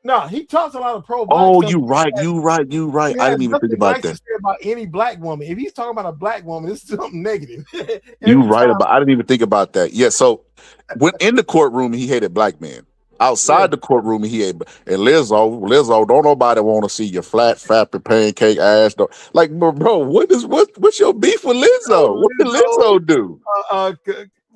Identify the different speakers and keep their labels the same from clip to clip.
Speaker 1: No, he talks a lot of pro black
Speaker 2: Oh,
Speaker 1: stuff.
Speaker 2: you right.
Speaker 1: He
Speaker 2: I
Speaker 1: has
Speaker 2: didn't even think
Speaker 1: nothing
Speaker 2: about
Speaker 1: nice to
Speaker 2: that.
Speaker 1: say about any black woman. If he's talking about a black woman, it's something negative.
Speaker 2: You
Speaker 1: Every
Speaker 2: right
Speaker 1: time.
Speaker 2: about. I didn't even think about that. Yeah. So when in the courtroom, he hated black men.
Speaker 1: Yeah.
Speaker 2: Outside the courtroom, he hated. And Lizzo, don't nobody want to see your flat, fappy, pancake ass. Like, bro, what's your beef with Lizzo? What did
Speaker 1: Lizzo,
Speaker 2: Lizzo do?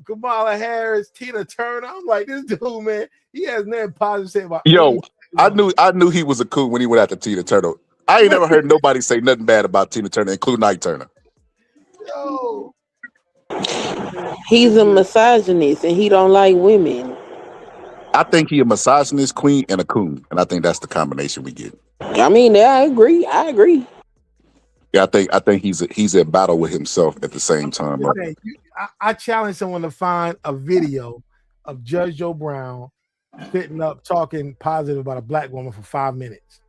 Speaker 1: Kamala Harris, Tina Turner. I'm like, this dude, man, he has nothing positive to say about
Speaker 2: Yo,
Speaker 1: any woman.
Speaker 2: I knew he was a coon when he went after Tina Turner. I ain't never heard nobody say nothing bad about Tina Turner, including Ike Turner.
Speaker 1: Yo,
Speaker 3: He's a misogynist and he don't like women.
Speaker 2: I think he a misogynist, queen, and a coon, and I think that's the combination we get.
Speaker 3: I mean, I agree.
Speaker 2: Yeah, I think he's at battle with himself at the same time. Right?
Speaker 1: I challenge someone to find a video of Judge Joe Brown sitting up talking positive about a black woman for 5 minutes.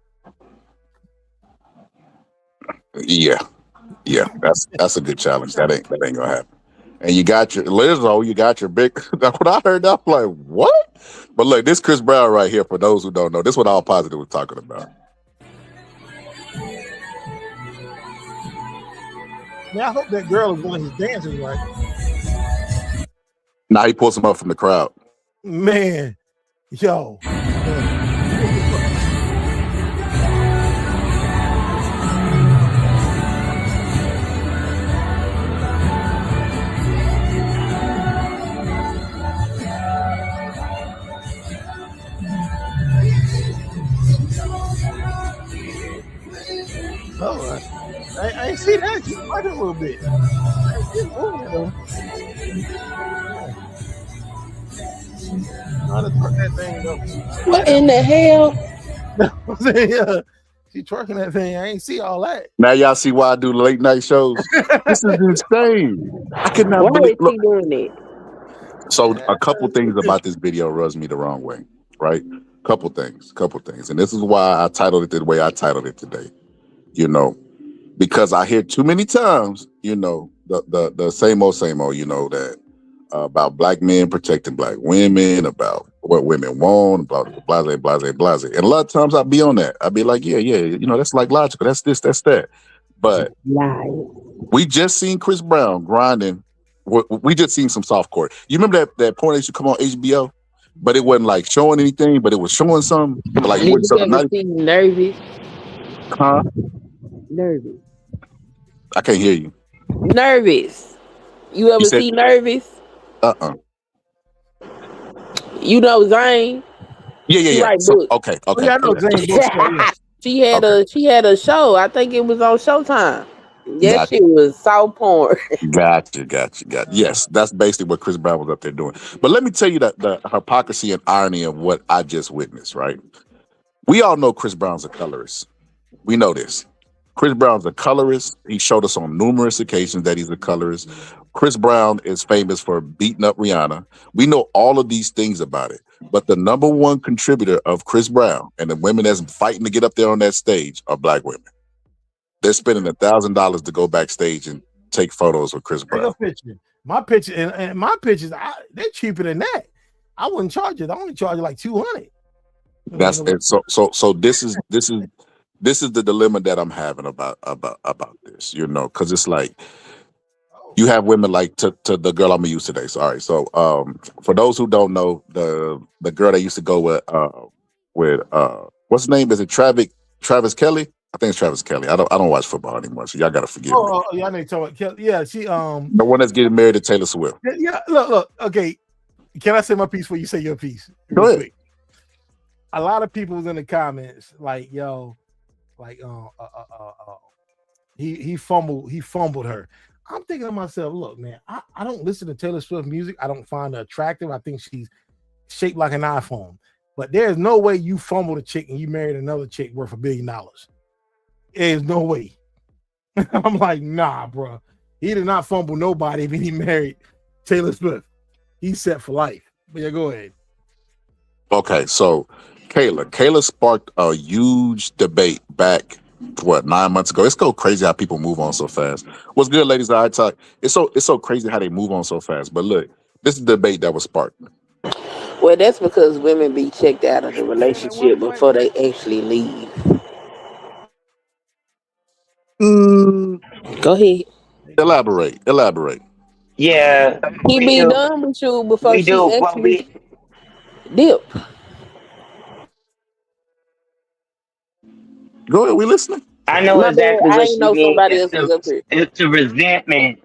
Speaker 2: Yeah, that's a good challenge. That ain't gonna happen. And you got your Lizzo, you got your big. When I heard that, I'm like, what? But look, this Chris Brown right here. For those who don't know, this is what All Positive was talking about.
Speaker 1: Man, I hope that girl is doing his dancing right.
Speaker 2: Now he pulls him up from the crowd.
Speaker 1: Man, yo. Oh, I ain't see that. She's fighting a little bit. She's moving though. Not to twerk that thing though.
Speaker 3: What in the hell?
Speaker 1: She twerking that thing. I ain't see all that.
Speaker 2: Now y'all see why I do late night shows. This is insane. I cannot
Speaker 3: Why
Speaker 2: believe.
Speaker 3: is he doing it?
Speaker 2: So a couple things about this video rubs me the wrong way, right? Couple things, and this is why I titled it the way I titled it today. You know, because I hear too many times, you know, the same old, you know, that about black men protecting black women, about what women want, about blase, blase, blase. And a lot of times I'd be on that. I'd be like, yeah, you know, that's like logical. That's this, that's that. But we just seen Chris Brown grinding. We just seen some soft core. You remember that porn that used to come on HBO? But it wasn't like showing anything, but it was showing something. Like
Speaker 3: Did you ever see Nervous?
Speaker 2: Huh?
Speaker 3: Nervous.
Speaker 2: I can't hear you.
Speaker 3: Nervous. You ever see Nervous? You know Zane?
Speaker 2: Yeah.
Speaker 3: Write
Speaker 2: So,
Speaker 3: books.
Speaker 2: okay.
Speaker 1: Yeah, I know Zane.
Speaker 3: She had a show. I think it was on Showtime. That shit was soft porn.
Speaker 2: Gotcha. Yes, that's basically what Chris Brown was up there doing. But let me tell you that the hypocrisy and irony of what I just witnessed, right? We all know Chris Brown's a colorist. We know this. Chris Brown's a colorist. He showed us on numerous occasions that he's a colorist. Chris Brown is famous for beating up Rihanna. We know all of these things about it. But the number one contributor of Chris Brown and the women that's fighting to get up there on that stage are black women. They're spending $1,000 to go backstage and take photos with Chris Brown.
Speaker 1: My picture and my pictures, they're cheaper than that. I wouldn't charge it. I only charge it like $200.
Speaker 2: That's it. So this is the dilemma that I'm having about this, you know, because it's like you have women like to the girl I'm gonna use today. So all right, so for those who don't know, the girl that used to go with what's his name? Is it Travis Kelly? I think it's Travis Kelly. I don't watch football anymore, so y'all gotta forgive me.
Speaker 1: Yeah, I know you're talking about Kelly. Yeah, she
Speaker 2: the one that's getting married to Taylor Swift.
Speaker 1: Yeah, look. Okay, can I say my piece before you say your piece?
Speaker 2: Go ahead. Quick.
Speaker 1: A lot of people was in the comments like, "Yo, like, he fumbled her." I'm thinking to myself, look, man, I don't listen to Taylor Swift music. I don't find her attractive. I think she's shaped like an iPhone. But there's no way you fumbled a chick and you married another chick worth $1 billion. There's no way. I'm like, nah, bro. He did not fumble nobody when he married Taylor Swift. He's set for life. But yeah, go ahead.
Speaker 2: Okay, so Kayla sparked a huge debate back 9 months ago. It's so crazy how people move on so fast. What's good, ladies? I talk. It's so crazy how they move on so fast. But look, this is the debate that was sparked.
Speaker 3: Well, that's because women be checked out of the
Speaker 4: And at one
Speaker 3: relationship
Speaker 4: point,
Speaker 3: before they actually leave.
Speaker 2: Mm,
Speaker 3: Go ahead.
Speaker 2: elaborate.
Speaker 5: Yeah,
Speaker 3: He
Speaker 5: we
Speaker 3: be
Speaker 5: do.
Speaker 3: done with you before
Speaker 5: We do.
Speaker 3: she
Speaker 5: Well,
Speaker 3: actually
Speaker 5: we
Speaker 3: dip.
Speaker 2: Go ahead, we listening.
Speaker 5: I know
Speaker 3: My bad.
Speaker 5: exactly
Speaker 3: I
Speaker 5: what
Speaker 3: ain't
Speaker 5: she
Speaker 3: know
Speaker 5: means.
Speaker 3: somebody else was up here.
Speaker 5: It's the resentment.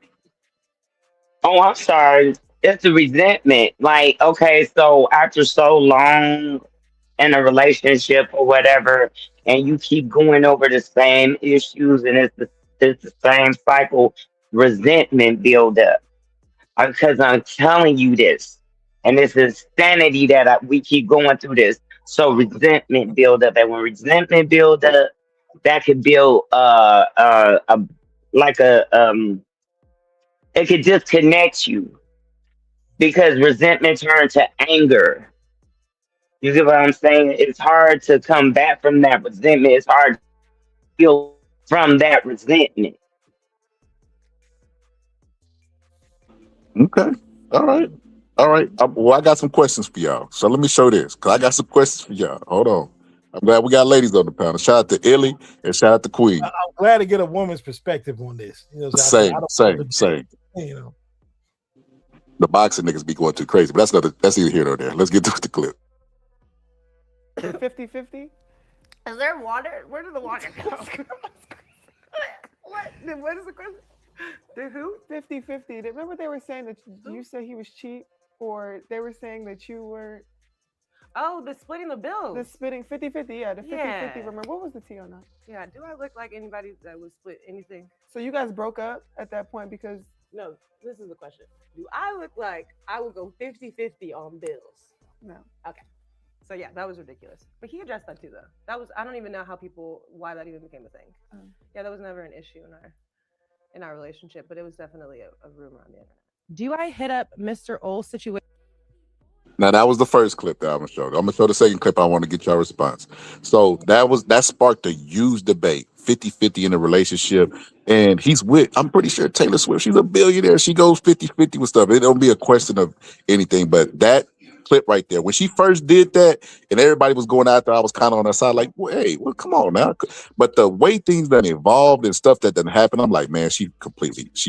Speaker 5: Oh, I'm sorry. It's the resentment. Like, okay, so after so long in a relationship or whatever, and you keep going over the same issues, and it's the same cycle. Resentment build up because I'm telling you this, and it's insanity that we keep going through this. So resentment build up, and when resentment build up, that could build a like a it could disconnect you because resentment turns to anger. You get what I'm saying? It's hard to come back from that resentment. It's hard to heal from that resentment.
Speaker 2: Okay. All right. All right. Well, I got some questions for y'all. So let me show this because I got some questions for y'all. Hold on. I'm glad we got ladies on the panel. Shout out to Illy and shout out to Queen.
Speaker 1: I'm glad to get a woman's perspective on this. You know, so I
Speaker 2: Same,
Speaker 1: don't
Speaker 2: same, same.
Speaker 1: you know.
Speaker 2: The boxing niggas be going too crazy, but that's either here nor there. Let's get to the clip.
Speaker 4: 50-50? Is there water? Where did the water go? What? What is the question? The who? 50-50. Remember they were saying that you said he was cheap, or they were saying that you were
Speaker 6: Oh, the splitting the bills.
Speaker 4: the spitting 50-50. Yeah, the 50-50.
Speaker 6: Yeah.
Speaker 4: Remember, what was the tea on that?
Speaker 6: Yeah, do I look like anybody that would split anything?
Speaker 4: So you guys broke up at that point because
Speaker 6: No, this is the question. Do I look like I would go 50-50 on bills?
Speaker 4: no.
Speaker 6: Okay. So yeah, that was ridiculous. But he addressed that too though. That was I don't even know why that even became a thing. Yeah, that was never an issue in our relationship, but it was definitely a rumor on the internet.
Speaker 7: Do I hit up Mr. O's situation?
Speaker 2: Now that was the first clip that I'm gonna show. I'm gonna show the second clip. I want to get your response. So that sparked a huge debate, 50-50 in a relationship. And I'm pretty sure Taylor Swift, she's a billionaire. She goes 50-50 with stuff. It don't be a question of anything. But that clip right there, when she first did that and everybody was going out there, I was kind of on her side, like, well, hey, well, come on now. But the way things that evolved and stuff that didn't happen, I'm like, man, she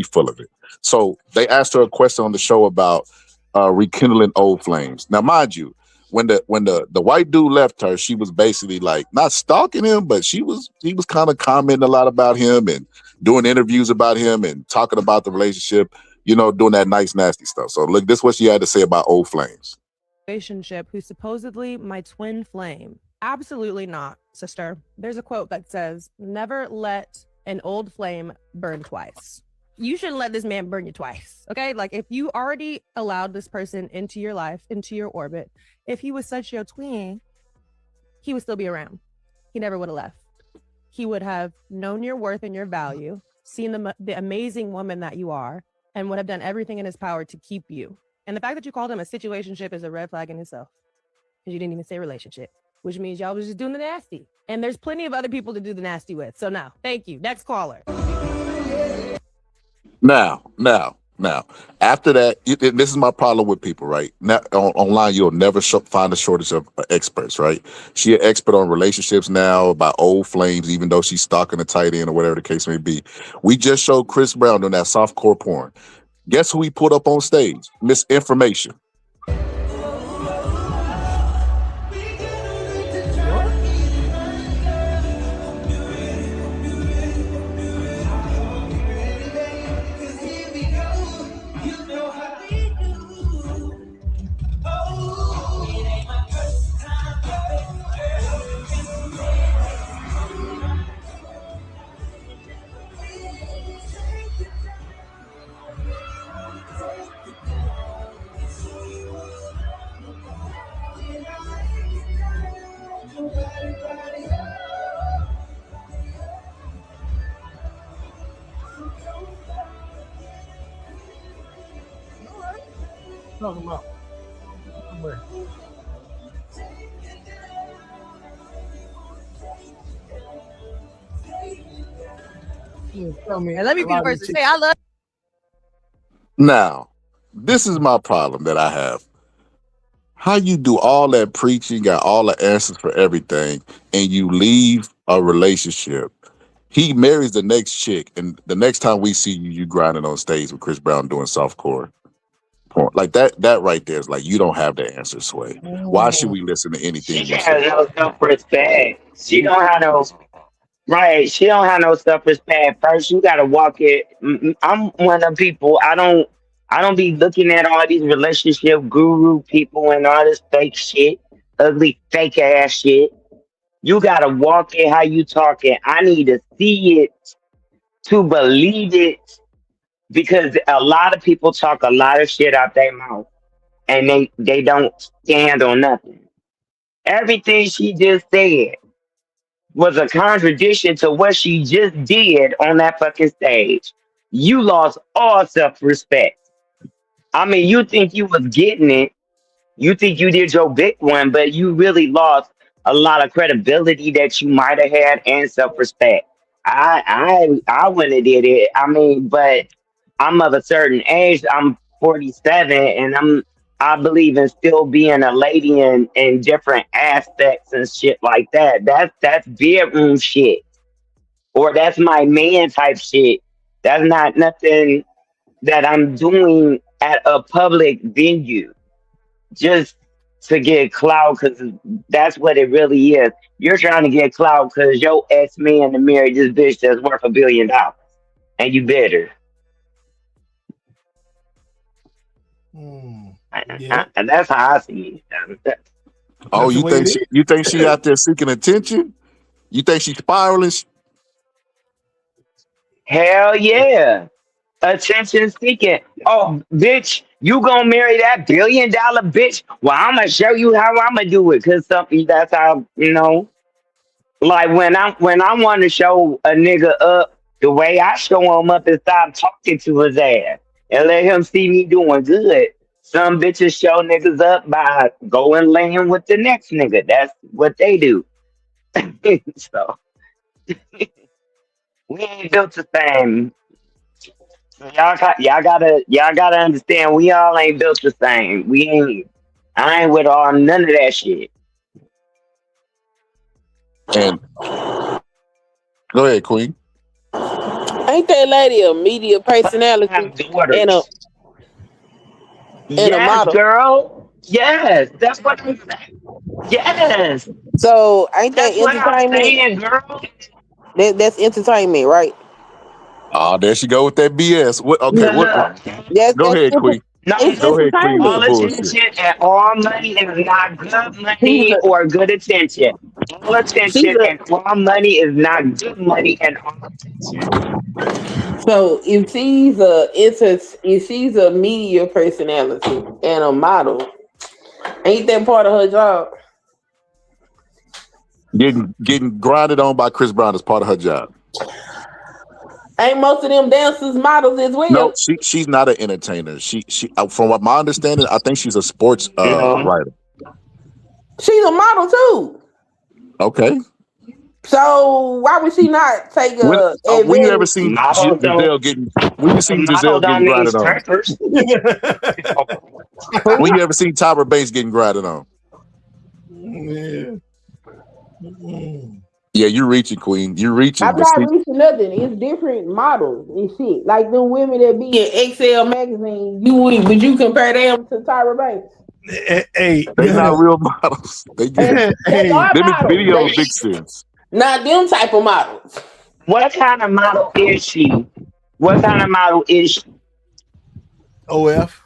Speaker 2: full of it. So they asked her a question on the show about rekindling old flames. Now, mind you, when the white dude left her, she was basically like not stalking him, but he was kind of commenting a lot about him and doing interviews about him and talking about the relationship, doing that nice nasty stuff. So look, this is what she had to say about old flames.
Speaker 7: Relationship who's supposedly my twin flame. Absolutely not, sister. There's a quote that says, never let an old flame burn twice. You shouldn't let this man burn you twice. Okay. Like if you already allowed this person into your life, into your orbit, if he was such your twin, he would still be around. He never would have left. He would have known your worth and your value, seen the amazing woman that you are, and would have done everything in his power to keep you. And the fact that you called him a situationship is a red flag in itself, because you didn't even say relationship, which means y'all was just doing the nasty. And there's plenty of other people to do the nasty with. So now, thank you. Next caller.
Speaker 2: Now, after that, this is my problem with people, right? Now, online, you'll never find a shortage of experts, right? She an expert on relationships now, about old flames, even though she's stalking a tight end or whatever the case may be. We just showed Chris Brown doing that softcore porn. Guess who he put up on stage? Misinformation.
Speaker 1: Talking about where? Tell me,
Speaker 7: And let me be the first to say I love.
Speaker 2: Now, this is my problem that I have. How you do all that preaching, got all the answers for everything, and you leave a relationship? He marries the next chick, and the next time we see you, you grinding on stage with Chris Brown doing softcore porn. Like that. That right there is like you don't have the answer, Sway. Why should we listen to
Speaker 5: She
Speaker 2: anything you
Speaker 5: has
Speaker 2: say?
Speaker 5: no self respect. She don't have no right. She don't have no self respect. First, you gotta walk it. I'm one of the people. I don't be looking at all these relationship guru people and all this fake shit, ugly fake ass shit. You gotta walk it how you talk it. I need to see it to believe it because a lot of people talk a lot of shit out their mouth and they don't stand on nothing. Everything she just said was a contradiction to what she just did on that fucking stage. You lost all self respect. I mean, you think you was getting it. You think you did your big one, but you really lost a lot of credibility that you might have had and self respect. I wouldn't have did it. I mean, but I'm of a certain age. I'm 47, and I believe in still being a lady in different aspects and shit like that. That's bedroom shit, or that's my man type shit. That's not nothing that I'm doing at a public venue just to get clout because that's what it really is. You're trying to get clout because your ex man to marry this bitch that's worth $1 billion, and you better.
Speaker 1: Yeah,
Speaker 5: And that's how I see it.
Speaker 2: Oh,
Speaker 1: that's the way it is.
Speaker 2: you think she out there seeking attention? You think she's spiraling?
Speaker 5: Hell yeah. Attention seeking. Oh, bitch, you gonna marry that $1 billion bitch? Well, I'm gonna show you how I'm gonna do it. Cause something that's how like when I want to show a nigga up, the way I show him up is stop talking to his ass and let him see me doing good. Some bitches show niggas up by going laying with the next nigga. That's what they do. So we ain't built the same. So y'all gotta understand we all ain't built the same. We ain't I ain't with all none of that shit.
Speaker 2: And go ahead, Queen.
Speaker 3: Ain't that lady a media
Speaker 5: I
Speaker 3: personality
Speaker 5: have
Speaker 3: and a
Speaker 5: daughters.
Speaker 3: and a
Speaker 5: Yes,
Speaker 3: model?
Speaker 5: girl. Yes, that's what I'm saying. Yes,
Speaker 3: So ain't that
Speaker 5: that's what I'm
Speaker 3: entertainment?
Speaker 5: saying, girl.
Speaker 3: That's entertainment, right?
Speaker 2: Oh, there she go with that BS. What? Okay, what?
Speaker 5: Look,
Speaker 2: Go
Speaker 3: That's
Speaker 2: ahead, Queen.
Speaker 3: it's
Speaker 5: no,
Speaker 2: Go ahead, Queen, with the
Speaker 5: all
Speaker 3: entertainment.
Speaker 2: bullshit.
Speaker 5: attention and all money is not good
Speaker 3: She's
Speaker 5: money
Speaker 3: a
Speaker 5: or good attention. All
Speaker 3: she's
Speaker 5: attention
Speaker 3: a
Speaker 5: and all money is not good money and all attention.
Speaker 3: so if she's a media personality and a model, ain't that part of her job?
Speaker 2: Getting grinded on by Chris Brown is part of her job.
Speaker 3: Ain't most of them dancers models as
Speaker 2: No,
Speaker 3: well?
Speaker 2: she's not an entertainer. She from what my understanding, I think she's a sports
Speaker 5: No,
Speaker 2: writer.
Speaker 3: She's a model too.
Speaker 2: Okay.
Speaker 3: So why would she not take a
Speaker 2: When you ever
Speaker 3: advantage?
Speaker 2: seen
Speaker 5: models don't.
Speaker 2: Giselle getting? When you
Speaker 5: A
Speaker 2: seen
Speaker 5: model
Speaker 2: Giselle getting
Speaker 5: don't mean
Speaker 2: grinded on?
Speaker 5: strippers.
Speaker 2: When
Speaker 3: Who?
Speaker 2: you ever seen Tyra Banks getting grinded on?
Speaker 1: Yeah. Mm.
Speaker 2: Yeah, you're reaching, Queen. You're reaching,
Speaker 3: I'm
Speaker 2: but
Speaker 3: not
Speaker 2: see,
Speaker 3: reaching nothing. It's different models and shit. Like the women that be in XL magazine, would you compare them to Tyra Banks?
Speaker 1: Hey,
Speaker 2: they not real models. They get
Speaker 3: And they
Speaker 1: hey,
Speaker 3: are
Speaker 2: them in
Speaker 3: models.
Speaker 2: videos
Speaker 3: They
Speaker 2: make sense.
Speaker 3: not them type of models.
Speaker 5: What kind of model is she? What kind of model is she?
Speaker 1: OF.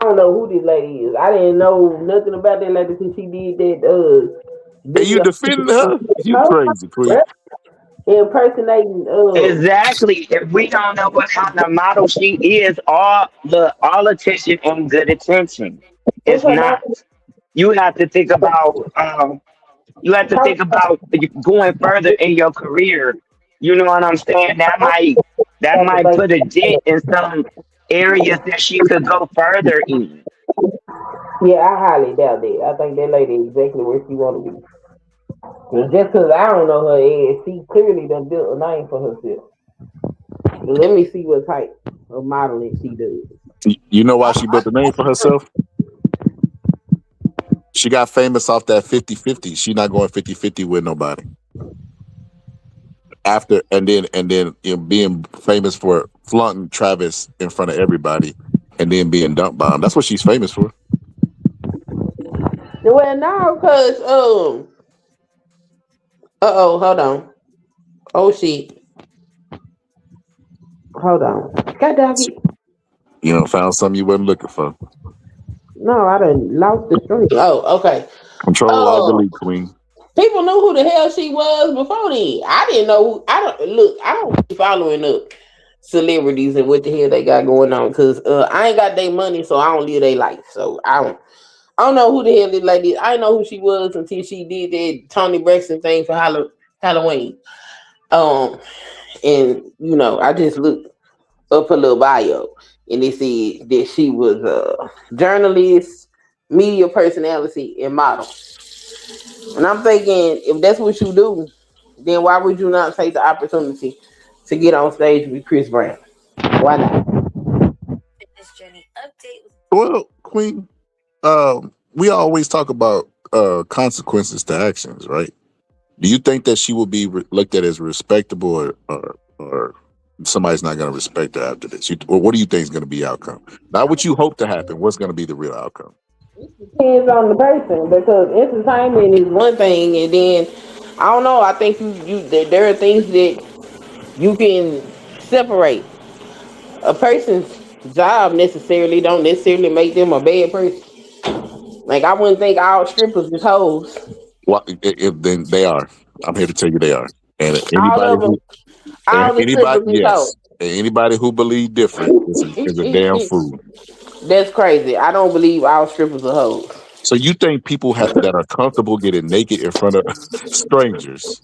Speaker 3: I don't know who this lady is. I didn't know nothing about that lady since she did that
Speaker 2: And you
Speaker 3: video
Speaker 2: defending her? You crazy, Queen.
Speaker 3: impersonating
Speaker 5: Exactly. If we don't know what kind of model she is, all attention and good attention.
Speaker 3: what's
Speaker 5: It's
Speaker 3: her name?
Speaker 5: not. You have to think about. You have to think about going further in your career. You know what I'm saying? That might put a dent in some areas that she could go further in.
Speaker 3: Yeah, I highly doubt that. I think that lady is exactly where she want to be. And just because I don't know her ass, she clearly done built a name for herself. Let me see what type of modeling she does.
Speaker 2: You know why she built the name for herself? She got famous off that 50-50. She not going 50-50 with nobody. After and then being famous for flaunting Travis in front of everybody and then being dumped by him. That's what she's famous for.
Speaker 3: Well, now, cause hold on. Oh shit, hold on. God dog it.
Speaker 2: You know, found something you wasn't looking for.
Speaker 3: No, I done lost the string. Oh, okay.
Speaker 2: Control Alt
Speaker 3: Um,
Speaker 2: Delete, Queen.
Speaker 3: People knew who the hell she was before then. I didn't know. I don't be following up celebrities and what the hell they got going on because I ain't got their money, so I don't live their life. So I don't know who the hell this lady is. I didn't know who she was until she did that Tony Braxton thing for Halloween. Um, and I just looked up her little bio, and it said that she was a journalist, media personality, and model. And I'm thinking, if that's what you do, then why would you not take the opportunity to get on stage with Chris Brown? Why not?
Speaker 2: Well, Queen, we always talk about consequences to actions, right? Do you think that she will be looked at as respectable, or somebody's not going to respect her after this? Or what do you think is going to be the outcome? Not what you hope to happen. What's going to be the real outcome?
Speaker 3: It depends on the person because entertainment is one thing, and then I don't know. I think there are things that you can separate. A person's job don't necessarily make them a bad person. Like I wouldn't think all strippers is hoes.
Speaker 2: Well, if then they are. I'm here to tell you they are. And
Speaker 3: All of them, all the strippers is hoes.
Speaker 2: yes, anybody who believes different is a damn fool.
Speaker 3: That's crazy. I don't believe all strippers are hoes.
Speaker 2: So you think people that are comfortable getting naked in front of strangers,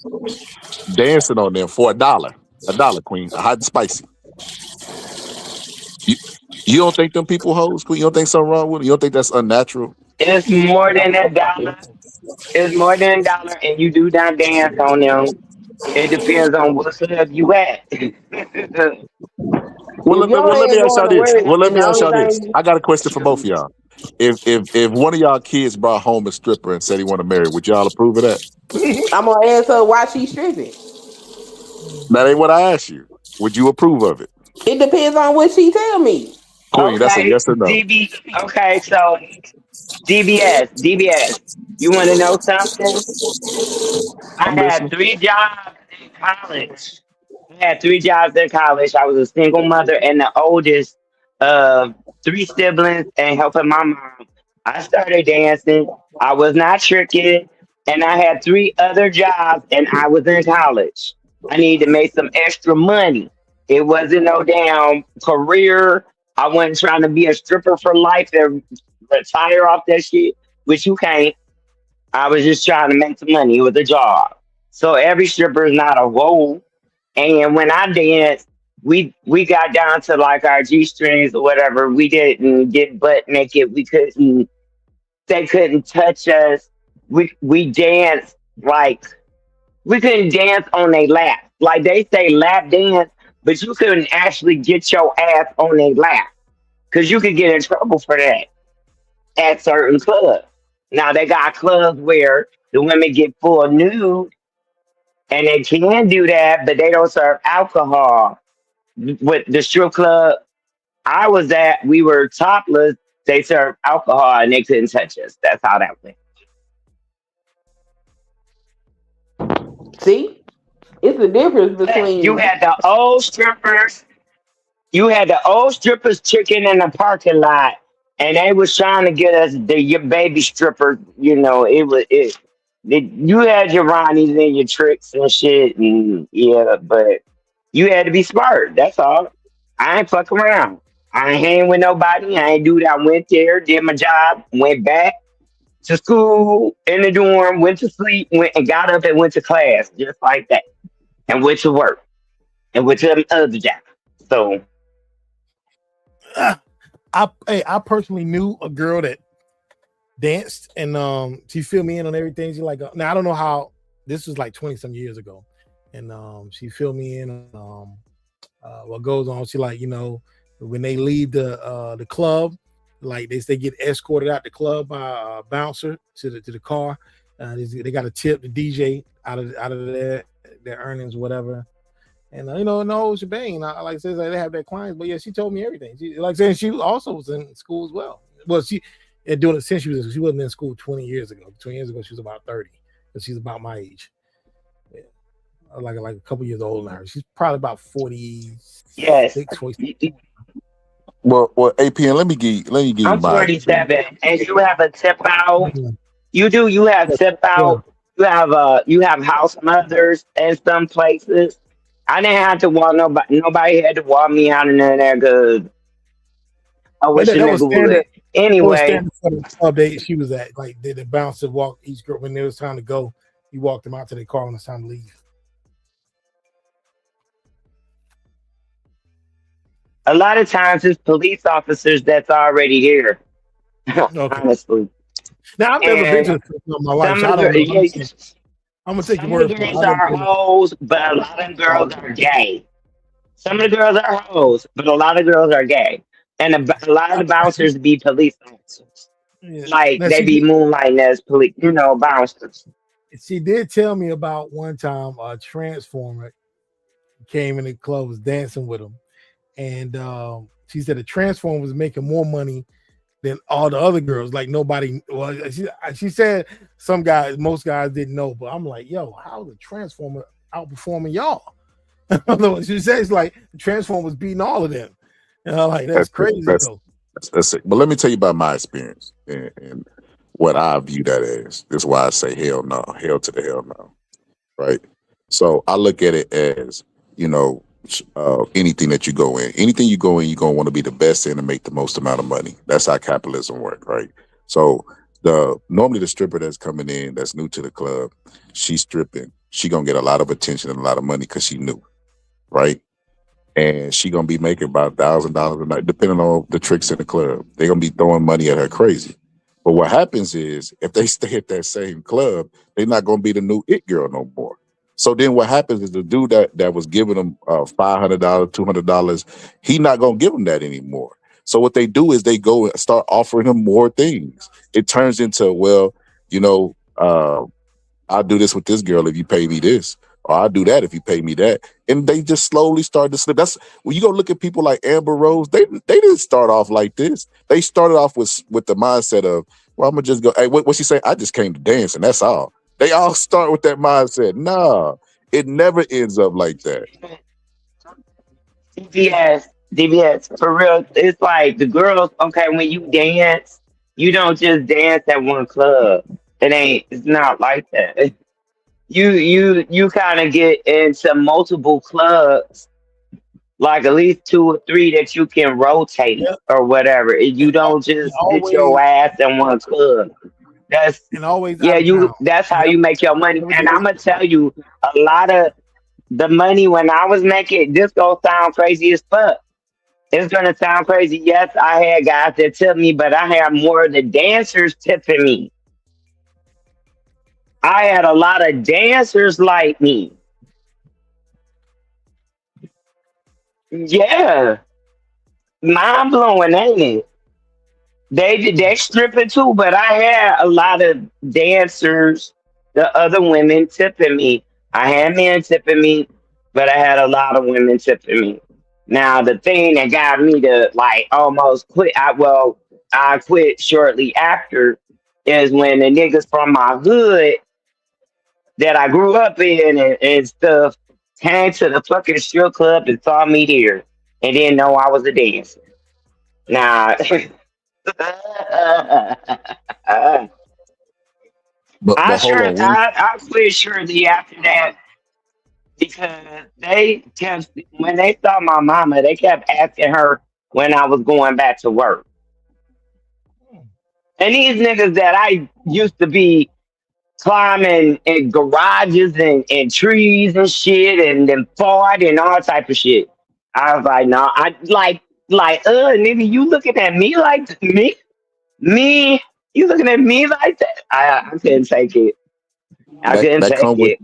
Speaker 2: dancing on them for $1, Queen, a hot and spicy. You don't think them people hoes, Queen? You don't think something wrong with it? You don't think that's unnatural?
Speaker 5: It's more than $1. It's more than $1, and you do not dance on them. It depends on what club you at.
Speaker 2: Well,
Speaker 3: If your
Speaker 2: let me
Speaker 3: ass
Speaker 2: ask
Speaker 3: going
Speaker 2: y'all
Speaker 3: to
Speaker 2: this.
Speaker 3: work
Speaker 2: Well, let
Speaker 3: and
Speaker 2: me
Speaker 3: the
Speaker 2: ask
Speaker 3: only
Speaker 2: y'all this.
Speaker 3: thing
Speaker 2: I got a question for both of y'all. If one of y'all kids brought home a stripper and said he want to marry, would y'all approve of that?
Speaker 3: I'm gonna ask her why she stripping.
Speaker 2: That ain't what I asked you. Would you approve of it?
Speaker 3: It depends on what she tell me.
Speaker 2: Queen, that's a
Speaker 5: Okay,
Speaker 2: yes or no.
Speaker 5: Okay, so DBS. You want to know something? I
Speaker 2: I'm
Speaker 5: had
Speaker 2: listening.
Speaker 5: 3 jobs in college. I was a single mother and the oldest of 3 siblings and helping my mom. I started dancing. I was not tricking. And I had 3 other jobs and I was in college. I needed to make some extra money. It wasn't no damn career. I wasn't trying to be a stripper for life and retire off that shit, which you can't. I was just trying to make some money. It was a job. So every stripper is not a role. And when I danced, we got down to like our G strings or whatever. We didn't get butt naked. We couldn't. They couldn't touch us. We danced like we couldn't dance on their lap. Like they say lap dance, but you couldn't actually get your ass on their lap because you could get in trouble for that at certain clubs. Now they got clubs where the women get full nude and they can do that, but they don't serve alcohol. With the strip club I was at, we were topless. They served alcohol and they couldn't touch us. That's how that went.
Speaker 3: See, it's the difference
Speaker 5: But you
Speaker 3: between.
Speaker 5: had the old strippers. You had the old strippers chicken in the parking lot, and they was trying to get us your baby stripper. You know, you had your Ronnies and your tricks and shit, and yeah, but you had to be smart. That's all. I ain't fuck around. I ain't hang with nobody. I ain't do that. I went there, did my job, went back to school in the dorm, went to sleep, went and got up and went to class just like that, and went to work and went to the other job. So
Speaker 1: I personally knew a girl that danced and she filled me in on everything. She like now I don't know how this was like 20 some years ago, and she filled me in on what goes on. She like when they leave the club, Like they get escorted out the club by a bouncer to the car. They got to tip the DJ out of their earnings, whatever. And no shebang. Like I said, they have their clients, but yeah, she told me everything. Like saying she also was in school as well. Well, she and doing it since she wasn't in school 20 years ago. 20 years ago, she was about 30, but she's about my age. Yeah. Like a couple years older than her. She's probably about 46,
Speaker 5: Yes.
Speaker 1: 46.
Speaker 2: Well, APN. Let me give you
Speaker 5: I'm
Speaker 2: my
Speaker 5: 47, and you have a tip out.
Speaker 1: Yeah.
Speaker 5: You do. You have tip out. You have house mothers in some places. I didn't have to walk nobody. Nobody had to walk me out of there because I wish a
Speaker 1: That was
Speaker 5: nigga
Speaker 1: standard.
Speaker 5: would.
Speaker 1: That was
Speaker 5: Anyway,
Speaker 1: standard for the club she was at. Like the bouncer walk each girl when it was time to go. He walked them out to their car when it's time to leave.
Speaker 5: a lot of times it's police officers that's already here.
Speaker 1: Okay.
Speaker 5: Honestly,
Speaker 1: Now I've never been to
Speaker 5: and
Speaker 1: the club in my life,
Speaker 5: some
Speaker 1: so I
Speaker 5: of
Speaker 1: don't know.
Speaker 5: the
Speaker 1: I'm gonna take your
Speaker 5: some of the
Speaker 1: word for it.
Speaker 5: girls
Speaker 1: I've never
Speaker 5: are
Speaker 1: been
Speaker 5: hoes, but a lot of girls are gay. Some of the girls are hoes, but a lot of girls are gay, and a lot of the bouncers be police officers.
Speaker 1: yeah.
Speaker 5: Like
Speaker 1: Now
Speaker 5: they be moonlighting as police, bouncers.
Speaker 1: she did tell me about one time a transformer came in the club, was dancing with him, and she said the transformer was making more money than all the other girls. Like nobody. Well, she said most guys didn't know, but I'm like, yo, how the transformer outperforming y'all? She says like the transformer was beating all of them. And I'm like, that's crazy though.
Speaker 2: That's it. But let me tell you about my experience and what I view that as. This is why I say hell no, hell to the hell no. Right. So I look at it as, anything that you go in, you're going to want to be the best in and make the most amount of money. That's how capitalism works, right? So normally the stripper that's coming in, that's new to the club, she's stripping. She gonna get a lot of attention and a lot of money because she new, right? And she gonna be making about $1,000 a night, depending on the tricks in the club. They're gonna be throwing money at her crazy. But what happens is, if they stay at that same club, they're not gonna be the new it girl no more. So then what happens is the dude that was giving them $500, $200, he not gonna give them that anymore. So what they do is they go and start offering him more things. It turns into, well, I'll do this with this girl if you pay me this, or I'll do that if you pay me that. And they just slowly start to slip. That's when you go look at people like Amber Rose. They didn't start off like this. They started off with the mindset of, well, I'm gonna just go. Hey, what she say? I just came to dance, and that's all. They all start with that mindset. Nah, it never ends up like that.
Speaker 5: DBS, for real. It's like the girls. Okay, when you dance, you don't just dance at one club. It's not like that. You kind of get into multiple clubs, like at least two or three that you can rotate or whatever. You don't just get your ass in one club. That's
Speaker 1: And always
Speaker 5: yeah,
Speaker 1: out of town.
Speaker 5: that's how you make your money. And I'm gonna tell you, a lot of the money when I was making this gonna sound crazy as fuck. It's gonna sound crazy. Yes, I had guys that tip me, but I had more of the dancers tipping me. I had a lot of dancers like me. Yeah, mind blowing, ain't it? They stripping too, but I had a lot of dancers, the other women tipping me. I had men tipping me, but I had a lot of women tipping me. Now the thing that got me to like almost quit, I quit shortly after, is when the niggas from my hood that I grew up in and stuff came to the fucking strip club and saw me there and didn't know I was a dancer. Now
Speaker 2: But hold on,
Speaker 5: I quit shortly after that because they kept when they saw my mama, they kept asking her when I was going back to work. And these niggas that I used to be climbing in garages and trees and shit and then fought and all type of shit. I was like, no, I nigga, you looking at me like me? Me? You looking at me like that? I couldn't take it. I couldn't
Speaker 2: That
Speaker 5: take
Speaker 2: come with
Speaker 5: it.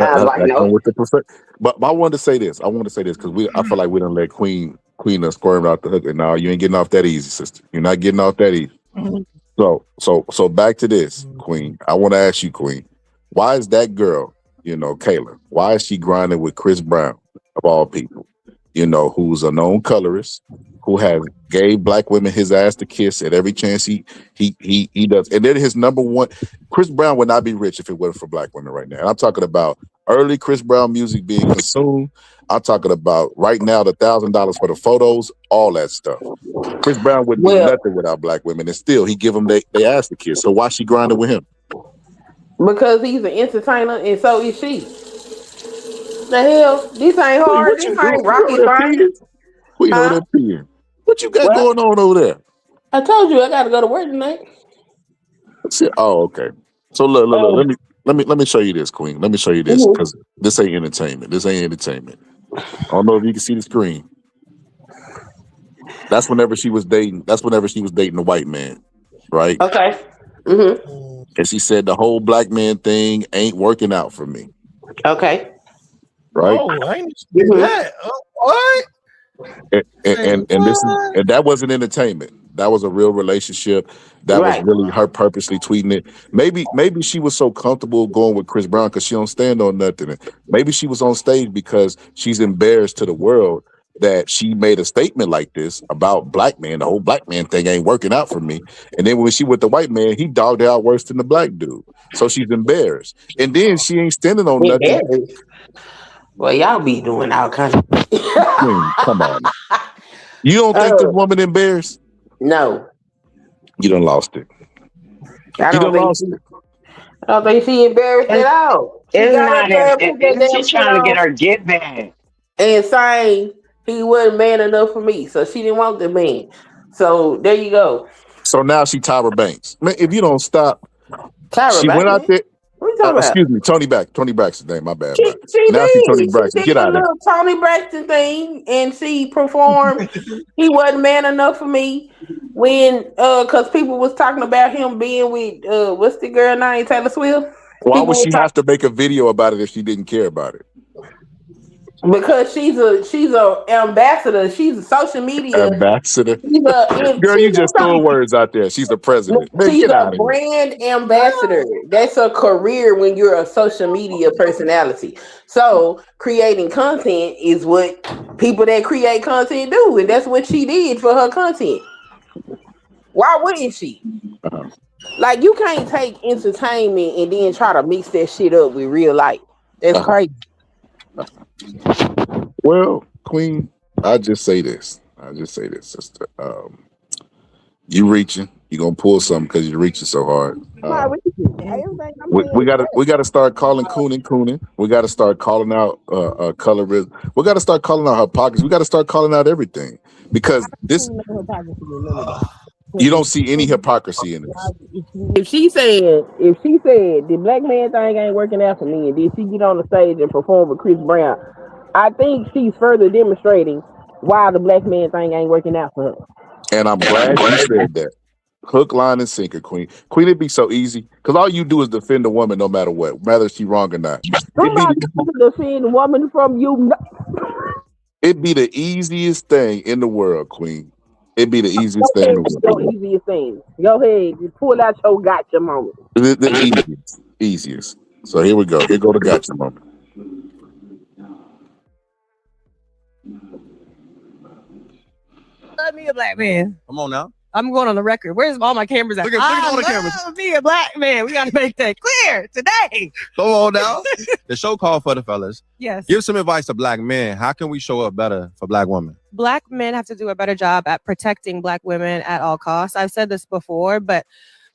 Speaker 5: I was like,
Speaker 2: that come
Speaker 5: nope.
Speaker 2: with the perfect. But I wanted to say this. I want to say this because I feel like we don't let Queen done squirmed out the hook, and now you ain't getting off that easy, sister. You're not getting off that easy. So back to this, Queen. I want to ask you, Queen, why is that girl, Kayla, why is she grinding with Chris Brown of all people? Who's a known colorist, who has gay black women his ass to kiss at every chance he does. And then his number one, Chris Brown would not be rich if it wasn't for black women right now. And I'm talking about early Chris Brown music being consumed. I'm talking about right now the $1,000 for the photos, all that stuff. Chris Brown wouldn't be
Speaker 3: Well,
Speaker 2: nothing without black women, and still he give them they ass to kiss. So why she grinding with him?
Speaker 3: because he's an entertainer, and so is she. The hell, this ain't
Speaker 2: Queen,
Speaker 3: hard.
Speaker 2: what
Speaker 3: This
Speaker 2: you do?
Speaker 3: ain't
Speaker 2: You over
Speaker 3: rocket
Speaker 2: there
Speaker 3: science,
Speaker 2: peeing? Queen over
Speaker 3: huh?
Speaker 2: there peeing. What you got
Speaker 3: Well,
Speaker 2: going on over there?
Speaker 3: I told you I got to go to work tonight.
Speaker 2: Oh, okay. So look.
Speaker 3: Um,
Speaker 2: Let me show you this, Queen. Let me show you this
Speaker 3: mhm.
Speaker 2: because this ain't entertainment. This ain't entertainment. I don't know if you can see the screen. That's whenever she was dating. That's whenever she was dating a white man, right?
Speaker 3: Okay. Mm-hmm.
Speaker 2: And she said the whole black man thing ain't working out for me,
Speaker 3: Okay.
Speaker 2: right?
Speaker 1: Oh, I ain't see
Speaker 3: Mm-hmm.
Speaker 1: that. Oh, what? Say
Speaker 2: And this is
Speaker 1: what?
Speaker 2: and that wasn't entertainment. That was a real relationship. That was
Speaker 3: Right.
Speaker 2: really her purposely tweeting it. Maybe she was so comfortable going with Chris Brown because she don't stand on nothing. And maybe she was on stage because she's embarrassed to the world that she made a statement like this about black man. The whole black man thing ain't working out for me. And then when she with the white man, he dogged her out worse than the black dude. So she's embarrassed. And then she ain't standing on nothing.
Speaker 3: Embarrassed. Well, y'all be doing all kinds of.
Speaker 2: Come on. You don't think this
Speaker 3: Oh
Speaker 2: woman embarrassed?
Speaker 3: no,
Speaker 2: You done lost it.
Speaker 3: I
Speaker 2: You
Speaker 3: don't
Speaker 2: done
Speaker 3: think.
Speaker 2: lost it.
Speaker 3: I don't think she embarrassed at
Speaker 5: It's,
Speaker 3: all. She
Speaker 5: it's
Speaker 3: got up
Speaker 5: not
Speaker 3: there
Speaker 5: him.
Speaker 3: and put that
Speaker 5: It's
Speaker 3: damn
Speaker 5: just
Speaker 3: shit
Speaker 5: trying to get
Speaker 3: on
Speaker 5: her get back.
Speaker 3: and saying he wasn't man enough for me, so she didn't want the man. So there you go,
Speaker 2: So now she Tyra Banks. Man, if you don't stop,
Speaker 3: Tyra
Speaker 2: she went out
Speaker 3: Banks.
Speaker 2: there.
Speaker 3: What you talking about?
Speaker 2: Excuse me, Tony Braxton's name. My bad,
Speaker 3: She,
Speaker 2: man.
Speaker 3: she
Speaker 2: Now she Tony
Speaker 3: did. She
Speaker 2: Braxton.
Speaker 3: did
Speaker 2: Get
Speaker 3: a
Speaker 2: out of
Speaker 3: little Tony Braxton thing, and she performed. He wasn't man enough for me when, cause people was talking about him being with, what's the girl name, Taylor Swift.
Speaker 2: Why
Speaker 3: People
Speaker 2: would
Speaker 3: were
Speaker 2: she have
Speaker 3: talking
Speaker 2: to make a video about it if she didn't care about it?
Speaker 3: because she's a ambassador. She's a social media.
Speaker 2: Ambassador. Girl, you
Speaker 3: She's
Speaker 2: just
Speaker 3: a
Speaker 2: throwing words out there. She's the president. Man,
Speaker 3: She's
Speaker 2: get
Speaker 3: a
Speaker 2: out of here.
Speaker 3: brand ambassador. That's a career when you're a social media personality. So creating content is what people that create content do, and that's what she did for her content. Why wouldn't she?
Speaker 2: Uh-huh.
Speaker 3: Like you can't take entertainment and then try to mix that shit up with real life. That's
Speaker 2: Uh-huh.
Speaker 3: crazy.
Speaker 2: Well, Queen, I just say this, sister. You reaching. You gonna pull something because you're reaching so hard.
Speaker 3: Why would you? Everything I'm
Speaker 2: We,
Speaker 3: saying
Speaker 2: we
Speaker 3: is
Speaker 2: gotta
Speaker 3: fact.
Speaker 2: we gotta start calling Coonin. We gotta start calling out colorism. We gotta start calling out hypocrisy. We gotta start calling out everything because this
Speaker 3: No hypocrisy in none of that.
Speaker 2: you don't see any hypocrisy in this.
Speaker 3: If she said the black man thing ain't working out for me, and then she get on the stage and perform with Chris Brown, I think she's further demonstrating why the black man thing ain't working out for her.
Speaker 2: And I'm glad you said that. Hook, line, and sinker, Queen. Queen, it'd be so easy because all you do is defend a woman no matter what, whether she wrong or not. It'd be
Speaker 3: Somebody to defend a woman from you.
Speaker 2: it'd be the easiest thing in the world, Queen. It'd be the easiest
Speaker 3: Go
Speaker 2: thing in
Speaker 3: ahead
Speaker 2: the
Speaker 3: with
Speaker 2: world.
Speaker 3: your easiest thing. Go ahead, you pull out your gotcha moment.
Speaker 2: The easiest. So here we go. Here go the gotcha moment.
Speaker 7: Love me a black man.
Speaker 8: Come on now.
Speaker 7: I'm going on the record. Where's all my cameras at?
Speaker 8: Look at all the cameras.
Speaker 7: Love me a black man. We got to make that clear today.
Speaker 8: Come on now. The show called for the fellas.
Speaker 7: Yes.
Speaker 8: Give some advice to black men. How can we show up better for black women?
Speaker 7: Black men have to do a better job at protecting black women at all costs. I've said this before, but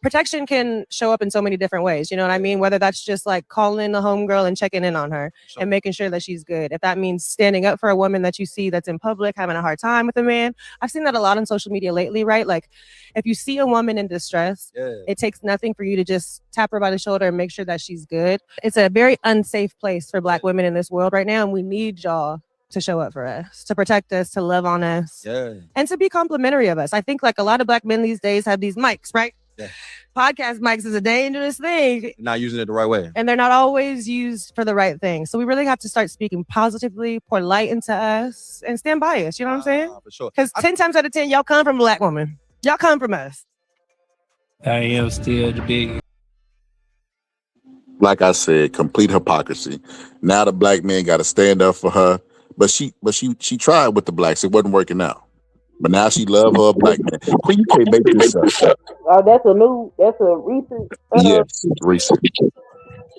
Speaker 7: protection can show up in so many different ways. You know what I mean? Whether that's just like calling a homegirl and checking in on her and making sure that she's good. If that means standing up for a woman that you see that's in public having a hard time with a man. I've seen that a lot on social media lately, right? Like if you see a woman in distress, it takes nothing for you to just tap her by the shoulder and make sure that she's good. It's a very unsafe place for black women in this world right now. And we need y'all to show up for us, to protect us, to love on us, and to be complimentary of us. I think like a lot of black men these days have these mics, right? Podcast mics is a dangerous thing.
Speaker 8: Not using it the right way.
Speaker 7: And they're not always used for the right thing. So we really have to start speaking positively, pour light into us, and stand by us. You know what I'm saying?
Speaker 8: For sure.
Speaker 7: Because 10 times out of 10, y'all come from a Black woman. Y'all come from us.
Speaker 9: I am still the big.
Speaker 2: Like I said, complete hypocrisy. Now the black man got to stand up for her, but she tried with the blacks. It wasn't working out. But now she love her black man. Queen, you can't make this up.
Speaker 3: Oh, that's a recent.
Speaker 2: Yes, recent.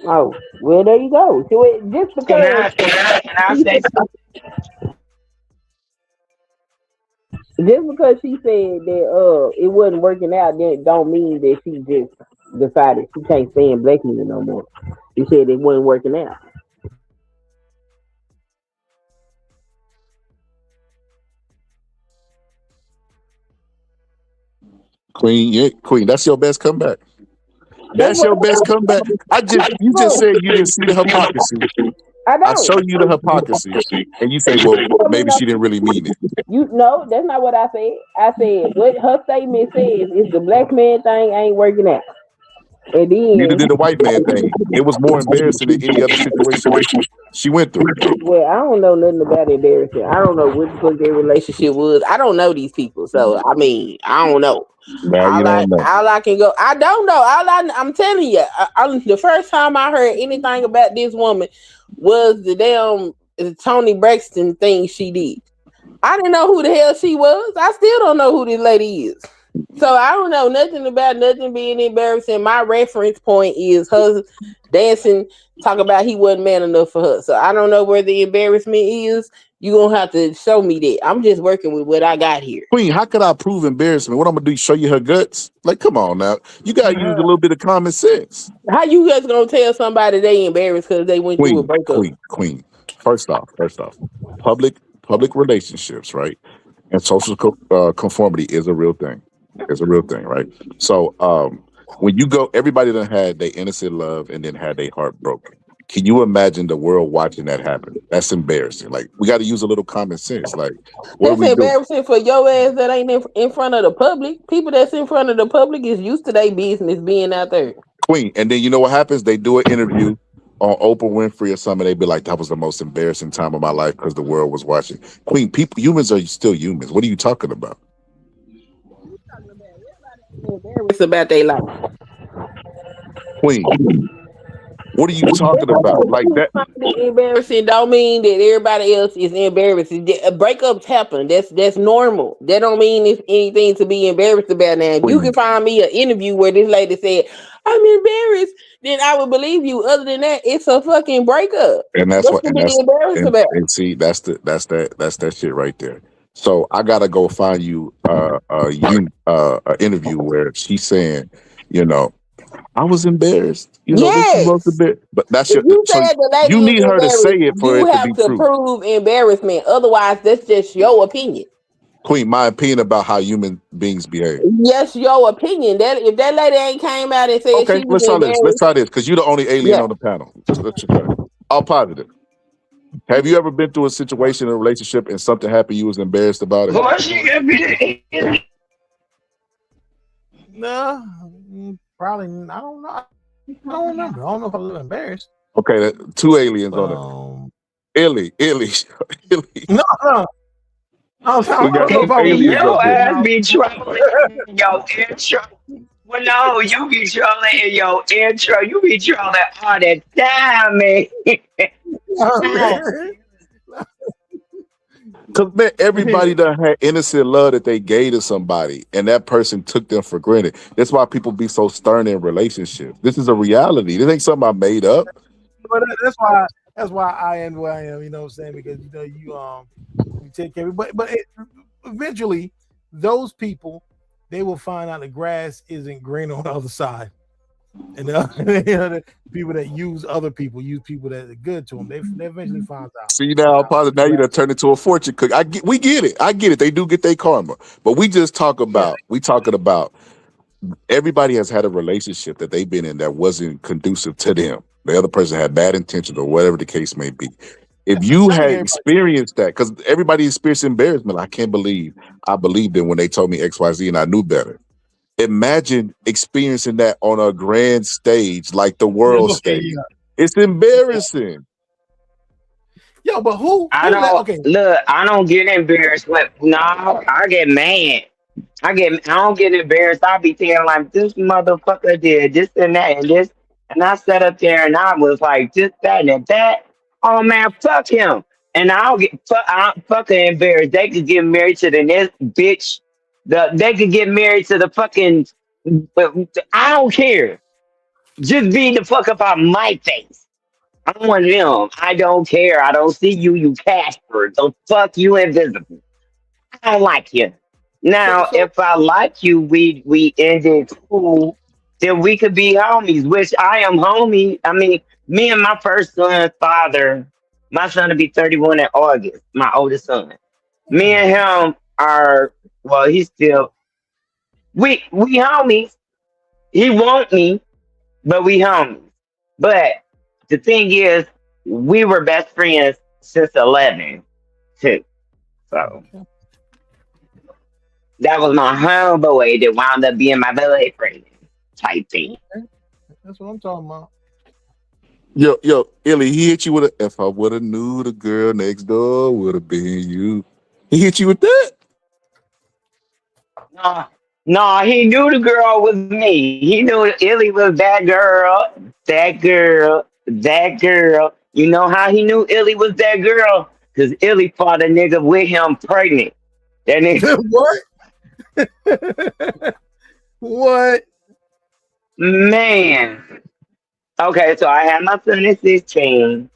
Speaker 3: Oh, well, there you go. So just because.
Speaker 5: Can I say something?
Speaker 3: Just because she said that it wasn't working out, that don't mean that she just decided she can't stand black men no more. She said it wasn't working out.
Speaker 2: Queen, that's your best comeback. That's your best comeback. You just said you didn't see the hypocrisy. I showed you the hypocrisy, and you say, well, maybe she didn't really mean it.
Speaker 3: No, that's not what I said. I said what her statement says is the black man thing ain't working out. And then
Speaker 2: neither did the white man thing. It was more embarrassing than any other situation she went through.
Speaker 3: Well, I don't know nothing about embarrassing. I don't know what the fuck their relationship was. I don't know these people, so I mean, I don't know. All I can go. I don't know. I'm telling you, the first time I heard anything about this woman was the damn Tony Braxton thing she did. I didn't know who the hell she was. I still don't know who this lady is. So I don't know nothing about nothing being embarrassing. My reference point is her dancing, talk about he wasn't man enough for her. So I don't know where the embarrassment is. You're going to have to show me that. I'm just working with what I got here.
Speaker 2: Queen, how could I prove embarrassment? What I'm going to do, show you her guts? Like, come on now. You got to use a little bit of common sense.
Speaker 3: How you guys going to tell somebody they embarrassed because they went through a breakup?
Speaker 2: Queen. First off, public relationships, right? And social conformity is a real thing. It's a real thing, right? So when you go, everybody done had their innocent love and then had their heart broken. Can you imagine the world watching that happen? That's embarrassing. Like, we got to use a little common sense. Like,
Speaker 3: that's embarrassing for your ass that ain't in front of the public. People that's in front of the public is used to their business being out there.
Speaker 2: Queen, and then you know what happens? They do an interview on Oprah Winfrey or something. They be like, that was the most embarrassing time of my life because the world was watching. Queen, humans are still humans. What are you talking about?
Speaker 3: Embarrassed about their life.
Speaker 2: Queen, what are you talking about? Like that?
Speaker 3: Embarrassing don't mean that everybody else is embarrassed. Breakups happen. That's normal. That don't mean it's anything to be embarrassed about. Now, if you can find me an interview where this lady said, I'm embarrassed, then I would believe you. Other than that, it's a fucking breakup.
Speaker 2: And that's what
Speaker 3: embarrassed about.
Speaker 2: And see, that's that shit right there. So I gotta go find you an interview where she's saying, you know, I was embarrassed. You know, this was a bit, but that's your. You need her to say it for it to be true. You have to
Speaker 3: prove embarrassment. Otherwise, that's just your opinion.
Speaker 2: Queen, my opinion about how human beings behave.
Speaker 3: Yes, your opinion. That if that lady ain't came out and said,
Speaker 2: okay, let's try this because you're the only alien on the panel. Let's try it. All positive. Have you ever been through a situation in a relationship and something happened you was embarrassed about it?
Speaker 1: No, probably. I don't know. I don't remember. I don't know if I was embarrassed.
Speaker 2: Okay, two aliens on it. Illy.
Speaker 1: No.
Speaker 5: Your ass be trolling in your intro. Well, no, you be trolling in your intro. You be trolling all the time, man.
Speaker 2: Because, man, everybody done had innocent love that they gave to somebody, and that person took them for granted. That's why people be so stern in relationships. This is a reality. This ain't something I made up.
Speaker 1: But that's why I am where I am. You know what I'm saying? Because you take care of it. But eventually, those people, they will find out the grass isn't green on the other side. And the people that use other people, use people that are good to them. They eventually find out.
Speaker 2: See now, now you done turned into a fortune cook. We get it. I get it. They do get their karma. But we just talking about everybody has had a relationship that they've been in that wasn't conducive to them. The other person had bad intentions or whatever the case may be. If you had experienced that, because everybody experienced embarrassment. I can't believe I believed them when they told me XYZ and I knew better. Imagine experiencing that on a grand stage, like the world
Speaker 1: Okay,
Speaker 2: stage. It's embarrassing.
Speaker 1: Yo, but who
Speaker 5: I
Speaker 1: let,
Speaker 5: don't
Speaker 1: okay,
Speaker 5: look. I don't get embarrassed. But no, I get mad. I don't get embarrassed. I be thinking like this motherfucker did this and that and this, and I sat up there and I was like this, that, and that. Oh man, fuck him. And I'll get I'm fucking embarrassed. They could get married to the next bitch. They could get married to the fucking. I don't care. Just be the fuck up out my face. I'm one of them. I don't care. I don't see you, you Casper. The fuck you invisible. I don't like you.
Speaker 1: so
Speaker 5: Now,
Speaker 1: so
Speaker 5: if I like you, we ended cool. Then we could be homies, which I am homie. I mean, me and my first son's father, my son will be 31 in August, my oldest son. Me and him are well, he's still we homies. He want me, but we homies. But the thing is, we were best friends since 11 too. So that was my homeboy that wound up being my boyfriend type thing.
Speaker 1: that's what I'm talking about.
Speaker 2: Yo, Illy, he hit you with a if I would have knew the girl next door would have been you. He hit you with that?
Speaker 5: No, no, he knew the girl was me. He knew Illy was that girl, that girl, that girl. You know how he knew Illy was that girl? Because Illy fought a nigga with him pregnant. That nigga,
Speaker 1: What? What?
Speaker 5: man. Okay, so I had my son at 16.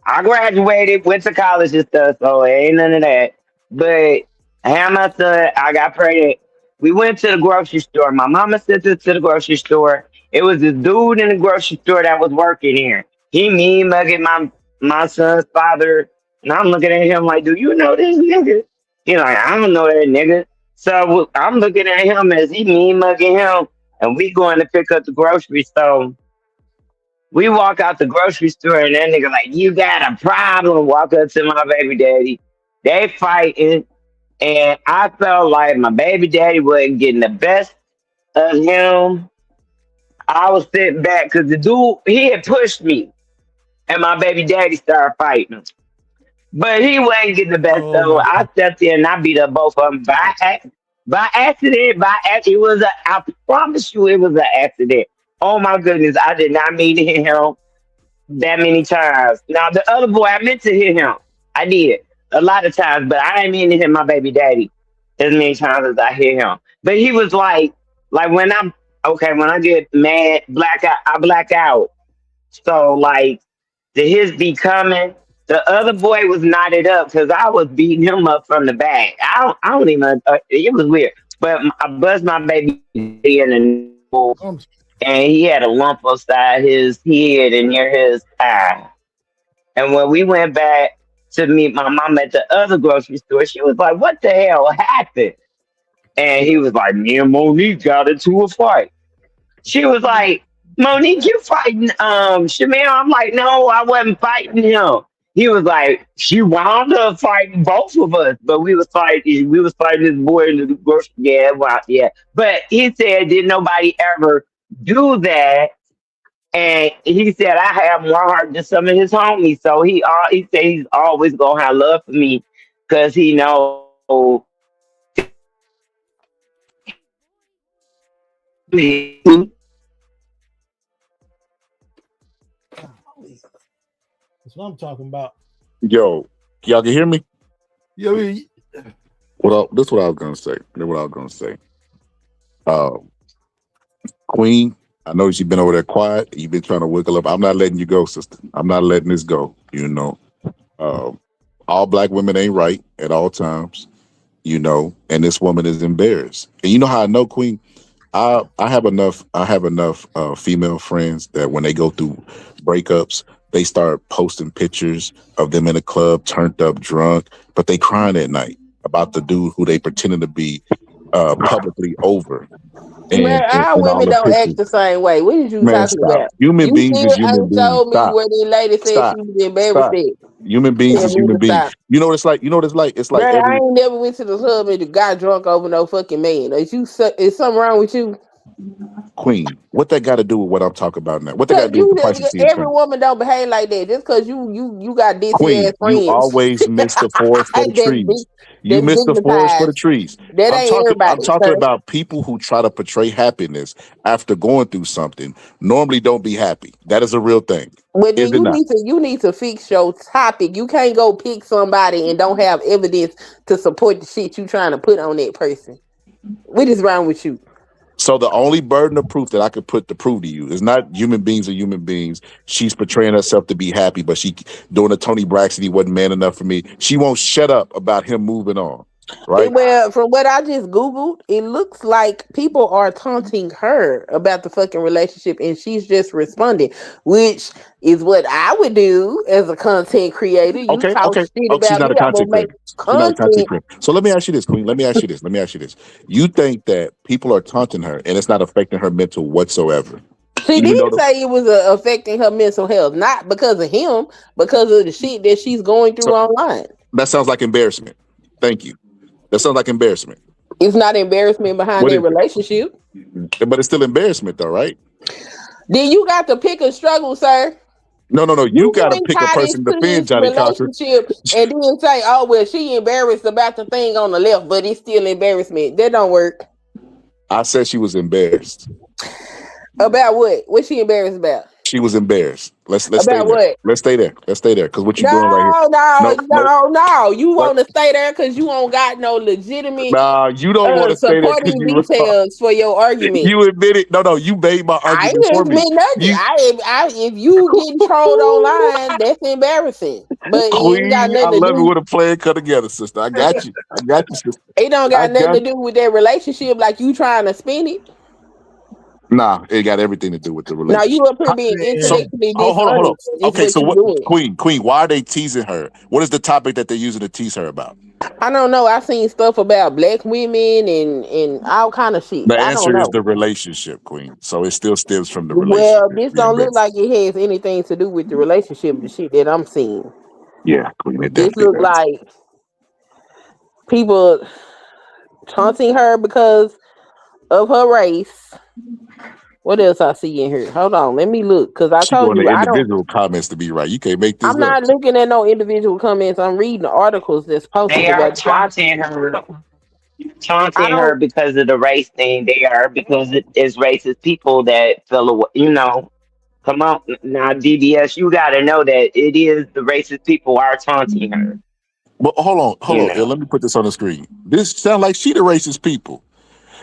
Speaker 5: I graduated, went to college and stuff, so it ain't none of that. But I had my son, I got pregnant. We went to the grocery store. My mama sent us to the grocery store. It was this dude in the grocery store that was working here. He mean mugging my son's father. And I'm looking at him like, do you know this nigga? He like, I don't know that nigga. So I'm looking at him as he mean mugging him. And we going to pick up the groceries. So we walk out the grocery store and that nigga like, you got a problem. Walk up to my baby daddy. They fighting. And I felt like my baby daddy wasn't getting the best of him. I was sitting back because the dude, he had pushed me. And my baby daddy started fighting. But he wasn't getting the best
Speaker 1: Oh
Speaker 5: of him.
Speaker 1: my
Speaker 5: I
Speaker 1: god.
Speaker 5: stepped in and I beat up both of them by accident. It was I promise you it was an accident. Oh my goodness, I did not mean to hit him that many times. Now the other boy, I meant to hit him. I did a lot of times, but I didn't mean to hit my baby daddy as many times as I hit him. But he was like when I'm okay, when I get mad, black out, I black out. So like the his be coming. The other boy was knotted up because I was beating him up from the back. I don't even. It was weird, but I buzzed my baby in the nose,
Speaker 1: I'm
Speaker 5: and he had a lump upside his head and near his eye. And when we went back to meet my mom at the other grocery store, she was like, "What the hell happened?" And he was like, "Me and Monique got into a fight." She was like, "Monique, you fighting Shamil?" I'm like, "No, I wasn't fighting him." He was like, "She wound up fighting both of us, but we was fighting this boy in the grocery." Yeah, well, yeah. But he said, "Did nobody ever do that?" And he said, "I have more heart than some of his homies." So he said he's always gonna have love for me because he know
Speaker 1: That's what I'm talking about.
Speaker 2: Yo, y'all can hear me?
Speaker 1: Yeah, I mean,
Speaker 2: This is what I was gonna say. This is what I was gonna say. Um, Queen, I know you've been over there quiet. You've been trying to wiggle up. I'm not letting you go, sister. I'm not letting this go. You know, um, all black women ain't right at all times. You know, and this woman is embarrassed. And you know how I know, Queen? I have enough female friends that when they go through breakups, they start posting pictures of them in a club, turned up, drunk, but they crying at night about the dude who they pretending to be publicly over
Speaker 3: Man, our
Speaker 2: and all
Speaker 3: women
Speaker 2: the
Speaker 3: don't act
Speaker 2: pictures.
Speaker 3: the same way. What is you
Speaker 2: Man,
Speaker 3: talking
Speaker 2: stop.
Speaker 3: about?
Speaker 2: Human
Speaker 3: You
Speaker 2: beings
Speaker 3: still
Speaker 2: is human
Speaker 3: ain't
Speaker 2: beings.
Speaker 3: told me
Speaker 2: Stop.
Speaker 3: where the lady said she
Speaker 2: Stop.
Speaker 3: was embarrassed
Speaker 2: Stop.
Speaker 3: at.
Speaker 2: Human beings
Speaker 3: Tell
Speaker 2: is
Speaker 3: me
Speaker 2: human
Speaker 3: to
Speaker 2: beings.
Speaker 3: stop.
Speaker 2: You know what it's like? You know what it's like? It's like
Speaker 3: Man, I
Speaker 2: every
Speaker 3: ain't never went to the club and got drunk over no fucking man. Is something wrong with you?
Speaker 2: queen. What that got to do with what I'm talking about now? What that got
Speaker 3: Cause
Speaker 2: to do with the price of tea and
Speaker 3: every
Speaker 2: cream?
Speaker 3: woman don't behave like that. Just cause you got ditzy ass
Speaker 2: Queen, you
Speaker 3: friends.
Speaker 2: always miss the forest for the trees. You
Speaker 3: That's
Speaker 2: miss the forest for the
Speaker 3: dignified.
Speaker 2: trees.
Speaker 3: That ain't
Speaker 2: I'm
Speaker 3: everybody,
Speaker 2: talking
Speaker 3: sir.
Speaker 2: about people who try to portray happiness after going through something normally don't be happy. That is a real thing.
Speaker 3: But then
Speaker 2: Is it not?
Speaker 3: you need to fix your topic. You can't go pick somebody and don't have evidence to support the shit you trying to put on that person. What is wrong with you?
Speaker 2: So the only burden of proof that I could put to prove to you is not human beings are human beings. She's portraying herself to be happy, but she doing a Tony Braxton, he wasn't man enough for me. She won't shut up about him moving on. Right?
Speaker 3: Well, from what I just Googled, it looks like people are taunting her about the fucking relationship and she's just responding, which is what I would do as a content creator. You
Speaker 2: Okay,
Speaker 3: talk
Speaker 2: okay.
Speaker 3: shit
Speaker 2: Oh, she's
Speaker 3: about
Speaker 2: not
Speaker 3: me,
Speaker 2: a
Speaker 3: I'm gonna
Speaker 2: content
Speaker 3: make
Speaker 2: creator. She's not a content
Speaker 3: content.
Speaker 2: creator. So let me ask you this, Queen. Let me ask you this. Let me ask you this. You think that people are taunting her and it's not affecting her mental whatsoever?
Speaker 3: She
Speaker 2: Even
Speaker 3: did
Speaker 2: though
Speaker 3: say it was affecting her mental health, not because of him, because of the shit that she's going through
Speaker 2: so
Speaker 3: online.
Speaker 2: that sounds like embarrassment. Thank you. That sounds like embarrassment.
Speaker 3: It's not embarrassment behind
Speaker 2: What
Speaker 3: their
Speaker 2: is it?
Speaker 3: relationship.
Speaker 2: But it's still embarrassment though, right?
Speaker 3: Then you got to pick a struggle, sir.
Speaker 2: No. You
Speaker 3: You
Speaker 2: got to
Speaker 3: wouldn't
Speaker 2: pick a
Speaker 3: tie this
Speaker 2: person to
Speaker 3: to
Speaker 2: defend
Speaker 3: this
Speaker 2: Johnny Cochran.
Speaker 3: relationship and then say, "Oh well, she embarrassed about the thing on the left, but it's still embarrassment." That don't work.
Speaker 2: I said she was embarrassed.
Speaker 3: About what? What she embarrassed about?
Speaker 2: She was embarrassed. Let's stay
Speaker 3: About
Speaker 2: there.
Speaker 3: what?
Speaker 2: Let's stay there. Let's stay there. Because what you're doing right here.
Speaker 3: No, no,
Speaker 2: No, no.
Speaker 3: no. You
Speaker 2: What?
Speaker 3: want to stay there because you don't got no legitimate
Speaker 2: Nah, you don't want to stay there because
Speaker 3: supporting
Speaker 2: you wrong.
Speaker 3: details for your argument.
Speaker 2: You admit it. No. You made my
Speaker 3: I
Speaker 2: argument
Speaker 3: ain't
Speaker 2: for me.
Speaker 3: admit nothing.
Speaker 2: You
Speaker 3: If you getting trolled online, that's embarrassing. But it ain't got
Speaker 2: Queen, I
Speaker 3: nothing to
Speaker 2: love it
Speaker 3: do.
Speaker 2: when a plan come together, sister. I got you. I got you, sister.
Speaker 3: It don't
Speaker 2: I
Speaker 3: got nothing
Speaker 2: got
Speaker 3: to do with their relationship. Like you trying to spin it.
Speaker 2: Nah, it got everything to do with the
Speaker 3: Now you
Speaker 2: relationship.
Speaker 3: up here being
Speaker 2: So
Speaker 3: intellectually
Speaker 2: hold on.
Speaker 3: dishonest. Is
Speaker 2: Okay,
Speaker 3: what
Speaker 2: so
Speaker 3: you
Speaker 2: what
Speaker 3: doing.
Speaker 2: Queen, why are they teasing her? What is the topic that they're using to tease her about?
Speaker 3: I don't know. I seen stuff about black women and all kind of shit.
Speaker 2: The
Speaker 3: I don't
Speaker 2: answer is
Speaker 3: know.
Speaker 2: the relationship, Queen. So it still stems from the
Speaker 3: Well,
Speaker 2: relationship.
Speaker 3: this
Speaker 2: Yeah,
Speaker 3: don't look like it has anything to do with the relationship. The shit that I'm seeing.
Speaker 2: yeah, Queen, it
Speaker 3: This
Speaker 2: definitely
Speaker 3: look
Speaker 2: does.
Speaker 3: like people taunting her because of her race. What else I see in here? Hold on, let me look because I
Speaker 2: She
Speaker 3: told
Speaker 2: going to
Speaker 3: you I don't.
Speaker 2: individual comments to be right. You can't make this
Speaker 3: I'm
Speaker 2: up.
Speaker 3: not looking at no individual comments. I'm reading the articles that's posted
Speaker 5: They are
Speaker 3: about. I
Speaker 5: taunting her
Speaker 3: don't.
Speaker 5: because of the race thing. They are because it is racist people that feel away. Come on now, DBS. You got to know that it is the racist people are taunting her.
Speaker 2: But hold
Speaker 5: You
Speaker 2: on.
Speaker 5: know.
Speaker 2: Let me put this on the screen. This sound like she the racist people.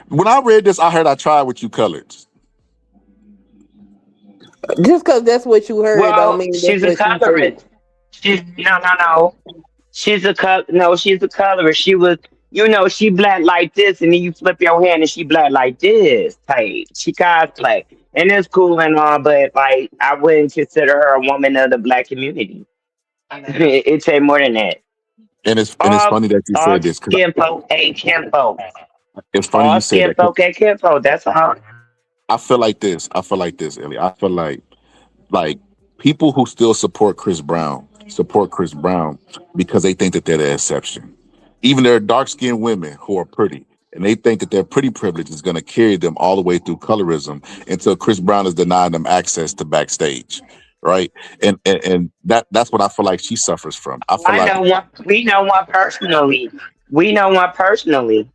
Speaker 2: When I read this, I heard I tried with you colors.
Speaker 3: Just because that's what you heard, don't
Speaker 5: Well,
Speaker 3: mean that's
Speaker 5: she's a
Speaker 3: what she said.
Speaker 5: colorist. She's no. She's a colorist. She was, she black like this, and then you flip your hand and she black like this. Type. She cosplay, and it's cool and all, but like I wouldn't consider her a woman of the black community. It take more than that.
Speaker 2: And it's
Speaker 5: All
Speaker 2: funny that you
Speaker 5: all
Speaker 2: said this because
Speaker 5: skin folk ain't kin folk.
Speaker 2: it's funny you
Speaker 5: All
Speaker 2: said
Speaker 5: skin
Speaker 2: that 'cause
Speaker 5: folk ain't kin folk. That's all.
Speaker 2: I feel like this. Ellie. I feel like people who still support Chris Brown because they think that they're the exception. Even there are dark skinned women who are pretty, and they think that their pretty privilege is going to carry them all the way through colorism until Chris Brown is denying them access to backstage, right? And that's what I feel like she suffers from. I feel
Speaker 5: I
Speaker 2: like
Speaker 5: know one. We know one personally. We know one personally.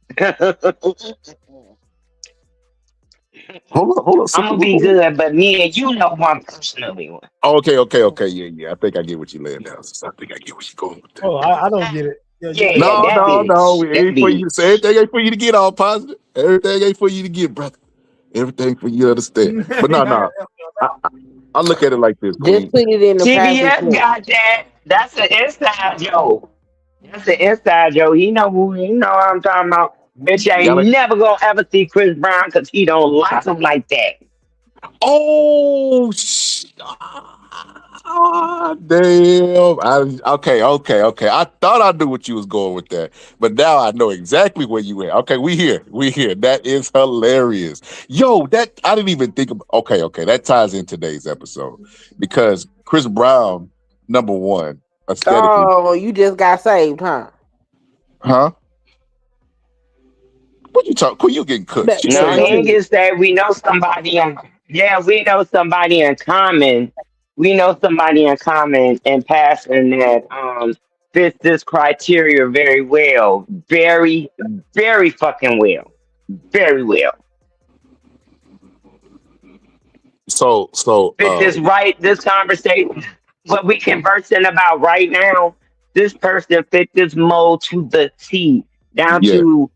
Speaker 2: hold on,
Speaker 5: I'm
Speaker 2: sister.
Speaker 5: gonna be good, but me and you know one personally.
Speaker 2: Okay, yeah. I think I get what you laying down. Sister. I think I get what you going with that.
Speaker 1: Oh, I don't get it. Yeah,
Speaker 5: Yeah,
Speaker 1: yeah.
Speaker 2: No,
Speaker 5: that
Speaker 2: no, no.
Speaker 5: bitch.
Speaker 2: It
Speaker 5: That
Speaker 2: ain't for you to
Speaker 5: bitch.
Speaker 2: say. Everything ain't for you to get all positive. Everything ain't for you to get, brother. Everything for you to understand. But no. I look at it like this,
Speaker 3: Just
Speaker 2: Queen.
Speaker 3: put it in the private
Speaker 5: CBS
Speaker 3: chat.
Speaker 5: got that. That's an inside joke. That's an inside joke. He know what I'm talking about. Bitch, I
Speaker 2: Y'all
Speaker 5: ain't
Speaker 2: ain't,
Speaker 5: never gonna ever see Chris Brown because he don't like him like that.
Speaker 2: Oh, damn. Okay. I thought I knew what you was going with that, but now I know exactly where you went. Okay, we here. That is hilarious. Yo, that I didn't even think of. Okay. That ties in today's episode because Chris Brown, number one, aesthetically,
Speaker 3: Oh, you just got saved, huh?
Speaker 2: huh? What you talk? Who you getting cooked?
Speaker 3: That,
Speaker 2: She
Speaker 5: No, he
Speaker 2: saved
Speaker 5: ain't
Speaker 2: you.
Speaker 5: get that. We know somebody in. Yeah, we know somebody in common. We know somebody in common and passing that fits this criteria very well. Very, very fucking well. Very well.
Speaker 2: So
Speaker 5: Fit this right. This conversation, what we conversing about right now. This person fit this mold to the T, down
Speaker 2: yeah.
Speaker 5: to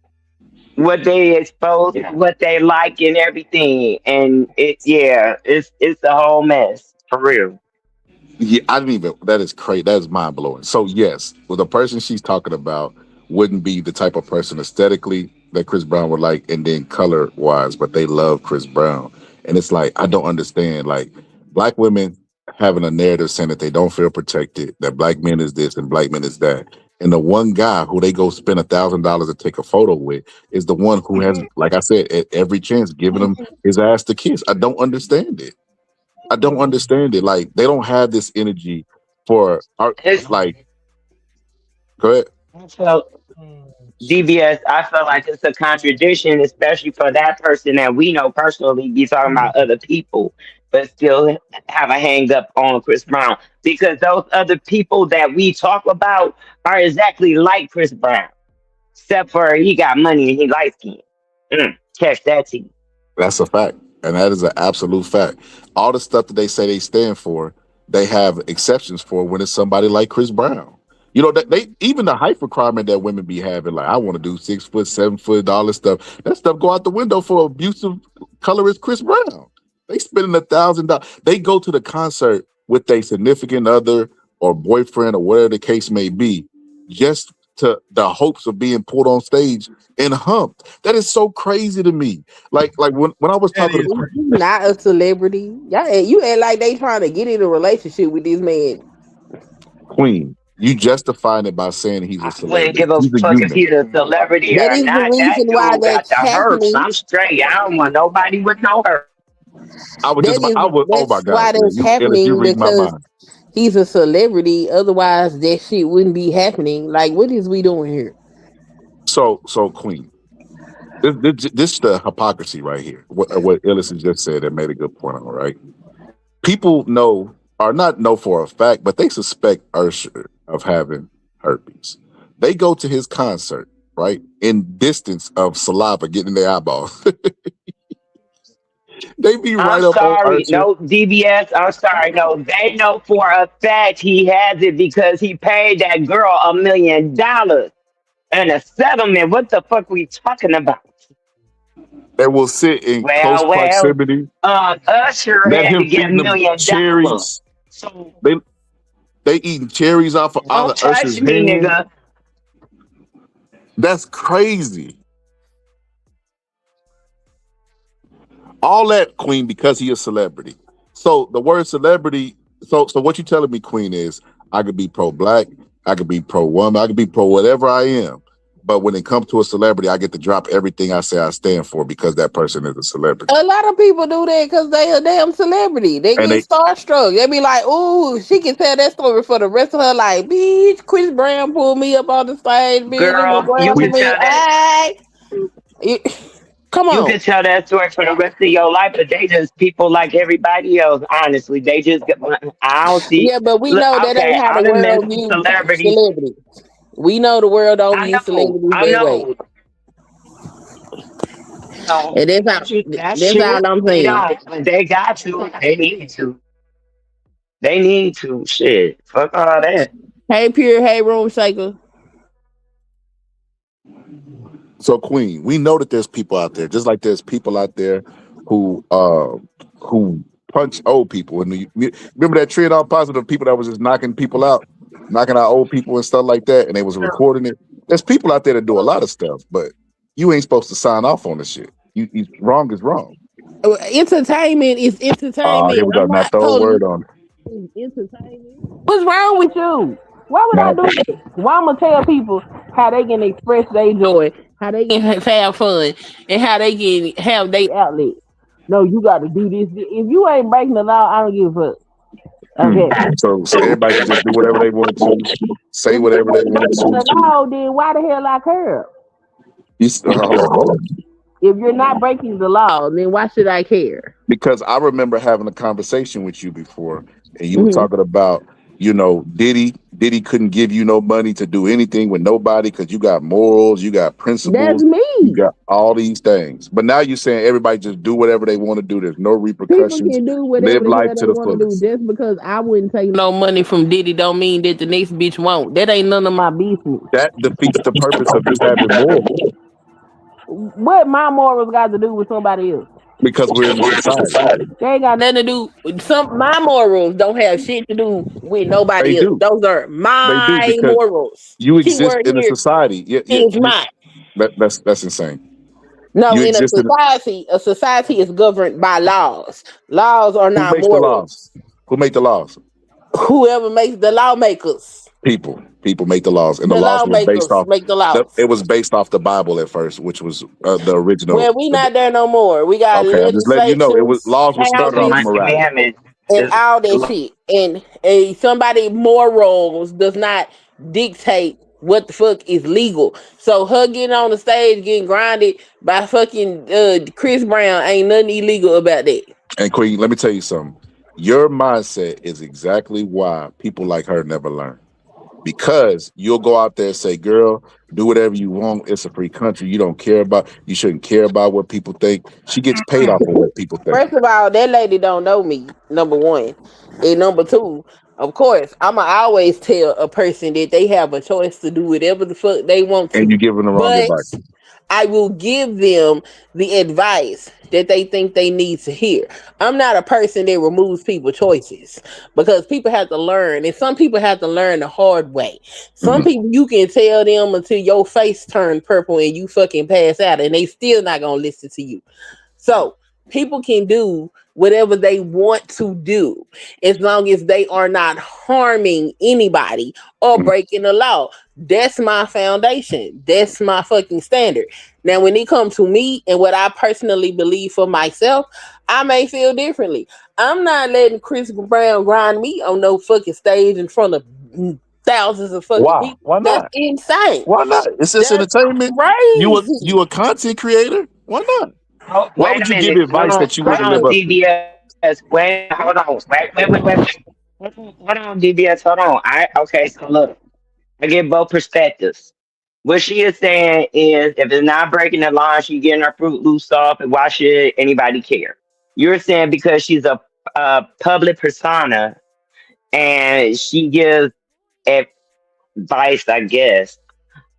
Speaker 5: what they expose, what they like, and everything. And it's a whole mess for real.
Speaker 2: Yeah, I didn't even. That is crazy. That is mind blowing. So yes, well, the person she's talking about wouldn't be the type of person aesthetically that Chris Brown would like, and then color wise, but they love Chris Brown, and it's like I don't understand. Like black women having a narrative saying that they don't feel protected, that black men is this and black men is that, and the one guy who they go spend $1,000 to take a photo with is the one who has, like I said, at every chance giving him his ass to kiss. I don't understand it. I don't understand it. Like they don't have this energy for art.
Speaker 5: It's
Speaker 2: Like, go ahead.
Speaker 5: so DBS. I feel like it's a contradiction, especially for that person that we know personally be talking about other people, but still have a hang up on Chris Brown because those other people that we talk about are exactly like Chris Brown, except for he got money and he light skinned. Catch that T.
Speaker 2: That's a fact, and that is an absolute fact. All the stuff that they say they stand for, they have exceptions for when it's somebody like Chris Brown. You know, they even the height requirement that women be having, like I want to do 6 foot, 7 foot, all this stuff. That stuff go out the window for abusive colorist Chris Brown. They spending $1,000. They go to the concert with a significant other or boyfriend or whatever the case may be, just to the hopes of being pulled on stage and humped. That is so crazy to me. Like when I was
Speaker 1: That
Speaker 2: talking
Speaker 1: is
Speaker 2: to
Speaker 1: crazy.
Speaker 3: you not a celebrity. You act like they trying to get in a relationship with this man.
Speaker 2: Queen, you justifying it by saying he's a
Speaker 5: I wouldn't
Speaker 2: celebrity.
Speaker 5: give a
Speaker 2: He's a
Speaker 5: fuck if
Speaker 2: human.
Speaker 5: he's a celebrity
Speaker 3: That
Speaker 5: or
Speaker 3: is the
Speaker 5: not.
Speaker 3: reason
Speaker 5: That
Speaker 3: why
Speaker 5: dude got
Speaker 3: that's
Speaker 5: the hurts.
Speaker 3: happening.
Speaker 5: I'm straight. I don't want nobody with no hurt.
Speaker 2: Oh my
Speaker 3: That's
Speaker 2: God,
Speaker 3: why
Speaker 2: yeah,
Speaker 3: that's
Speaker 2: you
Speaker 3: happening
Speaker 2: read my
Speaker 3: because
Speaker 2: mind.
Speaker 3: he's a celebrity. Otherwise, that shit wouldn't be happening. Like, what is we doing here?
Speaker 2: So Queen, this is the hypocrisy right here. What Ellison just said that made a good point on, right? People know or not know for a fact, but they suspect Usher of having herpes. They go to his concert, right? In distance of saliva getting in their eyeballs. They be
Speaker 5: I'm
Speaker 2: right up on
Speaker 5: sorry.
Speaker 2: Usher.
Speaker 5: No, DBS. I'm sorry. No, they know for a fact he has it because he paid that girl $1 million and a settlement. What the fuck we talking about?
Speaker 2: They will sit in close
Speaker 5: Well.
Speaker 2: proximity,
Speaker 5: Usher
Speaker 2: let
Speaker 5: had to
Speaker 2: him
Speaker 5: get
Speaker 2: feed them
Speaker 5: $1 million.
Speaker 2: cherries.
Speaker 5: So
Speaker 2: They they eating cherries off of out
Speaker 5: don't
Speaker 2: of
Speaker 5: touch
Speaker 2: Usher's
Speaker 5: me,
Speaker 2: hand.
Speaker 5: nigga.
Speaker 2: That's crazy. All that, Queen, because he a celebrity. So the word celebrity. So what you telling me, Queen, is I could be pro black, I could be pro woman, I could be pro whatever I am. But when it comes to a celebrity, I get to drop everything I say I stand for because that person is a celebrity.
Speaker 3: A lot of people do that because they a damn celebrity. They
Speaker 2: And
Speaker 3: get
Speaker 2: they
Speaker 3: starstruck. They be like, "Ooh, she can tell that story for the rest of her life." Bitch, Chris Brown pulled me up on the stage. Bitch, it was
Speaker 5: Girl, you
Speaker 3: grab
Speaker 5: can
Speaker 3: me.
Speaker 5: tell that
Speaker 3: Come
Speaker 5: you
Speaker 3: on.
Speaker 5: can tell that story for the rest of your life, but they just people like everybody else, honestly. They just I don't see
Speaker 3: Yeah, but we
Speaker 5: look,
Speaker 3: know that ain't
Speaker 5: okay,
Speaker 3: how
Speaker 5: I
Speaker 3: the
Speaker 5: done met
Speaker 3: world
Speaker 5: some
Speaker 3: views
Speaker 5: celebrities.
Speaker 3: celebrities. We know the world don't
Speaker 5: I
Speaker 3: view
Speaker 5: know,
Speaker 3: celebrities
Speaker 5: I
Speaker 3: that way,
Speaker 5: know. No,
Speaker 3: and
Speaker 5: that's
Speaker 3: that's
Speaker 5: true.
Speaker 3: all I'm
Speaker 5: They
Speaker 3: saying.
Speaker 5: don't, but they got to. They need to. They need to. Shit. Fuck all that.
Speaker 3: Hey, pure, hey, room shaker.
Speaker 2: So, Queen, we know that there's people out there, just like there's people out there who who punch old people. And remember that trend on positive people that was just knocking people out, knocking out old people and stuff like that, and they was recording it. There's people out there that do a lot of stuff, but you ain't supposed to sign off on the shit. Wrong is wrong.
Speaker 3: Entertainment is entertainment.
Speaker 2: Here we go.
Speaker 3: I'm
Speaker 2: Now
Speaker 3: not
Speaker 2: throw a
Speaker 3: totally
Speaker 2: word on
Speaker 3: entertainment. What's wrong with you? Why would I
Speaker 2: now.
Speaker 3: do that? Why I'm gonna tell people how they can express their joy, how they can have fun, and how they can have their outlet. No, you got to do this. If you ain't breaking the law, I don't give a fuck. Okay.
Speaker 2: So everybody can just do whatever they want to, say
Speaker 3: If you
Speaker 2: whatever they
Speaker 3: ain't
Speaker 2: want
Speaker 3: breaking the
Speaker 2: to.
Speaker 3: law, then why the hell I care?
Speaker 2: Hold on.
Speaker 3: If you're not breaking the law, then why should I care?
Speaker 2: Because I remember having a conversation with you before, and you were
Speaker 3: Mhm.
Speaker 2: talking about, Diddy couldn't give you no money to do anything with nobody because you got morals, you got
Speaker 3: That's
Speaker 2: principles, you
Speaker 3: me.
Speaker 2: got all these things. But now you're saying everybody just do whatever they want to do. There's no
Speaker 3: People
Speaker 2: repercussions.
Speaker 3: can do
Speaker 2: Live
Speaker 3: whatever the
Speaker 2: life
Speaker 3: hell
Speaker 2: to
Speaker 3: they
Speaker 2: the
Speaker 3: want to do.
Speaker 2: fullest.
Speaker 3: Just because I wouldn't take no money from Diddy don't mean that the next bitch won't. That ain't none of my business.
Speaker 2: That defeats the purpose of just having morals
Speaker 3: What my morals got to do with somebody else?
Speaker 2: because we're in a society.
Speaker 3: They ain't got nothing to do. My morals don't have shit to do with
Speaker 2: They
Speaker 3: nobody else.
Speaker 2: do.
Speaker 3: Those are
Speaker 2: They do
Speaker 3: my
Speaker 2: because
Speaker 3: morals.
Speaker 2: you exist
Speaker 3: Keyword
Speaker 2: in a
Speaker 3: here
Speaker 2: society.
Speaker 3: is mine.
Speaker 2: That's insane.
Speaker 3: No,
Speaker 2: You
Speaker 3: in
Speaker 2: exist in
Speaker 3: a society is governed by laws. Laws are
Speaker 2: who
Speaker 3: not
Speaker 2: makes the laws?
Speaker 3: morals.
Speaker 2: Who make the laws?
Speaker 3: Whoever makes the lawmakers.
Speaker 2: People make the laws, and the
Speaker 3: The
Speaker 2: laws was based
Speaker 3: lawmakers
Speaker 2: off.
Speaker 3: make the laws.
Speaker 2: It was based off the Bible at first, which was the original.
Speaker 3: Well, we not there no more. We got
Speaker 2: Okay, I'm just letting you know. It was
Speaker 3: legislations,
Speaker 2: laws was
Speaker 5: So
Speaker 2: started
Speaker 5: the
Speaker 2: off
Speaker 3: houses,
Speaker 2: morality.
Speaker 5: commandment
Speaker 3: and
Speaker 5: is
Speaker 3: all that shit. And somebody morals does not dictate what the fuck is legal. So her getting on the stage getting grinded by fucking Chris Brown ain't nothing illegal about that.
Speaker 2: And Queen, let me tell you something. Your mindset is exactly why people like her never learn. Because you'll go out there and say, girl, do whatever you want. It's a free country. You shouldn't care about what people think. She gets paid off of what people think.
Speaker 3: First of all, that lady don't know me, number one. And number two, of course, I'ma always tell a person that they have a choice to do whatever the fuck they want
Speaker 2: And
Speaker 3: to.
Speaker 2: you give them the wrong
Speaker 3: But
Speaker 2: advice.
Speaker 3: I will give them the advice that they think they need to hear. I'm not a person that removes people's choices because people have to learn, and some people have to learn the hard way. Some people you can tell them until your face turn purple and you fucking pass out, and they still not gonna listen to you. So people can do whatever they want to do as long as they are not harming anybody or breaking the law. That's my foundation. That's my fucking standard. Now, when it comes to me and what I personally believe for myself, I may feel differently. I'm not letting Chris Brown grind me on no fucking stage in front of thousands of fucking
Speaker 2: Why?
Speaker 3: people.
Speaker 2: Why
Speaker 3: That's
Speaker 2: not?
Speaker 3: insane.
Speaker 2: Why not? It's just
Speaker 3: That's
Speaker 2: entertainment.
Speaker 3: crazy.
Speaker 2: You a content creator. Why not?
Speaker 5: Oh,
Speaker 2: Why
Speaker 5: wait
Speaker 2: would
Speaker 5: a
Speaker 2: you give
Speaker 5: minute.
Speaker 2: advice that you
Speaker 5: Hold
Speaker 2: wouldn't
Speaker 5: on,
Speaker 2: live up to?
Speaker 5: DBS. Wait, hold on. Wait. Hold on, DBS. Hold on. Okay. So look, I get both perspectives. What she is saying is, if it's not breaking the law, she getting her Fruit Loops off, and why should anybody care? You're saying because she's a public persona and she gives advice, I guess,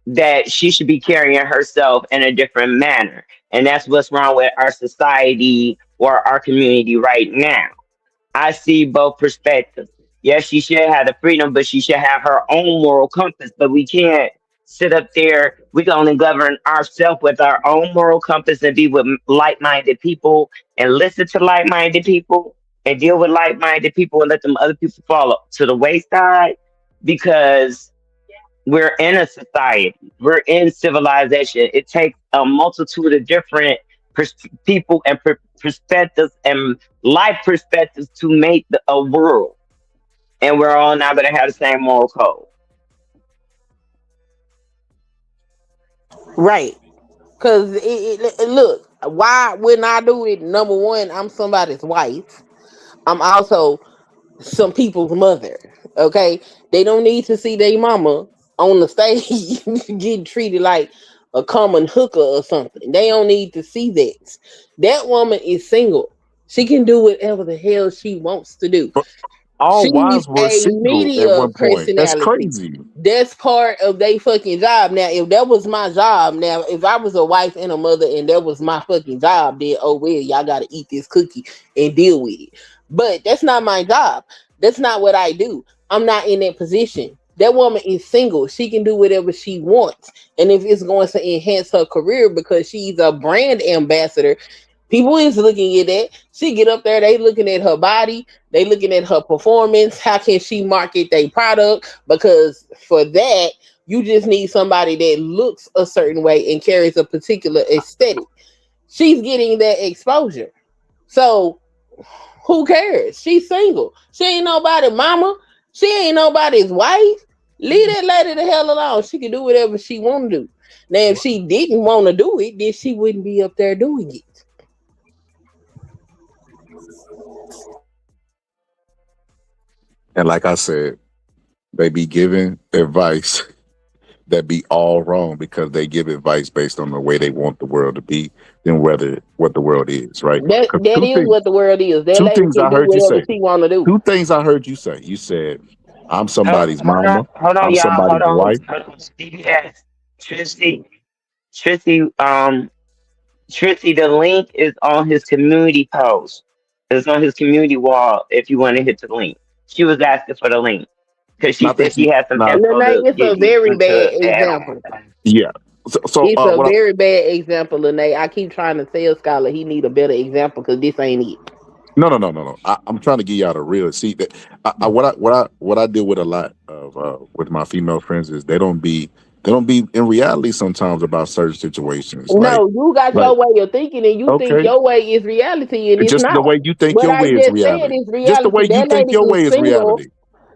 Speaker 5: that she should be carrying herself in a different manner. And that's what's wrong with our society or our community right now. I see both perspectives. Yes, she should have the freedom, but she should have her own moral compass. But we can't sit up there. We can only govern ourselves with our own moral compass and be with like minded people and listen to like minded people and deal with like minded people and let them other people fall to the wayside because we're in a society, we're in civilization. It takes a multitude of different people and perspectives and life perspectives to make a world, and we're all not going to have the same moral code.
Speaker 3: Right. Because look, why wouldn't I do it? Number one, I'm somebody's wife. I'm also some people's mother. Okay. They don't need to see their mama on the stage getting treated like a common hooker or something. They don't need to see that. That woman is single. She can do whatever the hell she wants to do.
Speaker 2: All
Speaker 3: She's
Speaker 2: wives were
Speaker 3: a
Speaker 2: single at
Speaker 3: media
Speaker 2: one point. That's
Speaker 3: personality.
Speaker 2: crazy.
Speaker 3: That's part of their fucking job. Now, if that was my job, now if I was a wife and a mother and that was my fucking job, then oh well, y'all gotta eat this cookie and deal with it. But that's not my job. That's not what I do. I'm not in that position. That woman is single. She can do whatever she wants. And if it's going to enhance her career because she's a brand ambassador, People is looking at that. She get up there, they looking at her body, they looking at her performance. How can she market their product? Because for that, you just need somebody that looks a certain way and carries a particular aesthetic. She's getting that exposure. So who cares? She's single. She ain't nobody mama. She ain't nobody's wife. Leave that lady the hell alone. She can do whatever she want to do. Now, if she didn't want to do it, then she wouldn't be up there doing it.
Speaker 2: And like I said, they be giving advice that be all wrong because they give advice based on the way they want the world to be than whether what the world is, right?
Speaker 3: That
Speaker 2: 'Cause
Speaker 3: that is what the world is. That
Speaker 2: two
Speaker 3: lady
Speaker 2: things
Speaker 3: can
Speaker 2: I
Speaker 3: do
Speaker 2: heard you
Speaker 3: whatever
Speaker 2: say.
Speaker 3: she want to do.
Speaker 2: Two things I heard you say. You said, I'm somebody's mama,
Speaker 5: Hold on,
Speaker 2: I'm
Speaker 5: y'all. Hold
Speaker 2: somebody's
Speaker 5: on.
Speaker 2: wife.
Speaker 5: Hold on. CBS. Tristy, Tristy, the link is on his community post. It's on his community wall if you want to hit the link. She was asking for the link because
Speaker 2: And
Speaker 5: she
Speaker 2: I
Speaker 5: said
Speaker 2: think
Speaker 5: she had some
Speaker 3: And
Speaker 5: info
Speaker 3: Lene,
Speaker 5: to
Speaker 3: it's a
Speaker 5: give you
Speaker 3: very bad
Speaker 5: to add on.
Speaker 3: example.
Speaker 2: yeah. So
Speaker 3: It's a
Speaker 2: what
Speaker 3: very bad example, Lene. I keep trying to tell Scholar he need a better example because this ain't it.
Speaker 2: no. I'm trying to get y'all the real. See that what I deal with a lot of with my female friends is they don't be in reality sometimes about certain situations.
Speaker 3: No, you got
Speaker 2: Like
Speaker 3: your way of thinking, and you think
Speaker 2: okay,
Speaker 3: your way is reality, and it's
Speaker 2: just the
Speaker 3: not.
Speaker 2: way you think
Speaker 3: What
Speaker 2: your
Speaker 3: I
Speaker 2: way is
Speaker 3: just said
Speaker 2: reality.
Speaker 3: is
Speaker 2: Just the way
Speaker 3: reality.
Speaker 2: you
Speaker 3: That
Speaker 2: think
Speaker 3: lady
Speaker 2: your
Speaker 3: is
Speaker 2: way is
Speaker 3: single.
Speaker 2: reality.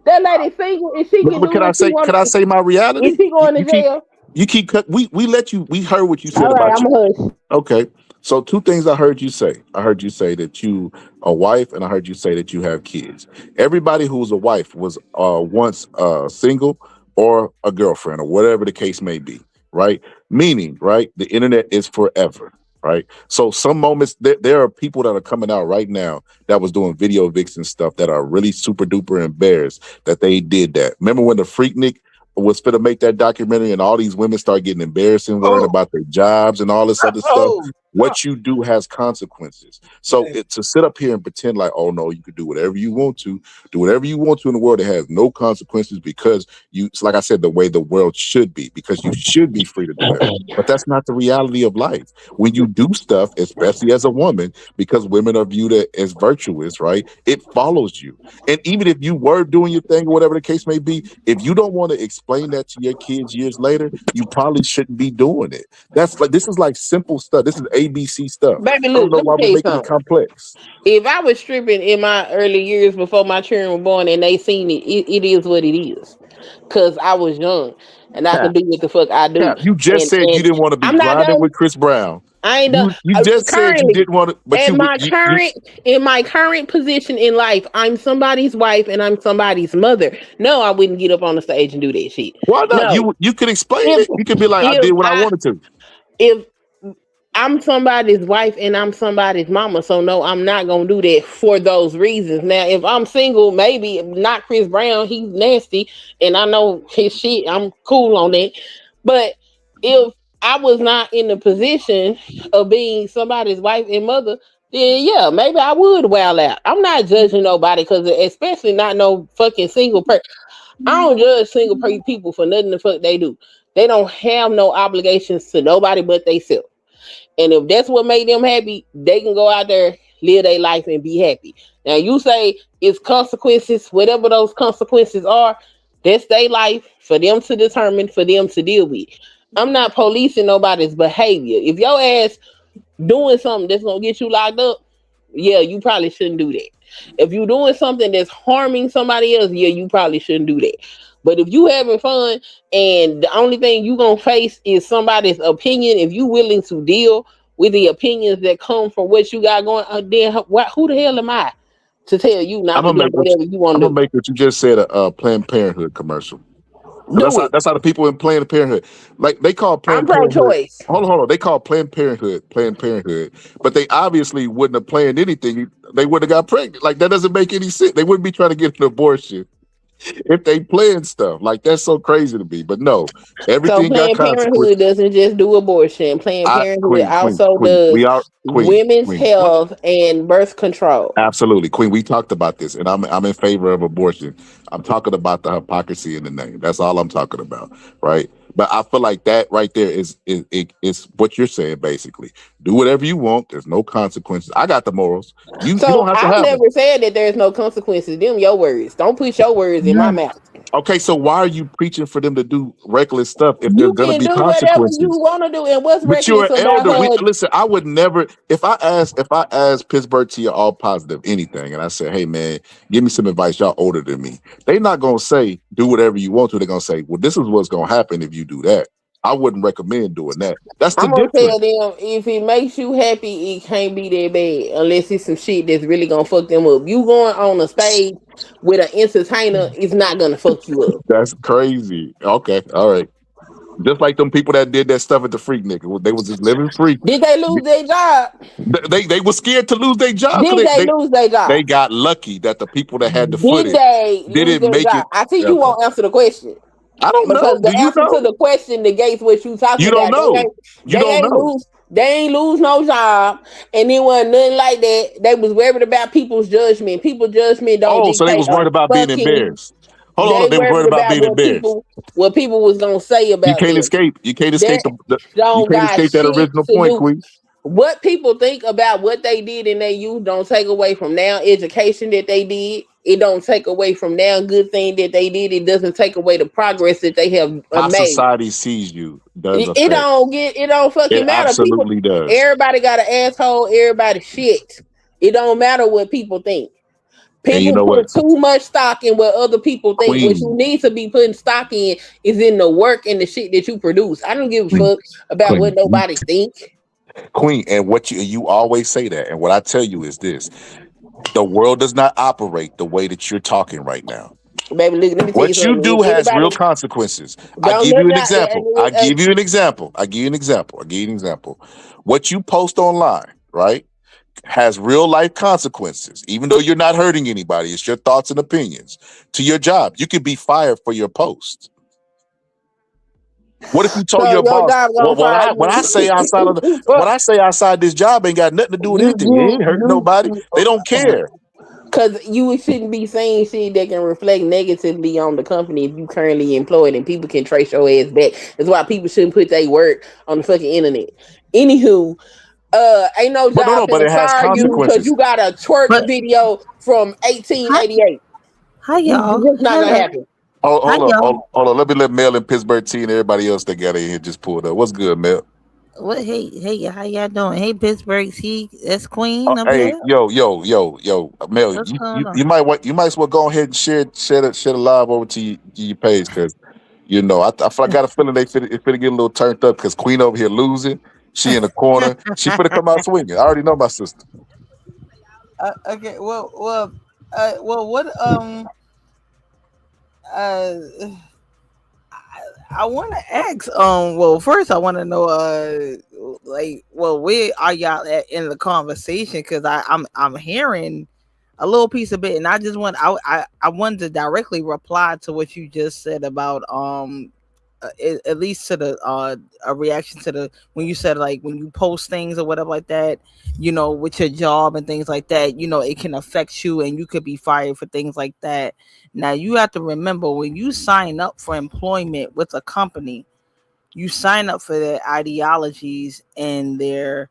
Speaker 3: That lady single, and she can
Speaker 2: But
Speaker 3: do what she
Speaker 2: could
Speaker 3: wants.
Speaker 2: I say my
Speaker 3: Is
Speaker 2: reality?
Speaker 3: she going to jail?
Speaker 2: You keep cut. We let you. We heard what you said
Speaker 3: All right,
Speaker 2: about
Speaker 3: I'm
Speaker 2: you.
Speaker 3: a hush.
Speaker 2: Okay. So two things I heard you say. I heard you say that you a wife, and I heard you say that you have kids. Everybody who's a wife was once single or a girlfriend or whatever the case may be, right? Meaning, right? The internet is forever, right? So some moments there are people that are coming out right now that was doing video vixen stuff that are really super duper embarrassed that they did that. Remember when the Freaknik was fit to make that documentary and all these women start getting embarrassed and worried
Speaker 1: Oh,
Speaker 2: about their jobs and all this other stuff?
Speaker 1: oh, God.
Speaker 2: What you do has consequences. So to sit up here and pretend like, oh no, you could do whatever you want to, do whatever you want to in the world that has no consequences because it's like I said, the way the world should be, because you should be free to do that. But that's not the reality of life. When you do stuff, especially as a woman, because women are viewed as virtuous, right? It follows you. And even if you were doing your thing or whatever the case may be, if you don't want to explain that to your kids years later, you probably shouldn't be doing it. That's like this is like simple stuff. This is ABC stuff.
Speaker 3: Baby,
Speaker 2: I don't
Speaker 3: look,
Speaker 2: know
Speaker 3: let me
Speaker 2: why
Speaker 3: tell
Speaker 2: we're
Speaker 3: you
Speaker 2: making it
Speaker 3: something.
Speaker 2: complex.
Speaker 3: If I was stripping in my early years before my children were born and they seen it, it is what it is. Cause I was young and I
Speaker 2: Cap,
Speaker 3: could do what the fuck I do.
Speaker 2: Cap. You just said you
Speaker 3: And
Speaker 2: didn't want to be
Speaker 3: I'm not
Speaker 2: grinding
Speaker 3: done.
Speaker 2: with Chris Brown.
Speaker 3: I ain't done.
Speaker 2: You just said you
Speaker 3: Currently,
Speaker 2: didn't want to, but
Speaker 3: at
Speaker 2: you
Speaker 3: my
Speaker 2: you
Speaker 3: current in my current position in life, I'm somebody's wife and I'm somebody's mother. No, I wouldn't get up on the stage and do that shit.
Speaker 2: why not?
Speaker 3: No,
Speaker 2: You could explain
Speaker 3: if
Speaker 2: it. You could be like, I
Speaker 3: if
Speaker 2: did what I
Speaker 3: I
Speaker 2: wanted to.
Speaker 3: if I'm somebody's wife and I'm somebody's mama, so no, I'm not gonna do that for those reasons. Now, if I'm single, maybe not Chris Brown, he's nasty, and I know his shit. I'm cool on that. But if I was not in the position of being somebody's wife and mother, then yeah, maybe I would wow out. I'm not judging nobody because, especially not no fucking single person. I don't judge people for nothing the fuck they do. They don't have no obligations to nobody but themselves. And if that's what made them happy, they can go out there, live their life, and be happy. Now you say it's consequences, whatever those consequences are, that's their life for them to determine, for them to deal with. I'm not policing nobody's behavior. If your ass doing something that's gonna get you locked up, yeah, you probably shouldn't do that. If you're doing something that's harming somebody else, yeah, you probably shouldn't do that. But if you having fun and the only thing you gonna face is somebody's opinion, if you willing to deal with the opinions that come from what you got going, then who the hell am I to tell you
Speaker 2: I'm
Speaker 3: not to
Speaker 2: gonna
Speaker 3: do
Speaker 2: make what
Speaker 3: whatever you want
Speaker 2: I'm
Speaker 3: to
Speaker 2: gonna
Speaker 3: do?
Speaker 2: make what you just said a Planned Parenthood commercial. 'Cause
Speaker 3: Do it.
Speaker 2: that's how the people in Planned Parenthood, like they call
Speaker 3: I'm
Speaker 2: Planned Parenthood.
Speaker 3: pro-choice.
Speaker 2: Hold on. They call Planned Parenthood, but they obviously wouldn't have planned anything. They wouldn't have got pregnant. Like that doesn't make any sense. They wouldn't be trying to get an abortion if they planned stuff. Like that's so crazy to me. But no,
Speaker 3: So
Speaker 2: everything got
Speaker 3: Planned
Speaker 2: consequences.
Speaker 3: Parenthood doesn't just do abortion. Planned Parenthood also
Speaker 2: Queen.
Speaker 3: does
Speaker 2: We are
Speaker 3: women's
Speaker 2: Queen.
Speaker 3: health and birth control.
Speaker 2: Absolutely, Queen. We talked about this, and I'm in favor of abortion. I'm talking about the hypocrisy in the name. That's all I'm talking about, right? But I feel like that right there is what you're saying basically. Do whatever you want. There's no consequences. I got the morals. You
Speaker 3: So
Speaker 2: don't have to
Speaker 3: I've
Speaker 2: have them.
Speaker 3: never said that there's no consequences. Them your words. Don't put your words in my mouth.
Speaker 2: Okay, so why are you preaching for them to do reckless stuff if there's
Speaker 3: You
Speaker 2: gonna
Speaker 3: can
Speaker 2: be
Speaker 3: do whatever you
Speaker 2: consequences?
Speaker 3: want to do, and what's
Speaker 2: But you're
Speaker 3: reckless
Speaker 2: an
Speaker 3: about
Speaker 2: elder.
Speaker 3: her?
Speaker 2: Listen, I would never if I ask Pittsburgh Tea all positive anything, and I said, hey man, give me some advice. Y'all older than me. They're not gonna say do whatever you want to. They're gonna say, well, this is what's gonna happen if you do that. I wouldn't recommend doing that. That's the
Speaker 3: I'm gonna
Speaker 2: difference.
Speaker 3: tell them if it makes you happy, it can't be that bad unless it's some shit that's really gonna fuck them up. You going on a stage with an entertainer is not gonna fuck you up.
Speaker 2: That's crazy. Okay, all right. Just like them people that did that stuff at the Freak nigga. They was just living free.
Speaker 3: Did they lose their job?
Speaker 2: They were scared to lose their job
Speaker 3: Did
Speaker 2: because
Speaker 3: they lose their
Speaker 2: they
Speaker 3: job?
Speaker 2: got lucky that the people that had the
Speaker 3: Did
Speaker 2: footage
Speaker 3: they lose
Speaker 2: didn't
Speaker 3: their
Speaker 2: make
Speaker 3: job?
Speaker 2: it.
Speaker 3: I see you
Speaker 2: Okay.
Speaker 3: won't answer the question.
Speaker 2: I don't know.
Speaker 3: Because
Speaker 2: Do
Speaker 3: the
Speaker 2: you
Speaker 3: answer to
Speaker 2: know?
Speaker 3: the question negates what you talking
Speaker 2: You don't
Speaker 3: about.
Speaker 2: know. You don't know.
Speaker 3: They ain't lose no job, and it wasn't nothing like that. They was worried about people's judgment. People's judgment don't
Speaker 2: Oh, so they
Speaker 3: dictate
Speaker 2: was
Speaker 3: a
Speaker 2: worried about being
Speaker 3: fucking.
Speaker 2: embarrassed. Hold on.
Speaker 3: They
Speaker 2: They was worried
Speaker 3: worried
Speaker 2: about
Speaker 3: about
Speaker 2: being embarrassed.
Speaker 3: what people was gonna say
Speaker 2: You
Speaker 3: about
Speaker 2: can't
Speaker 3: them.
Speaker 2: escape. You can't escape
Speaker 3: That
Speaker 2: you
Speaker 3: don't
Speaker 2: can't
Speaker 3: got
Speaker 2: escape that
Speaker 3: shit
Speaker 2: original
Speaker 3: to
Speaker 2: point,
Speaker 3: do.
Speaker 2: Queen.
Speaker 3: What people think about what they did in their youth don't take away from now education that they did. It don't take away from now good thing that they did. It doesn't take away the progress that they have
Speaker 2: How
Speaker 3: made.
Speaker 2: society sees you does
Speaker 3: It
Speaker 2: affect.
Speaker 3: don't fucking
Speaker 2: It
Speaker 3: matter. People,
Speaker 2: absolutely does.
Speaker 3: everybody got an asshole. Everybody shit. It don't matter what people think.
Speaker 2: And you
Speaker 3: People
Speaker 2: know what?
Speaker 3: put too much stock in what other people think. What you
Speaker 2: Queen.
Speaker 3: need to be putting stock in is in the work and the shit that you produce. I don't give a
Speaker 2: Queen.
Speaker 3: fuck about what
Speaker 2: Queen.
Speaker 3: nobody think.
Speaker 2: Queen. And what you always say that. And what I tell you is this: the world does not operate the way that you're talking right now.
Speaker 3: Baby, look, let me tell you
Speaker 2: What you
Speaker 3: something. If
Speaker 2: do has real
Speaker 3: anybody
Speaker 2: consequences. I
Speaker 3: don't
Speaker 2: give
Speaker 3: know
Speaker 2: you an
Speaker 3: that,
Speaker 2: example. I give you an example. I give you an example. I give you an example. What you post online, right, has real life consequences. Even though you're not hurting anybody, it's your thoughts and opinions to your job. You could be fired for your post. What if you told
Speaker 3: so
Speaker 2: your
Speaker 3: your
Speaker 2: boss,
Speaker 3: job
Speaker 2: well,
Speaker 3: gonna fire
Speaker 2: when I
Speaker 3: you.
Speaker 2: say outside this job ain't got nothing to do with anything. It ain't hurting nobody. They don't care.
Speaker 3: Because you shouldn't be saying shit that can reflect negatively on the company if you currently employed and people can trace your ass back. That's why people shouldn't put their work on the fucking internet. Anywho, ain't no
Speaker 2: But
Speaker 3: job
Speaker 2: but
Speaker 3: finna
Speaker 2: it has
Speaker 3: fire you because
Speaker 2: consequences.
Speaker 3: you got a twerk
Speaker 10: But
Speaker 3: video from
Speaker 10: how
Speaker 3: 1888.
Speaker 10: y'all?
Speaker 3: It's not gonna
Speaker 10: Hello.
Speaker 3: happen.
Speaker 2: Oh,
Speaker 10: How y'all?
Speaker 2: hold on. Let me let Mel and Pittsburgh T and everybody else that got in here just pulled up. What's good, Mel?
Speaker 10: What? Hey, how y'all doing? Hey, Pittsburgh, see, that's Queen up
Speaker 2: Hey,
Speaker 10: here.
Speaker 2: Mel,
Speaker 10: What's
Speaker 2: you,
Speaker 10: going
Speaker 2: you,
Speaker 10: on?
Speaker 2: you might want you might as well go ahead and share the live over to your page because I got a feeling they fit get a little turned up because Queen over here losing. She in the corner. She finna come out swinging. I already know my sister.
Speaker 10: Okay. What? Uh, I want to ask. Well, first I want to know. Where are y'all at in the conversation? Because I'm hearing a little piece of it, and I just want I wanted to directly reply to what you just said about at least to the a reaction to the when you said like when you post things or whatever like that, with your job and things like that, it can affect you and you could be fired for things like that. Now you have to remember when you sign up for employment with a company, you sign up for their ideologies and their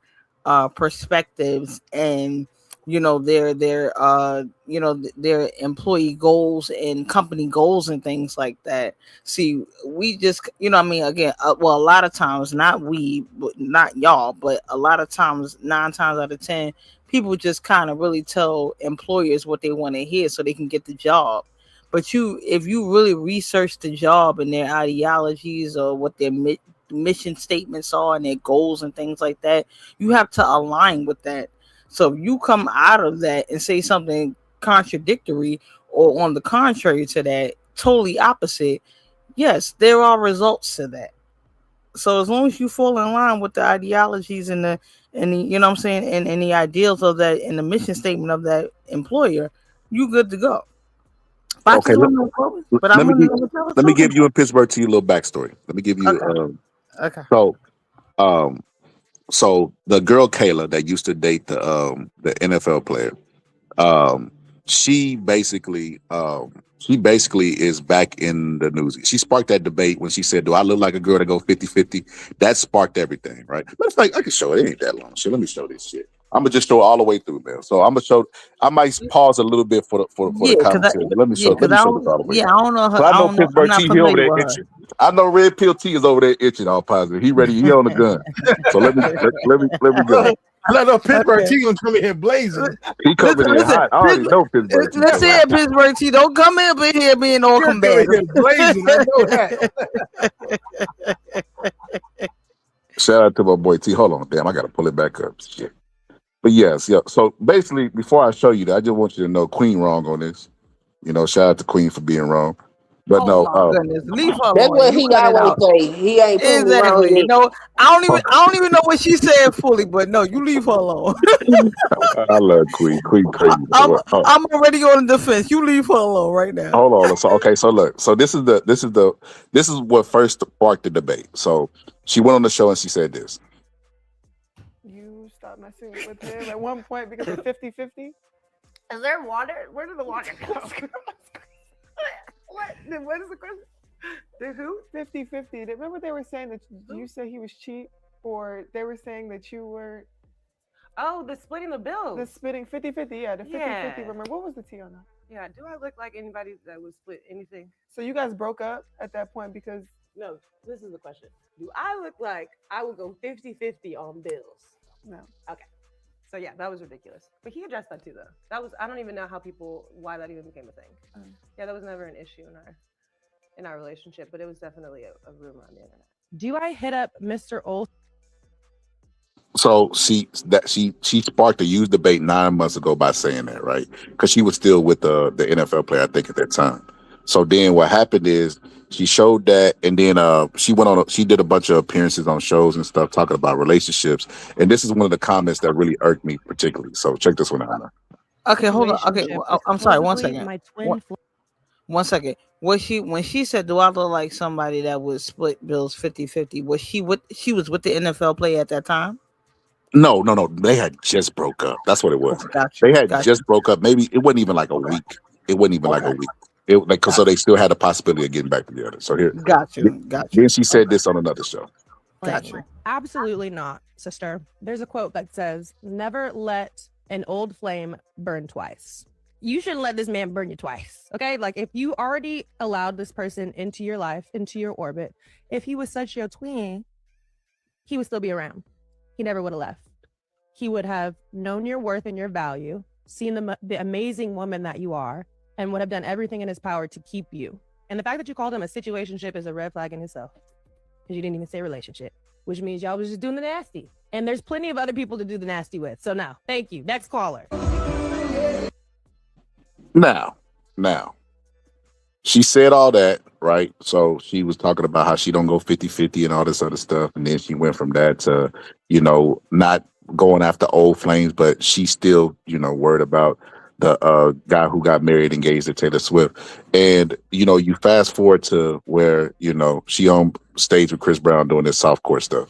Speaker 10: perspectives and their employee goals and company goals and things like that. See, we just I mean, again, well, a lot of times, not we, but not y'all, but a lot of times, 9 times out of 10, people just kind of really tell employers what they want to hear so they can get the job. But if you really research the job and their ideologies or what their mission statements are and their goals and things like that, you have to align with that. So if you come out of that and say something contradictory or on the contrary to that, totally opposite, yes, there are results to that. So as long as you fall in line with the ideologies and the what I'm saying, and the ideals of that and the mission statement of that employer, you good to go. But I
Speaker 2: Okay,
Speaker 10: just want to know, but I
Speaker 2: let me
Speaker 10: want to
Speaker 2: give
Speaker 10: know what y'all was
Speaker 2: let me
Speaker 10: talking
Speaker 2: give you
Speaker 10: about.
Speaker 2: in Pittsburgh T a little backstory. Let me give you
Speaker 10: Okay. Okay.
Speaker 2: so um so the girl Kayla that used to date the NFL player, she basically She basically is back in the news. She sparked that debate when she said, "Do I look like a girl to go 50-50?" That sparked everything, right? Matter of fact, I can show it. It ain't that long. Shit, let me show this shit. I'm gonna just show it all the way through, man. So I'm gonna show. I might pause a little bit for the commentary, but let me show. Let me show this all the way.
Speaker 10: I don't know her.
Speaker 2: I
Speaker 10: I
Speaker 2: know
Speaker 10: don't know. I'm
Speaker 2: Pittsburgh
Speaker 10: not
Speaker 2: T. He over
Speaker 10: familiar
Speaker 2: there
Speaker 10: with her.
Speaker 2: itching. I know Red Pill T is over there itching. All positive. He ready. He on the gun. So let me go.
Speaker 1: I know Pittsburgh
Speaker 10: Okay.
Speaker 1: T gonna come in here blazing.
Speaker 2: He coming in
Speaker 10: Listen,
Speaker 2: hot. I already know Pittsburgh T.
Speaker 10: Let's say it, Pittsburgh T. Don't come in up in here being all
Speaker 1: You're coming
Speaker 10: combative.
Speaker 1: here blazing. I know that.
Speaker 2: Shout out to my boy T. Hold on, damn, I gotta pull it back up. Shit. But yes, yeah. So basically, before I show you that, I just want you to know Queen wrong on this. You know, shout out to Queen for being wrong. But
Speaker 10: Oh
Speaker 2: no,
Speaker 10: my goodness, leave her
Speaker 3: That's
Speaker 10: alone.
Speaker 3: what
Speaker 10: You
Speaker 3: he
Speaker 10: cut it
Speaker 3: always
Speaker 10: out.
Speaker 3: say. He ain't proven wrong
Speaker 10: Exactly.
Speaker 3: yet.
Speaker 10: No, I don't even know what she said fully, but no, you leave her alone.
Speaker 2: I love Queen. Queen crazy.
Speaker 10: I'm already on the defense. You leave her alone right now.
Speaker 2: Hold on. So okay, so look. So this is what first sparked the debate. So she went on the show and she said this.
Speaker 4: You stopped messing with him at one point because of 50-50?
Speaker 6: Is there water? Where did the water go?
Speaker 4: What is the question? The who? 50-50. Remember they were saying that you said he was cheap, or they were saying that you were
Speaker 6: Oh, the splitting the bill.
Speaker 4: the splitting 50-50. Yeah, the 50-50.
Speaker 6: Yeah.
Speaker 4: Remember, what was the T on that?
Speaker 6: Yeah. Do I look like anybody that would split anything?
Speaker 4: So you guys broke up at that point because
Speaker 6: No. This is the question. Do I look like I would go 50-50 on bills?
Speaker 4: no.
Speaker 6: Okay. So yeah, that was ridiculous. But he addressed that too, though. I don't even know why that even became a thing. Yeah, that was never an issue in our relationship, but it was definitely a rumor on the internet.
Speaker 7: Do I hit up Mr. Olsen?
Speaker 2: So she sparked a huge debate 9 months ago by saying that, right? Because she was still with the NFL player, I think, at that time. So then what happened is she showed that, and then she did a bunch of appearances on shows and stuff talking about relationships. And this is one of the comments that really irked me particularly. So check this one out now.
Speaker 10: Okay, hold on. Okay,
Speaker 7: Relationship.
Speaker 10: I'm sorry. One
Speaker 7: Supposedly,
Speaker 10: second.
Speaker 7: My twin flame.
Speaker 10: 1 second. When she said, "Do I look like somebody that would split bills 50-50?" Was she was with the NFL player at that time?
Speaker 2: No. They had just broke up. That's what it was.
Speaker 10: Gotcha.
Speaker 2: They had just broke up. Maybe it wasn't even like a week. It wasn't even like a week. So they still had a possibility of getting back together. So here,
Speaker 10: Gotcha.
Speaker 2: Then she said this on another show.
Speaker 10: Gotcha.
Speaker 7: Absolutely not, sister. There's a quote that says, "Never let an old flame burn twice." You shouldn't let this man burn you twice. Okay. Like if you already allowed this person into your life, into your orbit, if he was such your twin, he would still be around. He never would have left. He would have known your worth and your value, seen the amazing woman that you are, and would have done everything in his power to keep you. And the fact that you called him a situationship is a red flag in itself, because you didn't even say relationship, which means y'all was just doing the nasty. And there's plenty of other people to do the nasty with. So now, thank you. Next caller.
Speaker 2: Now, she said all that, right? So she was talking about how she don't go 50-50 and all this other stuff. And then she went from that to, not going after old flames, but she's still, worried about the guy who got married, engaged to Taylor Swift. And, you fast forward to where, she on stage with Chris Brown doing this softcore stuff.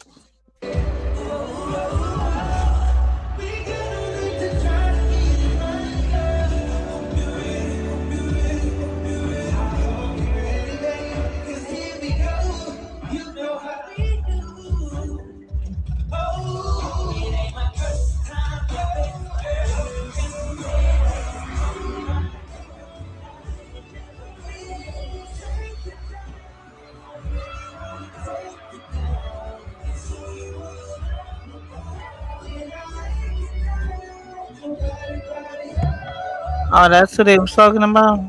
Speaker 10: Oh, that's what they was talking about.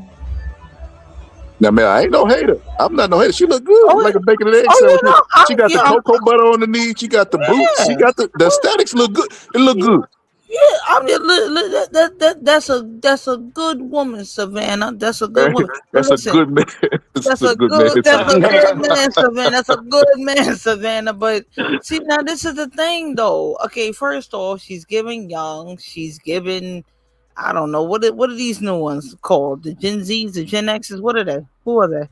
Speaker 2: Now, man, I ain't no hater. I'm not no hater. She look good, like a bacon and egg sandwich. She got the cocoa butter on the knee. She got the boots. She got the aesthetics look good. It look good.
Speaker 10: Yeah, I mean, that's a good woman, Savannah. That's a good woman.
Speaker 2: That's a good man.
Speaker 10: That's a good man, Savannah. That's a good man, Savannah. But see, now this is the thing, though. Okay, first off, she's giving young. She's giving. I don't know what are these new ones called? The Gen Zs, the Gen Xs. What are they? Who are they?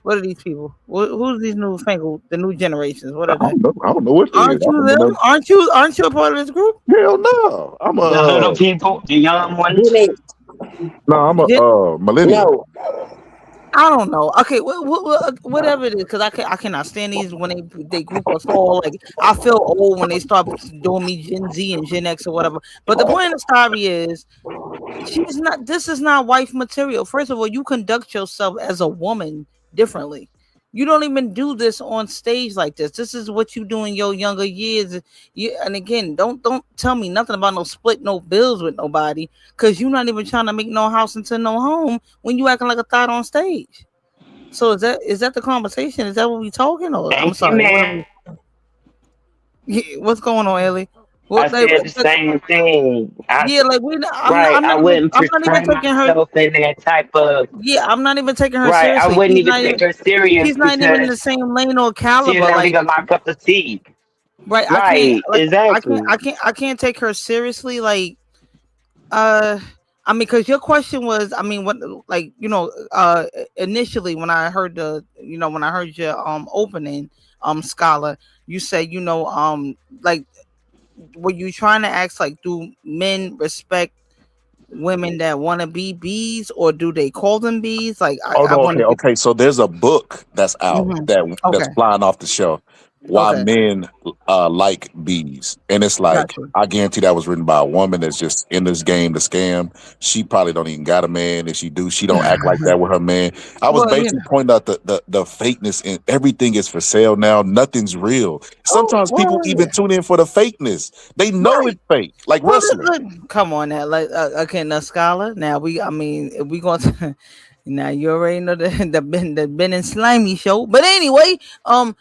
Speaker 10: What are these people? Who's these new fangled, the new generations? What are they?
Speaker 2: I don't know what they
Speaker 10: Aren't
Speaker 2: is.
Speaker 10: you them? Aren't you a part of this group?
Speaker 2: Hell no. I'm
Speaker 5: the little people, the young ones.
Speaker 2: No, I'm a millennial.
Speaker 3: No,
Speaker 10: I don't know. Okay, whatever it is, because I cannot stand these when they group us all. Like I feel old when they start doing me Gen Z and Gen X or whatever. But the point of the story is, she's not. This is not wife material. First of all, you conduct yourself as a woman differently. You don't even do this on stage like this. This is what you do in your younger years. And again, don't tell me nothing about no split no bills with nobody, because you're not even trying to make no house into no home when you acting like a thought on stage. So is that the conversation? Is that what we talking? Or I'm
Speaker 5: Thank you,
Speaker 10: sorry, what are
Speaker 5: man.
Speaker 10: we? Yeah, what's going on, Ellie?
Speaker 5: I
Speaker 10: What like,
Speaker 5: said the same thing.
Speaker 10: yeah, like
Speaker 5: Right. I wouldn't
Speaker 10: I'm not even
Speaker 5: portray
Speaker 10: taking her.
Speaker 5: myself in that type of.
Speaker 10: Yeah, I'm not even taking her
Speaker 5: Right. I
Speaker 10: seriously.
Speaker 5: wouldn't even take her serious
Speaker 10: She's not even in the
Speaker 5: because
Speaker 10: same lane or
Speaker 5: she's
Speaker 10: caliber.
Speaker 5: not
Speaker 10: Like,
Speaker 5: even my cup of tea.
Speaker 10: right? I can't.
Speaker 5: Right.
Speaker 10: Like,
Speaker 5: Exactly.
Speaker 10: I can't take her seriously. Like, uh, I mean, because your question was, I mean, what, like, initially when I heard when I heard your opening, scholar, you said, like, were you trying to ask, like, do men respect women that want to be bees, or do they call them bees? Like,
Speaker 2: Oh
Speaker 10: I
Speaker 2: no,
Speaker 10: want
Speaker 2: okay,
Speaker 10: to get.
Speaker 2: okay. So there's a book that's out
Speaker 10: Mhm.
Speaker 2: that's
Speaker 10: Okay.
Speaker 2: flying off the shelf. Why
Speaker 10: Okay.
Speaker 2: men like bees, and it's like
Speaker 10: Gotcha.
Speaker 2: I guarantee that was written by a woman that's just in this game to scam. She probably don't even got a man. If she do, she don't act like that with her man. I was
Speaker 10: Well,
Speaker 2: basically pointing out the fakeness, and everything is for sale now. Nothing's real.
Speaker 10: oh,
Speaker 2: Sometimes people
Speaker 10: well,
Speaker 2: even tune in for the fakeness. They know
Speaker 10: right.
Speaker 2: it's fake, like
Speaker 10: Well,
Speaker 2: wrestling.
Speaker 10: come on now, like, okay, now, scholar. Now I mean, if we going to, now you already know the Ben and Slimy show. But anyway,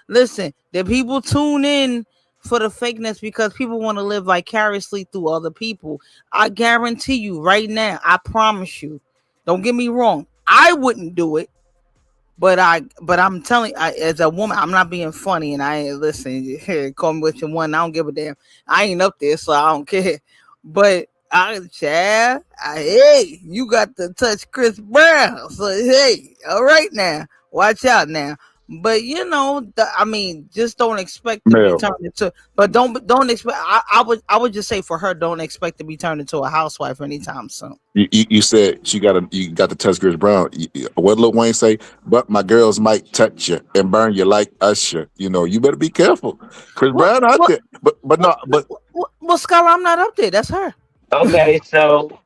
Speaker 10: listen, the people tune in for the fakeness because people want to live vicariously through other people. I guarantee you right now, I promise you. Don't get me wrong, I wouldn't do it. But I'm telling, as a woman, I'm not being funny, and I ain't listen. Call me what you want. I don't give a damn. I ain't up there, so I don't care. But hey, you got to touch Chris Brown. So hey, all right now, watch out now. But I mean, just don't expect to be
Speaker 2: Mel,
Speaker 10: turned into. But don't expect. I would just say for her, don't expect to be turned into a housewife anytime soon.
Speaker 2: you said you got to touch Chris Brown. What Lil Wayne say? But my girls might touch you and burn you like Usher. You better be careful. Chris
Speaker 10: What
Speaker 2: Brown out
Speaker 10: what
Speaker 2: there, but
Speaker 10: what
Speaker 2: no, but
Speaker 10: what Scholar? I'm not up there. That's her.
Speaker 5: Okay. So,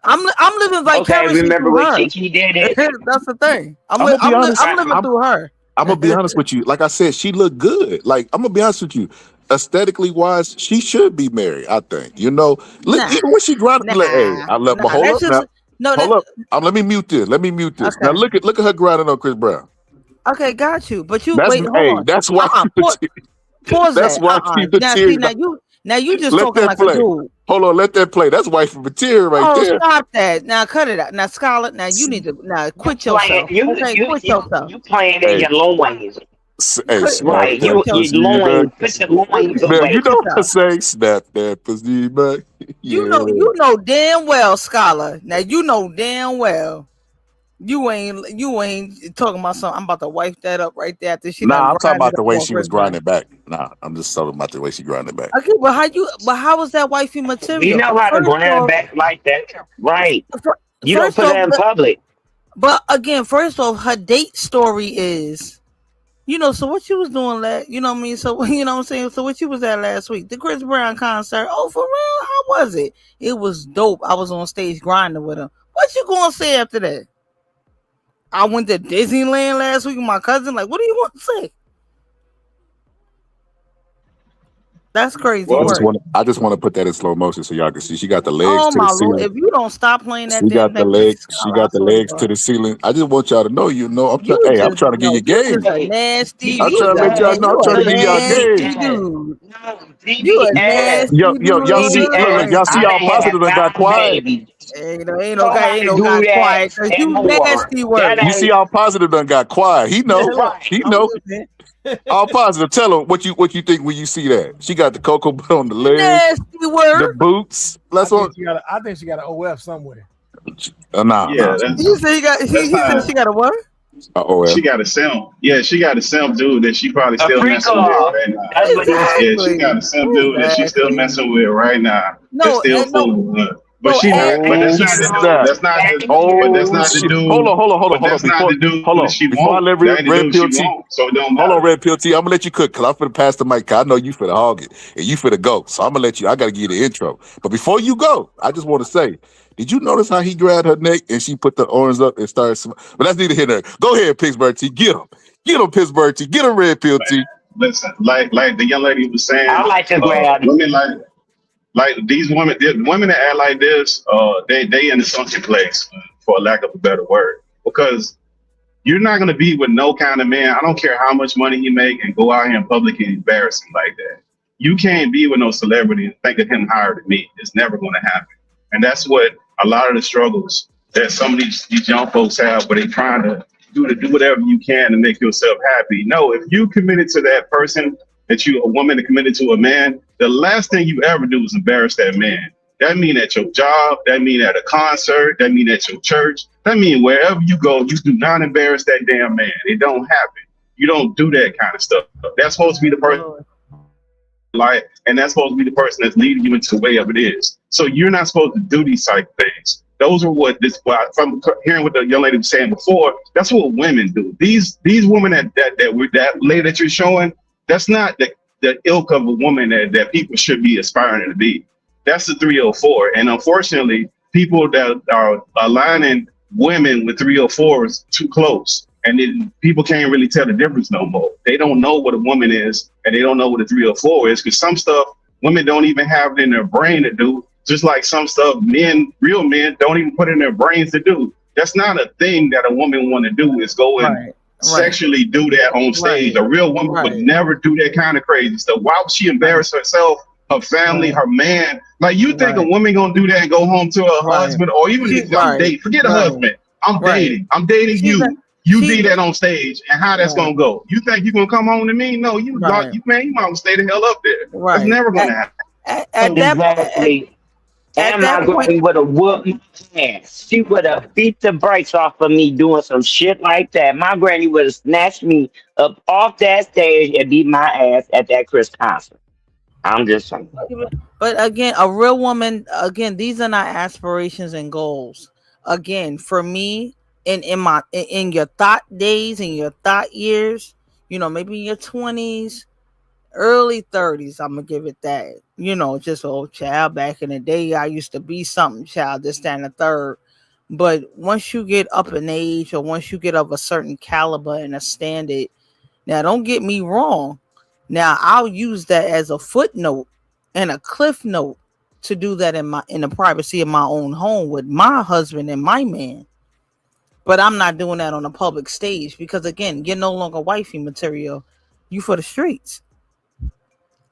Speaker 10: I'm living
Speaker 5: okay.
Speaker 10: vicariously
Speaker 5: Remember
Speaker 10: through
Speaker 5: when
Speaker 10: her.
Speaker 5: Kiki did it?
Speaker 10: That's the thing.
Speaker 2: I'm gonna be honest.
Speaker 10: I'm living through her.
Speaker 2: I'm gonna be honest with you. Like I said, she looked good. Like I'm gonna be honest with you. Aesthetically wise, she should be married. I think. Look,
Speaker 10: Nah,
Speaker 2: even when she grinding, like, hey, I love. But
Speaker 10: nah.
Speaker 2: hold
Speaker 10: That's
Speaker 2: up now.
Speaker 10: just no.
Speaker 2: Hold up. Let me mute this. Let me mute this. Now
Speaker 10: Okay.
Speaker 2: look at her grinding on Chris Brown.
Speaker 10: Okay, got you. But you
Speaker 2: That's
Speaker 10: wait, hold
Speaker 2: hey.
Speaker 10: on.
Speaker 2: That's why.
Speaker 10: Pause
Speaker 2: That's
Speaker 10: that.
Speaker 2: why keep the
Speaker 10: Now see,
Speaker 2: tears.
Speaker 10: now you just
Speaker 2: Let
Speaker 10: talking
Speaker 2: that
Speaker 10: like a
Speaker 2: play.
Speaker 10: dude.
Speaker 2: Hold on, let that play. That's wife of material right
Speaker 10: Oh,
Speaker 2: there.
Speaker 10: stop that. Now cut it out. Now, Scarlett, now you need to quit
Speaker 5: Playing
Speaker 10: yourself. Okay, quit yourself.
Speaker 5: you playing in
Speaker 2: Hey,
Speaker 5: your loins.
Speaker 2: snap
Speaker 5: Right.
Speaker 2: that
Speaker 5: Your
Speaker 2: pussy back.
Speaker 5: loins. Put your loins
Speaker 2: Man, you
Speaker 5: away.
Speaker 10: Quit
Speaker 2: know what I
Speaker 10: yourself.
Speaker 2: say? Snap that pussy back. Yeah.
Speaker 10: You know damn well, Scholar. Now you know damn well. You ain't talking about something. I'm about to wipe that up right there after she done
Speaker 2: Nah, I'm talking
Speaker 10: grinded
Speaker 2: about
Speaker 10: up
Speaker 2: the way
Speaker 10: on
Speaker 2: she
Speaker 10: Chris
Speaker 2: was
Speaker 10: Brown.
Speaker 2: grinding back. Nah, I'm just talking about the way she grinding back.
Speaker 10: Okay, but how was that wifey
Speaker 5: You
Speaker 10: material?
Speaker 5: know how to
Speaker 10: First
Speaker 5: grind
Speaker 10: off,
Speaker 5: back like that. Right. You don't
Speaker 10: first
Speaker 5: put it
Speaker 10: off,
Speaker 5: in public.
Speaker 10: but again, first off, her date story is, so what you was doing you know what I mean? So, you know what I'm saying? So what you was at last week? The Chris Brown concert. Oh, for real? How was it? It was dope. I was on stage grinding with him. What you gonna say after that? I went to Disneyland last week with my cousin. Like, what do you want to say? That's crazy
Speaker 2: I
Speaker 11: Well,
Speaker 2: just
Speaker 10: work.
Speaker 2: want to put that in slow motion so y'all can see. She got the legs
Speaker 10: Oh
Speaker 2: to the
Speaker 10: my lord!
Speaker 2: ceiling.
Speaker 10: If you don't stop playing that
Speaker 2: She
Speaker 10: damn
Speaker 2: got the
Speaker 10: thing,
Speaker 2: leg. She
Speaker 10: I
Speaker 2: got the
Speaker 10: swear to
Speaker 2: legs to
Speaker 10: God,
Speaker 2: the ceiling. I just want y'all to know. I'm trying.
Speaker 10: you
Speaker 2: Hey, I'm
Speaker 10: just
Speaker 2: trying to give you
Speaker 10: you
Speaker 2: game.
Speaker 10: just a
Speaker 5: Hey,
Speaker 10: nasty.
Speaker 2: I'm
Speaker 10: You
Speaker 2: trying to
Speaker 10: a
Speaker 2: let y'all know. I'm
Speaker 10: you a
Speaker 2: trying to give y'all
Speaker 10: nasty
Speaker 2: game.
Speaker 5: DBS.
Speaker 10: dude.
Speaker 5: No,
Speaker 10: You a
Speaker 5: DBS.
Speaker 2: Yo,
Speaker 10: nasty
Speaker 2: yo, y'all see. Look,
Speaker 5: DBS.
Speaker 2: y'all see
Speaker 5: I
Speaker 2: how
Speaker 5: done had
Speaker 2: positive done got
Speaker 5: 5
Speaker 2: quiet.
Speaker 5: babies.
Speaker 10: Ain't
Speaker 5: Nobody
Speaker 10: no
Speaker 5: do
Speaker 10: guy
Speaker 5: that
Speaker 10: quiet because
Speaker 5: and
Speaker 10: you
Speaker 5: more.
Speaker 10: nasty
Speaker 5: That
Speaker 10: work.
Speaker 2: You see
Speaker 5: ain't
Speaker 2: how positive done got quiet. He know.
Speaker 5: right.
Speaker 2: He
Speaker 10: I'm
Speaker 2: know.
Speaker 10: listening.
Speaker 2: All positive. Tell him what you think when you see that. She got the cocoa butt on the leg,
Speaker 10: Nasty
Speaker 2: the
Speaker 10: work.
Speaker 2: boots.
Speaker 1: I
Speaker 2: That's what.
Speaker 1: think she got an OF somewhere.
Speaker 2: Nah,
Speaker 11: yeah,
Speaker 2: nah.
Speaker 10: He said
Speaker 11: that's
Speaker 10: he said
Speaker 11: how
Speaker 10: she got a what?
Speaker 2: Oh,
Speaker 11: she got a simp. Yeah, she got a simp dude that she probably
Speaker 5: A
Speaker 11: still
Speaker 5: freak
Speaker 11: messing with
Speaker 5: off.
Speaker 11: right now.
Speaker 5: That's what he
Speaker 11: Yeah, she got
Speaker 10: Exactly.
Speaker 11: a simp dude that she's still
Speaker 10: Exactly.
Speaker 11: messing with right now. That's
Speaker 10: No,
Speaker 11: still
Speaker 10: no.
Speaker 11: fooling with her. But
Speaker 7: So
Speaker 11: she not. But that's
Speaker 2: Oh
Speaker 11: not the dude.
Speaker 2: snap!
Speaker 11: That's not the. But that's
Speaker 2: Oh
Speaker 11: not the
Speaker 2: shit!
Speaker 11: dude.
Speaker 2: Hold
Speaker 11: But
Speaker 2: on.
Speaker 11: that's not the dude that she
Speaker 2: Before I
Speaker 11: won't.
Speaker 2: let
Speaker 11: That ain't the
Speaker 2: Red
Speaker 11: dude she
Speaker 2: Pill T,
Speaker 11: won't. So it don't
Speaker 2: hold on,
Speaker 11: matter.
Speaker 2: Red Pill T. I'm gonna let you cook because I'm finna pass the mic. 'Cause I know you finna hog it and you finna go. So I'm gonna let you. I gotta give you the intro. But before you go, I just want to say, did you notice how he grabbed her neck and she put the arms up and started? But that's neither here nor there. Go ahead, Pittsburgh T. Get him, Pittsburgh T. Get him, Red Pill T.
Speaker 11: Listen, like the young lady was
Speaker 5: I
Speaker 11: saying,
Speaker 5: like to grab.
Speaker 11: women like these women, women that act like this, they in a sunken place, for lack of a better word, because you're not gonna be with no kind of man. I don't care how much money he make and go out here in public and embarrass him like that. You can't be with no celebrity and think of him higher than me. It's never gonna happen. And that's what a lot of the struggles that some of these young folks have, where they trying to do whatever you can to make yourself happy. No, if you committed to that person, that you a woman that committed to a man, the last thing you ever do is embarrass that man. That mean at your job, that mean at a concert, that mean at your church, that mean wherever you go, you do not embarrass that damn man. It don't happen. You don't do that kind of stuff. That's supposed to be the person, like, and that's supposed to be the person that's leading you into the way of it is. So you're not supposed to do these type of things. Those are what this. From hearing what the young lady was saying before, that's what women do. These women that lady that you're showing, that's not the ilk of a woman that people should be aspiring to be. That's the 304. And unfortunately, people that are aligning women with 304s too close. And then people can't really tell the difference no more. They don't know what a woman is, and they don't know what a 304 is, because some stuff women don't even have it in their brain to do, just like some stuff real men don't even put in their brains to do. That's not a thing that a woman want to do, is go and sexually do that on stage. A real woman would never do that kind of crazy stuff. Why would she embarrass herself, her family, her man? Like, you think a woman gonna do that and go home to her husband, or even if I'm dating, forget a husband, I'm dating you. You did that on stage, and how that's gonna go? You think you gonna come home to me? No, you might stay the hell up there. That's never gonna happen.
Speaker 5: Exactly. And my granny would have whooped my ass. She would have beat the brakes off of me doing some shit like that. My granny would have snatched me up off that stage and beat my ass at that Chris concert. I'm just saying.
Speaker 10: But again, a real woman, again, these are not aspirations and goals. Again, for me, in your thought days, in your thought years, maybe in your 20s, early 30s, I'm gonna give it that. Just old child. Back in the day, I used to be something child, this, that, and the third. But once you get up in age, or once you get of a certain caliber and a standard, now don't get me wrong. Now I'll use that as a footnote and a cliff note to do that in the privacy of my own home with my husband and my man. But I'm not doing that on a public stage, because again, you're no longer wifey material. You for the streets.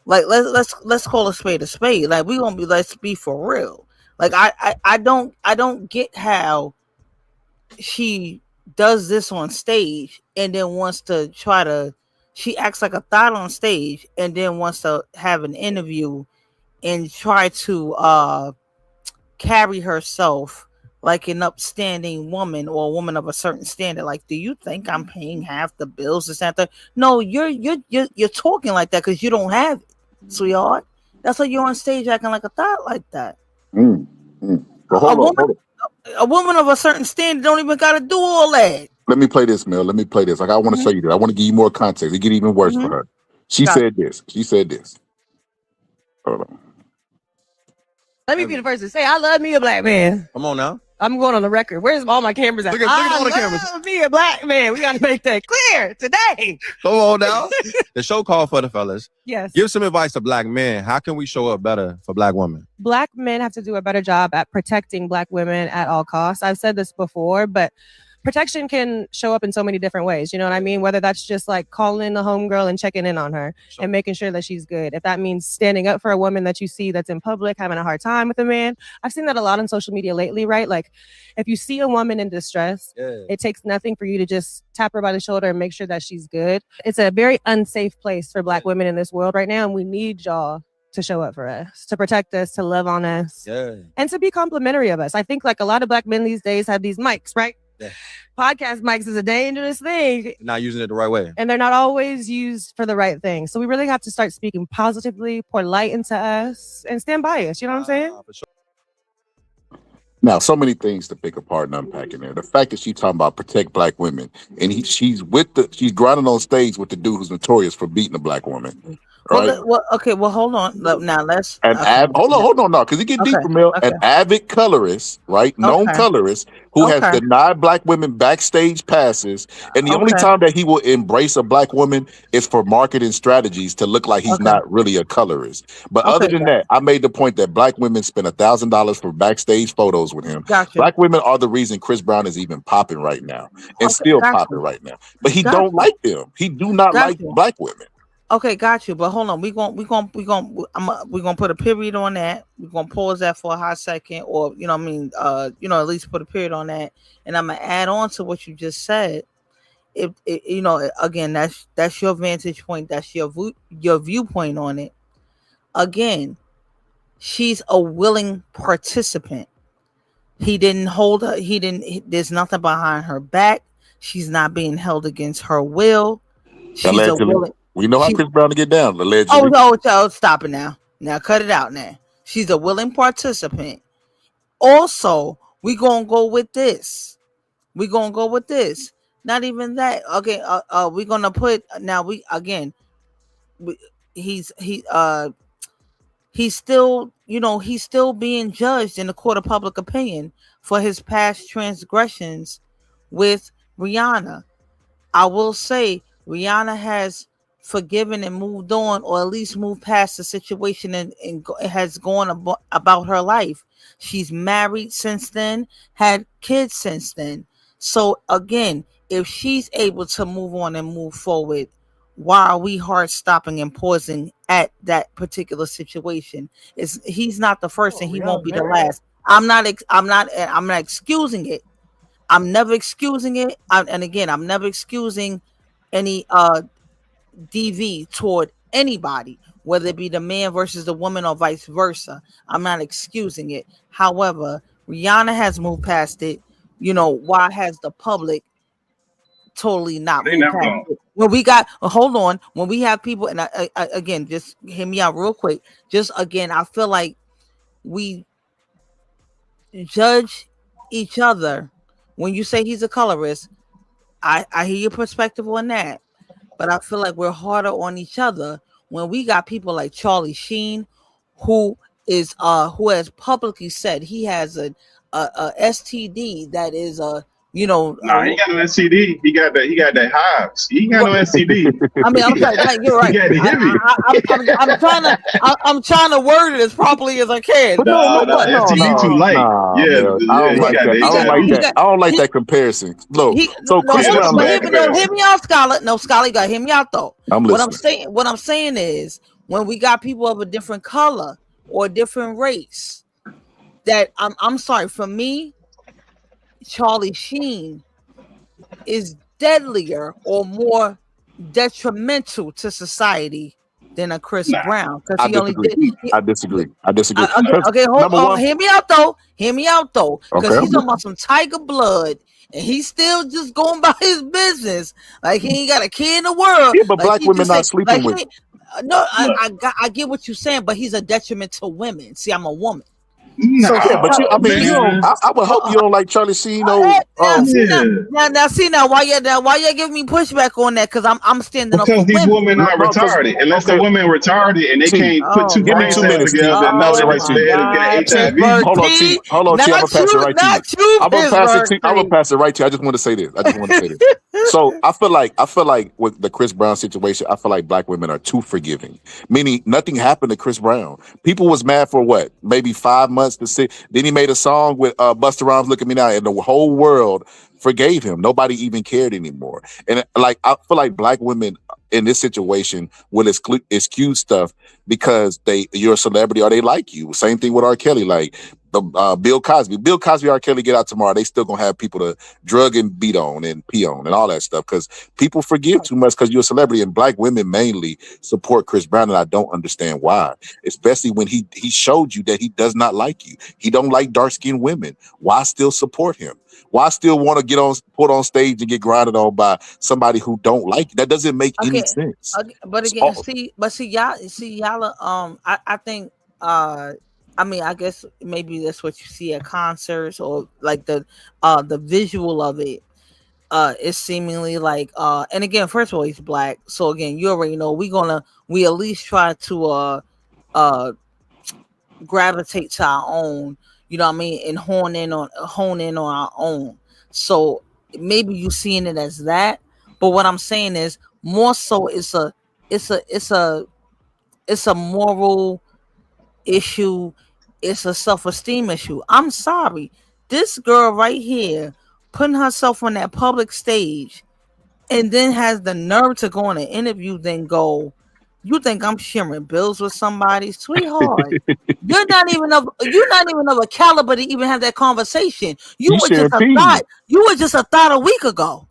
Speaker 10: Like, let's call a spade a spade. Like, let's be for real. Like, I don't get how she does this on stage and then wants to she acts like a thought on stage and then wants to have an interview and try to carry herself like an upstanding woman, or a woman of a certain standard. Like, do you think I'm paying half the bills, this, that, that? No, you're talking like that because you don't have it, sweetheart. That's why you're on stage acting like a thought like that. A woman of a certain standard don't even gotta do all that.
Speaker 2: Let me play this, Mel. Let me play this. Like, I want to show you that. I want to give you more context. It get even worse for her. She said this. Hold on.
Speaker 7: Let me be the first to say, I love me a black man.
Speaker 8: Come on now.
Speaker 7: I'm going on the record. Where's all my cameras at?
Speaker 8: Look at all the cameras.
Speaker 7: I love me a black man. We got to make that clear today.
Speaker 8: Come on now. The show called for the fellas.
Speaker 7: Yes.
Speaker 8: Give some advice to black men. How can we show up better for black women?
Speaker 7: Black men have to do a better job at protecting black women at all costs. I've said this before, but protection can show up in so many different ways. You know what I mean? Whether that's just like calling the homegirl and checking in on her and making sure that she's good. If that means standing up for a woman that you see that's in public, having a hard time with a man. I've seen that a lot on social media lately, right? Like, if you see a woman in distress, it takes nothing for you to just tap her by the shoulder and make sure that she's good. It's a very unsafe place for black women in this world right now. And we need y'all to show up for us, to protect us, to love on us, and to be complimentary of us. I think like a lot of black men these days have these mics, right? Yeah. Podcast mics is a dangerous thing.
Speaker 8: Not using it the right way.
Speaker 7: And they're not always used for the right thing. So we really have to start speaking positively, pour light into us, and stand by us. You know what I'm saying?
Speaker 8: For sure.
Speaker 2: Now, so many things to pick apart and unpack in there. The fact that she's talking about protect black women, and she's grinding on stage with the dude who's notorious for beating a black woman, right?
Speaker 10: Okay. Well, hold on. Now let's.
Speaker 2: Hold on, no, because you get deeper, Mel. An avid colorist, right? Known colorist who has denied black women backstage passes, and the only time that he will embrace a black woman is for marketing strategies to look like he's not really a colorist. But other than that, I made the point that black women spend $1,000 for backstage photos with him. Black women are the reason Chris Brown is even popping right now, and still popping right now. But he don't like them. He do not like black women.
Speaker 10: Okay, got you. But hold on, we're gonna put a period on that. We're gonna pause that for a hot second, or at least put a period on that. And I'm gonna add on to what you just said. Again, that's your vantage point. That's your viewpoint on it. Again, she's a willing participant. He didn't hold her. There's nothing behind her back. She's not being held against her will. She's a willing.
Speaker 2: We know how Chris Brown to get down, allegedly.
Speaker 10: Oh, stop it now. Now cut it out now. She's a willing participant. Also, we're going to go with this. Not even that. Okay, we're going to put, now he's still, he's still being judged in the court of public opinion for his past transgressions with Rihanna. I will say Rihanna has forgiven and moved on, or at least moved past the situation and has gone about her life. She's married since then, had kids since then. So again, if she's able to move on and move forward, why are we hard stopping and pausing at that particular situation? He's not the first and he won't be the last. I'm not excusing it. I'm never excusing it. And again, I'm never excusing any DV toward anybody, whether it be the man versus the woman or vice versa. I'm not excusing it. However, Rihanna has moved past it. Why has the public totally not moved past it? When we got, hold on, when we have people, and I again, just hear me out real quick. Just again, I feel like we judge each other. When you say he's a colorist, I hear your perspective on that. But I feel like we're harder on each other when we got people like Charlie Sheen, who has publicly said he has a STD that is
Speaker 11: he got no STD. He got that hives. He got no STD.
Speaker 10: I mean, I'm sorry, you're right. I'm trying to word it as properly as I can.
Speaker 11: No, STD too light.
Speaker 2: I don't like that comparison. Look,
Speaker 10: hear me out, Scholar. No, Scholar, you gotta hear me out though. What I'm saying is, when we got people of a different color or a different race, that I'm sorry, for me, Charlie Sheen is deadlier or more detrimental to society than a Chris Brown, because
Speaker 2: I disagree.
Speaker 10: Okay, hold on. Hear me out though, because he's talking about some tiger blood, and he's still just going about his business like he ain't got a kid in the world.
Speaker 2: Yeah, but black women not sleeping with.
Speaker 10: No, I get what you're saying, but he's a detriment to women. See, I'm a woman.
Speaker 2: No, but I would hope you don't like Charlie Sheen. Now, why
Speaker 10: you giving me pushback on that? Because I'm standing up
Speaker 11: because these women are retarded. Unless the women are retarded and they can't put two brain cells together and know that it's bad and get HIV.
Speaker 2: Hold on, T. I'm gonna pass it right to you. I'm gonna pass it right to you. I just want to say this. So I feel like with the Chris Brown situation, I feel like black women are too forgiving. Meaning nothing happened to Chris Brown. People was mad for what? Maybe 5 months to see. Then he made a song with Busta Rhymes, Look at Me Now, and the whole world forgave him. Nobody even cared anymore. And I feel like black women in this situation will excuse stuff because you're a celebrity or they like you. Same thing with R. Kelly. Like the Bill Cosby, R. Kelly get out tomorrow. They still gonna have people to drug and beat on and pee on and all that stuff because people forgive too much because you're a celebrity. And black women mainly support Chris Brown, and I don't understand why. Especially when he showed you that he does not like you. He don't like dark skinned women. Why still support him? Why still want to put on stage and get grinded on by somebody who don't like you? That doesn't make any sense.
Speaker 10: But again, y'all, I think I mean, I guess maybe that's what you see at concerts, or like the visual of it is seemingly like and again, first of all, he's black, so again, you already know we at least try to uh gravitate to our own, you know what I mean, and hone in on our own. So maybe you seeing it as that, but what I'm saying is more so it's a moral issue, it's a self-esteem issue. I'm sorry, this girl right here putting herself on that public stage and then has the nerve to go on an interview, then go, you think I'm sharing bills with somebody, sweetheart? You're not even of a caliber to even have that conversation. You
Speaker 2: You
Speaker 10: were just
Speaker 2: sharing
Speaker 10: a
Speaker 2: peas.
Speaker 10: thought. You were just a thought a week ago.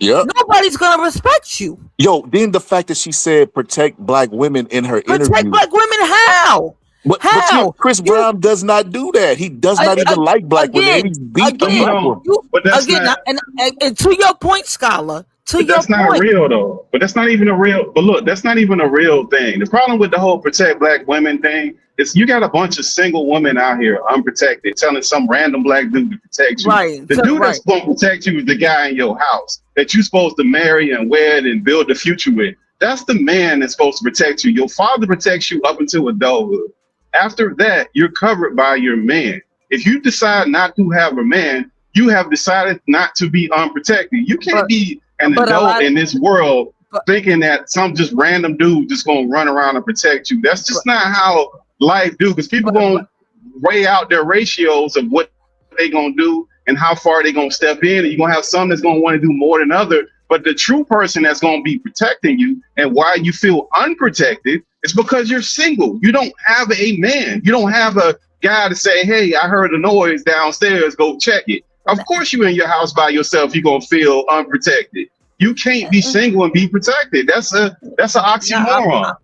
Speaker 2: Yep.
Speaker 10: Nobody's gonna respect you.
Speaker 2: Yo, then the fact that she said protect black women in her
Speaker 10: Protect
Speaker 2: interview.
Speaker 10: black women? How?
Speaker 2: But
Speaker 10: How?
Speaker 2: Chris Brown does not do that. He does not even like black women. He's beat the black woman.
Speaker 11: But that's
Speaker 10: Again,
Speaker 11: not.
Speaker 10: and to your point, Scholar.
Speaker 11: But that's not real though. But that's not even a real. But look, that's not even a real thing. The problem with the whole protect black women thing is you got a bunch of single women out here unprotected, telling some random black dude to protect you.
Speaker 10: Right.
Speaker 11: The dude that's going to protect you is the guy in your house that you're supposed to marry and wed and build the future with. That's the man that's supposed to protect you. Your father protects you up until adulthood. After that, you're covered by your man. If you decide not to have a man, you have decided not to be unprotected. You can't be an adult in this world thinking that some just random dude just gonna run around and protect you. That's just not how life do, because people gonna weigh out their ratios of what they gonna do and how far they gonna step in, and you're gonna have some that's gonna want to do more than other. But the true person that's gonna be protecting you and why you feel unprotected is because you're single. You don't have a man. You don't have a guy to say, hey, I heard a noise downstairs, go check it. Of course you in your house by yourself, you're gonna feel unprotected. You can't be single and be protected. That's an oxymoron.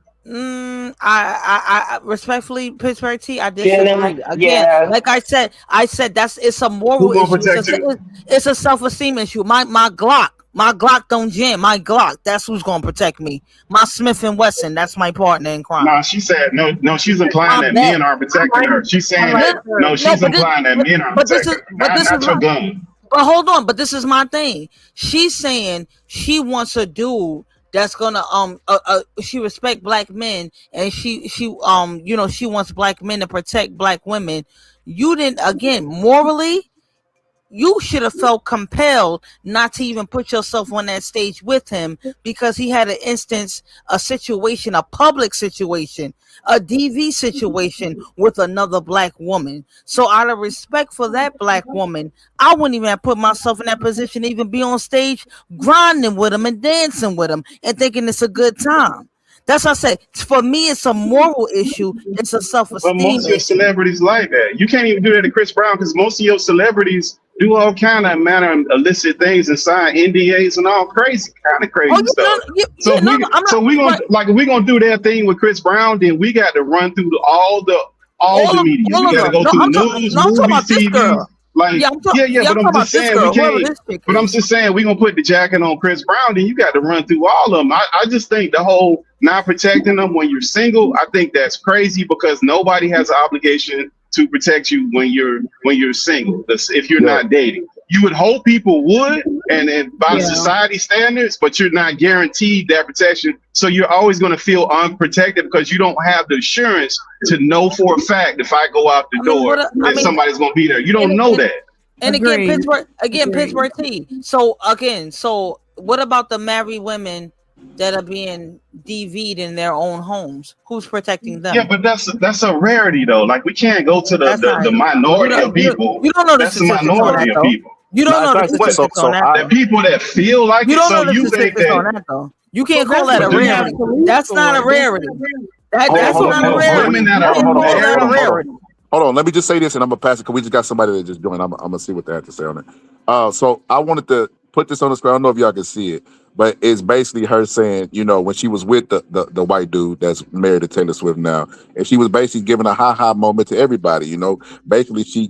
Speaker 10: I respectfully, Pittsburgh T, I disagree. Again, like I said it's a moral issue. It's a self-esteem issue. My Glock don't jam. My Glock, that's who's gonna protect me. My Smith and Wesson, that's my partner in crime.
Speaker 11: No, she said no. She's implying that men are protecting her. She's saying that she's implying that men are protecting her, not your gun.
Speaker 10: But hold on, but this is my thing. She's saying she wants a dude that's gonna she respect black men, and she wants black men to protect black women. You didn't, again, morally, you should have felt compelled not to even put yourself on that stage with him, because he had an instance, a situation, a public situation, a DV situation with another black woman. So out of respect for that black woman, I wouldn't even have put myself in that position to even be on stage grinding with him and dancing with him and thinking it's a good time. That's what I say. For me, it's a moral issue. It's a self-esteem
Speaker 11: But most of your celebrities like that. You can't even do that to Chris Brown, because most of your celebrities do all kind of manner of illicit things and sign NDAs and all crazy stuff. So we're gonna do that thing with Chris Brown, then we got to run through all the media. We got to go through news, movies, TV. Like, but I'm just saying we can't. But I'm just saying we're gonna put the jacket on Chris Brown, then you got to run through all of them. I just think the whole not protecting them when you're single, I think that's crazy, because nobody has an obligation to protect you when you're single. If you're not dating, you would hope people would, and by society standards, but you're not guaranteed that protection. So you're always going to feel unprotected because you don't have the assurance to know for a fact if I go out the door that somebody's going to be there. You don't know that.
Speaker 10: And Pittsburgh T. So what about the married women that are being DV'd in their own homes? Who's protecting them?
Speaker 11: Yeah, but that's a rarity though. Like, we can't go to the minority of people.
Speaker 10: You don't know
Speaker 11: that's the minority of people.
Speaker 10: You don't know the statistics on that.
Speaker 11: The people that feel like
Speaker 10: you
Speaker 11: it.
Speaker 10: Don't
Speaker 11: So
Speaker 10: know
Speaker 11: you
Speaker 10: the
Speaker 11: think
Speaker 10: statistics on
Speaker 11: that
Speaker 10: that though. You can't call that a rarity. That's not a rarity. That's not a rarity.
Speaker 2: Hold on, let me just say this, and I'm gonna pass it because we just got somebody that just joined. I'm gonna see what they have to say on it. So I wanted to put this on the screen. I don't know if y'all can see it, but it's basically her saying, when she was with the white dude that's married to Taylor Swift now, and she was basically giving a ha moment to everybody. Basically she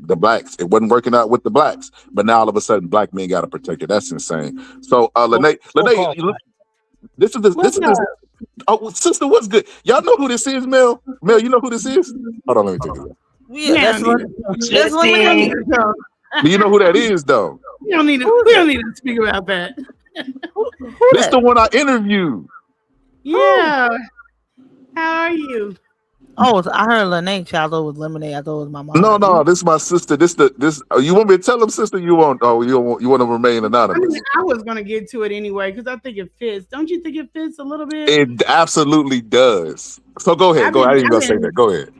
Speaker 2: the blacks, it wasn't working out with the blacks, but now all of a sudden black men got to protect her. That's insane. So Lene, this is Oh, sister, what's good? Y'all know who this is, Mel? Mel, you know who this is? Hold on, let me take this.
Speaker 10: Yeah, that's what. That's what
Speaker 5: Listen,
Speaker 10: lemonade.
Speaker 2: Do you know who that is, though?
Speaker 12: We don't need to speak about that.
Speaker 2: This the one I interviewed.
Speaker 12: Yeah. How are you?
Speaker 10: Oh, I heard Lene child with lemonade. I thought it was my mom.
Speaker 2: No, this is my sister. This. You want me to tell him, sister? You won't. Oh, you want to remain
Speaker 12: I
Speaker 2: anonymous?
Speaker 12: mean, I was gonna get to it anyway because I think it fits. Don't you think it fits a little bit?
Speaker 2: It absolutely does. So go ahead. I didn't even say that. Go ahead.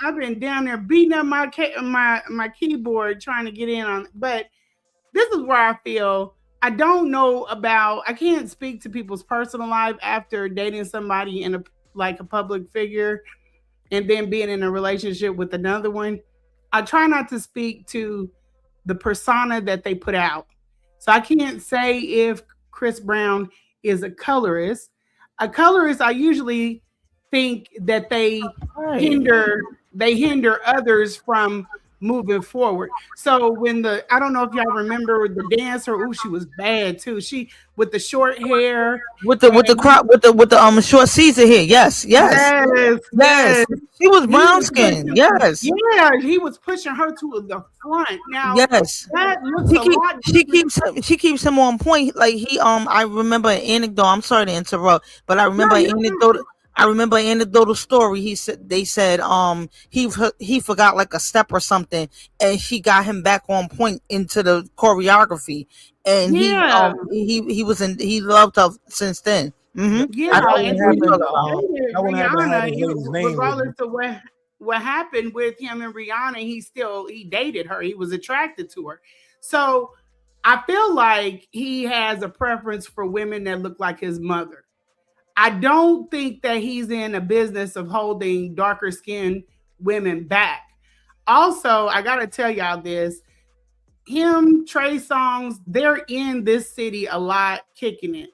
Speaker 12: I've been down there beating up my keyboard trying to get in on, but this is where I feel I don't know about. I can't speak to people's personal life after dating somebody in a public figure and then being in a relationship with another one. I try not to speak to the persona that they put out. So I can't say if Chris Brown is a colorist. A colorist, I usually think that they hinder others from moving forward. So when I don't know if y'all remember the dancer, she was bad too. She with the short hair,
Speaker 10: with the short Caesar here. Yes. She was brown skin. Yes.
Speaker 12: Yeah, he was pushing her to the front. Now
Speaker 10: yes,
Speaker 12: that looks a lot different.
Speaker 10: she keeps him on point. Like I remember an anecdote. I'm sorry to interrupt, but I remember an anecdote. I remember an anecdotal story. They said he forgot like a step or something, and she got him back on point into the choreography, and he loved her since then. Mm-hmm.
Speaker 12: Yeah, Rihanna, regardless of what happened with him and Rihanna, he dated her. He was attracted to her. So I feel like he has a preference for women that look like his mother. I don't think that he's in a business of holding darker skinned women back. Also, I got to tell y'all this. Trey Songz, they're in this city a lot, kicking it.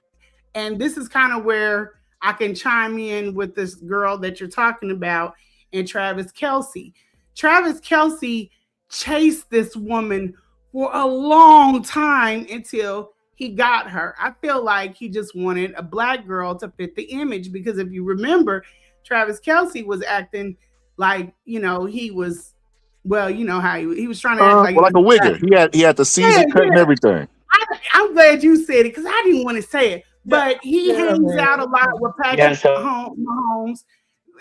Speaker 12: And this is kind of where I can chime in with this girl that you're talking about and Travis Kelce. Travis Kelce chased this woman for a long time until he got her. I feel like he just wanted a black girl to fit the image because if you remember, Travis Kelce was acting like, he was, how he was trying to act like
Speaker 2: a wigger. He had the Caesar cut and everything.
Speaker 12: I'm glad you said it because I didn't want to say it, but he hangs out a lot with Patrick Mahomes,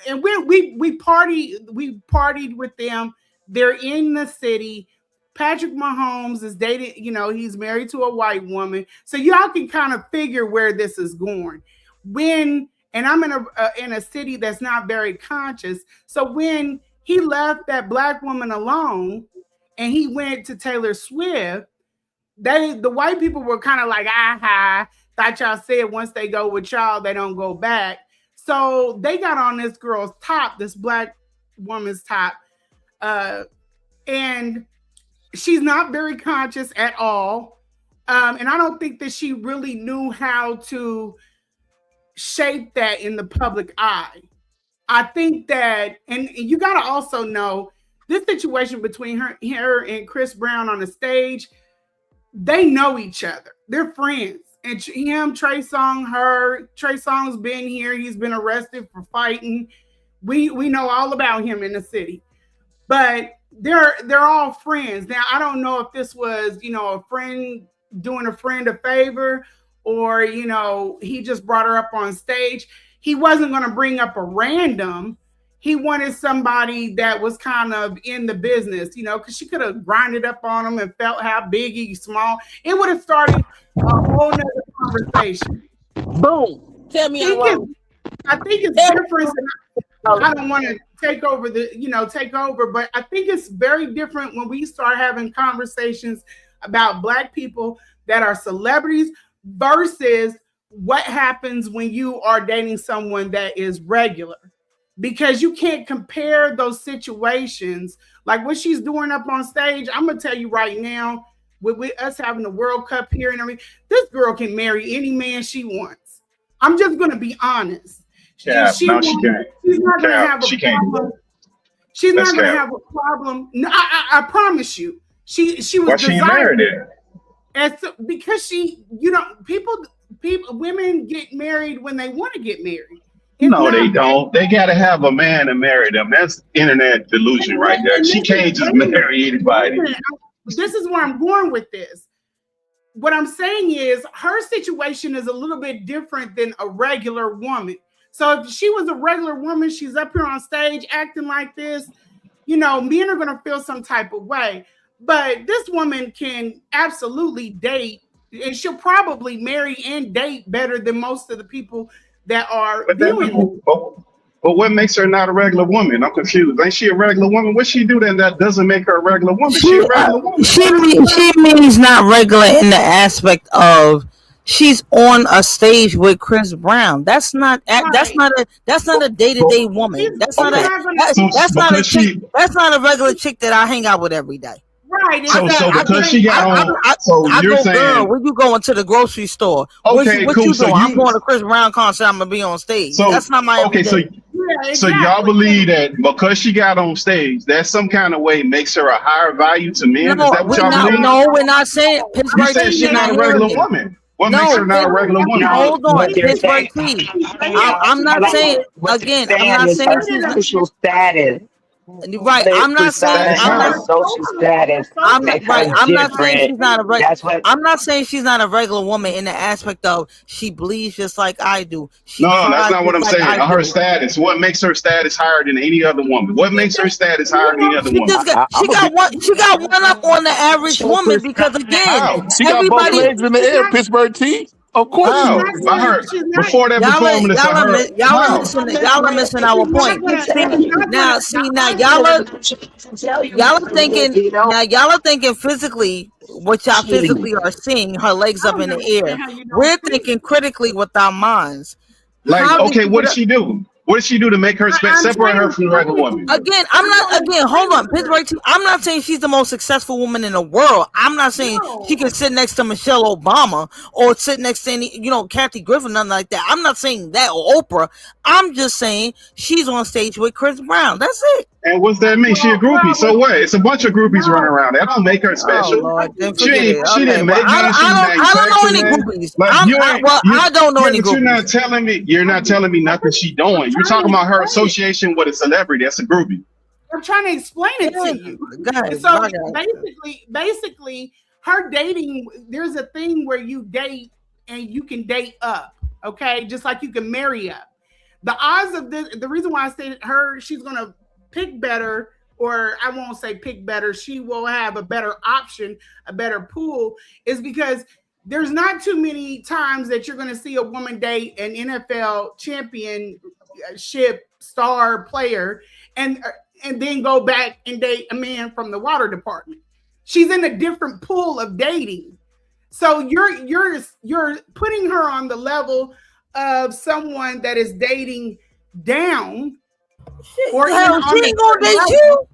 Speaker 12: and we partied with them. They're in the city. Patrick Mahomes is dating, he's married to a white woman. So y'all can kind of figure where this is going. And I'm in a city that's not very conscious. So when he left that black woman alone and he went to Taylor Swift, the white people were kind of like, thought y'all said once they go with y'all, they don't go back. So they got on this girl's top, this black woman's top, and she's not very conscious at all. And I don't think that she really knew how to shape that in the public eye. I think that, and you got to also know this situation between her and Chris Brown on the stage, they know each other. They're friends. And Trey Songz been here. He's been arrested for fighting. We know all about him in the city. But they're all friends. Now, I don't know if this was, a friend doing a friend a favor or, he just brought her up on stage. He wasn't going to bring up a random. He wanted somebody that was kind of in the business, because she could have grinded up on him and felt how big he's small. It would have started a whole nother conversation.
Speaker 10: Boom. Tell me
Speaker 12: I think it's different. I don't want to take over, but I think it's very different when we start having conversations about Black people that are celebrities versus what happens when you are dating someone that is regular. Because you can't compare those situations. Like what she's doing up on stage, I'm going to tell you right now, with us having the World Cup here and everything, this girl can marry any man she wants. I'm just going to be honest.
Speaker 11: She can't.
Speaker 12: She's not going to have a problem. She's not going to have a problem. No, I promise you. She was
Speaker 11: Why she ain't married it?
Speaker 12: Because women get married when they want to get married.
Speaker 11: No, they don't. They got to have a man to marry them. That's internet delusion right there. She can't just marry anybody.
Speaker 12: This is where I'm going with this. What I'm saying is her situation is a little bit different than a regular woman. So if she was a regular woman, she's up here on stage acting like this, you know, men are going to feel some type of way. But this woman can absolutely date, and she'll probably marry and date better than most of the people that are viewing.
Speaker 11: But what makes her not a regular woman? I'm confused. Ain't she a regular woman? What she do then that doesn't make her a regular woman? She a regular woman.
Speaker 10: She means not regular in the aspect of she's on a stage with Chris Brown. That's not a day-to-day woman. That's not a regular chick that I hang out with every day.
Speaker 12: Right.
Speaker 11: So because she got on, so you're saying,
Speaker 10: girl, when you going to the grocery store,
Speaker 11: okay,
Speaker 10: what
Speaker 11: cool.
Speaker 10: you
Speaker 11: So
Speaker 10: doing? I'm going to Chris Brown concert. I'm gonna be on stage.
Speaker 11: So
Speaker 10: that's not my everyday.
Speaker 11: So y'all believe that because she got on stage, that some kind of way makes her a higher value to men?
Speaker 10: No,
Speaker 11: is that what y'all believe?
Speaker 10: No, we're not saying.
Speaker 11: You said she's not a regular woman. What makes her not a regular woman?
Speaker 10: Hold on, Pittsburgh T. I'm not saying again. I'm not saying she's not
Speaker 5: social status.
Speaker 10: Right, I'm not saying
Speaker 5: social status.
Speaker 10: I'm not saying she's not a regular. I'm not saying she's not a regular woman in the aspect of she bleeds just like I do.
Speaker 11: No, that's not what I'm saying. Her status. What makes her status higher than any other woman? What makes her status higher than any other woman?
Speaker 10: She got one up on the average woman because again,
Speaker 2: she got both legs in the air. Pittsburgh T. Of course,
Speaker 11: I heard before that performance.
Speaker 10: Y'all are missing our point. Now y'all are thinking physically what y'all physically are seeing. Her legs up in the air. We're thinking critically with our minds.
Speaker 11: Like, okay, what did she do? What did she do to make her separate her from the regular woman?
Speaker 10: Again, hold on, Pittsburgh T. I'm not saying she's the most successful woman in the world. I'm not saying she can sit next to Michelle Obama or sit next to any, Kathy Griffin, nothing like that. I'm not saying that, or Oprah. I'm just saying she's on stage with Chris Brown. That's it.
Speaker 11: And what's that mean? She a groupie. So what? It's a bunch of groupies running around. That don't make her special.
Speaker 10: Lord,
Speaker 11: she didn't make
Speaker 10: I don't know any groupies. I don't know any groupies.
Speaker 11: You're not telling me nothing she doing. You're talking about her association with a celebrity. That's a groupie.
Speaker 12: I'm trying to explain it to you. So basically, her dating, there's a thing where you date and you can date up, okay? Just like you can marry up. The odds of this, the reason why I say she's going to pick better, or I won't say pick better, she will have a better option, a better pool, is because there's not too many times that you're going to see a woman date an NFL championship star player and then go back and date a man from the water department. She's in a different pool of dating. So you're putting her on the level of someone that is dating down. Or
Speaker 10: she ain't gonna date you.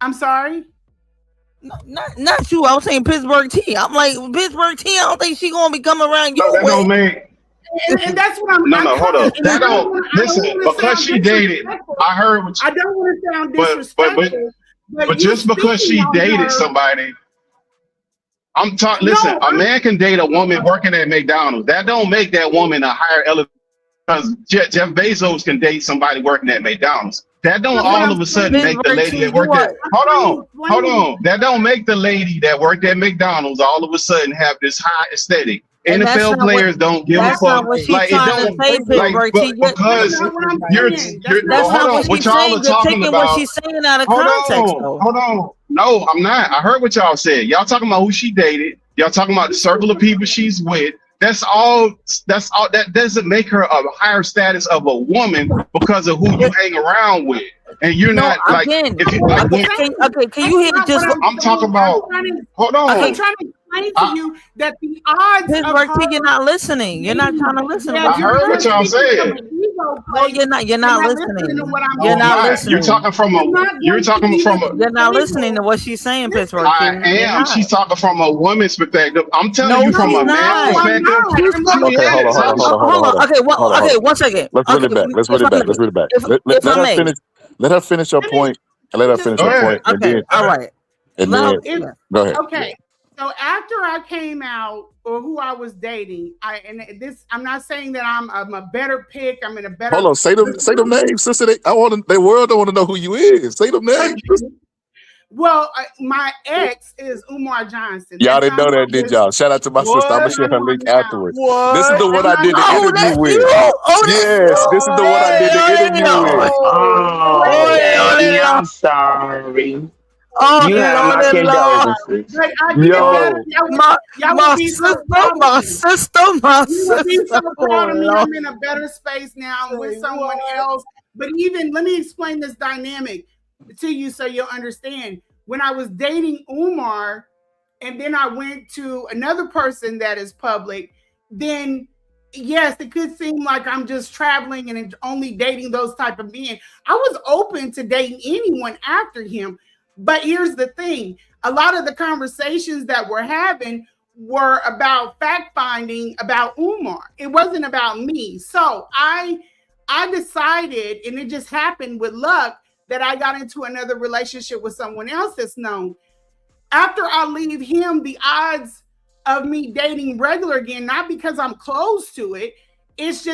Speaker 12: I'm sorry.
Speaker 10: Not you. I was saying Pittsburgh T. I'm like Pittsburgh T. I don't think she gonna be coming around you.
Speaker 11: That don't make.
Speaker 12: And that's what I'm.
Speaker 11: No, hold on. That don't listen because she dated. I heard.
Speaker 12: I don't want to sound disrespectful.
Speaker 11: But just because she dated somebody, I'm talking. Listen, a man can date a woman working at McDonald's. That don't make that woman a higher elevation. Because Jeff Bezos can date somebody working at McDonald's. That don't all of a sudden make the lady that worked at. Hold on. That don't make the lady that worked at McDonald's all of a sudden have this high aesthetic. NFL players don't give a fuck. Like it don't. Like because you're hold on. What y'all are talking about?
Speaker 10: What she's saying out of context.
Speaker 11: Hold on. No, I'm not. I heard what y'all said. Y'all talking about who she dated. Y'all talking about the circle of people she's with. That's all. That doesn't make her a higher status of a woman because of who you hang around with. And you're not like. If you, like
Speaker 10: can you hear just?
Speaker 11: I'm talking about. Hold on.
Speaker 12: I'm trying to explain to you that the odds.
Speaker 10: You're not listening. You're not trying to listen.
Speaker 11: I heard what y'all said.
Speaker 10: No, you're not. You're not listening.
Speaker 11: You're not listening. You're talking from a. You're
Speaker 10: not listening to what she's saying, Pittsburgh.
Speaker 11: I am. She's talking from a woman's perspective. I'm telling you from a man's perspective.
Speaker 2: Okay, hold on.
Speaker 10: Okay, 1 second.
Speaker 2: Let's run it back. Let her finish. Let her finish her point. And let her finish her point.
Speaker 10: Okay. All right.
Speaker 2: And then go ahead.
Speaker 12: Okay. So after I came out, or who I was dating, I'm not saying that I'm a better pick. I'm in a better.
Speaker 2: Hold on, say them names, sister. The world don't want to know who you is. Say them names.
Speaker 12: Well, my ex is Umar Johnson.
Speaker 2: Y'all didn't know that, did y'all? Shout out to my sister. I'm gonna share her link afterwards. This is the one I did the interview with. Yes, this is the one I did the interview with.
Speaker 5: Oh, baby, I'm sorry.
Speaker 10: Oh,
Speaker 5: you have my condolences.
Speaker 12: But I
Speaker 2: Yo,
Speaker 10: my sister.
Speaker 12: You would be so proud of me. I'm in a better space now with someone else. But even let me explain this dynamic to you so you'll understand. When I was dating Umar, and then I went to another person that is public, then yes, it could seem like I'm just traveling and only dating those type of men. I was open to dating anyone after him. But here's the thing. A lot of the conversations that we're having were about fact finding about Umar. It wasn't about me. So I decided, and it just happened with luck, that I got into another relationship with someone else that's known. After I leave him, the odds of me dating regular again, not because I'm close to it, it's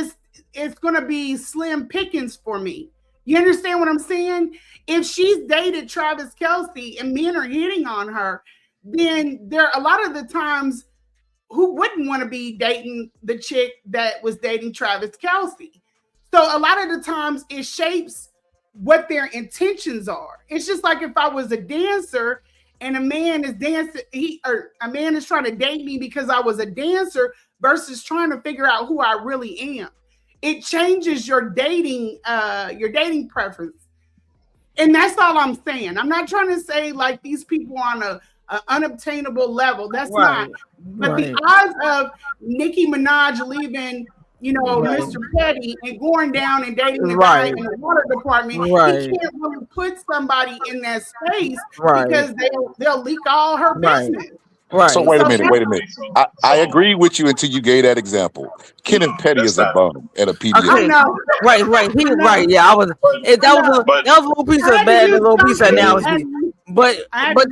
Speaker 12: going to be slim pickings for me. You understand what I'm saying? If she's dated Travis Kelce and men are hitting on her, then there are a lot of the times who wouldn't want to be dating the chick that was dating Travis Kelce. So a lot of the times it shapes what their intentions are. It's just like if I was a dancer and a man is dancing, a man is trying to date me because I was a dancer versus trying to figure out who I really am. It changes your dating preference. And that's all I'm saying. I'm not trying to say like these people on a unobtainable level. That's not. But the odds of Nicki Minaj leaving, Mr. Petty and going down and dating the guy in the water department, he can't really put somebody in that space because they'll leak all her business.
Speaker 2: Right. So wait a minute. I agree with you until you gave that example. Kenneth Petty is a bum at a PBS.
Speaker 10: Okay. Right. He right. Yeah, I was. That was a little piece of bad, a little piece of analogy. But hold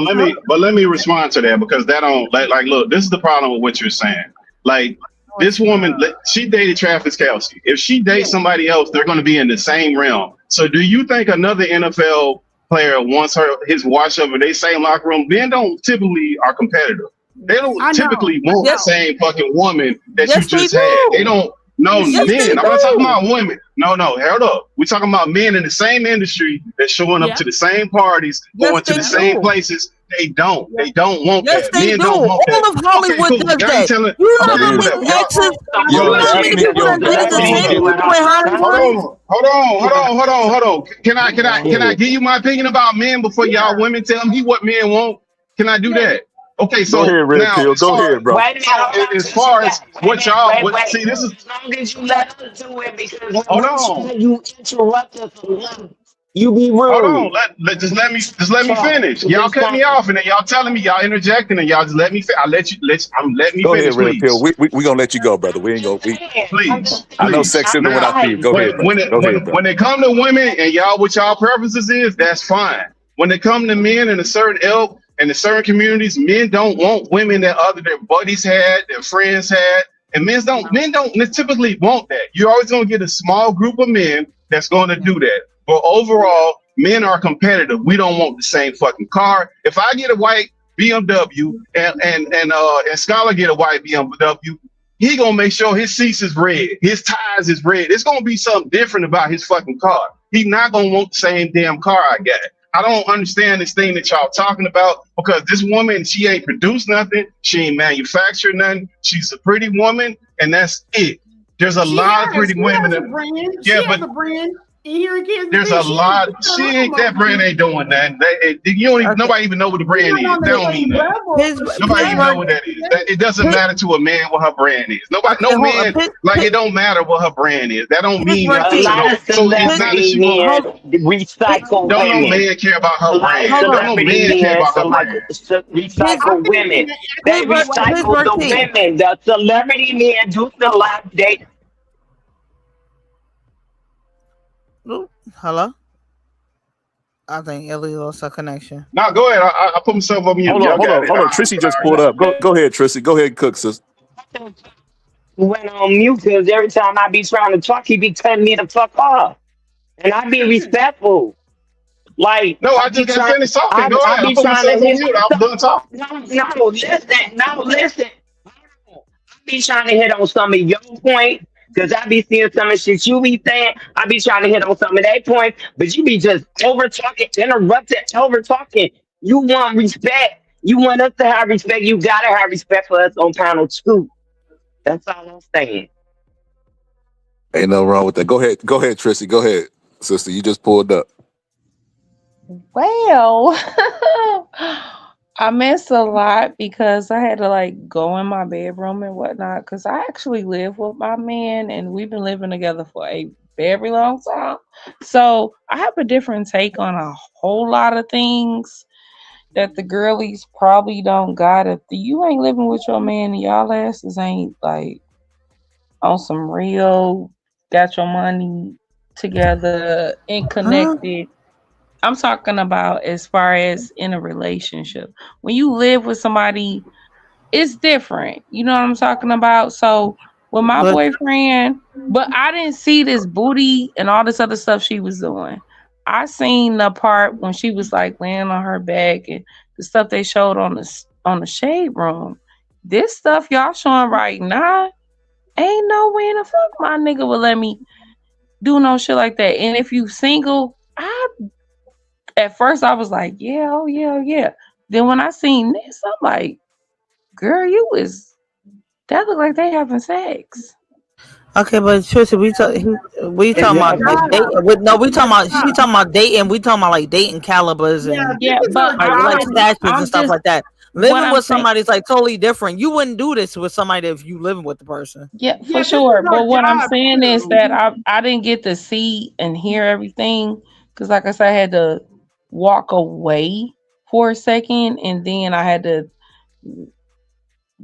Speaker 11: on. Let me respond to that because that don't like. Look, this is the problem with what you're saying. Like this woman, she dated Travis Kelce. If she dates somebody else, they're going to be in the same realm. So do you think another NFL player wants his watch over their same locker room? Men don't typically are competitive. They don't typically want the same fucking woman that you just had. They don't. No, men. I'm not talking about women. No, hold up. We're talking about men in the same industry that's showing up to the same parties, going to the same places. They don't. They don't want that. Men don't want that.
Speaker 10: All of Hollywood does that.
Speaker 11: Hold on. Can I give you my opinion about men before y'all women tell me what men want? Can I do that? Okay, so
Speaker 2: go ahead, bro.
Speaker 11: As far as what y'all see, this is
Speaker 5: as long as you let us do it because
Speaker 11: hold on.
Speaker 5: You interrupt us a lot. You be rude.
Speaker 11: Hold on, just let me finish. Y'all cut me off and then y'all telling me y'all interjecting and y'all just let me. I'm letting me
Speaker 2: go
Speaker 11: finish.
Speaker 2: Go ahead, Red Pill. We gonna let you go, brother. We ain't gonna.
Speaker 11: Please.
Speaker 2: I know sex isn't what I feel. Go ahead, bro.
Speaker 11: When it come to women and y'all, what y'all preferences is, that's fine. When it come to men in a certain ilk and in certain communities, men don't want women that their buddies had, their friends had, and men don't typically want that. You're always gonna get a small group of men that's gonna do that. But overall, men are competitive. We don't want the same fucking car. If I get a white BMW and Scholar get a white BMW, he gonna make sure his seats is red, his tires is red. It's gonna be something different about his fucking car. He's not gonna want the same damn car I got. I don't understand this thing that y'all talking about because this woman, she ain't produced nothing. She ain't manufactured nothing. She's a pretty woman, and that's it. There's a lot of pretty women.
Speaker 12: She has a brand.
Speaker 11: There's a lot. That brand ain't doing that. Nobody even know what the brand is. That don't mean that. Nobody even know what that is. It doesn't matter to a man what her brand is. No man, like it don't matter what her brand is. That don't mean nothing. So it's not that she
Speaker 5: recycle
Speaker 11: don't
Speaker 5: women.
Speaker 11: No man care about her brand. Don't no man care about her brand.
Speaker 5: Recycle women. They recycle the women. The celebrity men do they.
Speaker 10: Hello? I think Ellie lost her connection.
Speaker 11: No, go ahead. I put myself on mute.
Speaker 2: Hold on. Trissy just pulled up. Go ahead, Trissy. Go ahead and cook, sis.
Speaker 5: Went on mute because every time I be trying to talk, he be cutting me the fuck off, and I be respectful. Like
Speaker 11: no, I just got finished talking. Go ahead. I put myself on mute. I was done talking.
Speaker 5: No, listen. I be trying to hit on some of your points because I be seeing some of the shit you be saying. I be trying to hit on some of that points, but you be just over talking, interrupted, over talking. You want respect. You want us to have respect. You gotta have respect for us on panel 2. That's all I'm saying.
Speaker 2: Ain't nothing wrong with that. Go ahead, Trissy. Go ahead, sister. You just pulled up.
Speaker 13: Well, I missed a lot because I had to like go in my bedroom and whatnot because I actually live with my man and we've been living together for a very long time. So I have a different take on a whole lot of things that the girlies probably don't got. If you ain't living with your man and y'all asses ain't like on some real got your money together and connected. I'm talking about as far as in a relationship. When you live with somebody, it's different. You know what I'm talking about? So with my boyfriend, but I didn't see this booty and all this other stuff she was doing. I seen the part when she was like laying on her back and the stuff they showed on the shade room. This stuff y'all showing right now, ain't no way in the fuck my nigga would let me do no shit like that. And if you single, at first I was like, yeah, oh yeah, yeah. Then when I seen this, I'm like, girl, that look like they having sex.
Speaker 10: Okay, but Trisha, we talking about dating. We talking about she talking about dating. We talking about like dating calibers and
Speaker 13: but
Speaker 10: like statutes and stuff like that. Living with somebody is like totally different. You wouldn't do this with somebody if you living with the person.
Speaker 13: Yeah, for sure. But what I'm saying is that I didn't get to see and hear everything because, like I said, I had to walk away for a second, and then I had to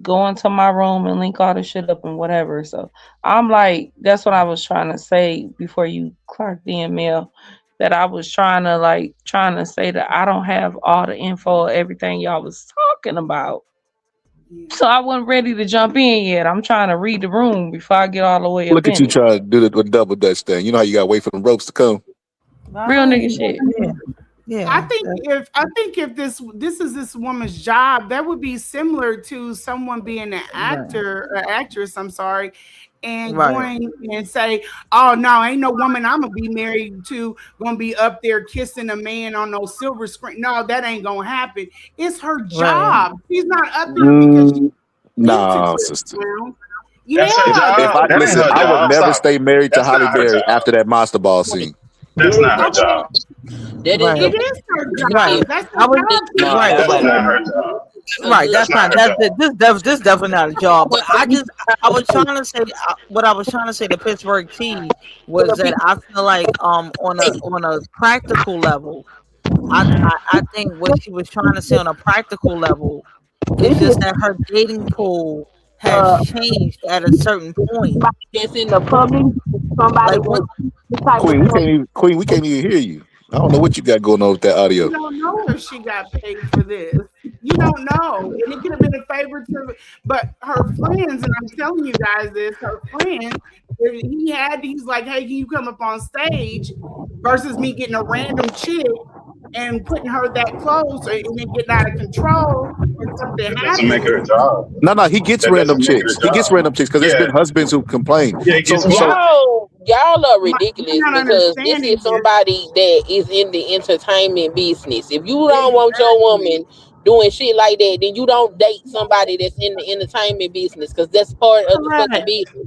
Speaker 13: go into my room and link all the shit up and whatever. So I'm like, that's what I was trying to say before you clocked in, Mel, that I was trying to say that I don't have all the info, everything y'all was talking about. So I wasn't ready to jump in yet. I'm trying to read the room before I get all the way up.
Speaker 2: Look at you trying to do the double dutch thing. You know how you gotta wait for the ropes to come.
Speaker 13: Real nigga shit.
Speaker 12: Yeah. I think if this is this woman's job, that would be similar to someone being an actor or actress, I'm sorry, and going and say, oh no, ain't no woman I'm gonna be married to gonna be up there kissing a man on no silver screen. No, that ain't gonna happen. It's her job. She's not up there because she's
Speaker 2: nah, sister.
Speaker 12: Yeah.
Speaker 2: I would never stay married to Halle Berry after that Monster Ball scene.
Speaker 11: That's not her job.
Speaker 12: It is her job.
Speaker 10: Right.
Speaker 12: That's her
Speaker 10: job. Right. That's this definitely not a job. But I was trying to say what I was trying to say to Pittsburgh T was that I feel like on a practical level, I think what she was trying to say on a practical level is just that her dating pool has changed at a certain point.
Speaker 3: It's in the public. Somebody
Speaker 2: Queen, we can't even hear you. I don't know what you got going on with that audio.
Speaker 12: You don't know if she got paid for this. You don't know. And it could have been a favor to, but her friends, and I'm telling you guys this, her friends, he's like, hey, can you come up on stage versus me getting a random chick and putting her that close and then getting out of control and something happens.
Speaker 11: Doesn't make her a job.
Speaker 2: No, he gets random chicks. He gets random chicks because there's been husbands who complain.
Speaker 3: Y'all are ridiculous because this is somebody that is in the entertainment business. If you don't want your woman doing shit like that, then you don't date somebody that's in the entertainment business because that's part of the fucking business.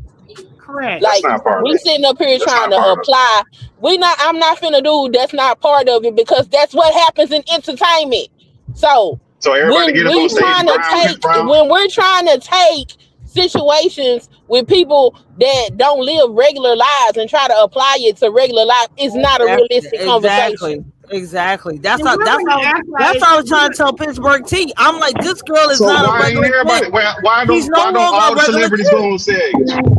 Speaker 12: Correct.
Speaker 3: Like we sitting up here trying to apply. I'm not finna do that's not part of it because that's what happens in entertainment. So
Speaker 11: everybody get up on stage.
Speaker 3: When we're trying to take situations with people that don't live regular lives and try to apply it to regular life, it's not a realistic conversation.
Speaker 10: Exactly. That's
Speaker 12: And
Speaker 10: how.
Speaker 12: we're
Speaker 10: That's
Speaker 12: gonna
Speaker 10: how.
Speaker 12: act
Speaker 10: That's
Speaker 12: like
Speaker 10: how I was trying to tell Pittsburgh T. I'm like, this girl is
Speaker 11: So
Speaker 10: not a
Speaker 11: why ain't
Speaker 10: regular
Speaker 11: everybody?
Speaker 10: chick.
Speaker 11: Why
Speaker 10: She's
Speaker 11: don't
Speaker 10: no longer
Speaker 11: all
Speaker 10: a
Speaker 11: the
Speaker 10: regular
Speaker 11: celebrities go
Speaker 10: chick.
Speaker 11: on stage?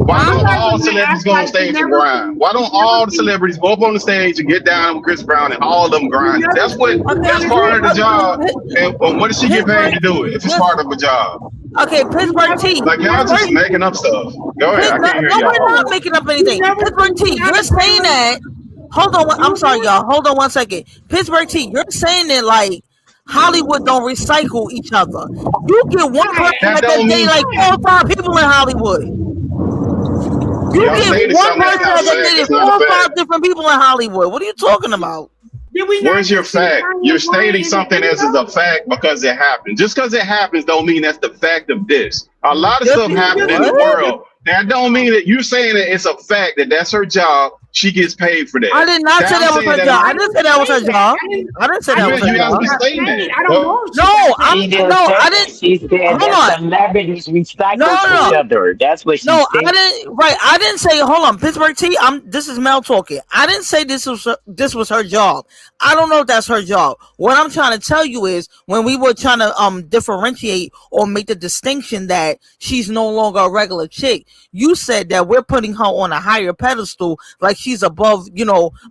Speaker 11: Why
Speaker 12: I'm
Speaker 11: don't
Speaker 12: not
Speaker 11: all
Speaker 12: gonna
Speaker 11: celebrities
Speaker 12: act
Speaker 11: go on
Speaker 12: like
Speaker 11: stage and grind? Why don't all the celebrities go up on the stage and get down with Chris Brown and all of them grinding? That's what.
Speaker 10: Okay.
Speaker 11: That's part of the job. And what does she get paid
Speaker 10: Pittsburgh.
Speaker 11: to do it? If it's part of a job,
Speaker 10: Okay, Pittsburgh T.
Speaker 11: like y'all just making up stuff. Go ahead. I can't hear
Speaker 10: No, we're
Speaker 11: y'all.
Speaker 10: not making up anything. Pittsburgh T. You're saying that. Hold on. I'm sorry, y'all. Hold on 1 second. Pittsburgh T. You're saying that like Hollywood don't recycle each other. You get one person
Speaker 11: That
Speaker 10: that
Speaker 11: don't
Speaker 10: date
Speaker 11: mean
Speaker 10: like 4 or 5 people in Hollywood. You
Speaker 11: y'all
Speaker 10: get
Speaker 11: stated
Speaker 10: one
Speaker 11: something that's
Speaker 10: person
Speaker 11: not
Speaker 10: that
Speaker 11: fact.
Speaker 10: dated
Speaker 11: It's not
Speaker 10: 4
Speaker 11: a
Speaker 10: or 5
Speaker 11: fact.
Speaker 10: different people in Hollywood. What are you talking about?
Speaker 12: Did we
Speaker 11: Where's your fact? You're stating something as is a fact because it happened. Just because it happens don't mean that's the fact of this. A lot of stuff happened in the world. That don't mean that you're saying that it's a fact that that's her job. She gets paid for that.
Speaker 10: I did not say that was her job. I didn't say that was her job. I didn't say that was her
Speaker 11: You guys
Speaker 10: job.
Speaker 11: be stating that.
Speaker 12: I don't know.
Speaker 10: No,
Speaker 5: She didn't
Speaker 10: no,
Speaker 5: say
Speaker 10: I
Speaker 5: that.
Speaker 10: didn't.
Speaker 5: She said
Speaker 10: Hold
Speaker 5: that
Speaker 10: on.
Speaker 5: celebrities recycle
Speaker 10: No.
Speaker 5: each other. That's what she
Speaker 10: No,
Speaker 5: said.
Speaker 10: I didn't. Right, I didn't say. Hold on, Pittsburgh T. This is Mel talking. I didn't say this was her job. I don't know if that's her job. What I'm trying to tell you is when we were trying to differentiate or make the distinction that she's no longer a regular chick. You said that we're putting her on a higher pedestal, like she's above,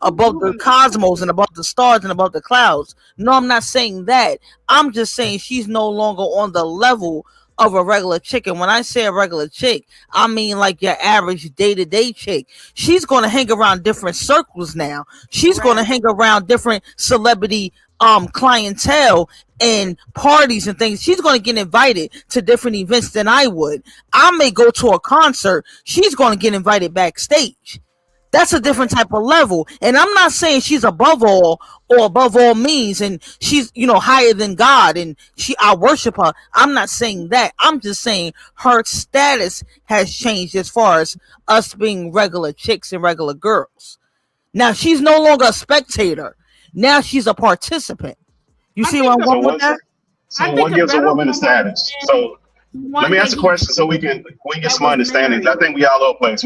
Speaker 10: above the cosmos and above the stars and above the clouds. No, I'm not saying that. I'm just saying she's no longer on the level of a regular chick. And when I say a regular chick, I mean like your average day-to-day chick. She's going to hang around different circles now. She's going to hang around different celebrity clientele and parties and things. She's going to get invited to different events than I would. I may go to a concert. She's going to get invited backstage. That's a different type of level. And I'm not saying she's above all or above all means and she's, higher than God and I worship her. I'm not saying that. I'm just saying her status has changed as far as us being regular chicks and regular girls. Now she's no longer a spectator. Now she's a participant. You see what I'm going with that?
Speaker 11: So what gives a woman a status? So let me ask a question so we can get some understanding. I think we all over the place.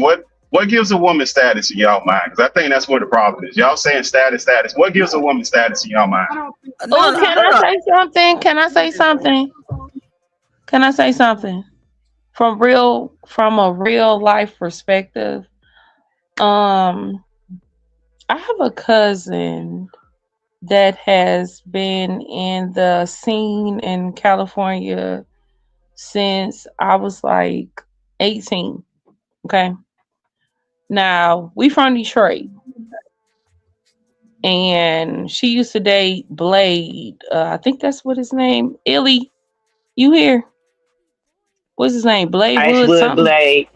Speaker 11: What gives a woman status in y'all mind? Because I think that's where the problem is. Y'all saying status. What gives a woman status in y'all mind?
Speaker 13: Oh, can I say something? Can I say something? From a real life perspective. I have a cousin that has been in the scene in California since I was like 18. Okay. Now, we from Detroit. And she used to date Blade. I think that's what his name. Illy, you here? What's his name? Blade Wood
Speaker 5: Icewood
Speaker 13: something?
Speaker 5: Blade.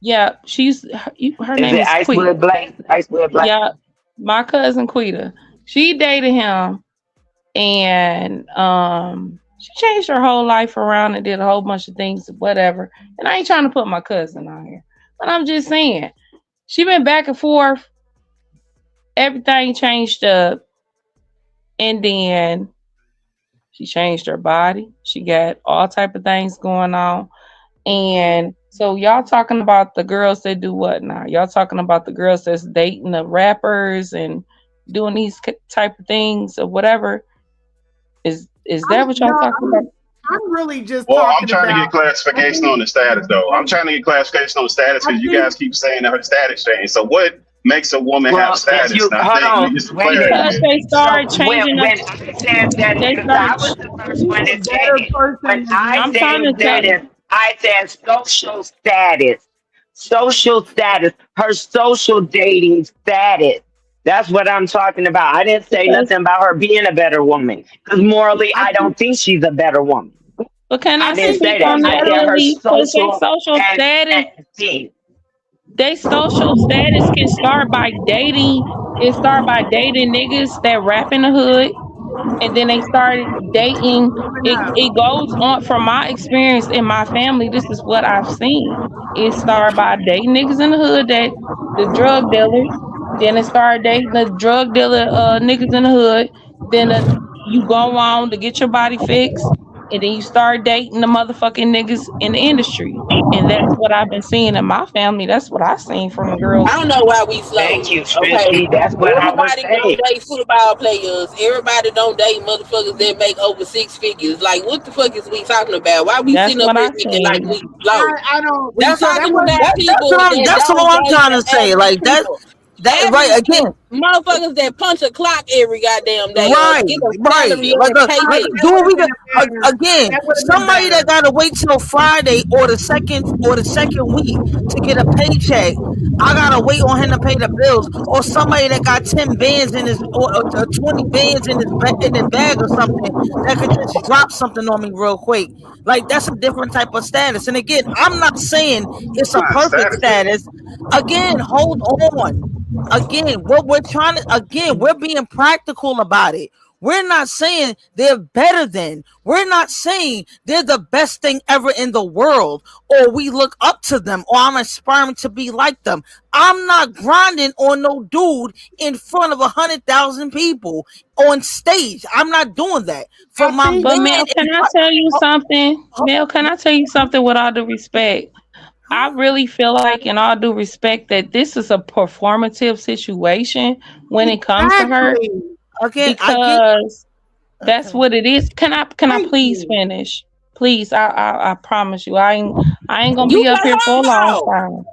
Speaker 13: Yeah, her name is
Speaker 5: Icewood Blade? Icewood Blade.
Speaker 13: Yeah, my cousin Quita. She dated him and she changed her whole life around and did a whole bunch of things, whatever. And I ain't trying to put my cousin on here. But I'm just saying, she been back and forth. Everything changed up. And then she changed her body. She got all type of things going on. And so y'all talking about the girls that do what now? Y'all talking about the girls that's dating the rappers and doing these type of things or whatever? Is that what y'all talking about?
Speaker 12: I'm really just
Speaker 11: I'm trying to get clarification on the status, though. I'm trying to get clarification on the status because you guys keep saying that her status changed. So what makes a woman have status?
Speaker 13: Because they started changing
Speaker 5: when I said that, because I was the first one to say it. When I said status, I said social status. Social status. Her social dating status. That's what I'm talking about. I didn't say nothing about her being a better woman. Because morally, I don't think she's a better woman.
Speaker 13: But can I
Speaker 5: didn't say
Speaker 13: on
Speaker 5: that.
Speaker 13: that,
Speaker 5: I said her
Speaker 13: social status? They social status can start by dating. It start by dating niggas that rap in the hood, and then they started dating. It goes on. From my experience in my family, this is what I've seen. It started by dating niggas in the hood, that the drug dealers. Then it started dating the drug dealer niggas in the hood. Then you go on to get your body fixed. and then you start dating the motherfucking niggas in the industry. And that's what I've been seeing in my family. That's what I've seen from the girls.
Speaker 10: I don't know why we slow.
Speaker 5: Thank you,
Speaker 10: Okay,
Speaker 5: Trissy. That's what I was
Speaker 10: everybody don't
Speaker 5: saying.
Speaker 10: date football players. Everybody don't date motherfuckers that make over 6 figures. Like, what the fuck is we talking about? Why we
Speaker 13: That's
Speaker 10: sitting up
Speaker 13: what
Speaker 10: here
Speaker 13: I
Speaker 10: thinking like
Speaker 13: seen.
Speaker 10: we slow?
Speaker 12: I don't.
Speaker 10: We
Speaker 12: So that
Speaker 10: talking
Speaker 12: was
Speaker 10: about people that
Speaker 3: That's
Speaker 10: don't
Speaker 3: all I'm
Speaker 10: date
Speaker 3: trying
Speaker 10: the
Speaker 3: to say.
Speaker 10: average
Speaker 3: Like that.
Speaker 10: people.
Speaker 3: That right
Speaker 10: Average
Speaker 3: again.
Speaker 10: motherfuckers that punch a clock every goddamn day or
Speaker 3: Right,
Speaker 10: get a
Speaker 3: right.
Speaker 10: salary
Speaker 3: Like
Speaker 10: or a
Speaker 3: like
Speaker 10: paycheck.
Speaker 3: do we got again?
Speaker 12: that would have been
Speaker 3: Somebody
Speaker 12: better.
Speaker 3: that gotta wait till Friday or the second week to get a paycheck. I gotta wait on him to pay the bills, or somebody that got 10 bands in his or 20 bands in his bag or something that could just drop something on me real quick. Like that's a different type of status. And again, I'm not saying it's
Speaker 11: It's
Speaker 3: a
Speaker 11: not
Speaker 3: perfect
Speaker 11: status.
Speaker 3: status. Again, hold on. Again, what we're trying to we're being practical about it. We're not saying they're better than. We're not saying they're the best thing ever in the world, or we look up to them, or I'm aspiring to be like them. I'm not grinding on no dude in front of 100,000 people on stage. I'm not doing that for my man.
Speaker 13: But Mel, can I tell you something? Mel, can I tell you something with all due respect? I really feel like, in all due respect, that this is a performative situation when it comes to her,
Speaker 3: Again,
Speaker 13: because that's what it is. Can I
Speaker 12: Thank
Speaker 13: please
Speaker 12: you.
Speaker 13: finish? Please, I promise you, I ain't gonna
Speaker 10: You
Speaker 13: be up
Speaker 10: cut
Speaker 13: here
Speaker 10: her
Speaker 13: for a long
Speaker 10: off.
Speaker 13: time.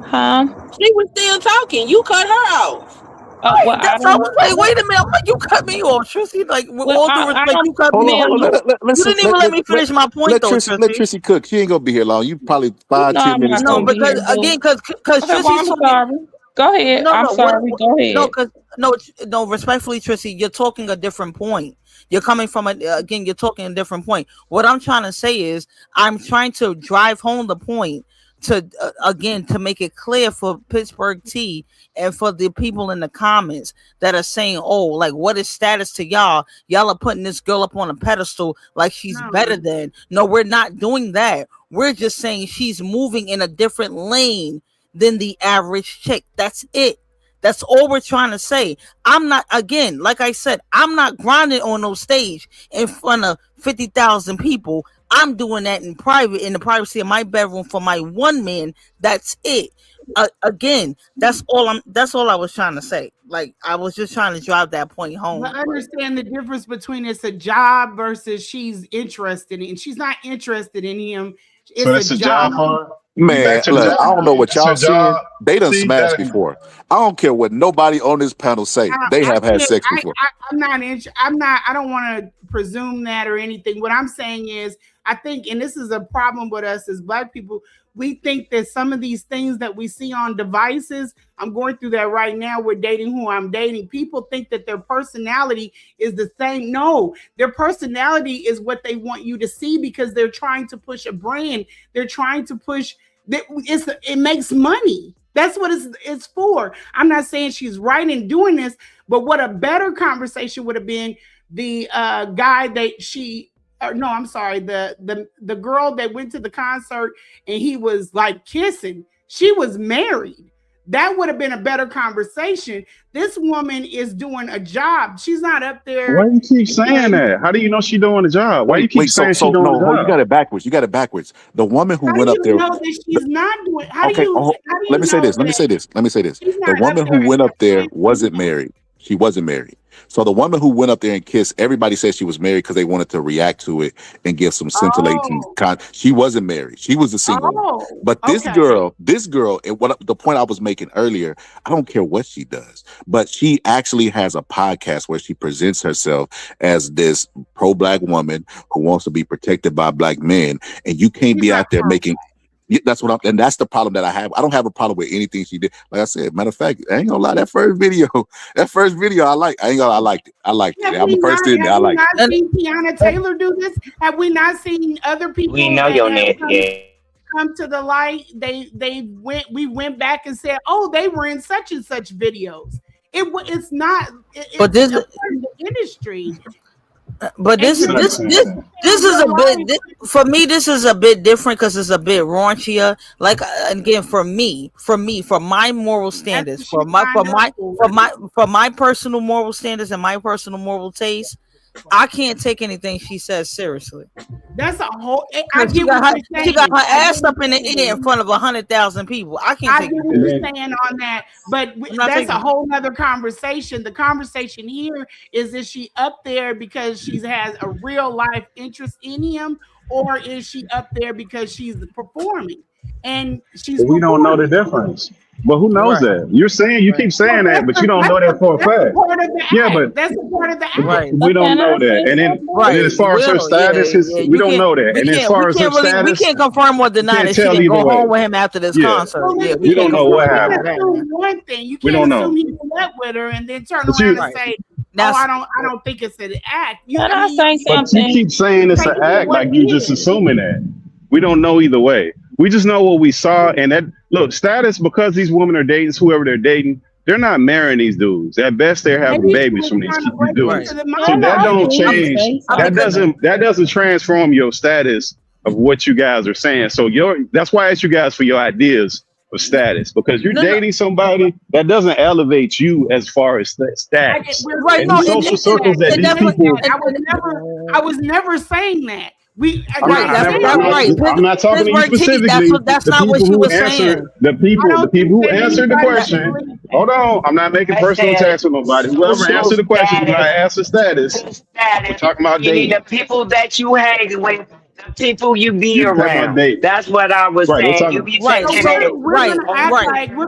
Speaker 13: Huh?
Speaker 10: She was still talking. You cut her off.
Speaker 13: Well, I
Speaker 3: That's all.
Speaker 13: don't.
Speaker 3: Wait a minute. I'm like, you cut me off, Trissy. Like, with
Speaker 13: Well,
Speaker 3: all due
Speaker 13: I
Speaker 3: respect, you
Speaker 13: don't.
Speaker 3: cut
Speaker 2: Hold
Speaker 3: me
Speaker 2: on,
Speaker 3: off.
Speaker 2: hold on.
Speaker 3: You didn't even let me finish my point,
Speaker 2: Let
Speaker 3: though,
Speaker 2: Let
Speaker 3: Trissy.
Speaker 2: Trissy cook. She ain't gonna be here long. You probably
Speaker 13: You
Speaker 2: five,
Speaker 13: know
Speaker 2: 10
Speaker 13: I'm
Speaker 2: minutes
Speaker 13: not
Speaker 3: No,
Speaker 13: gonna
Speaker 2: total.
Speaker 13: be here,
Speaker 3: because
Speaker 13: boo.
Speaker 3: again, because
Speaker 13: Okay, well,
Speaker 3: Trissy's
Speaker 13: I'm
Speaker 3: talking.
Speaker 13: sorry. Go ahead.
Speaker 3: No,
Speaker 13: I'm
Speaker 3: no,
Speaker 13: sorry. Go
Speaker 3: no,
Speaker 13: ahead.
Speaker 3: because no, respectfully, Trissy, you're talking a different point. You're coming from again, you're talking a different point. What I'm trying to say is, I'm trying to drive home the point to again to make it clear for Pittsburgh T and for the people in the comments that are saying, "Oh, like what is status to y'all? Y'all are putting this girl up on a pedestal like she's better than." No, we're not doing that. We're just saying she's moving in a different lane than the average chick. That's it. That's all we're trying to say. I'm not, again, like I said, I'm not grinding on no stage in front of 50,000 people. I'm doing that in private, in the privacy of my bedroom for my one man. That's it. Again, that's all I was trying to say. Like, I was just trying to drive that point home.
Speaker 12: But understand the difference between it's a job versus she's interested in. She's not interested in him. It's
Speaker 11: So that's a job for her? You
Speaker 2: Man,
Speaker 11: back to the
Speaker 2: look, I
Speaker 11: job?
Speaker 2: don't know what
Speaker 11: That's her
Speaker 2: y'all seeing.
Speaker 11: job?
Speaker 2: They done
Speaker 11: See,
Speaker 2: smashed
Speaker 11: that
Speaker 2: before. I don't care what nobody on this panel say. They
Speaker 12: I
Speaker 2: have had
Speaker 12: can't.
Speaker 2: sex before.
Speaker 12: I'm not. I'm not. I don't want to presume that or anything. What I'm saying is, I think, and this is a problem with us as Black people. We think that some of these things that we see on devices. I'm going through that right now with dating who I'm dating. People think that their personality is the same. No, their personality is what they want you to see because they're trying to push a brand. They're trying to push. It makes money. That's what it's for. I'm not saying she's right in doing this, but what a better conversation would have been the guy that she no, I'm sorry, the girl that went to the concert and he was like kissing. She was married. That would have been a better conversation. This woman is doing a job. She's not up there.
Speaker 11: Why do you keep saying that? How do you know she doing a job? Why do you keep saying she doing a job?
Speaker 2: You got it backwards. You got it backwards. The woman who
Speaker 12: How
Speaker 2: went
Speaker 12: do
Speaker 2: up
Speaker 12: you
Speaker 2: there.
Speaker 12: know that she's not doing? How do you
Speaker 2: Let me say
Speaker 12: know
Speaker 2: this. Let me
Speaker 12: that
Speaker 2: say this. Let me say this.
Speaker 12: she's
Speaker 2: The
Speaker 12: not up
Speaker 2: woman
Speaker 12: there
Speaker 2: who went up there wasn't married. She wasn't married. So the woman who went up there and kissed, everybody said she was married because they wanted to react to it and give some scintillating. She wasn't married. She was a single one. But this girl, and what the point I was making earlier, I don't care what she does, but she actually has a podcast where she presents herself as this pro-Black woman who wants to be protected by Black men, and you can't be out there making. That's what and that's the problem that I have. I don't have a problem with anything she did. Like I said, matter of fact, I ain't gonna lie, that first video I liked it. I liked it. I'm the first in there. I liked it.
Speaker 12: Have we not seen Tiana Taylor do this? Have we not seen other people
Speaker 5: We know
Speaker 12: that
Speaker 5: your
Speaker 12: have
Speaker 5: name.
Speaker 12: come to the light? We went back and said, oh, they were in such and such videos. It's not.
Speaker 3: But this
Speaker 12: a part of the industry.
Speaker 3: But this is a bit for me. This is a bit different because it's a bit raunchier. Like again, for my moral standards, for my personal moral standards and my personal moral taste,
Speaker 10: I can't take anything she says seriously.
Speaker 12: That's a whole.
Speaker 10: She got her ass up in the air in front of 100,000 people. I can't.
Speaker 12: I get what you're saying on that, but that's a whole nother conversation. The conversation here is she up there because she has a real life interest in him, or is she up there because she's performing? And
Speaker 11: we don't know the difference. But who knows that? You're saying you keep saying that, but you don't know that for a fact. Yeah, but
Speaker 12: that's a part of the act.
Speaker 11: Right. We don't know that. And then, as far as her status, we don't know that. And as far as her status,
Speaker 10: we can't confirm or deny that she can go home with him after this concert. Yeah,
Speaker 11: we don't know what happened.
Speaker 12: One thing you can't assume he slept with her and then turn around and say, "Oh, I don't think it's an act."
Speaker 11: But you keep saying it's an act, like you just assuming that. We don't know either way. We just know what we saw, and that look status because these women are dating whoever they're dating. They're not marrying these dudes. At best, they're having babies from these dudes. So that don't change. That doesn't transform your status of what you guys are saying. So that's why I asked you guys for your ideas of status, because you're dating somebody that doesn't elevate you as far as status.
Speaker 12: Right?
Speaker 11: No, social circles that these people.
Speaker 12: I was never saying that.
Speaker 11: I'm not talking to you specifically.
Speaker 10: That's not what she was saying.
Speaker 11: The people who answered the question. Hold on, I'm not making personal attacks with nobody. Whoever answered the question, you gotta answer status. We're talking about dating.
Speaker 5: The people that you hang with, the people you be around. That's what I was saying. You be
Speaker 12: we're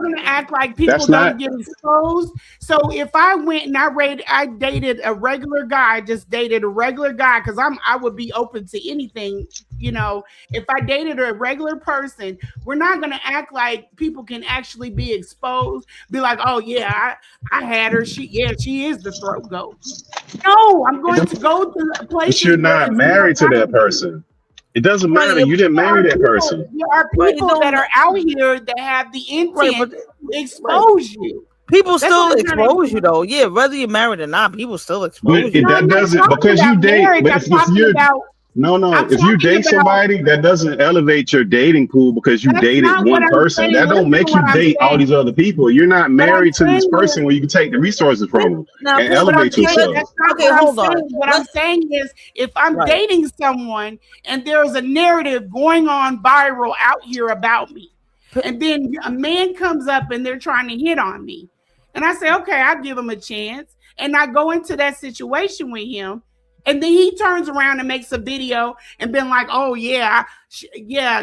Speaker 12: gonna act like people don't get exposed. So if I went and I dated a regular guy, because I would be open to anything. If I dated a regular person, we're not gonna act like people can actually be exposed. Be like, oh yeah, I had her. She is the throat goat. No, I'm going to go to a place.
Speaker 11: But you're not married to that person. It doesn't matter. You didn't marry that person.
Speaker 12: There are people that are out here that have the intent to expose you.
Speaker 10: People still expose you, though. Yeah, whether you're married or not, people still expose you.
Speaker 11: That doesn't because you date. But if you date somebody, that doesn't elevate your dating pool because you dated one person. That don't make you date all these other people. You're not married to this person where you can take the resources from them and elevate yourself.
Speaker 12: Okay, hold on. What I'm saying is, if I'm dating someone and there's a narrative going on viral out here about me, and then a man comes up and they're trying to hit on me, and I say, okay, I'll give him a chance, and I go into that situation with him. And then he turns around and makes a video and been like, "Oh yeah,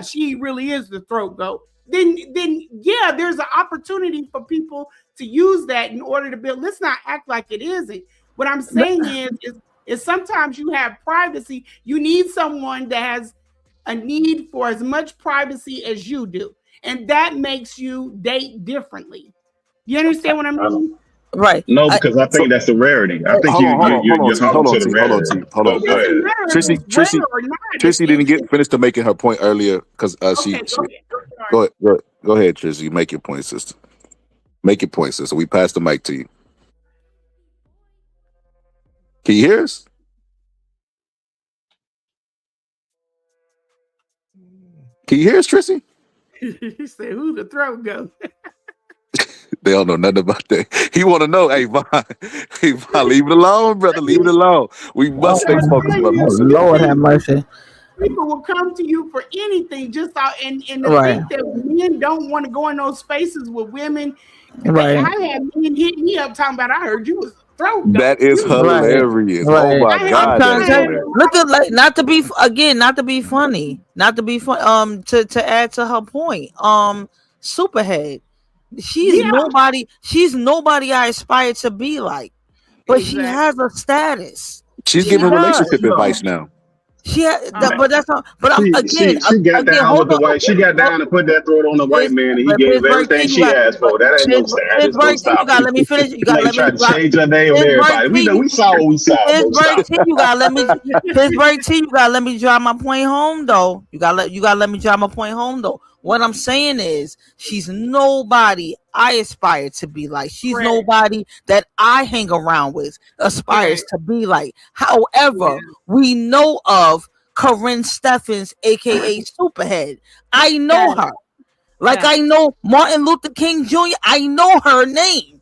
Speaker 12: she really is the throat goat." Then there's an opportunity for people to use that in order to build. Let's not act like it isn't. What I'm saying is sometimes you have privacy. You need someone that has a need for as much privacy as you do, and that makes you date differently. You understand what I mean?
Speaker 10: Right.
Speaker 11: No, because I think that's the rarity. I think you're to the rarity.
Speaker 2: Hold on. Tracy didn't finish to making her point earlier because go ahead, Tracy. Make your point, sister. Make your point, sister. We pass the mic to you. Can you hear us? Can you hear us, Tracy?
Speaker 12: You said, "Who the throat goat?"
Speaker 2: They don't know nothing about that. He want to know, hey, Von, leave it alone, brother. Leave it alone. We must stay focused, brother.
Speaker 10: Lord have mercy.
Speaker 12: People will come to you for anything, just out and think that men don't want to go in those spaces with women.
Speaker 10: Right.
Speaker 12: I had men hit me up talking about, I heard you was throat.
Speaker 2: That is hilarious.
Speaker 10: Right.
Speaker 2: Oh my God.
Speaker 10: Look at not to be funny. To add to her point. Superhead. She's nobody I aspire to be like, but she has a status.
Speaker 2: She's giving relationship advice now.
Speaker 11: But that's not. But she got down with the white. She got down and put that throat on the white man, and he gave everything she asked for. That ain't no status.
Speaker 10: You gotta let me finish. You gotta let me
Speaker 11: change her name on everybody. We saw what we saw.
Speaker 10: You gotta let me. Pittsburgh T. You gotta let me drive my point home, though. You gotta let me drive my point home, though. What I'm saying is, she's nobody I aspire to be like. She's nobody that I hang around with aspires to be like. However, we know of Corinne Steffens, aka Superhead. I know her. Like I know Martin Luther King Jr. I know her name.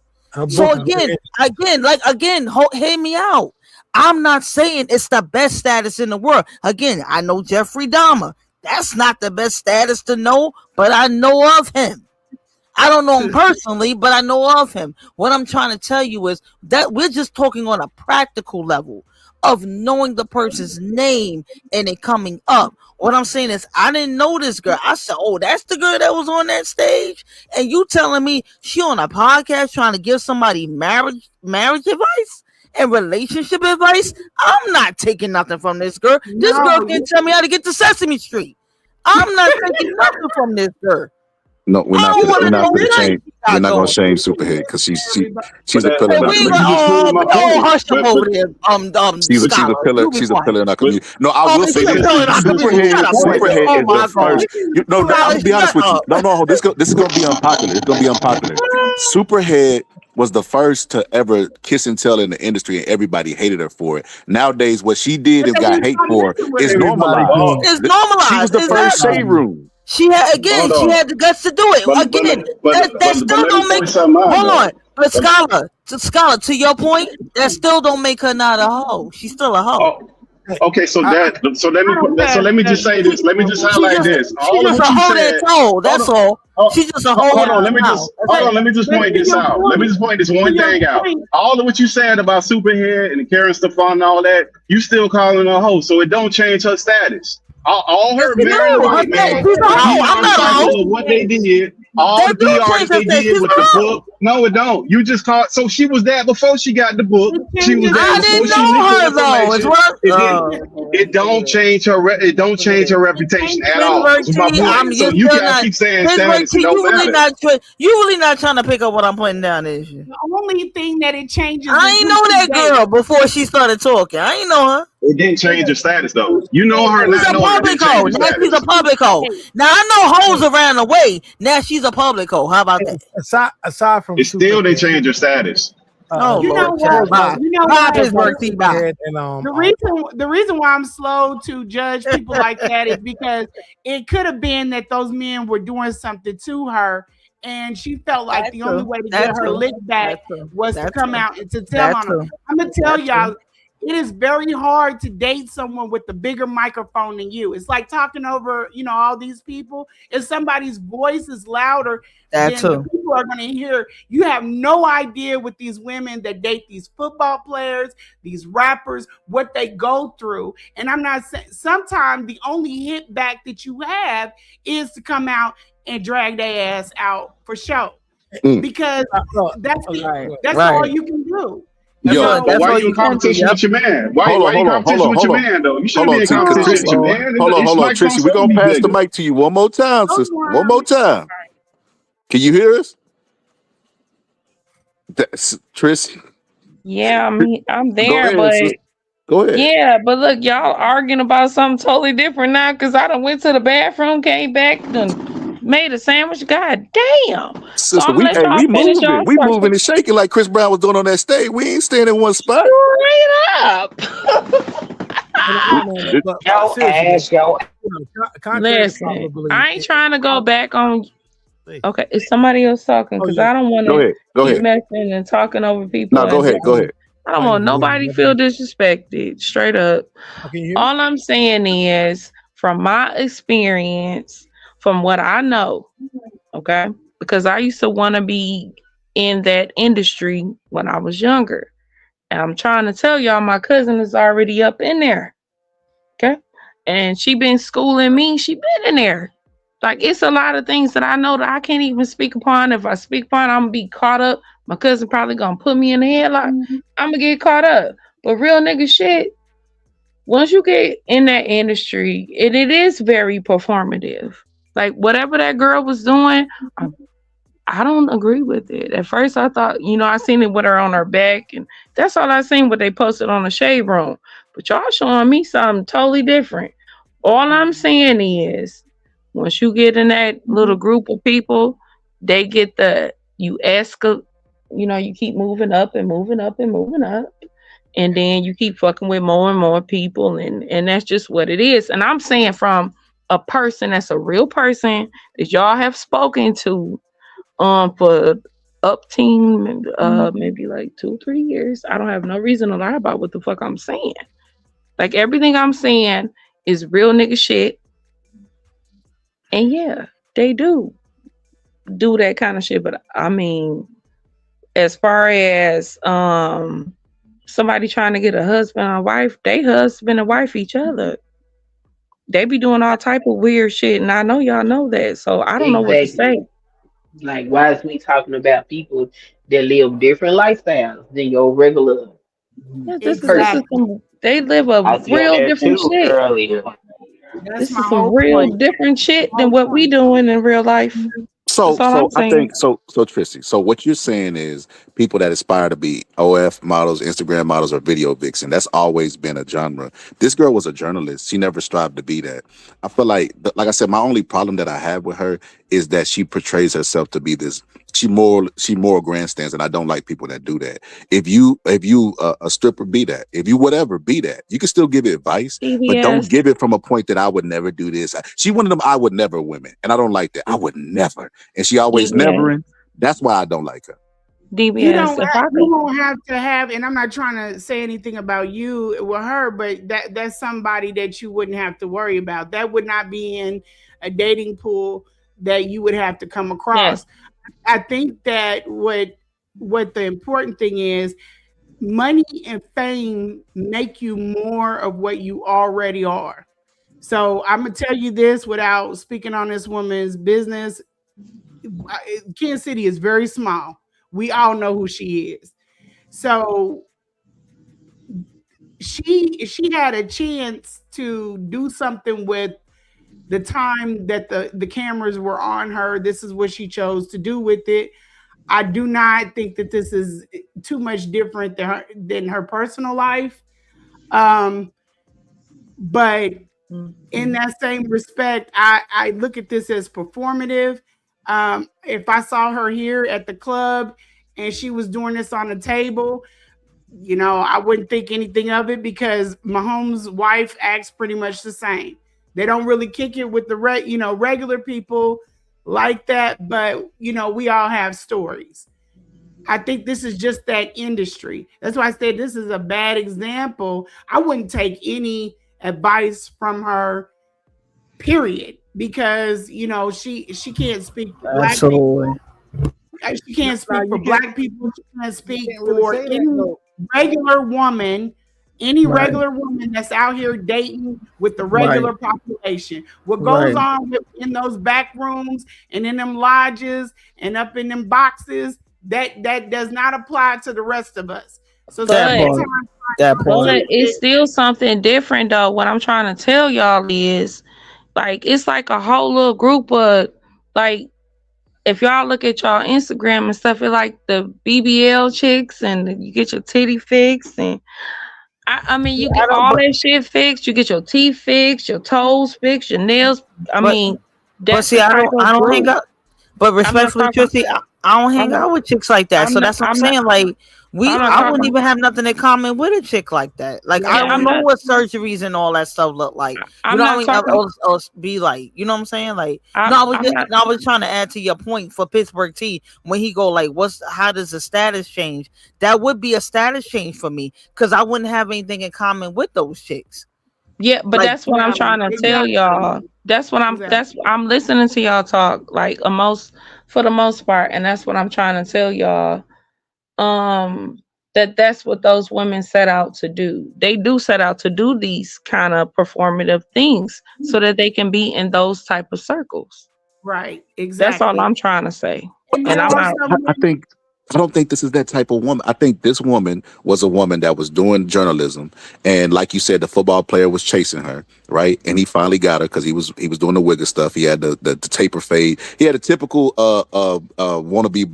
Speaker 10: So again, hear me out. I'm not saying it's the best status in the world. Again, I know Jeffrey Dahmer. That's not the best status to know, but I know of him. I don't know him personally, but I know of him. What I'm trying to tell you is that we're just talking on a practical level of knowing the person's name and it coming up. What I'm saying is I didn't know this girl. I said, oh, that's the girl that was on that stage? And you telling me she on a podcast trying to give somebody marriage advice and relationship advice? I'm not taking nothing from this girl. This girl can tell me how to get to Sesame Street. I'm not taking nothing from this girl.
Speaker 2: No, we're not gonna shame Superhead because she's a pillar in our community.
Speaker 10: Hush up over there.
Speaker 2: She's a pillar in our community. No, I will say this. Superhead is the first. No, I'll be honest with you. No, this is gonna be unpopular. It's gonna be unpopular. Superhead was the first to ever kiss and tell in the industry, and everybody hated her for it. Nowadays, what she did and got hate for is normalized.
Speaker 10: It's normalized.
Speaker 2: She was the first Shade Room.
Speaker 10: She had the guts to do it. That still don't make. Hold on, but Scholar, to your point, that still don't make her not a hoe. She's still a hoe.
Speaker 11: Okay, so let me just say this. Let me just highlight this.
Speaker 10: She's just a hoe that's old. That's all. She's just a hoe.
Speaker 11: Hold on, let me just point this out. Let me just point this one thing out. All of what you said about Superhead and Karen Stefan and all that, you still calling her a hoe, so it don't change her status. All her married white men, what they did, all the PRs they did with the book. No, it don't. You just caught. So she was there before she got the book. She was there before she leaked the information. It don't change her. It don't change her reputation at all. So you can't keep saying status. It don't matter.
Speaker 10: You really not trying to pick up what I'm putting down, is you?
Speaker 12: The only thing that it changes.
Speaker 10: I ain't know that girl before she started talking. I ain't know her.
Speaker 11: It didn't change her status though. You know her now.
Speaker 10: She's a public hoe. Now she's a public hoe. Now I know hoes around the way. Now she's a public hoe. How about that?
Speaker 1: Aside from
Speaker 11: it, still they change her status.
Speaker 12: You know what? The reason why I'm slow to judge people like that is because it could have been that those men were doing something to her, and she felt like the only way to get her lick back was to come out and to tell on her. I'm gonna tell y'all. It is very hard to date someone with a bigger microphone than you. It's like talking over, all these people. If somebody's voice is louder, then the people are going to hear. You have no idea with these women that date these football players, these rappers, what they go through. And I'm not saying sometimes the only hit back that you have is to come out and drag their ass out for show, because that's all you can do.
Speaker 11: Yo, but why you in competition with your man? Why you in competition with your man, though? You shouldn't be in competition with your man.
Speaker 2: Hold on, Trissy. We're going to pass the mic to you one more time, sister. One more time. Can you hear us? Trissy?
Speaker 13: Yeah, I'm there,
Speaker 2: Go ahead.
Speaker 13: Yeah, but look, y'all arguing about something totally different now because I done went to the bathroom, came back, done made a sandwich. God damn.
Speaker 2: Sister, so we moving. We moving and shaking like Chris Brown was doing on that stage. We ain't staying in one spot.
Speaker 13: Straight up. Listen, I ain't trying to go back on. Okay, is somebody else talking? Because I don't want to keep messing and talking over people.
Speaker 2: No, go ahead.
Speaker 13: I don't want nobody feel disrespected. Straight up. All I'm saying is, from my experience, from what I know, okay, because I used to want to be in that industry when I was younger. And I'm trying to tell y'all, my cousin is already up in there. Okay. And she been schooling me. She been in there. Like, it's a lot of things that I know that I can't even speak upon. If I speak upon, I'm gonna be caught up. My cousin probably gonna put me in the headlock. I'm gonna get caught up. But real nigga shit, once you get in that industry, it is very performative. Like, whatever that girl was doing, I don't agree with it. At first I thought, I seen it with her on her back, and that's all I seen what they posted on the Shade Room. But y'all showing me something totally different. All I'm saying is, once you get in that little group of people, they get you keep moving up and moving up and moving up. And then you keep fucking with more and more people. And that's just what it is. And I'm saying from a person that's a real person that y'all have spoken to for up teen, maybe like 2-3 years. I don't have no reason to lie about what the fuck I'm saying. Like everything I'm saying is real nigga shit. And yeah, they do that kind of shit. But I mean, as far as somebody trying to get a husband or wife, they husband and wife each other. They be doing all type of weird shit, and I know y'all know that. So I don't know what to say.
Speaker 3: Exactly. Like, why is we talking about people that live different lifestyles than your regular
Speaker 13: Yeah, this is
Speaker 3: person?
Speaker 12: Exactly.
Speaker 13: some. They live a
Speaker 5: I said
Speaker 13: real
Speaker 5: that
Speaker 13: different
Speaker 5: too
Speaker 13: shit.
Speaker 5: earlier.
Speaker 12: That's
Speaker 13: This
Speaker 12: my
Speaker 13: is some
Speaker 12: whole
Speaker 13: real
Speaker 12: point.
Speaker 13: different shit than
Speaker 12: Whole
Speaker 13: what we
Speaker 12: point.
Speaker 13: doing in real life. That's
Speaker 2: So,
Speaker 13: all I'm
Speaker 2: I
Speaker 13: saying.
Speaker 2: think so, Tristy. So, what you're saying is people that aspire to be OF models, Instagram models, or video vixen. That's always been a genre. This girl was a journalist. She never strived to be that. I feel like I said, my only problem that I have with her is that she portrays herself to be this. She more grandstands, and I don't like people that do that. If you a stripper, be that. If you whatever, be that. You can still give advice, but don't
Speaker 13: CBS,
Speaker 2: give it from a point that I would never do this. She one of them I would never women, and I don't like that. I would never. And she always
Speaker 13: DBS,
Speaker 2: nevering. That's why I don't like her.
Speaker 12: You
Speaker 13: DBS.
Speaker 12: don't
Speaker 13: If I
Speaker 12: you
Speaker 13: could,
Speaker 12: won't have to have, and I'm not trying to say anything about you with her, but that's somebody that you wouldn't have to worry about. That would not be in a dating pool that you would have to come
Speaker 13: yes,
Speaker 12: across. I think that what the important thing is, money and fame make you more of what you already are. So I'm gonna tell you this without speaking on this woman's business. Kansas City is very small. We all know who she is. So she had a chance to do something with the time that the cameras were on her. This is what she chose to do with it. I do not think that this is too much different than her personal life. Um, but in that same respect, I look at this as performative. If I saw her here at the club and she was doing this on the table, I wouldn't think anything of it because Mahomes' wife acts pretty much the same. They don't really kick it with the regular people like that, but we all have stories. I think this is just that industry. That's why I said this is a bad example. I wouldn't take any advice from her, period, because she can't speak for black people.
Speaker 9: Absolutely.
Speaker 12: She can't
Speaker 1: Now,
Speaker 12: speak for
Speaker 1: you can't
Speaker 12: black people. She can't
Speaker 1: you
Speaker 12: speak
Speaker 1: can't really
Speaker 12: for
Speaker 1: say that
Speaker 12: any
Speaker 1: though.
Speaker 12: regular woman, any
Speaker 9: Right.
Speaker 12: regular woman that's out here dating with the
Speaker 9: Right.
Speaker 12: regular population. What goes
Speaker 9: Right.
Speaker 12: on in those back rooms and in them lodges and up in them boxes, that does not apply to the rest of us. So
Speaker 9: That
Speaker 12: spend
Speaker 13: but
Speaker 9: part.
Speaker 12: time
Speaker 9: That
Speaker 12: trying
Speaker 9: part.
Speaker 12: to
Speaker 13: it's
Speaker 12: fit.
Speaker 13: still something different though. What I'm trying to tell y'all is like it's like a whole little group of like if y'all look at y'all Instagram and stuff, it like the BBL chicks and you get your titty fixed and I mean you
Speaker 10: I
Speaker 13: get
Speaker 10: don't,
Speaker 13: all that shit fixed, you get your teeth fixed, your toes fixed, your nails. I
Speaker 10: but
Speaker 13: mean,
Speaker 10: but
Speaker 13: that's
Speaker 10: see,
Speaker 13: the type
Speaker 10: I
Speaker 13: of
Speaker 10: don't hang
Speaker 13: group.
Speaker 10: out. But
Speaker 13: I'm not
Speaker 10: respectfully,
Speaker 13: talking
Speaker 10: Tristy, I don't
Speaker 13: I'm
Speaker 10: hang
Speaker 13: not
Speaker 10: out with chicks like that. So that's what I'm
Speaker 13: I'm not
Speaker 10: saying. Like
Speaker 13: I'm not
Speaker 10: I wouldn't
Speaker 13: talking
Speaker 10: even have nothing in common with a chick like that. Like I
Speaker 13: yeah,
Speaker 10: don't
Speaker 13: I'm
Speaker 10: know
Speaker 13: not
Speaker 10: what surgeries and all that stuff look like. You
Speaker 13: I'm
Speaker 10: know what I
Speaker 13: not
Speaker 10: mean?
Speaker 13: talking
Speaker 10: Or be like, you know what I'm saying? Like, no,
Speaker 13: I'm not
Speaker 10: I was trying to add to your point for Pittsburgh T when he go like, how does the status change? That would be a status change for me because I wouldn't have anything in common with those chicks.
Speaker 13: yeah, but
Speaker 10: Like,
Speaker 13: that's what I'm trying to tell y'all. That's I'm listening to y'all talk like for the most part, and that's what I'm trying to tell y'all. Um that's what those women set out to do. They do set out to do these kind of performative things so that they can be in those type of circles.
Speaker 12: Right,
Speaker 13: That's all
Speaker 12: exactly.
Speaker 13: I'm trying to say.
Speaker 12: And
Speaker 13: And
Speaker 12: there
Speaker 13: I'm
Speaker 12: are
Speaker 13: out.
Speaker 12: some women.
Speaker 2: I don't think this is that type of woman. I think this woman was a woman that was doing journalism, and like you said, the football player was chasing her, right? And he finally got her because he was doing the wigger stuff. He had the taper fade. He had a typical wannabe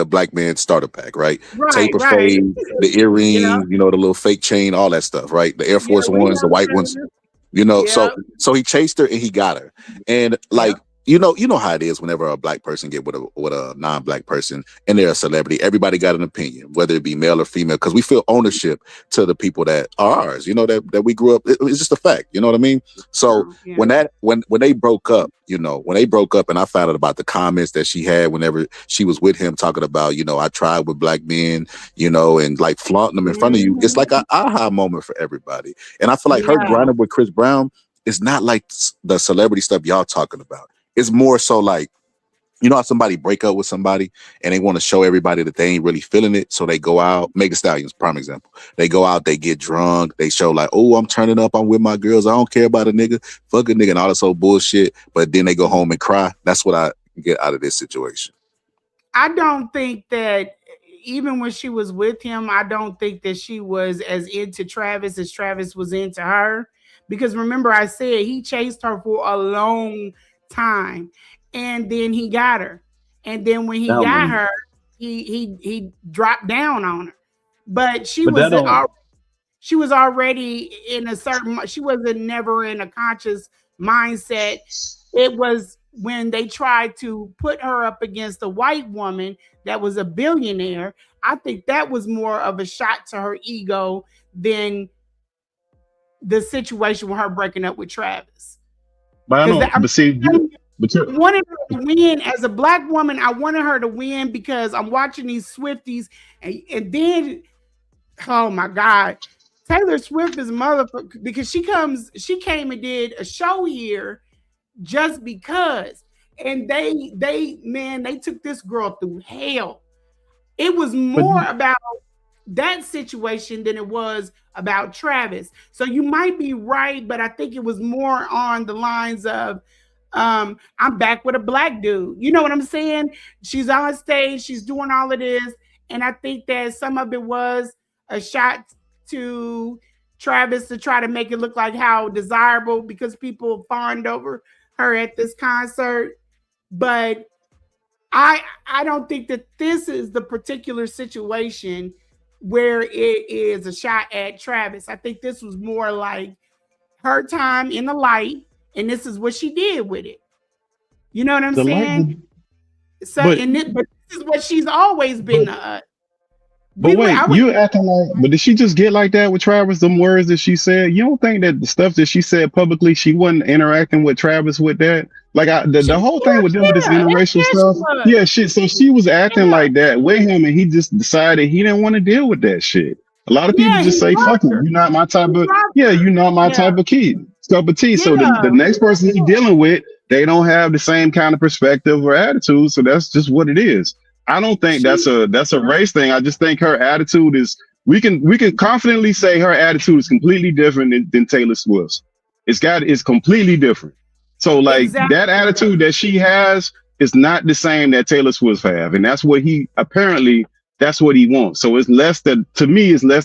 Speaker 2: a black man starter pack, right?
Speaker 12: Right,
Speaker 2: Taper
Speaker 12: right.
Speaker 2: fade, the
Speaker 12: Yeah,
Speaker 2: earrings, the little fake chain, all that stuff, right? The Air
Speaker 12: yeah,
Speaker 2: Force
Speaker 12: we
Speaker 2: Ones, the
Speaker 12: know
Speaker 2: white
Speaker 12: better
Speaker 2: ones.
Speaker 12: than.
Speaker 2: You know,
Speaker 12: Yeah,
Speaker 2: so he chased her and he got her. And
Speaker 12: yeah.
Speaker 2: like you know how it is whenever a black person get with a non-black person and they're a celebrity. Everybody got an opinion, whether it be male or female, because we feel ownership to the people that are ours. You know that we grew up. It's just a fact. You know what I mean? So
Speaker 12: Yeah.
Speaker 2: when they broke up, and I found out about the comments that she had whenever she was with him, talking about, I tried with black men, and like flaunting them in front of you. It's like an aha moment for everybody. And I feel like her grinding with Chris Brown is not like the celebrity stuff y'all talking about. It's more so like, how somebody break up with somebody and they want to show everybody that they ain't really feeling it. So they go out, Megan Stallions, prime example. They go out, they get drunk, they show like, oh, I'm turning up, I'm with my girls, I don't care about a nigga, fuck a nigga, and all this old bullshit. But then they go home and cry. That's what I get out of this situation.
Speaker 12: I don't think that even when she was with him, I don't think that she was as into Travis as Travis was into her. Because remember, I said he chased her for a long time, and then he got her. And then when he got her, he dropped down on her. But she was already in a certain. She wasn't never in a conscious mindset. It was when they tried to put her up against a white woman that was a billionaire. I think that was more of a shot to her ego than the situation with her breaking up with Travis.
Speaker 11: But I don't. But see,
Speaker 12: I wanted her to win as a black woman. I wanted her to win because I'm watching these Swifties, and then, oh my God, Taylor Swift is motherfucker, because she came and did a show here just because, and they took this girl through hell. It was more about that situation than it was about Travis. So you might be right, but I think it was more on the lines of I'm back with a black dude. You know what I'm saying? She's on stage, she's doing all of this, and I think that some of it was a shot to Travis to try to make it look like how desirable, because people fawned over her at this concert. But I don't think that this is the particular situation where it is a shot at Travis. I think this was more like her time in the light, and this is what she did with it. You know what I'm saying? But this is what she's always been to us.
Speaker 11: But wait, you acting like, but did she just get like that with Travis? Them words that she said, you don't think that the stuff that she said publicly, she wasn't interacting with Travis with that? Like the whole thing with them with this interracial stuff, shit. So she was acting like that with him, and he just decided he didn't want to deal with that shit. A lot of people just say, "Fuck it, you're not my type of you're not my type of kid, cup of tea." So the next person he's dealing with, they don't have the same kind of perspective or attitude. So that's just what it is. I don't think that's a race thing. I just think her attitude is, we can confidently say her attitude is completely different than Taylor Swift's. It's completely different. So like that attitude that she has is not the same that Taylor Swift have, and that's what that's what he wants. So it's less to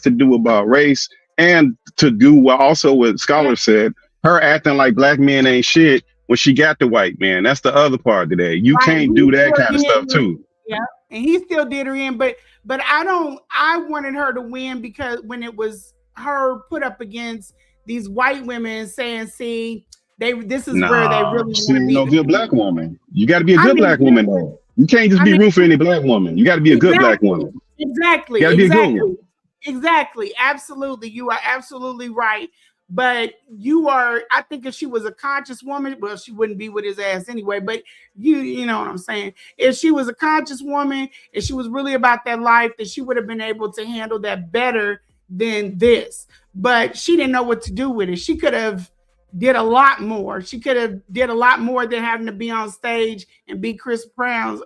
Speaker 11: do about race, and to do what Scholar said, her acting like black men ain't shit when she got the white man. That's the other part of that. You can't do that kind of stuff too.
Speaker 12: Yeah, and he still did her in, but I wanted her to win, because when it was her put up against these white women saying, see, this is where they really
Speaker 11: she ain't no good black woman. You got to be a good black woman though. You can't just be rooting for any black woman. You got to be a good black woman.
Speaker 12: Exactly.
Speaker 11: You got to be a good one.
Speaker 12: Exactly. Absolutely. You are absolutely right. But I think if she was a conscious woman, well, she wouldn't be with his ass anyway, but you know what I'm saying? If she was a conscious woman, if she was really about that life, then she would have been able to handle that better than this. But she didn't know what to do with it. She could have did a lot more. She could have did a lot more than having to be on stage and be Chris Brown's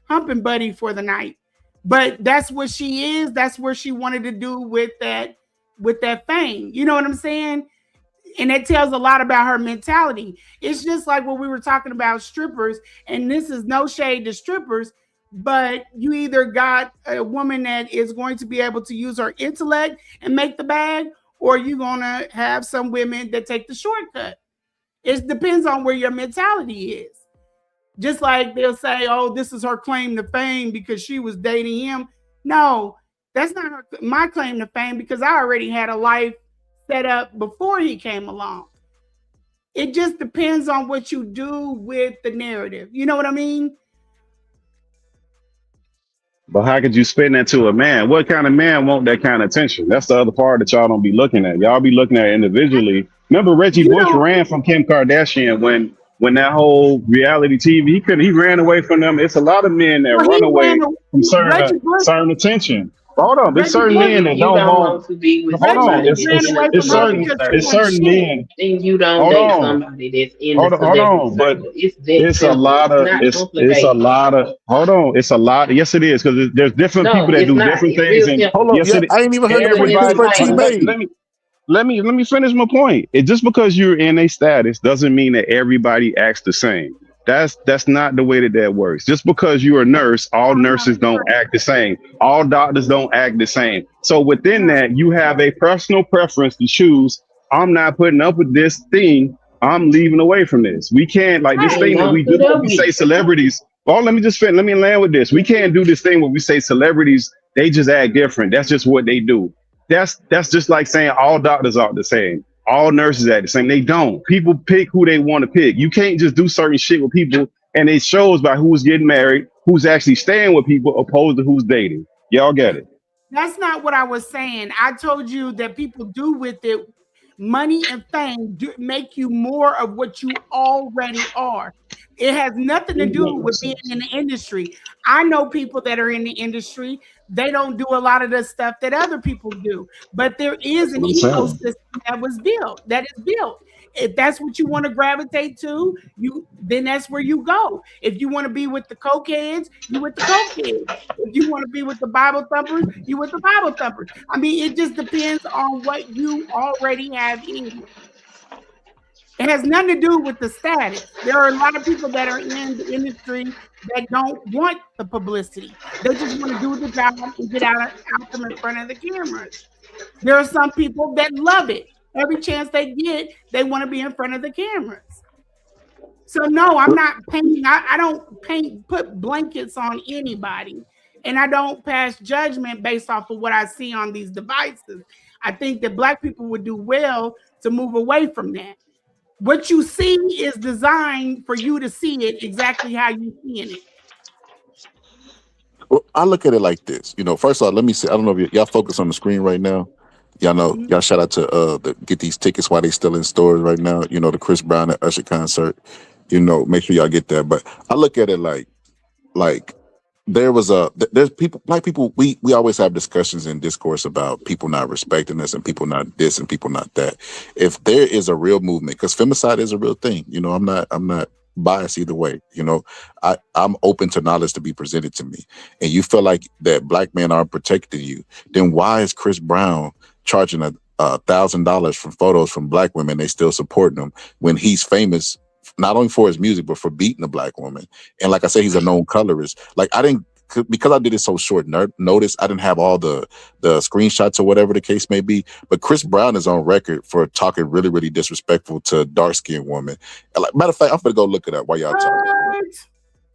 Speaker 12: humping buddy for the night. But that's what she is. That's where she wanted to do with that fame. You know what I'm saying? And it tells a lot about her mentality. It's just like when we were talking about strippers, and this is no shade to strippers, but you either got a woman that is going to be able to use her intellect and make the bag, or you're going to have some women that take the shortcut. It depends on where your mentality is. Just like they'll say, oh, this is her claim to fame because she was dating him. No, that's not my claim to fame, because I already had a life set up before he came along. It just depends on what you do with the narrative. You know what I mean?
Speaker 11: But how could you spin that to a man? What kind of man want that kind of attention? That's the other part that y'all don't be looking at. Y'all be looking at it individually. Remember Reggie
Speaker 12: You
Speaker 11: Bush
Speaker 12: don't.
Speaker 11: ran from Kim Kardashian when that whole reality TV, he ran away from them. It's a lot of men that
Speaker 12: Well,
Speaker 11: run
Speaker 12: he ran.
Speaker 11: away from
Speaker 12: Reggie Bush.
Speaker 11: certain attention. Hold on, there's
Speaker 12: Reggie
Speaker 11: certain
Speaker 12: Bush.
Speaker 11: men
Speaker 5: If
Speaker 11: that
Speaker 5: you
Speaker 11: don't
Speaker 5: don't
Speaker 11: want.
Speaker 5: want to be with
Speaker 11: Hold on,
Speaker 12: Reggie
Speaker 5: somebody
Speaker 12: Bush
Speaker 5: that's
Speaker 12: ran
Speaker 5: in a
Speaker 12: away from her because she
Speaker 11: it's
Speaker 12: wasn't
Speaker 11: certain
Speaker 12: shit.
Speaker 11: men.
Speaker 5: then you don't
Speaker 11: Hold
Speaker 5: date
Speaker 11: on.
Speaker 5: somebody that's in the
Speaker 11: Hold
Speaker 5: celebrity
Speaker 11: on, but
Speaker 5: circle. It's that
Speaker 11: it's a
Speaker 5: simple.
Speaker 11: lot
Speaker 5: It's
Speaker 11: of
Speaker 5: not
Speaker 11: it's a
Speaker 5: complicated.
Speaker 11: lot of hold on. It's a lot. Yes, it is because there's different
Speaker 5: No,
Speaker 11: people that
Speaker 5: it's
Speaker 11: do
Speaker 5: not.
Speaker 11: different
Speaker 5: It's
Speaker 11: things,
Speaker 5: real
Speaker 11: and
Speaker 2: Hold
Speaker 5: simple.
Speaker 2: on.
Speaker 11: yes,
Speaker 2: Yeah,
Speaker 11: it
Speaker 2: I ain't even heard the
Speaker 5: Simple
Speaker 2: first
Speaker 5: as
Speaker 2: thing
Speaker 11: everybody.
Speaker 2: but T
Speaker 5: explaining.
Speaker 2: made.
Speaker 11: Let me finish my point. It just because you're in a status doesn't mean that everybody acts the same. That's not the way that works. Just because you're a nurse, all nurses don't act the same. All doctors don't act the same. So within that, you have a personal preference to choose. I'm not putting up with this thing. I'm leaving away from this. We can't like this
Speaker 5: And
Speaker 11: thing that
Speaker 5: don't
Speaker 11: we do
Speaker 5: put
Speaker 11: when
Speaker 5: up
Speaker 11: we
Speaker 5: with
Speaker 11: say
Speaker 5: it.
Speaker 11: celebrities. Oh, let me just fin- let me land with this. We can't do this thing where we say celebrities, they just act different. That's just what they do. That's just like saying all doctors are the same. All nurses act the same. They don't. People pick who they want to pick. You can't just do certain shit with people, and it shows by who's getting married, who's actually staying with people, opposed to who's dating. Y'all get it?
Speaker 12: That's not what I was saying. I told you that people do with it money and fame make you more of what you already are. It has nothing to do with being in the industry. I know people that are in the industry, they don't do a lot of the stuff that other people do, but there is
Speaker 11: That's
Speaker 12: an
Speaker 11: what I'm saying.
Speaker 12: ecosystem that is built. If that's what you want to gravitate to, then that's where you go. If you want to be with the cokeheads, you with the cokeheads. If you want to be with the Bible thumpers, you with the Bible thumpers. I mean, it just depends on what you already have in you. It has nothing to do with the status. There are a lot of people that are in the industry that don't want the publicity. They just want to do the job and get out them in front of the cameras. There are some people that love it. Every chance they get, they want to be in front of the cameras. So no, I'm not painting. I don't put blankets on anybody, and I don't pass judgment based off of what I see on these devices. I think that Black people would do well to move away from that. What you see is designed for you to see it exactly how you seeing it.
Speaker 2: Well, I look at it like this. First of all, let me say, I don't know if y'all focus on the screen right now. Y'all know, y'all shout out to get these tickets while they still in stores right now. The Chris Brown and Usher concert. Make sure y'all get that. But I look at it like there's people, Black people, we always have discussions and discourse about people not respecting us and people not this and people not that. If there is a real movement, because femicide is a real thing, I'm not biased either way. I'm open to knowledge to be presented to me, and you feel like that Black men aren't protecting you, then why is Chris Brown charging $1,000 for photos from Black women? They still supporting him when he's famous not only for his music but for beating a Black woman. And like I said, he's a known colorist. Like because I did it so short notice, I didn't have all the screenshots or whatever the case may be. But Chris Brown is on record for talking really, really disrespectful to dark-skinned women. Matter of fact, I'm gonna go look it up while y'all talking.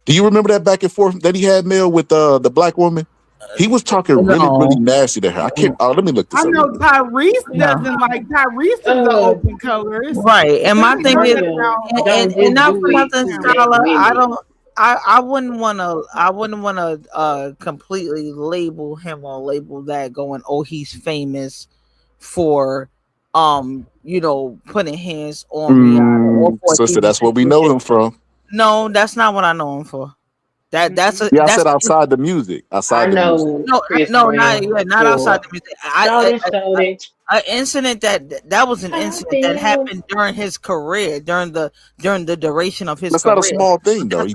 Speaker 2: Do you remember that back and forth that he had, Mel, with the Black woman? He was talking really, really nasty to her. I can't. Let me look this
Speaker 12: I
Speaker 2: up.
Speaker 12: know Tyrese doesn't like Tyrese is the open colorist.
Speaker 10: Right. And my thing is,
Speaker 5: Don't
Speaker 10: and not
Speaker 5: just
Speaker 10: for
Speaker 5: do it
Speaker 10: nothing,
Speaker 5: to Black
Speaker 10: Scholar,
Speaker 5: women.
Speaker 10: I wouldn't wanna completely label him or label that going, oh, he's famous for putting hands on Rihanna or for
Speaker 2: Sister, that's what we know him from.
Speaker 10: No, that's not what I know him for. I
Speaker 2: said outside the music. Outside
Speaker 5: I
Speaker 2: the music.
Speaker 5: know Chris
Speaker 10: not
Speaker 5: Brown
Speaker 10: outside the music. An incident that was an incident that happened during his career, during the duration of his
Speaker 2: That's
Speaker 10: career.
Speaker 2: not a small thing, though.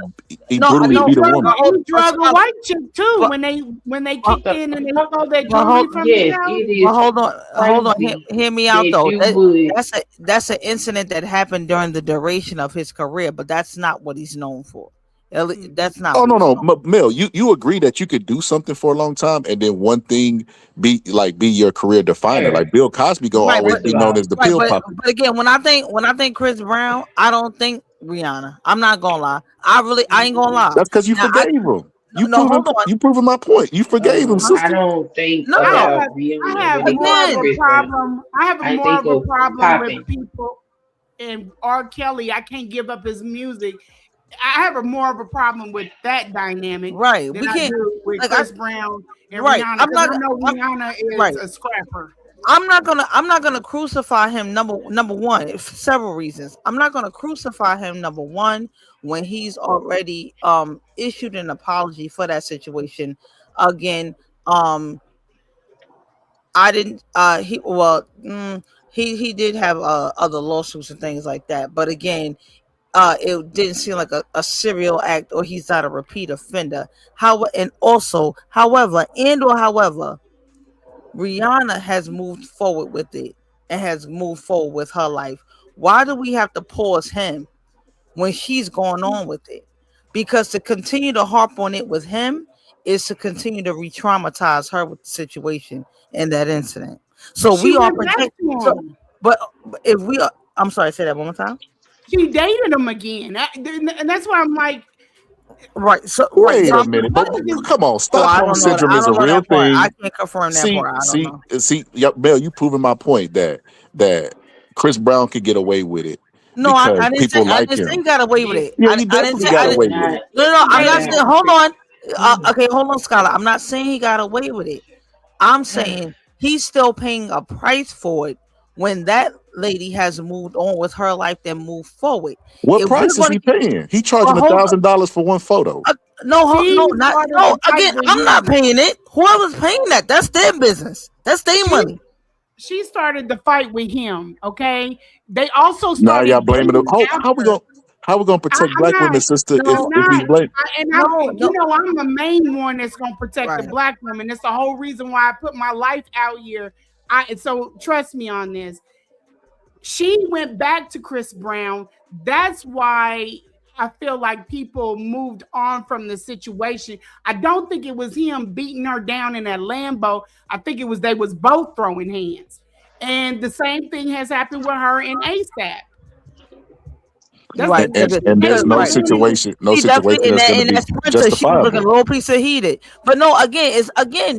Speaker 2: He
Speaker 10: No,
Speaker 2: brutally beat a woman.
Speaker 12: He drug a white chick too when they kicked in and they stole that jewelry from the house.
Speaker 10: Hold on. Hear me out though. That's an incident that happened during the duration of his career, but that's not what he's known for. That's not.
Speaker 2: Oh no, Mel, you agree that you could do something for a long time and then one thing be your career definer. Like Bill Cosby always be known as the pill popper.
Speaker 10: But again, when I think Chris Brown, I don't think Rihanna. I'm not gonna lie. I ain't gonna lie.
Speaker 2: That's because you forgave him. You proving my point. You forgave him, sister.
Speaker 5: I don't think
Speaker 12: I
Speaker 5: about Rihanna
Speaker 12: have
Speaker 5: when it
Speaker 12: more
Speaker 5: comes
Speaker 12: of
Speaker 5: to
Speaker 12: a
Speaker 5: Chris Brown.
Speaker 12: problem. I have more of a problem with people. and R. Kelly, I can't give up his music. I have more of a problem with that dynamic
Speaker 10: Right.
Speaker 12: than
Speaker 10: We
Speaker 12: I
Speaker 10: can't
Speaker 12: do with
Speaker 10: like
Speaker 12: Chris Brown and
Speaker 10: right.
Speaker 12: Rihanna.
Speaker 10: I'm
Speaker 12: Because
Speaker 10: not
Speaker 12: I know
Speaker 10: I'm,
Speaker 12: Rihanna is
Speaker 10: right.
Speaker 12: a scrapper.
Speaker 10: I'm not gonna crucify him number one for several reasons. I'm not gonna crucify him number one when he's already issued an apology for that situation. Again, I didn't he did have other lawsuits and things like that, but again, it didn't seem like a serial act or he's not a repeat offender. However, Rihanna has moved forward with it and has moved forward with her life. Why do we have to pause him when she's going on with it? Because to continue to harp on it with him is to continue to re-traumatize her with the situation and that incident. So
Speaker 12: She
Speaker 10: we are
Speaker 12: went back
Speaker 10: protect.
Speaker 12: to
Speaker 10: So,
Speaker 12: him.
Speaker 10: but if we are, I'm sorry, say that one more time.
Speaker 12: She dated him again. And that's why I'm like,
Speaker 10: Right. So right.
Speaker 2: Wait
Speaker 10: So
Speaker 2: a minute, but come on,
Speaker 10: well, I
Speaker 2: Stockholm
Speaker 10: don't know that.
Speaker 2: syndrome
Speaker 10: I
Speaker 2: is a
Speaker 10: don't know
Speaker 2: real
Speaker 10: that part. I
Speaker 2: thing.
Speaker 10: can't confirm that
Speaker 2: See,
Speaker 10: part. I don't
Speaker 2: see,
Speaker 10: know.
Speaker 2: see, yep, Mel, you proving my point that Chris Brown could get away with it
Speaker 10: No,
Speaker 2: because
Speaker 10: I didn't say
Speaker 2: people
Speaker 10: I
Speaker 2: like
Speaker 10: didn't say
Speaker 2: him.
Speaker 10: he got away with it.
Speaker 2: Yeah, he
Speaker 10: I didn't
Speaker 2: definitely
Speaker 10: say
Speaker 2: got
Speaker 10: I
Speaker 2: away
Speaker 10: didn't.
Speaker 2: with it.
Speaker 10: No, I'm not saying. Hold on.
Speaker 12: Mm-hmm.
Speaker 10: Okay, hold on, Scholar. I'm not saying he got away with it. I'm saying he's still paying a price for it when that lady has moved on with her life and moved forward.
Speaker 2: What
Speaker 10: If we're
Speaker 2: price is
Speaker 10: going to
Speaker 2: he
Speaker 10: keep,
Speaker 2: paying? He
Speaker 10: well,
Speaker 2: charging
Speaker 10: hold on.
Speaker 2: $1,000 for one photo.
Speaker 12: she
Speaker 10: Not
Speaker 12: started
Speaker 10: no.
Speaker 12: the fight
Speaker 10: Again,
Speaker 12: with
Speaker 10: I'm not
Speaker 12: him.
Speaker 10: paying it. Whoever's paying that, that's their business. That's their
Speaker 12: She
Speaker 10: money.
Speaker 12: she started the fight with him. Okay. They also
Speaker 2: Now y'all
Speaker 12: started
Speaker 2: blaming him.
Speaker 12: dating
Speaker 2: How
Speaker 12: after.
Speaker 2: we gonna protect
Speaker 12: I'm
Speaker 2: black
Speaker 12: not.
Speaker 2: women, sister?
Speaker 10: No,
Speaker 2: If we blame
Speaker 12: You know, I'm the main one that's gonna protect the
Speaker 10: Right.
Speaker 12: black woman. That's the whole reason why I put my life out here. So trust me on this. She went back to Chris Brown. That's why I feel like people moved on from the situation. I don't think it was him beating her down in that Lambo. I think it was they was both throwing hands. And the same thing has happened with her and ASAP. That's
Speaker 10: Right.
Speaker 2: and there's no
Speaker 10: Right.
Speaker 2: situation
Speaker 10: She definitely in
Speaker 2: that's
Speaker 10: that
Speaker 2: gonna
Speaker 10: in
Speaker 2: be
Speaker 10: that sprinter, she was looking a
Speaker 2: justifiable.
Speaker 10: little piece of heated. But no, again,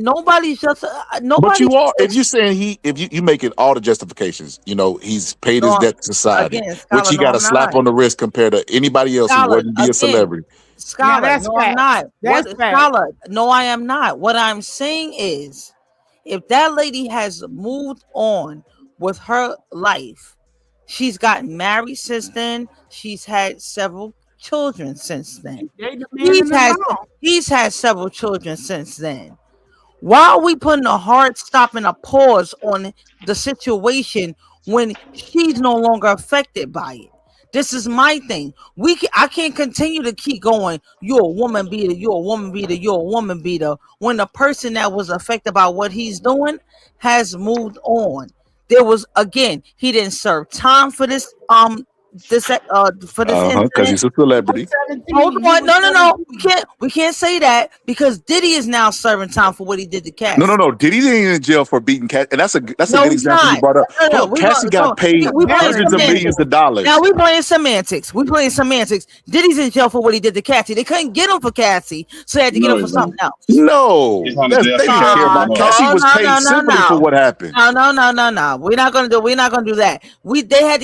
Speaker 10: nobody's just
Speaker 2: But
Speaker 10: nobody.
Speaker 2: you are if you're saying you making all the justifications, he's paid his
Speaker 10: No,
Speaker 2: debt to society,
Speaker 10: again,
Speaker 2: which
Speaker 10: Scholar.
Speaker 2: he
Speaker 10: No,
Speaker 2: got a
Speaker 10: I'm
Speaker 2: slap
Speaker 10: not.
Speaker 2: on the wrist compared to anybody else who
Speaker 10: Scholar,
Speaker 2: wouldn't be a
Speaker 10: again,
Speaker 2: celebrity.
Speaker 12: Now
Speaker 10: Scholar.
Speaker 12: that's
Speaker 10: No, I'm
Speaker 12: facts.
Speaker 10: not.
Speaker 12: That's
Speaker 10: What
Speaker 12: facts.
Speaker 10: Scholar? No, I am not. What I'm saying is, if that lady has moved on with her life, she's gotten married since then. She's had several children since then.
Speaker 12: They the man in the law.
Speaker 10: He's had several children since then. Why are we putting a hard stop and a pause on the situation when she's no longer affected by it? This is my thing. I can't continue to keep going. You're a woman beater. You're a woman beater. You're a woman beater. When the person that was affected by what he's doing has moved on. There was he didn't serve time for this for this
Speaker 2: Because
Speaker 10: incident.
Speaker 2: he's a celebrity.
Speaker 10: Hold on, no. We can't say that because Diddy is now serving time for what he did to Cassie.
Speaker 2: No. Diddy ain't in jail for beating Cassie, and that's a good
Speaker 10: No, he's
Speaker 2: example you
Speaker 10: not.
Speaker 2: brought up.
Speaker 10: No,
Speaker 2: Cassie got paid
Speaker 10: we playing
Speaker 2: hundreds of millions
Speaker 10: semantics.
Speaker 2: of dollars.
Speaker 10: Now we playing semantics. Diddy's in jail for what he did to Cassie. They couldn't get him for Cassie, so they had to get him for something else.
Speaker 2: No,
Speaker 11: He's on the jail
Speaker 2: they
Speaker 11: for
Speaker 2: didn't care about
Speaker 11: Cassie.
Speaker 2: Cassie was paid simply for what happened.
Speaker 10: No. We're not gonna do that. They had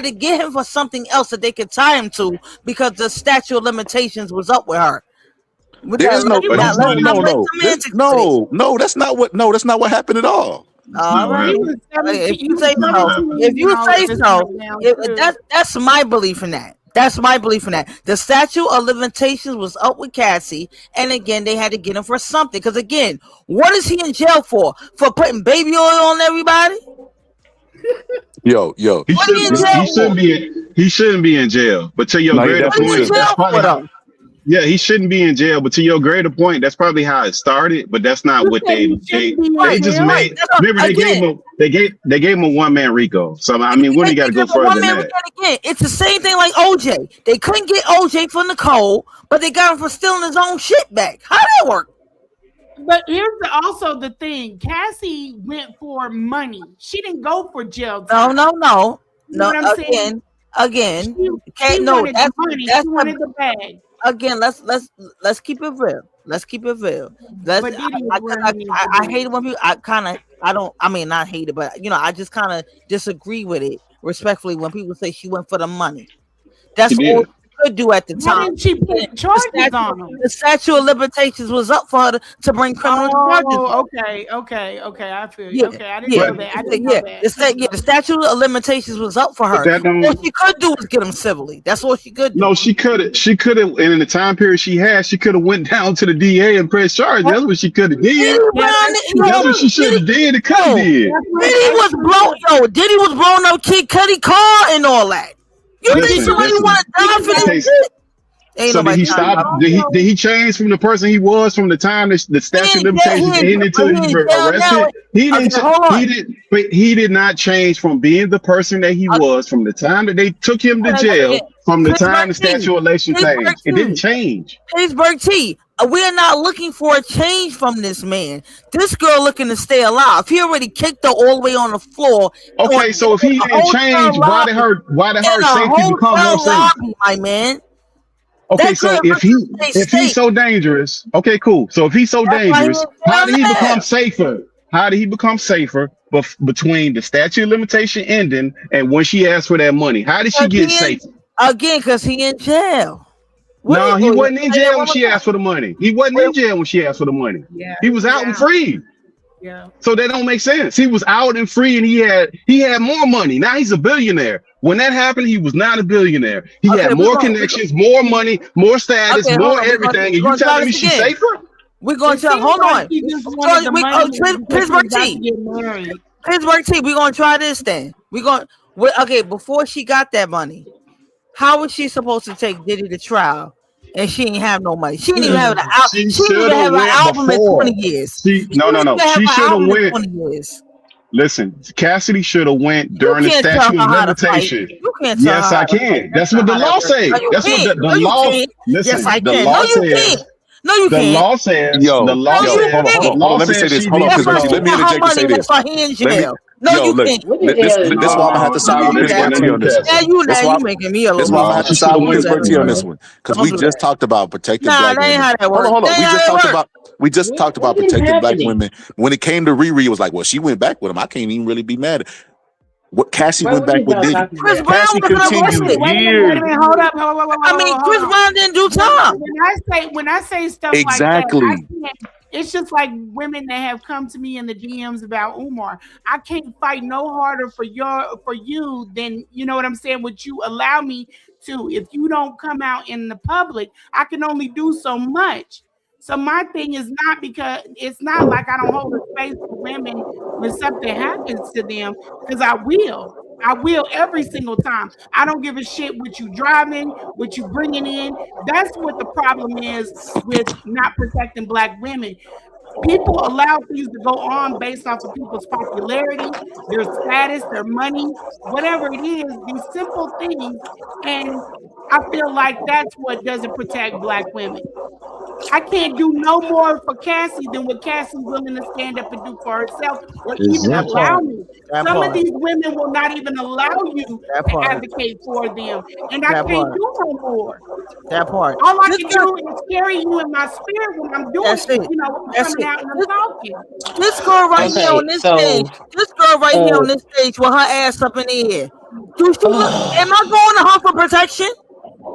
Speaker 10: to get him for something else that they could tie him to because the statute of limitations was up with her.
Speaker 2: There is no. That's not what happened at all.
Speaker 10: All right. If you say so, that's my belief in that. That's my belief in that. The statute of limitations was up with Cassie, and again, they had to get him for something. Because again, what is he in jail for? For putting baby oil on everybody?
Speaker 2: Yo.
Speaker 11: He shouldn't be in jail. But to your greater point, that's probably he shouldn't be in jail. But to your greater point, that's probably how it started. But that's not what they just made. Remember, they gave him a one-man RICO. So I mean, we got to go further than that.
Speaker 10: Again, it's the same thing like OJ. They couldn't get OJ for Nicole, but they got him for stealing his own shit back. How did that work?
Speaker 12: But here's also the thing. Cassie went for money. She didn't go for jail time.
Speaker 10: No.
Speaker 12: You know what I'm saying?
Speaker 10: Again,
Speaker 12: she wanted the money. She wanted the bag.
Speaker 10: Again, let's keep it real. Let's keep it real. I hate it when people. Not hate it, but I just kind of disagree with it respectfully, when people say she went for the money. That's
Speaker 11: She
Speaker 10: all
Speaker 11: did.
Speaker 10: she could do at the
Speaker 12: Why
Speaker 10: time.
Speaker 12: didn't she put charges on him?
Speaker 10: The statute of limitations was up for her to bring criminal charges.
Speaker 12: Oh, okay. I feel you.
Speaker 10: Yeah,
Speaker 12: Okay, I didn't know that. I didn't know that.
Speaker 10: The statute of limitations was up for her.
Speaker 11: But that don't.
Speaker 10: All she could do was get him civilly. That's all she could do.
Speaker 11: No, she could have, and in the time period she could have went down to the DA and pressed charges. That's what she could have did. That's what she should have did. It could have did.
Speaker 10: Diddy was blowing up Kid Cudi car and all that. You think somebody want to die for this shit?
Speaker 11: So did he stop? Did he change from the person he was from the time the statute of limitations ended until he was arrested? He did not change from being the person that he was from the time that they took him to jail, from the time the statute of limitations changed. It didn't change.
Speaker 10: Pittsburgh T. We're not looking for a change from this man. This girl looking to stay alive. He already kicked her all the way on the floor.
Speaker 11: Okay, so if he didn't change, why did her safety become more safe?
Speaker 10: My man.
Speaker 11: Okay, so if he's so dangerous, okay, cool. So if he's so dangerous, how did he become safer? How did he become safer between the statute of limitation ending and when she asked for that money? How did she get safer?
Speaker 10: Again, because he in jail.
Speaker 11: No, he wasn't in jail when she asked for the money. He wasn't in jail when she asked for the money.
Speaker 12: Yeah,
Speaker 11: he was out and free.
Speaker 12: Yeah.
Speaker 11: So that don't make sense. He was out and free, and he had more money. Now he's a billionaire. When that happened, he was not a billionaire. He had more connections, more money, more status, more everything. And you telling me she's safer?
Speaker 10: We're going to hold on. Pittsburgh T. Pittsburgh T. We're going to try this then. Before she got that money, how was she supposed to take Diddy to trial? And she didn't have no money. She didn't even have an album. She didn't have an album in 20 years.
Speaker 11: No. She should have went. Listen, Cassidy should have went during the statute of limitations. Yes, I can. That's what the law says. That's what the law. Listen,
Speaker 10: yes, I
Speaker 11: the
Speaker 10: can.
Speaker 11: law
Speaker 10: No, you
Speaker 11: says.
Speaker 10: can't. No, you
Speaker 11: the
Speaker 10: can't.
Speaker 11: Law says, the law says,
Speaker 2: hold on, let me say this. Hold on, because let me interject and say this. This is why I'm gonna have to side with Pittsburgh T on this one. This is why I'm gonna have to side with Pittsburgh T on this one. Because we just talked about protecting black women. Hold on. We just talked about protecting black women. When it came to Riri, it was like, well, she went back with him. I can't even really be mad at what Cassie went back with Diddy. Cassie continued years.
Speaker 12: Hold up.
Speaker 10: I mean, Chris Brown didn't do time.
Speaker 12: When I say stuff
Speaker 2: exactly.
Speaker 12: like that, it's just like women that have come to me in the DMs about Umar. I can't fight no harder for you than, you know what I'm saying, would you allow me to. If you don't come out in the public, I can only do so much. So my thing is not because it's not like I don't hold a space for women when something happens to them, because I will every single time. I don't give a shit what you driving, what you bringing in. That's what the problem is with not protecting black women. People allow things to go on based off of people's popularity, their status, their money, whatever it is, these simple things. And I feel like that's what doesn't protect black women. I can't do no more for Cassie than what Cassie's willing to stand up and do for herself, or even allow me. Some of these women will not even allow you to advocate for them, and I can't do no more.
Speaker 10: That part.
Speaker 12: All I can do is carry you in my spirit when I'm doing it. You know, coming out and I'm talking.
Speaker 10: This girl right here on this stage. This girl right here on this stage with her ass up in the air. Am I going to her for protection?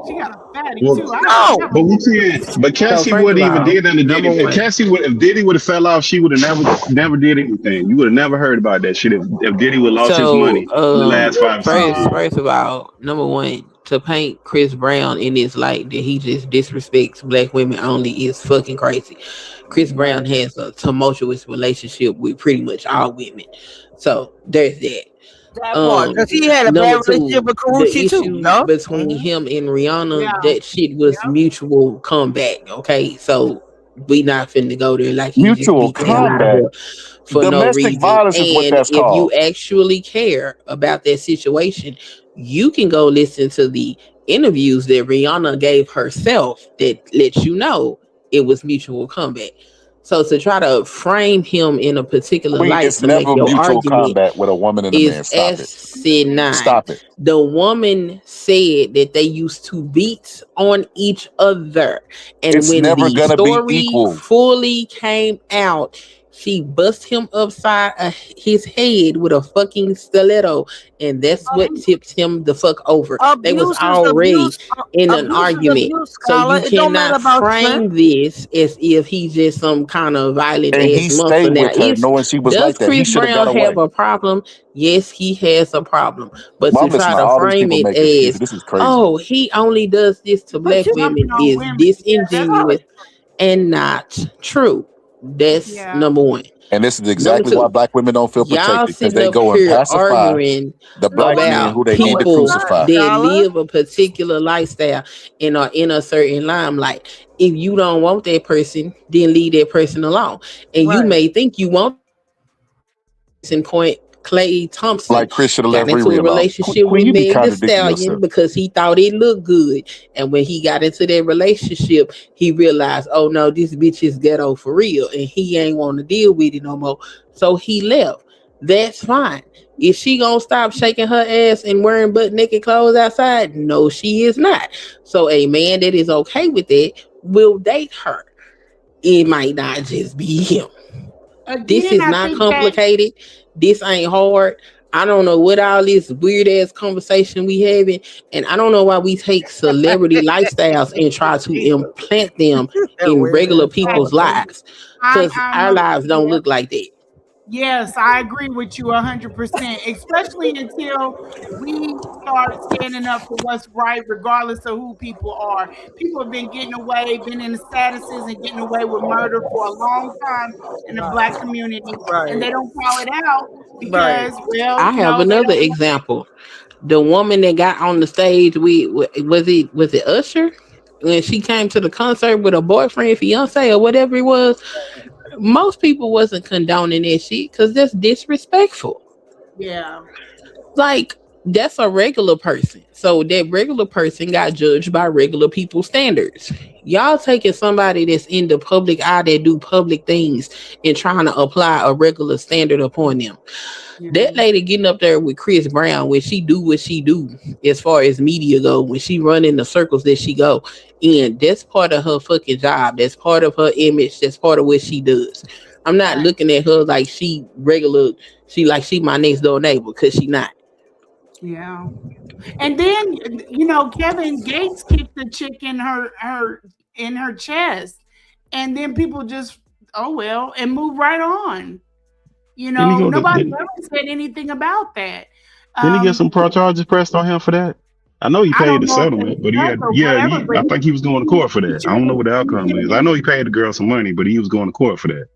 Speaker 12: She got a fatty too.
Speaker 10: No,
Speaker 11: but we can't. But Cassie wouldn't even did under Diddy. If Diddy would have fell off, she would have never did anything. You would have never heard about that shit if Diddy would have lost his money in the last 5 years.
Speaker 14: First of all, number one, to paint Chris Brown in this light that he just disrespects black women only is fucking crazy. Chris Brown has a tumultuous relationship with pretty much all women, so there's that.
Speaker 10: Because he had a bad relationship with Karuchi too. No?
Speaker 14: Between him and Rihanna, that shit was mutual comeback. Okay, so we not finna go there like
Speaker 2: mutual comeback
Speaker 14: for
Speaker 2: domestic
Speaker 14: no reason.
Speaker 2: Violence is what that's called.
Speaker 14: If you actually care about that situation, you can go listen to the interviews that Rihanna gave herself that let you know it was mutual comeback. So to try to frame him in a particular light
Speaker 2: it's
Speaker 14: to make
Speaker 2: never
Speaker 14: your
Speaker 2: mutual
Speaker 14: argument
Speaker 2: combat with a woman and a man. Stop it.
Speaker 14: The woman said that they used to beat on each other, and
Speaker 2: it's
Speaker 14: when
Speaker 2: never
Speaker 14: the
Speaker 2: gonna
Speaker 14: story
Speaker 2: be equal.
Speaker 14: fully came out, She bust him upside his head with a fucking stiletto, and that's what tipped him the fuck over. They was
Speaker 10: Abuse is
Speaker 14: already
Speaker 10: abuse.
Speaker 14: in an
Speaker 10: Abuse is
Speaker 14: argument.
Speaker 10: abuse,
Speaker 14: So
Speaker 10: Scholar.
Speaker 14: you
Speaker 10: It don't matter
Speaker 14: cannot
Speaker 10: about
Speaker 14: frame
Speaker 10: strength.
Speaker 14: this as if he's just some kind of violent
Speaker 2: And he
Speaker 14: ass monster.
Speaker 2: stayed
Speaker 14: Now,
Speaker 2: with her
Speaker 14: if
Speaker 2: knowing she was
Speaker 14: does
Speaker 2: like that. He
Speaker 14: Chris
Speaker 2: should have
Speaker 14: Brown
Speaker 2: got
Speaker 14: have
Speaker 2: away.
Speaker 14: a problem? Yes, he has a problem. But
Speaker 2: Well,
Speaker 14: to
Speaker 2: I'm
Speaker 14: try
Speaker 2: listening to
Speaker 14: to
Speaker 2: all these
Speaker 14: frame
Speaker 2: people
Speaker 14: it
Speaker 2: make excuses.
Speaker 14: as,
Speaker 2: This is crazy.
Speaker 14: oh, he only does this to
Speaker 12: But
Speaker 14: black
Speaker 12: you
Speaker 14: women
Speaker 12: jumping on
Speaker 14: is
Speaker 12: women.
Speaker 14: disingenuous and not true. That's
Speaker 12: Yeah.
Speaker 14: number one.
Speaker 2: And this is
Speaker 14: Number
Speaker 2: exactly why
Speaker 14: two,
Speaker 2: black women don't feel
Speaker 14: y'all
Speaker 2: protected, because
Speaker 14: sitting
Speaker 2: they
Speaker 14: up
Speaker 2: go and
Speaker 14: here
Speaker 2: pacify
Speaker 14: arguing
Speaker 2: the black men
Speaker 14: about
Speaker 2: who they need to
Speaker 14: people
Speaker 2: crucify.
Speaker 14: that live a particular lifestyle and are in a certain limelight. If you don't want that person, then leave that person alone. And you
Speaker 10: Right.
Speaker 14: may think you want in point. Clay Thompson
Speaker 2: Like Chris should have
Speaker 14: got
Speaker 2: left
Speaker 14: into
Speaker 2: Riri
Speaker 14: a
Speaker 2: alone.
Speaker 14: relationship
Speaker 2: Queen,
Speaker 14: with
Speaker 2: you be
Speaker 14: Meg Thee
Speaker 2: contradicting
Speaker 14: Stallion
Speaker 2: yourself.
Speaker 14: because he thought it looked good. And when he got into that relationship, he realized, oh no, this bitch is ghetto for real. And he ain't want to deal with it no more. So he left. That's fine. Is she gonna stop shaking her ass and wearing butt naked clothes outside? No, she is not. So a man that is okay with that will date her. It might not just be him. This
Speaker 12: Again,
Speaker 14: is
Speaker 12: I
Speaker 14: not
Speaker 12: think that
Speaker 14: complicated. This ain't hard. I don't know what all this weird ass conversation we having, and I don't know why we take celebrity lifestyles and try to implant them in regular people's lives, because our lives don't
Speaker 12: yeah.
Speaker 14: look like that.
Speaker 12: Yes, I agree with you 100%, especially until we start standing up for what's right, regardless of who people are. People have been getting away, been in the statuses and getting away with murder for a long time in the black community, and they don't call it out because, well,
Speaker 14: I
Speaker 12: you
Speaker 14: have
Speaker 12: know, they
Speaker 14: another
Speaker 12: don't.
Speaker 14: example. The woman that got on the stage with was it Usher when she came to the concert with her boyfriend, fiance, or whatever it was. Most people wasn't condoning that shit because that's disrespectful.
Speaker 12: Yeah.
Speaker 14: Like, that's a regular person. So that regular person got judged by regular people's standards. Y'all taking somebody that's in the public eye that do public things and trying to apply a regular standard upon them. That lady getting up there with Chris Brown when she do what she do as far as media go, when she run in the circles that she go, and that's part of her fucking job. That's part of her image. That's part of what she does. I'm not looking at her like she regular. She like she my next door neighbor, because she not.
Speaker 12: Yeah. And then, you know, Kevin Gates kicked the chick in her chest, and then people just, oh well, and move right on. You
Speaker 11: Didn't he
Speaker 12: know,
Speaker 11: go to,
Speaker 12: nobody
Speaker 11: didn't,
Speaker 12: ever said anything about that.
Speaker 11: didn't he get some pro charges pressed on him for that? I know he
Speaker 12: I
Speaker 11: paid
Speaker 12: don't
Speaker 11: the
Speaker 12: know if they
Speaker 11: settlement, but he
Speaker 12: press
Speaker 11: had,
Speaker 12: or
Speaker 11: yeah,
Speaker 12: whatever, but
Speaker 11: I think he was going to court for
Speaker 12: he
Speaker 11: that.
Speaker 12: should
Speaker 11: I don't know
Speaker 12: have
Speaker 11: what the outcome is. I know he paid the girl some money, but he was going to court for that.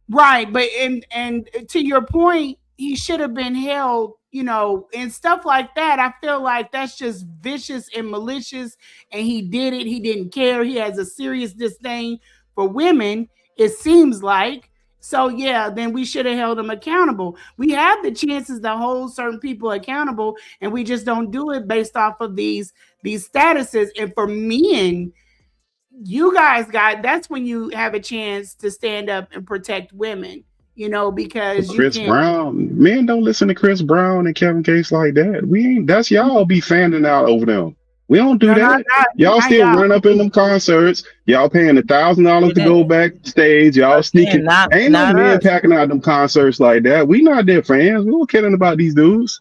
Speaker 12: right. But and to your point, he should have been held, you know, and stuff like that. I feel like that's just vicious and malicious, and he did it. He didn't care. He has a serious disdain for women, it seems like. So yeah, then we should have held him accountable. We have the chances to hold certain people accountable, and we just don't do it based off of these statuses. And for men, you guys that's when you have a chance to stand up and protect women, you know,
Speaker 11: But
Speaker 12: because you
Speaker 11: Chris
Speaker 12: can't.
Speaker 11: Brown, men don't listen to Chris Brown and Kevin Gates like that. We ain't, that's y'all be fanning out over them. We don't do
Speaker 12: No, not
Speaker 11: that. Y'all
Speaker 12: not
Speaker 11: still
Speaker 12: y'all.
Speaker 11: run up in them concerts. Y'all paying $1,000 to
Speaker 10: Yeah.
Speaker 11: go backstage. Y'all
Speaker 10: Again,
Speaker 11: sneaking. Ain't no
Speaker 10: not
Speaker 11: men
Speaker 10: us.
Speaker 11: packing out them concerts like that. We not their fans. We don't caring about these dudes.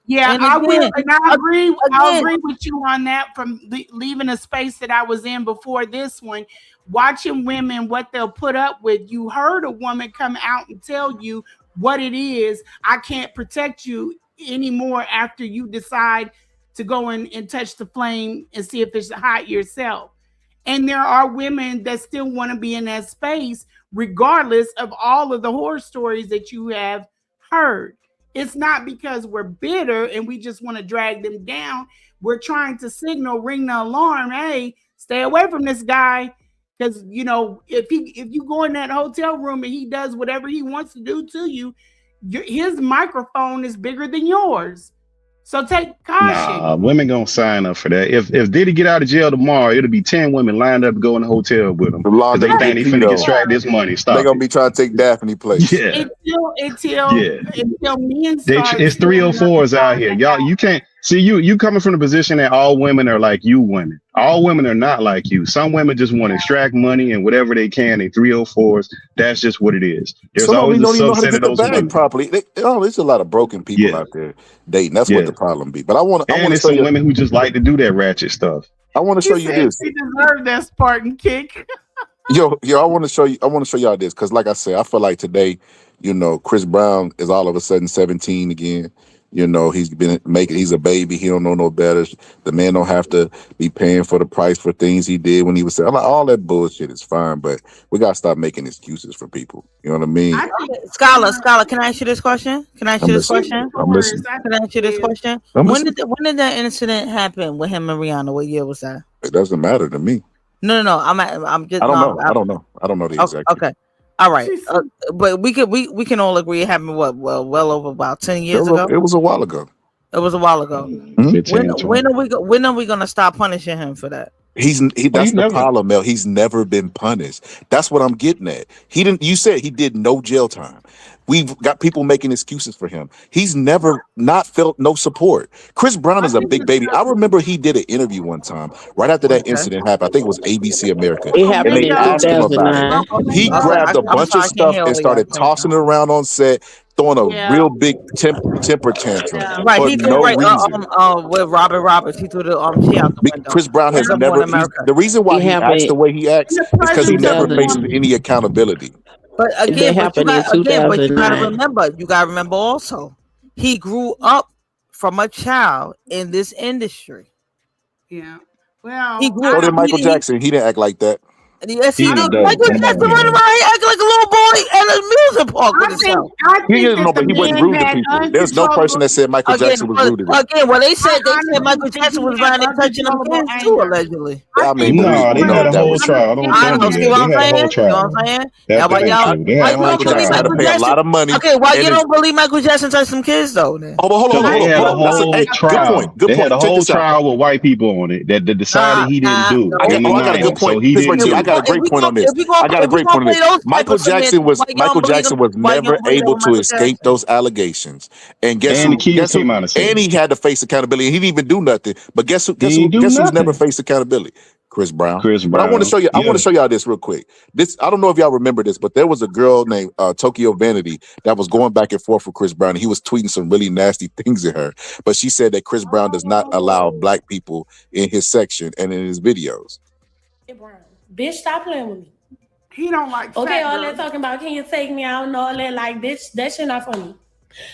Speaker 12: Yeah,
Speaker 10: And
Speaker 12: I will,
Speaker 10: again,
Speaker 12: and I agree. I'll
Speaker 10: again,
Speaker 12: agree with you on that. From leaving a space that I was in before this one, watching women what they'll put up with. You heard a woman come out and tell you what it is. I can't protect you anymore after you decide to go in and touch the flame and see if it's hot yourself. And there are women that still want to be in that space, regardless of all of the horror stories that you have heard. It's not because we're bitter and we just want to drag them down. We're trying to signal, ring the alarm. Hey, stay away from this guy. Because, you know, if you go in that hotel room and he does whatever he wants to do to you, his microphone is bigger than yours. So take caution.
Speaker 11: Nah, women gonna sign up for that. If Diddy get out of jail tomorrow, it'll be 10 women lined up to go in the hotel with him.
Speaker 2: The law
Speaker 11: Because they
Speaker 2: gonna
Speaker 11: think
Speaker 2: get
Speaker 11: they finna
Speaker 2: Tito.
Speaker 11: extract this money.
Speaker 2: They
Speaker 11: Stop
Speaker 2: gonna
Speaker 11: it.
Speaker 2: be trying to take Daphne place.
Speaker 11: Yeah.
Speaker 12: Until
Speaker 11: Yeah.
Speaker 12: men start
Speaker 11: It's
Speaker 12: standing up and
Speaker 11: 304s out
Speaker 12: calling
Speaker 11: here.
Speaker 12: that
Speaker 11: Y'all,
Speaker 12: out.
Speaker 11: you can't. See, you coming from the position that all women are like you women. All women are not like you. Some women just want to extract money and whatever they can, they 304s. That's just what it is. There's
Speaker 2: Some of
Speaker 11: always
Speaker 2: them
Speaker 11: a
Speaker 2: don't even know how to
Speaker 11: subset
Speaker 2: get
Speaker 11: of
Speaker 2: the
Speaker 11: those
Speaker 2: bag
Speaker 11: women.
Speaker 2: properly. There's a lot of broken people out there dating. That's what the problem be. But I want to
Speaker 11: there's
Speaker 2: show
Speaker 11: some
Speaker 2: you.
Speaker 11: women who just like to do that ratchet stuff.
Speaker 2: I want to show
Speaker 12: He
Speaker 2: you
Speaker 12: said
Speaker 2: this.
Speaker 12: she deserved that Spartan kick.
Speaker 2: Yo, I want to show you. I want to show y'all this because, like I said, I feel like today, Chris Brown is all of a sudden 17 again. He's been making. He's a baby. He don't know no better. The man don't have to be paying for the price for things he did when he was. Like, all that bullshit is fine, but we gotta stop making excuses for people. You know what I mean?
Speaker 10: Scholar, can I ask you this question?
Speaker 2: I'm listening.
Speaker 10: Can I ask you this question? When did that incident happen with him and Rihanna? What year was that?
Speaker 2: It doesn't matter to me.
Speaker 10: No. I'm just.
Speaker 2: I don't know. I don't know. I don't know the exact.
Speaker 10: Okay. All right. But we can all agree it happened well over about 10 years ago.
Speaker 2: It was a while ago.
Speaker 10: It was a while ago.
Speaker 11: 15,
Speaker 10: when are we gonna stop punishing him for that?
Speaker 2: That's the problem, Mel. He's never been punished. That's what I'm getting at. You said he did no jail time. We've got people making excuses for him. He's never not felt no support. Chris Brown is a big baby. I remember he did an interview one time right after that incident happened. I think it was ABC America.
Speaker 14: It happened
Speaker 2: and they
Speaker 14: in
Speaker 2: asked him about
Speaker 14: 2009.
Speaker 2: it. He grabbed a bunch of stuff and started tossing it around on set, throwing a real big temper tantrum
Speaker 10: Right,
Speaker 2: for
Speaker 10: he threw
Speaker 2: no reason.
Speaker 10: with Robert Roberts. He threw the key out the window.
Speaker 2: Chris Brown has never. The reason why he acts the way he acts is because he never faces any accountability.
Speaker 10: But again, you gotta remember also, he grew up from a child in this industry.
Speaker 12: Yeah. Well,
Speaker 10: he grew
Speaker 2: So did Michael Jackson. He didn't act like that.
Speaker 10: Yes, he did. Michael Jackson running around here acting like a little boy at a music park with himself.
Speaker 2: But he wasn't rude to people. There's no person that said Michael Jackson was rude to them.
Speaker 10: Again, well, they said Michael Jackson was around there touching them kids too, allegedly.
Speaker 2: I mean,
Speaker 11: they had a whole trial. Don't tell me that. They had a whole trial.
Speaker 10: You know what I'm saying?
Speaker 11: That's true. They had a whole
Speaker 2: Michael Jackson had to pay a lot of money.
Speaker 10: Okay, why you don't believe Michael Jackson touched some kids though? Then?
Speaker 2: Hold on.
Speaker 11: They had a whole trial.
Speaker 2: Good
Speaker 11: They had a
Speaker 2: point.
Speaker 11: whole trial with white people on it that decided he didn't do.
Speaker 2: I got a good point. I got a great point on this. I got a great point on this. Michael Jackson was never able to escape those allegations, and guess who? And he had to face accountability. He didn't even do nothing. But guess who's never faced accountability? Chris Brown. But I want to show you. I want to show y'all this real quick. I don't know if y'all remember this, but there was a girl named Tokyo Vanity that was going back and forth with Chris Brown. And he was tweeting some really nasty things at her, but she said that Chris Brown does not allow black people in his section and in his videos.
Speaker 15: Bitch, stop playing with me.
Speaker 12: He don't like.
Speaker 15: Okay, all that talking about can you take me out and all that, like, bitch, that shit not funny.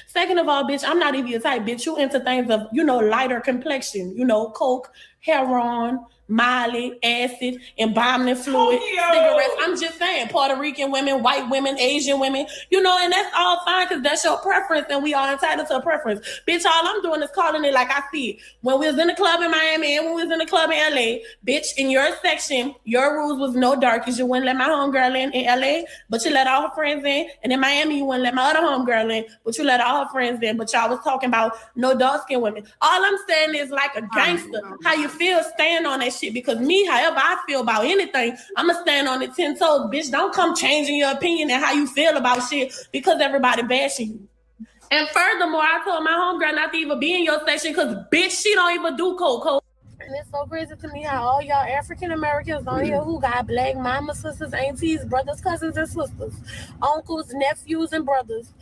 Speaker 15: Second of all, bitch, I'm not even your type, bitch. You into things of, lighter complexion, coke, heroin, Molly, acid, embalming fluid, cigarettes. I'm just saying, Puerto Rican women, white women, Asian women, and that's all fine because that's your preference and we are entitled to a preference. Bitch, all I'm doing is calling it like I see it. When we was in the club in Miami and when we was in the club in LA, bitch, in your section, your rules was no darkies. You wouldn't let my homegirl in LA, but you let all her friends in. And in Miami, you wouldn't let my other homegirl in, but you let all her friends in. But y'all was talking about no dark-skinned women. All I'm saying is like a gangster, how you feel, stand on that shit, because me, however I feel about anything, I'ma stand on it 10 toes. Bitch, don't come changing your opinion and how you feel about shit because everybody bashing you. And furthermore, I told my homegirl not to even be in your section because bitch, she don't even do coke. And it's so crazy to me how all y'all African Americans on here who got black mamas, sisters, aunties, brothers, cousins, and sisters, uncles, nephews, and brothers.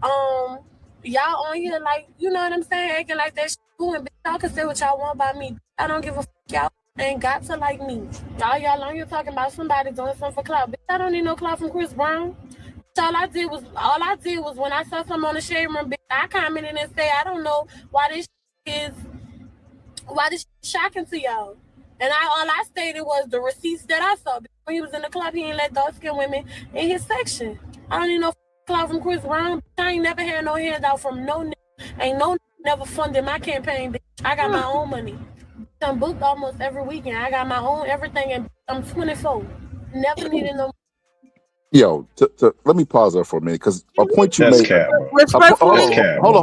Speaker 15: Y'all on here like, you know what I'm saying, acting like that shit cool, and bitch, y'all can say what y'all want about me. I don't give a fuck. Y'all ain't got to like me. Y'all on here talking about somebody doing something for clout. Bitch, I don't need no clout from Chris Brown. All I did was when I saw something on the shade room, bitch, I commented and said, I don't know why this is shocking to y'all. And all I stated was the receipts that I saw. When he was in the club, he ain't let dark-skinned women in his section. I don't need no clout from Chris Brown. I ain't never had no handout from no nigga. Ain't no never funded my campaign, bitch. I got my own money. I'm booked almost every weekend. I got my own everything, and I'm 24. Never needed no.
Speaker 2: Yo, let me pause there for a minute because a point you
Speaker 11: That's
Speaker 2: made.
Speaker 11: cap, bro.
Speaker 10: Respectfully,
Speaker 11: That's cap,
Speaker 2: Hold
Speaker 11: bro.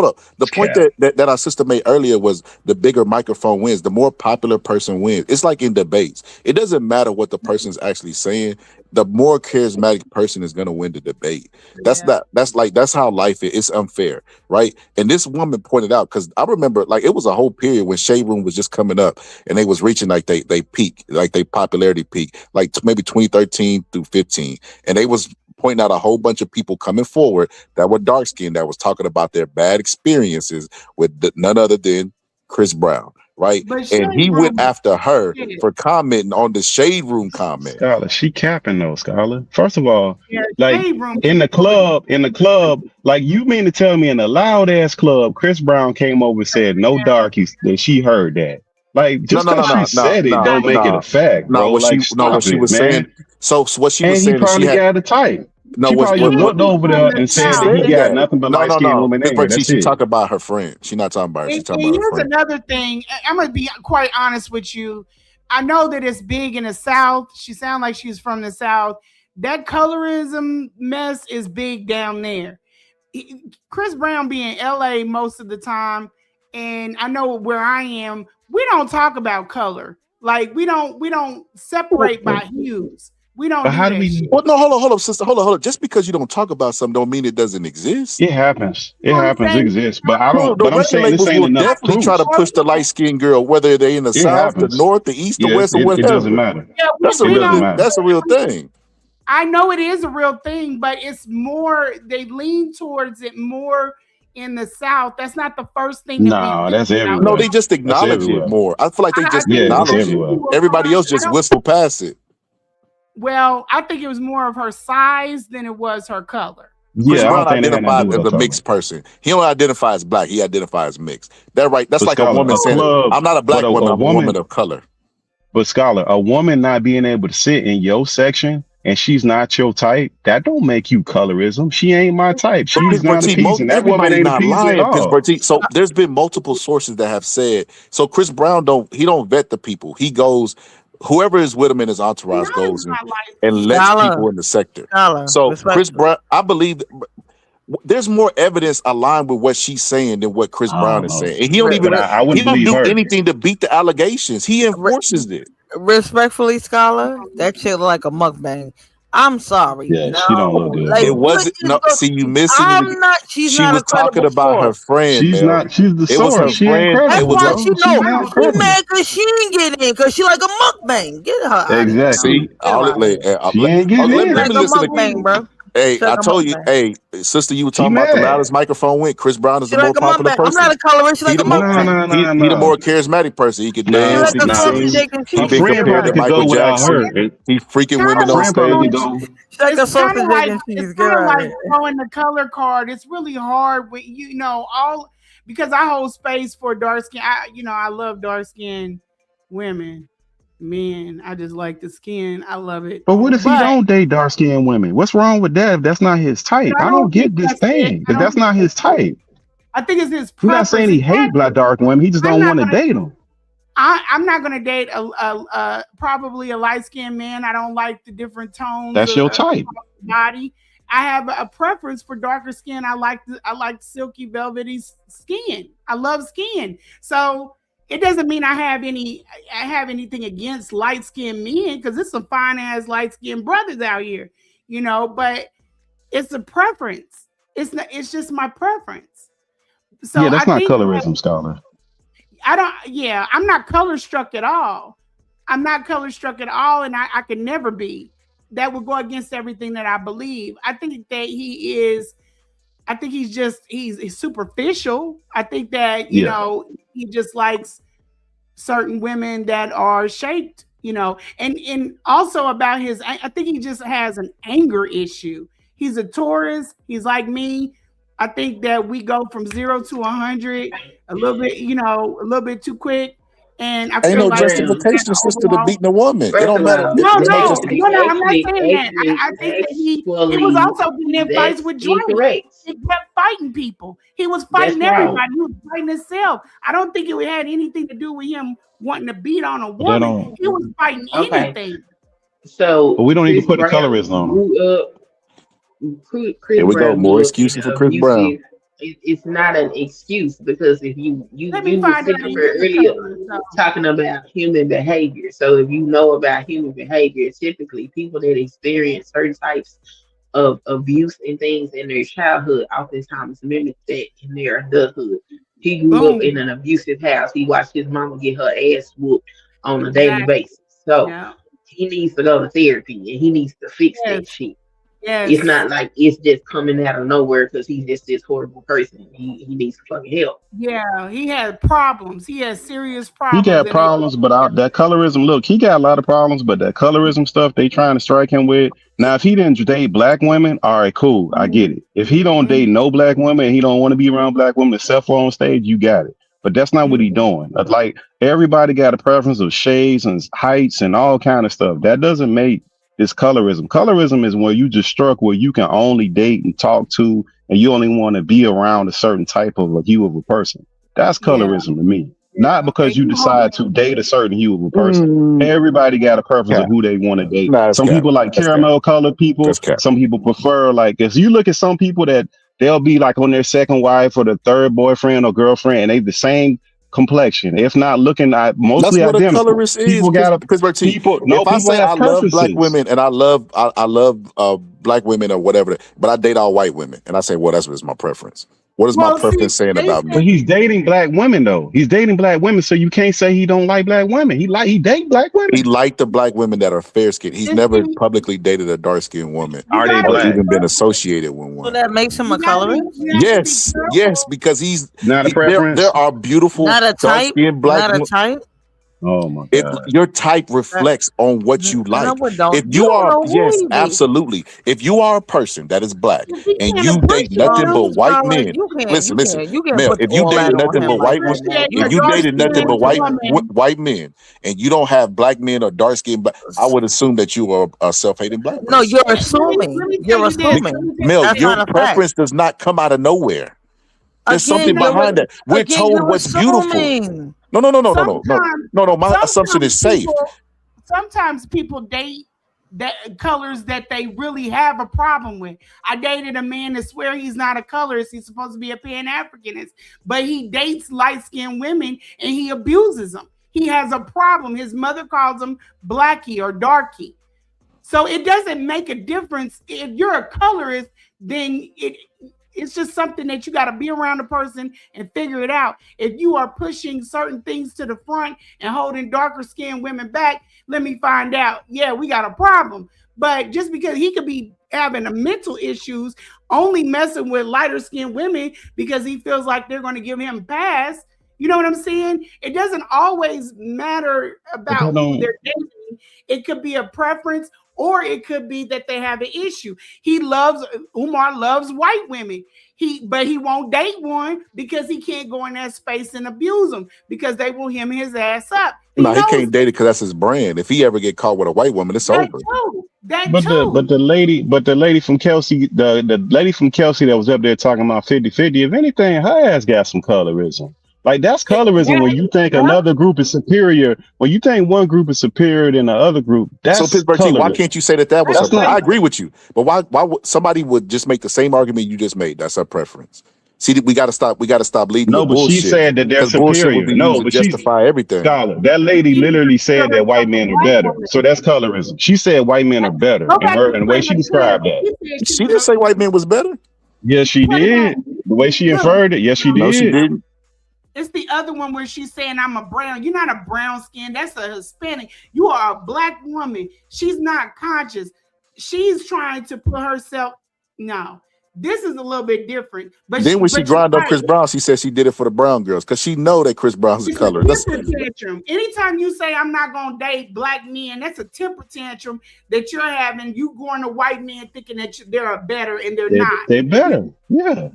Speaker 2: on. The
Speaker 11: It's
Speaker 2: point
Speaker 11: cap.
Speaker 2: that our sister made earlier was the bigger microphone wins. The more popular person wins. It's like in debates. It doesn't matter what the person's actually saying. The more charismatic person is going to win the debate. That's how life is. It's unfair, right? And this woman pointed out because I remember like it was a whole period when Shade Room was just coming up and they was reaching like they peak, like they popularity peak, like maybe 2013 through 15, and they was pointing out a whole bunch of people coming forward that were dark skinned that was talking about their bad experiences with none other than Chris Brown, right?
Speaker 12: But
Speaker 2: And he
Speaker 12: Shade
Speaker 2: went
Speaker 12: Room,
Speaker 2: after her
Speaker 12: yeah,
Speaker 2: for commenting on the Shade Room comment.
Speaker 11: Scholar, she capping though, Scholar. First of all,
Speaker 12: yeah,
Speaker 11: like
Speaker 12: Shade Room.
Speaker 11: in the club, like you mean to tell me in a loud ass club, Chris Brown came over and said no darkies, that she heard that. Like
Speaker 2: No,
Speaker 11: just because she said it don't make it a fact,
Speaker 2: no.
Speaker 11: bro. Like
Speaker 2: What
Speaker 11: stop
Speaker 2: she
Speaker 11: it,
Speaker 2: was
Speaker 11: man.
Speaker 2: saying. So what she was
Speaker 11: And he
Speaker 2: saying is she
Speaker 11: probably
Speaker 2: had
Speaker 11: got a type.
Speaker 2: no.
Speaker 11: She probably just looked over there and
Speaker 2: She
Speaker 11: said that he
Speaker 2: said
Speaker 11: got
Speaker 2: that.
Speaker 11: nothing but light skinned women
Speaker 2: Miss
Speaker 11: in here.
Speaker 2: Bertie,
Speaker 11: That's
Speaker 2: she
Speaker 11: it.
Speaker 2: talking about her friend. She not talking about her. She
Speaker 12: And
Speaker 2: talking about her
Speaker 12: here's
Speaker 2: friend.
Speaker 12: another thing. I'm gonna be quite honest with you. I know that it's big in the South. She sounds like she's from the South. That colorism mess is big down there. Chris Brown be in LA most of the time, and I know where I am, we don't talk about color. Like we don't separate by hues. We don't
Speaker 11: But
Speaker 12: do
Speaker 11: how do
Speaker 12: that
Speaker 11: we?
Speaker 12: shit.
Speaker 2: Well, no, hold on, sister. Hold on. Just because you don't talk about something don't mean it doesn't exist.
Speaker 11: It happens. It
Speaker 12: You know what I'm
Speaker 11: happens. It
Speaker 12: saying?
Speaker 11: exists. But I
Speaker 2: No,
Speaker 11: don't.
Speaker 2: the
Speaker 11: But I'm
Speaker 2: record
Speaker 11: saying this
Speaker 2: labels
Speaker 11: ain't
Speaker 2: will
Speaker 11: enough
Speaker 2: definitely try
Speaker 11: proof.
Speaker 2: to push the light skinned girl, whether they're in the
Speaker 11: It
Speaker 2: South, the
Speaker 11: happens.
Speaker 2: North, the East, the
Speaker 11: Yeah,
Speaker 2: West, or
Speaker 11: it doesn't
Speaker 2: whatever.
Speaker 11: matter.
Speaker 12: Yeah,
Speaker 2: That's a
Speaker 11: It doesn't matter.
Speaker 2: real thing.
Speaker 12: I know it is a real thing, but it's more, they lean towards it more in the South. That's not the first thing that we
Speaker 11: No,
Speaker 12: think
Speaker 11: that's
Speaker 12: about.
Speaker 2: No, they
Speaker 11: everywhere.
Speaker 2: just
Speaker 11: That's
Speaker 2: acknowledge it
Speaker 11: everywhere.
Speaker 2: more. I feel like they just
Speaker 12: think
Speaker 11: Yeah, it's
Speaker 2: acknowledge it.
Speaker 11: everywhere.
Speaker 2: Everybody else just whistle past it.
Speaker 12: Well, I think it was more of her size than it was her color.
Speaker 2: Chris
Speaker 11: Yeah, I
Speaker 2: Brown
Speaker 11: don't think that had nothing to do
Speaker 2: identifies
Speaker 11: with
Speaker 2: as
Speaker 11: her
Speaker 2: a
Speaker 11: color.
Speaker 2: mixed person. He don't identify as black. He identifies as mixed. That right? That's
Speaker 11: But
Speaker 2: like a
Speaker 11: Scholar,
Speaker 2: woman
Speaker 11: a
Speaker 2: saying,
Speaker 11: club,
Speaker 2: "I'm not a
Speaker 11: but
Speaker 2: black
Speaker 11: a
Speaker 2: woman. I'm a woman
Speaker 11: woman,
Speaker 2: of color."
Speaker 11: but Scholar, a woman not being able to sit in your section and she's not your type, that don't make you colorism. She ain't my type.
Speaker 2: But
Speaker 11: She's
Speaker 2: Piz
Speaker 11: not
Speaker 2: Bertie,
Speaker 11: appeasing. That woman
Speaker 2: everybody
Speaker 11: ain't
Speaker 2: not
Speaker 11: appeasing at
Speaker 2: lying, Piz
Speaker 11: all.
Speaker 2: Bertie. So there's been multiple sources that have said. So Chris Brown don't vet the people. He goes, whoever is with him in his entourage goes and lets people in the sector. So Chris Brown, I believe there's more evidence aligned with what she's saying than what Chris Brown is saying. And he don't even
Speaker 11: But I
Speaker 2: he
Speaker 11: wouldn't
Speaker 2: don't
Speaker 11: believe
Speaker 2: do
Speaker 11: her.
Speaker 2: anything to beat the allegations. He enforces it.
Speaker 10: Respectfully, Scholar, that shit look like a mukbang. I'm sorry.
Speaker 11: Yeah, she don't look good,
Speaker 10: Like,
Speaker 2: It
Speaker 11: bro.
Speaker 10: what
Speaker 2: wasn't
Speaker 10: is
Speaker 2: no.
Speaker 10: go-
Speaker 2: See, you missing it.
Speaker 10: I'm not. She's
Speaker 2: She
Speaker 10: not a
Speaker 2: was talking
Speaker 10: credible
Speaker 2: about her
Speaker 10: source.
Speaker 2: friend,
Speaker 11: She's
Speaker 2: Mel.
Speaker 11: not. She's the
Speaker 2: It was her
Speaker 11: source. She ain't
Speaker 2: friend.
Speaker 10: That's
Speaker 2: It
Speaker 11: credible,
Speaker 2: was
Speaker 10: why
Speaker 2: her.
Speaker 11: bro.
Speaker 10: she
Speaker 11: She's
Speaker 10: know.
Speaker 11: not
Speaker 10: She
Speaker 11: credible.
Speaker 10: mad because she ain't getting in because she like a mukbang. Get her out of here.
Speaker 11: Exactly.
Speaker 2: See, all it
Speaker 10: Get her out of here.
Speaker 11: She ain't getting
Speaker 10: She
Speaker 11: in.
Speaker 2: let
Speaker 10: like
Speaker 2: me
Speaker 10: a
Speaker 2: listen to.
Speaker 10: mukbang, bro.
Speaker 2: Hey,
Speaker 10: She like
Speaker 2: I
Speaker 10: a
Speaker 2: told you.
Speaker 10: mukbang.
Speaker 2: Hey, sister, you were
Speaker 11: She
Speaker 2: talking about the
Speaker 11: mad.
Speaker 2: loudest microphone went. Chris Brown is
Speaker 10: She
Speaker 2: the more
Speaker 10: like a
Speaker 2: popular
Speaker 10: mukbang. I'm
Speaker 2: person.
Speaker 10: not a colorist. She
Speaker 2: He
Speaker 10: like
Speaker 2: the
Speaker 10: a
Speaker 2: more
Speaker 10: mukbang.
Speaker 2: he the more charismatic person. He could
Speaker 10: She
Speaker 2: dance.
Speaker 10: like
Speaker 2: He
Speaker 10: a
Speaker 2: can
Speaker 10: sausage,
Speaker 2: sing.
Speaker 10: egg, and
Speaker 2: He
Speaker 11: Her
Speaker 10: cheese.
Speaker 2: been
Speaker 11: friend
Speaker 10: Get her
Speaker 2: compared
Speaker 10: out
Speaker 2: to
Speaker 10: of
Speaker 11: probably could
Speaker 10: here.
Speaker 2: Michael
Speaker 11: go without
Speaker 2: Jackson.
Speaker 11: her.
Speaker 2: He freaking
Speaker 12: Kind
Speaker 2: women
Speaker 12: of
Speaker 11: Her
Speaker 2: on
Speaker 11: friend
Speaker 12: like
Speaker 11: probably
Speaker 2: stage.
Speaker 11: could go.
Speaker 10: She like a
Speaker 12: it's kind
Speaker 10: sausage,
Speaker 12: of
Speaker 10: egg,
Speaker 12: like
Speaker 10: and cheese.
Speaker 12: it's
Speaker 10: Get
Speaker 12: kind
Speaker 10: her
Speaker 12: of
Speaker 10: out of
Speaker 12: like
Speaker 10: here.
Speaker 12: throwing the color card. It's really hard when all because I hold space for dark skin. I love dark skin women, men. I just like the skin. I love it.
Speaker 11: But what if he
Speaker 12: But
Speaker 11: don't date dark skinned women? What's wrong with that if that's not his type?
Speaker 12: I
Speaker 11: I don't
Speaker 12: don't think
Speaker 11: get this
Speaker 12: that's it.
Speaker 11: thing
Speaker 12: I
Speaker 11: if
Speaker 12: don't
Speaker 11: that's
Speaker 12: think
Speaker 11: not his
Speaker 12: that's it.
Speaker 11: type.
Speaker 12: I think it's his
Speaker 11: We're not saying
Speaker 12: preference.
Speaker 11: he hate black dark women. He just
Speaker 12: I'm
Speaker 11: don't
Speaker 12: not
Speaker 11: want to
Speaker 12: gonna.
Speaker 11: date them.
Speaker 12: I'm not gonna date probably a light skinned man. I don't like the different tones
Speaker 11: That's
Speaker 12: of
Speaker 11: your type.
Speaker 12: the body. I have a preference for darker skin. I like silky velvety skin. I love skin. So it doesn't mean I have anything against light skinned men because there's some fine ass light skinned brothers out here, but it's a preference. It's just my preference. So
Speaker 11: Yeah,
Speaker 12: I
Speaker 11: that's not
Speaker 12: think
Speaker 11: colorism, Scholar.
Speaker 12: I'm not color struck at all. I'm not color struck at all, and I could never be. That would go against everything that I believe. I think that he's superficial. I think that, he just likes certain women that are shaped, and also about I think he just has an anger issue. He's a Taurus. He's like me. I think that we go from 0 to 100 a little bit too quick. And I
Speaker 2: Ain't
Speaker 12: feel
Speaker 2: no
Speaker 12: like
Speaker 2: justification, sister, to
Speaker 12: overall,
Speaker 2: beating a woman. It
Speaker 3: First
Speaker 2: don't
Speaker 3: of
Speaker 2: matter.
Speaker 3: all,
Speaker 2: There's no
Speaker 12: no,
Speaker 2: justification.
Speaker 12: I'm not saying that. I think that he was also getting in fights with Drake.
Speaker 3: incorrect.
Speaker 12: He kept fighting people. He was
Speaker 3: That's
Speaker 12: fighting
Speaker 3: wrong.
Speaker 12: everybody. He was fighting himself. I don't think it had anything to do with him wanting to beat on a
Speaker 11: But that
Speaker 12: woman.
Speaker 11: don't.
Speaker 12: He was fighting
Speaker 3: Okay.
Speaker 12: anything.
Speaker 3: So
Speaker 11: But we don't even
Speaker 3: Chris
Speaker 11: put the
Speaker 3: Brown
Speaker 11: colorism on them.
Speaker 3: grew up. Chris
Speaker 2: Here we go.
Speaker 3: Brown
Speaker 2: More
Speaker 3: grew up in
Speaker 2: excuses
Speaker 3: an
Speaker 2: for Chris Brown.
Speaker 3: abusive. It's not an excuse because if
Speaker 12: Let
Speaker 3: you
Speaker 12: me
Speaker 3: were
Speaker 12: find out
Speaker 3: sitting
Speaker 12: he
Speaker 3: here
Speaker 12: is a
Speaker 3: earlier
Speaker 12: colorist. So.
Speaker 3: talking about human behavior. So if you know about human behavior, typically people that experience certain types of abuse and things in their childhood oftentimes mimic that in their adulthood. He grew up
Speaker 12: Boom.
Speaker 3: in an abusive house. He watched his mama get her ass whooped on a daily
Speaker 12: Exactly.
Speaker 3: basis. So
Speaker 12: Yeah.
Speaker 3: he needs to go to therapy and he needs to fix
Speaker 12: Yes.
Speaker 3: that shit.
Speaker 12: Yes.
Speaker 3: It's not like it's just coming out of nowhere because he's just this horrible person. He needs fucking help.
Speaker 12: Yeah. He had problems. He had serious
Speaker 11: He
Speaker 12: problems.
Speaker 11: got problems, but that colorism, look, he got a lot of problems, but that colorism stuff they trying to strike him with. Now, if he didn't date black women, all right, cool, I get it. If he don't date no black women and he don't want to be around black women except for on stage, you got it. But that's not what he doing. Like everybody got a preference of shades and heights and all kind of stuff. That doesn't make this colorism. Colorism is when you just struck where you can only date and talk to, and you only want to be around a certain type of a hue of a person. That's colorism to me. Not because you decide to date a certain hue of a person. Everybody got a preference of who they want to date.
Speaker 2: Nah, that's
Speaker 11: Some
Speaker 2: cap.
Speaker 11: people like
Speaker 2: That's cap.
Speaker 11: caramel colored people.
Speaker 2: That's cap.
Speaker 11: Some people prefer like if you look at some people that they'll be like on their second wife or the third boyfriend or girlfriend, and they the same complexion. If not looking at
Speaker 2: That's
Speaker 11: mostly
Speaker 2: what a
Speaker 11: identical.
Speaker 2: colorist is.
Speaker 11: People got a
Speaker 2: Pittsburgh T.
Speaker 11: people.
Speaker 2: If
Speaker 11: No,
Speaker 2: I
Speaker 11: people
Speaker 2: say
Speaker 11: have
Speaker 2: I love black
Speaker 11: preferences.
Speaker 2: women and I love black women or whatever, but I date all white women, and I say, well, that's my preference. What is my
Speaker 12: Well, see,
Speaker 2: preference saying
Speaker 12: they
Speaker 2: about
Speaker 11: But
Speaker 2: me?
Speaker 11: he's dating black women though. He's dating black women, so you can't say he don't like black women. He date black
Speaker 2: He
Speaker 11: women.
Speaker 2: liked the black women that are fair skinned. He's
Speaker 12: It's
Speaker 2: never
Speaker 12: the-
Speaker 2: publicly dated a dark skinned woman
Speaker 12: you
Speaker 11: Are they
Speaker 12: gotta
Speaker 2: or
Speaker 12: be
Speaker 11: black?
Speaker 2: even been
Speaker 12: careful.
Speaker 2: associated with
Speaker 10: So
Speaker 2: one.
Speaker 10: that makes him a
Speaker 12: You gotta be,
Speaker 10: colorist?
Speaker 12: you have to be
Speaker 2: Yes, yes,
Speaker 12: careful.
Speaker 2: because he's
Speaker 11: Not a preference.
Speaker 2: there are beautiful
Speaker 10: Not a
Speaker 2: dark
Speaker 10: type?
Speaker 2: skinned black
Speaker 10: Not a
Speaker 2: women.
Speaker 10: type?
Speaker 11: Oh my
Speaker 2: It
Speaker 11: god.
Speaker 2: your type reflects on what you
Speaker 10: No,
Speaker 2: like.
Speaker 10: it don't.
Speaker 2: If
Speaker 10: You
Speaker 2: you
Speaker 10: don't
Speaker 2: are,
Speaker 10: know who
Speaker 2: yes,
Speaker 10: he dates.
Speaker 2: absolutely. If you are a person that is black
Speaker 12: If he
Speaker 2: and
Speaker 12: can't
Speaker 2: you date
Speaker 12: appreciate
Speaker 2: nothing but
Speaker 12: you,
Speaker 2: white
Speaker 10: Scholar,
Speaker 2: men,
Speaker 10: you
Speaker 2: listen,
Speaker 10: you can't
Speaker 2: Mel.
Speaker 10: put
Speaker 2: If you
Speaker 10: all that
Speaker 2: dated
Speaker 12: if
Speaker 10: on
Speaker 2: nothing
Speaker 12: he
Speaker 10: him
Speaker 2: but
Speaker 10: like
Speaker 2: white,
Speaker 10: that, man.
Speaker 12: appreciate
Speaker 10: You
Speaker 2: if
Speaker 12: a
Speaker 2: you
Speaker 12: dark
Speaker 2: dated nothing
Speaker 12: skinned
Speaker 2: but
Speaker 12: woman,
Speaker 2: white men, and you don't have black men or dark skinned, I would assume that you are a self hating black
Speaker 10: no,
Speaker 2: person.
Speaker 10: you're
Speaker 12: let me
Speaker 10: assuming.
Speaker 12: tell
Speaker 10: You're
Speaker 12: you this. Let
Speaker 10: assuming.
Speaker 12: me tell
Speaker 2: Mel,
Speaker 12: you
Speaker 10: That's
Speaker 12: this.
Speaker 2: your
Speaker 10: not a fact.
Speaker 2: preference does not come out of nowhere. There's
Speaker 10: Again,
Speaker 2: something behind that. We're told
Speaker 10: you're
Speaker 2: what's beautiful.
Speaker 10: assuming.
Speaker 2: No. My assumption is safe.
Speaker 12: Sometimes people date that colors that they really have a problem with. I dated a man that swear he's not a colorist. He's supposed to be a Pan-Africanist, but he dates light-skinned women and he abuses them. He has a problem. His mother calls him blackie or darkie. So it doesn't make a difference. If you're a colorist, then it's just something that you got to be around a person and figure it out. If you are pushing certain things to the front and holding darker skinned women back, let me find out. Yeah, we got a problem. But just because he could be having a mental issues, only messing with lighter skinned women because he feels like they're going to give him a pass. You know what I'm saying? It doesn't always matter about who they're dating. It could be a preference, or it could be that they have an issue. Umar loves white women. But he won't date one because he can't go in that space and abuse them because they will hem his ass up.
Speaker 2: He can't date it because that's his brand. If he ever get caught with a white woman, it's over.
Speaker 11: But the lady from Kelsey, the lady from Kelsey that was up there talking about 50-50, if anything, her ass got some colorism. Like that's colorism when you think another group is superior. When you think one group is superior than the other group, that's
Speaker 2: so Pittsburgh T, why can't you say that was her? I agree with you, but why would somebody would just make the same argument you just made? That's her preference. See, we got to stop leading with bullshit.
Speaker 11: She said that they're superior.
Speaker 2: No, but justify everything.
Speaker 11: Scholar, that lady literally said that white men are better. So that's colorism. She said white men are better in the way she described that.
Speaker 2: She didn't say white men was better.
Speaker 11: Yes, she did. The way she inferred it, yes, she did.
Speaker 2: No, she didn't.
Speaker 12: It's the other one where she's saying I'm a brown. You're not a brown skin. That's a Hispanic. You are a black woman. She's not conscious. She's trying to put herself. No, this is a little bit different. But
Speaker 2: then when she ground up Chris Brown, she said she did it for the brown girls because she know that Chris Brown's a color.
Speaker 12: That's a temper tantrum. Anytime you say I'm not gonna date black men, that's a temper tantrum that you're having. You going to white men thinking that they're better and they're not.
Speaker 11: They're better. Yeah.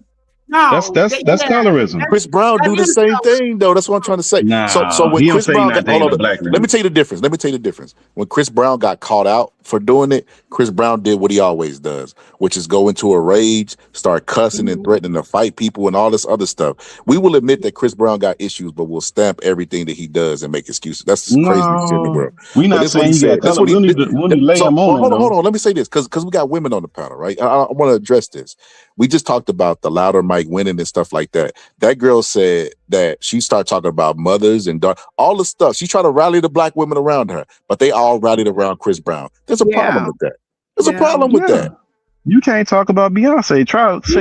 Speaker 12: No,
Speaker 11: That's
Speaker 12: yeah,
Speaker 11: colorism.
Speaker 2: Chris Brown do the same thing though. That's what I'm trying to say. So
Speaker 11: Nah,
Speaker 2: when
Speaker 11: he don't
Speaker 2: Chris
Speaker 11: say
Speaker 2: Brown got
Speaker 11: nothing to
Speaker 2: hold on,
Speaker 11: black
Speaker 2: let me
Speaker 11: man.
Speaker 2: tell you the difference. When Chris Brown got caught out for doing it, Chris Brown did what he always does, which is go into a rage, start cussing and threatening to fight people and all this other stuff. We will admit that Chris Brown got issues, but we'll stamp everything that he does and make excuses. That's the craziest shit in the
Speaker 11: No,
Speaker 2: world.
Speaker 11: we
Speaker 2: But
Speaker 11: not
Speaker 2: this is what
Speaker 11: saying
Speaker 2: he
Speaker 11: he got
Speaker 2: said. That's
Speaker 11: color.
Speaker 2: what
Speaker 11: We
Speaker 2: he.
Speaker 11: need to lay
Speaker 2: So
Speaker 11: him on it
Speaker 2: hold
Speaker 11: though.
Speaker 2: on. Let me say this because we got women on the panel, right? I want to address this. We just talked about the louder mic winning and stuff like that. That girl said that she started talking about mothers and all the stuff. She tried to rally the black women around her, but they all rallied around Chris Brown. There's a problem with that. There's a problem with
Speaker 11: Yeah,
Speaker 2: that.
Speaker 11: you can't talk about Beyonce.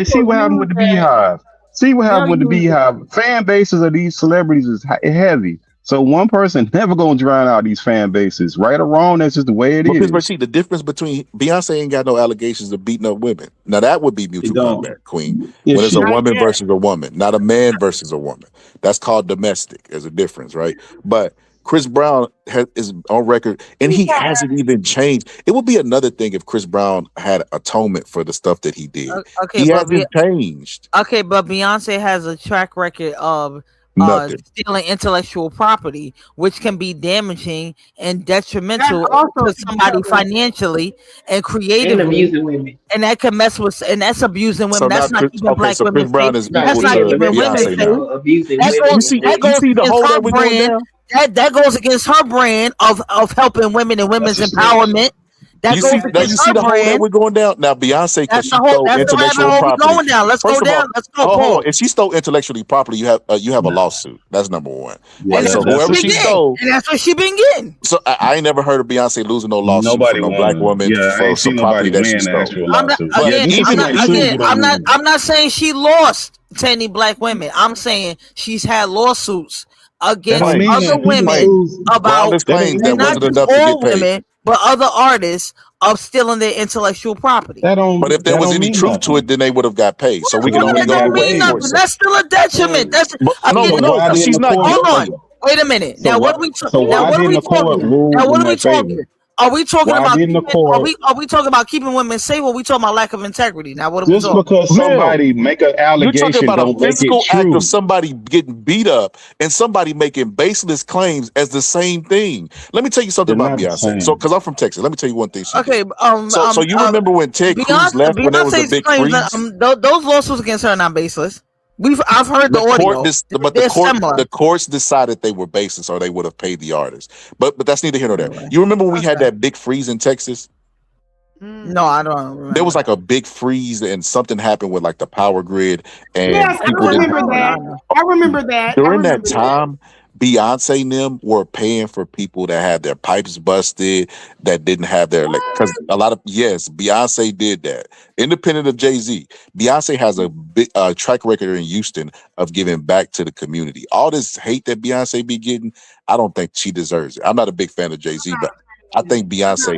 Speaker 11: See what happened with the Beehive. See what happened with the Beehive. Fan bases of these celebrities is heavy. So one person never gonna drown out these fan bases, right or wrong. That's just the way it
Speaker 2: But
Speaker 11: is.
Speaker 2: see, the difference between Beyonce ain't got no allegations of beating up women. Now that would be mutual combat, Queen.
Speaker 11: If
Speaker 2: When it's
Speaker 11: she,
Speaker 2: a woman versus a woman, not a man versus a woman. That's called domestic. There's a difference, right? But Chris Brown is on record, and he hasn't even changed. It would be another thing if Chris Brown had atonement for the stuff that he did.
Speaker 10: Okay,
Speaker 2: He
Speaker 10: but
Speaker 2: hasn't changed.
Speaker 10: okay, but Beyonce has a track record of
Speaker 2: Nothing.
Speaker 10: stealing intellectual property, which can be damaging and detrimental
Speaker 3: That's also
Speaker 10: to somebody financially and
Speaker 3: and
Speaker 10: creatively,
Speaker 3: abusing women.
Speaker 10: and that can mess with, and that's abusing
Speaker 2: So
Speaker 10: women.
Speaker 2: now,
Speaker 10: That's not keeping black
Speaker 2: so
Speaker 10: women
Speaker 2: Chris Brown
Speaker 10: safe.
Speaker 2: is
Speaker 10: That's
Speaker 2: equal
Speaker 10: not
Speaker 2: to
Speaker 10: keeping women
Speaker 2: Beyonce
Speaker 10: safe.
Speaker 2: now.
Speaker 3: Abusing
Speaker 10: That
Speaker 3: women.
Speaker 10: goes, that
Speaker 2: You
Speaker 10: goes
Speaker 2: see the
Speaker 10: against
Speaker 2: hole
Speaker 10: her
Speaker 2: that we're going
Speaker 10: brand.
Speaker 2: down?
Speaker 10: That goes against her brand of helping women and women's empowerment. That
Speaker 2: You
Speaker 10: goes
Speaker 2: see, now you
Speaker 10: against
Speaker 2: see
Speaker 10: her
Speaker 2: the hole that
Speaker 10: brand.
Speaker 2: we're going down. Now Beyonce, because
Speaker 10: That's
Speaker 2: she
Speaker 10: the whole.
Speaker 2: stole
Speaker 10: That's the rabbit
Speaker 2: intellectual
Speaker 10: hole we're
Speaker 2: property.
Speaker 10: going down. Let's
Speaker 2: First
Speaker 10: go
Speaker 2: of all,
Speaker 10: down. Let's go.
Speaker 2: hold
Speaker 10: Paul.
Speaker 2: on. If she stole intellectually property, you have a lawsuit. That's number one.
Speaker 10: And
Speaker 2: Right.
Speaker 10: that's
Speaker 2: So
Speaker 10: what
Speaker 2: whoever
Speaker 10: she
Speaker 2: she
Speaker 10: been getting.
Speaker 2: stole.
Speaker 10: And that's what she been getting.
Speaker 2: So I ain't never heard of Beyonce losing no lawsuit
Speaker 11: nobody
Speaker 2: from no black
Speaker 11: won.
Speaker 2: woman
Speaker 11: Yeah, I
Speaker 2: for
Speaker 11: ain't
Speaker 2: some
Speaker 11: seen
Speaker 2: property
Speaker 11: nobody
Speaker 2: that she
Speaker 11: win the
Speaker 2: stole.
Speaker 11: actual
Speaker 10: I'm not
Speaker 11: lawsuit.
Speaker 2: But
Speaker 11: Yeah,
Speaker 2: even
Speaker 11: somebody sued you don't win.
Speaker 10: I'm not saying she lost to any black women. I'm saying she's had lawsuits
Speaker 11: That
Speaker 10: against
Speaker 11: don't mean
Speaker 10: other
Speaker 11: that. People
Speaker 10: women
Speaker 11: lose.
Speaker 10: about,
Speaker 2: groundless
Speaker 11: That don't
Speaker 2: claims that
Speaker 10: and
Speaker 11: mean
Speaker 10: not
Speaker 2: wasn't
Speaker 11: that.
Speaker 10: just
Speaker 2: enough to get
Speaker 10: all
Speaker 2: paid.
Speaker 10: women, but other artists of stealing their intellectual property.
Speaker 11: That
Speaker 2: But if there was
Speaker 11: don't
Speaker 2: any
Speaker 11: mean
Speaker 2: truth to
Speaker 11: nothing.
Speaker 2: it, then they would have got paid. So we
Speaker 11: They
Speaker 2: can only
Speaker 10: That
Speaker 11: wouldn't
Speaker 2: go
Speaker 10: don't
Speaker 2: with
Speaker 11: got
Speaker 2: what
Speaker 10: mean
Speaker 2: the
Speaker 11: paid.
Speaker 2: court
Speaker 10: nothing.
Speaker 2: said.
Speaker 10: That's still a detriment. That's
Speaker 2: But
Speaker 10: again.
Speaker 11: So
Speaker 2: no,
Speaker 11: why
Speaker 2: because
Speaker 11: didn't
Speaker 2: she's
Speaker 11: the
Speaker 2: not
Speaker 11: court?
Speaker 10: Hold
Speaker 2: guilty.
Speaker 10: on. Wait a minute.
Speaker 11: So
Speaker 10: Now what
Speaker 11: what?
Speaker 10: are we?
Speaker 11: So
Speaker 10: Now
Speaker 11: why
Speaker 10: what are
Speaker 11: didn't
Speaker 10: we
Speaker 11: the court
Speaker 10: talking?
Speaker 11: rule
Speaker 10: Now what
Speaker 11: in
Speaker 10: are we
Speaker 11: their favor?
Speaker 10: talking? Are we talking
Speaker 11: Why
Speaker 10: about
Speaker 11: didn't the
Speaker 10: keeping?
Speaker 11: court?
Speaker 10: Are we talking about keeping women safe? Or are we talking about lack of integrity? Now what are we
Speaker 11: Just
Speaker 10: talking?
Speaker 11: because
Speaker 2: Ma'am,
Speaker 11: somebody make an
Speaker 2: you're talking
Speaker 11: allegation
Speaker 2: about a
Speaker 11: don't make it
Speaker 2: physical act of
Speaker 11: true.
Speaker 2: somebody getting beat up and somebody making baseless claims as the same thing. Let me tell you something
Speaker 11: They're
Speaker 2: about
Speaker 11: not the
Speaker 2: Beyonce. So,
Speaker 11: same.
Speaker 2: because I'm from Texas, let me tell you one thing she
Speaker 10: Okay.
Speaker 2: did. So you remember when Ted Cruz left when there was a
Speaker 10: Beyonce's
Speaker 2: big
Speaker 10: claims that
Speaker 2: freeze?
Speaker 10: those lawsuits against her are not baseless. I've heard the
Speaker 2: The court,
Speaker 10: audio.
Speaker 2: but
Speaker 10: They're similar.
Speaker 2: the courts decided they were baseless, or they would have paid the artist. But that's neither here nor there. You remember when we had that big freeze in Texas?
Speaker 10: No, I don't remember.
Speaker 2: There was like a big freeze, and something happened with like the power grid, and
Speaker 12: Yes, I
Speaker 2: people didn't.
Speaker 12: remember that. I remember that.
Speaker 2: During that time, Beyonce and them were paying for people that had their pipes busted, that didn't have their because a lot of Beyonce did that. Independent of Jay-Z, Beyonce has a big track record in Houston of giving back to the community. All this hate that Beyonce be getting, I don't think she deserves it. I'm not a big fan of Jay-Z, but I think Beyonce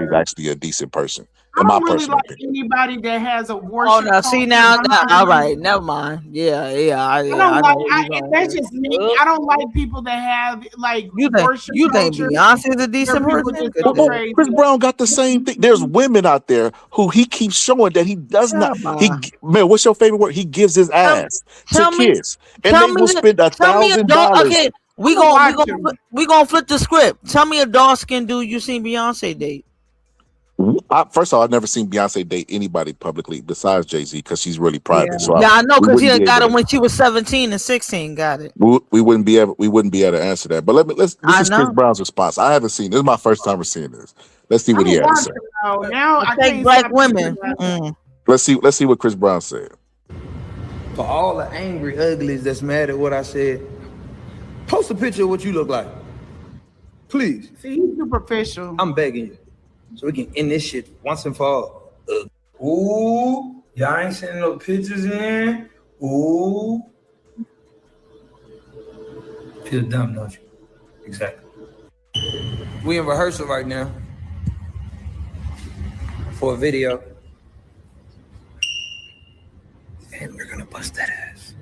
Speaker 2: is actually a decent person.
Speaker 12: I
Speaker 2: In my
Speaker 12: don't really
Speaker 2: personal
Speaker 12: like
Speaker 2: opinion.
Speaker 12: anybody that has a worship.
Speaker 10: Oh no! See
Speaker 12: culture.
Speaker 10: now,
Speaker 12: I'm not
Speaker 10: all
Speaker 12: really-
Speaker 10: right, never mind. Yeah.
Speaker 12: I don't
Speaker 10: I know where
Speaker 12: like.
Speaker 10: you going
Speaker 12: That's
Speaker 10: with
Speaker 12: just me. I don't like people that have like worship
Speaker 10: you think
Speaker 12: culture.
Speaker 10: Beyonce's a decent
Speaker 12: where people
Speaker 10: person?
Speaker 12: just go
Speaker 2: Well,
Speaker 12: crazy.
Speaker 2: Chris Brown got the same thing. There's women out there who he keeps showing that he does not. Man, what's your favorite word? He gives his ass to kiss, and they will spend $1,000.
Speaker 10: Okay, we gonna flip the script. Tell me a dark skinned dude you seen Beyonce date.
Speaker 2: First of all, I've never seen Beyonce date anybody publicly besides Jay-Z because she's really private. So
Speaker 10: I know because
Speaker 2: we
Speaker 10: he
Speaker 2: wouldn't be
Speaker 10: got
Speaker 2: able
Speaker 10: it when she was 17 and 16. Got it.
Speaker 2: we wouldn't be able to answer that. But this is Chris Brown's response. I haven't seen this. Is my first time seeing this. Let's see what he had to say.
Speaker 12: Now I
Speaker 10: take
Speaker 12: can't
Speaker 10: black
Speaker 12: stop
Speaker 10: women.
Speaker 12: thinking about
Speaker 2: Let's see what Chris Brown said.
Speaker 16: For all the angry uglies that's mad at what I said, post a picture of what you look like. Please.
Speaker 12: See, he's superficial.
Speaker 16: I'm begging you. So we can end this shit once and for all. Ooh, y'all ain't sending no pictures in. Ooh. Feel dumb, don't you? Exactly. We in rehearsal right now for a video. And we're gonna bust that ass.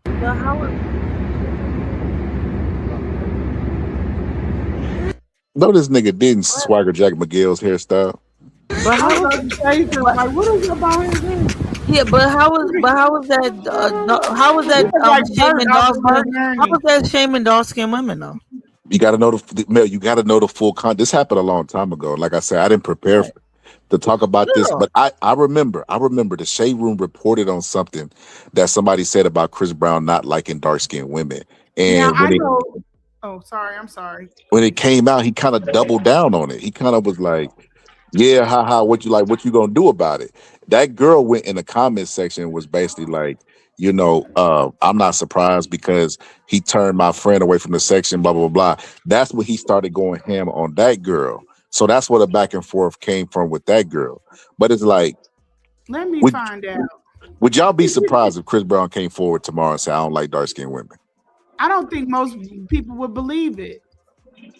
Speaker 6: Well,
Speaker 2: No, this nigga didn't swagger Jack McGill's hairstyle.
Speaker 10: But
Speaker 12: I was
Speaker 10: how
Speaker 12: about to say something like, what is about him?
Speaker 10: yeah, but how was that
Speaker 12: He was like
Speaker 10: shaming
Speaker 12: Bert
Speaker 10: dark
Speaker 12: off of
Speaker 10: skin?
Speaker 12: Bert and
Speaker 10: How
Speaker 12: Ernie.
Speaker 10: was that shaming dark skinned women though?
Speaker 2: You got to know the Mel. You got to know the full con. This happened a long time ago. Like I said, I didn't prepare to talk about this,
Speaker 10: Yeah.
Speaker 2: but I remember the Shade Room reported on something that somebody said about Chris Brown not liking dark skinned women,
Speaker 12: Now
Speaker 2: and
Speaker 12: I know. Oh, sorry. I'm sorry.
Speaker 2: when it came out, he kind of doubled down on it. He kind of was like, "Yeah, haha, what you like? What you gonna do about it?" That girl went in the comment section and was basically like, I'm not surprised because he turned my friend away from the section, blah blah blah. That's when he started going ham on that girl. So that's where the back and forth came from with that girl. But it's like,
Speaker 12: Let me
Speaker 2: would
Speaker 12: find out.
Speaker 2: would y'all be surprised if Chris Brown came forward tomorrow and said, "I don't like dark skinned women"?
Speaker 12: I don't think most people would believe it.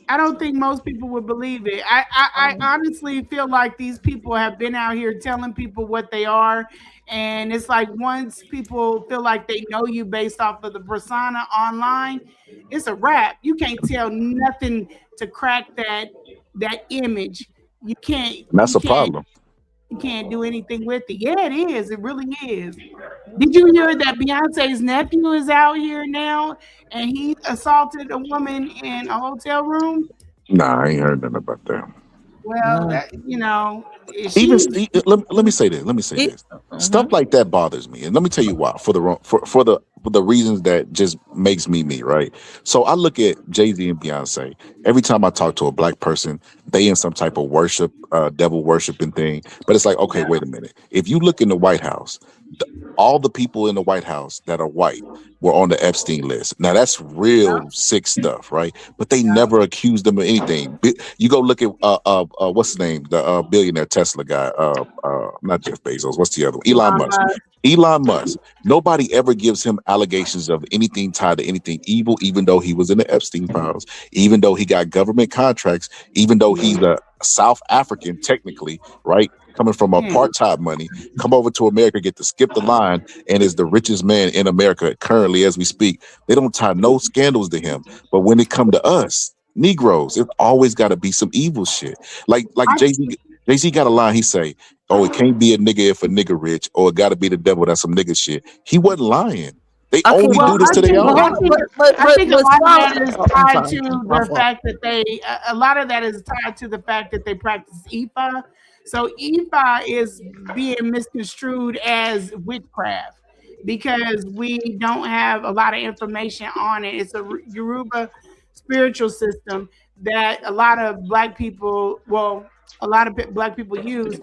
Speaker 12: I don't think most people would believe it. I honestly feel like these people have been out here telling people what they are. And it's like once people feel like they know you based off of the persona online, it's a wrap. You can't tell nothing to crack that image. You can't
Speaker 2: And that's
Speaker 12: you
Speaker 2: a
Speaker 12: can't
Speaker 2: problem.
Speaker 12: you can't do anything with it. Yeah, it is. It really is. Did you hear that Beyonce's nephew is out here now and he assaulted a woman in a hotel room?
Speaker 2: Nah, I ain't heard nothing about that.
Speaker 12: Well, that
Speaker 2: Even
Speaker 12: she's
Speaker 2: let me say this. Let me say this. Stuff like that bothers me, and let me tell you why. For the reasons that just makes me me, right? So I look at Jay-Z and Beyonce. Every time I talk to a black person, they in some type of worship, devil worshiping thing. But it's like, okay, wait a minute. If you look in the White House, all the people in the White House that are white were on the Epstein list. Now that's real sick stuff, right? But they never accused them of anything. You go look at what's his name, the billionaire Tesla guy, not Jeff Bezos. What's the other one? Elon Musk. Elon Musk. Nobody ever gives him allegations of anything tied to anything evil, even though he was in the Epstein files, even though he got government contracts, even though he's a South African, technically, right? Coming from apartheid money, come over to America, get to skip the line, and is the richest man in America currently as we speak. They don't tie no scandals to him. But when it come to us, Negroes, it always got to be some evil shit. Like Jay-Z got a line, he say, "Oh, it can't be a nigga if a nigga rich, or it got to be the devil that's some nigga shit." He wasn't lying. They only do this to their own.
Speaker 12: I think a lot of that is tied
Speaker 10: sorry.
Speaker 12: to
Speaker 10: My
Speaker 12: the
Speaker 10: fault.
Speaker 12: fact that a lot of that is tied to the fact that they practice IFA. So IFA is being misconstrued as witchcraft because we don't have a lot of information on it. It's a Yoruba spiritual system that a lot of black people use.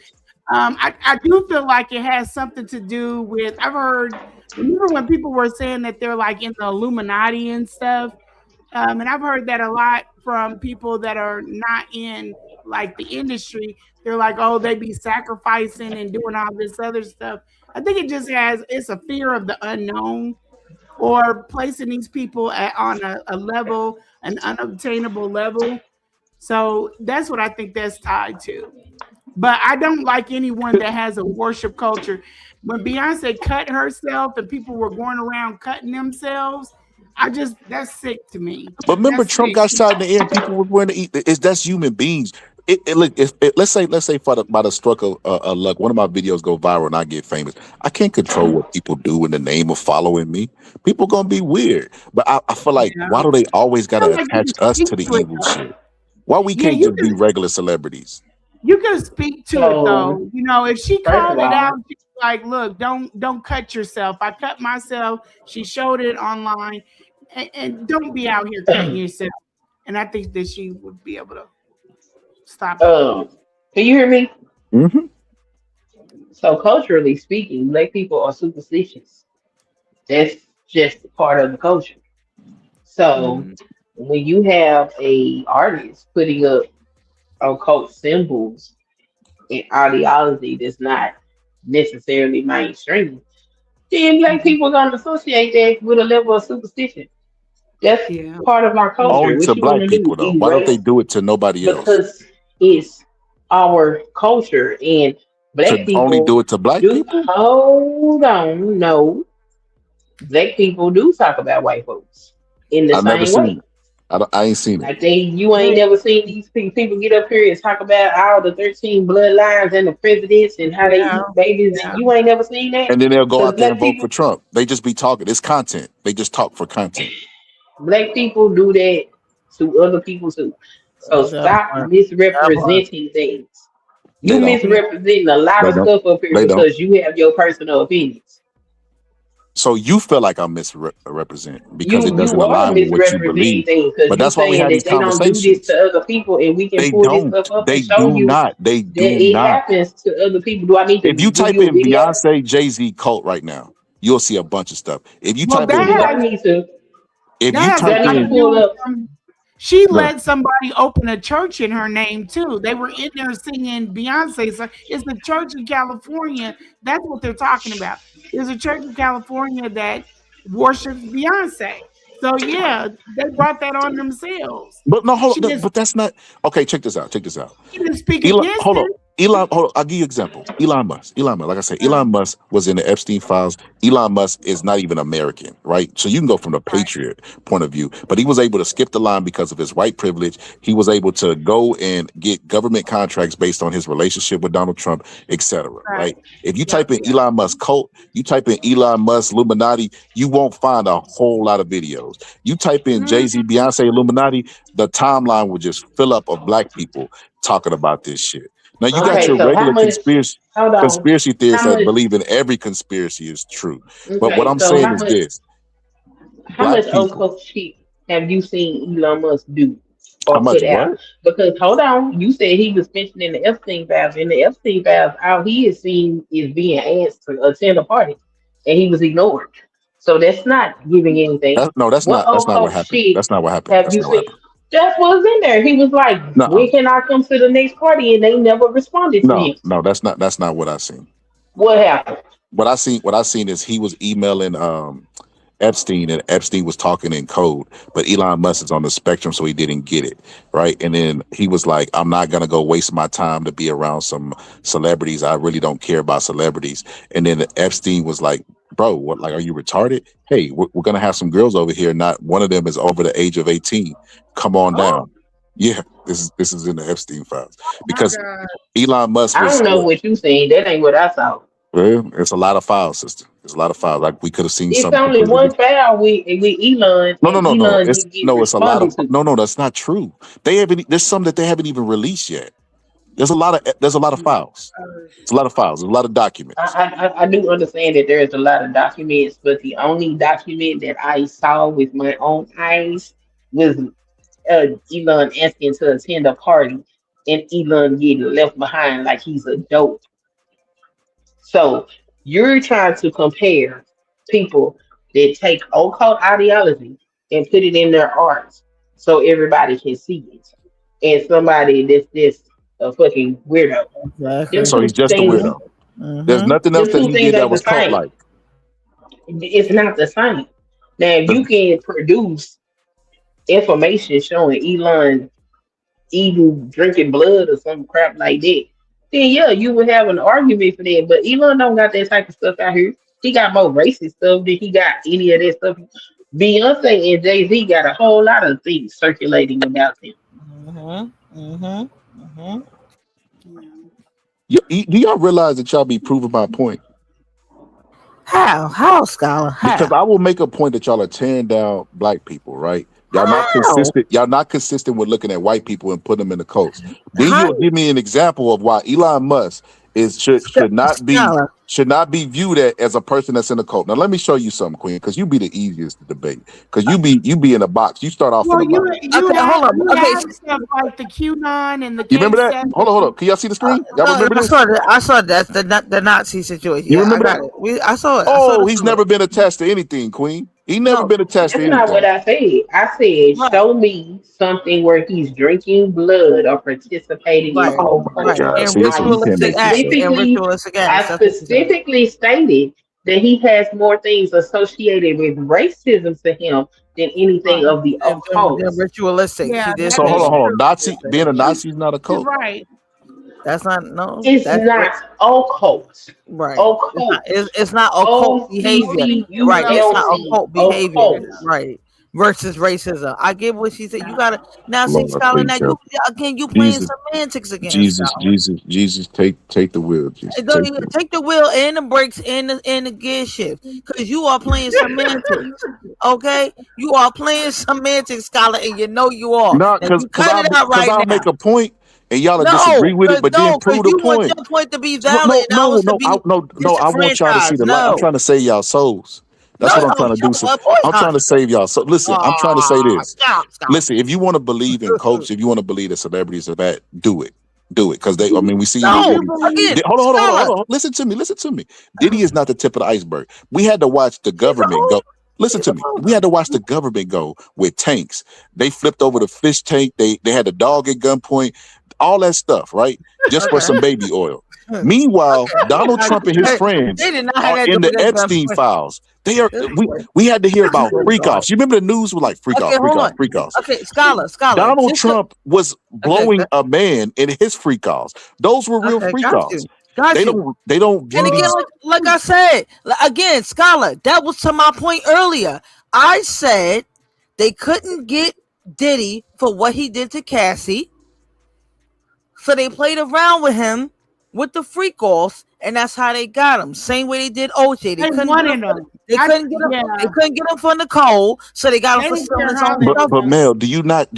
Speaker 12: I do feel like it has something to do with, remember when people were saying that they're like in the Illuminati and stuff? And I've heard that a lot from people that are not in like the industry. They're like, oh, they be sacrificing and doing all this other stuff. I think it's a fear of the unknown or placing these people on a level, an unobtainable level. So that's what I think that's tied to. But I don't like anyone that has a worship culture. When Beyonce cut herself and people were going around cutting themselves, that's sick to me.
Speaker 2: But remember,
Speaker 12: That's
Speaker 2: Trump
Speaker 12: sick.
Speaker 2: got shot in the air. And people were going to eat. That's human beings. Let's say by the stroke of luck, one of my videos go viral and I get famous. I can't control what people do in the name of following me. People gonna be weird. But I feel like, why do they always gotta
Speaker 12: I feel like you
Speaker 2: attach
Speaker 12: can
Speaker 2: us
Speaker 12: speak
Speaker 2: to the
Speaker 12: to it,
Speaker 2: evil
Speaker 12: though.
Speaker 2: shit? Why we
Speaker 12: Yeah,
Speaker 2: can't just be regular celebrities?
Speaker 12: you can speak to it though. If she
Speaker 5: First
Speaker 12: called
Speaker 5: of
Speaker 12: it out,
Speaker 5: all,
Speaker 12: she's like, look, don't cut yourself. I cut myself. She showed it online. And don't be out here cutting yourself. And I think that she would be able to stop it.
Speaker 5: can you hear me?
Speaker 2: Mm-hmm.
Speaker 5: So culturally speaking, black people are superstitious. That's just part of the culture. So when you have a artist putting up occult symbols and ideology that's not necessarily mainstream, then black people are gonna associate that with a level of superstition. That's part of our culture.
Speaker 2: Only
Speaker 5: What
Speaker 2: to
Speaker 5: you want
Speaker 2: black
Speaker 5: to do?
Speaker 2: people though. Why don't they
Speaker 5: Erase
Speaker 2: do it to nobody else?
Speaker 5: because it's our culture and black
Speaker 2: To only
Speaker 5: people
Speaker 2: do it to black
Speaker 5: do
Speaker 2: people?
Speaker 5: hold on, no. Black people do talk about white folks in the
Speaker 2: I've never
Speaker 5: same
Speaker 2: seen
Speaker 5: way.
Speaker 2: it. I ain't seen it.
Speaker 3: I think you ain't never seen these people get up here and talk about all the 13 bloodlines and the presidents and how they
Speaker 10: Yeah,
Speaker 3: eat babies.
Speaker 10: yeah.
Speaker 3: You ain't never seen that?
Speaker 2: And then they'll go
Speaker 3: Because
Speaker 2: out there and vote for Trump. They just be talking. It's content. They just talk for content.
Speaker 3: black people do that to other people too. So
Speaker 10: That
Speaker 3: stop
Speaker 10: part. That part.
Speaker 3: misrepresenting things. You
Speaker 2: They don't.
Speaker 3: misrepresenting a lot
Speaker 2: They
Speaker 3: of
Speaker 2: don't.
Speaker 3: stuff up here
Speaker 2: They don't.
Speaker 3: because you have your personal opinions.
Speaker 2: So you feel like I'm misrepresenting because it doesn't
Speaker 3: You are
Speaker 2: align with what you
Speaker 3: misrepresenting
Speaker 2: believe.
Speaker 3: things because
Speaker 2: But
Speaker 3: you
Speaker 2: that's why we
Speaker 3: saying
Speaker 2: have these
Speaker 3: that they don't do this
Speaker 2: conversations.
Speaker 3: to other people, and we can
Speaker 2: They
Speaker 3: pull this
Speaker 2: don't.
Speaker 3: stuff up and
Speaker 2: They
Speaker 3: show
Speaker 2: do
Speaker 3: you
Speaker 2: not. They
Speaker 3: that
Speaker 2: do
Speaker 3: it
Speaker 2: not.
Speaker 3: happens to other people. Do I need to
Speaker 2: If you
Speaker 3: give
Speaker 2: type
Speaker 3: you a
Speaker 2: in
Speaker 3: video?
Speaker 2: Beyonce, Jay-Z cult right now, you'll see a bunch of stuff. If you
Speaker 12: Well,
Speaker 2: type in,
Speaker 3: Do I need to?
Speaker 2: if you
Speaker 12: that has a
Speaker 3: Do I
Speaker 2: type
Speaker 12: lot
Speaker 3: need
Speaker 12: to
Speaker 3: to
Speaker 2: in,
Speaker 12: do
Speaker 3: pull
Speaker 12: with
Speaker 3: up?
Speaker 12: she
Speaker 2: no,
Speaker 12: let somebody open a church in her name too. They were in there singing Beyonce. So it's the church in California. That's what they're talking about. There's a church in California that worships Beyonce. So yeah, they brought that on themselves.
Speaker 2: but no,
Speaker 12: She
Speaker 2: hold on,
Speaker 12: didn't,
Speaker 2: but that's not okay. Check this out. Check this out.
Speaker 12: she didn't speak
Speaker 2: Elon,
Speaker 12: against
Speaker 2: hold on.
Speaker 12: it.
Speaker 2: Hold on. I'll give you an example. Elon Musk. Like I said, Elon Musk was in the Epstein files. Elon Musk is not even American, right? So you can go from the patriot point of view, but he was able to skip the line because of his white privilege. He was able to go and get government contracts based on his relationship with Donald Trump, etc. Right? If you type in Elon Musk cult, you type in Elon Musk Illuminati, you won't find a whole lot of videos. You type in Jay-Z, Beyonce, Illuminati, the timeline will just fill up of black people talking about this shit. Now you got
Speaker 3: Okay,
Speaker 2: your
Speaker 3: so how
Speaker 2: regular
Speaker 3: much? Hold on.
Speaker 2: conspiracy theorists
Speaker 3: How
Speaker 2: that
Speaker 3: much?
Speaker 2: believe in every conspiracy is true. But what
Speaker 3: Okay,
Speaker 2: I'm
Speaker 3: so
Speaker 2: saying is this:
Speaker 3: how
Speaker 2: black
Speaker 3: much
Speaker 2: people,
Speaker 3: occult shit have you seen Elon Musk do
Speaker 2: how
Speaker 3: or
Speaker 2: much
Speaker 3: put out?
Speaker 2: what?
Speaker 3: Because hold on, you said he was mentioning the Epstein files. In the Epstein files, all he is seen is being asked to attend a party, and he was ignored. So that's not giving anything.
Speaker 2: No,
Speaker 3: What
Speaker 2: that's not what
Speaker 3: occult
Speaker 2: happened.
Speaker 3: shit
Speaker 2: That's not what happened.
Speaker 3: have
Speaker 2: That's
Speaker 3: you
Speaker 2: not what
Speaker 3: seen?
Speaker 2: happened.
Speaker 3: That's what's in there. He was like,
Speaker 2: No,
Speaker 3: "When can I come to the next party?" And they never responded to him.
Speaker 2: no, that's not what I seen.
Speaker 3: What happened?
Speaker 2: What I seen is he was emailing Epstein, and Epstein was talking in code, but Elon Musk is on the spectrum, so he didn't get it, right? And then he was like, I'm not gonna go waste my time to be around some celebrities. I really don't care about celebrities. And then Epstein was like, bro, what, like, are you retarded? Hey, we're gonna have some girls over here. Not one of them is over the age of 18. Come on down. Yeah, this is in the Epstein files. Because Elon Musk
Speaker 3: I
Speaker 2: was,
Speaker 3: don't know what you seen. That ain't what I saw.
Speaker 2: well, it's a lot of files, sister. It's a lot of files. Like we could have seen
Speaker 3: It's
Speaker 2: something
Speaker 3: only
Speaker 2: completely
Speaker 3: one
Speaker 2: different.
Speaker 3: file with Elon,
Speaker 2: No, no,
Speaker 3: and
Speaker 2: no, no.
Speaker 3: Elon didn't get
Speaker 2: It's a lot
Speaker 3: responded
Speaker 2: of
Speaker 3: to.
Speaker 2: no, that's not true. They haven't. There's some that they haven't even released yet. There's a lot of files. It's a lot of files. There's a lot of documents.
Speaker 3: I do understand that there is a lot of documents, but the only document that I saw with my own eyes was Elon asking to attend a party, and Elon getting left behind like he's a dope. So you're trying to compare people that take occult ideology and put it in their art so everybody can see it, and somebody that's just a fucking weirdo. Them
Speaker 10: Exactly.
Speaker 2: So he's
Speaker 3: two
Speaker 2: just a
Speaker 3: things.
Speaker 2: weirdo. There's nothing else
Speaker 3: Them
Speaker 2: that
Speaker 3: two
Speaker 2: he
Speaker 3: things
Speaker 2: did that
Speaker 3: ain't the
Speaker 2: was cult
Speaker 3: same.
Speaker 2: like.
Speaker 3: It's not the same. Now, if you can produce information showing Elon eating, drinking blood or some crap like that, then yeah, you would have an argument for that. But Elon don't got that type of stuff out here. He got more racist stuff than he got any of that stuff. Beyonce and Jay Z got a whole lot of things circulating about them.
Speaker 2: Do y'all realize that y'all be proving my point?
Speaker 10: How, Scholar? How?
Speaker 2: Because I will make a point that y'all are tearing down black people, right? Y'all not consistent. Y'all not consistent with looking at white people and putting them in the cults. Then you'll give me an example of why Elon Musk should not be viewed as a person that's in a cult. Now let me show you something, Queen, because you be the easiest to debate. Because you be in a box. You start off in a box.
Speaker 12: You have stuff like the QAnon and the
Speaker 2: You remember that?
Speaker 12: K7.
Speaker 2: Hold on. Can y'all see the screen? Y'all remember this?
Speaker 10: I saw that the Nazi situation.
Speaker 2: You
Speaker 10: Yeah,
Speaker 2: remember
Speaker 10: I got
Speaker 2: that?
Speaker 10: it. I saw it.
Speaker 2: Oh, he's never been attached to anything, Queen. He never been attached to
Speaker 3: That's not
Speaker 2: anything.
Speaker 3: what I said. I said, show me something where he's drinking blood or participating in
Speaker 2: Oh my God!
Speaker 10: And
Speaker 2: See, this is you can't make this stuff.
Speaker 3: I specifically stated that he has more things associated with racism to him than anything of the occult.
Speaker 10: They're ritualistic.
Speaker 12: Yeah,
Speaker 10: She did
Speaker 2: So
Speaker 10: say
Speaker 2: hold
Speaker 10: that.
Speaker 2: on. Nazi being a Nazi is not a
Speaker 12: You're
Speaker 2: cult.
Speaker 12: right.
Speaker 10: That's not no.
Speaker 3: It's
Speaker 10: That's
Speaker 3: not occult.
Speaker 10: right.
Speaker 3: Occult.
Speaker 10: It's not occult behavior. Right. It's not
Speaker 3: OCCULT.
Speaker 10: occult behavior.
Speaker 3: Occult.
Speaker 10: Right. versus racism. I get what she said. You gotta now see
Speaker 2: Lord,
Speaker 10: Scholar. Now
Speaker 2: please
Speaker 10: you playing
Speaker 2: Jesus,
Speaker 10: semantics again,
Speaker 2: Jesus,
Speaker 10: Scholar.
Speaker 2: Jesus, take the wheel, Jesus.
Speaker 10: It don't even take the wheel and the brakes and the gear shift because you are playing semantics. Okay, you are playing semantics, Scholar, and you know you are.
Speaker 2: No,
Speaker 10: Now you
Speaker 2: because
Speaker 10: cut it out right
Speaker 2: I'll
Speaker 10: now.
Speaker 2: make a point and y'all will
Speaker 10: No,
Speaker 2: disagree with it, but then
Speaker 10: because
Speaker 2: prove the
Speaker 10: you want
Speaker 2: point.
Speaker 10: your point to be
Speaker 2: So,
Speaker 10: valid and ours to be
Speaker 2: no. I want y'all to see
Speaker 10: disenfranchised.
Speaker 2: the light. I'm
Speaker 10: No,
Speaker 2: trying to save y'all souls.
Speaker 10: no,
Speaker 2: That's what I'm trying to do. So
Speaker 10: of course
Speaker 2: I'm
Speaker 10: not.
Speaker 2: trying to save y'all. So listen, I'm trying to say this.
Speaker 10: Stop.
Speaker 2: Listen, if you want to believe in coach, if you want to believe that celebrities are bad, do it. Because I mean, we see
Speaker 10: No,
Speaker 2: Diddy.
Speaker 10: again,
Speaker 2: Hold
Speaker 10: Scholar.
Speaker 2: on. Listen to me. Diddy is not the tip of the iceberg. We had to watch the government go. Listen to me. We had to watch the government go with tanks. They flipped over the fish tank. They had a dog at gunpoint. All that stuff, right? Just for some baby oil. Meanwhile, Donald Trump and his friends
Speaker 10: They did not have
Speaker 2: are
Speaker 10: that
Speaker 2: in the
Speaker 10: dude at
Speaker 2: Epstein
Speaker 10: gunpoint.
Speaker 2: files. They are. We had to hear about freak offs. You remember the news was like freak
Speaker 10: Okay, hold on.
Speaker 2: freak offs.
Speaker 10: Okay, Scholar.
Speaker 2: Donald
Speaker 10: just
Speaker 2: Trump was blowing a man in his freak offs. Those were real freak offs. They don't view
Speaker 10: And again,
Speaker 2: these.
Speaker 10: like I said, again, Scholar, that was to my point earlier. I said they couldn't get Diddy for what he did to Cassie, so they played around with him with the freak offs, and that's how they got him. Same way they did OJ. They couldn't get him for Nicole, so they got him for stealing his own stuff.
Speaker 2: But Mel, do you not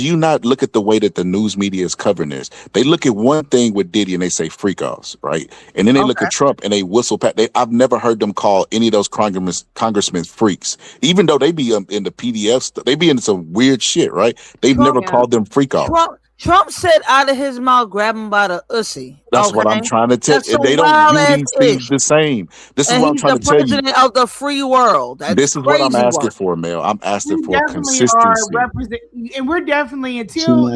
Speaker 2: look at the way that the news media is covering this? They look at one thing with Diddy and they say freak offs, right? And then they look at Trump and they whistle pat. I've never heard them call any of those congressmen freaks, even though they be in the PDF stuff. They be in some weird shit, right? They've never called them freak offs.
Speaker 10: Trump said out of his mouth, grab him by the ussy.
Speaker 2: That's what I'm trying to tell you. They don't view these things the same. This is what I'm trying to tell you.
Speaker 10: He's the president of the free world.
Speaker 2: This is what I'm asking for, Mel. I'm asking for consistency.
Speaker 12: And we're definitely until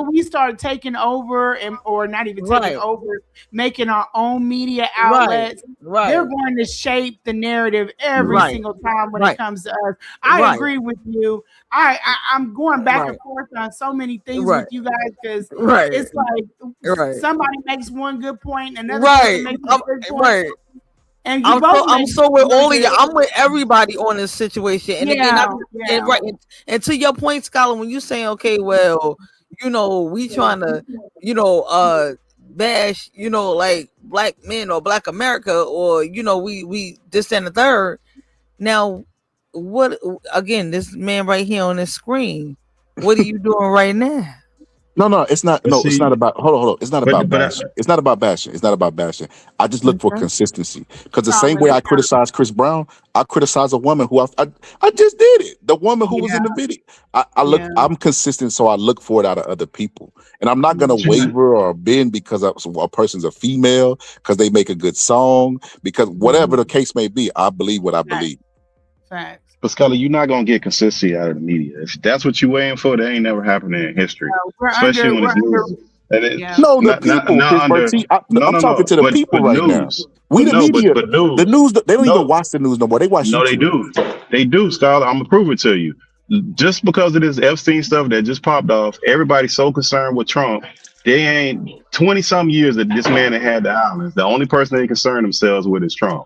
Speaker 12: we start taking over or not even taking over, making our own media outlets. They're going to shape the narrative every single time when it comes to us. I agree with you. I'm going back and forth on so many things with you guys because it's like somebody makes one good point, and another person makes a good point. And you
Speaker 10: I'm so with all of you. I'm with everybody on this situation. And again, and to your point, Scholar, when you saying, okay, well, we trying to, bash, like black men or black America, or we this and the third. Now, what again? This man right here on the screen. What are you doing right now?
Speaker 2: No, it's not. No, it's not about. Hold on. It's not about bashing. It's not about bashing. I just look for consistency because the same way I criticize Chris Brown, I criticize a woman who I just did it. The woman who was in the video. I'm consistent, so I look for it out of other people, and I'm not gonna waver or bend because a person's a female, because they make a good song, because whatever the case may be, I believe what I believe.
Speaker 12: Facts.
Speaker 11: But Scully, you're not gonna get consistency out of the media. If that's what you're waiting for, that ain't never happened in history. Especially when it's news.
Speaker 2: I'm talking to the people right now. We the media. The news. They don't even watch the news no more. They watch.
Speaker 11: No,
Speaker 2: YouTube.
Speaker 11: They do, Scholar. I'm gonna prove it to you. Just because of this Epstein stuff that just popped off, everybody's so concerned with Trump. They ain't 20-some years that this man had the islands. The only person they concern themselves with is Trump,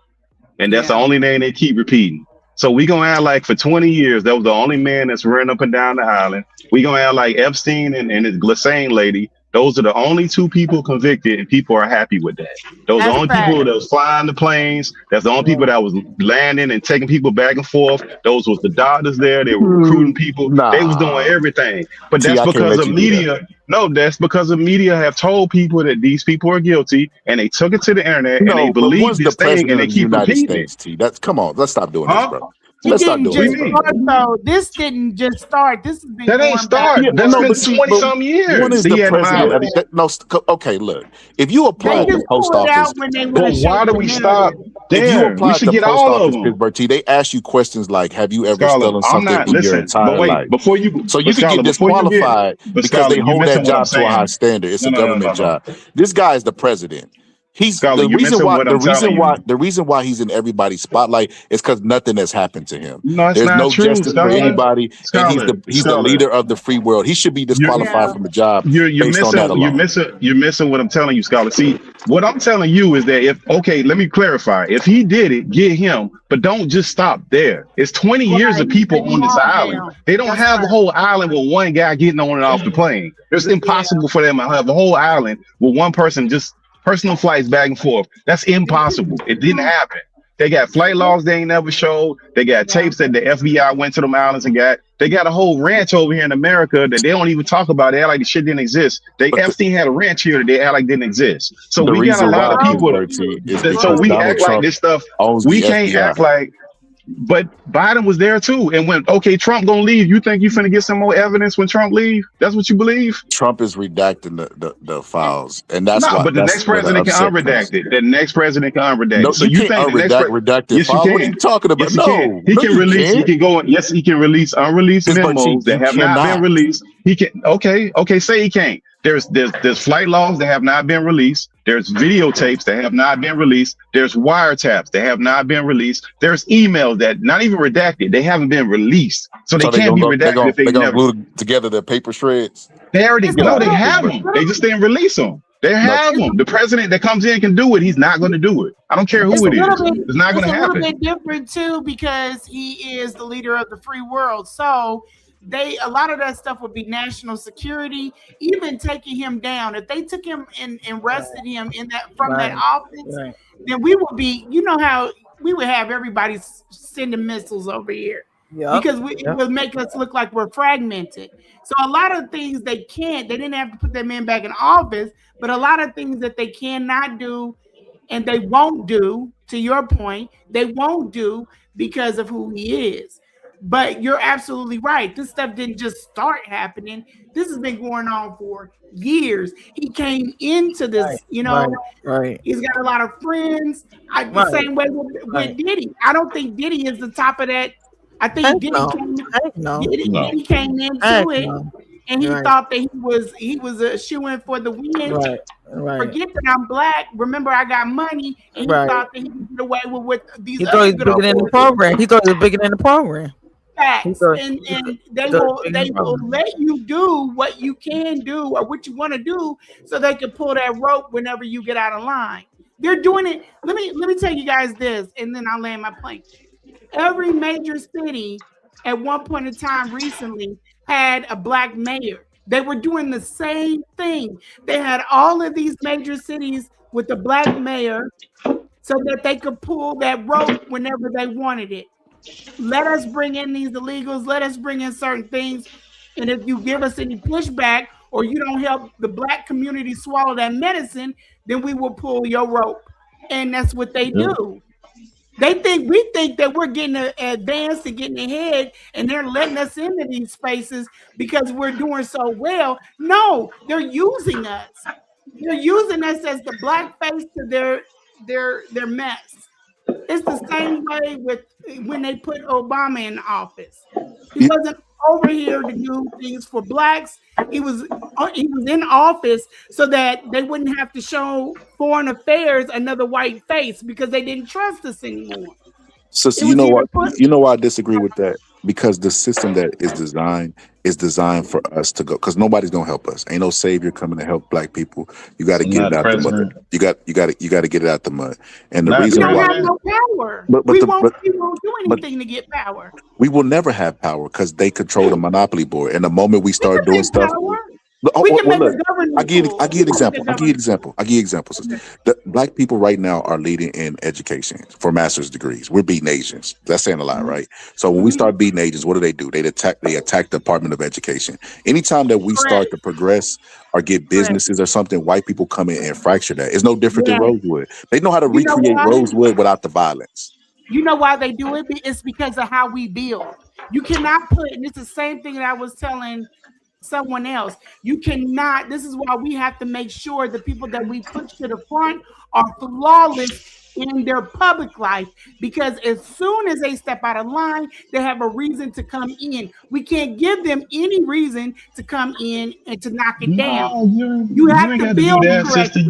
Speaker 11: and that's the only name they keep repeating. So we gonna act like for 20 years that was the only man that's running up and down the island. We gonna act like Epstein and his Glissane lady. Those are the only two people convicted, and people are happy with that. Those are the only people that was flying the planes. That's the only people that was landing and taking people back and forth. Those was the doctors there. They were recruiting people. They was doing everything. But that's because of media. No, that's because the media have told people that these people are guilty, and they took it to the internet and they believe this thing, and they keep repeating it.
Speaker 2: That's come on. Let's stop doing this, bro.
Speaker 12: This didn't just start. This has been
Speaker 11: that ain't start. That's been 20-some years.
Speaker 2: What is the president? Okay, look. If you apply at the post office,
Speaker 11: but why do we stop there?
Speaker 2: If you apply
Speaker 11: we should
Speaker 2: at the
Speaker 11: get
Speaker 2: post
Speaker 11: all
Speaker 2: office,
Speaker 11: of them.
Speaker 2: Pittsburgh T, they ask you questions like, "Have you ever stolen something in your entire life?"
Speaker 11: Before you,
Speaker 2: so you can get disqualified because they hold that job to a high standard. It's a government job. This guy is the president. He's
Speaker 11: Scholar,
Speaker 2: the
Speaker 11: you're
Speaker 2: reason
Speaker 11: missing
Speaker 2: why
Speaker 11: what I'm telling you.
Speaker 2: the reason why he's in everybody's spotlight is because nothing has happened to him.
Speaker 11: No, it's
Speaker 2: There's
Speaker 11: not
Speaker 2: no
Speaker 11: true,
Speaker 2: justice for
Speaker 11: Scholar.
Speaker 2: anybody, and he's the
Speaker 11: Scholar.
Speaker 2: leader of the free world. He should be disqualified from a job
Speaker 11: You're
Speaker 2: based on that alone.
Speaker 11: you're missing what I'm telling you, Scholar. See, what I'm telling you is that let me clarify. If he did it, get him, but don't just stop there. It's 20 years of people on this island. They don't have the whole island with one guy getting on and off the plane. It's impossible for them to have the whole island with one person just personal flights back and forth. That's impossible. It didn't happen. They got flight logs they ain't never showed. They got tapes that the FBI went to them islands and got. They got a whole ranch over here in America that they don't even talk about. They act like the shit didn't exist. Epstein had a ranch here that they act like didn't exist. So we got a lot of people. So we act like this stuff. We can't act like. But Biden was there too, and when Trump gonna leave, you think you finna get some more evidence when Trump leave? That's what you believe?
Speaker 2: Trump is redacting the files, and that's why.
Speaker 11: But the next president can unredact it. The next president can unredact
Speaker 2: No,
Speaker 11: it. So
Speaker 2: you
Speaker 11: you
Speaker 2: can't
Speaker 11: think
Speaker 2: redacted
Speaker 11: yes,
Speaker 2: files?
Speaker 11: you
Speaker 2: What are
Speaker 11: can.
Speaker 2: you talking about?
Speaker 11: Yes, he can. He can release. He can go. Yes, he can release unreleased memos that have not been released. He can. Okay. Say he can't. There's flight logs that have not been released. There's videotapes that have not been released. There's wiretaps that have not been released. There's emails that not even redacted. They haven't been released, so they can't be redacted.
Speaker 2: They're gonna glue together the paper shreds.
Speaker 11: They already know they have them. They just didn't release them. They have them. The president that comes in can do it. He's not going to do it. I don't care who it is. It's not going to happen.
Speaker 12: It's a little bit different too because he is the leader of the free world. So a lot of that stuff would be national security, even taking him down. If they took him and arrested him from that office, then we would be, how we would have everybody sending missiles over here. Because it would make us look like we're fragmented. So a lot of things they didn't have to put that man back in office, but a lot of things that they cannot do and they won't do, to your point, they won't do because of who he is. But you're absolutely right. This stuff didn't just start happening. This has been going on for years. He came into this,
Speaker 10: Right.
Speaker 12: He's got a lot of friends. The same way with Diddy. I don't think Diddy is the top of that. I think Diddy came into it, and he thought that he was a shoo-in for the win.
Speaker 10: Right.
Speaker 12: Forget that I'm black. Remember, I got money, and he thought that he could get away with what these.
Speaker 10: He thought he was bigger than the program. He thought he was bigger than the program.
Speaker 12: Facts. And they will let you do what you can do or what you want to do, so they can pull that rope whenever you get out of line. They're doing it. Let me tell you guys this, and then I'll land my plane. Every major city at one point in time recently had a black mayor. They were doing the same thing. They had all of these major cities with a black mayor so that they could pull that rope whenever they wanted it. Let us bring in these illegals. Let us bring in certain things. And if you give us any pushback or you don't help the black community swallow that medicine, then we will pull your rope. And that's what they do. We think that we're getting advanced and getting ahead, and they're letting us into these spaces because we're doing so well. No, they're using us. They're using us as the black face to their mess. It's the same way with when they put Obama in office. He wasn't over here to do things for blacks. He was in office so that they wouldn't have to show foreign affairs another white face because they didn't trust us anymore.
Speaker 2: So you know what? You know why I disagree with that? Because the system that is designed for us to go. Because nobody's gonna help us. Ain't no savior coming to help black people. You got to get it out the mud. You got to get it out the mud. And the reason why
Speaker 12: we don't have no power. We won't do anything to get power.
Speaker 2: We will never have power because they control the monopoly board. And the moment we start doing stuff.
Speaker 12: We can make a government.
Speaker 2: I give you an example. The black people right now are leading in education for master's degrees. We're beating Asians. That's saying a lot, right? So when we start beating Asians, what do? They attack the Department of Education. Anytime that we start to progress or get businesses or something, white people come in and fracture that. It's no different than Rosewood. They know how to recreate Rosewood without the violence.
Speaker 12: You know why they do it? It's because of how we build. You cannot put, and it's the same thing that I was telling someone else. You cannot. This is why we have to make sure the people that we push to the front are flawless in their public life, because as soon as they step out of line, they have a reason to come in. We can't give them any reason to come in and to knock it down.
Speaker 11: You have to build that, sister.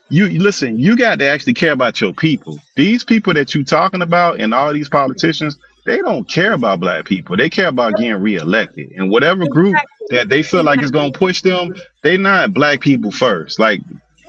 Speaker 11: You listen, you got to actually care about your people. These people that you talking about and all these politicians, they don't care about black people. They care about getting reelected. And whatever group that they feel like is gonna push them, they not black people first. Like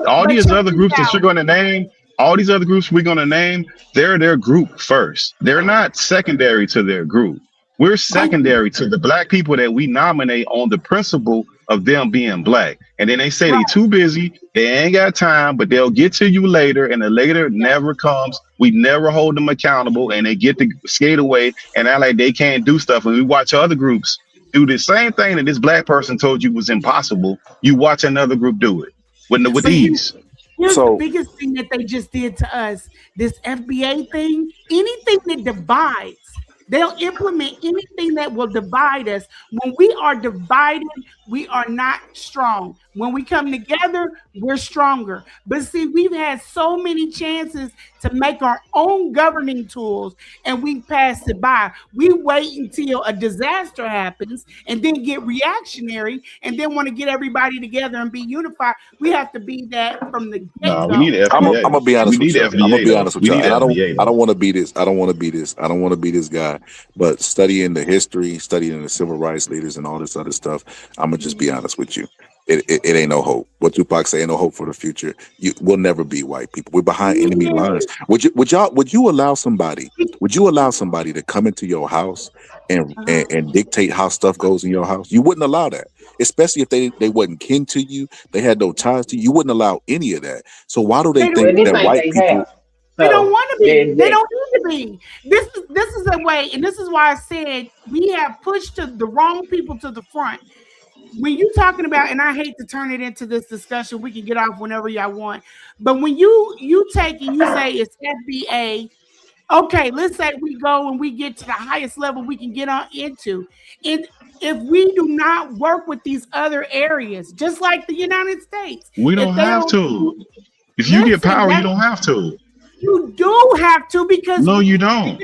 Speaker 11: all
Speaker 12: But
Speaker 11: these
Speaker 12: check
Speaker 11: other
Speaker 12: this
Speaker 11: groups that
Speaker 12: out.
Speaker 11: you're gonna name, all these other groups we're gonna name, they're their group first. They're not secondary to their group. We're secondary to the black people that we nominate on the principle of them being black. And then they say they too busy, they ain't got time, but they'll get to you later, and the later never comes. We never hold them accountable, and they get to skate away and act like they can't do stuff. And we watch other groups do the same thing that this black person told you was impossible. You watch another group do it with
Speaker 12: But
Speaker 11: ease.
Speaker 12: here's the
Speaker 2: So
Speaker 12: biggest thing that they just did to us. This FBA thing, anything that divides, they'll implement anything that will divide us. When we are divided, we are not strong. When we come together, we're stronger. But see, we've had so many chances to make our own governing tools, and we passed it by. We wait until a disaster happens and then get reactionary and then want to get everybody together and be unified. We have to be that from the
Speaker 11: Nah, we
Speaker 12: get-go.
Speaker 11: need
Speaker 2: I'm
Speaker 11: FBA.
Speaker 2: gonna be
Speaker 11: We
Speaker 2: honest
Speaker 11: need
Speaker 2: with y'all. I'm gonna
Speaker 11: FBA
Speaker 2: be
Speaker 11: though.
Speaker 2: honest with
Speaker 11: We
Speaker 2: y'all,
Speaker 11: need
Speaker 2: and
Speaker 11: FBA
Speaker 2: I
Speaker 11: though.
Speaker 2: don't want to be this. I don't want to be this. I don't want to be this guy. But studying the history, studying the civil rights leaders, and all this other stuff, I'm gonna just be honest with you. It ain't no hope. What Tupac say, ain't no hope for the future. We'll never be white people. We're behind enemy lines. Would you allow somebody? Would you allow somebody to come into your house and dictate how stuff goes in your house? You wouldn't allow that, especially if they wasn't kin to you. They had no ties to you. You wouldn't allow any of that. So why do they
Speaker 12: They don't
Speaker 2: think
Speaker 12: need
Speaker 2: that
Speaker 12: to
Speaker 2: white
Speaker 12: be.
Speaker 2: people?
Speaker 12: They don't want to be. They
Speaker 3: exactly.
Speaker 12: don't need to be. This is a way, and this is why I said we have pushed to the wrong people to the front. When you're talking about, and I hate to turn it into this discussion, we can get off whenever y'all want. But when you take and you say it's FBA, okay, let's say we go and we get to the highest level we can get on into. And if we do not work with these other areas, just like the United States,
Speaker 11: We
Speaker 12: if
Speaker 11: don't
Speaker 12: they
Speaker 11: have
Speaker 12: don't
Speaker 11: to. If you get
Speaker 12: listen,
Speaker 11: power, you
Speaker 12: that
Speaker 11: don't have to.
Speaker 12: you do have to, because
Speaker 11: No, you
Speaker 12: the
Speaker 11: don't.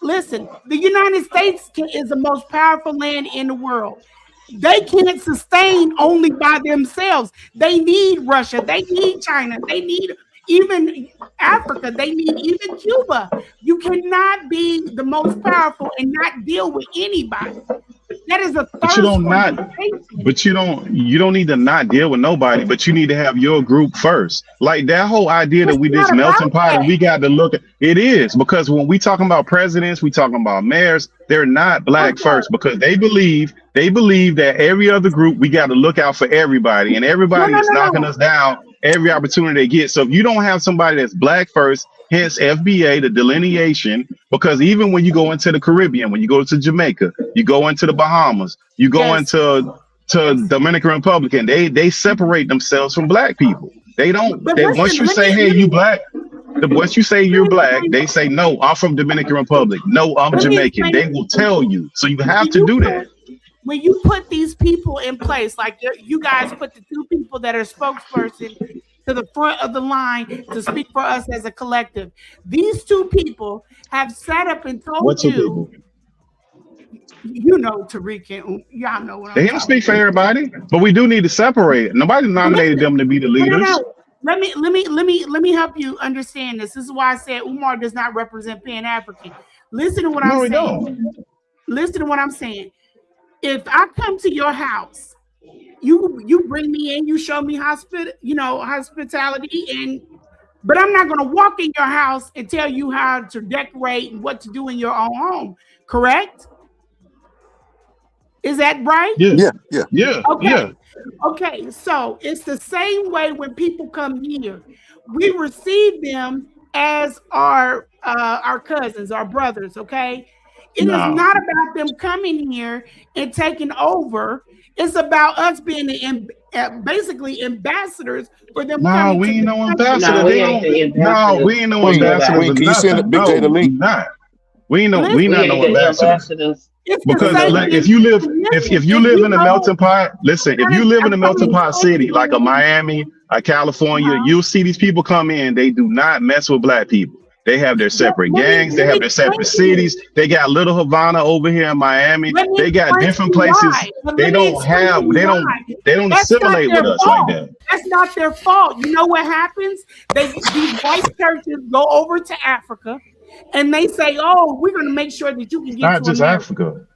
Speaker 12: listen, the United States is the most powerful land in the world. They can't sustain only by themselves. They need Russia. They need China. They need even Africa. They need even Cuba. You cannot be the most powerful and not deal with anybody. That is a
Speaker 11: But you
Speaker 12: thirst
Speaker 11: don't
Speaker 12: for
Speaker 11: not.
Speaker 12: information.
Speaker 11: But you don't need to not deal with nobody. But you need to have your group first. Like that whole idea that
Speaker 12: It's
Speaker 11: we
Speaker 12: not
Speaker 11: this melting
Speaker 12: about
Speaker 11: pot and
Speaker 12: that.
Speaker 11: we got to look at it is because when we talking about presidents, we talking about mayors. They're not black first because they believe that every other group we got to look out for everybody, and everybody is knocking us down every opportunity they get. So if you don't have somebody that's black first, hence FBA, the delineation, because even when you go into the Caribbean, when you go to Jamaica, you go into the Bahamas, you go into Dominican Republic, and they separate themselves from black people. They don't.
Speaker 12: But
Speaker 11: They once
Speaker 12: listen,
Speaker 11: you say, hey, you black. Once you say you're black, they say, no, I'm from Dominican Republic. No, I'm
Speaker 12: let me
Speaker 11: Jamaican.
Speaker 12: explain
Speaker 11: They
Speaker 12: it.
Speaker 11: will tell you. So you have
Speaker 12: When
Speaker 11: to
Speaker 12: you
Speaker 11: do
Speaker 12: put
Speaker 11: that.
Speaker 12: when you put these people in place, like you guys put the two people that are spokesperson to the front of the line to speak for us as a collective, these two people have sat up and told
Speaker 11: What two
Speaker 12: you,
Speaker 11: people?
Speaker 12: you know, Tariq and y'all know what I'm
Speaker 11: They don't
Speaker 12: talking
Speaker 11: speak for
Speaker 12: about.
Speaker 11: everybody, but we do need to separate it. Nobody
Speaker 12: But
Speaker 11: nominated
Speaker 12: listen,
Speaker 11: them to be the
Speaker 12: no,
Speaker 11: leaders.
Speaker 12: Let me help you understand this. This is why I said Umar does not represent Pan African. Listen to what I'm
Speaker 11: No, we
Speaker 12: saying.
Speaker 11: don't.
Speaker 12: Listen to what I'm saying. If I come to your house, you bring me in, you show me hospitality, but I'm not going to walk in your house and tell you how to decorate and what to do in your own home. Correct? Is that right?
Speaker 11: Yeah.
Speaker 12: Okay. Okay. So it's the same way when people come here, we receive them as our cousins, our brothers. Okay. It is
Speaker 11: No.
Speaker 12: not about them coming here and taking over. It's about us being basically ambassadors for them
Speaker 11: No,
Speaker 12: coming
Speaker 11: we
Speaker 12: to
Speaker 11: ain't
Speaker 12: the
Speaker 11: no
Speaker 12: country.
Speaker 11: ambassador. They don't. No, we ain't no ambassadors of
Speaker 2: Can you send
Speaker 11: nothing.
Speaker 2: Big J the
Speaker 11: No, we
Speaker 2: link?
Speaker 11: not. We ain't no.
Speaker 12: Listen,
Speaker 11: We not no ambassadors.
Speaker 12: it's the
Speaker 11: Because
Speaker 12: same
Speaker 11: if
Speaker 12: thing.
Speaker 11: you live
Speaker 12: Listen,
Speaker 11: if you
Speaker 12: if
Speaker 11: live
Speaker 12: you
Speaker 11: in a
Speaker 12: go,
Speaker 11: melting pot, listen, if you live in a
Speaker 12: I'm trying
Speaker 11: melting
Speaker 12: to
Speaker 11: pot
Speaker 12: explain to
Speaker 11: city like a
Speaker 12: you.
Speaker 11: Miami, a California, you'll see these people come in, they do not mess with black people. They have their separate
Speaker 12: Let me
Speaker 11: gangs. They have their separate
Speaker 12: explain to you.
Speaker 11: cities. They got Little Havana over here in Miami.
Speaker 12: Let me
Speaker 11: They got
Speaker 12: explain to
Speaker 11: different
Speaker 12: you
Speaker 11: places.
Speaker 12: why. But
Speaker 11: They
Speaker 12: let me
Speaker 11: don't
Speaker 12: explain to
Speaker 11: have.
Speaker 12: you why.
Speaker 11: They don't
Speaker 12: That's not
Speaker 11: assimilate
Speaker 12: their
Speaker 11: with us like
Speaker 12: fault.
Speaker 11: that.
Speaker 12: That's not their fault. You know what happens? These white churches go over to Africa and they say, "Oh, we're going to make sure that you can get
Speaker 11: Not
Speaker 12: to
Speaker 11: just
Speaker 12: America."
Speaker 11: Africa.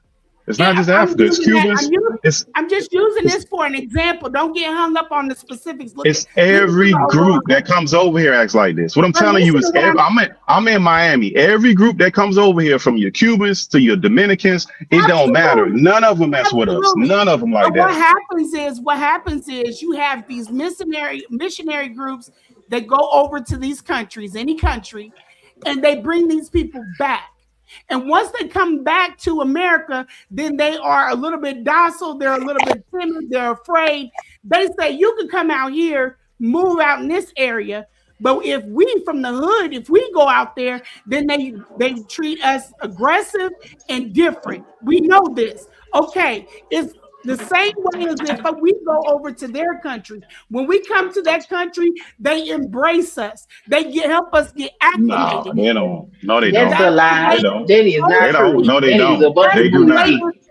Speaker 11: It's
Speaker 12: Yeah,
Speaker 11: not just
Speaker 12: I'm
Speaker 11: Africa. It's
Speaker 12: using that.
Speaker 11: Cubans.
Speaker 12: I'm just using
Speaker 11: It's
Speaker 12: this for an example. Don't get hung up on the specifics.
Speaker 11: It's
Speaker 12: Look at
Speaker 11: every
Speaker 12: the
Speaker 11: group
Speaker 12: overall.
Speaker 11: that comes over here acts like this. What I'm
Speaker 12: But
Speaker 11: telling you
Speaker 12: listen
Speaker 11: is,
Speaker 12: to what
Speaker 11: I'm in Miami. Every group that comes over here, from your Cubans to your Dominicans, it don't matter. None of them mess with us.
Speaker 12: Absolutely.
Speaker 11: None of them like
Speaker 12: But what
Speaker 11: that.
Speaker 12: happens is you have these missionary groups that go over to these countries, any country, and they bring these people back. And once they come back to America, then they are a little bit docile, they're a little bit timid, they're afraid. They say, you can come out here, move out in this area. But if we from the hood, if we go out there, then they treat us aggressive and different. We know this. Okay, it's the same way as if we go over to their country. When we come to that country, they embrace us. They help us get
Speaker 11: No,
Speaker 12: acclimated.
Speaker 11: they don't. No, they
Speaker 3: That's
Speaker 11: don't.
Speaker 3: a lie.
Speaker 11: They don't.
Speaker 3: That is
Speaker 11: They
Speaker 3: not
Speaker 11: don't.
Speaker 3: true.
Speaker 11: No, they
Speaker 3: That is a
Speaker 11: don't.
Speaker 3: bunch
Speaker 11: They
Speaker 3: of
Speaker 11: do not.
Speaker 3: bullshit.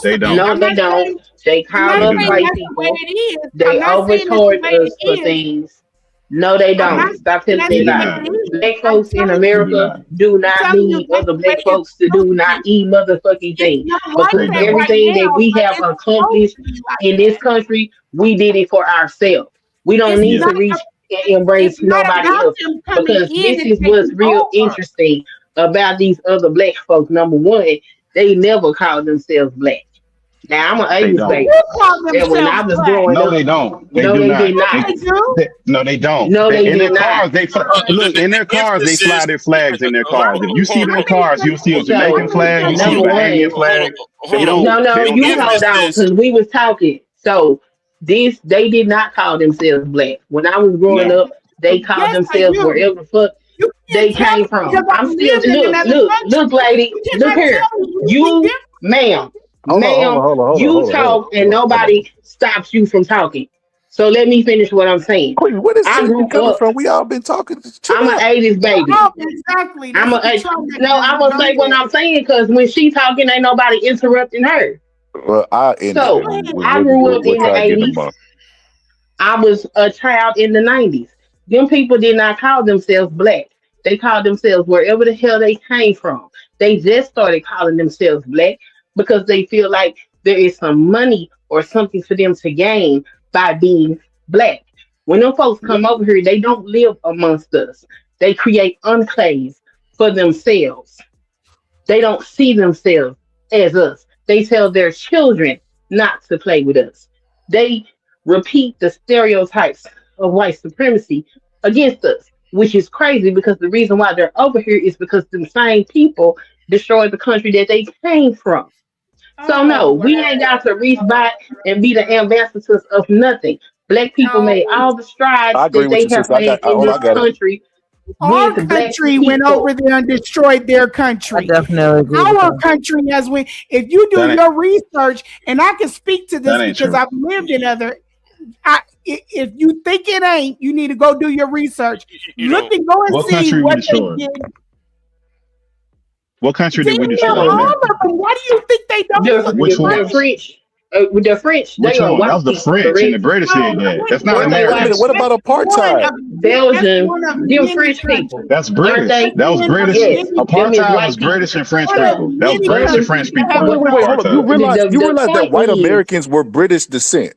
Speaker 11: They don't.
Speaker 3: No, they don't. They
Speaker 12: I'm
Speaker 3: call
Speaker 12: not
Speaker 3: us
Speaker 11: do
Speaker 12: saying
Speaker 11: not.
Speaker 3: white
Speaker 12: that's the way
Speaker 3: people.
Speaker 12: it is.
Speaker 3: They
Speaker 12: I'm not saying it's the
Speaker 3: overcharge
Speaker 12: way
Speaker 3: us for
Speaker 12: it is.
Speaker 3: things. No, they
Speaker 12: I'm not
Speaker 3: don't. Stop
Speaker 12: saying
Speaker 3: telling
Speaker 12: that's
Speaker 3: me
Speaker 11: They do
Speaker 12: the way
Speaker 3: lies.
Speaker 11: not.
Speaker 12: it is.
Speaker 3: Black
Speaker 12: I'm
Speaker 3: folks in
Speaker 12: telling
Speaker 11: They do
Speaker 3: America
Speaker 11: not.
Speaker 3: do
Speaker 12: I'm
Speaker 3: not
Speaker 12: telling you
Speaker 3: need
Speaker 12: that's
Speaker 3: other
Speaker 12: the way
Speaker 3: black
Speaker 12: it's
Speaker 3: folks to
Speaker 12: supposed
Speaker 3: do
Speaker 12: to
Speaker 3: not
Speaker 12: be.
Speaker 3: eat motherfucking
Speaker 12: It's
Speaker 3: thing.
Speaker 12: not like
Speaker 3: Because
Speaker 12: that right
Speaker 3: everything that
Speaker 12: now,
Speaker 3: we
Speaker 12: but
Speaker 3: have
Speaker 12: it's supposed
Speaker 3: accomplished
Speaker 12: to be like
Speaker 3: in this
Speaker 12: that.
Speaker 3: country, we did it for ourselves. We don't
Speaker 12: It's
Speaker 3: need
Speaker 11: Yeah.
Speaker 3: to
Speaker 12: not.
Speaker 3: reach and
Speaker 12: It's
Speaker 3: embrace
Speaker 12: not
Speaker 3: nobody
Speaker 12: about
Speaker 3: else.
Speaker 12: them coming
Speaker 3: Because
Speaker 12: in
Speaker 3: this
Speaker 12: and
Speaker 3: is what's
Speaker 12: taking
Speaker 3: real
Speaker 12: over.
Speaker 3: interesting about these other black folks. Number one, they never call themselves black. Now I'm an
Speaker 11: They
Speaker 3: 80s
Speaker 12: They
Speaker 11: don't.
Speaker 3: baby.
Speaker 12: do call
Speaker 3: And when I
Speaker 12: themselves
Speaker 3: was
Speaker 12: black.
Speaker 3: growing
Speaker 11: No,
Speaker 3: up,
Speaker 11: they don't. They
Speaker 3: no,
Speaker 11: do
Speaker 3: they
Speaker 11: not.
Speaker 3: did
Speaker 12: Yes,
Speaker 3: not.
Speaker 12: they do.
Speaker 11: No, they don't.
Speaker 3: No, they
Speaker 11: In their
Speaker 3: did not.
Speaker 11: cars, look in their cars. They fly their flags in their cars. If you see their cars, you'll see a Jamaican
Speaker 3: So
Speaker 11: flag. You see a
Speaker 3: number
Speaker 11: Bahamian
Speaker 3: one,
Speaker 11: flag. They don't.
Speaker 3: no,
Speaker 11: They don't
Speaker 3: you
Speaker 11: do that.
Speaker 3: hold on, because we was talking. So they did not call themselves black. When I was growing
Speaker 11: No.
Speaker 3: up, they called
Speaker 12: Yes, they
Speaker 3: themselves
Speaker 12: do.
Speaker 3: wherever the fuck
Speaker 12: You can't
Speaker 3: they
Speaker 12: tell
Speaker 3: came
Speaker 12: me because
Speaker 3: from.
Speaker 12: I
Speaker 3: I'm still
Speaker 12: lived in another country.
Speaker 3: look, lady,
Speaker 12: You
Speaker 3: look
Speaker 12: cannot
Speaker 3: here.
Speaker 12: tell me anything
Speaker 3: You,
Speaker 12: different.
Speaker 3: you talk and nobody stops you from talking. So let me finish what I'm saying.
Speaker 2: Queen, where this
Speaker 3: I
Speaker 2: shit
Speaker 3: grew
Speaker 2: coming
Speaker 3: up.
Speaker 2: from? We all been talking. Chill
Speaker 3: I'm an
Speaker 2: out.
Speaker 3: 80s baby.
Speaker 12: Oh, exactly.
Speaker 3: I'm
Speaker 12: That's the
Speaker 3: a
Speaker 12: control
Speaker 3: no. I'm
Speaker 12: mechanism.
Speaker 3: gonna
Speaker 12: Go
Speaker 3: say what
Speaker 12: ahead.
Speaker 3: I'm saying because when she talking, ain't nobody interrupting her.
Speaker 2: Well, I end it.
Speaker 3: So I grew up in the 80s. I was a child in the 90s. Them people did not call themselves black. They called themselves wherever the hell they came from. They just started calling themselves black because they feel like there is some money or something for them to gain by being black. When them folks come over here, they don't live amongst us. They create enclaves for themselves. They don't see themselves as us. They tell their children not to play with us. They repeat the stereotypes of white supremacy against us, which is crazy because the reason why they're over here is because the same people destroyed the country that they came from. So no, we ain't got to reach back and be the ambassadors of nothing. Black people made all the strides
Speaker 2: I agree
Speaker 3: that
Speaker 2: with
Speaker 3: they
Speaker 2: you,
Speaker 3: have
Speaker 2: sister.
Speaker 3: made in
Speaker 2: Hold on,
Speaker 3: this
Speaker 2: I got it.
Speaker 3: country
Speaker 12: Our
Speaker 3: with black
Speaker 12: country went
Speaker 3: people.
Speaker 12: over there and destroyed their country.
Speaker 10: Definitely agree with
Speaker 12: Our
Speaker 10: that.
Speaker 12: country has went. If you do
Speaker 11: That ain't,
Speaker 12: your research, and I can speak to this
Speaker 11: that ain't
Speaker 12: because
Speaker 11: true.
Speaker 12: I've lived in other. If you think it ain't, you need to go do your research. Look and go and
Speaker 11: What
Speaker 12: see
Speaker 11: country we
Speaker 12: what they
Speaker 11: destroyed?
Speaker 12: did.
Speaker 11: What country did we
Speaker 12: Damn,
Speaker 11: destroy,
Speaker 12: all
Speaker 11: man?
Speaker 12: of them. Why do you think they don't look
Speaker 11: Which
Speaker 3: The
Speaker 11: ones?
Speaker 3: French, with the French,
Speaker 11: Which
Speaker 3: they are
Speaker 11: one? That
Speaker 3: white
Speaker 11: was the
Speaker 3: people,
Speaker 11: French, and the
Speaker 3: correct?
Speaker 11: British did that. That's not
Speaker 3: Weren't they
Speaker 2: Wait a
Speaker 3: white?
Speaker 2: minute.
Speaker 11: Americans.
Speaker 2: What about apartheid?
Speaker 3: Belgium,
Speaker 12: one of
Speaker 3: them
Speaker 12: many
Speaker 3: French people,
Speaker 12: countries.
Speaker 11: That's
Speaker 3: aren't
Speaker 11: British.
Speaker 3: they?
Speaker 11: That was
Speaker 12: One of
Speaker 11: British.
Speaker 3: Yes,
Speaker 12: many
Speaker 3: them is
Speaker 11: Apartheid was
Speaker 3: white people.
Speaker 11: British and French
Speaker 12: one of
Speaker 11: people. That was
Speaker 12: many
Speaker 11: British and
Speaker 3: Belgium,
Speaker 11: French
Speaker 12: countries that
Speaker 11: people
Speaker 12: have
Speaker 11: doing
Speaker 2: Wait. Hold up. You
Speaker 11: apartheid.
Speaker 2: realize
Speaker 3: the
Speaker 2: that
Speaker 3: point
Speaker 2: white
Speaker 3: is,
Speaker 2: Americans were British descent.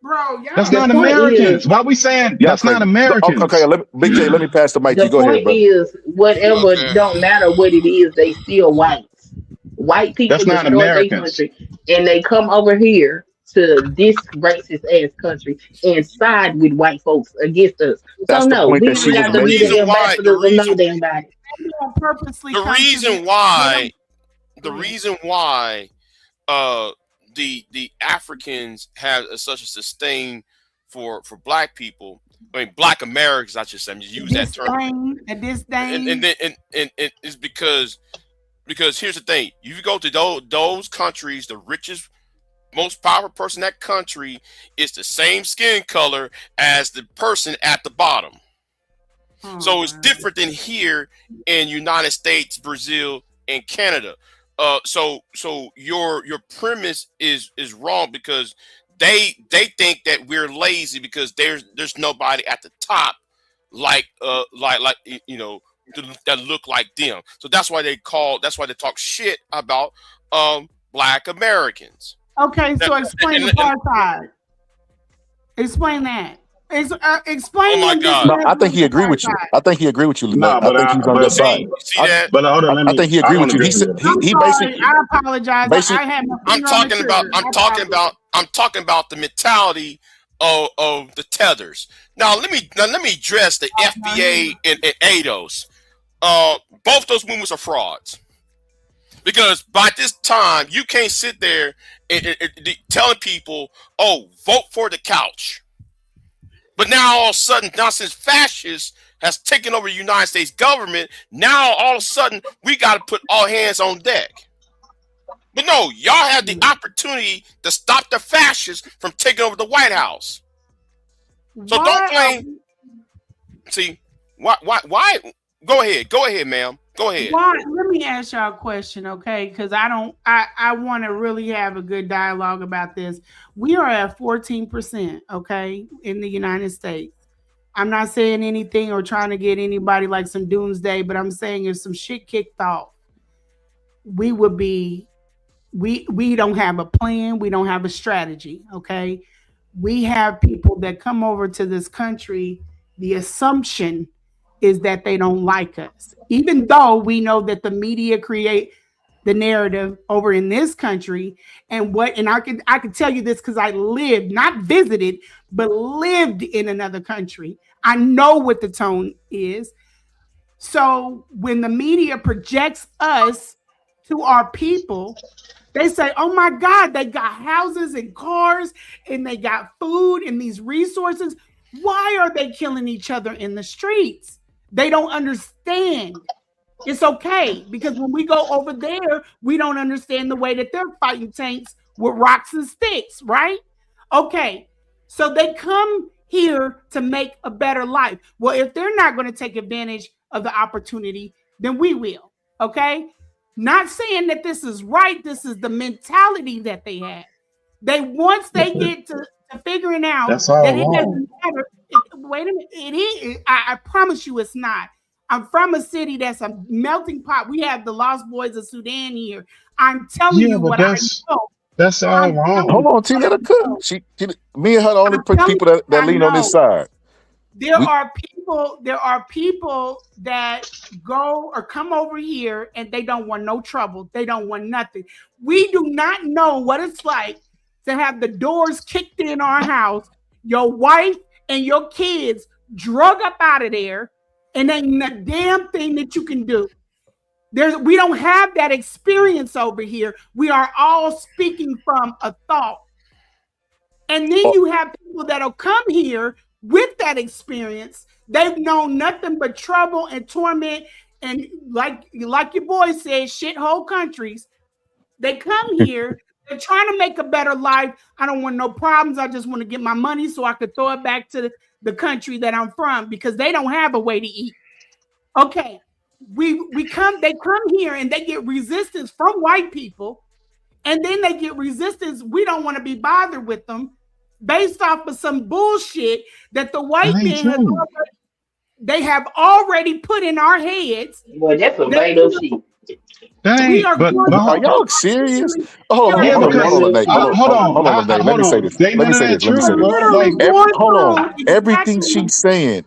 Speaker 12: bro.
Speaker 11: That's
Speaker 3: the
Speaker 11: not
Speaker 3: point is,
Speaker 11: Americans. Why we saying
Speaker 2: Yeah,
Speaker 11: that's not
Speaker 2: crazy. Okay,
Speaker 11: Americans?
Speaker 2: Big J, let me pass the mic to
Speaker 3: the
Speaker 2: you. Go ahead,
Speaker 3: point
Speaker 2: brother.
Speaker 3: is, whatever don't matter what it is, they still whites. White people
Speaker 11: That's not
Speaker 3: destroyed their
Speaker 11: Americans.
Speaker 3: country, and they come over here to this racist ass country and side with white folks against us. So
Speaker 2: That's the
Speaker 3: no,
Speaker 2: point
Speaker 3: we
Speaker 2: that she
Speaker 3: don't
Speaker 2: was
Speaker 3: got to be
Speaker 2: making.
Speaker 3: the ambassadors of no damn body.
Speaker 12: They don't purposely
Speaker 17: The
Speaker 12: come to
Speaker 17: reason
Speaker 12: this.
Speaker 17: why,
Speaker 12: Go ahead.
Speaker 17: the Africans have such a sustain for black people. I mean, black Americans. I should say. I'm just use that term.
Speaker 12: A disdain.
Speaker 17: And it's because here's the thing: you go to those countries, the richest, most powerful person in that country is the same skin color as the person at the bottom. So it's different than here in United States, Brazil, and Canada. So your premise is wrong because they think that we're lazy because there's nobody at the top like you know that look like them. So that's why they talk shit about Black Americans.
Speaker 12: Okay, so explain apartheid. Explain that. Explain
Speaker 17: Oh my
Speaker 12: the
Speaker 17: God.
Speaker 2: No, I think he agree with you. I think he agree with you, Lynette. I think he's on your side.
Speaker 11: But hold on,
Speaker 2: I think he agree with you. He said he basically.
Speaker 12: I apologize.
Speaker 2: Basically,
Speaker 12: I had my
Speaker 17: I'm
Speaker 12: finger on the
Speaker 17: talking
Speaker 12: trigger.
Speaker 17: I'm talking about the mentality of the tethers. Now let me address the FBA and ADOS. Both those movements are frauds. Because by this time you can't sit there and telling people, "Oh, vote for the couch." But now all of a sudden, since fascists has taken over the United States government, now all of a sudden we got to put all hands on deck. But no, y'all have the opportunity to stop the fascists from taking over the White House. So don't blame. See, why? Go ahead, ma'am. Go ahead.
Speaker 12: Why? Let me ask y'all a question, okay? Because I want to really have a good dialogue about this. We are at 14%, okay, in the United States. I'm not saying anything or trying to get anybody like some doomsday, but I'm saying if some shit kicked off, we would be. We don't have a plan. We don't have a strategy, okay? We have people that come over to this country. The assumption is that they don't like us, even though we know that the media create the narrative over in this country. And I can tell you this because I lived, not visited, but lived in another country. I know what the tone is. So when the media projects us to our people, they say, "Oh my God, they got houses and cars and they got food and these resources. Why are they killing each other in the streets?" They don't understand. It's okay because when we go over there, we don't understand the way that they're fighting tanks with rocks and sticks, right? Okay, so they come here to make a better life. Well, if they're not going to take advantage of the opportunity, then we will, okay? Not saying that this is right. This is the mentality that they have. Once they get to figuring out
Speaker 11: That's all
Speaker 12: that it
Speaker 11: wrong.
Speaker 12: doesn't matter. Wait a minute. It is. I promise you it's not. I'm from a city that's a melting pot. We have the Lost Boys of Sudan here. I'm telling you what I know.
Speaker 11: That's all wrong.
Speaker 2: Hold on, T. Let her cook. Me and her the only people that lean on this side.
Speaker 12: There are people that go or come over here and they don't want no trouble. They don't want nothing. We do not know what it's like to have the doors kicked in our house, your wife and your kids drug up out of there, and ain't a damn thing that you can do. We don't have that experience over here. We are all speaking from a thought. And then you have people that'll come here with that experience. They've known nothing but trouble and torment. And like your boy said, shithole countries. They come here, they're trying to make a better life. I don't want no problems. I just want to get my money so I could throw it back to the country that I'm from because they don't have a way to eat. Okay. They come here and they get resistance from white people. And then they get resistance. We don't want to be bothered with them based off of some bullshit that the white man have already put in our heads.
Speaker 3: Well, that's a made up shit.
Speaker 2: Are y'all serious? Hold on, Nate. Let me say this. Hold on. Everything she's saying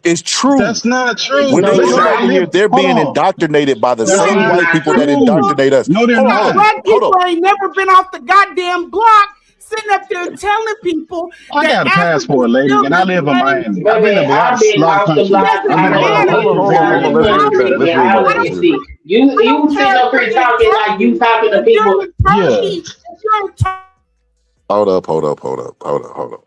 Speaker 2: is true.
Speaker 11: That's not true.
Speaker 2: When they come over here, they're being indoctrinated by the same white people that indoctrinate us.
Speaker 11: No, they're not.
Speaker 12: Black people ain't never been off the goddamn block sitting up there telling people.
Speaker 11: I got a passport, lady, and I live in Miami. I've been to a lot of countries.
Speaker 3: You sitting up here talking like you talking to people.
Speaker 2: Yeah. Hold up.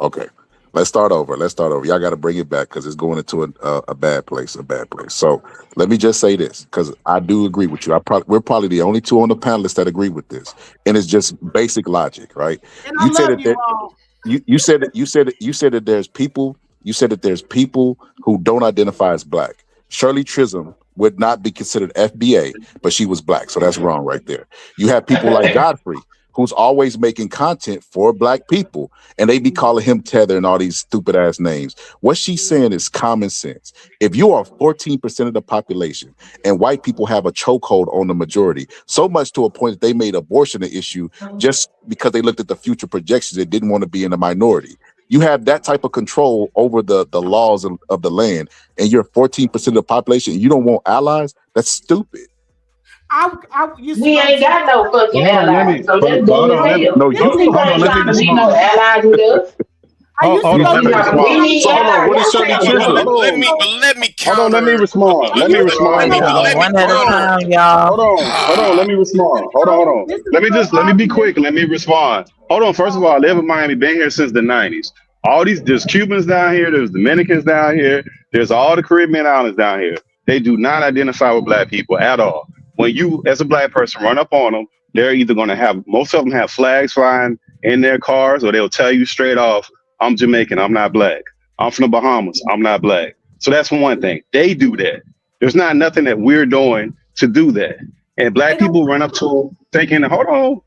Speaker 2: Okay. Let's start over. Y'all got to bring it back because it's going into a bad place. So let me just say this because I do agree with you. We're probably the only two on the panelists that agree with this, and it's just basic logic, right? You said that there's people You said that there's people who don't identify as black. Shirley Chisholm would not be considered FBA, but she was black, so that's wrong right there. You have people like Godfrey, who's always making content for black people, and they be calling him Tether and all these stupid ass names. What she's saying is common sense. If you are 14% of the population and white people have a chokehold on the majority, so much to a point that they made abortion an issue just because they looked at the future projections and didn't want to be in the minority. You have that type of control over the laws of the land, and you're 14% of the population, and you don't want allies? That's stupid.
Speaker 3: We ain't got no fucking allies, so that's dumb as hell.
Speaker 2: No,
Speaker 3: You niggas ain't trying to be no
Speaker 11: respond.
Speaker 3: allies with us.
Speaker 11: Hold on, let me respond.
Speaker 3: So hold on, what is Shirley Chisholm?
Speaker 17: Let me counter.
Speaker 11: Hold on, let me respond. Let me respond.
Speaker 10: One at a time, y'all.
Speaker 11: Hold on, let me respond. Hold on. Let me be quick. Let me respond. Hold on. First of all, I live in Miami, been here since the 90s. There's Cubans down here, there's Dominicans down here, there's all the Caribbean islands down here. They do not identify with black people at all. When you, as a black person, run up on them, they're either going to have, most of them have flags flying in their cars, or they'll tell you straight off, I'm Jamaican, I'm not black. I'm from the Bahamas, I'm not black. So that's one thing. They do that. There's not nothing that we're doing to do that. And black people run up to them thinking, hold on.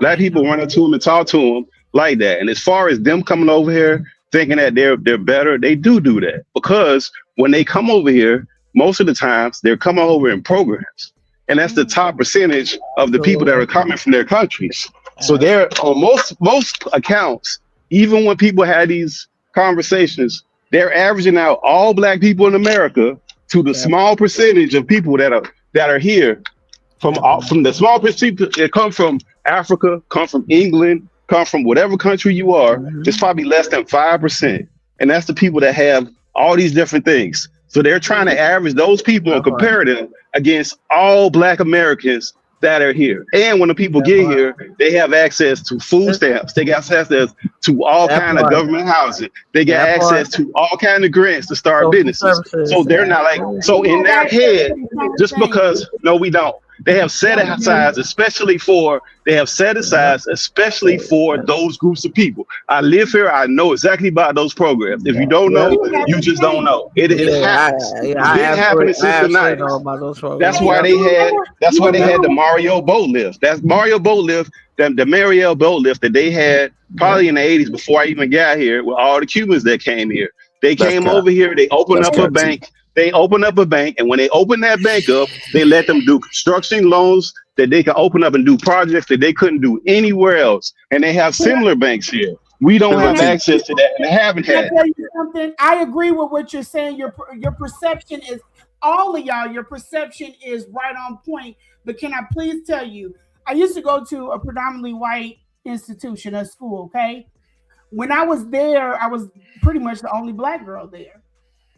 Speaker 11: Black people run up to them and talk to them like that. And as far as them coming over here thinking that they're better, they do that. Because when they come over here, most of the times they're coming over in programs. And that's the top percentage of the people that are coming from their countries. So they're on most accounts, even when people had these conversations, they're averaging out all black people in America to the small percentage of people that are here from the small percentage that come from Africa, come from England, come from whatever country you are. It's probably less than 5%. And that's the people that have all these different things. So they're trying to average those people and compare them against all black Americans that are here. And when the people get here, they have access to food stamps. They got access to all kind of government housing. They got access to all kind of grants to start businesses. So they're not like, so in their head, just because, no, we don't. They have set aside, especially for those groups of people. I live here. I know exactly about those programs. If you don't know, you just don't know. It happens. It's been happening since the 90s. That's why they had the Mario boat lift. That's Mario boat lift, the Mariel boat lift that they had probably in the 80s before I even got here with all the Cubans that came here. They came over here. They opened up a bank. They open up a bank, and when they open that bank up, they let them do construction loans that they can open up and do projects that they couldn't do anywhere else. And they have similar banks here. We don't have access to that, and they haven't had.
Speaker 12: Can I tell you something? I agree with what you're saying. Your perception is, all of y'all, your perception is right on point. But can I please tell you, I used to go to a predominantly white institution, a school, okay? When I was there, I was pretty much the only black girl there.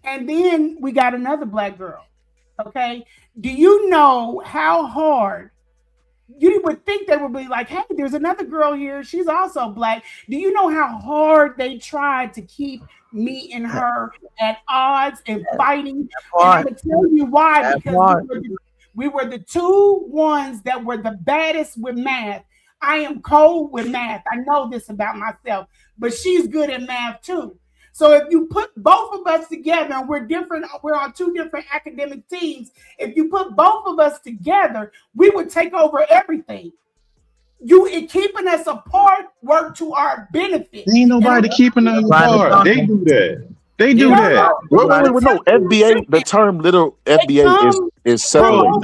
Speaker 12: And then we got another black girl. Okay. Do you know how hard you would think they would be like, hey, there's another girl here. She's also black. Do you know how hard they tried to keep me and her at odds and fighting? And I'm going to tell you why. Because we were the two ones that were the baddest with math. I am cold with math. I know this about myself, but she's good at math too. So if you put both of us together, and we're on two different academic teams. If you put both of us together, we would take over everything. Keeping us apart worked to our benefit.
Speaker 11: Ain't nobody keeping us apart. They do that. They do that.
Speaker 2: Wait, no, FBA, the term little FBA is separate.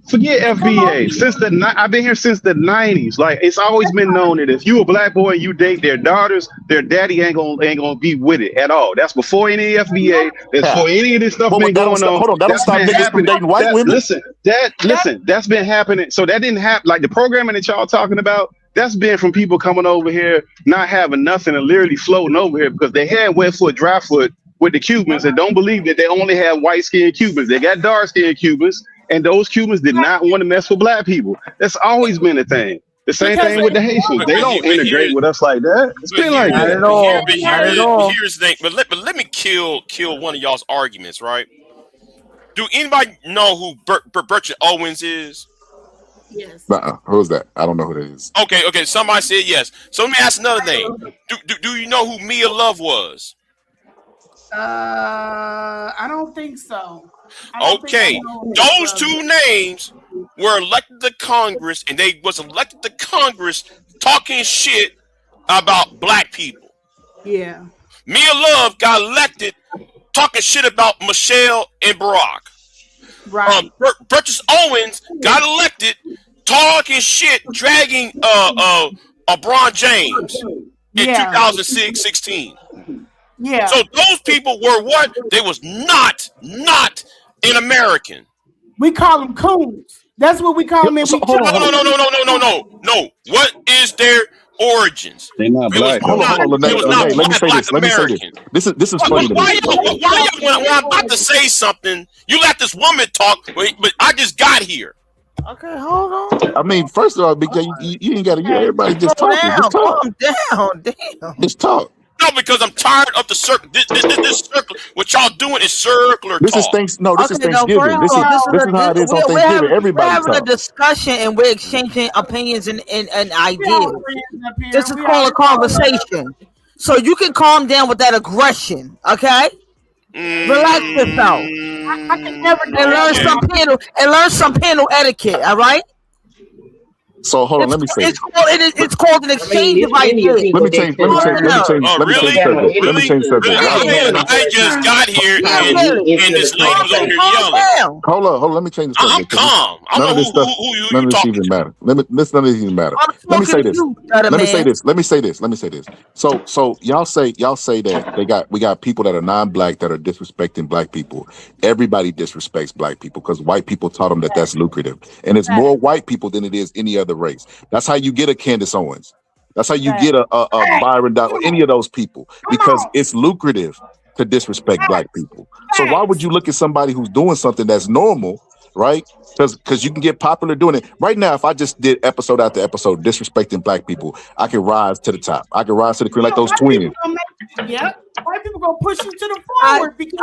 Speaker 11: Forget FBA. I've been here since the 90s. Like, it's always been known that if you a black boy and you date their daughters, their daddy ain't gonna be with it at all. That's before any FBA. That's before any of this stuff been going on.
Speaker 2: Hold on, that'll stop niggas from dating white women.
Speaker 11: Listen, that's been happening. So that didn't happen. Like the programming that y'all talking about, that's been from people coming over here, not having nothing and literally floating over here because they had wet foot, dry foot with the Cubans and don't believe that they only have white-skinned Cubans. They got dark-skinned Cubans, and those Cubans did not want to mess with black people. That's always been a thing. The same thing with the Haitians. They don't integrate with us like that. It's been like that.
Speaker 17: Here's the thing. But let me kill one of y'all's arguments, right? Do anybody know who Bertram Owens is?
Speaker 2: Yes. Who's that? I don't know who that is.
Speaker 17: Okay. Somebody said yes. So let me ask another thing. Do you know who Mia Love was?
Speaker 12: I don't think so. I don't think I
Speaker 17: Okay,
Speaker 12: know
Speaker 17: those
Speaker 12: his,
Speaker 17: two names were elected to Congress, and they was elected to Congress talking shit about black people.
Speaker 12: yeah.
Speaker 17: Mia Love got elected talking shit about Michelle and Barack.
Speaker 12: Right.
Speaker 17: Burgess Owens got elected talking shit, dragging LeBron James in
Speaker 12: Yeah.
Speaker 17: 2016.
Speaker 12: Yeah.
Speaker 17: So those people were what? They was not an American.
Speaker 12: We call them coons. That's what we call them.
Speaker 17: No. What is their origins?
Speaker 11: They're not black.
Speaker 2: Hold on, Lene, let me say this. Let me say this. This is funny to me.
Speaker 17: Why y'all, when I'm about to say something, you let this woman talk, but I just got here.
Speaker 10: Okay, hold on.
Speaker 2: I mean, first of all, Big J, you ain't got to. Everybody just talking. Just talk.
Speaker 10: Calm down.
Speaker 2: Just talk.
Speaker 17: No, because I'm tired of the circle. This circle. What y'all doing is circular
Speaker 2: This
Speaker 17: talk.
Speaker 2: is Thanksgiving. This is Thanksgiving. This is how it is on Thanksgiving. Everybody
Speaker 10: We're having a
Speaker 2: talk.
Speaker 10: discussion and we're exchanging opinions and ideas. This is called a conversation. So you can calm down with that aggression, okay? Relax yourself. I can never and learn some panel etiquette, all right?
Speaker 2: So hold on, let me say
Speaker 10: it's called an exchange of ideas.
Speaker 2: Let me change subject.
Speaker 17: I just got here and this lady was over here yelling.
Speaker 2: Hold on, let me change the subject.
Speaker 17: I'm calm.
Speaker 2: None of this stuff, none of this even matter. None of this even matter. Let me say this. Let me say this. So y'all say that we got people that are non-black that are disrespecting black people. Everybody disrespects black people because white people taught them that that's lucrative, and it's more white people than it is any other race. That's how you get a Candace Owens. That's how you get a Byron Dot, any of those people, because it's lucrative to disrespect black people. So why would you look at somebody who's doing something that's normal, right? Because you can get popular doing it. Right now, if I just did episode after episode disrespecting black people, I can rise to the top. I can rise to the cream like those twins.
Speaker 12: Yep. White people gonna push you to the forward because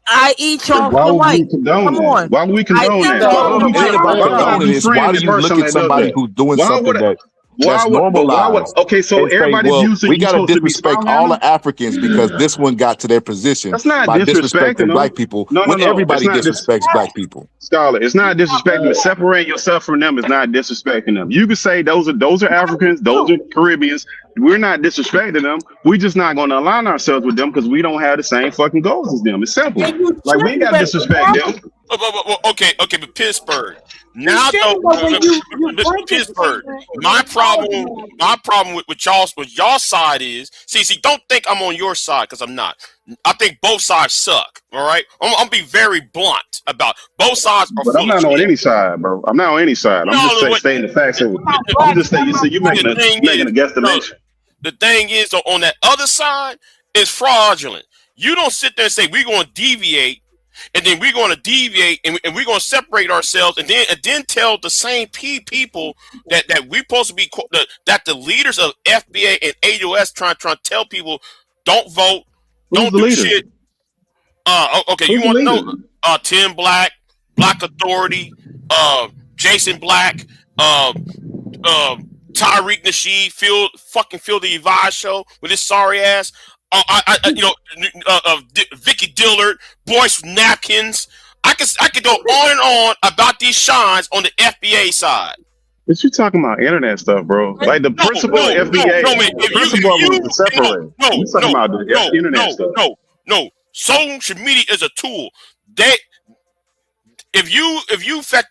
Speaker 10: I eat your
Speaker 11: Why would
Speaker 10: white.
Speaker 11: we condone
Speaker 10: Come on.
Speaker 11: that? Why would we condone that?
Speaker 2: It ain't about condoning this. Why do you look at somebody who's doing something that's normalized?
Speaker 11: Okay, so
Speaker 2: and say,
Speaker 11: everybody's
Speaker 2: well,
Speaker 11: using
Speaker 2: we got to disrespect all the Africans because this one got to their position
Speaker 11: That's not
Speaker 2: by
Speaker 11: disrespecting
Speaker 2: disrespecting black people when everybody disrespects black people.
Speaker 11: Scholar, it's not disrespecting. Separating yourself from them is not disrespecting them. You can say those are Africans, those are Caribbeans. We're not disrespecting them. We're just not going to align ourselves with them because we don't have the same fucking goals as them. It's simple. Like we ain't got to disrespect them.
Speaker 17: Okay, but Pittsburgh. Now Pittsburgh. My problem with y'all side is see, don't think I'm on your side because I'm not. I think both sides suck. All right, I'm be very blunt about both sides.
Speaker 11: But I'm not on any side, bro. I'm not on any side. I'm just stating the facts. I'm just saying. You making a guesstimation.
Speaker 17: The thing is, on that other side, is fraudulent. You don't sit there and say we're going to deviate. And then we're going to deviate and we're going to separate ourselves and then tell the same people that we're supposed to be that the leaders of FBA and AUS trying to tell people don't vote, don't do shit. Okay, you want to know Tim Black, Black Authority, Jason Black, Tyreek Nasheed, Phil the Evide show with his sorry ass. Vicky Dillard, Boyce Napkins. I could go on and on about these shines on the FBA side.
Speaker 11: But you talking about internet stuff, bro? Like the principle of FBA, the principle was to separate. You talking about the internet stuff?
Speaker 17: No. Social media is a tool. If you affect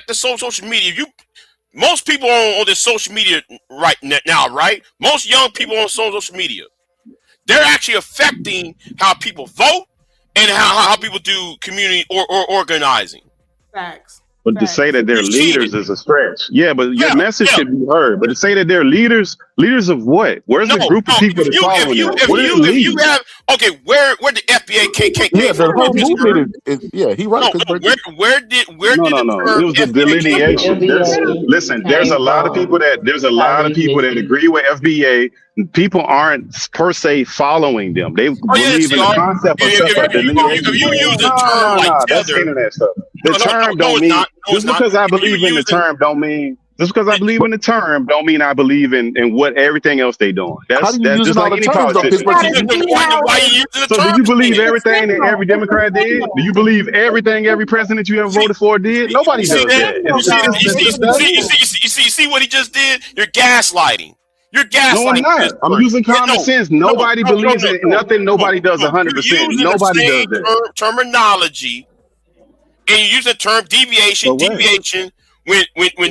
Speaker 17: the social media, most people on this social media right now, right? Most young people on social media. They're actually affecting how people vote and how people do community or organizing.
Speaker 12: Facts.
Speaker 11: But to say that they're leaders is a stretch. Yeah, but your message should be heard. But to say that they're leaders of what? Where's the group of people that follow them?
Speaker 17: If you have where the FBA came
Speaker 2: the whole movement is he right.
Speaker 17: Where did
Speaker 11: it was the delineation. There's a lot of people that agree with FBA. People aren't per se following them. They believe in the concept of self-delineation.
Speaker 17: If you use the term like
Speaker 11: that's internet stuff. The term don't mean just because I believe in the term don't mean Just because I believe in the term, don't mean I believe in what everything else they doing.
Speaker 2: How do you
Speaker 11: That's
Speaker 2: using
Speaker 11: just
Speaker 2: all
Speaker 11: like
Speaker 2: the
Speaker 11: any
Speaker 2: terms though,
Speaker 11: politician.
Speaker 2: Pittsburgh?
Speaker 17: Why you using the
Speaker 11: So do
Speaker 17: terms?
Speaker 11: you believe
Speaker 17: then?
Speaker 11: everything that every Democrat did? Do you believe everything every president you ever voted for did? Nobody
Speaker 17: You see
Speaker 11: does
Speaker 17: that?
Speaker 11: that.
Speaker 17: You see that?
Speaker 11: It's
Speaker 17: You see what he just did? You're gaslighting. You're
Speaker 11: No, I'm
Speaker 17: gaslighting.
Speaker 11: not. I'm
Speaker 17: Pittsburgh.
Speaker 11: using common sense. Nobody believes in nothing. Nobody does 100%.
Speaker 17: You're using
Speaker 11: Nobody
Speaker 17: the
Speaker 11: does
Speaker 17: same
Speaker 11: that.
Speaker 17: terminology, and you use the term deviation.
Speaker 11: So what?
Speaker 17: Deviation. When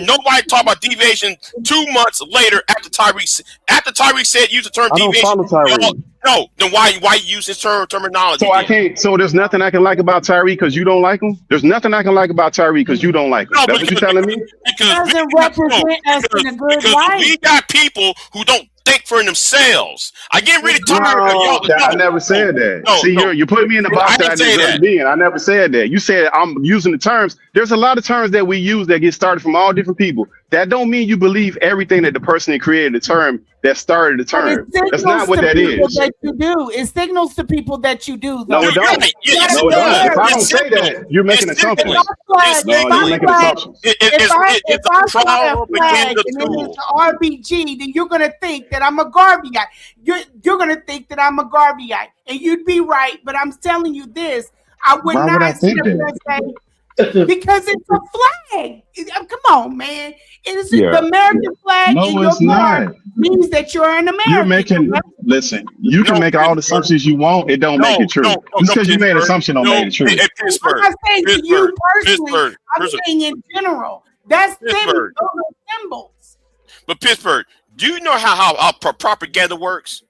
Speaker 17: nobody talk about deviation 2 months later after Tyreek said use the term
Speaker 11: I don't
Speaker 17: deviation.
Speaker 11: follow Tyreek.
Speaker 17: No, then why you use this terminology?
Speaker 11: So I
Speaker 17: then?
Speaker 11: can't. So there's nothing I can like about Tyreek because you don't like him. There's nothing I can like about Tyreek because you don't like him.
Speaker 17: No,
Speaker 11: That's what you're telling me.
Speaker 17: because
Speaker 12: Doesn't represent us in a good light.
Speaker 17: we got people who don't think for themselves. I get really tired of y'all.
Speaker 11: I never said that. See, you're putting me in the box that I
Speaker 17: didn't say
Speaker 11: deserve to be in. I never said that. You said I'm using the terms. There's a lot of terms that we use that get started from all different people. That don't mean you believe everything that the person that created the term that started the term. That's not what that is.
Speaker 12: That you do. It signals to people that you do. Though.
Speaker 11: No, it don't. No, it don't. If I don't say that, you're making assumptions. No, you're making assumptions.
Speaker 12: If I fly a flag and it's RBG, then you're gonna think that I'm a Garveyite. You're gonna think that I'm a Garveyite, and you'd be right. But I'm telling you this: I would
Speaker 11: Why would I
Speaker 12: not sit
Speaker 11: think
Speaker 12: up there
Speaker 11: that?
Speaker 12: and say because it's a flag. Come on, man. It is
Speaker 11: Yeah.
Speaker 12: the American flag
Speaker 11: No,
Speaker 12: in your
Speaker 11: it's not.
Speaker 12: blood means that you're an American.
Speaker 11: You're making. Listen, you can make all the assumptions you want. It don't make it true. Just because you made an assumption don't make it true.
Speaker 12: I'm not saying to you personally. I'm saying in general. That's symbols. Those are symbols.
Speaker 17: But Pittsburgh, do you know how propaganda works?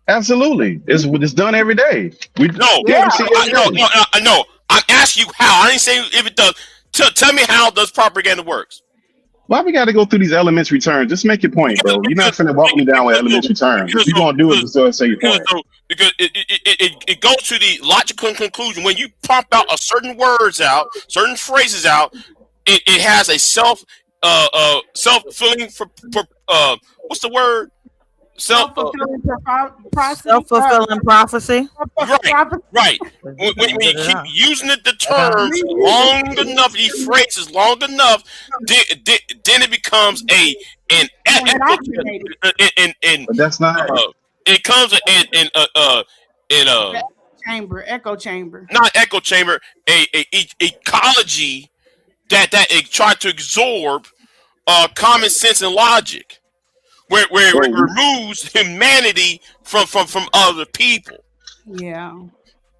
Speaker 11: Absolutely, it's done every day. We
Speaker 17: No,
Speaker 11: see it every day.
Speaker 17: no. I'm asking you how. I didn't say if it does. Tell me how does propaganda works.
Speaker 11: Why we got to go through these elementary terms? Just make your point, bro. You're not finna walk me down with elementary terms. If you're gonna do it, just say your point.
Speaker 17: Because it goes to the logical conclusion. When you pump out a certain words out, certain phrases out, it has a self-fulfilling what's the word?
Speaker 12: Self-fulfilling prophecy.
Speaker 10: Self-fulfilling prophecy.
Speaker 17: Right. When you keep using the terms long enough, these phrases long enough, then it becomes an
Speaker 11: But that's not.
Speaker 17: It comes in
Speaker 12: echo chamber.
Speaker 17: Not echo chamber, a ecology that it tried to absorb common sense and logic. Where it removes humanity from other people.
Speaker 12: Yeah.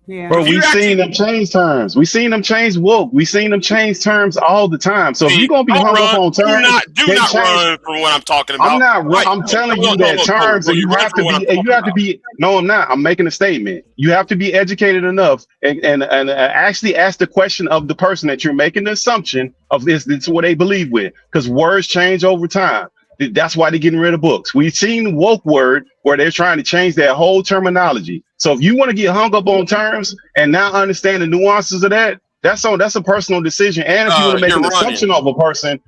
Speaker 12: Yeah.
Speaker 11: Bro, we seen them change terms. We seen them change woke. We seen them change terms all the time. So if you're gonna be hung up on terms,
Speaker 17: do not run from what I'm talking about.
Speaker 11: I'm not. Right. I'm telling you that terms, and you have to be. And you have to be. No, I'm not. I'm making a statement. You have to be educated enough and actually ask the question of the person that you're making the assumption of this what they believe with, because words change over time. That's why they're getting rid of books. We've seen woke word where they're trying to change their whole terminology. So if you want to get hung up on terms and not understand the nuances of that, that's a personal decision. And if you want to make an assumption of a person,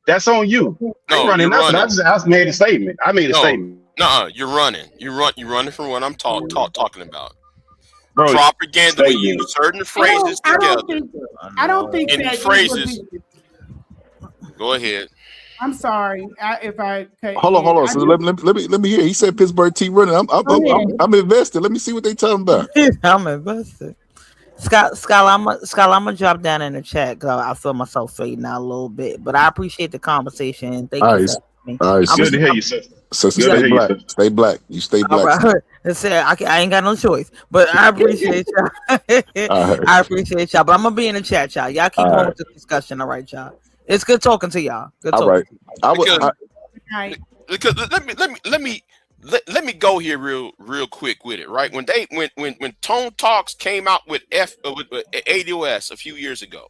Speaker 11: that's on you. I'm running nothing. I just made a statement. I made a statement.
Speaker 17: No, you're running. You're running from what I'm talking about.
Speaker 11: Bro,
Speaker 17: propaganda. We use certain phrases together.
Speaker 12: I don't think
Speaker 17: and
Speaker 12: that
Speaker 17: phrases. Go ahead.
Speaker 12: I'm sorry if I.
Speaker 2: Hold on. So let me hear. He said Pittsburgh T running. I'm invested. Let me see what they talking about.
Speaker 10: I'm invested. Scott, I'm gonna drop down in the chat because I feel myself fading out a little bit. But I appreciate the conversation. Thank you.
Speaker 2: All right.
Speaker 11: Good to hear you, sis.
Speaker 2: So stay black. Stay black. You stay black.
Speaker 10: Right. I ain't got no choice, but I appreciate y'all. I appreciate y'all. But I'm gonna be in the chat, y'all. Y'all keep going with the discussion. All right, y'all. It's good talking to y'all. Good talking.
Speaker 2: All right.
Speaker 17: Because let me go here real quick with it. Right when Tone Talks came out with ADOS a few years ago,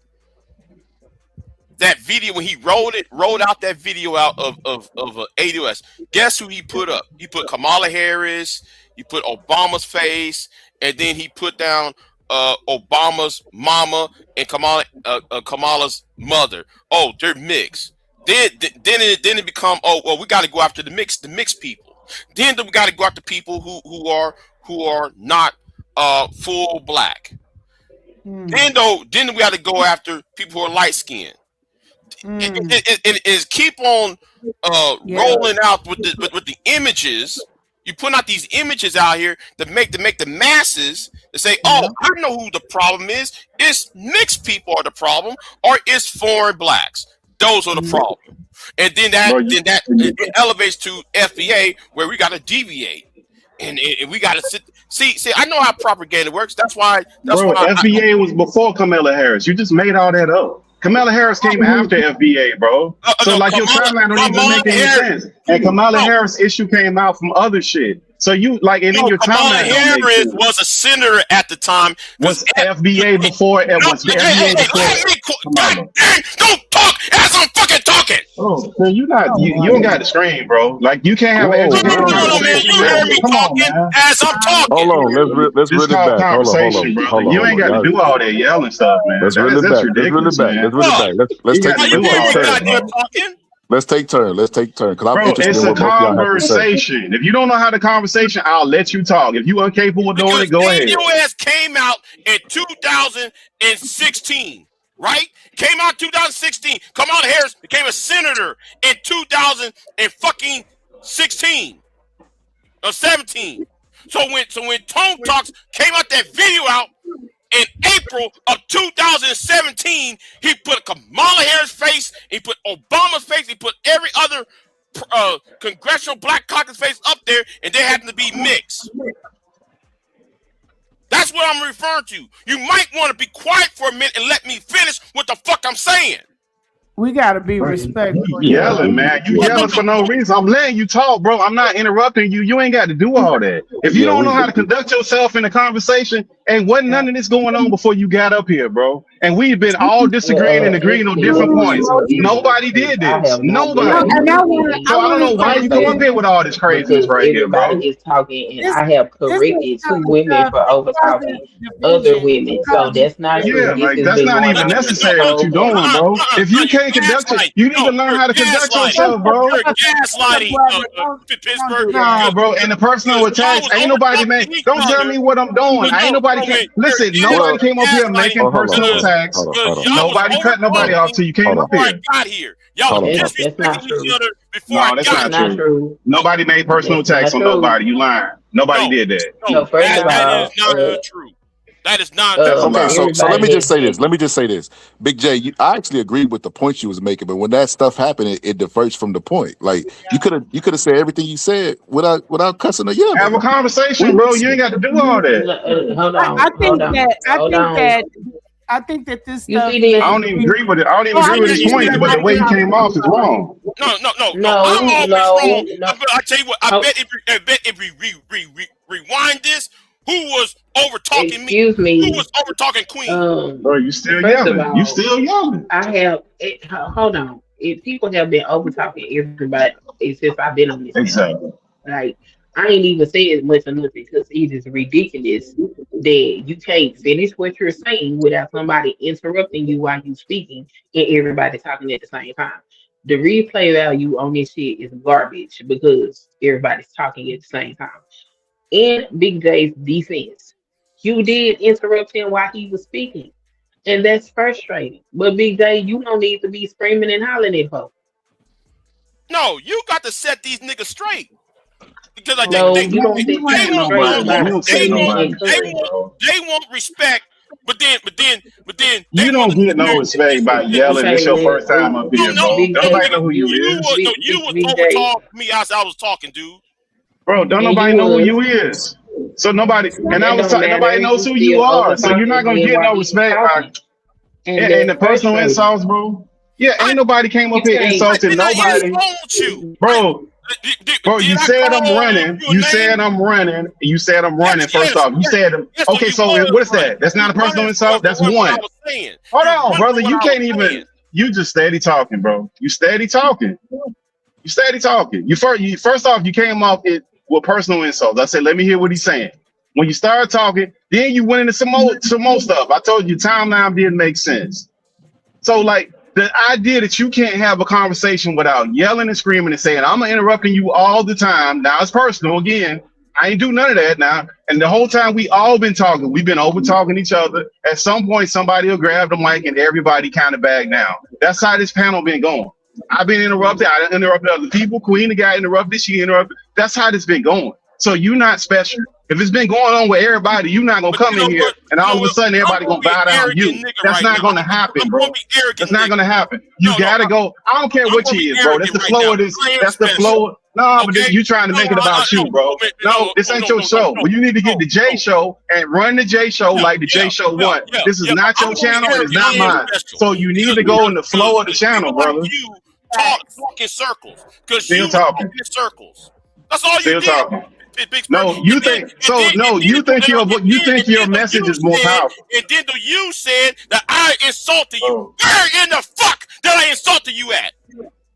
Speaker 17: that video when he rolled out that video out of ADOS. Guess who he put up? He put Kamala Harris. He put Obama's face, and then he put down Obama's mama and Kamala's mother. Oh, they're mixed. Then it become we got to go after the mixed people. Then we got to go after people who are not full black. Then we have to go after people who are light skinned. It is keep on rolling out with the images. You put out these images out here to make the masses to say, "Oh, I know who the problem is. It's mixed people are the problem, or it's foreign blacks. Those are the problem." And then it elevates to FBA where we got to deviate, and we got to see. I know how propaganda works. That's why.
Speaker 11: FBA was before Kamala Harris. You just made all that up. Kamala Harris came after FBA, bro. So your timeline don't even make any sense. And Kamala Harris issue came out from other shit. So and then your
Speaker 17: Kamala Harris was a senator at the time.
Speaker 11: Was FBA before? It was FBA before.
Speaker 17: Don't talk as I'm fucking talking.
Speaker 11: Oh, man, you don't got the screen, bro. Like you can't have
Speaker 17: No, man, you hear me talking as I'm talking.
Speaker 2: Hold on, let's run it back.
Speaker 11: Conversation, bro. You ain't got to do all that yelling stuff, man. That's ridiculous, man.
Speaker 2: Let's take turn. Because I'm
Speaker 11: Bro,
Speaker 2: interested
Speaker 11: it's
Speaker 2: in
Speaker 11: a
Speaker 2: what both y'all have to say.
Speaker 11: conversation. If you don't know how the conversation, I'll let you talk. If you incapable of doing it, go ahead.
Speaker 17: Your ass came out in 2016, right? Came out 2016. Kamala Harris became a senator in 2016 or 17. So when Tone Talks came out that video out in April of 2017, he put Kamala Harris' face, he put Obama's face, he put every other congressional black caucus face up there, and they happen to be mixed. That's what I'm referring to. You might want to be quiet for a minute and let me finish what the fuck I'm saying.
Speaker 12: We gotta be respectful.
Speaker 11: You yelling, man. You yelling for no reason. I'm letting you talk, bro. I'm not interrupting you. You ain't got to do all that. If you don't know how to conduct yourself in a conversation, and wasn't none of this going on before you got up here, bro. And we've been all disagreeing and agreeing on different points. Nobody did this. Nobody. So I don't know why you come up here with all this craziness right here, bro.
Speaker 3: Everybody is talking, and I have corrected 2 women for over talking other women. So that's not
Speaker 11: Yeah, like that's not even necessary what you're doing, bro. If you can't conduct it, you need to learn how to conduct yourself, bro.
Speaker 17: You're gaslighting Pittsburgh.
Speaker 11: Nah, bro. And the personal attacks, ain't nobody, man. Don't tell me what I'm doing. Ain't nobody listen. Nobody came up here making personal attacks. Nobody cut nobody off till you came up here.
Speaker 17: Y'all disrespecting each other before I got
Speaker 11: not true. Nobody made personal attacks on nobody. You lying. Nobody did that.
Speaker 3: No, first of all,
Speaker 17: that is not true. That is not
Speaker 2: Okay, so let me just say this. Big J, I actually agreed with the point you was making, but when that stuff happened, it diverged from the point. Like you could have said everything you said without cussing or yelling.
Speaker 11: Have a conversation, bro. You ain't got to do all that.
Speaker 3: Hold on.
Speaker 12: I think that this
Speaker 3: stuff.
Speaker 11: I don't even agree with it. I don't even agree with his point, but the way he came off is wrong.
Speaker 17: No. I'm always wrong. I tell you what. I bet if we rewind this, who was over talking me?
Speaker 3: Excuse me.
Speaker 17: Who was over talking Queen?
Speaker 11: Bro, you still yelling. You still yelling.
Speaker 3: Hold on. If people have been over talking everybody since I've been on this.
Speaker 11: Exactly.
Speaker 3: Like I ain't even saying much or nothing because it is ridiculous that you can't finish what you're saying without somebody interrupting you while you're speaking and everybody talking at the same time. The replay value on this shit is garbage because everybody's talking at the same time. In Big J's defense, you did interrupt him while he was speaking, and that's frustrating. But Big J, you don't need to be screaming and hollering at folks.
Speaker 17: No, you got to set these niggas straight. Because like
Speaker 3: No,
Speaker 17: they
Speaker 3: you don't set them straight.
Speaker 17: They want respect, but then
Speaker 11: you don't get no respect by yelling. It's your first time up here, bro. Nobody know who you is.
Speaker 17: You was over talking me as I was talking, dude.
Speaker 11: Bro, don't nobody know who you is. So nobody, and I was talking, nobody knows who you are. So you're not gonna get no respect by and the personal insults, bro. Yeah, ain't nobody came up here insulting nobody. Bro, you said I'm running. You said I'm running. You said I'm running. First off, you said okay. So what is that? That's not a personal insult. That's one. Hold on, brother. You can't even. You just steady talking, bro. You steady talking. You steady talking. You first off, you came off it with personal insults. I said, let me hear what he's saying. When you started talking, then you went into some more stuff. I told you timeline didn't make sense. So like the idea that you can't have a conversation without yelling and screaming and saying, I'm interrupting you all the time. Now it's personal again. I ain't do none of that now. And the whole time we all been talking, we've been over talking each other. At some point, somebody will grab the mic and everybody kind of back down. That's how this panel been going. I've been interrupted. I interrupted other people. Queen, the guy interrupted. She interrupted. That's how this been going. So you're not special. If it's been going on with everybody, you're not gonna come in here and all of a sudden everybody gonna bow down to you. That's not gonna happen, bro. That's not gonna happen. You gotta go. I don't care what you is, bro. That's the flow of this. That's the flow. No, but you trying to make it about you, bro. No, this ain't your show. Well, you need to get the J Show and run the J Show like the J Show won. This is not your channel. It's not mine. So you need to go in the flow of the channel, brother.
Speaker 17: Talk in circles.
Speaker 11: Still talking.
Speaker 17: In circles. That's all
Speaker 11: Still
Speaker 17: you did.
Speaker 11: talking. No, you think so? No, you think your message is more powerful.
Speaker 17: And then you said that I insulted you. Where in the fuck did I insulted you at?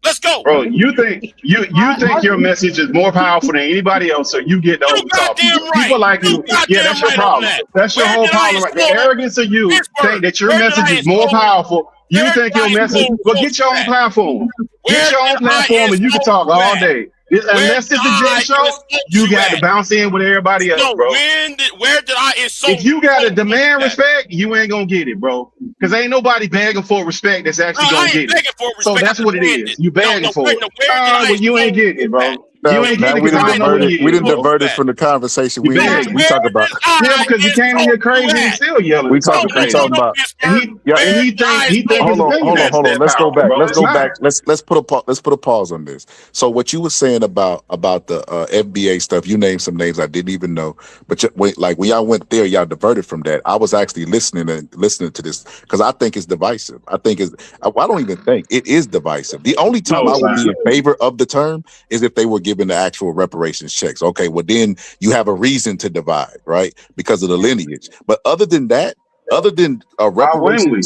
Speaker 17: Let's go,
Speaker 11: bro. You think your message is more powerful than anybody else, so you get the over top. People like you, yeah, that's your problem. That's your whole problem. The arrogance of you think that your message is more powerful. You think your message? Well, get your own platform. Get your own platform, and you can talk all day. Unless it's the J Show, you got to bounce in with everybody else, bro.
Speaker 17: Where did I insult?
Speaker 11: If you got to demand respect, you ain't gonna get it, bro. Because ain't nobody begging for respect that's actually gonna get it. So that's what it is. You begging for it. But you ain't getting it, bro. You ain't getting it because I don't know what it is.
Speaker 2: We didn't divert it from the conversation. We talk about.
Speaker 11: Yeah, because you came in here crazy and still yelling.
Speaker 2: We talk about.
Speaker 11: And he thinks.
Speaker 2: Hold on. Let's go back. Let's put a pause on this. So what you were saying about the FBA stuff, you named some names I didn't even know. But when y'all went there, y'all diverted from that. I was actually listening to this because I think it's divisive. I don't even think it is divisive. The only time I would be in favor of the term is if they were given the actual reparations checks. Okay, well then you have a reason to divide, right? Because of the lineage. But other than that, other than a reparations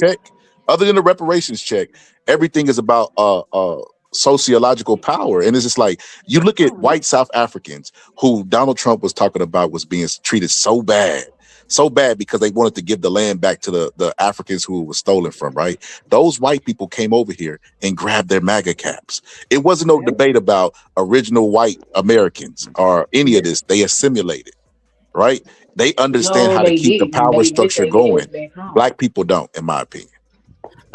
Speaker 2: check, everything is about sociological power. And it's just like you look at white South Africans who Donald Trump was talking about was being treated so bad because they wanted to give the land back to the Africans who it was stolen from, right? Those white people came over here and grabbed their MAGA caps. It wasn't no debate about original white Americans or any of this. They assimilated, right? They understand how to keep the power structure going. Black people don't, in my opinion.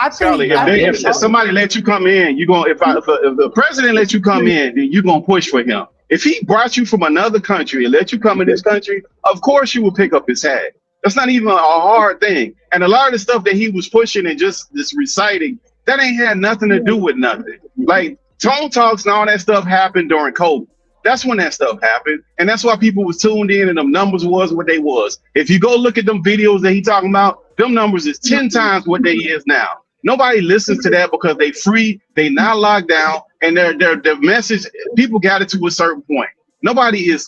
Speaker 11: If somebody let you come in, you going if the president lets you come in, then you're gonna push for him. If he brought you from another country and let you come in this country, of course you will pick up his hat. That's not even a hard thing. And a lot of the stuff that he was pushing and just reciting, that ain't had nothing to do with nothing. Like Tone Talks and all that stuff happened during COVID. That's when that stuff happened. And that's why people was tuned in and them numbers was what they was. If you go look at them videos that he talking about, them numbers is 10 times what they is now. Nobody listens to that because they free, they not locked down, and their message, people got it to a certain point.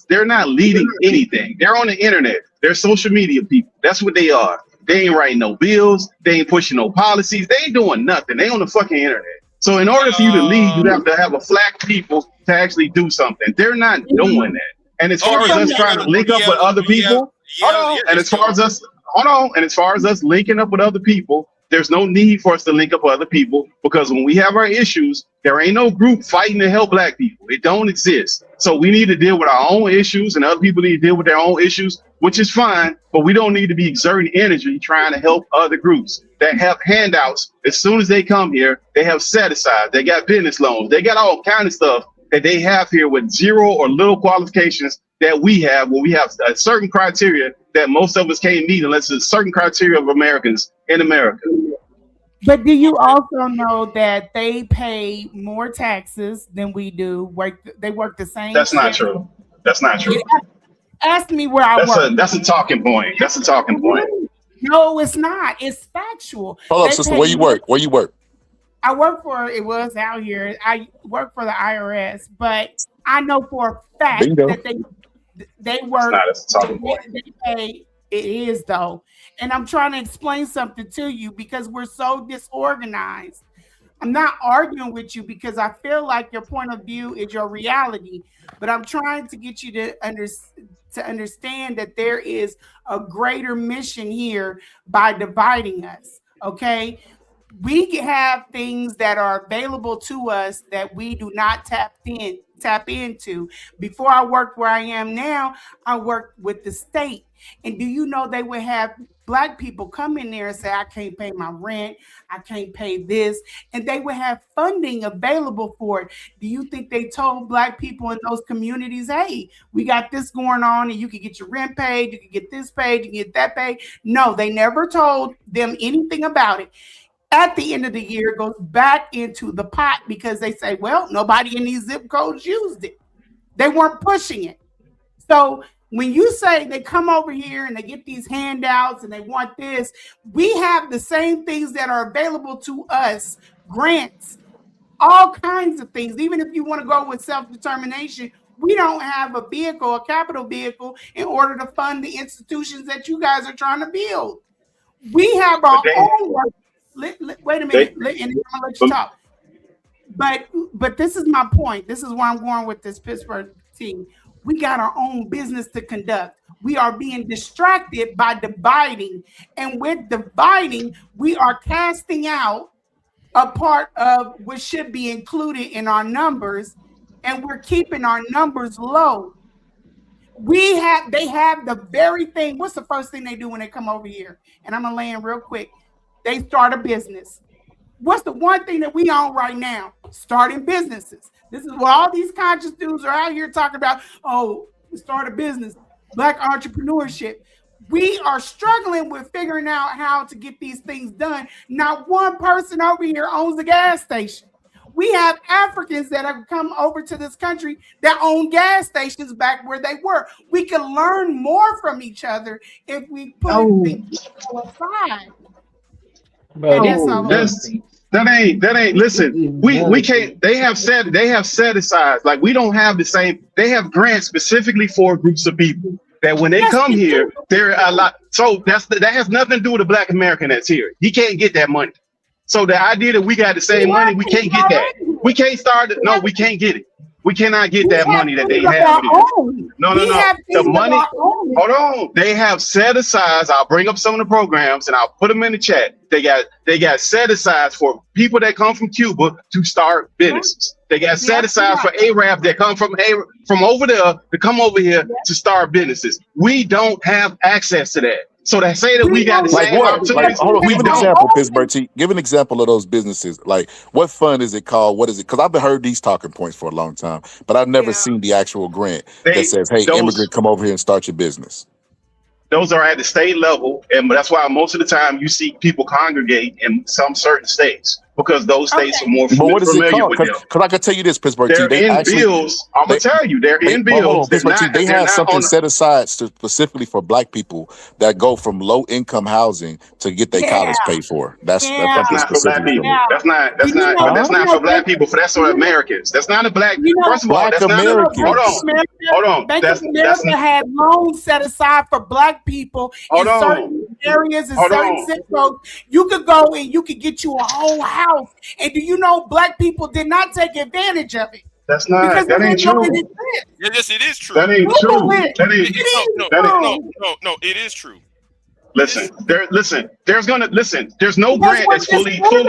Speaker 11: They're not leading anything. They're on the internet. They're social media people. That's what they are. They ain't writing no bills. They ain't pushing no policies. They ain't doing nothing. They on the fucking internet. So in order for you to lead, you have to have a flat people to actually do something. They're not doing that. And as far as us trying to link up with other people, and as far as us linking up with other people, there's no need for us to link up with other people because when we have our issues, there ain't no group fighting to help black people. It don't exist. So we need to deal with our own issues and other people need to deal with their own issues, which is fine, but we don't need to be exerting energy trying to help other groups that have handouts. As soon as they come here, they have set aside, they got business loans, they got all kind of stuff that they have here with zero or little qualifications that we have, where we have a certain criteria that most of us can't meet unless it's a certain criteria of Americans in America.
Speaker 12: But do you also know that they pay more taxes than we do? They work the same.
Speaker 11: That's not true. That's not true.
Speaker 12: Ask me where I work.
Speaker 11: That's a talking point. That's a talking point.
Speaker 12: No, it's not. It's factual.
Speaker 2: Hold up, sister. Where you work? Where you work?
Speaker 12: I work for, it was out here, I work for the IRS, but I know for a fact that they work, they pay, it is though. And I'm trying to explain something to you because we're so disorganized. I'm not arguing with you because I feel like your point of view is your reality, but I'm trying to get you to understand that there is a greater mission here by dividing us, okay? We have things that are available to us that we do not tap into. Before I worked where I am now, I worked with the state. And do you know they would have Black people come in there and say, I can't pay my rent, I can't pay this, and they would have funding available for it. Do you think they told Black people in those communities, hey, we got this going on and you can get your rent paid, you can get this paid, you can get that paid? No, they never told them anything about it. At the end of the year, it goes back into the pot because they say, well, nobody in these zip codes used it. They weren't pushing it. So when you say they come over here and they get these handouts and they want this, we have the same things that are available to us, grants, all kinds of things. Even if you want to go with self-determination, we don't have a vehicle, a capital vehicle, in order to fund the institutions that you guys are trying to build. We have our own work. Wait a minute, and I'm gonna let you talk. But this is my point. This is where I'm going with this Pittsburgh team. We got our own business to conduct. We are being distracted by dividing, and with dividing, we are casting out a part of what should be included in our numbers, and we're keeping our numbers low. They have the very thing. What's the first thing they do when they come over here? And I'm gonna land real quick. They start a business. What's the one thing that we own right now? Starting businesses. This is what all these conscious dudes are out here talking about. Oh, start a business, Black entrepreneurship. We are struggling with figuring out how to get these things done. Not one person over here owns a gas station. We have Africans that have come over to this country that own gas stations back where they were. We can learn more from each other if we put things aside.
Speaker 11: That ain't listen, we can't. They have set aside, like we don't have the same. They have grants specifically for groups of people that when they come here, they're a lot. So that has nothing to do with the Black American that's here. He can't get that money. So the idea that we got the same money, we can't get that. We can't start it. No, we can't get it. We cannot get that money that they have. No. The money, hold on. They have set aside. I'll bring up some of the programs and I'll put them in the chat. They got set aside for people that come from Cuba to start businesses. They got set aside for Arab that come from over there to come over here to start businesses. We don't have access to that. So they say that we got the same opportunities.
Speaker 2: Hold on, give an example, Pittsburgh T. Give an example of those businesses. Like, what fund is it called? What is it? Because I've heard these talking points for a long time, but I've never seen the actual grant that says, "Hey, immigrant, come over here and start your business."
Speaker 11: Those are at the state level, and that's why most of the time you see people congregate in some certain states because those states are more familiar with them.
Speaker 2: Because I can tell you this, Pittsburgh T.
Speaker 11: They're in bills. I'm gonna tell you, they're in bills.
Speaker 2: They have something set aside specifically for Black people that go from low income housing to get their college paid for. That's
Speaker 11: not for Black people. That's not for Black people. That's for Americans. That's not a Black. First of all, that's not Americans. Hold on.
Speaker 12: Bank of America had loans set aside for Black people in certain areas and certain zip codes. You could go and you could get you a whole house. And do you know Black people did not take advantage of it?
Speaker 11: That's not. That ain't true.
Speaker 17: Yes, it is true.
Speaker 11: That ain't true.
Speaker 17: No, it is true.
Speaker 11: Listen, there's no grant that's fully. Hold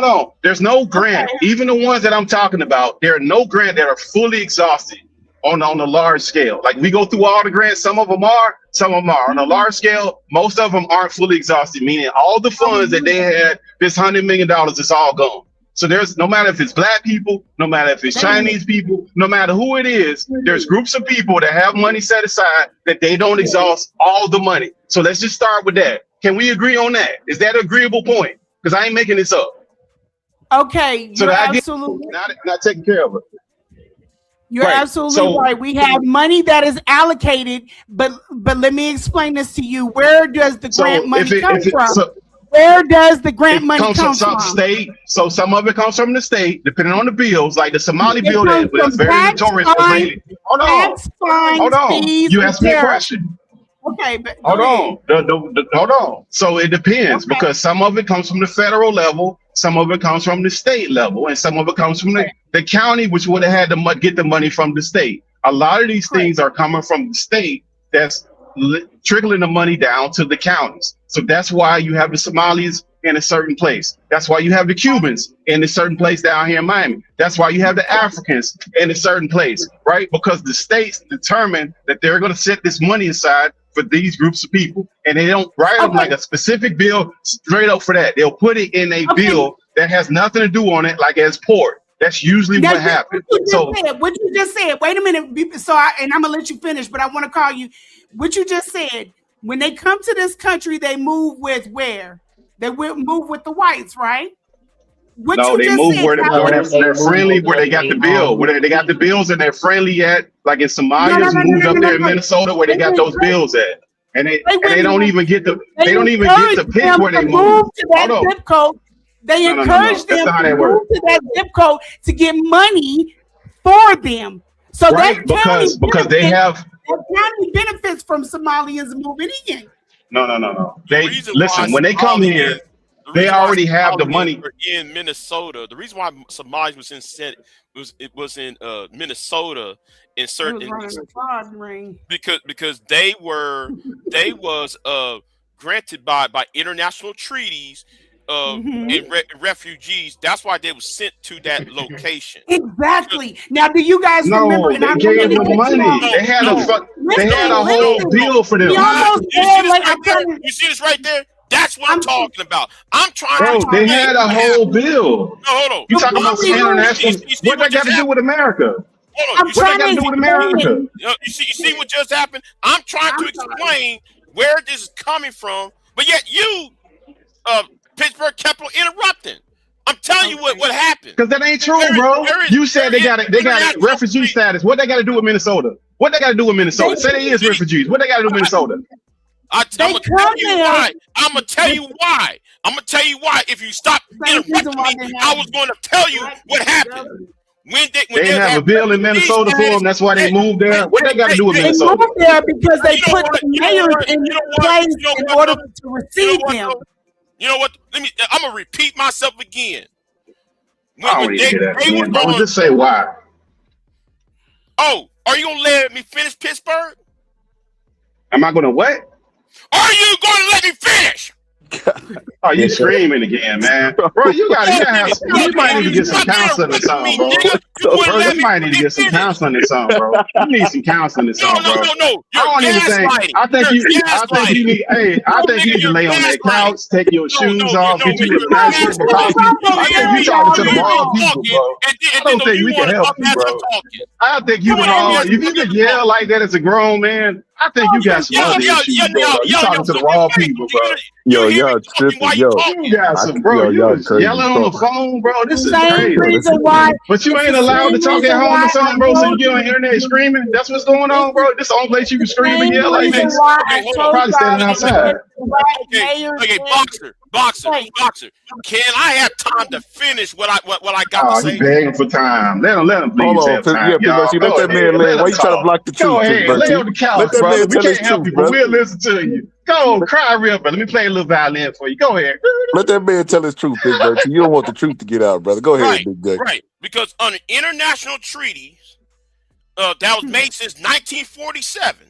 Speaker 11: on. There's no grant. Even the ones that I'm talking about, there are no grant that are fully exhausted on a large scale. Like we go through all the grants, some of them are. On a large scale, most of them aren't fully exhausted, meaning all the funds that they had, this $100 million is all gone. So there's no matter if it's Black people, no matter if it's Chinese people, no matter who it is, there's groups of people that have money set aside that they don't exhaust all the money. So let's just start with that. Can we agree on that? Is that an agreeable point? Because I ain't making this up.
Speaker 12: Okay, you're absolutely
Speaker 11: not taking care of it.
Speaker 12: You're absolutely right. We have money that is allocated, but let me explain this to you. Where does the grant money come from? Where does the grant money come from?
Speaker 11: State. So some of it comes from the state, depending on the bills, like the Somali bill that's very notorious for Israeli. Hold on. You asked me a question.
Speaker 12: Okay, but
Speaker 11: hold on. So it depends because some of it comes from the federal level, some of it comes from the state level, and some of it comes from the county, which would have had to get the money from the state. A lot of these things are coming from the state that's trickling the money down to the counties. So that's why you have the Somalis in a certain place. That's why you have the Cubans in a certain place down here in Miami. That's why you have the Africans in a certain place, right? Because the states determine that they're going to set this money aside for these groups of people, and they don't write them like a specific bill straight up for that. They'll put it in a bill that has nothing to do on it, like as port. That's usually what happens.
Speaker 12: What you just said. Wait a minute. So, and I'm gonna let you finish, but I want to call you. What you just said. When they come to this country, they move with where? They will move with the whites, right? What
Speaker 11: no, they move where they're friendly, where they got the bill, where they got the bills and they're friendly at, like in Somalia, moved up there in Minnesota, where they got those bills at, and they don't even get to pick where they move
Speaker 12: to that zip code. They encourage them to move to that zip code to get money for them. So
Speaker 11: right, because they have
Speaker 12: that county benefits from Somalians moving in.
Speaker 11: No. They listen when they come here. They already have the money
Speaker 17: in Minnesota. The reason why Somalia was in Minnesota in certain because they was granted by international treaties and refugees. That's why they were sent to that location.
Speaker 12: Exactly. Now, do you guys remember?
Speaker 11: They gave them money. They had a whole deal for them.
Speaker 17: You see this right there? That's what I'm talking about. I'm trying to.
Speaker 11: They had a whole bill.
Speaker 17: No, hold on.
Speaker 11: You talking about some international? What that got to do with America?
Speaker 17: Hold on.
Speaker 11: What that got to do with America?
Speaker 17: You see what just happened? I'm trying to explain where this is coming from, but yet you, Pittsburgh, kept on interrupting. I'm telling you what happened.
Speaker 11: Because that ain't true, bro. You said they got refugee status. What they got to do with Minnesota? What they got to do with Minnesota? Say they is refugees. What they got to do with Minnesota?
Speaker 17: I'm gonna tell you why. I'm gonna tell you why. If you stop interrupting me, I was going to tell you what happened. When
Speaker 11: they have a bill in Minnesota for them, that's why they moved there. What they got to do with Minnesota?
Speaker 12: They moved there because they put the mayors in place in order to receive them.
Speaker 17: You know what? I'm gonna repeat myself again.
Speaker 11: I don't need to hear that. Bro, just say why.
Speaker 17: Oh, are you gonna let me finish, Pittsburgh?
Speaker 11: Am I gonna what?
Speaker 17: Are you going to let me finish?
Speaker 11: Oh, you screaming again, man. Bro, you might need to get some counseling or something, bro. You might need to get some counseling or something, bro. You need some counseling or something, bro.
Speaker 17: No.
Speaker 11: I think you need to lay on that couch, take your shoes off, get you a nice cup of coffee. I think you talking to the wrong people, bro. I don't think we can help you, bro. I think you the wrong. If you can yell like that as a grown man, I think you got some other issues, bro. You talking to the wrong people, bro.
Speaker 2: Yo, y'all tripping, yo.
Speaker 11: You got some, bro. You was yelling on the phone, bro. This is crazy. But you ain't allowed to talk at home or something, bro. So you get on the internet screaming. That's what's going on, bro. This is the only place you can scream and yell like this. Probably standing outside.
Speaker 17: Okay, boxer. Can I have time to finish what I got to say?
Speaker 11: He's begging for time. Let him please have time.
Speaker 2: Let that man lay. Why you trying to block the truth?
Speaker 11: Go ahead, lay on the couch, bro. We can't help you, but we'll listen to you. Go on, cry real, bro. Let me play a little violin for you. Go ahead.
Speaker 2: Let that man tell his truth, Big Bird. You don't want the truth to get out, brother. Go ahead, Big Bird.
Speaker 17: Right, because under international treaties that was made since 1947,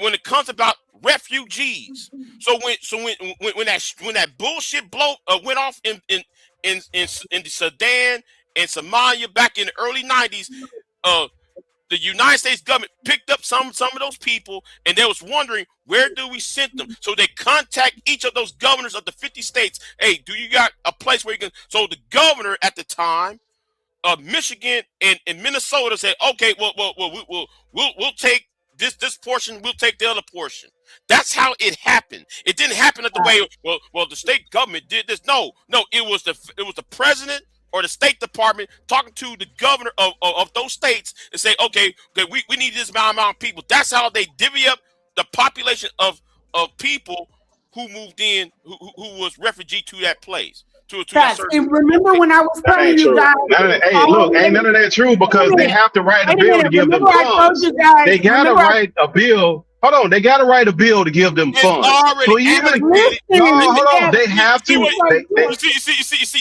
Speaker 17: when it comes about refugees, so when that bullshit went off in Sudan and Somalia back in the early 90s, the United States government picked up some of those people, and they was wondering, where do we send them? So they contact each of those governors of the 50 states. Hey, do you got a place where you can? So the governor at the time of Michigan and Minnesota said, okay, well, we'll take this portion, we'll take the other portion. That's how it happened. It didn't happen at the way, well, the state government did this. No, it was the president or the State Department talking to the governor of those states and say, okay, we need this amount of people. That's how they divvy up the population of people who moved in, who was refugee to that place.
Speaker 12: And remember when I was telling you guys,
Speaker 11: ain't none of that true, because they have to write a bill to give them funds. They gotta write a bill. Hold on, they gotta write a bill to give them funds. So hold on, they have to.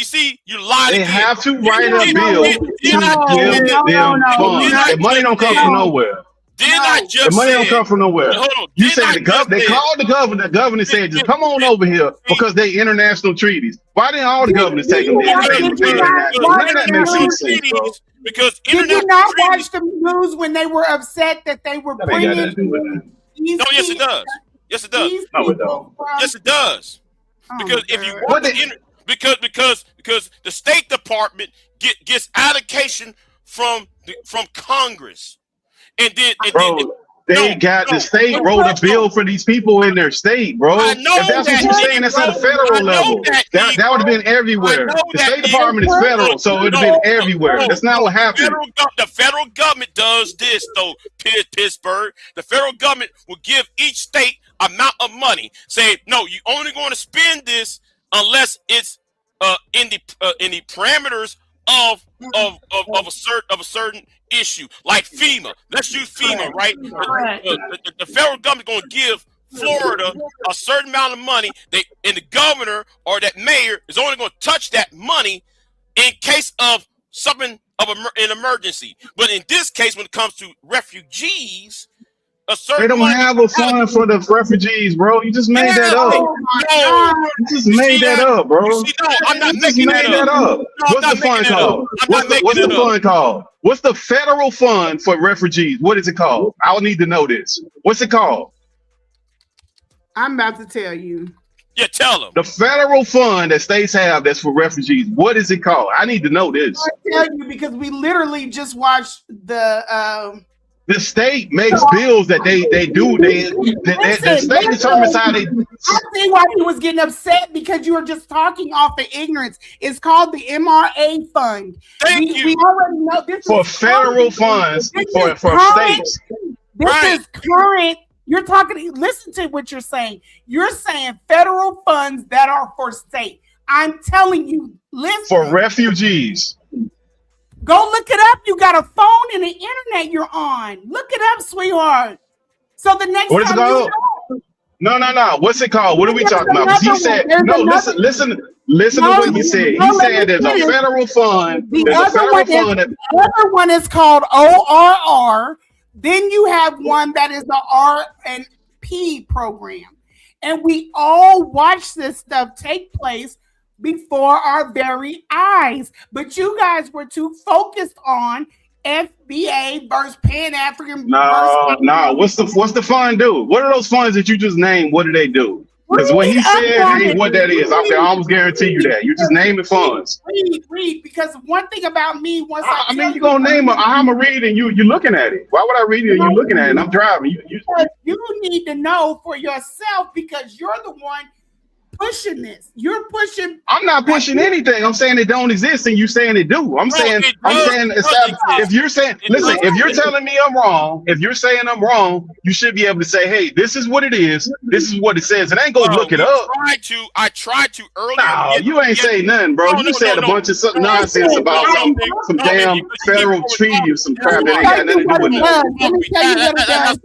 Speaker 17: See, you lied.
Speaker 11: They have to write a bill to give them funds. The money don't come from nowhere.
Speaker 17: Didn't I
Speaker 11: The
Speaker 17: just
Speaker 11: money
Speaker 17: say?
Speaker 11: don't come from nowhere.
Speaker 17: Hold on.
Speaker 11: You
Speaker 17: Didn't
Speaker 11: said
Speaker 17: I
Speaker 11: the
Speaker 17: just
Speaker 11: they
Speaker 17: say?
Speaker 11: called the governor. The governor said, just come on over here because they international treaties. Why didn't all the governors take them there? They
Speaker 12: Did you not
Speaker 11: international.
Speaker 12: watch
Speaker 11: None of that makes any sense, bro.
Speaker 17: Because
Speaker 12: Did you not watch the news when they were upset that they were
Speaker 11: That ain't got nothing
Speaker 12: bringing
Speaker 11: to do with that.
Speaker 12: these
Speaker 17: No, yes, it
Speaker 12: people-
Speaker 17: does. Yes, it does.
Speaker 12: these
Speaker 11: No, it
Speaker 12: people
Speaker 11: don't.
Speaker 12: from-
Speaker 17: Yes, it does. Because if you watch because the State Department gets allocation from Congress, and then
Speaker 11: Bro, the state wrote a bill for these people in their state, bro.
Speaker 17: I know
Speaker 11: If that's what
Speaker 17: that,
Speaker 11: you're saying, that's at a
Speaker 17: bro.
Speaker 11: federal
Speaker 17: I know
Speaker 11: level.
Speaker 17: that,
Speaker 11: That would have been everywhere. The State Department is federal, so it would have been everywhere. That's not what happened.
Speaker 17: The federal government does this, though, Pittsburgh. The federal government will give each state amount of money. Say, no, you only going to spend this unless it's in the parameters of a certain issue, like FEMA. Let's use FEMA, right? The federal government going to give Florida a certain amount of money, and the governor or that mayor is only going to touch that money in case of something of an emergency. But in this case, when it comes to refugees,
Speaker 11: They don't have a fund for the refugees, bro. You just made that up. You just made that up, bro.
Speaker 17: No, I'm not
Speaker 11: You just
Speaker 17: making
Speaker 11: made that up. What's the fund called? What's the fund called? What's the federal fund for refugees? What is it called? I would need to know this. What's it called?
Speaker 12: I'm about to tell you.
Speaker 17: Yeah, tell them.
Speaker 11: The federal fund that states have that's for refugees. What is it called? I need to know this.
Speaker 12: I'll tell you because we literally just watched the
Speaker 11: state makes bills that they do. The state determines how they.
Speaker 12: I see why he was getting upset because you were just talking off the ignorance. It's called the MRA fund. We already know this
Speaker 11: For
Speaker 12: is
Speaker 11: federal funds for states.
Speaker 12: This is current. You're talking. Listen to what you're saying. You're saying federal funds that are for state. I'm telling you, listen.
Speaker 11: For refugees.
Speaker 12: Go look it up. You got a phone and the internet you're on. Look it up, sweetheart. So the next
Speaker 11: What is it
Speaker 12: time
Speaker 11: called? No. What's it called? What are we talking about? Because he said, no, listen to what he said. He said there's a federal fund. There's a federal fund.
Speaker 12: The other one is called ORR. Then you have one that is the R&P program. And we all watch this stuff take place before our very eyes. But you guys were too focused on FBA versus Pan-African.
Speaker 11: No. What's the fund do? What are those funds that you just named? What do they do? Because when he said ain't what that is, I can almost guarantee you that. You just naming funds.
Speaker 12: Read, because one thing about me, once
Speaker 11: I mean, you're going to name it. I'm going to read it and you're looking at it. Why would I read it and you're looking at it and I'm driving?
Speaker 12: You need to know for yourself because you're the one pushing this. You're pushing.
Speaker 11: I'm not pushing anything. I'm saying it don't exist, and you saying it do. I'm saying if you're saying, listen, if you're telling me I'm wrong, if you're saying I'm wrong, you should be able to say, hey, this is what it is. This is what it says. And I ain't gonna look it up.
Speaker 17: I tried to earlier.
Speaker 11: No, you ain't saying nothing, bro. You said a bunch of nonsense about some damn federal treaty or some crap that ain't got nothing to do with nothing.
Speaker 12: Let me tell you what it does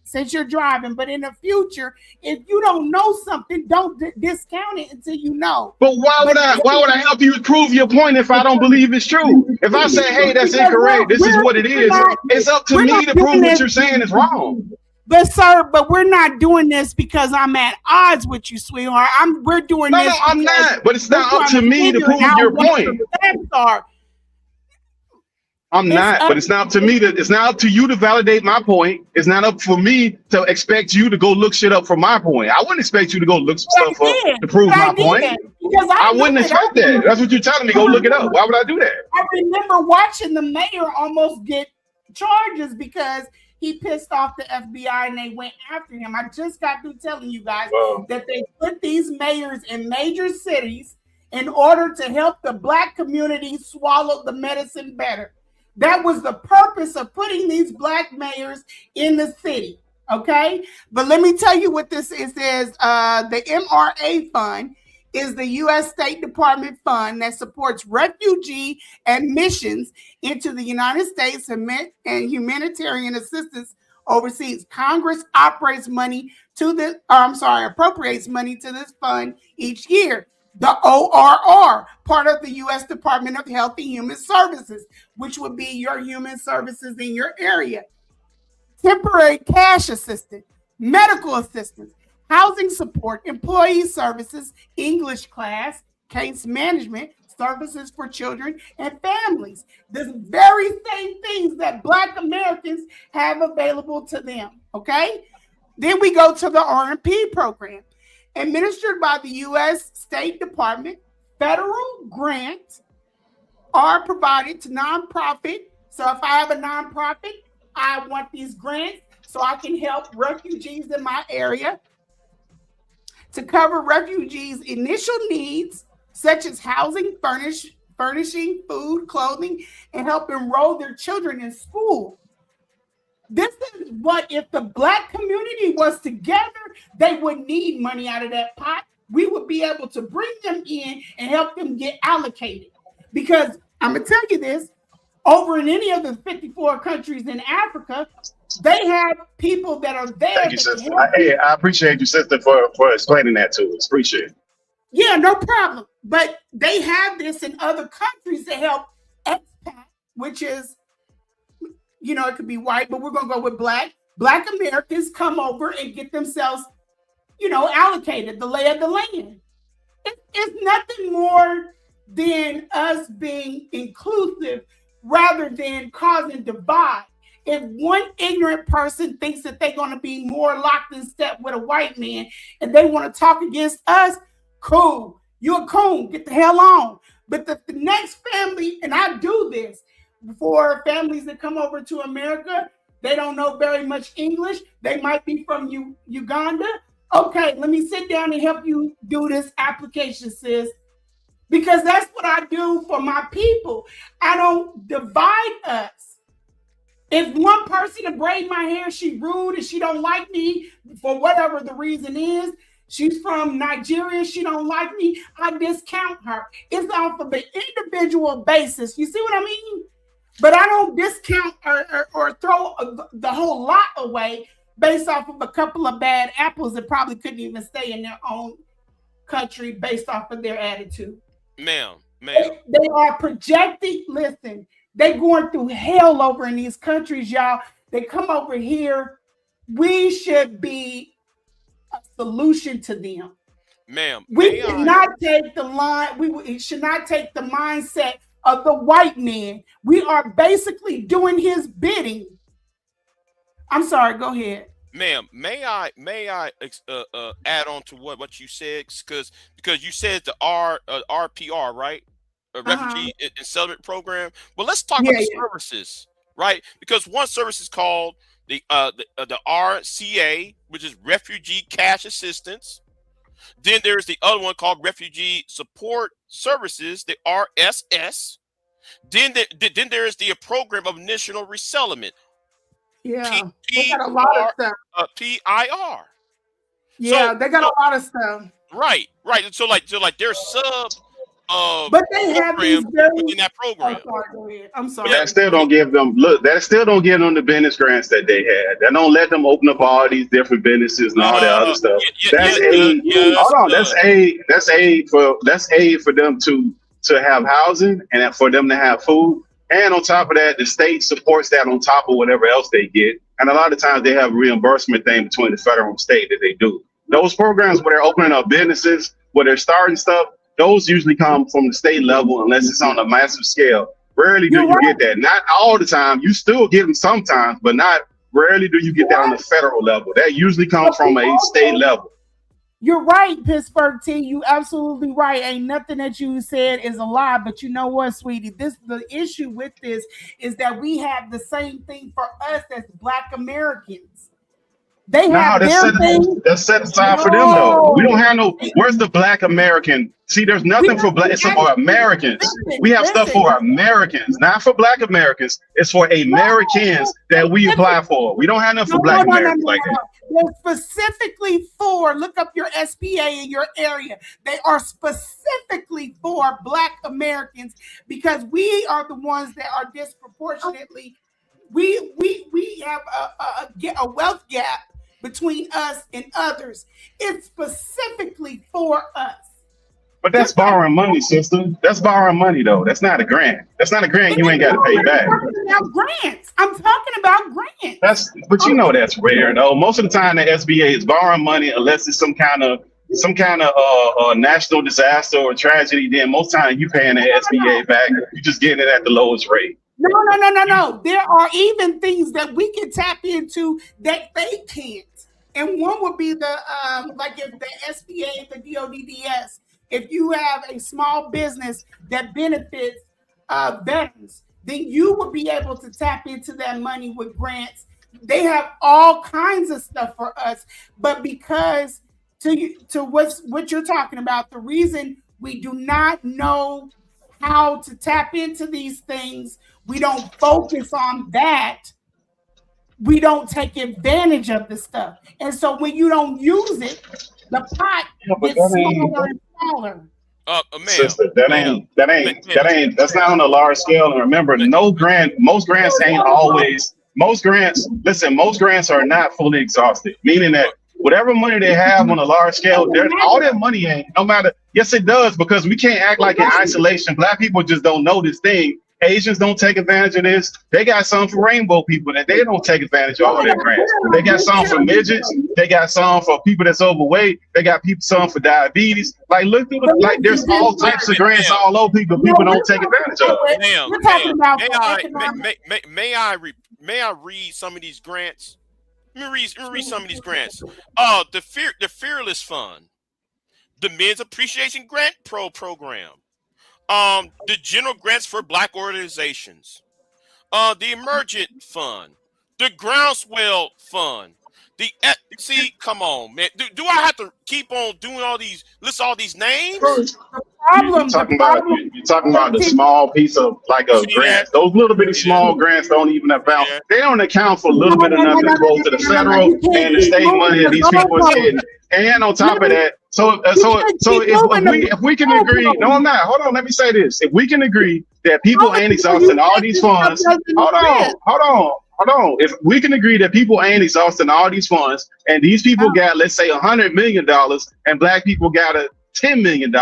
Speaker 12: since you're driving. But in the future, if you don't know something, don't discount it until you know.
Speaker 11: But why would I help you prove your point if I don't believe it's true? If I say, hey, that's incorrect, this is what it is, it's up to me to prove what you're saying is wrong.
Speaker 12: But sir, we're not doing this because I'm at odds with you, sweetheart. We're doing this.
Speaker 11: No, I'm not. But it's not up to me to prove your point. I'm not, but it's not up to me it's not up to you to validate my point. It's not up for me to expect you to go look shit up for my point. I wouldn't expect you to go look some stuff up to prove my point. I wouldn't expect that. That's what you're telling me. Go look it up. Why would I do that?
Speaker 12: I remember watching the mayor almost get charges because he pissed off the FBI and they went after him. I just got through telling you guys that they put these mayors in major cities in order to help the Black community swallow the medicine better. That was the purpose of putting these Black mayors in the city, okay? But let me tell you what this is. The MRA fund is the U.S. State Department fund that supports refugee admissions into the United States and humanitarian assistance overseas. Congress appropriates money to this fund each year. The ORR, part of the U.S. Department of Health and Human Services, which would be your human services in your area. temporary cash assistance, medical assistance, housing support, employee services, English class, case management, services for children and families. The very same things that Black Americans have available to them, okay? Then we go to the R&P program, administered by the U.S. State Department. Federal grants are provided to nonprofit. So if I have a nonprofit, I want these grants so I can help refugees in my area to cover refugees' initial needs, such as housing, furnishing, food, clothing, and help enroll their children in school. This is what, if the Black community was together, they would need money out of that pot. We would be able to bring them in and help them get allocated. Because I'm going to tell you this, over in any of the 54 countries in Africa, they have people that are there.
Speaker 11: Thank you, sister. I appreciate you, sister, for explaining that to us. Appreciate it.
Speaker 12: Yeah, no problem. But they have this in other countries to help expat, which is, you know, it could be white, but we're going to go with Black. Black Americans come over and get themselves, you know, allocated, the lay of the land. It's nothing more than us being inclusive rather than causing divide. If one ignorant person thinks that they're going to be more locked in step with a white man and they want to talk against us, cool. You're a coon. Get the hell on. But the next family, and I do this for families that come over to America, they don't know very much English. They might be from Uganda. Okay, let me sit down and help you do this application, sis. Because that's what I do for my people. I don't divide us. If one person to braid my hair, she rude and she don't like me for whatever the reason is, she's from Nigeria, she don't like me, I discount her. It's off of an individual basis. You see what I mean? But I don't discount or throw the whole lot away based off of a couple of bad apples that probably couldn't even stay in their own country based off of their attitude.
Speaker 17: Ma'am.
Speaker 12: They are projecting, listen, they going through hell over in these countries, y'all. They come over here. We should be a solution to them.
Speaker 17: Ma'am.
Speaker 12: We cannot take the line. We should not take the mindset of the white man. We are basically doing his bidding. I'm sorry, go ahead.
Speaker 17: Ma'am, may I add on to what you said, because you said the RPR, right? Refugee and Settlement Program. Well, let's talk about the services, right? Because one service is called the RCA, which is Refugee Cash Assistance. Then there's the other one called Refugee Support Services, the RSS. Then there is the Program of Initial Resettlement.
Speaker 12: Yeah, they got a lot of stuff.
Speaker 17: PIR.
Speaker 12: Yeah, they got a lot of stuff.
Speaker 17: Right. So like there's sub.
Speaker 12: But they have these
Speaker 17: within that program.
Speaker 12: I'm sorry.
Speaker 11: That still don't give them the business grants that they had. That don't let them open up all these different businesses and all that other stuff. That's aid. Hold on, that's aid. That's aid for them to have housing and for them to have food. And on top of that, the state supports that on top of whatever else they get. And a lot of times they have a reimbursement thing between the federal and state that they do. Those programs where they're opening up businesses, where they're starting stuff, those usually come from the state level unless it's on a massive scale. Rarely do you get that. Not all the time. You still get them sometimes, but rarely do you get that on the federal level. That usually comes from a state level.
Speaker 12: You're right, Pittsburgh T. You absolutely right. Ain't nothing that you said is a lie. But you know what, sweetie? The issue with this is that we have the same thing for us as Black Americans. They have
Speaker 11: that's set aside for them though. We don't have no. Where's the Black American? See, there's nothing for Black. It's for Americans. We have stuff for Americans, not for Black Americans. It's for Americans that we apply for. We don't have enough for Black Americans like that.
Speaker 12: They're specifically for. Look up your SPA in your area. They are specifically for Black Americans because we are the ones that are disproportionately. We have a wealth gap between us and others. It's specifically for us.
Speaker 11: But that's borrowing money, sister. That's borrowing money, though. That's not a grant. That's not a grant you ain't got to pay back.
Speaker 12: I'm talking about grants.
Speaker 11: But you know that's rare, though. Most of the time, the SBA is borrowing money unless it's some kind of national disaster or tragedy. Then most times you paying the SBA back. You just getting it at the lowest rate.
Speaker 12: No. There are even things that we can tap into that they can't. And one would be the like if the SBA, the DODDS, if you have a small business that benefits veterans, then you would be able to tap into that money with grants. They have all kinds of stuff for us, but because to what you're talking about, the reason we do not know how to tap into these things, we don't focus on that. We don't take advantage of the stuff. And so when you don't use it, the pot gets smaller and smaller.
Speaker 11: Sister, that's not on a large scale. And remember, most grants are not fully exhausted, meaning that whatever money they have on a large scale, all that money ain't, no matter, yes, it does, because we can't act like in isolation. Black people just don't know this thing. Asians don't take advantage of this. They got some for rainbow people that they don't take advantage of all their grants. They got some for midgets. They got some for people that's overweight. They got some for diabetes. Like, look through there's all types of grants all over people don't take advantage of.
Speaker 17: May I read some of these grants? Let me read some of these grants. The Fearless Fund, the Men's Appreciation Grant Program. The General Grants for Black Organizations, the Emergent Fund, the Groundswell Fund, come on, man. Do I have to keep on doing list all these names?
Speaker 11: You're talking about the small piece of grants. Those little bitty small grants don't even account. They don't account for a little bit of nothing close to the federal and the state money that these people are getting. And on top of that, if we can agree, no, I'm not. Hold on, let me say this. If we can agree that people ain't exhausting all these funds, hold on. If we can agree that people ain't exhausting all these funds, and these people got, let's say, $100 million, and black people got $10 million,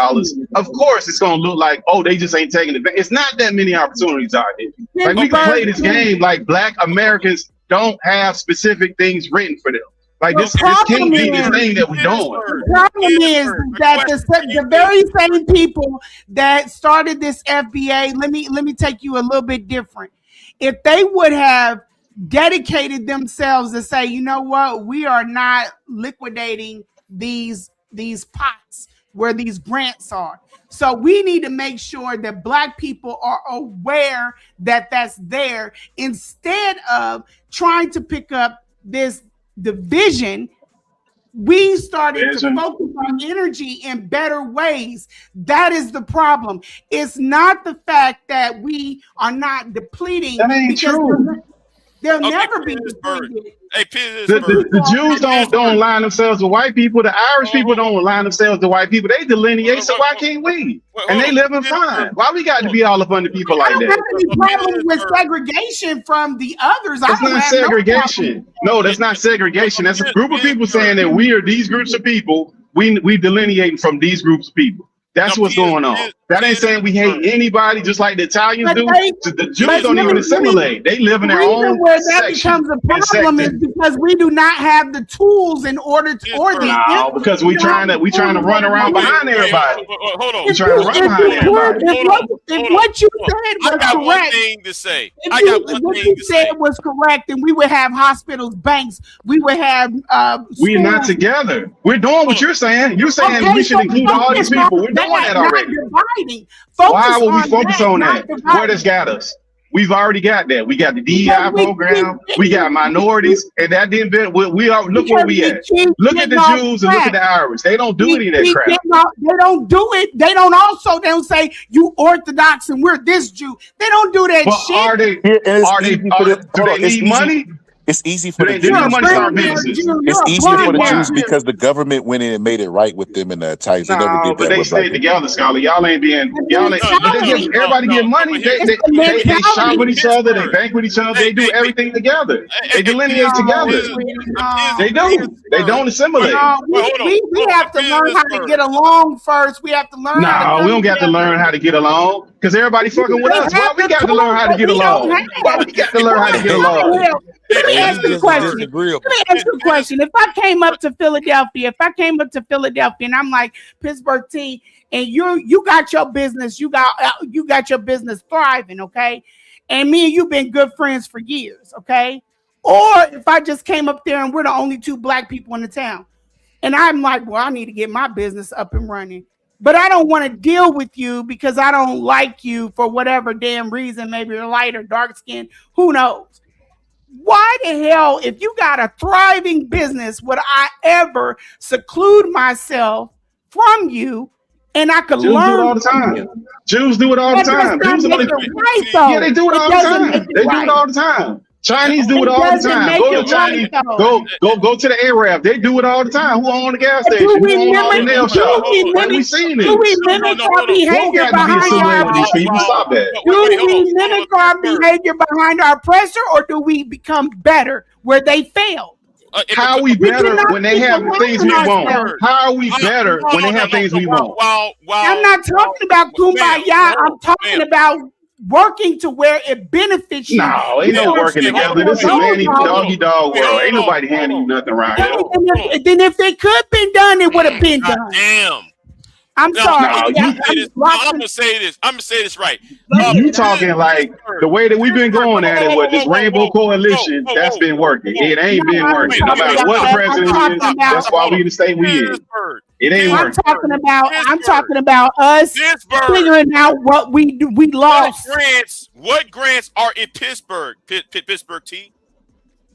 Speaker 11: of course it's gonna look like, oh, they just ain't taking advantage. It's not that many opportunities out here. Like, we can play this game like Black Americans don't have specific things written for them. Like, this can't be the thing that we're doing.
Speaker 12: The problem is that the very same people that started this FBA, let me take you a little bit different. If they would have dedicated themselves to say, you know what, we are not liquidating these pots where these grants are. So we need to make sure that Black people are aware that that's there, instead of trying to pick up this division. We started to focus on energy in better ways. That is the problem. It's not the fact that we are not depleting.
Speaker 11: That ain't true.
Speaker 12: They'll never be depleted.
Speaker 11: The Jews don't align themselves with white people. The Irish people don't align themselves with white people. They delineate, so why can't we? And they living fine. Why we got to be all up under people like that?
Speaker 12: I don't have any problem with segregation from the others.
Speaker 11: That's not segregation. No, that's not segregation. That's a group of people saying that we are these groups of people. We delineating from these groups of people. That's what's going on. That ain't saying we hate anybody, just like the Italians do. The Jews don't even assimilate. They live in their own
Speaker 12: where that becomes a problem is because we do not have the tools in order to
Speaker 11: No, because we trying to run around behind everybody.
Speaker 17: Hold on.
Speaker 11: We trying to run behind everybody.
Speaker 12: If what you said was correct,
Speaker 17: one thing to say.
Speaker 12: What you said was correct, and we would have hospitals, banks, we would have
Speaker 11: we're not together. We're doing what you're saying. You're saying we should include all these people. We're doing that already. Why would we focus on that? Where that's got us? We've already got that. We got the DEI program. We got minorities, and that didn't. We are. Look where we at. Look at the Jews and look at the Irish. They don't do any of that crap.
Speaker 12: They don't do it. They don't say you Orthodox and we're this Jew. They don't do that shit.
Speaker 11: Do they need money?
Speaker 2: It's easy for the
Speaker 11: They do
Speaker 2: Jews.
Speaker 11: money start businesses.
Speaker 2: It's easier for the
Speaker 11: Why?
Speaker 2: Jews because the government went in and made it right with them and the Italians. They never
Speaker 11: No,
Speaker 2: did
Speaker 11: but
Speaker 2: that
Speaker 11: they
Speaker 2: with black
Speaker 11: stayed
Speaker 2: people.
Speaker 11: together, Scholar. Y'all ain't being, y'all ain't, but they give, everybody get money. They shop with each other. They bank with each other. They do everything together. They delineate together. They do. They don't assimilate.
Speaker 12: We have to learn how to get along first. We have to learn how to
Speaker 11: No, we don't got to learn how to get along because everybody fucking with us. Why we got to learn how to get along? Why we got to learn how to get along?
Speaker 12: Let me ask you a question. Let me ask you a question. If I came up to Philadelphia, and I'm like Pittsburgh T, and you got your business, you got your business thriving, okay? And me and you been good friends for years, okay? Or if I just came up there and we're the only two black people in the town, and I'm like, well, I need to get my business up and running. But I don't want to deal with you because I don't like you for whatever damn reason. Maybe you're light or dark skinned. Who knows? Why the hell, if you got a thriving business, would I ever seclude myself from you and I could
Speaker 11: Jews
Speaker 12: learn
Speaker 11: do it all the
Speaker 12: from
Speaker 11: time.
Speaker 12: you?
Speaker 11: Jews do it all the
Speaker 12: That does
Speaker 11: time.
Speaker 12: not
Speaker 11: Jews
Speaker 12: make it right, though.
Speaker 11: yeah, they do it all the time. They do it all the time. Chinese do it all the
Speaker 12: doesn't
Speaker 11: time.
Speaker 12: make
Speaker 11: Go to
Speaker 12: it
Speaker 11: Chinese.
Speaker 12: right,
Speaker 11: Go to the Arab. They do it all the time. Who own the gas
Speaker 12: Do
Speaker 11: station?
Speaker 12: we
Speaker 11: Who own all the nail
Speaker 12: mimic?
Speaker 11: shops? Like we seen this.
Speaker 12: Do we mimic our
Speaker 11: We don't
Speaker 12: behavior
Speaker 11: got to be
Speaker 12: behind
Speaker 11: assimilated with
Speaker 12: our?
Speaker 11: these people. Stop that.
Speaker 12: Do we mimic our behavior behind our oppressor, or do we become better where they failed?
Speaker 11: How are we better when they have the things we want?
Speaker 12: ourselves.
Speaker 11: How are we better when they have things we want?
Speaker 12: I'm not talking about kumbaya. I'm talking about working to where it benefits you.
Speaker 11: No, ain't no working together. This is nanny doggy dog world. Ain't nobody handing you nothing around here.
Speaker 12: Then if it could have been done, it would have been done.
Speaker 17: Damn.
Speaker 12: I'm sorry.
Speaker 17: I'm gonna say this. I'm gonna say this right.
Speaker 11: You talking like the way that we've been going at it with this Rainbow Coalition, that's been working. It ain't been working. No matter what the president is, that's why we in the state we in. It ain't working.
Speaker 12: I'm talking about us figuring out what we lost.
Speaker 17: What grants are in Pittsburgh? Pittsburgh T.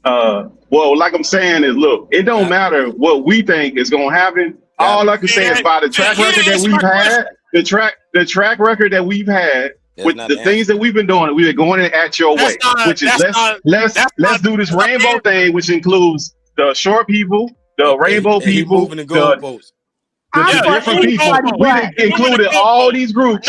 Speaker 11: Well, like I'm saying is, look, it don't matter what we think is gonna happen. All I can say is by the track record that we've had, the track record that we've had with the things that we've been doing, we've been going at your way, which is let's do this rainbow thing, which includes the short people, the rainbow people, the different people. We've included all these groups.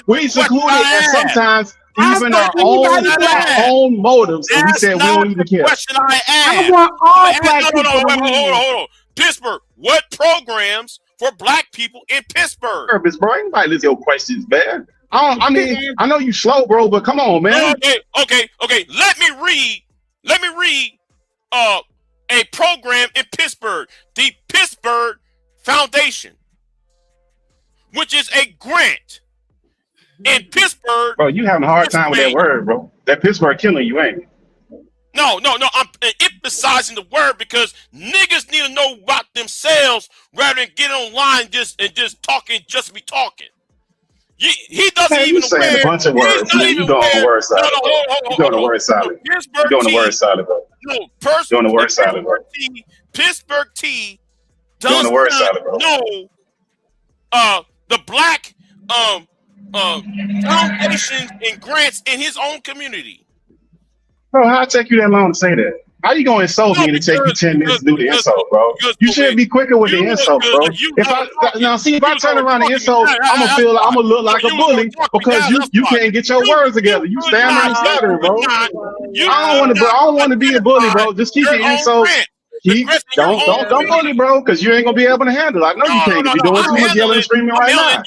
Speaker 11: We secluded, and sometimes even our own motives, and we said we don't even care.
Speaker 12: I want all black people.
Speaker 17: Hold on. Pittsburgh, what programs for black people in Pittsburgh?
Speaker 11: Bro, anybody listen to your questions, man. I mean, I know you slow, bro, but come on, man.
Speaker 17: Okay. Let me read a program in Pittsburgh, the Pittsburgh Foundation, which is a grant in Pittsburgh.
Speaker 11: Bro, you having a hard time with that word, bro. That Pittsburgh killing you, ain't it?
Speaker 17: No. I'm emphasizing the word because niggas need to know about themselves rather than get online just talking, just be talking. He doesn't even
Speaker 11: saying a bunch of words. You doing the word salad. You doing the word salad. You doing the word salad, bro.
Speaker 17: No,
Speaker 11: doing the word salad, bro.
Speaker 17: Pittsburgh T does
Speaker 11: doing the word
Speaker 17: not
Speaker 11: salad, bro.
Speaker 17: know the black foundations and grants in his own community.
Speaker 11: Bro, how'd it take you that long to say that? How you gonna insult me and it take you 10 minutes to do the insult, bro? You should be quicker with the insult, bro. If I turn around the insult, I'm gonna look like a bully because you can't get your words together. You stammering and stuttering, bro. I don't want to be a bully, bro. Just keep the insult. Don't bully, bro, because you ain't gonna be able to handle it. I know you can't. If you're doing too much yelling and screaming right now,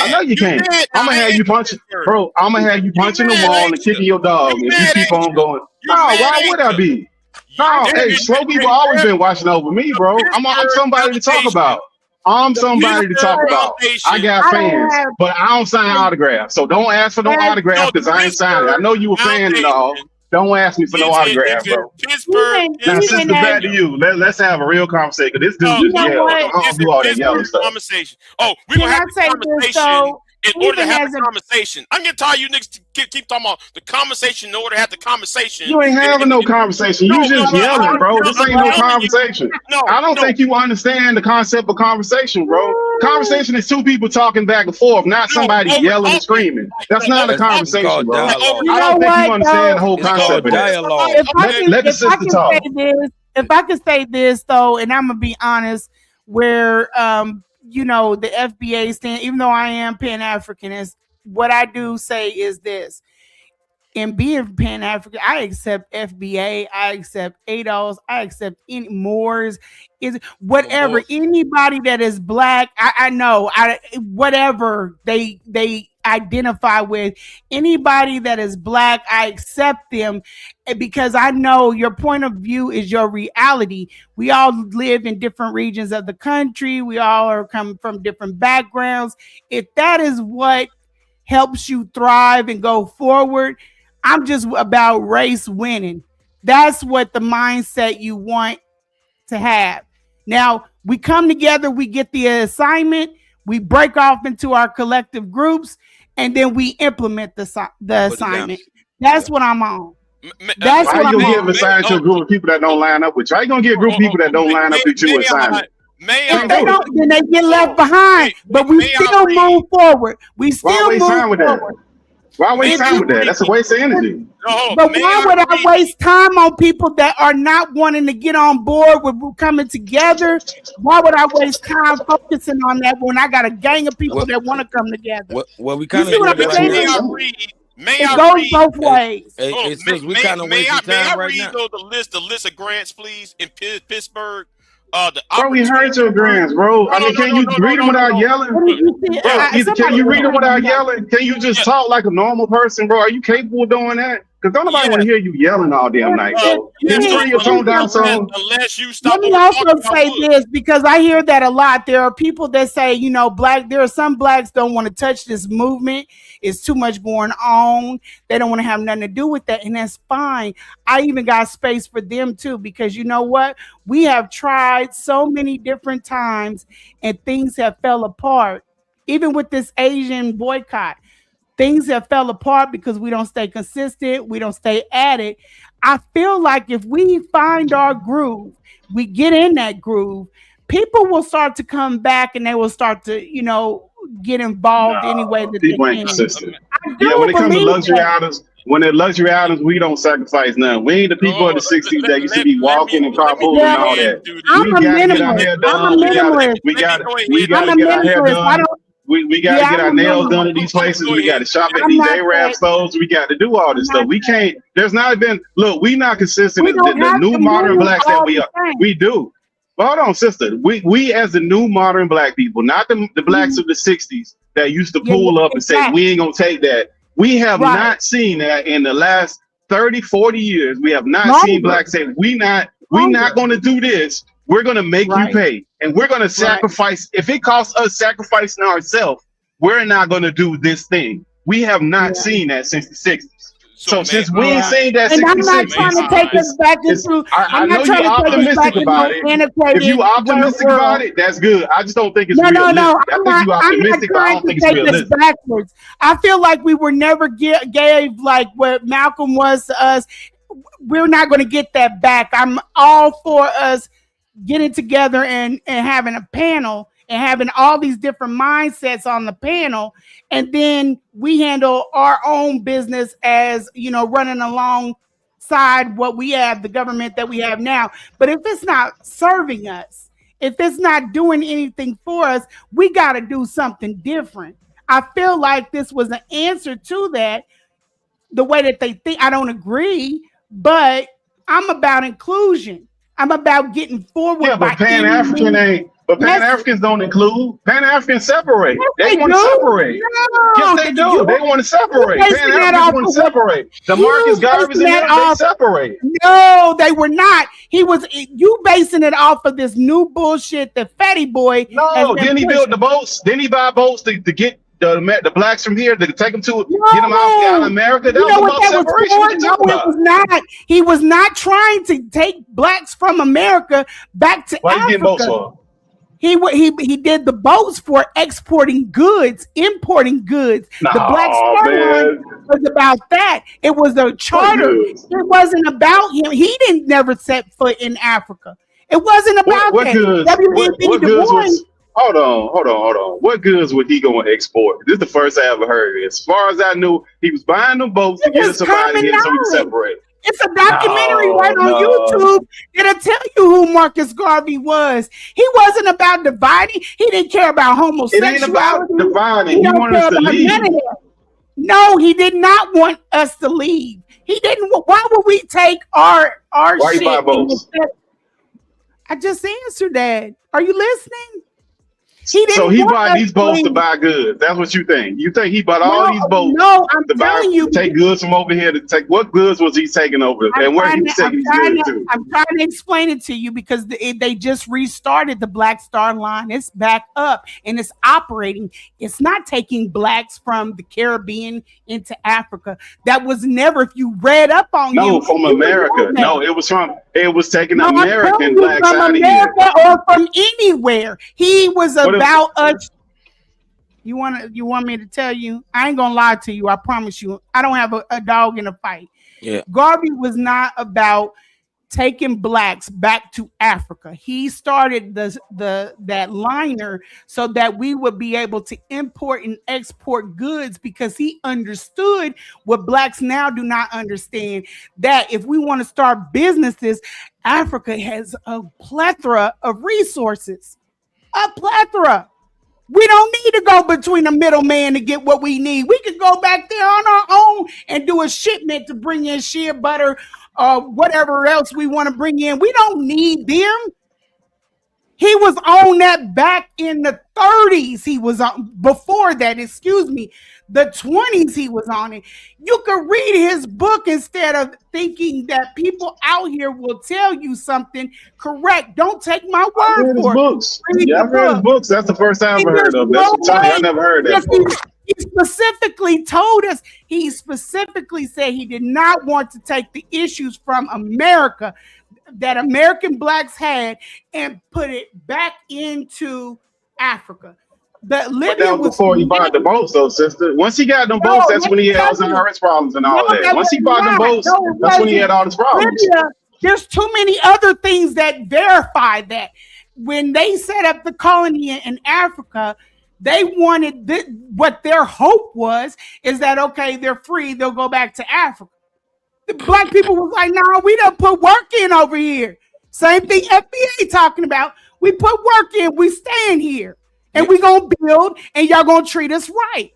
Speaker 11: I know you can't. I'm gonna have you punching, bro. I'm gonna have you punching the wall and kicking your dog if you keep on going. No, why would I be? No, hey, slow people always been watching over me, bro. I'm somebody to talk about. I'm somebody to talk about. I got fans, but I don't sign autographs. So don't ask for no autograph because I ain't signing it. I know you a fan and all. Don't ask me for no autograph, bro. Now, sister, back to you. Let's have a real conversation. Because this dude just yelled. I don't do all that yelling stuff.
Speaker 17: Oh, we're gonna have a conversation in order to
Speaker 12: even
Speaker 17: have
Speaker 12: as
Speaker 17: the
Speaker 12: a
Speaker 17: conversation. I'm getting tired of you niggas keep talking about the conversation in order to have the conversation.
Speaker 11: You ain't having no conversation. You just yelling, bro. This ain't no conversation. I don't think you understand the concept of conversation, bro. Conversation is two people talking back and forth, not somebody yelling and screaming. That's not a conversation, bro. I don't think you understand the whole concept of that. Let the sister talk.
Speaker 12: If I could say this though, and I'm gonna be honest, where you know, the FBA stand, even though I am Pan-Africanist, what I do say is this. In being Pan-African, I accept FBA, I accept ADOS, I accept any Moors, is whatever. Anybody that is black, I know, whatever they identify with, anybody that is black, I accept them because I know your point of view is your reality. We all live in different regions of the country. We all are coming from different backgrounds. If that is what helps you thrive and go forward, I'm just about race winning. That's what the mindset you want to have. Now, we come together, we get the assignment, we break off into our collective groups, and then we implement the assignment. That's what I'm on. That's
Speaker 11: How
Speaker 12: what
Speaker 11: you
Speaker 12: I'm
Speaker 11: gonna give
Speaker 12: on.
Speaker 11: assignment to a group of people that don't line up with you? How you gonna get a group of people that don't line up with your assignment?
Speaker 12: If they don't, then they get left behind. But we still move forward. We still move forward.
Speaker 11: Why waste time with that? That's a waste of energy.
Speaker 12: But why would I waste time on people that are not wanting to get on board with coming together? Why would I waste time focusing on that when I got a gang of people that want to come together?
Speaker 9: Well, we
Speaker 12: You
Speaker 9: kind
Speaker 12: see what I'm saying? It goes both ways.
Speaker 9: We kind of wasting time right now.
Speaker 17: The list of grants, please, in Pittsburgh.
Speaker 11: Bro, we heard your grants, bro. I mean, can you read them without yelling? Can you read them without yelling? Can you just talk like a normal person, bro? Are you capable of doing that? Because don't nobody want to hear you yelling all damn night, bro. Can you turn your tone down some?
Speaker 17: Unless you stop.
Speaker 12: Let me also say this, because I hear that a lot. There are people that say, you know, there are some blacks don't want to touch this movement. It's too much going on. They don't want to have nothing to do with that. And that's fine. I even got space for them too, because you know what? We have tried so many different times and things have fell apart. Even with this Asian boycott, things have fell apart because we don't stay consistent. We don't stay at it. I feel like if we find our groove, we get in that groove, people will start to come back and they will start to, you know, get involved anyway that
Speaker 11: people
Speaker 12: they
Speaker 11: ain't
Speaker 12: can.
Speaker 11: consistent. Yeah, when it comes to luxury items, we don't sacrifice none. We ain't the people of the 60s that used to be walking and carpooling and all that.
Speaker 12: I'm a minimalist.
Speaker 11: We gotta get our hair done. We gotta get our nails done at these places. We gotta shop at these Arab stores. We got to do all this stuff. We can't. There's not been. Look, we not consistent. The new modern blacks that we are. We do. But hold on, sister. We as the new modern black people, not the blacks of the 60s that used to pull up and say we ain't gonna take that. We have not seen that in the last 30, 40 years. We have not seen blacks say we not gonna do this. We're gonna make you pay, and we're gonna sacrifice. If it costs us sacrificing ourselves, we're not gonna do this thing. We have not seen that since the 60s. So since we ain't seen that,
Speaker 12: and I'm not trying to take us back into.
Speaker 11: I know you're optimistic about it. If you optimistic about it, that's good. I just don't think it's realistic. I think you optimistic, but I don't think it's realistic.
Speaker 12: Backwards. I feel like we were never gave like what Malcolm was to us. We're not going to get that back. I'm all for us getting together and having a panel and having all these different mindsets on the panel, and then we handle our own business as, you know, running alongside what we have, the government that we have now. But if it's not serving us, if it's not doing anything for us, we got to do something different. I feel like this was an answer to that, the way that they think. I don't agree, but I'm about inclusion. I'm about getting forward.
Speaker 11: Yeah, but Pan-African ain't. But Pan-Africans don't include. Pan-Africans separate. They want to separate. Yes, they do. They want to separate. Pan-Africans want to separate. The Marcus Garveys and them, they separate.
Speaker 12: No, they were not. You basing it off of this new bullshit that Fatty Boy.
Speaker 11: No, didn't he build the boats? Didn't he buy boats to get the blacks from here to take them to get them out of America? That was about separation.
Speaker 12: No, it was not. He was not trying to take blacks from America back to Africa.
Speaker 11: Why you getting boats for?
Speaker 12: He did the boats for exporting goods, importing goods. The Black Star Line was about that. It was a charter. It wasn't about him. He didn't never set foot in Africa. It wasn't about
Speaker 11: what
Speaker 12: that.
Speaker 11: goods? What goods was? Hold on. What goods would he going to export? This is the first I ever heard. As far as I knew, he was buying them boats to get somebody here so we can separate.
Speaker 12: It's a documentary on YouTube that'll tell you who Marcus Garvey was. He wasn't about dividing. He didn't care about homosexuality.
Speaker 11: It ain't about dividing. He wanted us to leave.
Speaker 12: No, he did not want us to leave. He didn't. Why would we take our
Speaker 11: Why
Speaker 12: shit?
Speaker 11: you buy boats?
Speaker 12: I just answered that. Are you listening?
Speaker 11: So he bought these boats to buy goods. That's what you think. You think he bought all these boats to take goods from over here to take what goods was he taking over and where he was taking these goods to?
Speaker 12: I'm trying to explain it to you because they just restarted the Black Star Line. It's back up and it's operating. It's not taking blacks from the Caribbean into Africa. That was never, if you read up on
Speaker 11: from America. No, it was taking American blacks
Speaker 12: from
Speaker 11: out of
Speaker 12: America
Speaker 11: here.
Speaker 12: or from anywhere. He was about us. You want me to tell you? I ain't gonna lie to you. I promise you. I don't have a dog in a fight.
Speaker 9: Yeah.
Speaker 12: Garvey was not about taking blacks back to Africa. He started that liner so that we would be able to import and export goods because he understood what blacks now do not understand, that if we want to start businesses, Africa has a plethora of resources. A plethora. We don't need to go between a middleman to get what we need. We could go back there on our own and do a shipment to bring in shea butter or whatever else we want to bring in. We don't need them. He was on that back in the 30s. He was on before that, the 20s he was on it. You could read his book instead of thinking that people out here will tell you something correct. Don't take my word for it.
Speaker 11: I've read his books. That's the first time I've heard of that. I never heard that book.
Speaker 12: He specifically told us, he specifically said he did not want to take the issues from America that American blacks had and put it back into Africa.
Speaker 11: But that was before he bought the boats, though, sister. Once he got them boats, that's when he had all his IRS problems and all that. Once he bought them boats, that's when he had all his problems.
Speaker 12: There's too many other things that verify that. When they set up the colony in Africa, they wanted what their hope was is that, okay, they're free, they'll go back to Africa. The black people was like, no, we don't put work in over here. Same thing FBA talking about. We put work in, we staying here. And we gonna build, and y'all gonna treat us right.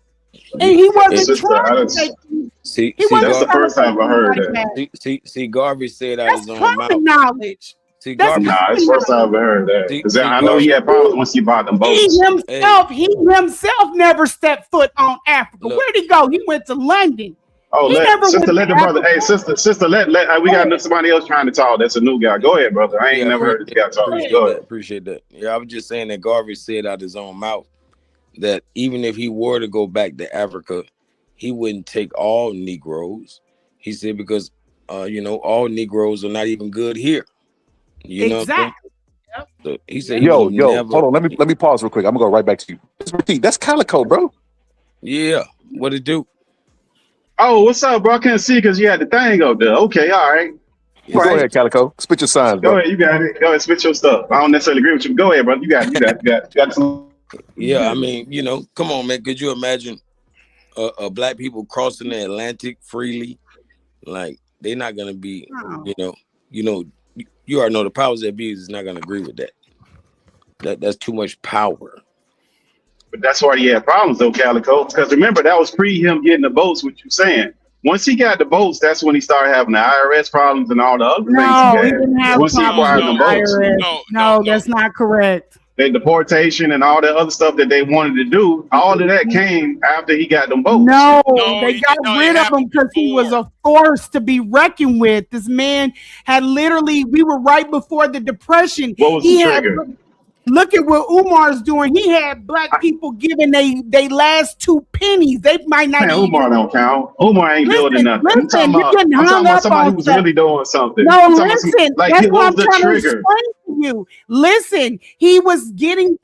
Speaker 12: And he wasn't trying to take.
Speaker 11: That's the first time I heard that.
Speaker 9: See, Garvey said out his own mouth.
Speaker 12: Knowledge.
Speaker 11: It's the first time I heard that. Because I know he had problems once he bought them boats.
Speaker 12: He himself never stepped foot on Africa. Where'd he go? He went to London.
Speaker 11: Oh, sister, let the brother. Hey, sister, let we got somebody else trying to talk. That's a new guy. Go ahead, brother. I ain't never heard this guy talk. Go ahead.
Speaker 9: Appreciate that. Yeah, I was just saying that Garvey said out his own mouth that even if he were to go back to Africa, he wouldn't take all Negroes. He said because all Negroes are not even good here. You know.
Speaker 12: Exactly.
Speaker 9: So he said,
Speaker 2: "Yo, hold on. Let me pause real quick. I'm gonna go right back to you. That's Calico, bro.
Speaker 9: Yeah. What it do?
Speaker 11: Oh, what's up, bro? I couldn't see because you had the thing up there. Okay, all right.
Speaker 2: Go ahead, Calico. Spit your signs, bro.
Speaker 11: Go ahead, you got it. Go ahead, spit your stuff. I don't necessarily agree with you. Go ahead, bro. You got some.
Speaker 9: Yeah, I mean, come on, man. Could you imagine black people crossing the Atlantic freely? Like, they're not gonna be, you already know the powers that be is not gonna agree with that. That's too much power.
Speaker 11: But that's why he had problems, though, Calico. Because remember, that was pre him getting the boats. What you saying? Once he got the boats, that's when he started having the IRS problems and all the other things.
Speaker 12: He didn't have
Speaker 11: once
Speaker 12: problems
Speaker 11: he acquired
Speaker 12: with
Speaker 11: the boats.
Speaker 12: IRS. No, that's not correct.
Speaker 11: The deportation and all the other stuff that they wanted to do, all of that came after he got them boats.
Speaker 12: No, they got rid of him because he was a force to be reckoned with. This man had literally, we were right before the Depression.
Speaker 11: What was the trigger?
Speaker 12: Look at what Umar's doing. He had black people giving they last 2 pennies. They might not.
Speaker 11: Man, Umar don't count. Umar ain't building nothing. I'm talking about somebody who was really doing something.
Speaker 12: No, listen. That's what I'm trying to explain to telling you. Listen, he was getting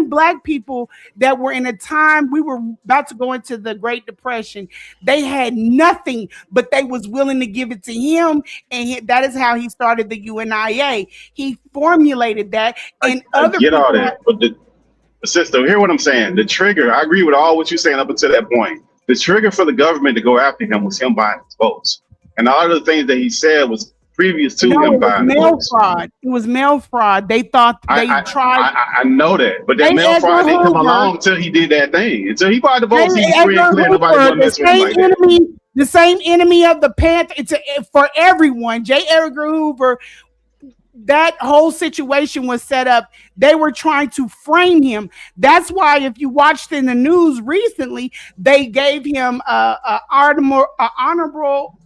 Speaker 12: black people that were in a time we were about to go into the Great Depression. They had nothing, but they was willing to give it to him, and that is how he started the UNIA. He formulated that, and other
Speaker 11: Get all
Speaker 12: people.
Speaker 11: that, but the sister, hear what I'm saying. The trigger, I agree with all what you're saying up until that point. The trigger for the government to go after him was him buying his votes, and all of the things that he said was previous to
Speaker 12: No,
Speaker 11: him
Speaker 12: it was
Speaker 11: buying the
Speaker 12: mail
Speaker 11: votes.
Speaker 12: fraud. It was mail fraud. They thought they tried.
Speaker 11: I know that, but that
Speaker 12: J.
Speaker 11: mail fraud
Speaker 12: Edgar
Speaker 11: didn't come
Speaker 12: Hoover-
Speaker 11: along until he did that thing. Until he bought the votes,
Speaker 12: J.
Speaker 11: he was free and
Speaker 12: Edgar
Speaker 11: clear. Nobody
Speaker 12: Hoover,
Speaker 11: wasn't messing with him like that.
Speaker 12: the same enemy of the Panther. It's for everyone. J. Edgar Hoover. That whole situation was set up. They were trying to frame him. That's why, if you watched in the news recently, they gave him a honorable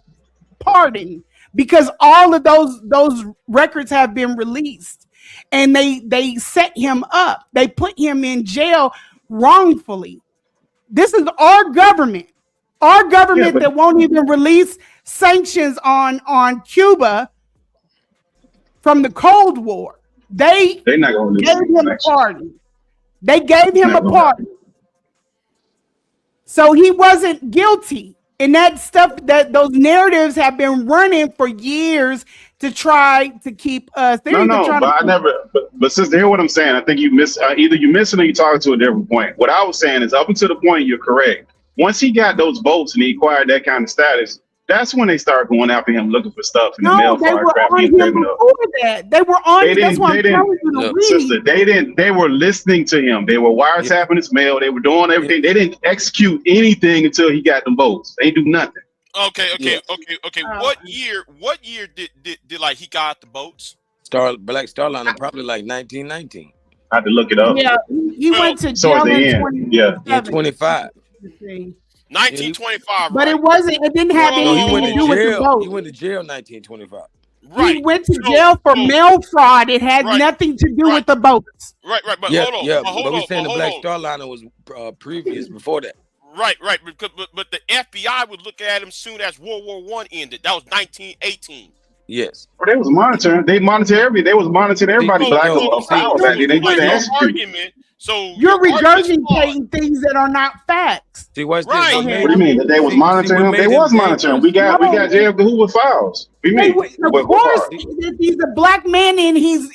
Speaker 12: pardon because all of those records have been released, and they set him up. They put him in jail wrongfully. This is our government that won't even release sanctions on Cuba from the Cold War. They're not going to gave him a pardon. They gave him a pardon. So he wasn't guilty. And that stuff, that those narratives have been running for years to try to keep us. But
Speaker 11: I never. But sister, hear what I'm saying. I think you miss either you missing or you talking to a different point. What I was saying is up until the point you're correct. Once he got those votes and he acquired that kind of status, that's when they started going after him, looking for stuff in the mail fraud crap.
Speaker 12: They were on him. That's why I'm telling you to read.
Speaker 11: Sister, they were listening to him. They were wiretapping his mail. They were doing everything. They didn't execute anything until he got them votes. They do nothing.
Speaker 17: Okay. What year did like he got the boats?
Speaker 9: Black Starliner probably like 1919.
Speaker 11: I had to look it up.
Speaker 12: Yeah, he went to jail in
Speaker 9: 25.
Speaker 17: 1925,
Speaker 12: but it wasn't. It didn't have anything to do with the vote.
Speaker 9: He went to jail 1925.
Speaker 17: Right.
Speaker 12: He went to jail for mail fraud. It had nothing to do with the votes.
Speaker 17: Right. But hold on.
Speaker 9: Yeah,
Speaker 17: hold
Speaker 9: but we
Speaker 17: on,
Speaker 9: saying the
Speaker 17: hold
Speaker 9: Black
Speaker 17: on.
Speaker 9: Starliner was previous before that.
Speaker 17: Right. But the FBI was looking at him soon as World War I ended. That was 1918.
Speaker 9: Yes.
Speaker 11: Well, they was monitoring. They monitored everybody. They was monitoring everybody. Black power back then. They did the execute.
Speaker 17: So
Speaker 12: you're regurgitating things that are not facts.
Speaker 9: See, what's
Speaker 17: right?
Speaker 11: What do you mean that they was monitoring him? They was monitoring. We got J. Edgar Hoover files. We mean
Speaker 12: of course he's a black man and he's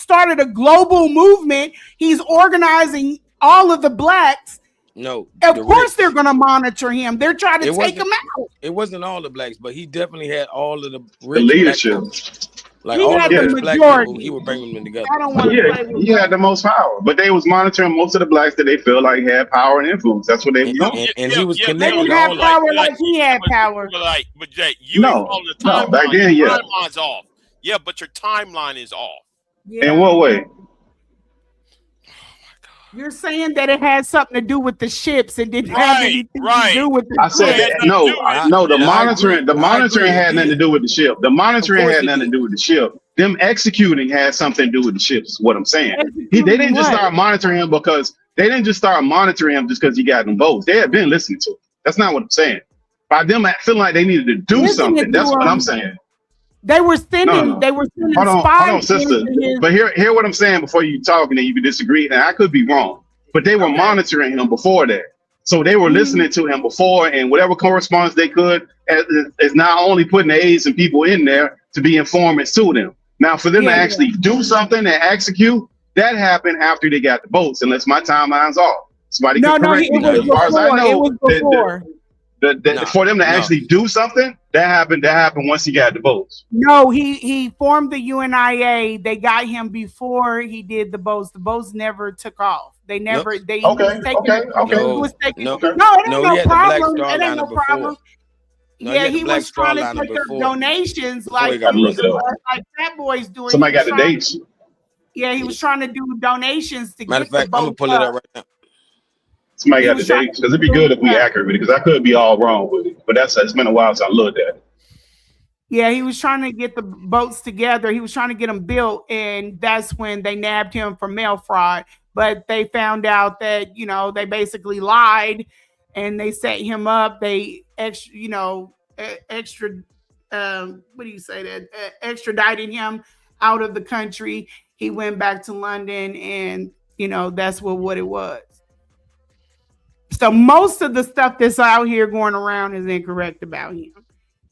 Speaker 12: started a global movement. He's organizing all of the blacks.
Speaker 9: No,
Speaker 12: of course they're going to monitor him. They're trying to take him out.
Speaker 9: It wasn't all the blacks, but he definitely had all of the
Speaker 11: leadership.
Speaker 9: Like
Speaker 12: he
Speaker 9: all
Speaker 12: had
Speaker 9: the
Speaker 12: the
Speaker 9: black
Speaker 12: majority.
Speaker 9: people, he would bring them together.
Speaker 12: I don't want to play with
Speaker 11: he had the most power, but they was monitoring most of the blacks that they feel like had power and influence. That's what they was doing.
Speaker 9: And he was
Speaker 12: They
Speaker 9: connected
Speaker 12: didn't
Speaker 9: to
Speaker 12: have
Speaker 9: all
Speaker 12: power
Speaker 9: of
Speaker 12: like he had power.
Speaker 17: But Jay, you ain't following the timeline.
Speaker 11: Back then,
Speaker 17: your timeline's off. Yeah, but your timeline is off.
Speaker 12: Yeah.
Speaker 11: In what way?
Speaker 12: You're saying that it had something to do with the ships and didn't have anything to do with the
Speaker 11: I said no. The monitoring had nothing to do with the ship. The monitoring had nothing to do with the ship. Them executing had something to do with the ships. Is what I'm saying. They didn't just start monitoring him because they didn't just start monitoring him just because he got them votes. They had been listening to him. That's not what I'm saying. By them feeling like they needed to do something. That's what I'm saying.
Speaker 12: They were sending. They were sending spies.
Speaker 11: Hold on, sister. But hear what I'm saying before you talk, and then you can disagree. And I could be wrong, but they were monitoring him before that. So they were listening to him before, and whatever correspondence they could is not only putting the aides and people in there to be informants to them. Now, for them to actually do something and execute, that happened after they got the votes. Unless my timeline's off, somebody can correct me. As far as I know, for them to actually do something, that happened once he got the votes.
Speaker 12: No, he formed the UNIA. They got him before he did the votes. The votes never took off. They never.
Speaker 11: Nope.
Speaker 12: They
Speaker 11: okay.
Speaker 12: No, it ain't no problem. It ain't no problem. Yeah, he was trying to take their donations like Fat Boy's doing.
Speaker 11: Somebody got the dates.
Speaker 12: Yeah, he was trying to do donations to
Speaker 9: Matter of fact, I'm gonna pull it up right now.
Speaker 11: Somebody got the dates because it'd be good if we accurate because I could be all wrong with it. But it's been a while since I looked at it.
Speaker 12: Yeah, he was trying to get the boats together. He was trying to get them built, and that's when they nabbed him for mail fraud. But they found out that they basically lied, and they set him up. They extradited him out of the country. He went back to London, and that's what it was. So most of the stuff that's out here going around is incorrect about him.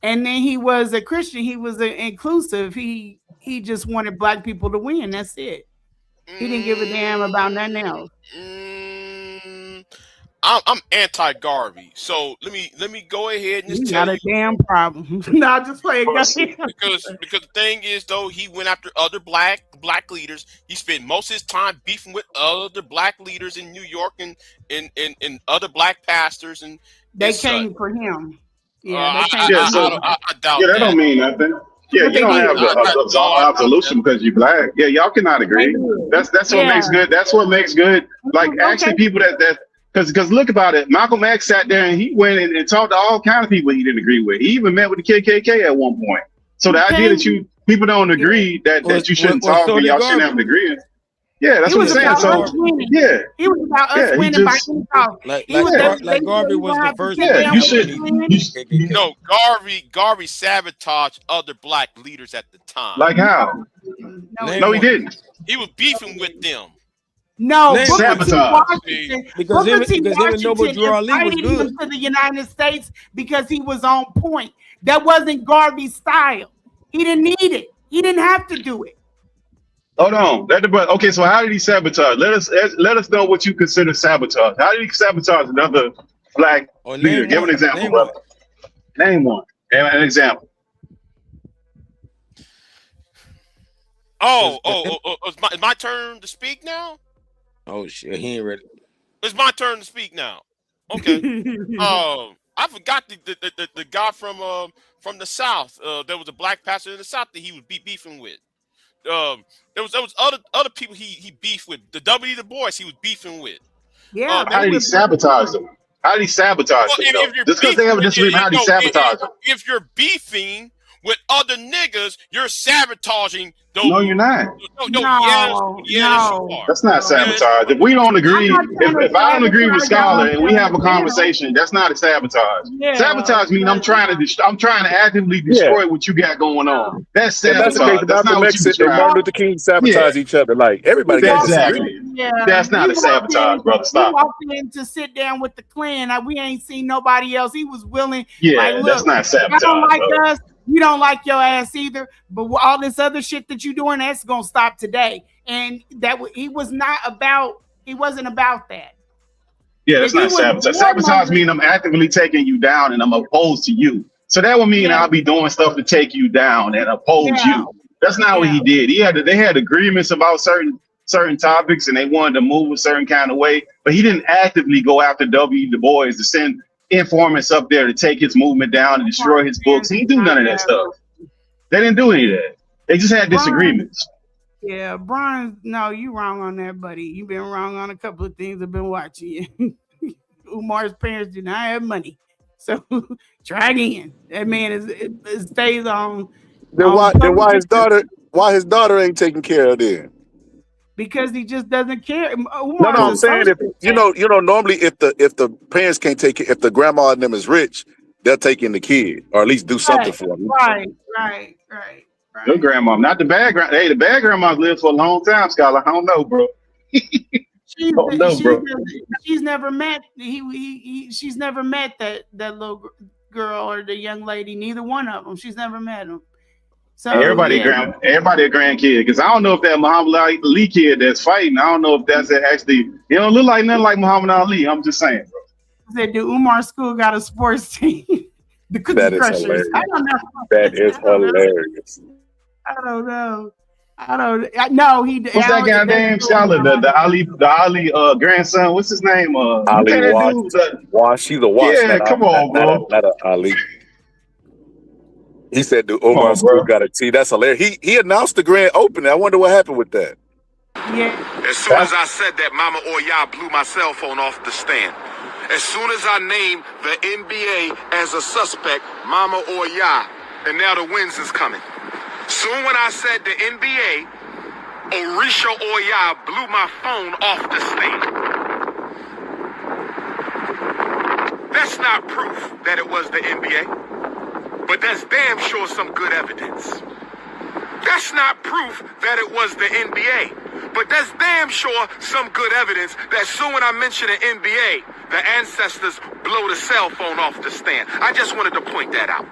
Speaker 12: And then he was a Christian. He was inclusive. He just wanted black people to win. That's it. He didn't give a damn about nothing else.
Speaker 17: I'm anti-Garvey, so let me go ahead and just tell you.
Speaker 12: Got a damn problem. No, just play it.
Speaker 17: Because the thing is, though, he went after other black leaders. He spent most of his time beefing with other black leaders in New York and other black pastors, and
Speaker 12: they came for him.
Speaker 17: Yeah,
Speaker 11: I
Speaker 17: doubt
Speaker 11: that don't mean nothing. Yeah, you don't have the absolution because you're black. Yeah, y'all cannot agree. That's what makes good. That's what makes good. Like actually, people that because look about it. Malcolm X sat there and he went and talked to all kinds of people he didn't agree with. He even met with the KKK at one point. So the idea that people don't agree that you shouldn't talk and y'all shouldn't have an agreement. Yeah, that's what I'm saying. So yeah,
Speaker 12: he was about us winning by himself.
Speaker 9: Like Garvey was the first.
Speaker 11: Yeah, you should.
Speaker 17: No, Garvey sabotaged other black leaders at the time.
Speaker 11: Like how? No, he didn't.
Speaker 17: He was beefing with them.
Speaker 12: No,
Speaker 11: sabotage.
Speaker 9: Because him and Noble Drew Ali was good.
Speaker 12: Him to the United States because he was on point. That wasn't Garvey's style. He didn't need it. He didn't have to do it.
Speaker 11: Hold on. Okay, so how did he sabotage? Let us know what you consider sabotage. How did he sabotage another black leader? Give an example, brother. Name one. An example.
Speaker 17: It's my turn to speak now?
Speaker 9: Oh shit, he ain't ready.
Speaker 17: It's my turn to speak now. Okay. I forgot the guy from the South. There was a black pastor in the South that he was beefing with. There was other people he beefed with. The W. Du Bois he was beefing with.
Speaker 12: Yeah.
Speaker 11: How did he sabotage them? How did he sabotage them? Just because they have a disagreement, how did he sabotage them?
Speaker 17: If you're beefing with other niggas, you're sabotaging those.
Speaker 11: No, you're not.
Speaker 17: No, yes, you are.
Speaker 11: That's not sabotage. If we don't agree, if I don't agree with Scholar and we have a conversation, that's not a sabotage.
Speaker 12: Yeah.
Speaker 11: Sabotage means I'm trying to actively destroy what you got going on. That's sabotage. That's not what you describe.
Speaker 2: Martin Luther King sabotage each other. Like everybody got
Speaker 11: exactly. That's not a sabotage, brother. Stop.
Speaker 12: He walked in to sit down with the Klan. We ain't seen nobody else. He was willing.
Speaker 11: Yeah,
Speaker 12: like, look,
Speaker 11: that's not sabotage.
Speaker 12: I don't like us. You don't like your ass either, but all this other shit that you doing, that's gonna stop today. And that he wasn't about that.
Speaker 11: Yeah, that's not sabotage. Sabotage means I'm actively taking you down and I'm opposed to you. So that would mean I'll be doing stuff to take you down and oppose you. That's not what he did. They had agreements about certain topics and they wanted to move a certain kind of way, but he didn't actively go after W. Du Bois to send informants up there to take his movement down and destroy his books. He didn't do none of that stuff. They didn't do any of that. They just had disagreements.
Speaker 12: Yeah, Brian, no, you wrong on that, buddy. You've been wrong on a couple of things. I've been watching you. Umar's parents do not have money. So try again. That man it stays on.
Speaker 2: Then why his daughter ain't taking care of them?
Speaker 12: Because he just doesn't care.
Speaker 2: No, I'm saying if normally if the parents can't take it, if the grandma and them is rich, they'll take in the kid or at least do something for them.
Speaker 12: Right.
Speaker 11: Good grandma, not the bad grandma. Hey, the bad grandma's lived for a long time, Scholar. I don't know, bro.
Speaker 12: She's never met she's never met that little girl or the young lady. Neither one of them. She's never met them. So
Speaker 11: everybody a grandkid, because I don't know if that Muhammad Ali kid that's fighting, I don't know if that's actually, it don't look like nothing like Muhammad Ali. I'm just saying, bro.
Speaker 12: Said the Umar school got a sports team. The Cookie
Speaker 2: That is
Speaker 12: Crushers.
Speaker 2: hilarious.
Speaker 12: I don't know.
Speaker 2: That is hilarious.
Speaker 12: I don't know. No, he.
Speaker 11: What's that guy named Scholar? The Ali grandson. What's his name?
Speaker 2: Ali Wash. She's a Wash.
Speaker 11: Yeah, come on, bro.
Speaker 2: Not a Ali. He said the Omar school got a T. That's hilarious. He announced the grand opening. I wonder what happened with that.
Speaker 12: Yeah.
Speaker 18: As soon as I said that, Mama Oya blew my cell phone off the stand. As soon as I named the NBA as a suspect, Mama Oya, and now the wins is coming. Soon when I said the NBA, Orisha Oya blew my phone off the stand. That's not proof that it was the NBA. But that's damn sure some good evidence. That's not proof that it was the NBA. But that's damn sure some good evidence that soon when I mention the NBA, the ancestors blow the cell phone off the stand. I just wanted to point that out.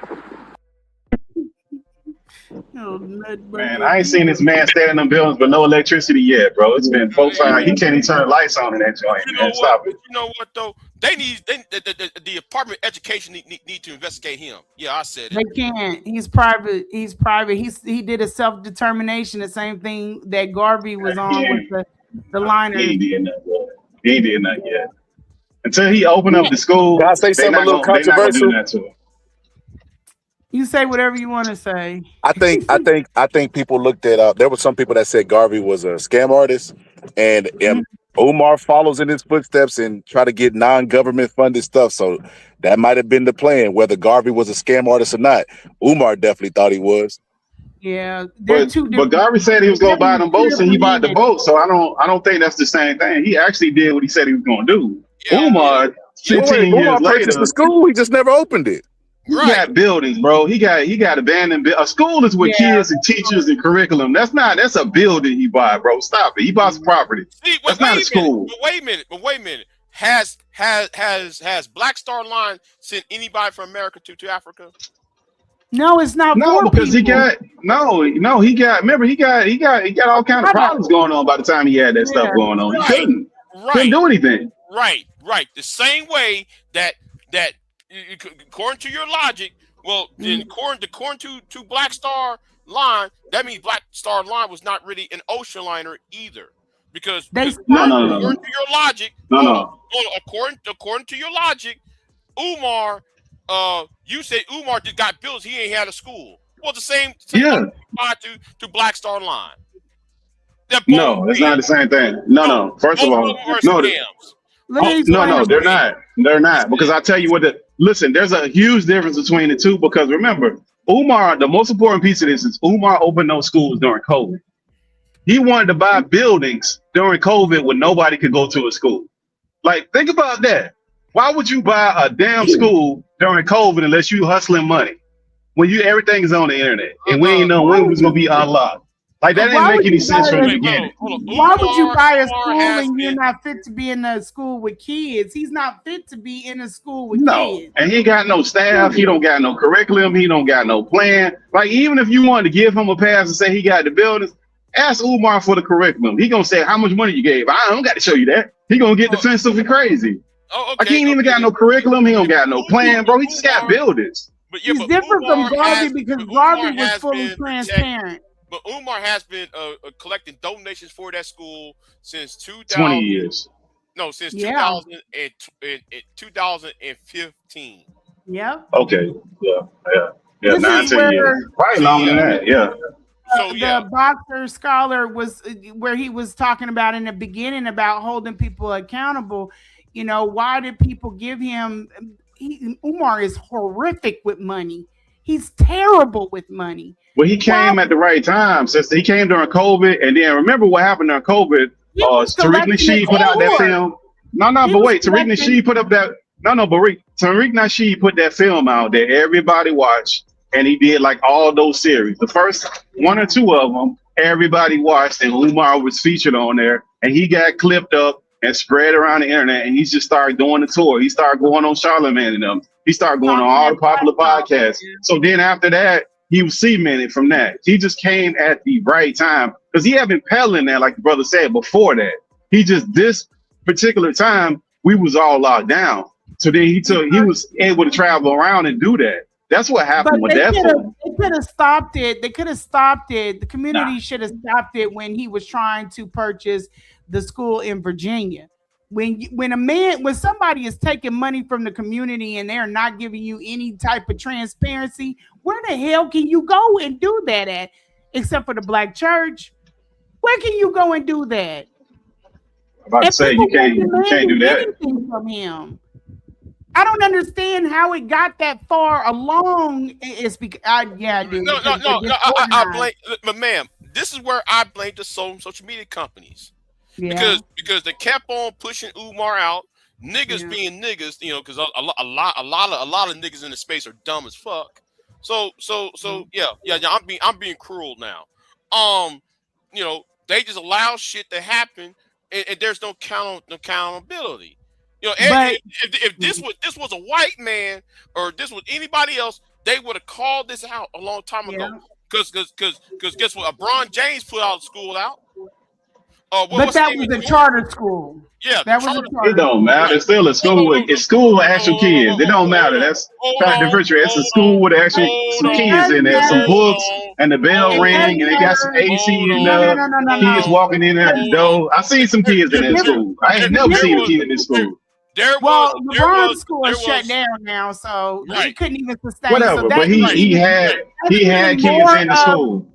Speaker 11: Man, I ain't seen this man stay in them buildings with no electricity yet, bro. It's been 4-5. He can't even turn the lights on in that joint, man. Stop it.
Speaker 17: You know what though? The Department of Education need to investigate him. Yeah, I said it.
Speaker 12: They can't. He's private. He's private. He did a self-determination. The same thing that Garvey was on with the liner.
Speaker 11: He ain't did nothing yet. He ain't did nothing yet. Until he opened up the school,
Speaker 2: Can I say something a little controversial?
Speaker 12: You say whatever you want to say.
Speaker 2: I think people looked at there were some people that said Garvey was a scam artist, and Umar follows in his footsteps and try to get non-government funded stuff. So that might have been the plan, whether Garvey was a scam artist or not. Umar definitely thought he was.
Speaker 12: Yeah,
Speaker 11: but Garvey said he was gonna buy them boats, and he bought the boat. So I don't think that's the same thing. He actually did what he said he was gonna do. Umar, 15 years later,
Speaker 2: the school, he just never opened it.
Speaker 11: He got buildings, bro. He got abandoned. A school is with kids and teachers and curriculum. That's a building he bought, bro. Stop it. He bought some property.
Speaker 17: See,
Speaker 11: that's not a school.
Speaker 17: But wait a minute. Has Black Star Line sent anybody from America to Africa?
Speaker 12: No, it's not.
Speaker 11: No, because he got Remember, he got all kind of problems going on by the time he had that stuff going on. He couldn't do anything.
Speaker 17: Right. The same way that according to your logic, well, then according to Black Star Line, that means Black Star Line was not really an ocean liner either, because according to your logic, according to your logic, Umar, you said Umar just got bills. He ain't had a school. Well, the same applied to Black Star Line.
Speaker 11: No, it's not the same thing. No. First of all, no, they're not. They're not, because I tell you what. Listen, there's a huge difference between the two, because remember, Umar, the most important piece of this is Umar opened those schools during COVID. He wanted to buy buildings during COVID when nobody could go to a school. Like, think about that. Why would you buy a damn school during COVID unless you hustling money when everything is on the internet and we ain't know when it was gonna be unlocked? Like, that didn't make any sense from the beginning.
Speaker 12: Why would you buy a school and you're not fit to be in a school with kids? He's not fit to be in a school with kids.
Speaker 11: And he ain't got no staff. He don't got no curriculum. He don't got no plan. Like, even if you wanted to give him a pass and say he got the buildings, ask Umar for the curriculum. He gonna say how much money you gave. I don't got to show you that. He gonna get defensive and crazy. Like, he ain't even got no curriculum. He don't got no plan, bro. He just got buildings.
Speaker 12: He's different from Garvey because Garvey was fully transparent.
Speaker 17: But Umar has been collecting donations for that school since
Speaker 11: 20 years.
Speaker 17: No, since 2015.
Speaker 12: Yeah.
Speaker 11: Okay. Yeah. 9-10 years. Probably longer than that. Yeah.
Speaker 12: The boxer scholar was where he was talking about in the beginning about holding people accountable. You know, why did people give him? Umar is horrific with money. He's terrible with money.
Speaker 11: Well, he came at the right time. Since he came during COVID, and then remember what happened during COVID? Tariq Nasheed put out that film. But wait, Tariq Nasheed put up that. Tariq Nasheed put that film out that everybody watched, and he did like all those series. The first one or two of them, everybody watched, and Umar was featured on there, and he got clipped up and spread around the internet, and he just started doing the tour. He started going on Charlamagne and them. He started going on all the popular podcasts. So then after that, he was cemented from that. He just came at the right time, because he had been peddling that, like the brother said, before that. He just, this particular time, we was all locked down. So then he was able to travel around and do that. That's what happened with that film.
Speaker 12: They could have stopped it. They could have stopped it. The community should have stopped it when he was trying to purchase the school in Virginia. When somebody is taking money from the community and they're not giving you any type of transparency, where the hell can you go and do that at? Except for the black church. Where can you go and do that?
Speaker 11: I'm about to say you can't do that.
Speaker 12: From him. I don't understand how it got that far along. It's because I blame,
Speaker 17: but ma'am, this is where I blame the social media companies.
Speaker 12: Yeah.
Speaker 17: Because they kept on pushing Umar out, niggas being niggas, you know, because a lot of niggas in the space are dumb as fuck. So I'm being cruel now. You know, they just allow shit to happen, and there's no accountability. You know,
Speaker 12: But
Speaker 17: if this was a white man or this was anybody else, they would have called this out a long time ago. Because guess what? LeBron James put out school out.
Speaker 12: But that was a charter school.
Speaker 17: Yeah,
Speaker 12: that was a charter.
Speaker 11: It don't matter. It's still a school. It's school with actual kids. It don't matter. That's fact differentiate. It's a school with actually some kids in there, some books, and the bell ring, and they got some AC in there. Kids walking in at the door. I seen some kids in that school. I ain't never seen a kid in this school.
Speaker 12: LeBron's school is shut down now, so he couldn't even sustain.
Speaker 11: Whatever,
Speaker 12: so
Speaker 11: but he had kids in the school.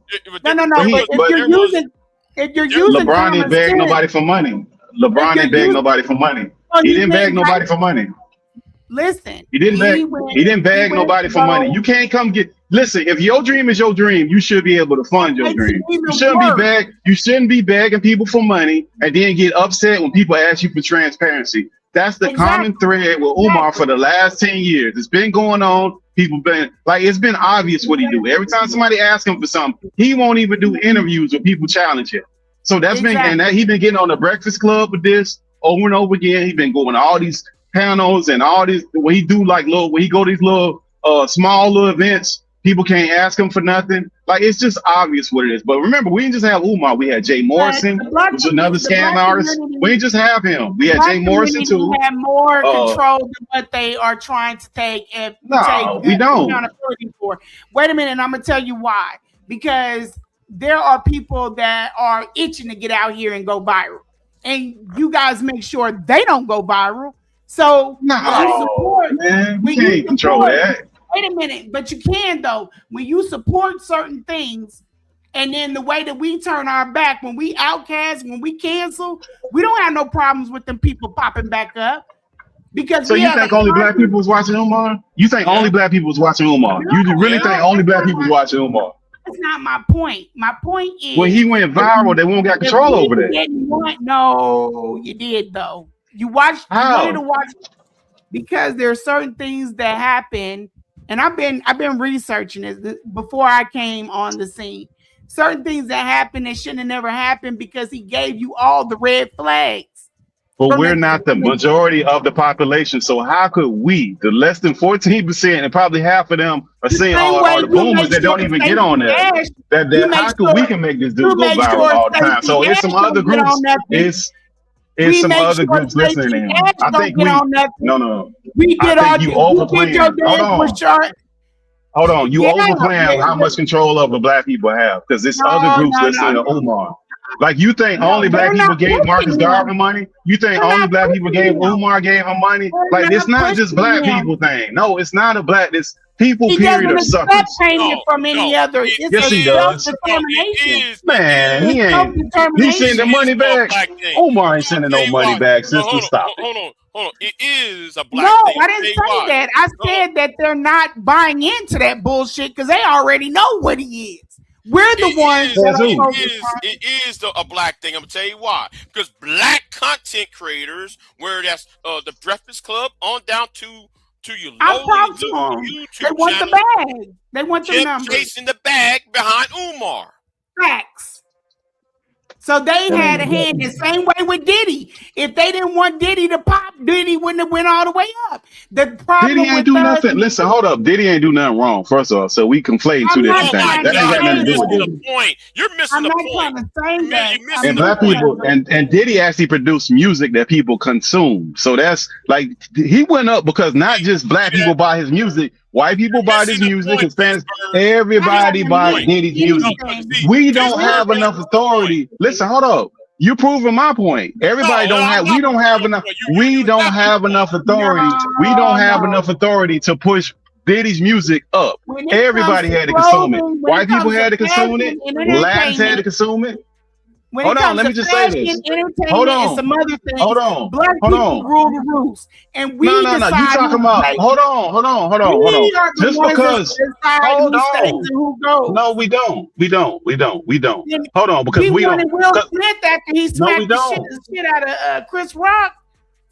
Speaker 12: No. If you're using
Speaker 11: LeBron didn't beg nobody for money. LeBron didn't beg nobody for money. He didn't beg nobody for money.
Speaker 12: Listen,
Speaker 11: he didn't beg nobody for money. You can't come get. Listen, if your dream is your dream, you should be able to fund your dream. You shouldn't be begging people for money and then get upset when people ask you for transparency. That's the common thread with Umar for the last 10 years. It's been going on. People been like, it's been obvious what he do. Every time somebody asks him for something, he won't even do interviews where people challenge him. So that's been, and that he been getting on the Breakfast Club with this over and over again. He been going to all these panels and all this, when he do like when he go to these little small little events, people can't ask him for nothing. Like, it's just obvious what it is. But remember, we didn't just have Umar. We had Jay Morrison, who's another scam artist. We didn't just have him. We had Jay Morrison too.
Speaker 12: Have more control than what they are trying to take. And
Speaker 11: we don't.
Speaker 12: For. Wait a minute, I'm gonna tell you why. Because there are people that are itching to get out here and go viral, and you guys make sure they don't go viral. So
Speaker 11: we can't control that.
Speaker 12: Wait a minute, but you can though. When you support certain things, and then the way that we turn our back, when we outcast, when we cancel, we don't have no problems with them people popping back up. Because
Speaker 11: so you think only black people was watching Umar? You think only black people was watching Umar? You really think only black people was watching Umar?
Speaker 12: That's not my point. My point is
Speaker 11: when he went viral, they won't got control over that.
Speaker 12: No, you did though. You watched. You wanted to watch because there are certain things that happen. And I've been researching this before I came on the scene. Certain things that happened that shouldn't have never happened because he gave you all the red flags.
Speaker 11: But we're not the majority of the population. So how could we, the less than 14%, and probably half of them are saying are the boomers that don't even get on there? How could we can make this dude go viral all the time? So it's some other groups. It's some other groups listening to him. I think no. I think you overplaying. Hold on. You overplaying how much control over black people have because it's other groups listening to Umar. Like you think only black people gave Marcus Garvey money? You think only black people gave Umar gave him money? Like it's not just black people thing. No, it's not a black. It's people. Period of suckers.
Speaker 12: From any other.
Speaker 11: Yes, he does. Man, he ain't. He's sending the money back. Umar ain't sending no money back since we stopped it.
Speaker 17: Hold on. It is a black thing.
Speaker 12: No, I didn't say that. I said that they're not buying into that bullshit because they already know what he is. We're the ones
Speaker 17: it is a black thing. I'm gonna tell you why. Because black content creators, where that's the Breakfast Club on down to your lowly YouTube
Speaker 12: they want
Speaker 17: channel,
Speaker 12: the bag. They want the numbers.
Speaker 17: Chasing the bag behind Umar.
Speaker 12: Facts. So they had a hand the same way with Diddy. If they didn't want Diddy to pop, Diddy wouldn't have went all the way up. The problem
Speaker 11: Diddy ain't do nothing. Listen, hold up. Diddy ain't do nothing wrong. First of all, so we conflating two different things. That ain't got nothing to do with Diddy.
Speaker 17: You're missing the point.
Speaker 12: I'm not trying to say that.
Speaker 11: And black people and Diddy actually produced music that people consume. So that's like he went up because not just black people buy his music. White people buy this music, Hispanics, everybody buy Diddy's music. We don't have enough authority. Listen, hold up. You're proving my point. Everybody we don't have enough authority. We don't have enough authority to push Diddy's music up. Everybody had to consume it. White people had to consume it. Latins had to consume it. Hold on, let me just say this. Hold on. Some other things. Hold on.
Speaker 12: Black people rule the rules, and we
Speaker 11: no. You talking about? Hold on. Just because. Hold on. No, we don't. Hold on, because we don't.
Speaker 12: Will Smith after he smacked the shit out of Chris Rock,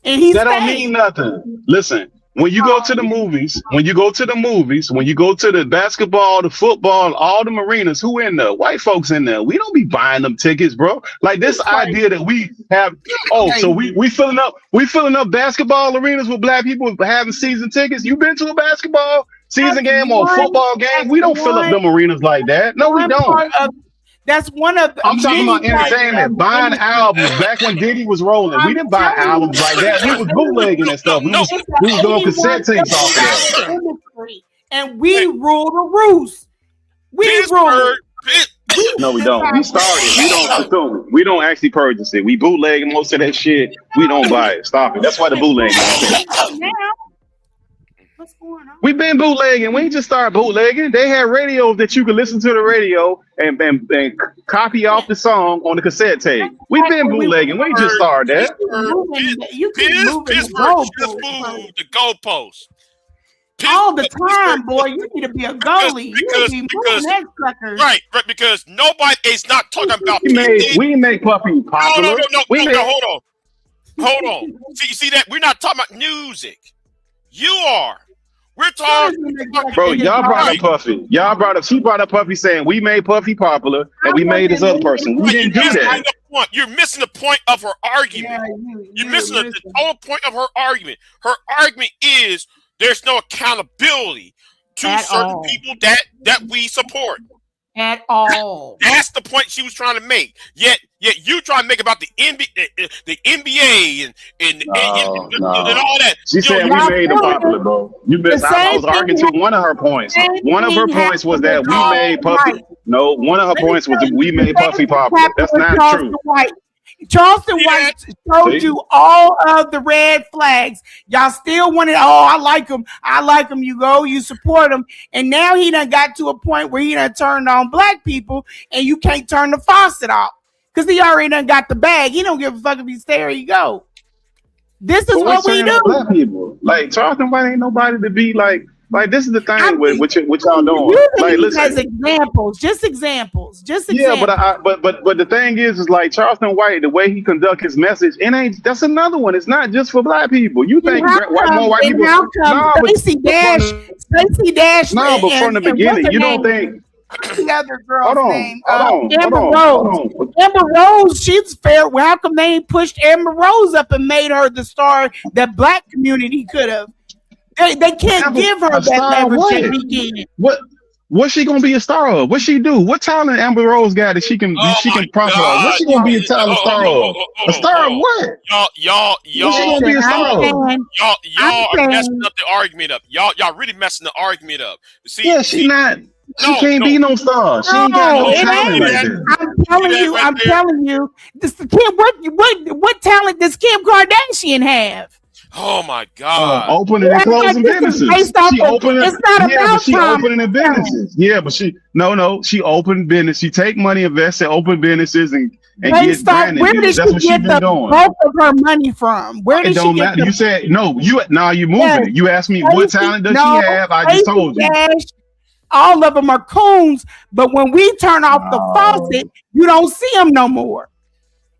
Speaker 12: and he
Speaker 11: that don't mean nothing. Listen. when you go to the movies, when you go to the basketball, the football, all the arenas, who in there? White folks in there. We don't be buying them tickets, bro. Like this idea that we have. Oh, so we filling up basketball arenas with black people having season tickets. You been to a basketball season game or a football game? We don't fill up them arenas like that. No, we don't.
Speaker 12: That's one of the
Speaker 11: I'm talking about entertainment, buying albums. Back when Diddy was rolling, we didn't buy albums like that. We was bootlegging and stuff. We was doing cassette tapes off of that.
Speaker 12: And we rule the roost. We rule.
Speaker 11: No, we don't. We started. We don't consume it. We don't actually purchase it. We bootleg most of that shit. We don't buy it. Stop it. That's why the bootlegging.
Speaker 12: What's going on?
Speaker 11: We've been bootlegging. We ain't just started bootlegging. They had radios that you could listen to the radio and copy off the song on the cassette tape. We've been bootlegging. We ain't just started that.
Speaker 17: Pittsburgh just moved the goalpost.
Speaker 12: All the time, boy. You need to be a goalie.
Speaker 17: Right, because nobody is not talking about.
Speaker 11: We make Puffy popular.
Speaker 17: No, hold on. See that? We're not talking about music. You are. We're talking.
Speaker 11: Bro, y'all brought up Puffy. She brought up Puffy saying we made Puffy popular and we made this other person. We didn't do that.
Speaker 17: You're missing the point of her argument. You're missing the whole point of her argument. Her argument is there's no accountability to certain people that we support.
Speaker 12: At all.
Speaker 17: That's the point she was trying to make. Yet you trying to make about the NBA and all that.
Speaker 11: She said we made them popular, bro. You missed. I was arguing to one of her points. One of her points was that we made Puffy. No, one of her points was that we made Puffy popular. That's not true.
Speaker 12: Charleston White showed you all of the red flags. Y'all still wanted, I like him. You go, you support him. And now he done got to a point where he done turned on black people and you can't turn the faucet off. Because he already done got the bag. He don't give a fuck if he's there, you go. This is what we do.
Speaker 11: Black people. Like Charleston White ain't nobody to be like this is the thing with y'all doing. Like, listen,
Speaker 12: as examples, just examples.
Speaker 11: Yeah, but the thing is like Charleston White, the way he conduct his message, that's another one. It's not just for black people. You think more white people?
Speaker 12: Stacey Dash.
Speaker 11: No, but from the beginning, you don't think.
Speaker 12: The other girl's name,
Speaker 11: Amber
Speaker 12: Rose. Amber Rose, she's fair. Well, how come they ain't pushed Amber Rose up and made her the star that black community could have? They can't give her that leverage at the beginning.
Speaker 11: What's she gonna be a star of? What she do? What talent Amber Rose got that she can profit off? What's she gonna be a talent star of? A star of what?
Speaker 17: Y'all
Speaker 11: gonna be a star of?
Speaker 17: Y'all are messing up the argument up. Y'all really messing the argument up. See,
Speaker 11: yeah, she not. She can't be no star. She ain't got no talent like that.
Speaker 12: I'm telling you. What talent does Kim Kardashian have?
Speaker 17: Oh my God!
Speaker 11: Opening and closing businesses. She opening businesses. Yeah, but she opened business. She take money, invest in open businesses, and get branded.
Speaker 12: Where did she get the bulk of her money from? Where did she get?
Speaker 11: You said no. You moving it. You asked me what talent does she have? I just told you.
Speaker 12: All of them are coons, but when we turn off the faucet, you don't see them no more.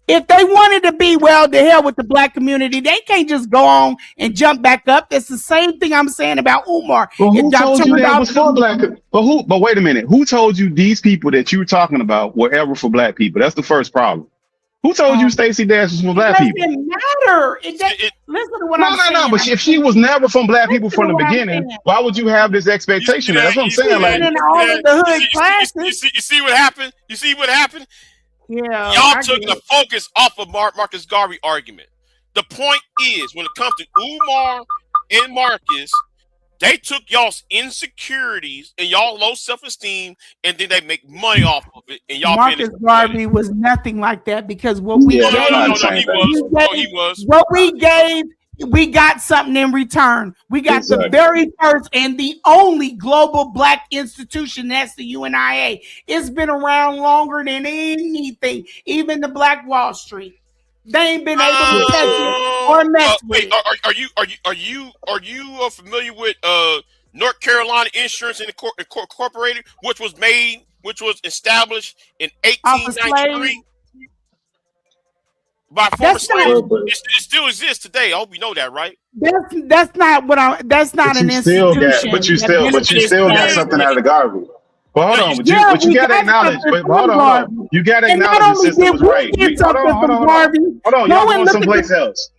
Speaker 12: If they wanted to be, well, to hell with the black community, they can't just go on and jump back up. That's the same thing I'm saying about Umar.
Speaker 11: Well, who told you that was for black? But wait a minute. Who told you these people that you were talking about were ever for black people? That's the first problem. Who told you Stacey Dash was for black people?
Speaker 12: It doesn't matter. Listen to what I'm saying.
Speaker 11: No. But if she was never from black people from the beginning, why would you have this expectation? That's what I'm saying. Like,
Speaker 17: you see what happened? You see what happened?
Speaker 12: Yeah,
Speaker 17: y'all took the focus off of Marcus Garvey argument. The point is, when it comes to Umar and Marcus, they took y'all's insecurities and y'all low self-esteem, and then they make money off of it. And y'all
Speaker 12: Marcus Garvey was nothing like that because what we gave, what we gave, we got something in return. We got the very first and the only global black institution. That's the UNIA. It's been around longer than anything, even the Black Wall Street. They ain't been able to touch it or mess with it.
Speaker 17: Are you familiar with North Carolina Insurance Incorporated, which was established in 1893? by former
Speaker 12: That's
Speaker 17: slaves.
Speaker 12: not.
Speaker 17: It still exists today. I hope you know that, right?
Speaker 12: That's not what I. That's not
Speaker 11: But
Speaker 12: an
Speaker 11: you still got,
Speaker 12: institution that
Speaker 11: but you
Speaker 12: benefits
Speaker 11: still got
Speaker 12: slaves.
Speaker 11: something out of the garbage. But hold
Speaker 17: No,
Speaker 11: on,
Speaker 12: Yeah,
Speaker 11: but you
Speaker 12: we
Speaker 11: got to
Speaker 12: got
Speaker 11: acknowledge.
Speaker 12: something
Speaker 11: But
Speaker 12: from
Speaker 11: hold on.
Speaker 12: Garvey.
Speaker 11: You got to
Speaker 12: And not
Speaker 11: acknowledge the
Speaker 12: only
Speaker 11: system
Speaker 12: did
Speaker 11: was
Speaker 12: we
Speaker 11: right.
Speaker 12: get
Speaker 11: Hold on,
Speaker 12: something
Speaker 11: hold on,
Speaker 12: from
Speaker 11: hold on.
Speaker 12: Garvey,
Speaker 11: Hold on,
Speaker 12: go
Speaker 11: y'all
Speaker 12: and
Speaker 11: going
Speaker 12: look at
Speaker 11: someplace
Speaker 12: the,
Speaker 11: else.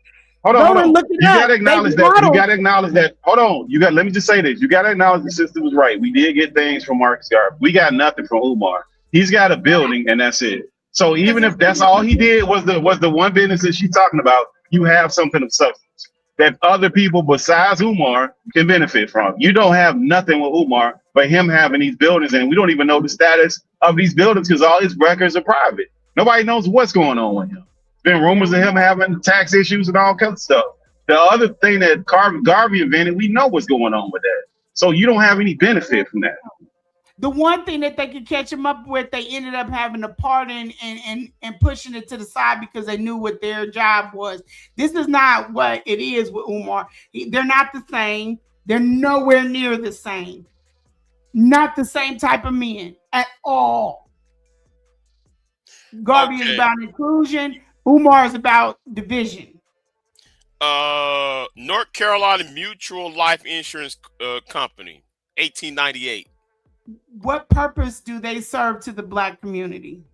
Speaker 11: Hold on,
Speaker 12: go
Speaker 11: hold
Speaker 12: and
Speaker 11: on.
Speaker 12: look it
Speaker 11: You got
Speaker 12: up.
Speaker 11: to
Speaker 12: They
Speaker 11: acknowledge that. You
Speaker 12: modeled.
Speaker 11: got to acknowledge that. Hold on. You got. Let me just say this. You got to acknowledge the system was right. We did get things from Marcus Garvey. We got nothing from Umar. He's got a building, and that's it. So even if that's all he did was the one business that she's talking about, you have something of substance that other people besides Umar can benefit from. You don't have nothing with Umar but him having these buildings, and we don't even know the status of these buildings because all his records are private. Nobody knows what's going on with him. There's been rumors of him having tax issues and all kinds of stuff. The other thing that Garvey invented, we know what's going on with that. So you don't have any benefit from that.
Speaker 12: The one thing that they could catch him up with, they ended up having to pardon and pushing it to the side because they knew what their job was. This is not what it is with Umar. They're not the same. They're nowhere near the same. Not the same type of men at all. Garvey is about inclusion. Umar is about division.
Speaker 17: North Carolina Mutual Life Insurance Company, 1898.
Speaker 12: What purpose do they serve to the Black community?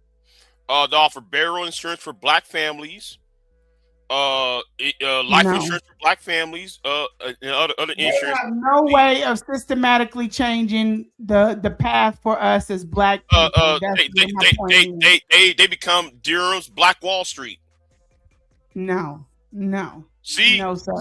Speaker 17: They offer burial insurance for Black families, life insurance for Black families, and other
Speaker 12: They
Speaker 17: insurance.
Speaker 12: have no way of systematically changing the path for us as Black people. That's what my point is.
Speaker 17: They become Durham's Black Wall Street.
Speaker 12: No.
Speaker 17: See,
Speaker 12: no, sir.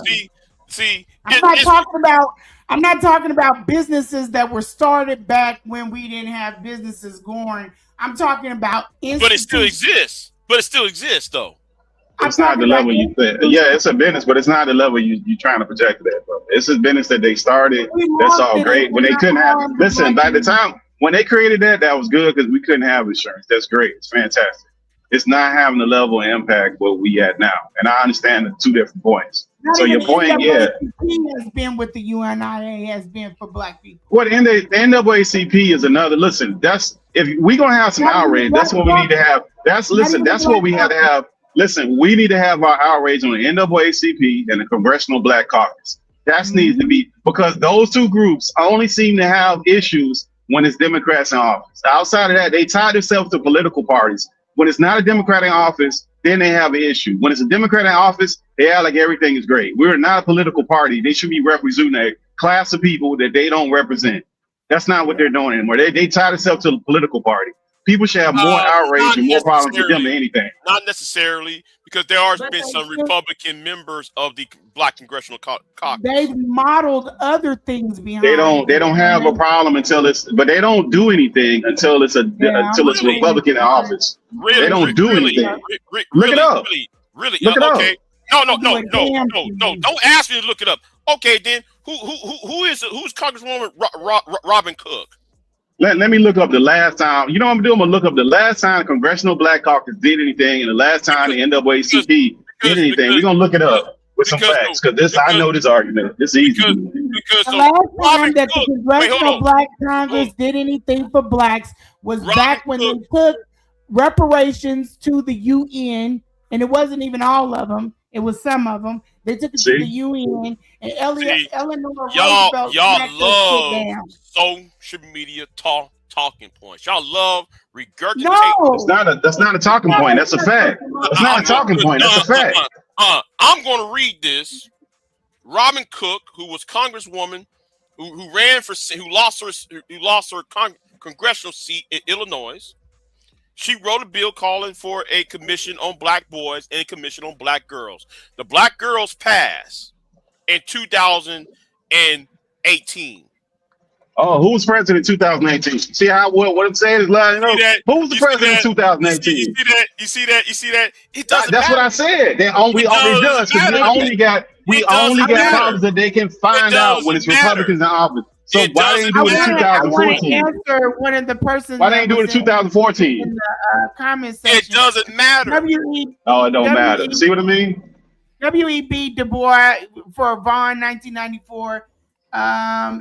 Speaker 17: See.
Speaker 12: I'm not talking about businesses that were started back when we didn't have businesses going. I'm talking about
Speaker 17: But it still exists. Though.
Speaker 11: It's not the level you said. Yeah, it's a business, but it's not the level you trying to project it at, bro. It's a business that they started. That's all great. When they couldn't have, listen, by the time when they created that was good because we couldn't have insurance. That's great. It's fantastic. It's not having the level of impact what we at now. And I understand the two different points. So your point, yeah.
Speaker 12: has been with the UNIA has been for Black people.
Speaker 11: Well, the NAACP is another. Listen, that's if we're gonna have some outrage. That's what we need to have. That's what we had to have. Listen, we need to have our outrage on the NAACP and the Congressional Black Caucus. That needs to be because those two groups only seem to have issues when it's Democrats in office. Outside of that, they tie themselves to political parties. When it's not a Democrat in office, then they have an issue. When it's a Democrat in office, they act like everything is great. We're not a political party. They should be representing a class of people that they don't represent. That's not what they're doing anymore. They tie themselves to the political party. People should have more outrage and more problems with them than anything.
Speaker 17: Not necessarily, because there have been some Republican members of the Black Congressional Caucus.
Speaker 12: They've modeled other things behind.
Speaker 11: They don't have a problem until but they don't do anything until it's a Republican in office. They don't do anything. Look it up.
Speaker 17: Really?
Speaker 11: Look it up.
Speaker 17: Okay. No. Don't ask me to look it up. Okay, then who's Congresswoman Robin Cook?
Speaker 11: Let me look up the last time. You know what I'm doing? I'm gonna look up the last time the Congressional Black Caucus did anything, and the last time the NAACP did anything. We're gonna look it up with some facts because I know this argument. It's easy.
Speaker 12: The last time that the Congressional Black Congress did anything for Blacks was back when they took reparations to the UN, and it wasn't even all of them. It was some of them. They took it to the UN, and Eleanor Roosevelt
Speaker 17: y'all love social media talking points. Y'all love regurgitating.
Speaker 11: No, that's not a talking point. That's a fact. That's not a talking point. That's a fact.
Speaker 17: I'm going to read this. Robin Cook, who was Congresswoman, who lost her congressional seat in Illinois. She wrote a bill calling for a commission on Black boys and a commission on Black girls. The Black girls passed in 2018.
Speaker 11: Oh, who was president in 2018? See how what I'm saying is loud. You know, who was the president in 2018?
Speaker 17: You see that? It doesn't
Speaker 11: That's
Speaker 17: matter.
Speaker 11: what I said. It does because we only got problems that they can find out when it's Republicans in office. So why didn't do it in 2014?
Speaker 12: Answer one of the persons.
Speaker 11: Why didn't do it in 2014?
Speaker 12: In the comment section.
Speaker 17: It doesn't matter.
Speaker 11: Oh, it don't matter. See what I mean?
Speaker 12: W.E.B. Du Bois for Vaughn, 1994.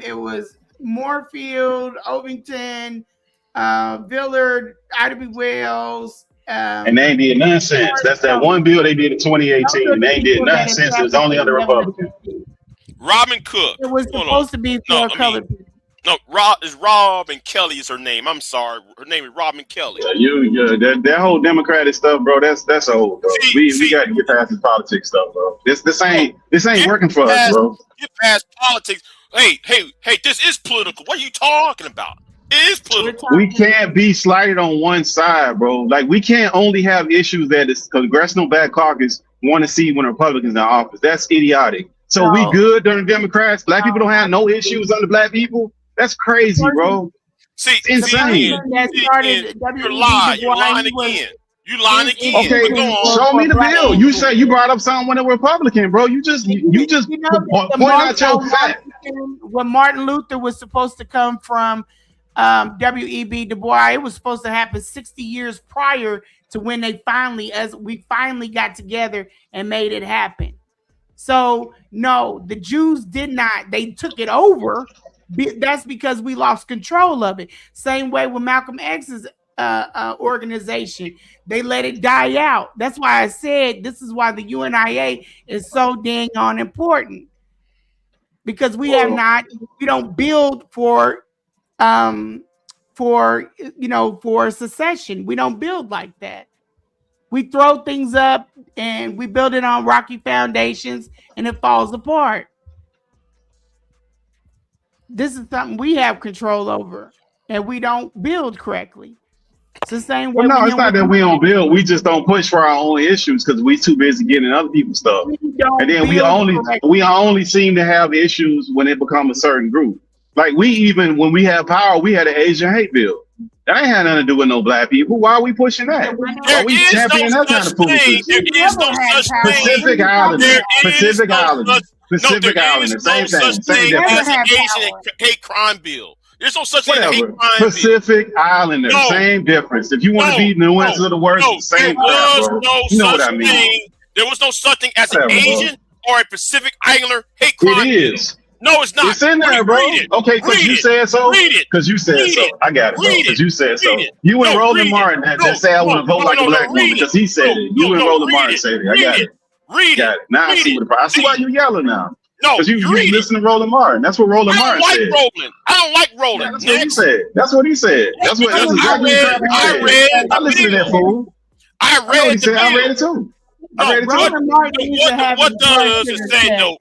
Speaker 12: It was Moorfield, Ovington, Villard, Ida B. Wells,
Speaker 11: And they ain't did none since. That's that one bill they did in 2018. And they ain't did none since. It was only under Republican.
Speaker 17: Robin Cook.
Speaker 12: It was
Speaker 17: Hold
Speaker 12: supposed
Speaker 17: on.
Speaker 12: to be
Speaker 17: No,
Speaker 12: for colored people.
Speaker 17: No, Robin Kelly is her name. I'm sorry. Her name is Robin Kelly.
Speaker 11: That whole Democratic stuff, bro, that's old, bro. We got to get past this politics stuff, bro. This ain't working for us, bro.
Speaker 17: Get past politics. Hey, this is political. What are you talking about? It is political.
Speaker 11: We can't be slighted on one side, bro. Like, we can't only have issues that the Congressional Black Caucus want to see when Republicans in office. That's idiotic. So we good during Democrats? Black people don't have no issues under black people? That's crazy, bro.
Speaker 17: See,
Speaker 11: insane.
Speaker 17: You're lying. You're lying again. You lying again.
Speaker 11: Okay, show me the bill. You say you brought up something when it was Republican, bro. You just point out your fact.
Speaker 12: When Martin Luther was supposed to come from W.E.B. Du Bois, it was supposed to happen 60 years prior to when we finally got together and made it happen. So no, the Jews did not. They took it over. That's because we lost control of it. Same way with Malcolm X's organization. They let it die out. That's why I said this is why the UNIA is so dang on important. Because we don't build for secession. We don't build like that. We throw things up and we build it on rocky foundations and it falls apart. This is something we have control over and we don't build correctly. It's the same way.
Speaker 11: Well, no, it's not that we don't build. We just don't push for our own issues because we too busy getting other people's stuff. And then we only seem to have issues when it becomes a certain group. Like when we have power, we had an Asian hate bill. That ain't had nothing to do with no black people. Why are we pushing that? Why are we championing that kind of foolishness?
Speaker 17: There is no such thing.
Speaker 11: Pacific Islander, same thing. Same
Speaker 17: as an Asian hate crime bill. There's no such thing as a hate crime
Speaker 11: Pacific Islander, same difference. If you want to be nuances of the words, same thing. You know what I mean?
Speaker 17: There was no such thing as an Asian or a Pacific Islander hate crime bill.
Speaker 11: It is.
Speaker 17: No, it's not.
Speaker 11: It's in there, bro. Okay, because you said so. Because you said so. I got it, bro. Because you said so. You and Roland Martin that say I want to vote like a black woman because he said it. You and Roland Martin said it. I got it. Got it. Now I see what the problem. I see why you yelling now.
Speaker 17: No,
Speaker 11: because you listen to Roland Martin. That's what Roland Martin said.
Speaker 17: I don't like Roland.
Speaker 11: That's what he said. That's what he said. That's exactly what he said. I listened to that fool.
Speaker 17: I read it too.
Speaker 11: I read it too.
Speaker 17: What does it say though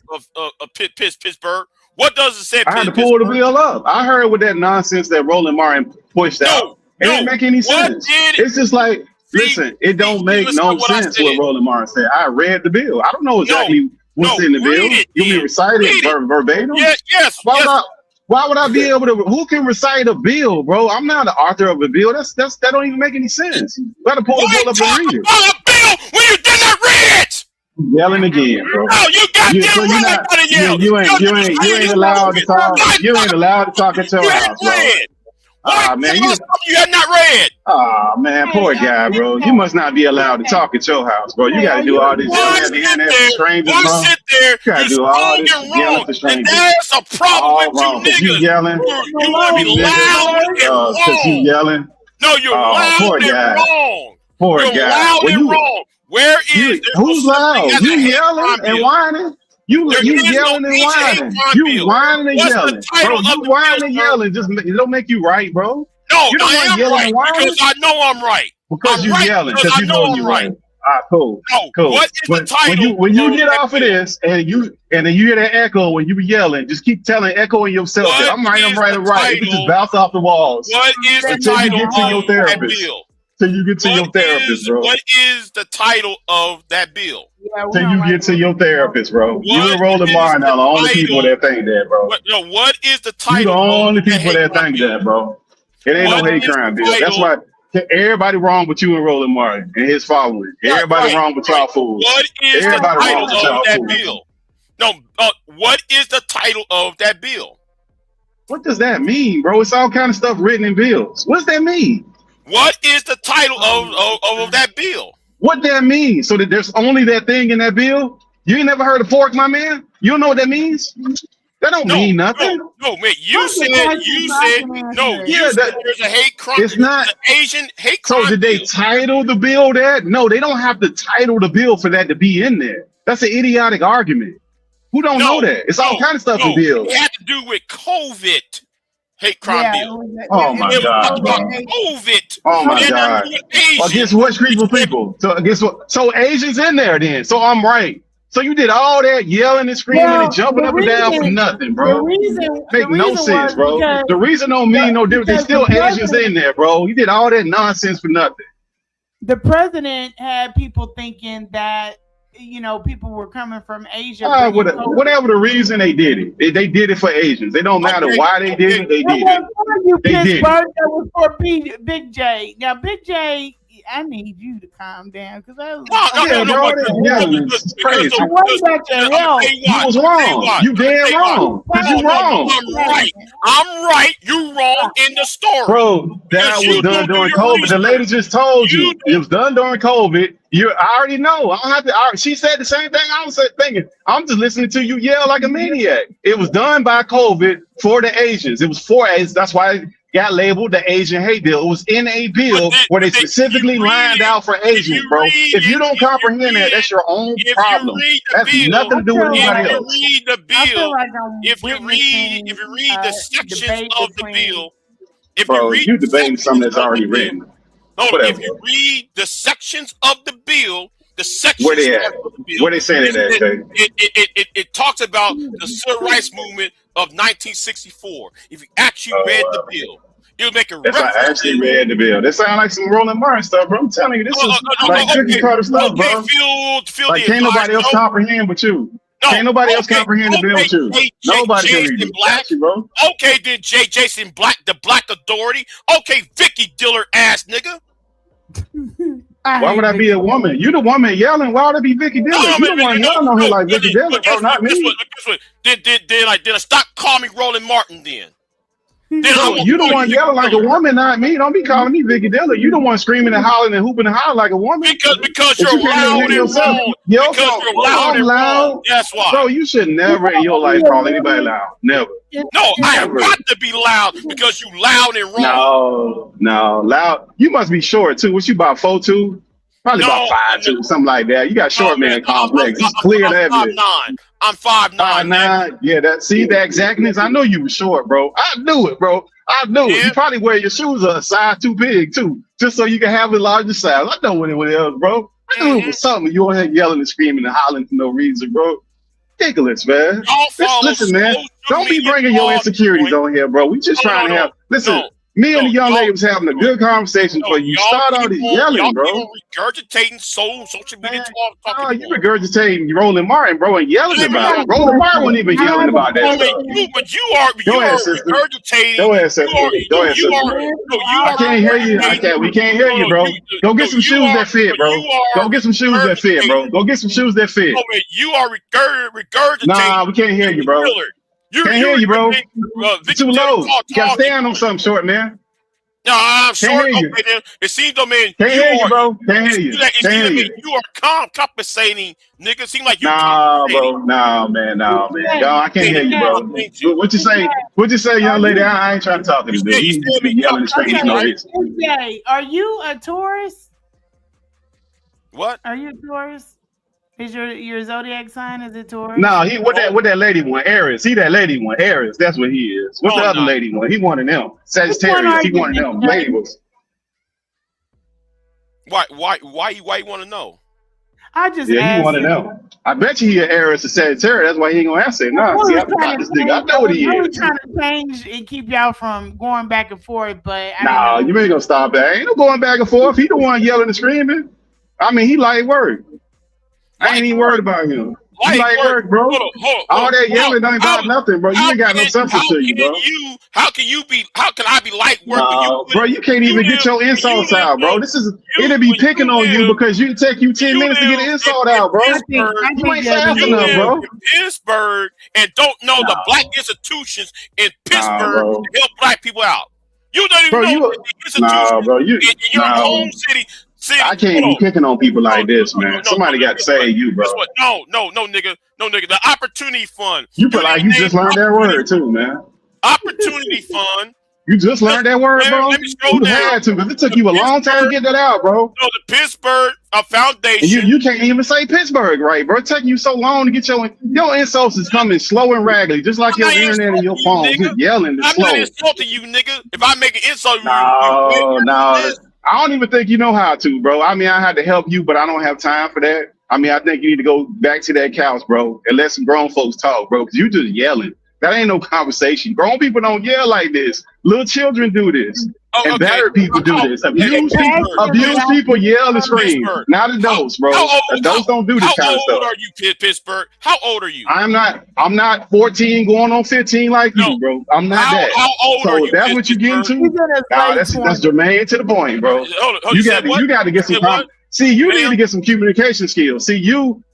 Speaker 17: of Pittsburgh? What does it say?
Speaker 11: I had to pull the bill up. I heard with that nonsense that Roland Martin pushed out. It didn't make any sense. It's just like, listen, it don't make no sense what Roland Martin said. I read the bill. I don't know exactly what's in the bill. You can recite it verbatim?
Speaker 17: Yes.
Speaker 11: Why would I be able to? Who can recite a bill, bro? I'm not the author of a bill. That don't even make any sense. You gotta pull the bill up and read it.
Speaker 17: A bill when you did not read it.
Speaker 11: Yelling again, bro.
Speaker 17: No, you got to yell.
Speaker 11: You ain't allowed to talk. You ain't allowed to talk at your house, bro. Man,
Speaker 17: you have not read.
Speaker 11: Oh man, poor guy, bro. You must not be allowed to talk at your house, bro. You gotta do all this yelling at strangers, bro.
Speaker 17: Sit there.
Speaker 11: You gotta do all this yelling at strangers.
Speaker 17: And there's a problem with you niggas.
Speaker 11: You yelling.
Speaker 17: You want to be loud and wrong.
Speaker 11: Because you yelling.
Speaker 17: No, you're loud and wrong.
Speaker 11: Poor guy.
Speaker 17: You're loud and wrong. Where is
Speaker 11: who's loud? You yelling and whining? You yelling and whining. You whining and yelling. Bro, you whining and yelling. It don't make you right, bro.
Speaker 17: No, I am right because I know I'm right.
Speaker 11: Because you yelling. Because you know you're right. Cool. Cool.
Speaker 17: What is the title?
Speaker 11: When you get off of this and then you hear that echo when you be yelling, just keep echoing yourself that I'm right. You just bounce off the walls.
Speaker 17: What is the title of that bill?
Speaker 11: Till you get to your therapist, bro.
Speaker 17: What is the title of that bill?
Speaker 11: Till you get to your therapist, bro. You and Roland Martin are the only people that think that, bro.
Speaker 17: What is the title?
Speaker 11: You the only people that think that, bro. It ain't no hate crime bill. That's why everybody wrong with you and Roland Martin and his following. Everybody wrong with y'all fools.
Speaker 17: What is the title of that bill? No, what is the title of that bill?
Speaker 11: What does that mean, bro? It's all kind of stuff written in bills. What's that mean?
Speaker 17: What is the title of that bill?
Speaker 11: What that mean? So that there's only that thing in that bill? You ain't never heard of pork, my man? You don't know what that means? That don't mean nothing.
Speaker 17: No, man. You said no.
Speaker 11: Yeah,
Speaker 17: You said there's a hate crime.
Speaker 11: It's not
Speaker 17: an Asian hate crime.
Speaker 11: So did they title the bill that? No, they don't have to title the bill for that to be in there. That's an idiotic argument. Who don't know that? It's all kind of stuff in bills.
Speaker 17: It had to do with COVID hate crime bill.
Speaker 11: Oh my God.
Speaker 17: COVID.
Speaker 11: Oh my God. Against what group of people? So against what? So Asians in there then. So I'm right. So you did all that yelling and screaming and jumping up and down for nothing, bro. Make no sense, bro. The reason don't mean no difference. There's still Asians in there, bro. You did all that nonsense for nothing.
Speaker 12: The president had people thinking that, you know, people were coming from Asia.
Speaker 11: Whatever the reason they did it. They did it for Asians. It don't matter why they did it. They did it. They did it.
Speaker 12: That was for Big J. Now, Big J, I need you to calm down because I was
Speaker 11: it's crazy. You was wrong. You damn wrong. Because you wrong.
Speaker 17: I'm right. You wrong in the story.
Speaker 11: Bro, that was done during COVID. The lady just told you it was done during COVID. I already know. I don't have to. She said the same thing I was thinking. I'm just listening to you yell like a maniac. It was done by COVID for the Asians. It was for Asians. That's why it got labeled the Asian hate bill. It was in a bill where they specifically lined out for Asians, bro. If you don't comprehend that, that's your own problem. That's nothing to do with anybody else.
Speaker 17: Read the bill. If you read the sections of the bill,
Speaker 11: bro, you debating something that's already written.
Speaker 17: No, if you read the sections of the bill, the sections
Speaker 11: where they at?
Speaker 17: Of the bill,
Speaker 11: where they saying
Speaker 17: it talks about the civil rights movement of 1964. If you actually read the bill, it'll make a reference.
Speaker 11: I actually read the bill. That sounds like some Roland Martin stuff, bro. I'm telling you, this is like cookie cutter stuff, bro. Like can't nobody else comprehend but you. Can't nobody else comprehend the bill but you. Nobody can read it.
Speaker 17: Black,
Speaker 11: bro.
Speaker 17: Okay, then Jason Black, the Black Authority. Okay, Vicky Diller ass nigga.
Speaker 11: Why would I be a woman? You the woman yelling. Why would I be Vicky Diller? You the one yelling on her like Vicky Diller, bro, not me.
Speaker 17: Then I stop calling me Roland Martin then.
Speaker 11: No, you the one yelling like a woman, not me. Don't be calling me Vicky Diller. You the one screaming and hollering and hooping and hollering like a woman.
Speaker 17: Because you're loud and wrong. Because you're loud and wrong. That's why.
Speaker 11: Bro, you should never in your life call anybody loud. Never.
Speaker 17: No, I have got to be loud because you loud and wrong.
Speaker 11: No, loud. You must be short too. What you about 4'2"? Probably about 5'2", something like that. You got short man complex. It's clear evidence.
Speaker 17: I'm 5'9".
Speaker 11: 5'9". Yeah, see the exactness. I know you were short, bro. I knew it, bro. I knew it. You probably wear your shoes a size too big too, just so you can have a larger size. I know what it else, bro. I knew it was something. You on here yelling and screaming and hollering for no reason, bro. Ridiculous, man. Listen, man. Don't be bringing your insecurities on here, bro. We just trying to have. Listen. Me and the young lady was having a good conversation before you start all this yelling, bro.
Speaker 17: Regurgitating social media talk.
Speaker 11: Oh, you regurgitating Roland Martin, bro, and yelling about it. Roland Martin wasn't even yelling about that stuff.
Speaker 17: But you are regurgitating.
Speaker 11: Go ahead, sister. Go ahead, sister. I can't hear you. We can't hear you, bro. Go get some shoes that fit, bro. Go get some shoes that fit, bro. Go get some shoes that fit.
Speaker 17: You are regurgitating.
Speaker 11: Nah, we can't hear you, bro. Can't hear you, bro. Too low. You gotta stand on something short, man.
Speaker 17: No, I'm short.
Speaker 11: Okay,
Speaker 17: then. It seems though, man.
Speaker 11: Can't hear you, bro. Can't hear you.
Speaker 17: You are compensating, nigga. Seem like you.
Speaker 11: Nah, bro. Nah, man. Yo, I can't hear you, bro. What you say? What you say, young lady? I ain't trying to talk to you. You be yelling and screaming.
Speaker 12: Okay, are you a Taurus?
Speaker 17: What?
Speaker 12: Are you a Taurus? Is your zodiac sign? Is it Taurus?
Speaker 11: No, what that lady one? Aries. He that lady one. Aries. That's what he is. What's the other lady one? He one of them. Sagittarius. He one of them. Labels.
Speaker 17: Why you want to know?
Speaker 12: I just
Speaker 11: he one of them. I bet you he an Aries or Sagittarius. That's why he ain't gonna answer. Nah, see, I got this nigga. I know what he is.
Speaker 12: I was trying to change and keep y'all from going back and forth, but
Speaker 11: nah, you ain't gonna stop that. Ain't no going back and forth. He the one yelling and screaming. I mean, he light work. I ain't even worried about him. You light work, bro. All that yelling ain't about nothing, bro. You ain't got no substance to you, bro.
Speaker 17: How can I be light work?
Speaker 11: No, bro, you can't even get your insults out, bro. It'll be picking on you because you take you 10 minutes to get an insult out, bro. You ain't fast enough, bro.
Speaker 17: In Pittsburgh and don't know the black institutions in Pittsburgh to help black people out. You don't even know the institutions in your home city. See,
Speaker 11: I can't be picking on people like this, man. Somebody got to save you, bro.
Speaker 17: Guess what? No, nigga. The opportunity fund.
Speaker 11: You feel like you just learned that word too, man.
Speaker 17: Opportunity fund.
Speaker 11: You just learned that word, bro?
Speaker 17: Let me scroll
Speaker 11: You
Speaker 17: down.
Speaker 11: had to, because it took you a long time to get that out, bro.
Speaker 17: No, the Pittsburgh Foundation.
Speaker 11: And you can't even say Pittsburgh right, bro. It's taking you so long to get your insults is coming slow and raggedy, just like your internet and your phone. Just yelling and
Speaker 17: I'm
Speaker 11: slow.
Speaker 17: not insulting you, nigga. If I make an insult,
Speaker 11: No. I don't even think you know how to, bro. I mean, I had to help you, but I don't have time for that. I mean, I think you need to go back to that couch, bro, and let some grown folks talk, bro, because you just yelling. That ain't no conversation. Grown people don't yell like this. Little children do this. And better people do this. Abused people yell and scream. Not adults, bro. Adults don't do this kind of stuff.
Speaker 17: How old are you, Pittsburgh? How old are you?
Speaker 11: I'm not 14 going on 15 like you, bro. I'm not that.
Speaker 17: How old are you?
Speaker 11: So that's what you're getting to? Nah, that's germane to the point, bro. You got to get some. See, you need to get some communication skills. See,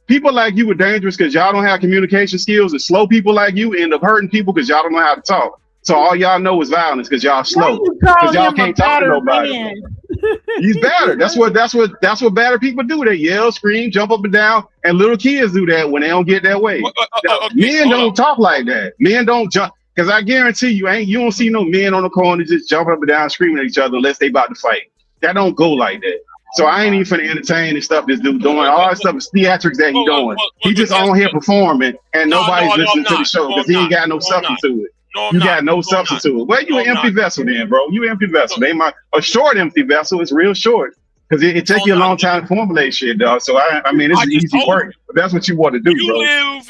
Speaker 11: people like you are dangerous because y'all don't have communication skills, and slow people like you end up hurting people because y'all don't know how to talk. So all y'all know is violence because y'all slow. Because y'all can't talk to nobody. He's better. That's what better people do. They yell, scream, jump up and down, and little kids do that when they don't get that way. Men don't talk like that. Men don't jump. Because I guarantee you don't see no men on the corner just jumping up and down screaming at each other unless they about to fight. That don't go like that. So I ain't even finna entertain and stuff this dude doing. All that stuff is theatrics that he doing. He just on here performing and nobody's listening to the show because he ain't got no substance to it. You got no substance to it. Well, you an empty vessel then, bro. You an empty vessel. A short empty vessel is real short because it take you a long time to formulate shit, dog. So I mean, it's easy work, but that's what you want to do, bro.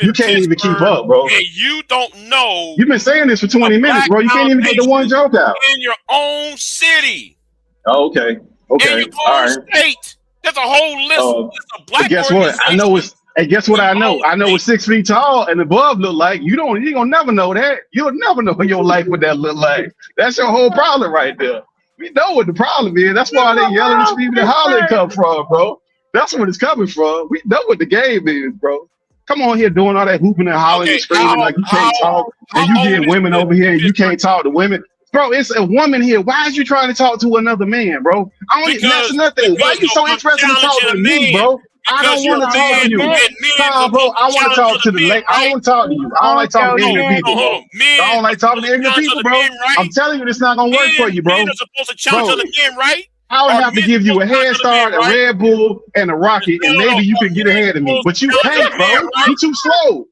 Speaker 11: You can't even keep up, bro.
Speaker 17: And you don't know.
Speaker 11: You've been saying this for 20 minutes, bro. You can't even get the one joke out.
Speaker 17: In your own city.
Speaker 11: Oh, okay. Okay.
Speaker 17: In your own state. There's a whole list of black.
Speaker 11: Guess what? I know it's. And guess what I know? I know it's 6 feet tall and above look like. You gonna never know that. You'll never know in your life what that look like. That's your whole problem right there. We know what the problem is. That's why they yelling and screaming and hollering come from, bro. That's where it's coming from. We know what the game is, bro. Come on here doing all that hooping and hollering and screaming like you can't talk, and you get women over here and you can't talk to women. Bro, it's a woman here. Why is you trying to talk to another man, bro? That's nothing. Why are you so interested in talking to me, bro? I don't want to talk to you. Nah, bro, I want to talk to the lady. I don't want to talk to you. I don't like talking to ignorant people, bro. I don't like talking to ignorant people, bro. I'm telling you, it's not going to work for you, bro.
Speaker 17: Men are supposed to challenge other men, right?
Speaker 11: I would have to give you a head start, a Red Bull, and a rocket, and maybe you can get ahead of me. But you can't, bro. You're too slow.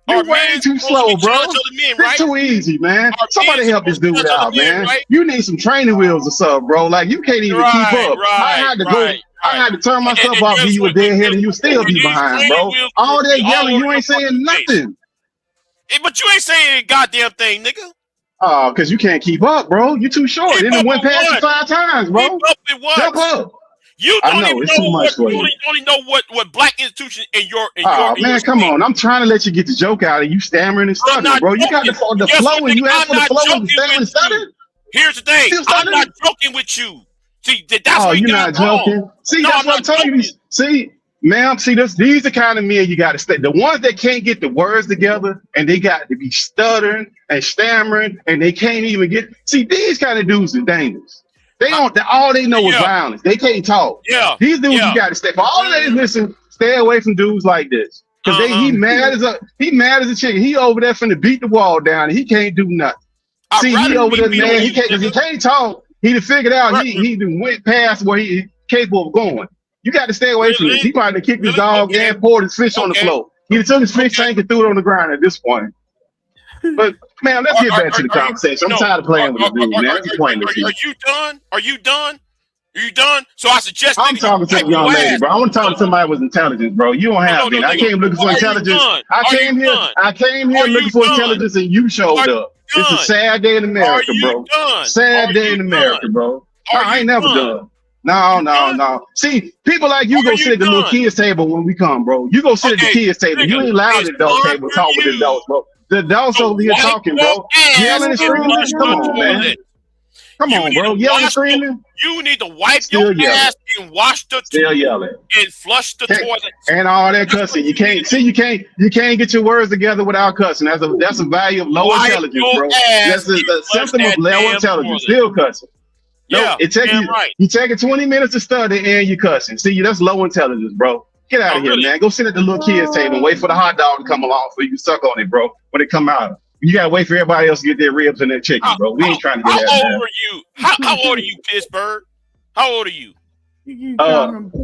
Speaker 11: You're way too slow, bro. It's too easy, man. Somebody help this dude out, man. You need some training wheels or something, bro. Like, you can't even keep up. I had to go. I had to turn myself off, give you a deadhead, and you still be behind, bro. All that yelling, you ain't saying nothing.
Speaker 17: But you ain't saying a goddamn thing, nigga.
Speaker 11: Oh, because you can't keep up, bro. You too short. Then it went past you 5 times, bro. Jump up.
Speaker 17: You don't even
Speaker 11: it's too much for you.
Speaker 17: You only know what black institution in your
Speaker 11: man, come on. I'm trying to let you get the joke out, and you stammering and stuttering, bro. You got the flow, and you ask for the flow and stammering and stuttering.
Speaker 17: Here's the thing. I'm not joking with you. See, that's what
Speaker 11: you're not joking. See, that's what I'm telling you. See, ma'am, these are the kind of men you got to stay. The ones that can't get the words together and they got to be stuttering and stammering and they can't even get. See, these kind of dudes are dangerous. They don't. All they know is violence. They can't talk.
Speaker 17: Yeah.
Speaker 11: These dudes you got to stay. For all that is listen, stay away from dudes like this because he mad as a chicken. He over there finna beat the wall down and he can't do nothing. See, he over there, man. He can't because he can't talk. He done figured out he done went past where he capable of going. You got to stay away from this. He probably kicked his dog and poured his fish on the floor. He done took his fish tank and threw it on the ground at this point. But man, let's get back to the conversation. I'm tired of playing with this dude, man. That's the point.
Speaker 17: Are you done? Are you done? Are you done? So I suggest
Speaker 11: I'm talking to a young lady, bro. I want to talk to somebody with intelligence, bro. You don't have it. I came looking for intelligence. I came here looking for intelligence, and you showed up. It's a sad day in America, bro. Sad day in America, bro. I ain't never done. No. See, people like you go sit at the little kids table when we come, bro. You go sit at the kids table. You ain't allowed at the adult table to talk with the adults, bro. The adults over here talking, bro. Yelling and screaming. Come on, man. Come on, bro. Yelling and screaming.
Speaker 17: You need to wipe your ass and wash the toilet and flush the toilet
Speaker 11: and all that cussing. You can't get your words together without cussing. That's a value of low intelligence, bro. That's a symptom of low intelligence. Still cussing.
Speaker 17: Yeah,
Speaker 11: it take
Speaker 17: damn
Speaker 11: you
Speaker 17: right.
Speaker 11: you taking 20 minutes to study and you cussing. See, that's low intelligence, bro. Get out
Speaker 17: Oh,
Speaker 11: of here,
Speaker 17: really?
Speaker 11: man. Go sit at the little kids table and wait for the hot dog to come along so you can suck on it, bro. When it come out, you gotta wait for everybody else to get their ribs and their chicken, bro. We ain't trying to get
Speaker 17: How
Speaker 11: that,
Speaker 17: old
Speaker 11: man.
Speaker 17: are you? How old are you, Pittsburgh? How old are you?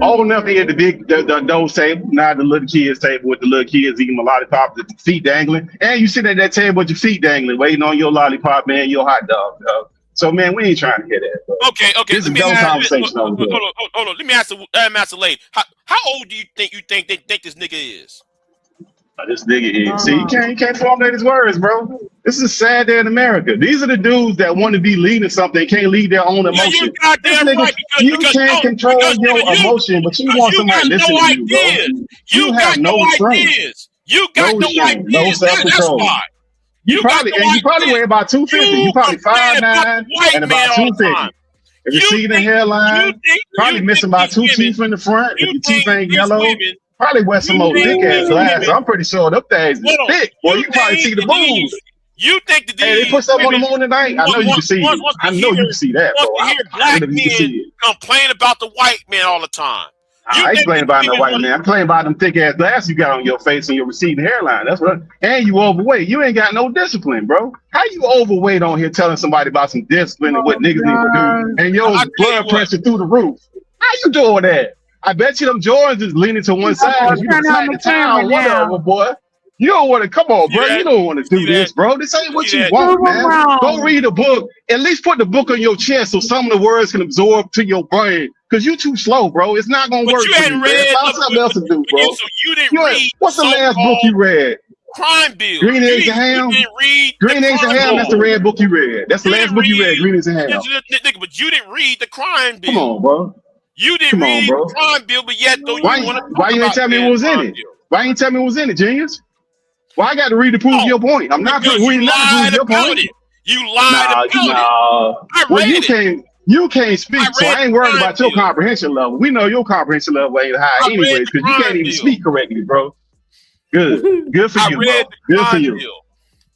Speaker 11: Old enough to eat the those table, not the little kids table with the little kids eating a lollipop with their feet dangling. And you sit at that table with your feet dangling, waiting on your lollipop, man, your hot dog, dog. So, man, we ain't trying to hear that, bro.
Speaker 17: Okay.
Speaker 11: This
Speaker 17: Let
Speaker 11: is
Speaker 17: me
Speaker 11: no
Speaker 17: ask.
Speaker 11: conversation over here.
Speaker 17: Hold on. Let me ask the lady. How old do you think this nigga is?
Speaker 11: This nigga is. See, you can't formulate his words, bro. This is sad day in America. These are the dudes that want to be leading something, can't lead their own
Speaker 17: Yeah,
Speaker 11: emotion.
Speaker 17: you goddamn
Speaker 11: This nigga,
Speaker 17: right.
Speaker 11: you can't control your emotion, but you want
Speaker 17: you got
Speaker 11: somebody
Speaker 17: no
Speaker 11: listening to you, bro.
Speaker 17: ideas.
Speaker 11: You
Speaker 17: got
Speaker 11: have no restraint,
Speaker 17: ideas. You got
Speaker 11: no
Speaker 17: no
Speaker 11: restraint, no
Speaker 17: ideas. That's
Speaker 11: self-control.
Speaker 17: why.
Speaker 11: You probably weigh about 250. You probably
Speaker 17: complain about
Speaker 11: 5'9"
Speaker 17: the white
Speaker 11: and
Speaker 17: man
Speaker 11: about
Speaker 17: all the
Speaker 11: 250.
Speaker 17: time.
Speaker 11: If you see the hairline, probably missing about two teeth in the front. If your teeth ain't yellow, probably wear some old thick ass glasses. I'm pretty sure them things is thick. Boy, you probably see the boobs.
Speaker 17: You think that
Speaker 11: Hey, they put stuff on the moon tonight? I know you can see it. I know you can see that, bro.
Speaker 17: Once to hear
Speaker 11: I
Speaker 17: black
Speaker 11: know you can see it.
Speaker 17: men complain about the white man all the time.
Speaker 11: I ain't playing about no white man. I'm playing about them thick ass glasses you got on your face and your receding hairline. That's what. And you overweight. You ain't got no discipline, bro. How you overweight on here telling somebody about some discipline and what niggas need to do, and your blood pressure through the roof? How you doing that? I bet you them Jordans is leaning to one side because you done smacked the towel, whatever, boy. You don't want to come on, bro. You don't want to do this, bro. This ain't what you want, man. Go read a book. At least put the book on your chest so some of the words can absorb to your brain. Cause you too slow, bro. It's not gonna work for you, man. Find something else to do, bro.
Speaker 17: So you didn't read.
Speaker 11: What's the last book you read?
Speaker 17: Crime Bill.
Speaker 11: Green Eggs and Ham. Green Eggs and Ham. That's the red book you read. That's the last book you read. Green Eggs and Ham.
Speaker 17: Nigga, but you didn't read the Crime Bill.
Speaker 11: Come on, bro.
Speaker 17: You didn't read the Crime Bill, but yet though you want to.
Speaker 11: Why you ain't tell me what was in it? Why you ain't tell me what was in it, genius? Why I got to read to prove your point? I'm not going to read not to prove your point.
Speaker 17: You lied about it.
Speaker 11: Well, you can't speak, so I ain't worried about your comprehension level. We know your comprehension level ain't high anyways, because you can't even speak correctly, bro. Good for you, bro. Good for you.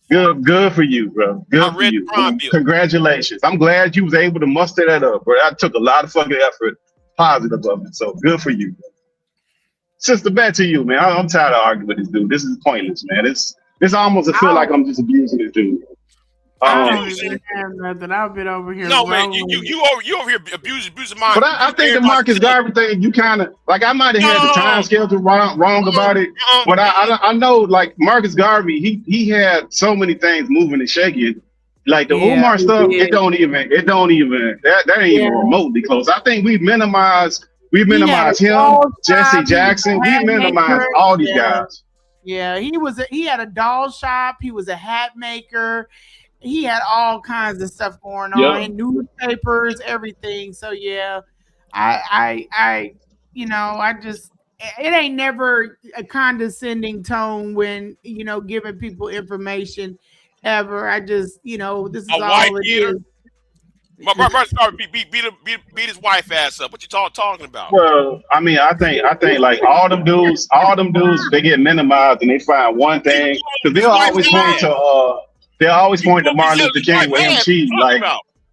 Speaker 11: Good for you, bro. Good for you. Congratulations. I'm glad you was able to muster that up, bro. That took a lot of fucking effort, positive of it. So good for you. Sister, back to you, man. I'm tired of arguing with this dude. This is pointless, man. It's almost I feel like I'm just abusing this dude.
Speaker 12: I don't even have nothing. I've been over here.
Speaker 17: No, man, you over here abusing my.
Speaker 11: But I think the Marcus Garvey thing, you kind of like. I might have had the time schedule wrong about it, but I know like Marcus Garvey, he had so many things moving and shaking. Like the Umar stuff, it don't even that ain't even remotely close. I think we minimized him, Jesse Jackson. We minimized all these guys.
Speaker 12: Yeah, he had a doll shop. He was a hat maker. He had all kinds of stuff going on, newspapers, everything. So yeah, I just it ain't never a condescending tone when giving people information ever. I just this is all it is.
Speaker 17: My brother started beat his wife ass up. What you talking about?
Speaker 11: Well, I mean, I think like all them dudes, they get minimized and they find one thing because they'll always point to Martin Luther King with him cheating. Like,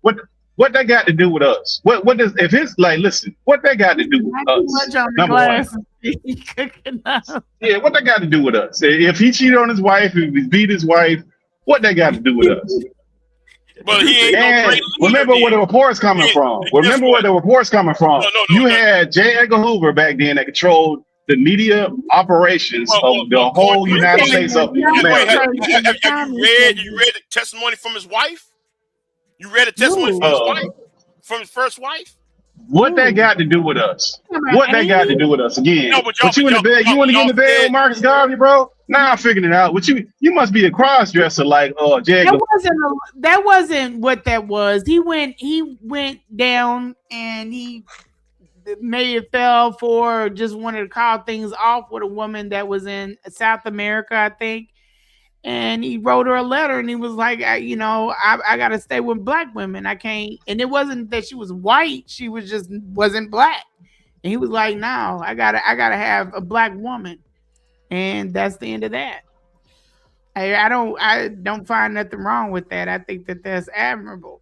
Speaker 11: what that got to do with us? What does if it's like? Listen, what that got to do with us? Number one. Yeah, what that got to do with us? If he cheated on his wife, if he beat his wife, what that got to do with us?
Speaker 17: But he ain't no great
Speaker 11: remember where the reports coming from. You had J. Edgar Hoover back then that controlled the media operations of the whole United States of America.
Speaker 17: Have you read the testimony from his wife? You read the testimony from his wife? From his first wife?
Speaker 11: What that got to do with us? What that got to do with us? Again, but you in the bed? You want to get in the bed with Marcus Garvey, bro? Nah, I'm figuring it out. But you must be a cross dresser, like Jay.
Speaker 12: That wasn't what that was. He went down and he may have fell for or just wanted to call things off with a woman that was in South America, I think. And he wrote her a letter and he was like, I got to stay with black women. I can't. And it wasn't that she was white. She wasn't black. And he was like, no, I gotta have a black woman. And that's the end of that. I don't find nothing wrong with that. I think that that's admirable,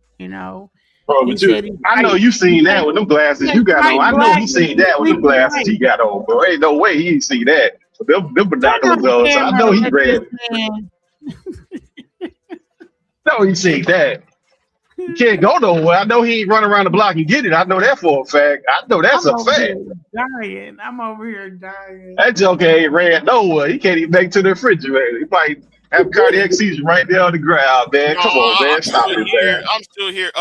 Speaker 11: Bro,
Speaker 12: He
Speaker 11: but you,
Speaker 12: said he
Speaker 11: I know
Speaker 12: fight.
Speaker 11: you seen that with them glasses you got on.
Speaker 12: Fight
Speaker 11: I know
Speaker 12: black
Speaker 11: he seen
Speaker 12: and
Speaker 11: that with them
Speaker 12: sleeping
Speaker 11: glasses he
Speaker 12: white.
Speaker 11: got on, bro. Ain't no way he ain't see that. But them
Speaker 12: Turn
Speaker 11: binoculars
Speaker 12: on the
Speaker 11: on, so I
Speaker 12: camera
Speaker 11: know
Speaker 12: and
Speaker 11: he
Speaker 12: let this
Speaker 11: read.
Speaker 12: man.
Speaker 11: No, he seen that. You can't go nowhere. I know he ain't running around the block and get it. I know that for a fact. I know that's
Speaker 12: I'm
Speaker 11: a
Speaker 12: over
Speaker 11: fact.
Speaker 12: here dying. I'm over here dying.
Speaker 11: That joker ain't ran nowhere. He can't even make it to the refrigerator. He might have cardiac seizure right there on the ground, man.
Speaker 17: No,
Speaker 11: Come on, man.
Speaker 17: I'm
Speaker 11: Stop
Speaker 17: still
Speaker 11: it,
Speaker 17: here.
Speaker 11: man.
Speaker 17: I'm still here.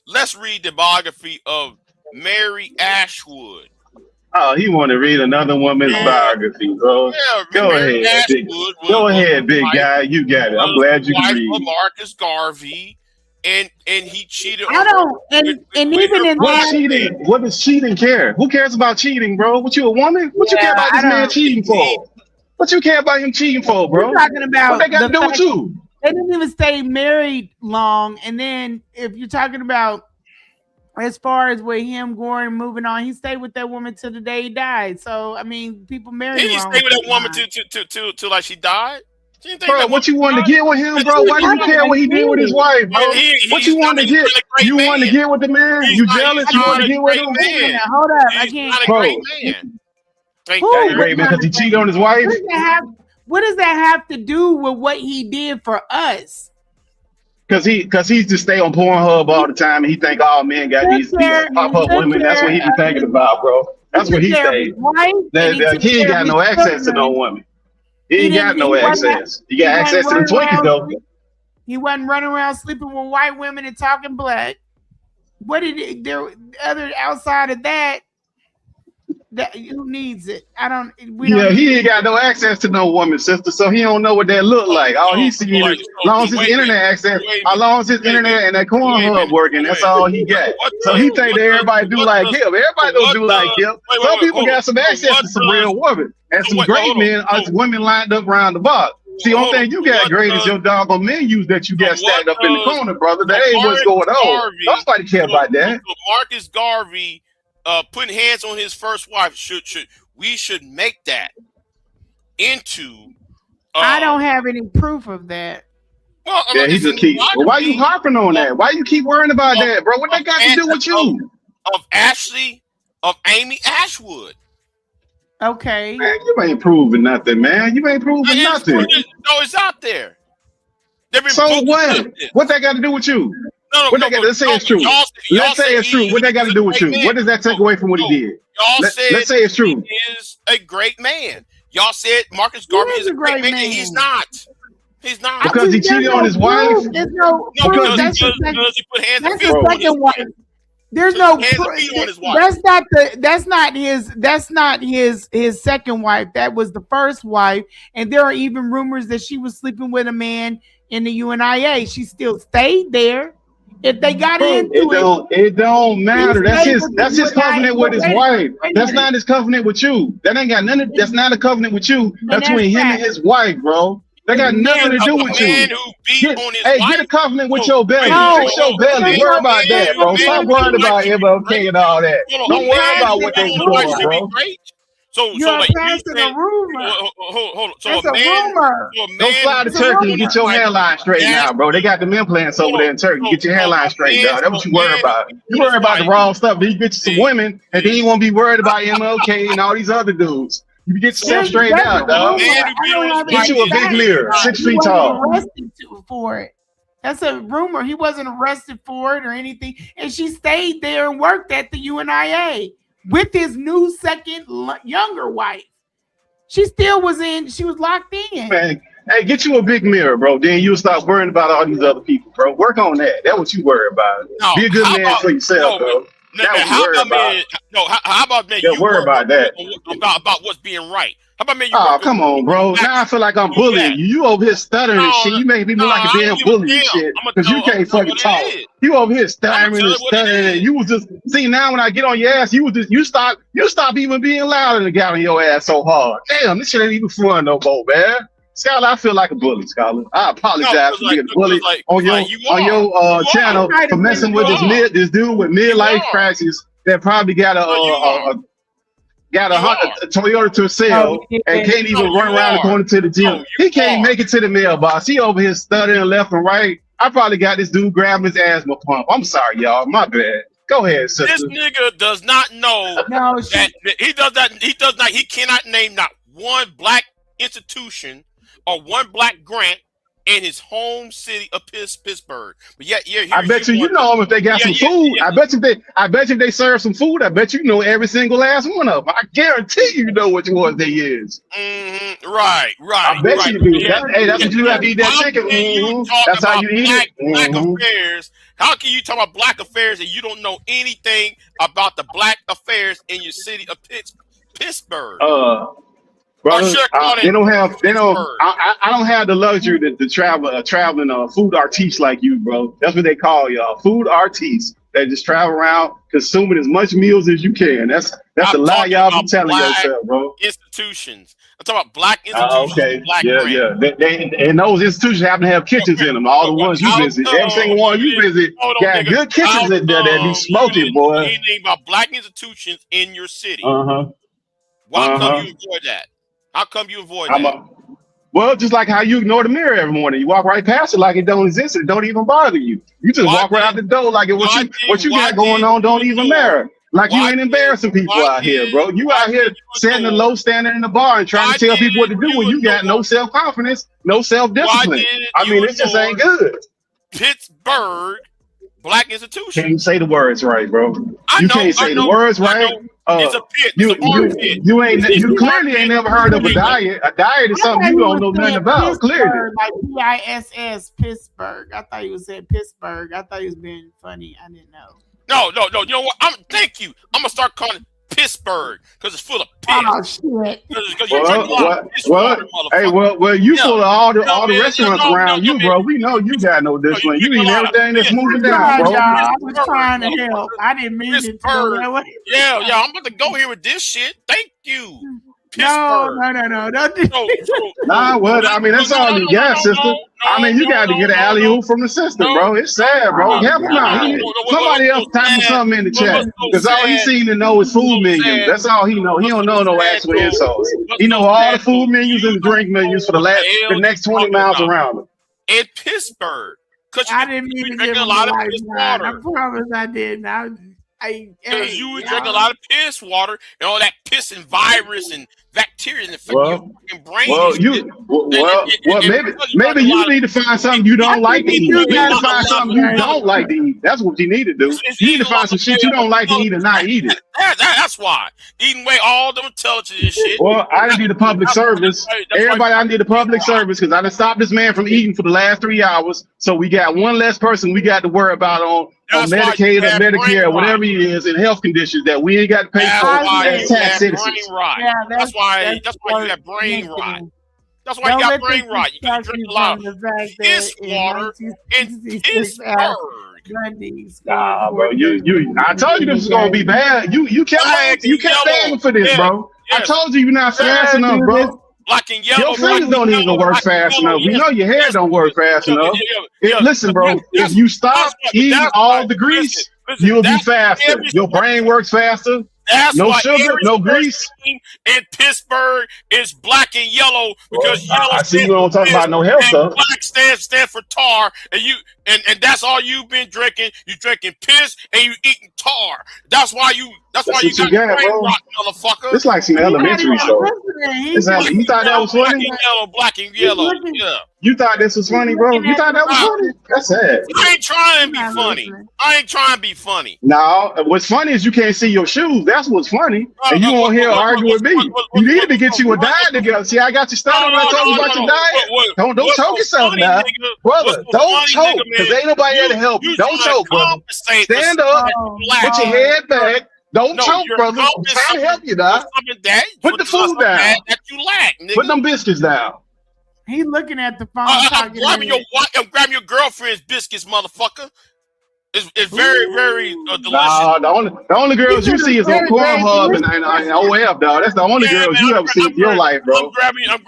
Speaker 17: Let's read the biography of Mary Ashwood.
Speaker 11: Oh, he want to read another woman's biography, bro.
Speaker 17: Yeah,
Speaker 11: Go
Speaker 17: Mary
Speaker 11: ahead, big.
Speaker 17: Ashwood
Speaker 11: Go
Speaker 17: was
Speaker 11: ahead, big guy. You got it. I'm
Speaker 17: the
Speaker 11: glad you can
Speaker 17: wife of
Speaker 11: read.
Speaker 17: Marcus Garvey, and he cheated
Speaker 12: I
Speaker 17: on her
Speaker 12: don't, and
Speaker 17: with
Speaker 12: even
Speaker 17: her
Speaker 12: in
Speaker 11: What
Speaker 12: that,
Speaker 11: cheating? What does cheating care? Who cares about cheating, bro? What you a woman? What you care
Speaker 12: yeah,
Speaker 11: about
Speaker 12: I
Speaker 11: this man
Speaker 12: don't.
Speaker 11: cheating for? What you care about him cheating for,
Speaker 12: We're
Speaker 11: bro?
Speaker 12: talking
Speaker 11: What they
Speaker 12: about
Speaker 11: got
Speaker 12: the
Speaker 11: to do with
Speaker 12: fact
Speaker 11: you?
Speaker 12: they didn't even stay married long, and then if you're talking about as far as with him going and moving on, he stayed with that woman till the day he died. So I mean, people marry
Speaker 17: Did he
Speaker 12: wrong
Speaker 17: stay with that woman
Speaker 12: sometimes.
Speaker 17: till like she died? She didn't think
Speaker 11: Bro,
Speaker 17: that woman
Speaker 11: what you wanted to
Speaker 17: died?
Speaker 11: get with him,
Speaker 17: But
Speaker 11: bro? Why do you
Speaker 12: I
Speaker 11: care what he did with his
Speaker 12: did.
Speaker 11: wife, bro? What
Speaker 17: he's
Speaker 11: you want to
Speaker 17: he's
Speaker 11: get?
Speaker 17: not a great
Speaker 11: You want to
Speaker 17: man.
Speaker 11: get with the man?
Speaker 17: He's
Speaker 11: You
Speaker 17: not,
Speaker 11: jealous?
Speaker 17: he's
Speaker 11: You want
Speaker 17: not
Speaker 11: to
Speaker 17: a
Speaker 11: get with
Speaker 17: great
Speaker 11: him?
Speaker 12: Wait a
Speaker 17: man.
Speaker 12: minute, hold up. I
Speaker 17: He's
Speaker 12: can't.
Speaker 17: not a
Speaker 11: Bro,
Speaker 17: great man. Thank
Speaker 11: that
Speaker 17: you.
Speaker 11: ain't great because he cheated on his wife.
Speaker 12: What does that have to do with what he did for us?
Speaker 11: Cause he just stay on Pornhub all the time, and he think all men got these pop up women. That's what he be thinking about, bro. That's what he say. He ain't got no access to no woman. He ain't got no access. He got access to them Twinkies though.
Speaker 12: He wasn't running around sleeping with white women and talking black. What did it, there other outside of that? That who needs it? I don't. We don't.
Speaker 11: Yeah,
Speaker 12: Need
Speaker 11: he ain't got no access to no woman, sister, so he don't know what that look like. All he see is, as long as his internet access, as long as his internet and that Pornhub working, that's all he got. So he think that everybody do like him. Everybody don't do like him. Some people got some access to some real women and some great men, women lined up around the box. See, the only thing you got great is your doggone menus that you got stacked up in the corner, brother. That ain't what's going on. Nobody care about that.
Speaker 17: Marcus Garvey putting hands on his first wife we should make that into
Speaker 12: I don't have any proof of that.
Speaker 17: Well,
Speaker 11: yeah, he just keep. Well, why you harping on that? Why you keep worrying about that, bro? What that got to do with you?
Speaker 17: Of Amy Ashwood.
Speaker 12: Okay.
Speaker 11: Man, you ain't proving nothing, man. You ain't proving nothing.
Speaker 17: No, it's out there.
Speaker 11: So what? What that got to do with you? Let's say it's true. Let's say it's true. What that got to do with you? What does that take away from what he did? Let's say it's true.
Speaker 17: He is a great man. Y'all said Marcus Garvey is a great man. He's not. He's not.
Speaker 11: Because he cheated on his wife?
Speaker 12: There's no proof. That's the second wife. There's no proof. That's not his second wife. That was the first wife. And there are even rumors that she was sleeping with a man in the UNIA. She still stayed there. If they got into
Speaker 11: it don't matter. That's his covenant with his wife. That's not his covenant with you. That ain't got nothing. That's not a covenant with you. That's between him and his wife, bro. That got nothing to do with you. Get a covenant with your belly. Fix your belly. Worry about that, bro. Stop worrying about MLK and all that. Don't worry about what they doing, bro.
Speaker 12: You're passing a rumor.
Speaker 17: Hold on.
Speaker 12: That's a rumor.
Speaker 11: Go fly to Turkey and get your hairline straightened out, bro. They got them implants over there in Turkey. Get your hairline straightened out. That's what you worry about. You worry about the wrong stuff. Then you get you some women, and then you won't be worried about MLK and all these other dudes. You get yourself straightened out, dog. Get you a big mirror, 6 feet tall.
Speaker 12: Arrested for it. That's a rumor. He wasn't arrested for it or anything. And she stayed there and worked at the UNIA with his new second younger wife. She still was she was locked in.
Speaker 11: Man, hey, get you a big mirror, bro. Then you'll stop worrying about all these other people, bro. Work on that. That's what you worry about. Be a good man for yourself, bro. That's what you worry about.
Speaker 17: How about man?
Speaker 11: You worry about that.
Speaker 17: About what's being right. How about man?
Speaker 11: Oh, come on, bro. Now I feel like I'm bullying you. You over here stuttering and shit. You make me look like a damn bully and shit. Because you can't fucking talk. You over here stuttering and stuttering. You was just see now when I get on your ass, you stop even being loud and get on your ass so hard. Damn, this shit ain't even fun no more, man. Scholar, I feel like a bully, Scholar. I apologize for being a bully on your channel for messing with this dude with midlife crisis that probably got a Toyota to sell and can't even run around the corner to the gym. He can't make it to the mailbox. He over here stuttering left and right. I probably got this dude grabbing his asthma pump. I'm sorry, y'all. My bad. Go ahead,
Speaker 17: This
Speaker 11: sister.
Speaker 17: nigga does not know that he does that. He does not. He cannot name not one black institution or one black grant in his home city of Pittsburgh. But yet, yeah,
Speaker 11: I bet you know them if they got some food. I bet you if they serve some food, I bet you know every single last one of them. I guarantee you know which ones they is.
Speaker 17: Right.
Speaker 11: I bet you do. That's what you have to eat that chicken. That's how you eat it.
Speaker 17: Black affairs. How can you talk about black affairs and you don't know anything about the black affairs in your city of Pittsburgh?
Speaker 11: Brother, I don't have the luxury to travel a traveling food artiste like you, bro. That's what they call y'all, food artists. They just travel around consuming as much meals as you can. That's the lie y'all be telling yourself, bro.
Speaker 17: Institutions. I'm talking about black institutions.
Speaker 11: Okay.
Speaker 17: Black
Speaker 11: Yeah. And those institutions happen to have kitchens in them. All the ones you visit, every single one you visit, got good kitchens in there that be smoking, boy.
Speaker 17: Anything about black institutions in your city?
Speaker 11: Uh-huh.
Speaker 17: Why come you avoid that? How come you avoid that?
Speaker 11: Well, just like how you ignore the mirror every morning. You walk right past it like it don't exist. It don't even bother you. You just walk right out the door like what you got going on don't even matter. Like you ain't embarrassing people out here, bro. You out here setting the low standard in the bar and trying to tell people what to do when you got no self-confidence, no self-discipline. I mean, it just ain't good.
Speaker 17: Pittsburgh black institution.
Speaker 11: Can you say the words right, bro? You can't say the words right.
Speaker 17: It's a pit. It's an arm pit.
Speaker 11: You clearly ain't never heard of a diet. A diet is something you don't know nothing about. Clearly,
Speaker 12: like PISS Pittsburgh. I thought you was saying Pittsburgh. I thought you was being funny. I didn't know.
Speaker 17: No. You know what? Thank you. I'm gonna start calling it Pittsburgh because it's full of piss.
Speaker 12: Oh shit!
Speaker 17: Because you drink a lot of piss water,
Speaker 11: Hey, well, you full of all the restaurants around you, bro. We know you got no discipline. You eat everything that's moving down, bro.
Speaker 12: I was trying to help. I didn't mean it.
Speaker 17: Yeah. I'm about to go here with this shit. Thank you.
Speaker 12: No. Don't do
Speaker 11: Nah, well, I mean, that's all you got, sister. I mean, you got to get an alley-oop from the sister, bro. It's sad, bro. Help him out. Somebody else type something in the chat. Because all he seems to know is food menus. That's all he know. He don't know no actual insults. He know all the food menus and the drink menus for the next 20 miles around him.
Speaker 17: In Pittsburgh.
Speaker 12: I didn't mean to give him a lot of piss water. I promise I didn't.
Speaker 17: Because you would drink a lot of piss water and all that piss and virus and bacteria and affect your fucking brain.
Speaker 11: Maybe you need to find something you don't like to eat. You need to find something you don't like to eat. That's what you need to do. You need to find some shit you don't like to eat and not eat it.
Speaker 17: That's why. Eating away all them intelligence and shit.
Speaker 11: Well, I done did the public service. Everybody, I did the public service because I done stopped this man from eating for the last 3 hours. So we got one less person we got to worry about on Medicaid or Medicare or whatever it is in health conditions that we ain't got to pay for as tax citizens.
Speaker 17: That's why you got brain rot. That's why you got brain rot. You can drink a lot of piss water in Pittsburgh.
Speaker 11: Nah, bro. I told you this was gonna be bad. You kept begging for this, bro. I told you you're not fast enough, bro.
Speaker 17: Black and yellow.
Speaker 11: Your fingers don't even work fast enough. We know your hair don't work fast enough. Listen, bro, if you stop eating all the grease, you'll be faster. Your brain works faster. No sugar, no grease.
Speaker 17: In Pittsburgh, it's black and yellow because yellow.
Speaker 11: I see you don't talk about no health stuff.
Speaker 17: Black stands for tar, and that's all you've been drinking. You drinking piss and you eating tar. That's why you got brain rot, motherfucker.
Speaker 11: It's like some elementary stuff. You thought that was funny?
Speaker 17: Black and yellow. Yeah.
Speaker 11: You thought this was funny, bro? You thought that was funny? That's sad.
Speaker 17: I ain't trying to be funny.
Speaker 11: No, what's funny is you can't see your shoes. That's what's funny. And you won't hear argue with me. You need to get you a diet together. See, I got you started when I told you about your diet. Don't choke yourself now. Brother, don't choke. Because ain't nobody here to help you. Don't choke, brother. Stand up. Put your head back. Don't choke, brother. I'm trying to help you, dog. Put the food down.
Speaker 17: That you lack, nigga.
Speaker 11: Put them biscuits down.
Speaker 12: He looking at the phone.
Speaker 17: I'm grabbing your girlfriend's biscuits, motherfucker. It's very, very delicious.
Speaker 11: Nah, the only girls you see is on Pornhub and OF, dog. That's the only girls you ever seen in your life, bro.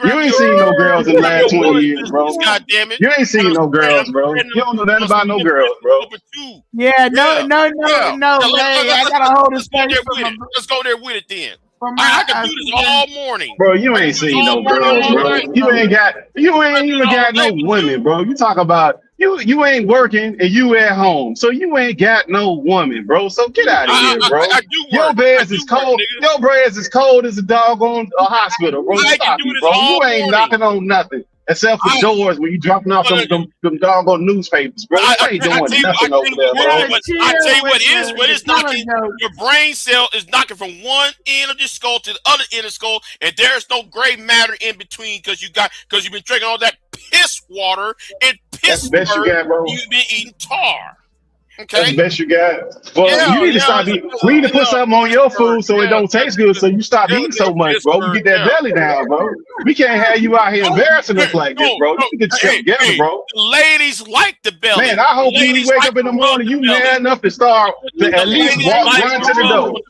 Speaker 11: You ain't seen no girls in the last 20 years, bro.
Speaker 17: God damn it.
Speaker 11: You ain't seen no girls, bro. You don't know nothing about no girls, bro.
Speaker 12: Yeah, no. I gotta hold his face.
Speaker 17: Let's go there with it then. I can do this all morning.
Speaker 11: Bro, you ain't seen no girls, bro. You ain't even got no women, bro. You talk about You ain't working and you at home, so you ain't got no woman, bro. So get out of here, bro.
Speaker 17: I do work.
Speaker 11: Your bed's is cold. Your bed's as cold as a doggone hospital, bro.
Speaker 17: I can
Speaker 11: Stop
Speaker 17: do
Speaker 11: it,
Speaker 17: this
Speaker 11: bro.
Speaker 17: all
Speaker 11: You ain't
Speaker 17: morning.
Speaker 11: knocking on nothing except for doors when you dropping off them doggone newspapers, bro. You ain't doing nothing over there, bro.
Speaker 17: I tell you what is knocking. Your brain cell is knocking from one end of your skull to the other end of the skull, and there's no gray matter in between because you've been drinking all that piss water and piss.
Speaker 11: That's the best you got, bro.
Speaker 17: You've been eating tar. Okay.
Speaker 11: That's the best you got. Well, you need to stop eating. We need to put something on your food so it don't taste good, so you stop eating so much, bro. We get that belly down, bro. We can't have you out here embarrassing us like this, bro. You get yourself together, bro.
Speaker 17: The ladies like the belly.
Speaker 11: Man, I hope when you wake up in the morning, you mad enough to start to at least run to the door.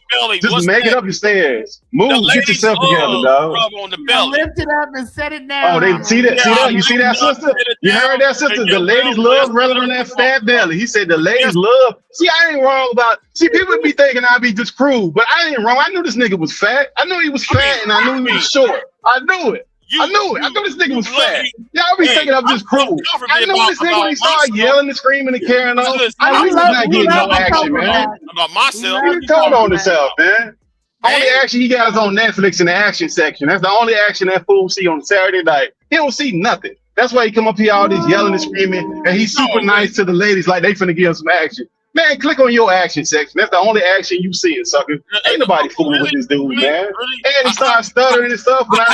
Speaker 11: Just make it up the stairs. Move, get yourself together, dog.
Speaker 17: On the belly.
Speaker 12: Lift it up and set it down.
Speaker 11: Oh, they see that? See that? You see that, sister? You heard that, sister? The ladies love running on that fat belly. He said the ladies love. See, I ain't wrong about. See, people be thinking I be just cruel, but I ain't wrong. I knew this nigga was fat. I knew he was fat, and I knew he was short. I knew it. I knew it. I knew this nigga was fat. Y'all be thinking I'm just cruel. I knew this nigga when he started yelling and screaming and carrying on. I knew he was not getting no action, man.
Speaker 17: About myself.
Speaker 11: He told on himself, man. Only action he got is on Netflix in the action section. That's the only action that fool see on Saturday night. He don't see nothing. That's why he come up here all this yelling and screaming, and he's super nice to the ladies like they finna give him some action. Man, click on your action section. That's the only action you see, sucker. Ain't nobody fooling with this dude, man. And he started stuttering and stuff, but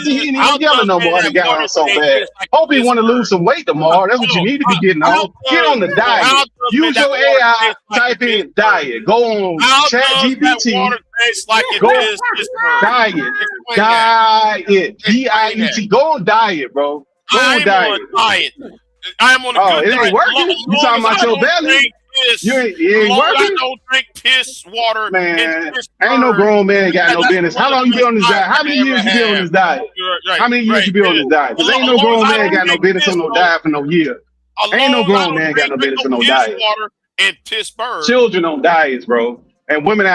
Speaker 11: he ain't even yelling no more. He got on so bad. Hope he want to lose some weight tomorrow. That's what you need to be getting on. Get on the diet. Use your AI. Type in diet. Go on ChatGPT. Go diet. Diet. D-I-E-T. Go on diet, bro. Go on diet.
Speaker 17: I am on a good
Speaker 11: diet. It ain't working. You talking about your belly? You ain't working.
Speaker 17: I don't drink piss water.
Speaker 11: Man, ain't no grown man got no business. How long you been on this diet? How many years you been on this diet? How many years you been on this diet? Because ain't no grown man got no business on no diet for no year. Ain't no grown man got no business on no diet.
Speaker 17: In Pittsburgh,
Speaker 11: children on diets, bro. And women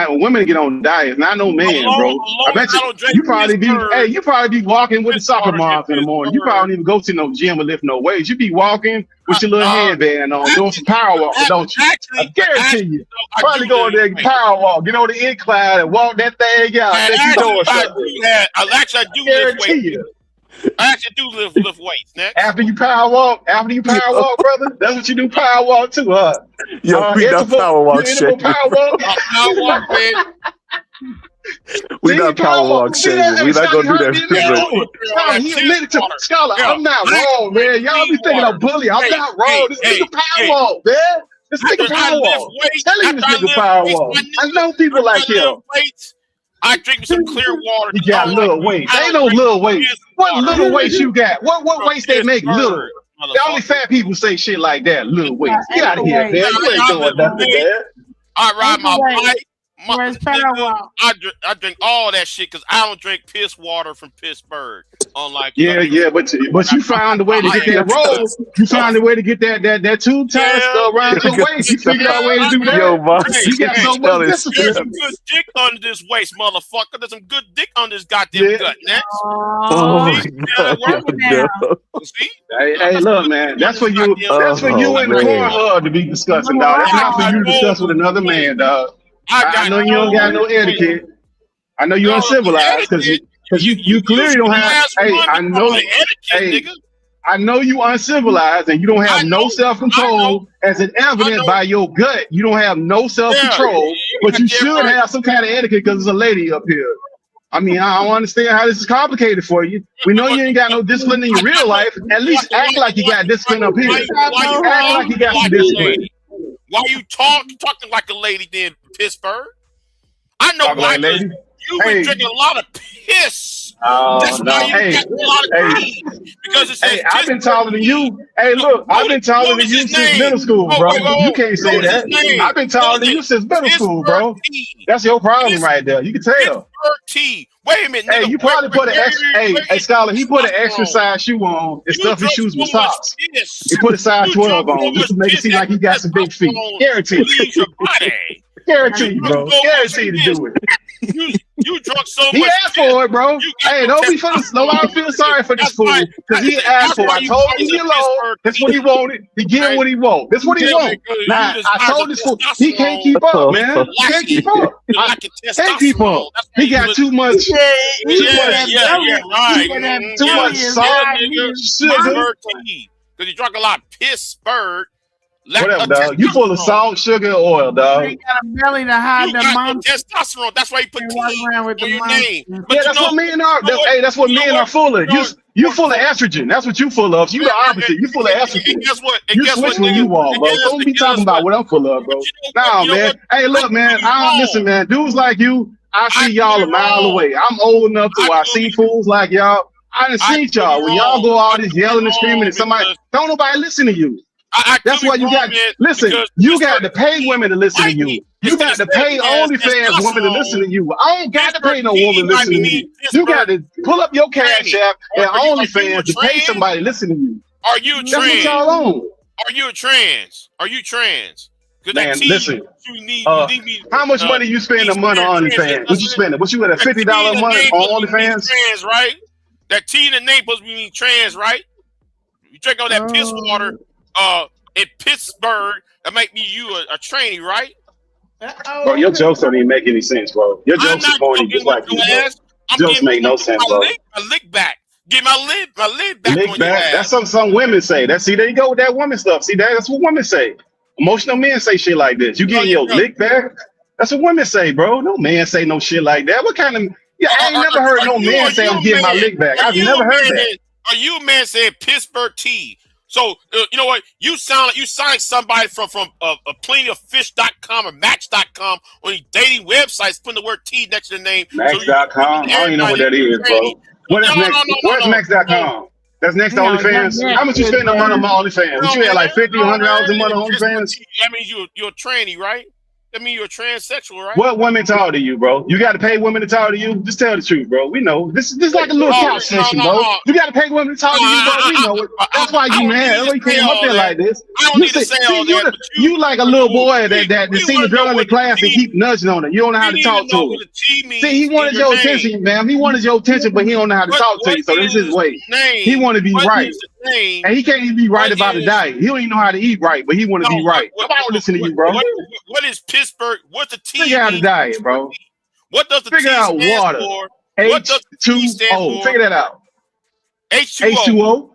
Speaker 11: get on diets, not no man, bro. I bet you probably be you probably be walking with the soccer moms in the morning. You probably don't even go to no gym or lift no weights. You be walking with your little headband on, doing some power walking, don't you? I guarantee you. Probably go in there and power walk, get on the incline and walk that thing out.
Speaker 17: I do lift weights. I actually do lift weights. Next.
Speaker 11: After you power walk, brother, that's what you do. Power walk too, huh?
Speaker 2: Yo, we got power walk shit.
Speaker 11: Power walk,
Speaker 17: man.
Speaker 2: We got power walk shit. We not gonna do that.
Speaker 11: Scholar, I'm not wrong, man. Y'all be thinking I'm bully. I'm not wrong. This nigga power walk, man. This nigga power walk. Telling you this nigga power walk. I know people like him.
Speaker 17: I drink some clear water.
Speaker 11: You got little weights. Ain't no little weights. What little weights you got? What weights they make little? The only fat people say shit like that. Little weights. Get out of here, man. You ain't doing nothing, man.
Speaker 17: I ride my bike. I drink all that shit because I don't drink piss water from Pittsburgh. Unlike
Speaker 11: but you found a way to get that roll. You found a way to get that tube tie around your waist. You figured out a way to do that.
Speaker 2: Yo, boss,
Speaker 11: you got so much discipline.
Speaker 17: There's some good dick under this waist, motherfucker. There's some good dick under this goddamn gut. Next. See?
Speaker 11: Hey, look, man. That's for you. That's for you and the corn hub to be discussing, dog. That's not for you to discuss with another man, dog. I know you don't got no etiquette. I know you're uncivilized because you clearly don't have. Hey, I know. I know you uncivilized and you don't have no self-control as an evident by your gut. You don't have no self-control, but you should have some kind of etiquette because there's a lady up here. I mean, I don't understand how this is complicated for you. We know you ain't got no discipline in your real life. At least act like you got discipline up here. Act like you got some discipline.
Speaker 17: Why you talking like a lady then, Pittsburgh? I know why. You've been drinking a lot of piss. That's why you got a lot of tea. Because it says
Speaker 11: I've been taller than you. Hey, look, I've been taller than you since middle school, bro. You can't say that. I've been taller than you since middle school, bro. That's your problem right there. You can tell.
Speaker 17: T. Wait a minute.
Speaker 11: Hey, you probably put an hey, Scholar, he put an exercise shoe on and stuff his shoes with socks. He put a size 12 on just to make it seem like he got some big feet. Guaranteed. Guaranteed, bro. Guaranteed to do it.
Speaker 17: You drunk so
Speaker 19: He
Speaker 17: much
Speaker 19: asked
Speaker 17: piss,
Speaker 19: for it, bro.
Speaker 17: you got
Speaker 19: Hey,
Speaker 17: no
Speaker 19: don't be feeling. Nobody feel sorry for this
Speaker 17: That's why.
Speaker 19: fool because he asked
Speaker 17: That's
Speaker 19: for it.
Speaker 17: why
Speaker 19: I
Speaker 17: you
Speaker 19: told
Speaker 17: call
Speaker 19: him
Speaker 17: it
Speaker 19: leave
Speaker 17: a
Speaker 19: me alone.
Speaker 17: Pittsburgh
Speaker 19: That's what he
Speaker 17: tea.
Speaker 19: wanted. He getting what he want. That's what he
Speaker 17: Yeah,
Speaker 19: want.
Speaker 17: because
Speaker 19: Nah,
Speaker 17: you the
Speaker 19: I
Speaker 17: size
Speaker 19: told
Speaker 17: of
Speaker 19: this fool he can't keep
Speaker 17: testosterone.
Speaker 19: up, man. He can't keep up.
Speaker 17: You're
Speaker 19: I
Speaker 17: lacking
Speaker 19: can't keep
Speaker 17: testosterone.
Speaker 19: up.
Speaker 17: That's why
Speaker 19: He
Speaker 17: you
Speaker 19: got
Speaker 17: look.
Speaker 19: too much. Too much.
Speaker 17: Right.
Speaker 19: Too
Speaker 17: Yeah,
Speaker 19: much salt,
Speaker 17: nigga.
Speaker 19: sugar.
Speaker 17: Pittsburgh tea. Because you drunk a lot of Pittsburgh. Lack
Speaker 19: Whatever,
Speaker 17: of
Speaker 19: dog. You full of
Speaker 17: testosterone.
Speaker 19: salt, sugar, and oil, dog.
Speaker 12: They got a belly to hide
Speaker 17: You
Speaker 12: the
Speaker 17: got no
Speaker 12: monster.
Speaker 17: testosterone. That's why you put
Speaker 12: They walk
Speaker 17: T
Speaker 12: around with the
Speaker 17: on your
Speaker 12: monster.
Speaker 17: name. But
Speaker 19: Yeah,
Speaker 17: you
Speaker 19: that's
Speaker 17: know,
Speaker 19: what men are.
Speaker 17: you know what?
Speaker 19: Hey, that's what
Speaker 17: You know
Speaker 19: men are
Speaker 17: what?
Speaker 19: full of.
Speaker 17: You know,
Speaker 19: You full of estrogen. That's what you full of. You the opposite. You full of
Speaker 17: and
Speaker 19: estrogen.
Speaker 17: guess what? And
Speaker 19: You
Speaker 17: guess what,
Speaker 19: switch when
Speaker 17: nigga?
Speaker 19: you walk,
Speaker 17: And
Speaker 19: bro.
Speaker 17: guess,
Speaker 19: Don't
Speaker 17: and
Speaker 19: be
Speaker 17: guess
Speaker 19: talking about
Speaker 17: what?
Speaker 19: what I'm full of, bro. Nah,
Speaker 17: You know
Speaker 19: man.
Speaker 17: what?
Speaker 19: Hey,
Speaker 17: I
Speaker 19: look,
Speaker 17: can
Speaker 19: man.
Speaker 17: prove you
Speaker 19: Listen,
Speaker 17: wrong.
Speaker 19: man. Dudes like you, I
Speaker 17: I
Speaker 19: see
Speaker 17: can
Speaker 19: y'all
Speaker 17: be
Speaker 19: a mile
Speaker 17: wrong.
Speaker 19: away. I'm old enough to where I see fools like y'all. I done
Speaker 17: I
Speaker 19: seen
Speaker 17: could
Speaker 19: y'all.
Speaker 17: be
Speaker 19: When y'all
Speaker 17: wrong.
Speaker 19: go all
Speaker 17: I
Speaker 19: this
Speaker 17: could be
Speaker 19: yelling and screaming
Speaker 17: wrong
Speaker 19: at somebody,
Speaker 17: because
Speaker 19: don't nobody listen to you.
Speaker 17: I
Speaker 19: That's
Speaker 17: could
Speaker 19: why
Speaker 17: be
Speaker 19: you
Speaker 17: wrong,
Speaker 19: got
Speaker 17: man.
Speaker 19: listen.
Speaker 17: Because
Speaker 19: You got to pay women to listen to
Speaker 17: might be
Speaker 19: you. You got to pay
Speaker 17: as
Speaker 19: OnlyFans women to listen to
Speaker 17: testosterone.
Speaker 19: you. I don't got to
Speaker 17: Pittsburgh
Speaker 19: pay no
Speaker 17: tea
Speaker 19: woman to
Speaker 17: might
Speaker 19: listen
Speaker 17: be
Speaker 19: to
Speaker 17: mean
Speaker 19: you. You got
Speaker 17: Pittsburgh
Speaker 19: to pull up your Cash
Speaker 17: tranny.
Speaker 19: App and
Speaker 17: Are you a
Speaker 19: OnlyFans to pay
Speaker 17: trans?
Speaker 19: somebody to listen to you.
Speaker 17: Are you a
Speaker 19: That's what
Speaker 17: trans?
Speaker 19: y'all on.
Speaker 17: Are you a trans? Are you trans? Because that
Speaker 19: Man,
Speaker 17: T,
Speaker 19: listen.
Speaker 17: you need me.
Speaker 19: How much money you spend a month on OnlyFans? What you spending? What you at a
Speaker 17: That T
Speaker 19: $50
Speaker 17: in
Speaker 19: a
Speaker 17: the
Speaker 19: month
Speaker 17: name
Speaker 19: on
Speaker 17: supposed to mean
Speaker 19: OnlyFans?
Speaker 17: trans, right? That T in the name supposed to mean trans, right? You drink all that piss water, in Pittsburgh, that might be you a tranny, right?
Speaker 19: Bro, your jokes don't even make any sense, bro. Your
Speaker 17: I'm
Speaker 19: jokes are
Speaker 17: not
Speaker 19: corny
Speaker 17: joking
Speaker 19: just
Speaker 17: with
Speaker 19: like
Speaker 17: your
Speaker 19: you, bro.
Speaker 17: ass. I'm
Speaker 19: Jokes
Speaker 17: getting
Speaker 19: make no sense, bro.
Speaker 17: my lick back. Get my lid back
Speaker 19: Lick
Speaker 17: on your
Speaker 19: back.
Speaker 17: ass.
Speaker 19: That's something some women say. See, there you go with that woman stuff. See, that's what women say. Emotional men say shit like this. You getting your lick back? That's what women say, bro. No man say no shit like that. What kind of I ain't never heard no man say I'm getting my lick back. I've never heard that.
Speaker 17: Are you a man saying Pittsburgh tea? So you know what? You sound like somebody from a plentyoffish.com or match.com on these dating websites putting the word tea next to the name.
Speaker 19: Max.com. I don't even know what that is, bro. What is next? Where's Max.com? That's next to OnlyFans. How much you spend a month on my OnlyFans? What you had like $50, $100 a month on OnlyFans?
Speaker 17: That means you're a tranny, right? That means you're a transsexual, right?
Speaker 19: What women talk to you, bro? You got to pay women to talk to you? Just tell the truth, bro. We know. This is like a little couch session, bro. You got to pay women to talk to you, bro. We know it. That's why you mad. That's why you came up there like this. You like a little boy that seen the girl in the class and keep nudging on her. You don't know how to talk to her. See, he wanted your attention, man. He wanted your attention, but he don't know how to talk to you. So this is his way. He want to be right. And he can't even be right about the diet. He don't even know how to eat right, but he want to be right. Nobody want to listen to you, bro.
Speaker 17: What is Pittsburgh? What's the T?
Speaker 19: Figure out the diet, bro.
Speaker 17: What does the
Speaker 19: Figure
Speaker 17: T
Speaker 19: out
Speaker 17: stand
Speaker 19: water.
Speaker 17: for? What does the T stand
Speaker 19: H2O.
Speaker 17: for?
Speaker 19: Figure that out.
Speaker 17: H2O.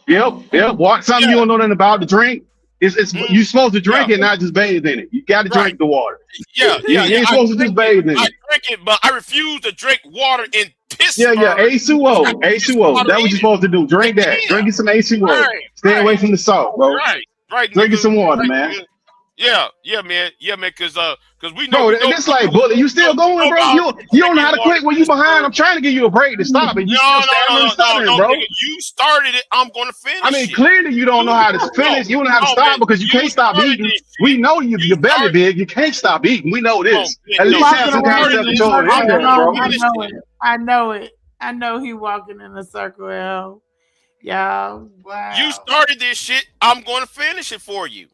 Speaker 19: Yep. What? Something you don't know nothing about. The drink. It's you supposed to drink it, not just bathe in it. You got to drink the water.
Speaker 17: Yeah.
Speaker 19: You ain't supposed to just bathe in it.
Speaker 17: I drink it, but I refuse to drink water in Pittsburgh.
Speaker 19: Yeah. H2O. H2O. That's what you're supposed to do. Drink that. Drink you some H2O. Stay away from the salt, bro.
Speaker 17: Right.
Speaker 19: Drink you some water, man.
Speaker 17: Yeah, man. Because we know.
Speaker 19: Bro, it's like bullet. You still going, bro? You don't know how to quit when you behind. I'm trying to give you a break to stop it. You still stuttering, bro.
Speaker 17: You started it. I'm going to finish.
Speaker 19: I mean, clearly you don't know how to finish. You don't know how to stop because you can't stop eating. We know your belly big. You can't stop eating. We know this. At least have some kind of self-control.
Speaker 12: I know it. I know he walking in a circle, yo. Y'all, wow.
Speaker 17: You started this shit. I'm going to finish it for you.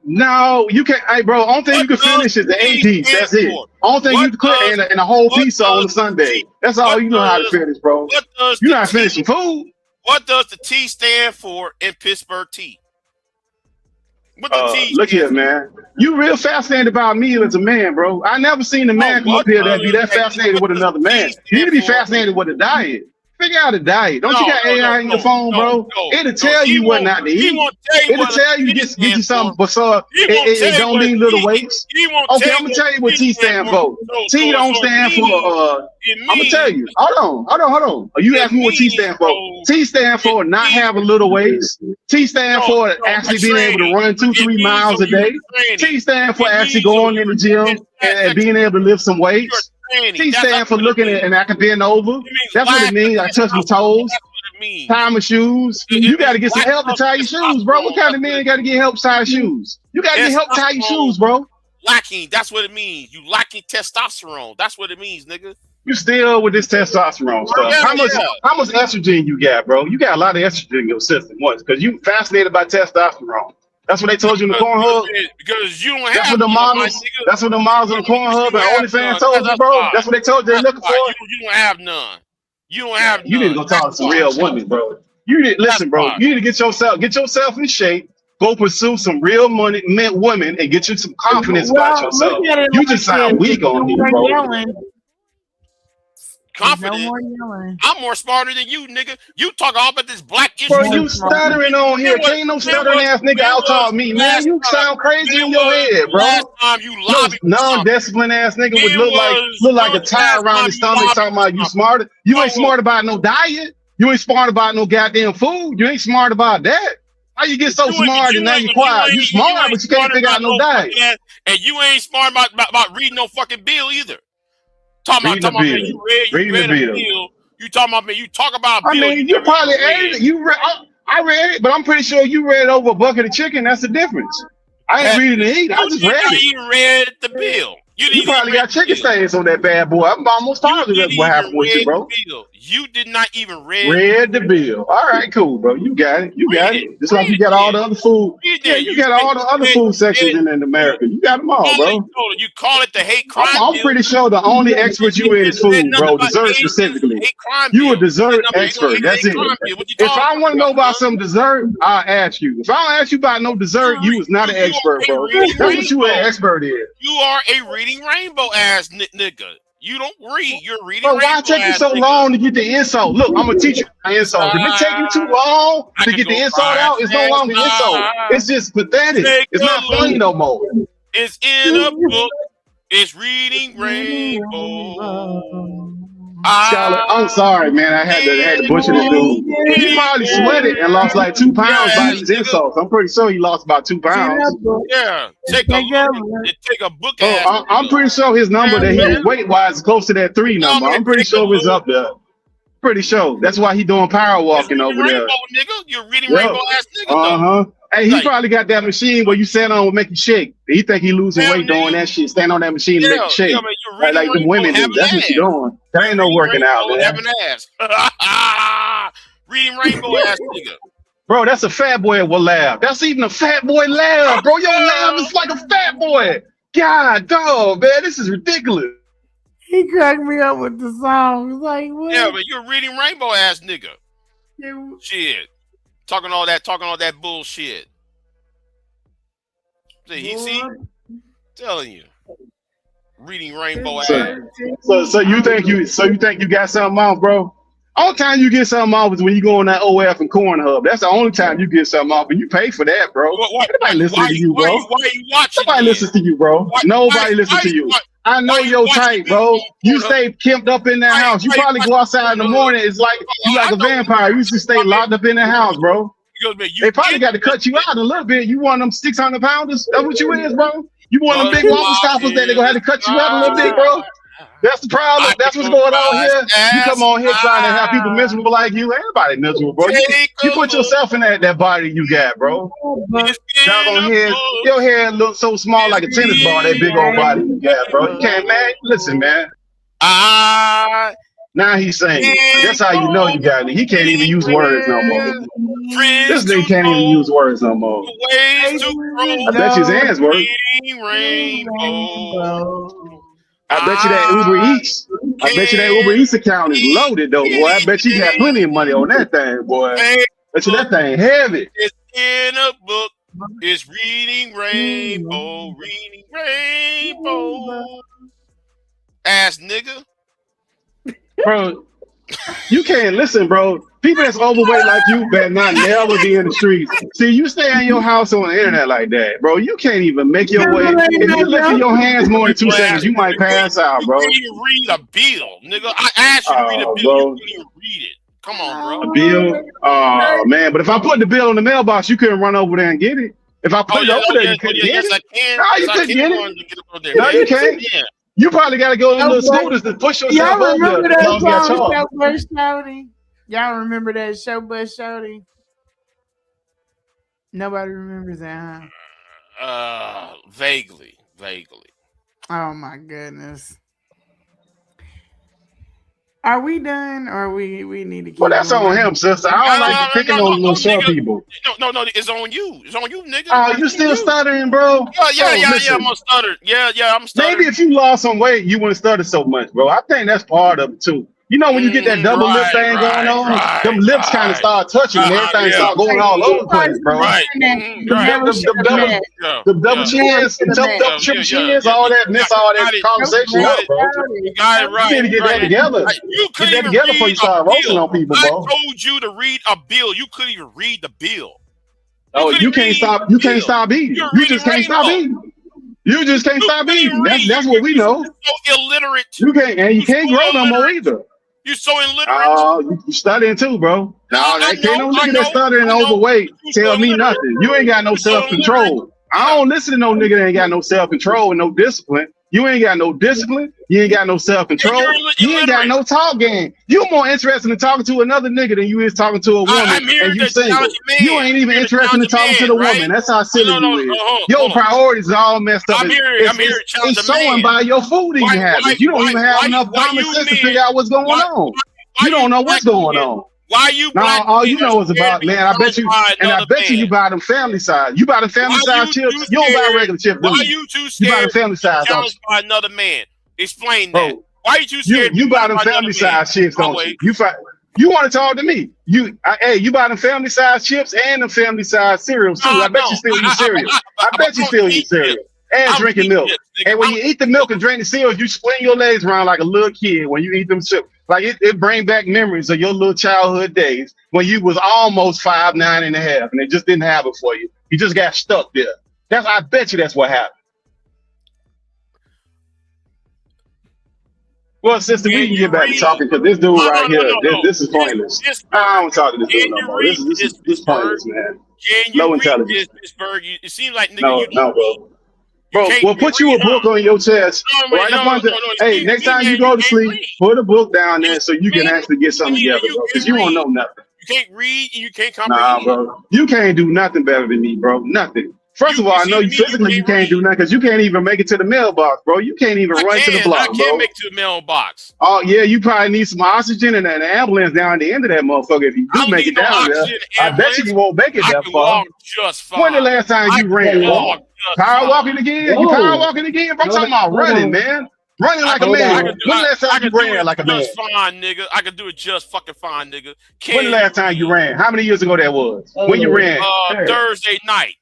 Speaker 19: No, you can't. Hey, bro, only thing you can finish is the A piece. That's it. Only thing you can quit and a whole piece on Sunday. That's all you know how to finish, bro. You're not finishing food.
Speaker 17: What does the T stand for in Pittsburgh tea? What the T?
Speaker 19: Look here, man. You real fascinated about me as a man, bro. I never seen a man come up here that be that fascinated with another man. You need to be fascinated with a diet. Figure out a diet. Don't you got AI in your phone, bro? It'll tell you what not to eat. It'll tell you get you something, but it don't mean little weights. Okay, I'm gonna tell you what T stand for. T don't stand for I'm gonna tell you. Hold on. You asked me what T stand for. T stand for not having little weights. T stand for actually being able to run 2-3 miles a day. T stand for actually going in the gym and being able to lift some weights. T stand for looking at and I can bend over. That's what it means. I touch my toes. Tie my shoes. You got to get some help to tie your shoes, bro. What kind of man got to get help to tie shoes? You got to get help to tie your shoes, bro.
Speaker 17: Lacking. That's what it means. You lacking testosterone. That's what it means, nigga.
Speaker 19: You still with this testosterone stuff. How much estrogen you got, bro? You got a lot of estrogen in your system once because you fascinated by testosterone. That's what they told you in the Pornhub.
Speaker 17: Because you don't
Speaker 19: That's
Speaker 17: have
Speaker 19: what the
Speaker 17: none, my
Speaker 19: models.
Speaker 17: nigga.
Speaker 19: That's what the models on the Pornhub and
Speaker 17: You have
Speaker 19: OnlyFans
Speaker 17: none.
Speaker 19: told you,
Speaker 17: That's
Speaker 19: bro.
Speaker 17: why.
Speaker 19: That's what they told you they're looking for.
Speaker 17: You don't have none. You don't have none.
Speaker 19: You need to go talk to some real women, bro. You need listen, bro. You need to get yourself in shape. Go pursue some real money meant women and get you some confidence about yourself.
Speaker 12: Look at it
Speaker 19: You
Speaker 12: like
Speaker 19: just sound
Speaker 12: this.
Speaker 19: weak on
Speaker 12: No
Speaker 19: here,
Speaker 12: more
Speaker 19: bro.
Speaker 12: yelling.
Speaker 17: Confident.
Speaker 12: No more yelling.
Speaker 17: I'm more smarter than you, nigga. You talk all about this black issue.
Speaker 19: Bro, you stuttering on here. Can't no stuttering ass nigga out talk me, man. You sound crazy in your head, bro.
Speaker 17: Last time you
Speaker 19: No
Speaker 17: lobbied for something.
Speaker 19: non-disciplined ass nigga would
Speaker 17: It
Speaker 19: look like a
Speaker 17: was
Speaker 19: tire
Speaker 17: last
Speaker 19: around
Speaker 17: time
Speaker 19: his
Speaker 17: you
Speaker 19: stomach
Speaker 17: lobbied
Speaker 19: talking
Speaker 17: for
Speaker 19: about you
Speaker 17: something.
Speaker 19: smart. You ain't smart about no diet. You ain't smart about no goddamn food. You ain't smart about that. How you get so smart and now you quiet? You smart, but you can't figure out no diet.
Speaker 17: And you ain't smart about reading no fucking bill either. Talking
Speaker 19: Reading
Speaker 17: about
Speaker 19: the
Speaker 17: man,
Speaker 19: bill.
Speaker 17: you
Speaker 19: Reading
Speaker 17: read
Speaker 19: the
Speaker 17: a
Speaker 19: bill.
Speaker 17: bill. You talking about man, you talk about a
Speaker 19: I
Speaker 17: bill.
Speaker 19: mean, you probably read it. You read. I read it, but I'm pretty sure you read over a bucket of chicken. That's the difference. I ain't reading to eat. I just read it.
Speaker 17: You read the bill.
Speaker 19: You probably got chicken stains on that bad boy. I'm almost positive that's what happened with you, bro.
Speaker 17: You did not even
Speaker 19: read the bill. All right, cool, bro. You got it. You got it. Just like you got all the other food. Yeah, you got all the other food sections in America. You got them all, bro.
Speaker 17: You call it the hate crime
Speaker 19: I'm
Speaker 17: bill.
Speaker 19: pretty sure the only expert you in is food, bro. Dessert specifically. You a dessert expert. That's it. If I want to know about some dessert, I'll ask you. If I don't ask you about no dessert, you is not an expert, bro. That's what you an expert in.
Speaker 17: You are a reading rainbow ass nigga. You don't read. You're reading
Speaker 19: Bro,
Speaker 17: rainbow
Speaker 19: why take you
Speaker 17: ass
Speaker 19: so
Speaker 17: nigga.
Speaker 19: long to get the insult? Look, I'm gonna teach you the insult. If it take you too long to get the insult out, it's no longer insult. It's just pathetic. It's not funny no more.
Speaker 17: It's in a book. It's reading rainbow.
Speaker 19: Scarlett, I'm sorry, man. I had to butcher this dude. He probably sweated and lost like 2 pounds by these insults. I'm pretty sure he lost about 2 pounds.
Speaker 17: Yeah, take a book.
Speaker 19: Oh, I'm pretty sure his number that he was weight wise is close to that 3 number. I'm pretty sure it's up there. Pretty sure. That's why he doing power walking over there.
Speaker 17: Rainbow, nigga. You're reading rainbow ass nigga. Though.
Speaker 19: Hey, he probably got that machine where you stand on will make you shake. He think he losing weight doing that shit. Stand on that machine and make you shake. Like the women do. That's what you doing. That ain't no working out, man.
Speaker 17: Have an ass. Reading rainbow ass nigga.
Speaker 19: Bro, that's a fat boy will laugh. That's even a fat boy laugh, bro. Your laugh is like a fat boy. God, dog, man, this is ridiculous.
Speaker 12: He cracked me up with the song. It's like, what?
Speaker 17: Yeah, but you're reading rainbow ass nigga.
Speaker 12: Yeah.
Speaker 17: Shit. Talking all that bullshit. See, telling you. Reading rainbow ass.
Speaker 19: So you think you got something off, bro? All time you get something off is when you go on that OF and Cornhub. That's the only time you get something off, and you pay for that, bro. Nobody listens to you, bro.
Speaker 17: Why are you watching?
Speaker 19: Nobody listens to you, bro. Nobody listens to you. I know your type, bro. You stay kemped up in that house. You probably go outside in the morning. It's like you like a vampire. You should stay locked up in the house, bro. They probably got to cut you out a little bit. You one of them 600 pounders? That's what you is, bro. You one of them big waffle stoppers that they gonna have to cut you out a little bit, bro. That's the problem. That's what's going on here. You come on here trying to have people miserable like you. Everybody miserable, bro. You put yourself in that body you got, bro. Your hair looks so small like a tennis ball, that big old body you got, bro. You can't, man. Listen, man. Now he's saying that's how you know you got it. He can't even use words no more. This nigga can't even use words no more. I bet you his hands work. I bet you that Uber Eats. I bet you that Uber Eats account is loaded though, boy. I bet you got plenty of money on that thing, boy. Bet you that thing heavy.
Speaker 17: It's in a book. It's reading rainbow. Ass nigga.
Speaker 19: Bro, you can't listen, bro. People that's overweight like you better not never be in the streets. See, you stay in your house on the internet like that, bro. You can't even make your way. If you lift your hands more than 2 seconds, you might pass out, bro.
Speaker 17: You can't even read a bill, nigga. I asked you to read a bill.
Speaker 19: Bro.
Speaker 17: You couldn't even read it. Come on, bro.
Speaker 19: A bill? Oh, man. But if I put the bill in the mailbox, you couldn't run over there and get it. If I put it over there, you couldn't get it.
Speaker 17: I can.
Speaker 19: No, you couldn't get it. No, you can't. You probably got to go in little scooters to push yourself
Speaker 12: Y'all
Speaker 19: over there.
Speaker 12: remember that
Speaker 19: Y'all got
Speaker 12: song,
Speaker 19: charged.
Speaker 12: Show Bus Shouty? Y'all remember that Show Bus Shouty? Nobody remembers that, huh?
Speaker 17: Vaguely.
Speaker 12: Oh my goodness. Are we done, or we need to keep?
Speaker 19: Well, that's on him, sister. I don't like picking on little short
Speaker 17: nigga.
Speaker 19: people.
Speaker 17: No, it's on you. It's on you, nigga.
Speaker 19: Oh, you still stuttering, bro?
Speaker 17: Yeah,
Speaker 19: Bro, listen.
Speaker 17: I'm a stutter. Yeah, I'm stuttering.
Speaker 19: Maybe if you lost some weight, you wouldn't stutter so much, bro. I think that's part of it too. You know when you get that double lip thing going on, them lips kind of start touching and everything start going all over the place, bro. The double chins, the double triple chins, all that, miss all that conversation up, bro.
Speaker 17: You got it right.
Speaker 19: You need to get that together.
Speaker 17: You
Speaker 19: Get that together before you start roasting on people,
Speaker 17: I
Speaker 19: bro.
Speaker 17: told you to read a bill. You couldn't even read the bill.
Speaker 19: Oh, you can't stop. You can't stop eating. You just can't stop eating. You just can't stop eating. That's what we know.
Speaker 17: So illiterate.
Speaker 19: You can't, and you can't grow no more either.
Speaker 17: You're so illiterate.
Speaker 19: You studying too, bro. No, can't no nigga that stuttering and overweight tell me nothing. You ain't got no self-control. I don't listen to no nigga that ain't got no self-control and no discipline. You ain't got no discipline. You ain't got no self-control. You ain't got no talk game. You more interested in talking to another nigga than you is talking to a woman. And you single. You ain't even interested in talking to the woman. That's how silly you is. Your priorities are all messed up. It's showing by your food eating habits. You don't even have enough common sense to figure out what's going on. You don't know what's going on.
Speaker 17: Why you?
Speaker 19: No, all you know is about, man. I bet you, and I bet you buy them family size. You buy them family size chips. You don't buy regular chips.
Speaker 17: Why you too scared?
Speaker 19: You buy them family size.
Speaker 17: Challenged by another man. Explain that. Why you too scared?
Speaker 19: You buy them family size chips, don't you? You want to talk to me? You buy them family size chips and them family size cereals too. I bet you still eat cereal. I bet you still eat cereal and drinking milk. And when you eat the milk and drink the cereals, you swing your legs around like a little kid when you eat them chips. Like it bring back memories of your little childhood days when you was almost 5'9.5", and they just didn't have it for you. You just got stuck there. I bet you that's what happened. Well, sister, we can get back to talking because this dude right here, this is pointless. I don't talk to this dude no more. This is pointless, man. Low intelligence.
Speaker 17: It seems like nigga,
Speaker 19: no, bro. Bro, well, put you a book on your chest. Hey, next time you go to sleep, put a book down there so you can actually get something together, bro. Because you won't know nothing.
Speaker 17: You can't read and you can't comprehend.
Speaker 19: Nah, bro. You can't do nothing better than me, bro. Nothing. First of all, I know you physically you can't do nothing because you can't even make it to the mailbox, bro. You can't even run to the block, bro.
Speaker 17: I can't make it to the mailbox.
Speaker 19: Oh, yeah, you probably need some oxygen and an ambulance down at the end of that motherfucker if you do make it down there. I bet you won't make it that far. When the last time you ran? Power walking again? You power walking again? I'm talking about running, man. Running like a man. When the last time you ran like a man?
Speaker 17: Just fine, nigga. I can do it just fucking fine, nigga.
Speaker 19: When the last time you ran? How many years ago that was? When you ran?
Speaker 17: Thursday night.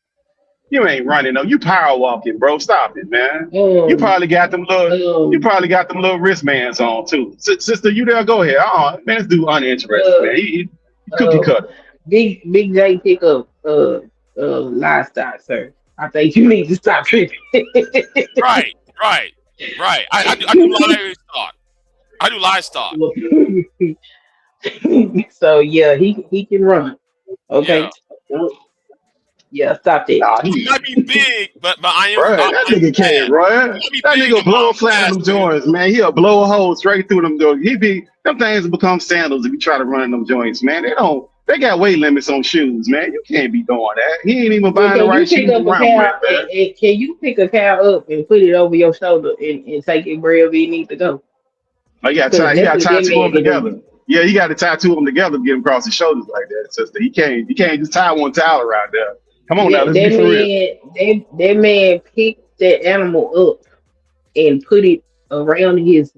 Speaker 19: You ain't running, no. You power walking, bro. Stop it, man. You probably got them little. You probably got them little wristbands on too. Sister, you there? Go ahead. Man, this dude uninterested, man. He cookie cutter.
Speaker 3: Big J pick up livestock, sir. I think you need to stop tripping.
Speaker 17: Right. I do livestock. I do livestock.
Speaker 3: So yeah, he can run. Okay. Yeah, stop that.
Speaker 17: He might be big, but I am.
Speaker 19: Bro, that nigga can't run. That nigga blow flat them joints, man. He'll blow a hole straight through them doors. Them things will become sandals if you try to run in them joints, man. They got weight limits on shoes, man. You can't be doing that. He ain't even buying the right shoes to run with.
Speaker 3: Can you pick a cow up and put it over your shoulder and take it wherever you need to go?
Speaker 19: Oh, you got to tie two of them together. Yeah, you got to tie two of them together to get them across his shoulders like that, sister. He can't just tie one towel around there. Come on now, let's be for real.
Speaker 3: That man picked that animal up and put it around his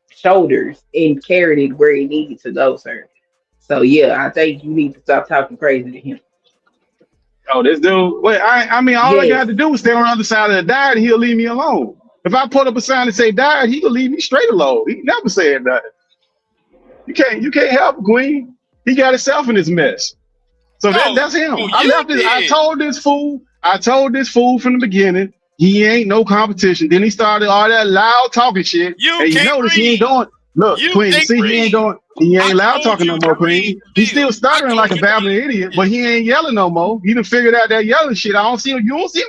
Speaker 3: shoulders and carried it where it needed to go, sir. So yeah, I think you need to stop talking crazy to him.
Speaker 19: Oh, this dude. Wait, I mean, all I got to do is stay on the other side of the diet, and he'll leave me alone. If I put up a sign and say diet, he'll leave me straight alone. He never said that. You can't help Queen. He got himself in this mess. So that's him. I told this fool from the beginning, he ain't no competition. Then he started all that loud talking shit. And you notice he ain't doing. Look, Queen, he ain't loud talking no more, Queen. He's still stuttering like a babbling idiot, but he ain't yelling no more. He done figured out that yelling shit. You don't see him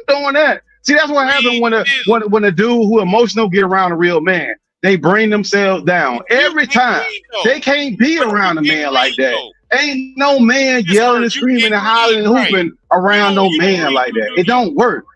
Speaker 19: doing that. See, that's what happens when a dude who emotional get around a real man. They bring themselves down every time. They can't be around a man like that. Ain't no man yelling and screaming and hollering and hooping around no man like that. It don't work.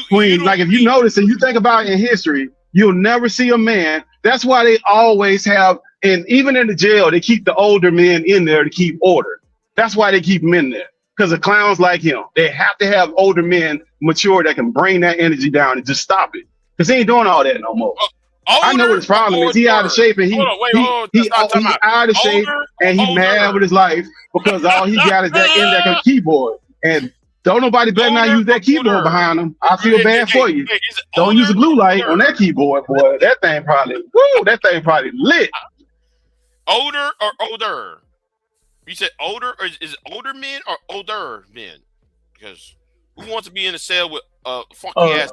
Speaker 19: Queen, like if you notice and you think about it in history, you'll never see a man. That's why they always have And even in the jail, they keep the older men in there to keep order. That's why they keep him in there. Because of clowns like him. They have to have older men mature that can bring that energy down and just stop it. Because he ain't doing all that no more. I know what his problem is. He out of shape and he out of shape and he mad with his life because all he got is that keyboard. And don't nobody better not use that keyboard behind him. I feel bad for you. Don't use a blue light on that keyboard, boy. That thing probably lit.
Speaker 17: Older or older? You said older, or is it older men or older men? Because who wants to be in a cell with funky ass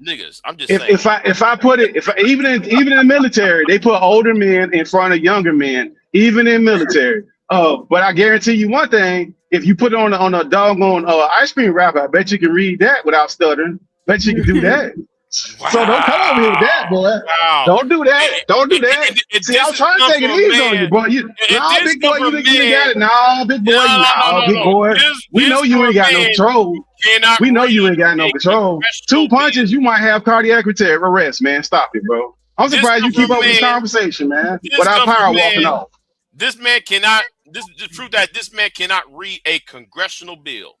Speaker 17: niggas? I'm just saying.
Speaker 19: If I put it, even in the military, they put older men in front of younger men, even in military. But I guarantee you one thing: if you put it on a doggone ice cream wrapper, I bet you can read that without stuttering. Bet you can do that. Wow. So don't come over here with that, boy. Wow. Don't do that. Don't do that. See, I'm trying to take it easy on you, boy. Big boy, you think you got it. No, big boy, big boy. We know you ain't got no control. We know you ain't got no control. 2 punches, you might have cardiac arrest, man. Stop it, bro. I'm surprised you keep up with this conversation, man, without power walking off.
Speaker 17: This man cannot. This just prove that this man cannot read a congressional bill.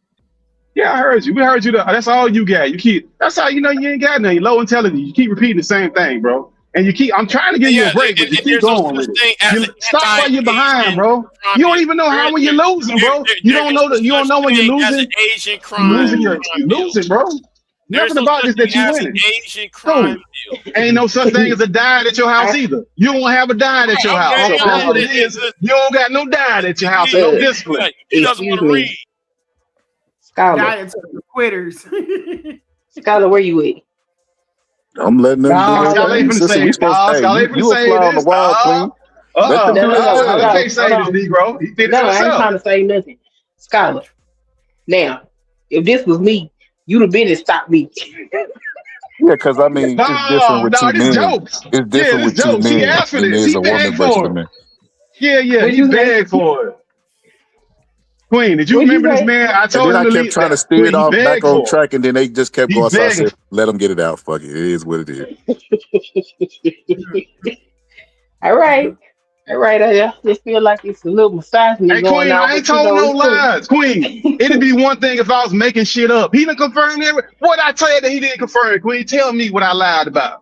Speaker 19: Yeah, I heard you. We heard you. That's all you got. That's how you know you ain't got nothing. You're low intelligence. You keep repeating the same thing, bro. And I'm trying to give you a break, but you keep going with it. Stop while you're behind, bro. You don't even know how when you're losing, bro. You don't know when you're losing. You're losing, bro. Nothing about this that you winning.
Speaker 17: Asian crime bill.
Speaker 19: Ain't no such thing as a diet at your house either. You don't have a diet at your house. So that's what it is. You don't got no diet at your house. No discipline.
Speaker 17: He doesn't want to read.
Speaker 12: Diets are the quitters.
Speaker 3: Skylar, where you at?
Speaker 2: I'm letting them do their thing. Sister, we supposed to you a fly on the wall, Queen. Let them do
Speaker 19: I can't say this, Negro. He did it
Speaker 3: I ain't
Speaker 19: himself.
Speaker 3: trying to say nothing. Skylar, now, if this was me, you'd have been and stopped me.
Speaker 2: Yeah, because I mean, it's different with two men.
Speaker 19: Jokes.
Speaker 2: It's different with two men than it is a woman versus a man.
Speaker 19: Yeah, he begged for it. Queen, did you remember this man? I told him
Speaker 2: I kept trying to steer it off back on
Speaker 19: for
Speaker 2: track, and then they just kept going. So I said, "Let them get it out. Fuck it. It is what it is."
Speaker 3: All right. I just feel like it's a little misogyny going
Speaker 19: Queen,
Speaker 3: on.
Speaker 19: I ain't told no lies. Queen, it'd be one thing if I was making shit up. He didn't confirm everything. What I tell you that he didn't confirm, Queen? Tell me what I lied about.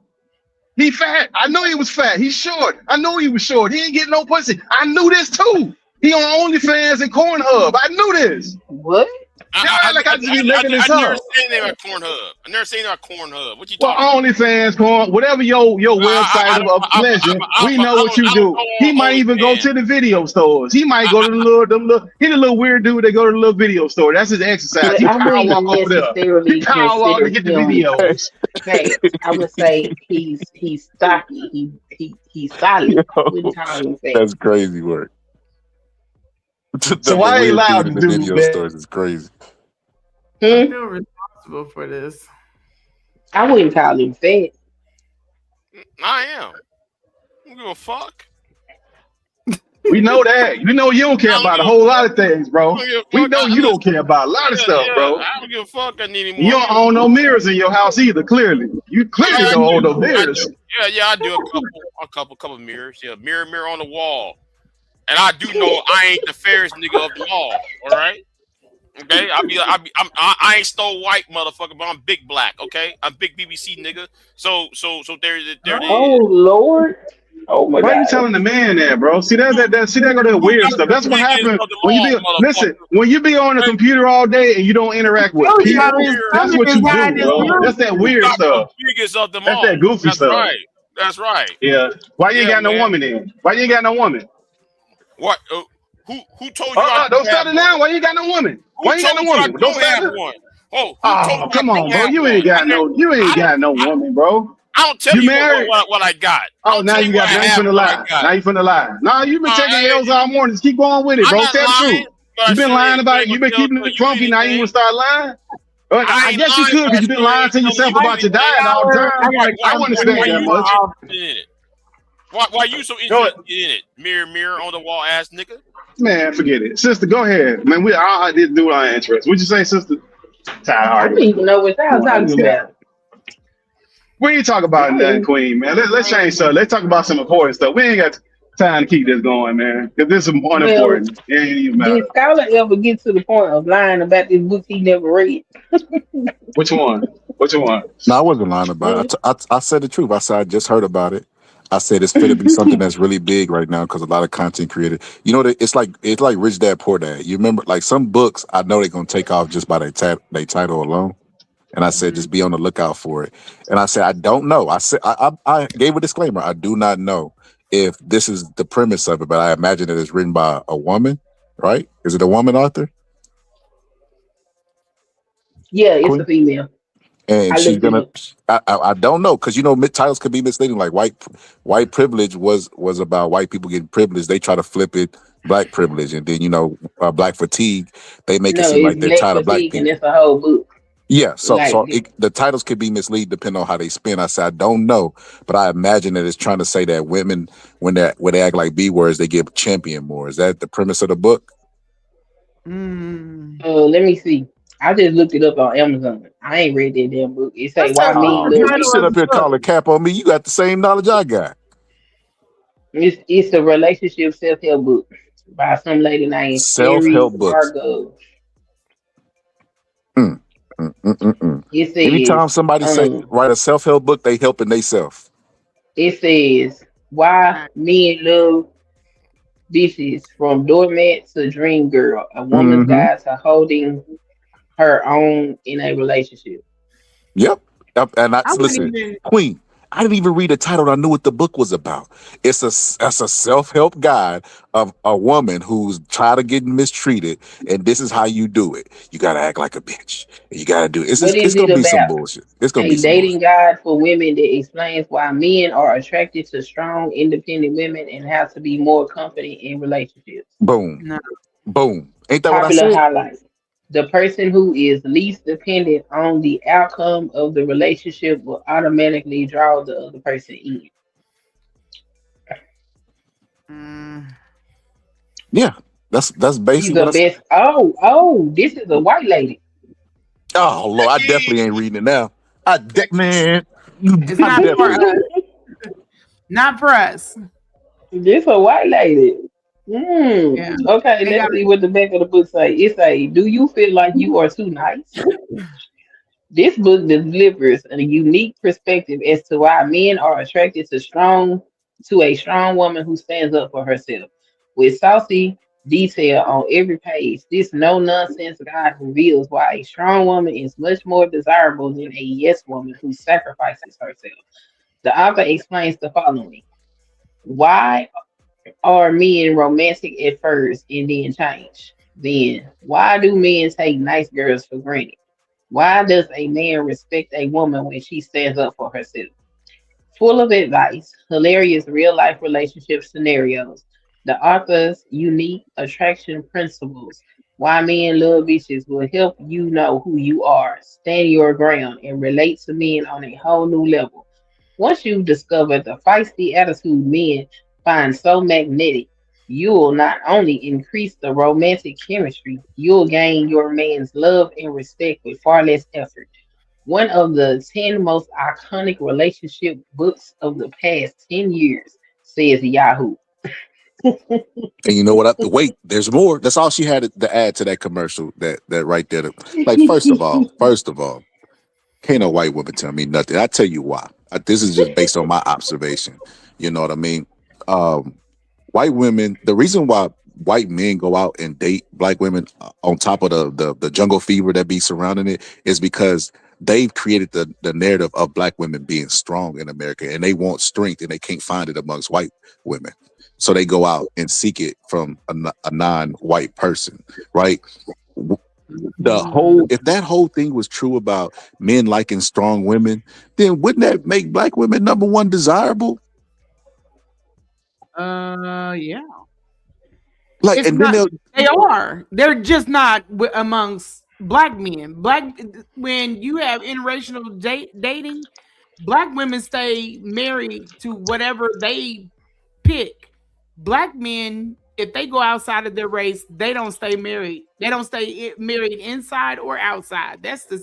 Speaker 19: He fat. I know he was fat. He's short. I know he was short. He ain't getting no pussy. I knew this too. He on OnlyFans and Cornhub. I knew this.
Speaker 3: What?
Speaker 19: I just be making this
Speaker 17: I never
Speaker 19: up.
Speaker 17: seen him at Cornhub. I never seen him at Cornhub. What you
Speaker 19: Well,
Speaker 17: talking about?
Speaker 19: OnlyFans, Corn, whatever your website of pleasure, we know what you do. He might even go to the video stores. He might go to the little weird dude that go to the little video store. That's his exercise. He power walk over there. He power walk to get the videos.
Speaker 3: Hey, I would say he's stocky. He's solid.
Speaker 2: That's crazy work.
Speaker 19: So why ain't allowed to
Speaker 2: the
Speaker 19: do
Speaker 2: video
Speaker 19: that?
Speaker 2: stores is crazy.
Speaker 12: I feel responsible for this.
Speaker 3: I wouldn't call him fat.
Speaker 17: I am. I don't give a fuck.
Speaker 19: We know that. We know you don't care about a whole lot of things, bro. We know you don't care about a lot of stuff, bro.
Speaker 17: I don't give a fuck. I need anymore.
Speaker 19: You don't own no mirrors in your house either. Clearly, you clearly don't own no mirrors.
Speaker 17: Yeah, I do a couple mirrors. Yeah, mirror on the wall. And I do know I ain't the fairest nigga of them all. All right. Okay, I ain't Snow White, motherfucker, but I'm big black. Okay, I'm big BBC nigga. So there it is.
Speaker 3: Oh Lord. Oh my God.
Speaker 19: Why are you telling the man that, bro? See that go that weird stuff. That's what happens when you be when you be on the computer all day and you don't interact with people. That's what you do, bro. That's that weird stuff.
Speaker 17: Biggest of them
Speaker 19: That's
Speaker 17: all.
Speaker 19: that goofy stuff.
Speaker 17: Right. That's right.
Speaker 19: Yeah. Why you ain't got no woman then? Why you ain't got no woman?
Speaker 17: What? Who told you?
Speaker 19: Don't start it now. Why you ain't got no woman? Why you ain't got no woman? Don't start it.
Speaker 17: Oh,
Speaker 19: come on, bro. You ain't got no woman, bro.
Speaker 17: I don't tell you what I got.
Speaker 19: Oh, now you got. Now you finna lie. Now you finna lie. Nah, you been taking L's all morning. Just keep going with it, bro. Tell the truth. You been lying about it. You been keeping it funky. Now you wanna start lying? I guess you could, because you've been lying to yourself about your diet all the time. I wouldn't understand that much.
Speaker 17: Why you so interested in it? Mirror on the wall, ass nigga.
Speaker 19: Man, forget it, sister. Go ahead, man. I didn't do our interest. What'd you say, sister?
Speaker 3: I don't even know what y'all talking about.
Speaker 19: We ain't talk about nothing, Queen, man. Let's change stuff. Let's talk about some important stuff. We ain't got. Time to keep this going, man, because this is more
Speaker 3: Well,
Speaker 19: important. It ain't even
Speaker 3: did
Speaker 19: matter.
Speaker 3: Scholar ever get to the point of lying about this book he never read?
Speaker 19: Which one? Which one?
Speaker 2: No, I wasn't lying about it. I said the truth. I said I just heard about it. I said it's fit to be something that's really big right now because a lot of content creators. You know, it's like Rich Dad Poor Dad. You remember, like some books, I know they're gonna take off just by their title alone. And I said, just be on the lookout for it. And I said, I don't know. I said, I gave a disclaimer. I do not know if this is the premise of it, but I imagine that it's written by a woman, right? Is it a woman author?
Speaker 3: Yeah, it's a
Speaker 2: Queen?
Speaker 3: female.
Speaker 2: And
Speaker 3: I
Speaker 2: she's
Speaker 3: looked it
Speaker 2: gonna.
Speaker 3: up.
Speaker 2: I don't know because titles could be misleading. Like white privilege was about white people getting privilege. They try to flip it black privilege, and then black fatigue. They make it
Speaker 3: No,
Speaker 2: seem
Speaker 3: it's
Speaker 2: like they're
Speaker 3: Black
Speaker 2: tired of black
Speaker 3: Fatigue, and
Speaker 2: people.
Speaker 3: it's a whole book.
Speaker 2: Yeah, so
Speaker 3: Like,
Speaker 2: the titles could be misleading depending on how they spin. I said I don't know, but I imagine that it's trying to say that women, when they act like B words, they get champion more. Is that the premise of the book?
Speaker 3: let me see. I just looked it up on Amazon. I ain't read that damn book. It say
Speaker 12: What's
Speaker 3: why
Speaker 12: the
Speaker 3: men
Speaker 2: Oh,
Speaker 3: love
Speaker 2: you
Speaker 12: title
Speaker 2: sit
Speaker 12: of
Speaker 2: up
Speaker 12: the
Speaker 3: bitches.
Speaker 2: here
Speaker 12: book?
Speaker 2: calling cap on me. You got the same knowledge I got.
Speaker 3: It's a relationship self help book by some lady named
Speaker 2: Self
Speaker 3: Sherry
Speaker 2: help books.
Speaker 3: Margot.
Speaker 2: Mm, mm.
Speaker 3: It
Speaker 2: Anytime
Speaker 3: says,
Speaker 2: somebody say write a self help book, they helping themselves.
Speaker 3: it says why men love bitches from doormat to dream girl. A woman's
Speaker 2: Mm-hmm.
Speaker 3: guide to holding her own in a relationship.
Speaker 2: Yep. And
Speaker 12: I wouldn't
Speaker 2: listen,
Speaker 12: even.
Speaker 2: Queen. I didn't even read the title. I knew what the book was about. It's a self help guide of a woman who's tired of getting mistreated, and this is how you do it. You gotta act like a bitch. You gotta do it.
Speaker 3: What
Speaker 2: It's
Speaker 3: is it
Speaker 2: gonna be some
Speaker 3: about?
Speaker 2: bullshit. It's gonna be
Speaker 3: A
Speaker 2: some bullshit.
Speaker 3: dating guide for women that explains why men are attracted to strong, independent women and how to be more confident in relationships.
Speaker 2: Boom,
Speaker 12: No.
Speaker 2: boom. Ain't that what I
Speaker 3: Popular
Speaker 2: said?
Speaker 3: highlights. The person who is least dependent on the outcome of the relationship will automatically draw the other person in.
Speaker 2: Yeah, that's
Speaker 3: She's
Speaker 2: basically
Speaker 3: the
Speaker 2: what I said.
Speaker 3: best. Oh, this is a white lady.
Speaker 2: Oh Lord, I definitely ain't reading it now. Man,
Speaker 12: It's
Speaker 2: I
Speaker 12: not for
Speaker 2: definitely.
Speaker 12: us. Not for us.
Speaker 3: This a white lady.
Speaker 12: Yeah.
Speaker 3: Okay,
Speaker 12: They
Speaker 3: let's
Speaker 12: got
Speaker 3: see what the back of the book say. It say, "Do you feel like you are too nice?" This book delivers a unique perspective as to why men are attracted to a strong woman who stands up for herself. With saucy detail on every page, this no nonsense guide reveals why a strong woman is much more desirable than a yes woman who sacrifices herself. The author explains the following: why are men romantic at first and then change? Then, why do men take nice girls for granted? Why does a man respect a woman when she stands up for herself? Full of advice, hilarious real life relationship scenarios, the author's unique attraction principles, why men love bitches will help you know who you are, stand your ground, and relate to men on a whole new level. Once you've discovered the feisty attitude men find so magnetic, you will not only increase the romantic chemistry, you'll gain your man's love and respect with far less effort. One of the 10 most iconic relationship books of the past 10 years, says Yahoo.
Speaker 2: And you know what? Wait, there's more. That's all she had to add to that commercial. That right there. Like first of all, can't no white woman tell me nothing. I tell you why. This is just based on my observation. You know what I mean? Um, White women. The reason why white men go out and date black women on top of the jungle fever that be surrounding it is because they've created the narrative of black women being strong in America, and they want strength, and they can't find it amongst white women. So they go out and seek it from a non-white person, right? If that whole thing was true about men liking strong women, then wouldn't that make black women number one desirable?
Speaker 12: Yeah.
Speaker 2: Like,
Speaker 12: It's
Speaker 2: and then
Speaker 12: not.
Speaker 2: they'll
Speaker 12: They are. They're just not amongst black men. When you have interracial dating, black women stay married to whatever they pick. Black men, if they go outside of their race, they don't stay married. They don't stay married inside or outside. That's the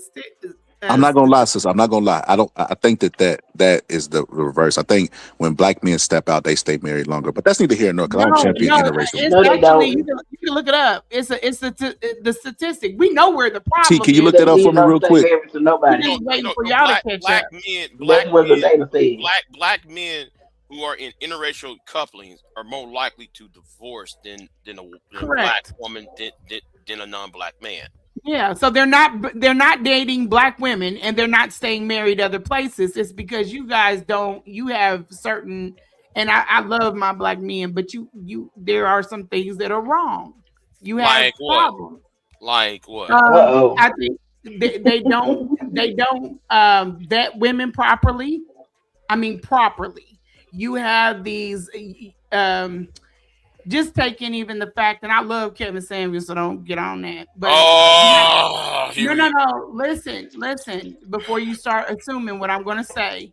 Speaker 2: I'm not gonna lie, sister. I'm not gonna lie. I think that is the reverse. I think when black men step out, they stay married longer. But that's neither here nor because I don't champion interracial.
Speaker 12: It's actually you can look it up. It's the statistic. We know where the
Speaker 2: T,
Speaker 12: problem
Speaker 2: can you
Speaker 12: is.
Speaker 2: look that up for me real quick?
Speaker 3: To nobody.
Speaker 12: We're just waiting for y'all to catch up.
Speaker 17: Black men who are in interracial couplings are more likely to divorce than a black woman than a non-black man.
Speaker 12: Yeah, so they're not dating black women and they're not staying married other places. It's because you guys you have certain, and I love my black men, but there are some things that are wrong. You have
Speaker 17: Like what?
Speaker 12: problems.
Speaker 17: Like what?
Speaker 12: I think they don't vet women properly. I mean properly. You have these just taking even the fact, and I love Kevin Samuels, so don't get on that. But no. Listen. Before you start assuming what I'm going to say,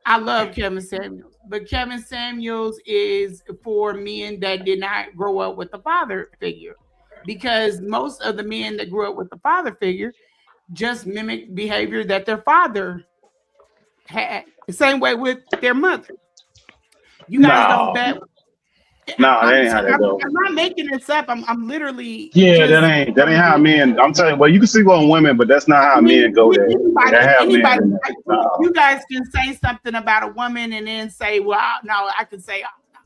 Speaker 12: I love Kevin Samuels, but Kevin Samuels is for men that did not grow up with the father figure, because most of the men that grew up with the father figure just mimic behavior that their father had. The same way with their mother. You guys don't bet.
Speaker 19: No, that ain't how that goes.
Speaker 12: I'm not making this up. I'm literally.
Speaker 19: Yeah, that ain't how men. I'm telling you, well, you can see it on women, but that's not how men go there.
Speaker 12: Anybody, you guys can say something about a woman and then say, "Well, no, I can say."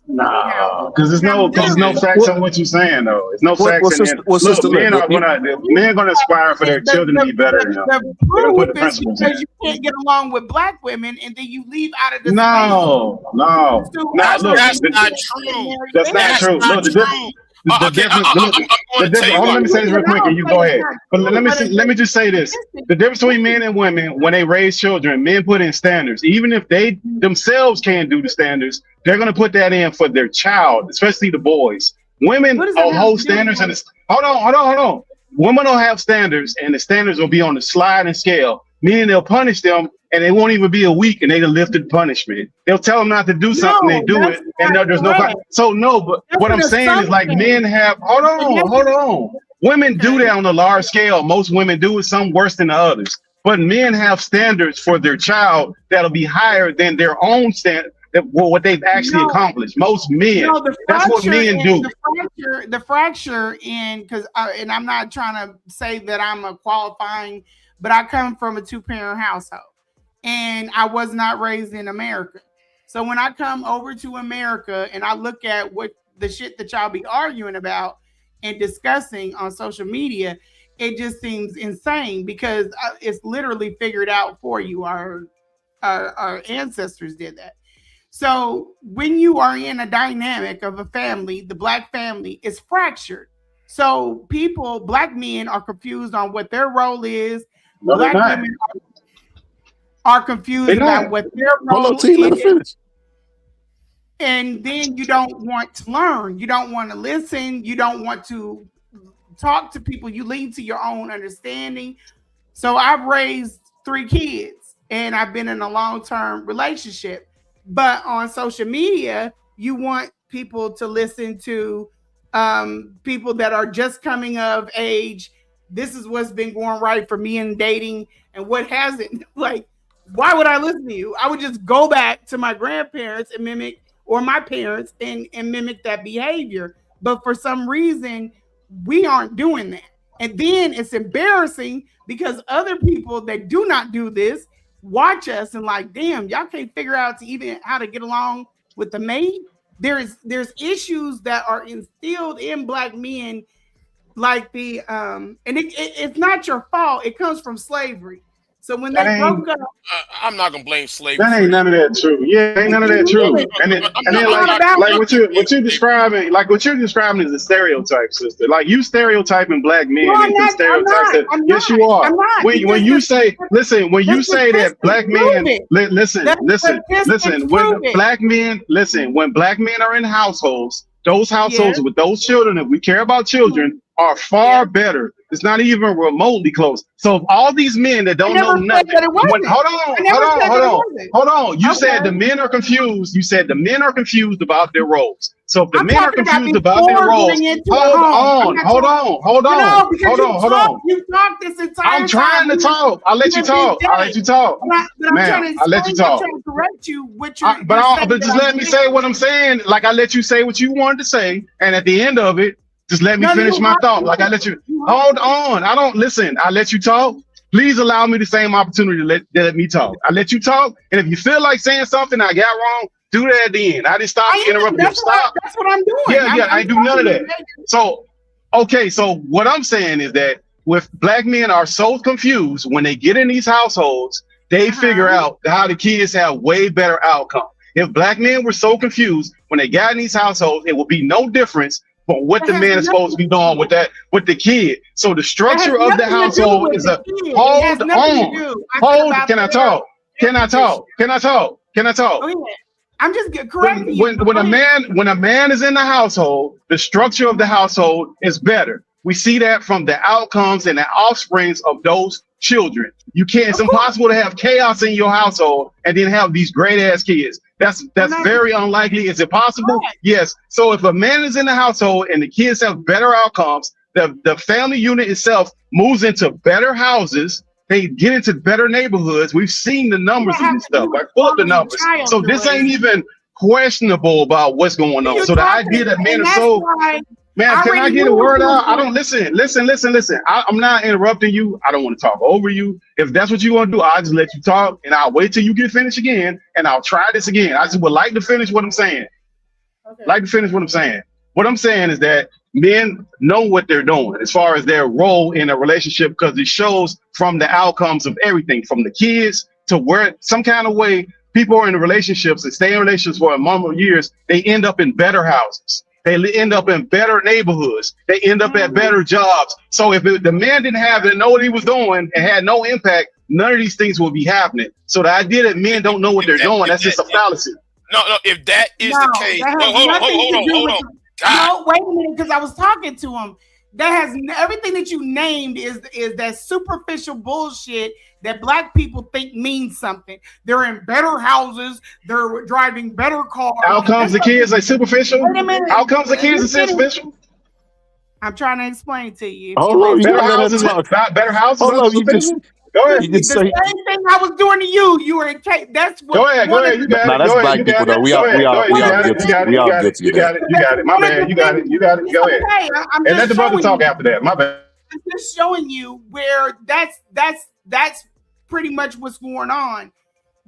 Speaker 19: No, because there's no facts on what you're saying though. It's no facts in there. Look, men gonna aspire for their children to be better.
Speaker 12: The proof is because you can't get along with black women, and then you leave out of the
Speaker 19: No.
Speaker 17: That's not true.
Speaker 19: That's not true. Look, the difference. Let me say this real quick, and you go ahead. But let me just say this: the difference between men and women when they raise children, men put in standards. Even if they themselves can't do the standards, they're going to put that in for their child, especially the boys. Women hold standards, and hold on. Women don't have standards, and the standards will be on the sliding scale, meaning they'll punish them, and it won't even be a week, and they lifted punishment. They'll tell them not to do something, they do it, and there's no. So no, but what I'm saying is like men have. Hold on. Women do that on a large scale. Most women do it, some worse than the others. But men have standards for their child that'll be higher than their own standard. What they've actually accomplished. Most men, that's what men do.
Speaker 12: The fracture in, because, and I'm not trying to say that I'm a qualifying, but I come from a 2-parent household, and I was not raised in America. So when I come over to America and I look at what the shit that y'all be arguing about and discussing on social media, it just seems insane because it's literally figured out for you. Our ancestors did that. So when you are in a dynamic of a family, the black family is fractured. So black men are confused on what their role is.
Speaker 19: No,
Speaker 12: black women are confused about what their role is. And then you don't want to learn. You don't want to listen. You don't want to talk to people. You lean to your own understanding. So I've raised 3 kids and I've been in a long-term relationship. But on social media, you want people to listen to people that are just coming of age. This is what's been going right for me in dating and what hasn't. Like, why would I listen to you? I would just go back to my grandparents and mimic, or my parents and mimic that behavior. But for some reason, we aren't doing that. And then it's embarrassing because other people that do not do this watch us and like, damn, y'all can't figure out to even how to get along with the mate. There's issues that are instilled in black men, like the and it's not your fault. It comes from slavery. So when they broke up,
Speaker 17: I'm not gonna blame slavery.
Speaker 19: That ain't none of that true. Yeah, ain't none of that true. And then like what you're describing, is a stereotype, sister. Like you stereotyping black men into stereotypes. Yes, you are. When you say, listen, when you say that black men, listen. When black men are in households, those households with those children, if we care about children, are far better. It's not even remotely close. So if all these men that don't know nothing, hold on. You said the men are confused. You said the men are confused about their roles. So if the men are confused about their roles, hold on.
Speaker 12: You talked this entire time.
Speaker 19: I'm trying to talk. I'll let you talk. Man, I'll let you talk.
Speaker 12: I'm trying to correct you. But
Speaker 19: just let me say what I'm saying. Like I let you say what you wanted to say, and at the end of it, just let me finish my thought. Like I let you hold on. I don't listen. I let you talk. Please allow me the same opportunity to let me talk. I let you talk, and if you feel like saying something I got wrong, do that at the end. I didn't stop interrupting you. Stop.
Speaker 12: That's what I'm doing.
Speaker 19: Yeah, I do none of that. So, okay, so what I'm saying is that with black men are so confused when they get in these households, they figure out how the kids have way better outcome. If black men were so confused when they got in these households, it would be no difference from what the man is supposed to be doing with the kid. So the structure of the household is a hold on. Can I talk?
Speaker 12: I'm just correcting you.
Speaker 19: When a man is in the household, the structure of the household is better. We see that from the outcomes and the offsprings of those children. You can't. It's impossible to have chaos in your household and then have these great ass kids. That's very unlikely. Is it possible? Yes. So if a man is in the household and the kids have better outcomes, the family unit itself moves into better houses. They get into better neighborhoods. We've seen the numbers of this stuff. I pull up the numbers. So this ain't even questionable about what's going on. So the idea that men are so man, can I get a word out? I don't listen. I'm not interrupting you. I don't want to talk over you. If that's what you want to do, I'll just let you talk and I'll wait till you get finished again and I'll try this again. I just would like to finish what I'm saying. What I'm saying is that men know what they're doing as far as their role in a relationship because it shows from the outcomes of everything from the kids to where some kind of way people are in relationships and stay in relationships for a number of years. They end up in better houses. They end up in better neighborhoods. They end up at better jobs. So if the man didn't have it, know what he was doing and had no impact, none of these things would be happening. So the idea that men don't know what they're doing, that's just a fallacy.
Speaker 17: No, if that is the case, hold on.
Speaker 12: No, wait a minute, because I was talking to him. That has everything that you named is that superficial bullshit that black people think means something. They're in better houses. They're driving better cars.
Speaker 19: Outcomes the kids are superficial. Outcomes the kids are superficial.
Speaker 12: I'm trying to explain to you.
Speaker 19: Better houses. Go ahead.
Speaker 12: The same thing I was doing to you. You were in case. That's what.
Speaker 19: Go ahead. You got it.
Speaker 8: Nah, that's black people though. We all get to
Speaker 19: you got it. My bad. You got it. Go ahead. And let the brother talk after that. My bad.
Speaker 12: I'm just showing you where that's pretty much what's going on.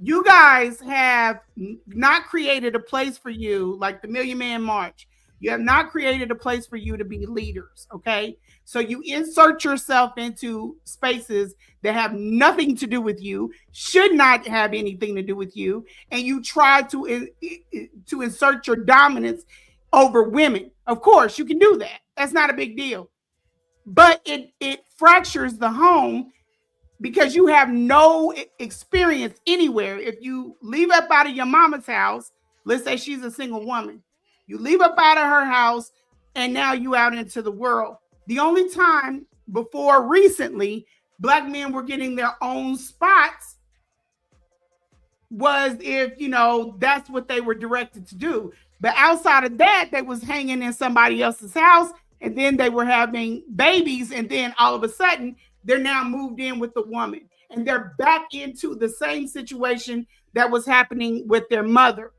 Speaker 12: You guys have not created a place for you like the Million Man March. You have not created a place for you to be leaders. Okay. So you insert yourself into spaces that have nothing to do with you, should not have anything to do with you, and you try to insert your dominance over women. Of course, you can do that. That's not a big deal. But it fractures the home because you have no experience anywhere. If you leave up out of your mama's house, let's say she's a single woman, you leave up out of her house, and now you out into the world. The only time before recently black men were getting their own spots was if, that's what they were directed to do. But outside of that, they was hanging in somebody else's house and then they were having babies. And then all of a sudden they're now moved in with the woman and they're back into the same situation that was happening with their mother.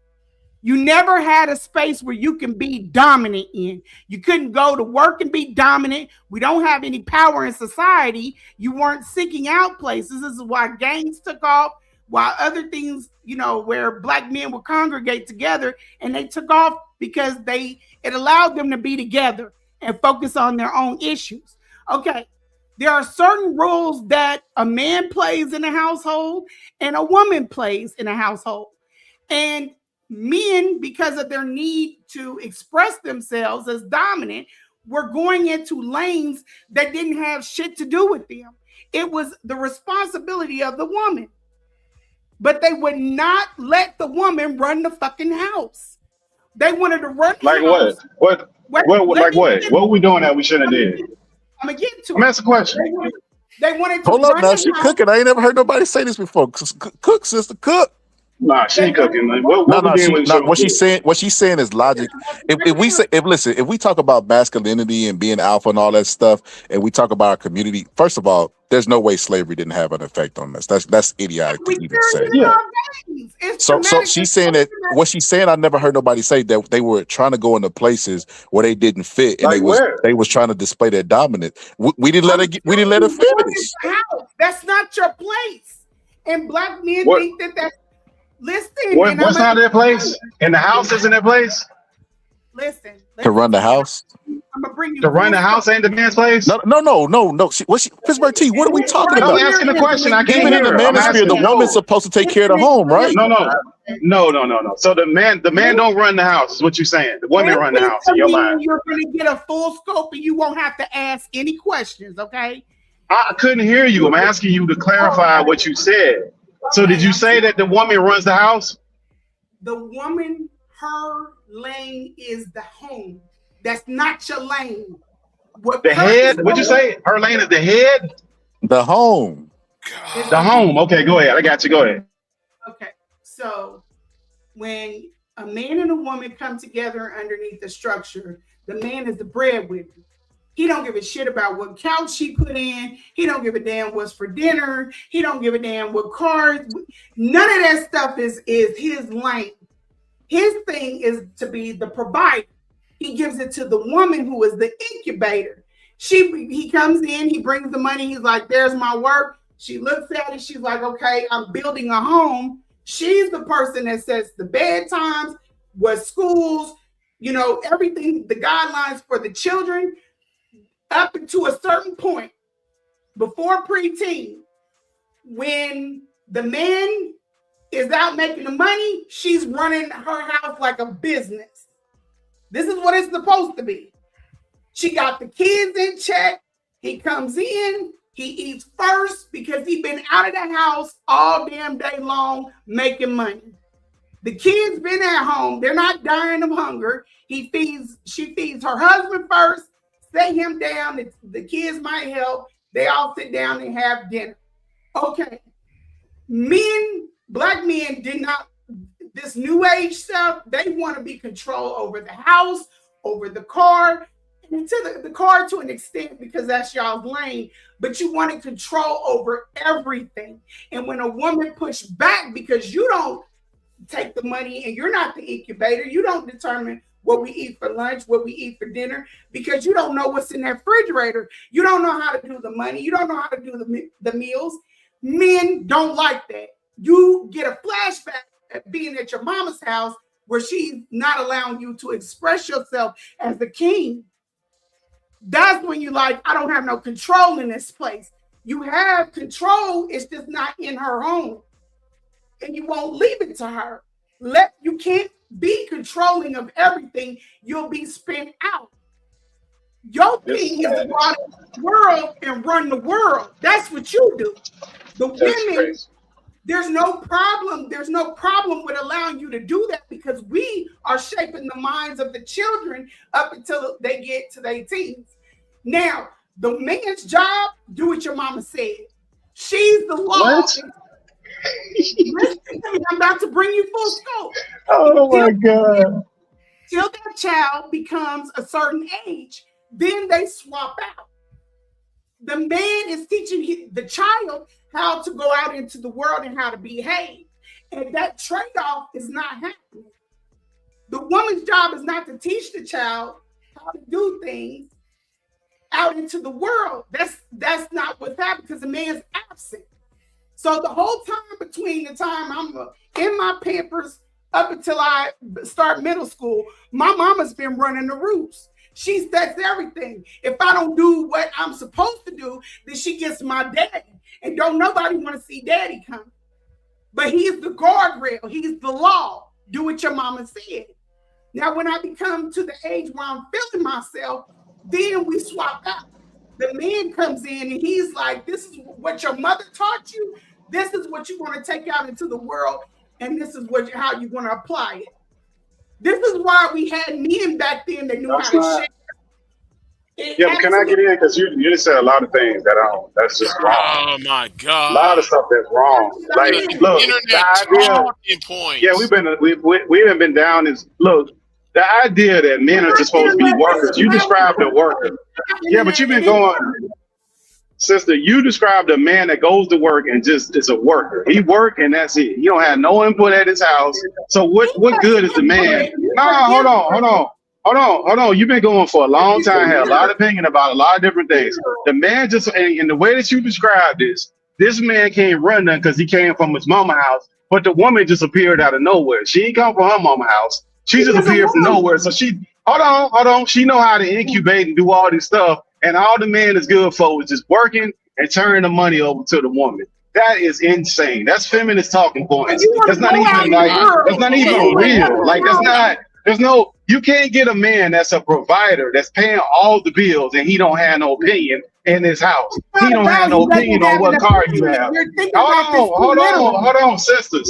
Speaker 12: You never had a space where you can be dominant in. You couldn't go to work and be dominant. We don't have any power in society. You weren't seeking out places. This is why gangs took off, while other things, where black men would congregate together, and they took off because it allowed them to be together and focus on their own issues. Okay, there are certain roles that a man plays in a household and a woman plays in a household. And men, because of their need to express themselves as dominant, were going into lanes that didn't have shit to do with them. It was the responsibility of the woman. But they would not let the woman run the fucking house. They wanted to run
Speaker 19: like
Speaker 12: the house.
Speaker 19: What? Like what? What were we doing that we shouldn't have did?
Speaker 12: I'm gonna get to
Speaker 19: I'm
Speaker 12: it.
Speaker 19: asking a question.
Speaker 12: They wanted to
Speaker 2: Hold up
Speaker 12: run
Speaker 2: now,
Speaker 12: the
Speaker 2: she
Speaker 12: house.
Speaker 2: cooking. I ain't never heard nobody say this before. Cook, sister, cook.
Speaker 19: Nah, she ain't cooking. Like, what
Speaker 2: No,
Speaker 19: we
Speaker 2: no,
Speaker 19: getting with the show?
Speaker 2: what she's saying is logic. If we talk about masculinity and being alpha and all that stuff, and we talk about our community, first of all, there's no way slavery didn't have an effect on us. That's idiotic to even say. So she's saying that what she's saying, I never heard nobody say that they were trying to go into places where they didn't fit, and they was trying to display their dominance. We didn't let her finish.
Speaker 12: That's not your place. And black men think that that's listen.
Speaker 19: What's not their place? In the house isn't their place?
Speaker 12: Listen.
Speaker 2: To run the house?
Speaker 12: I'm gonna bring you
Speaker 19: to run the house ain't the man's place?
Speaker 2: No. Pittsburgh T, what are we talking about?
Speaker 19: I'm asking the question. I can't
Speaker 2: Even in
Speaker 19: hear
Speaker 2: the
Speaker 19: her. I'm
Speaker 2: manosphere,
Speaker 19: asking
Speaker 2: the
Speaker 19: you.
Speaker 2: woman's supposed to take care of the home, right?
Speaker 19: No. So the man don't run the house, is what you're saying. The woman run the house in your mind.
Speaker 12: You're gonna get a full scope and you won't have to ask any questions, okay?
Speaker 19: I couldn't hear you. I'm asking you to clarify what you said. So did you say that the woman runs the house?
Speaker 12: The woman, her lane is the home. That's not your lane.
Speaker 19: The head? What'd you say? Her lane is the head?
Speaker 2: The home.
Speaker 19: The home. Okay, go ahead. I got you. Go ahead.
Speaker 12: Okay. So when a man and a woman come together underneath the structure, the man is the breadwinner. He don't give a shit about what couch she put in. He don't give a damn what's for dinner. He don't give a damn what cars. None of that stuff is his lane. His thing is to be the provider. He gives it to the woman who is the incubator. He comes in, he brings the money. He's like, there's my work. She looks at it. She's like, okay, I'm building a home. She's the person that sets the bedtimes, what schools, everything, the guidelines for the children. Up to a certain point, before preteen, when the man is out making the money, she's running her house like a business. This is what it's supposed to be. She got the kids in check. He comes in, he eats first because he's been out of the house all damn day long making money. The kids been at home. They're not dying of hunger. She feeds her husband first. Set him down. The kids might help. They all sit down and have dinner. Okay. Black men did not, this new age stuff, they want to be control over the house, over the car, and to the car to an extent because that's y'all's lane, but you want to control over everything. And when a woman pushed back because you don't take the money and you're not the incubator, you don't determine what we eat for lunch, what we eat for dinner, because you don't know what's in that refrigerator. You don't know how to do the money. You don't know how to do the meals. Men don't like that. You get a flashback at being at your mama's house where she's not allowing you to express yourself as the king. That's when you like, I don't have no control in this place. You have control, it's just not in her home. And you won't leave it to her. You can't be controlling of everything. You'll be spent out. Your thing is to go out in the world and run the world. That's what you do. The women, there's no problem. There's no problem with allowing you to do that because we are shaping the minds of the children up until they get to their teens. Now, the man's job, do what your mama said. She's the law. Listen to me, I'm about to bring you full scope.
Speaker 19: Oh my God.
Speaker 12: Till that child becomes a certain age, then they swap out. The man is teaching the child how to go out into the world and how to behave. And that trade-off is not happening. The woman's job is not to teach the child how to do things out into the world. That's not what's happening because the man's absent. So the whole time between the time I'm in my Pampers up until I start middle school, my mama's been running the roost. She sets everything. If I don't do what I'm supposed to do, then she gets my daddy. And don't nobody want to see daddy come. But he's the guardrail. He's the law. Do what your mama said. Now, when I become to the age where I'm feeling myself, then we swap out. The man comes in and he's like, this is what your mother taught you. This is what you want to take out into the world. And this is how you want to apply it. This is why we had men back then that knew how to share.
Speaker 19: Yeah, but can I get in? Because you just said a lot of things that I don't. That's just wrong.
Speaker 17: Oh my
Speaker 19: A lot of
Speaker 17: God.
Speaker 19: stuff that's wrong. Like,
Speaker 17: The
Speaker 19: look, the
Speaker 17: internet
Speaker 19: idea.
Speaker 17: talking
Speaker 19: Yeah,
Speaker 17: points.
Speaker 19: we haven't been down this. Look, the idea that men are just supposed to be workers. You described a worker. Yeah, but you've been going. Sister, you described a man that goes to work and just is a worker. He work and that's it. He don't have no input at his house. So what good is the man? Nah, hold on. You've been going for a long time, had a lot of opinion about a lot of different things. The man just and the way that you described this man can't run nothing because he came from his mama house, but the woman just appeared out of nowhere. She ain't come from her mama house. She just appeared from nowhere. So she hold on. She know how to incubate and do all this stuff. And all the man is good for is just working and turning the money over to the woman. That is insane. That's feminist talking points. That's not even real. Like you can't get a man that's a provider that's paying all the bills and he don't have no opinion in his house. He don't have no opinion on what car you have. Hold on, sister.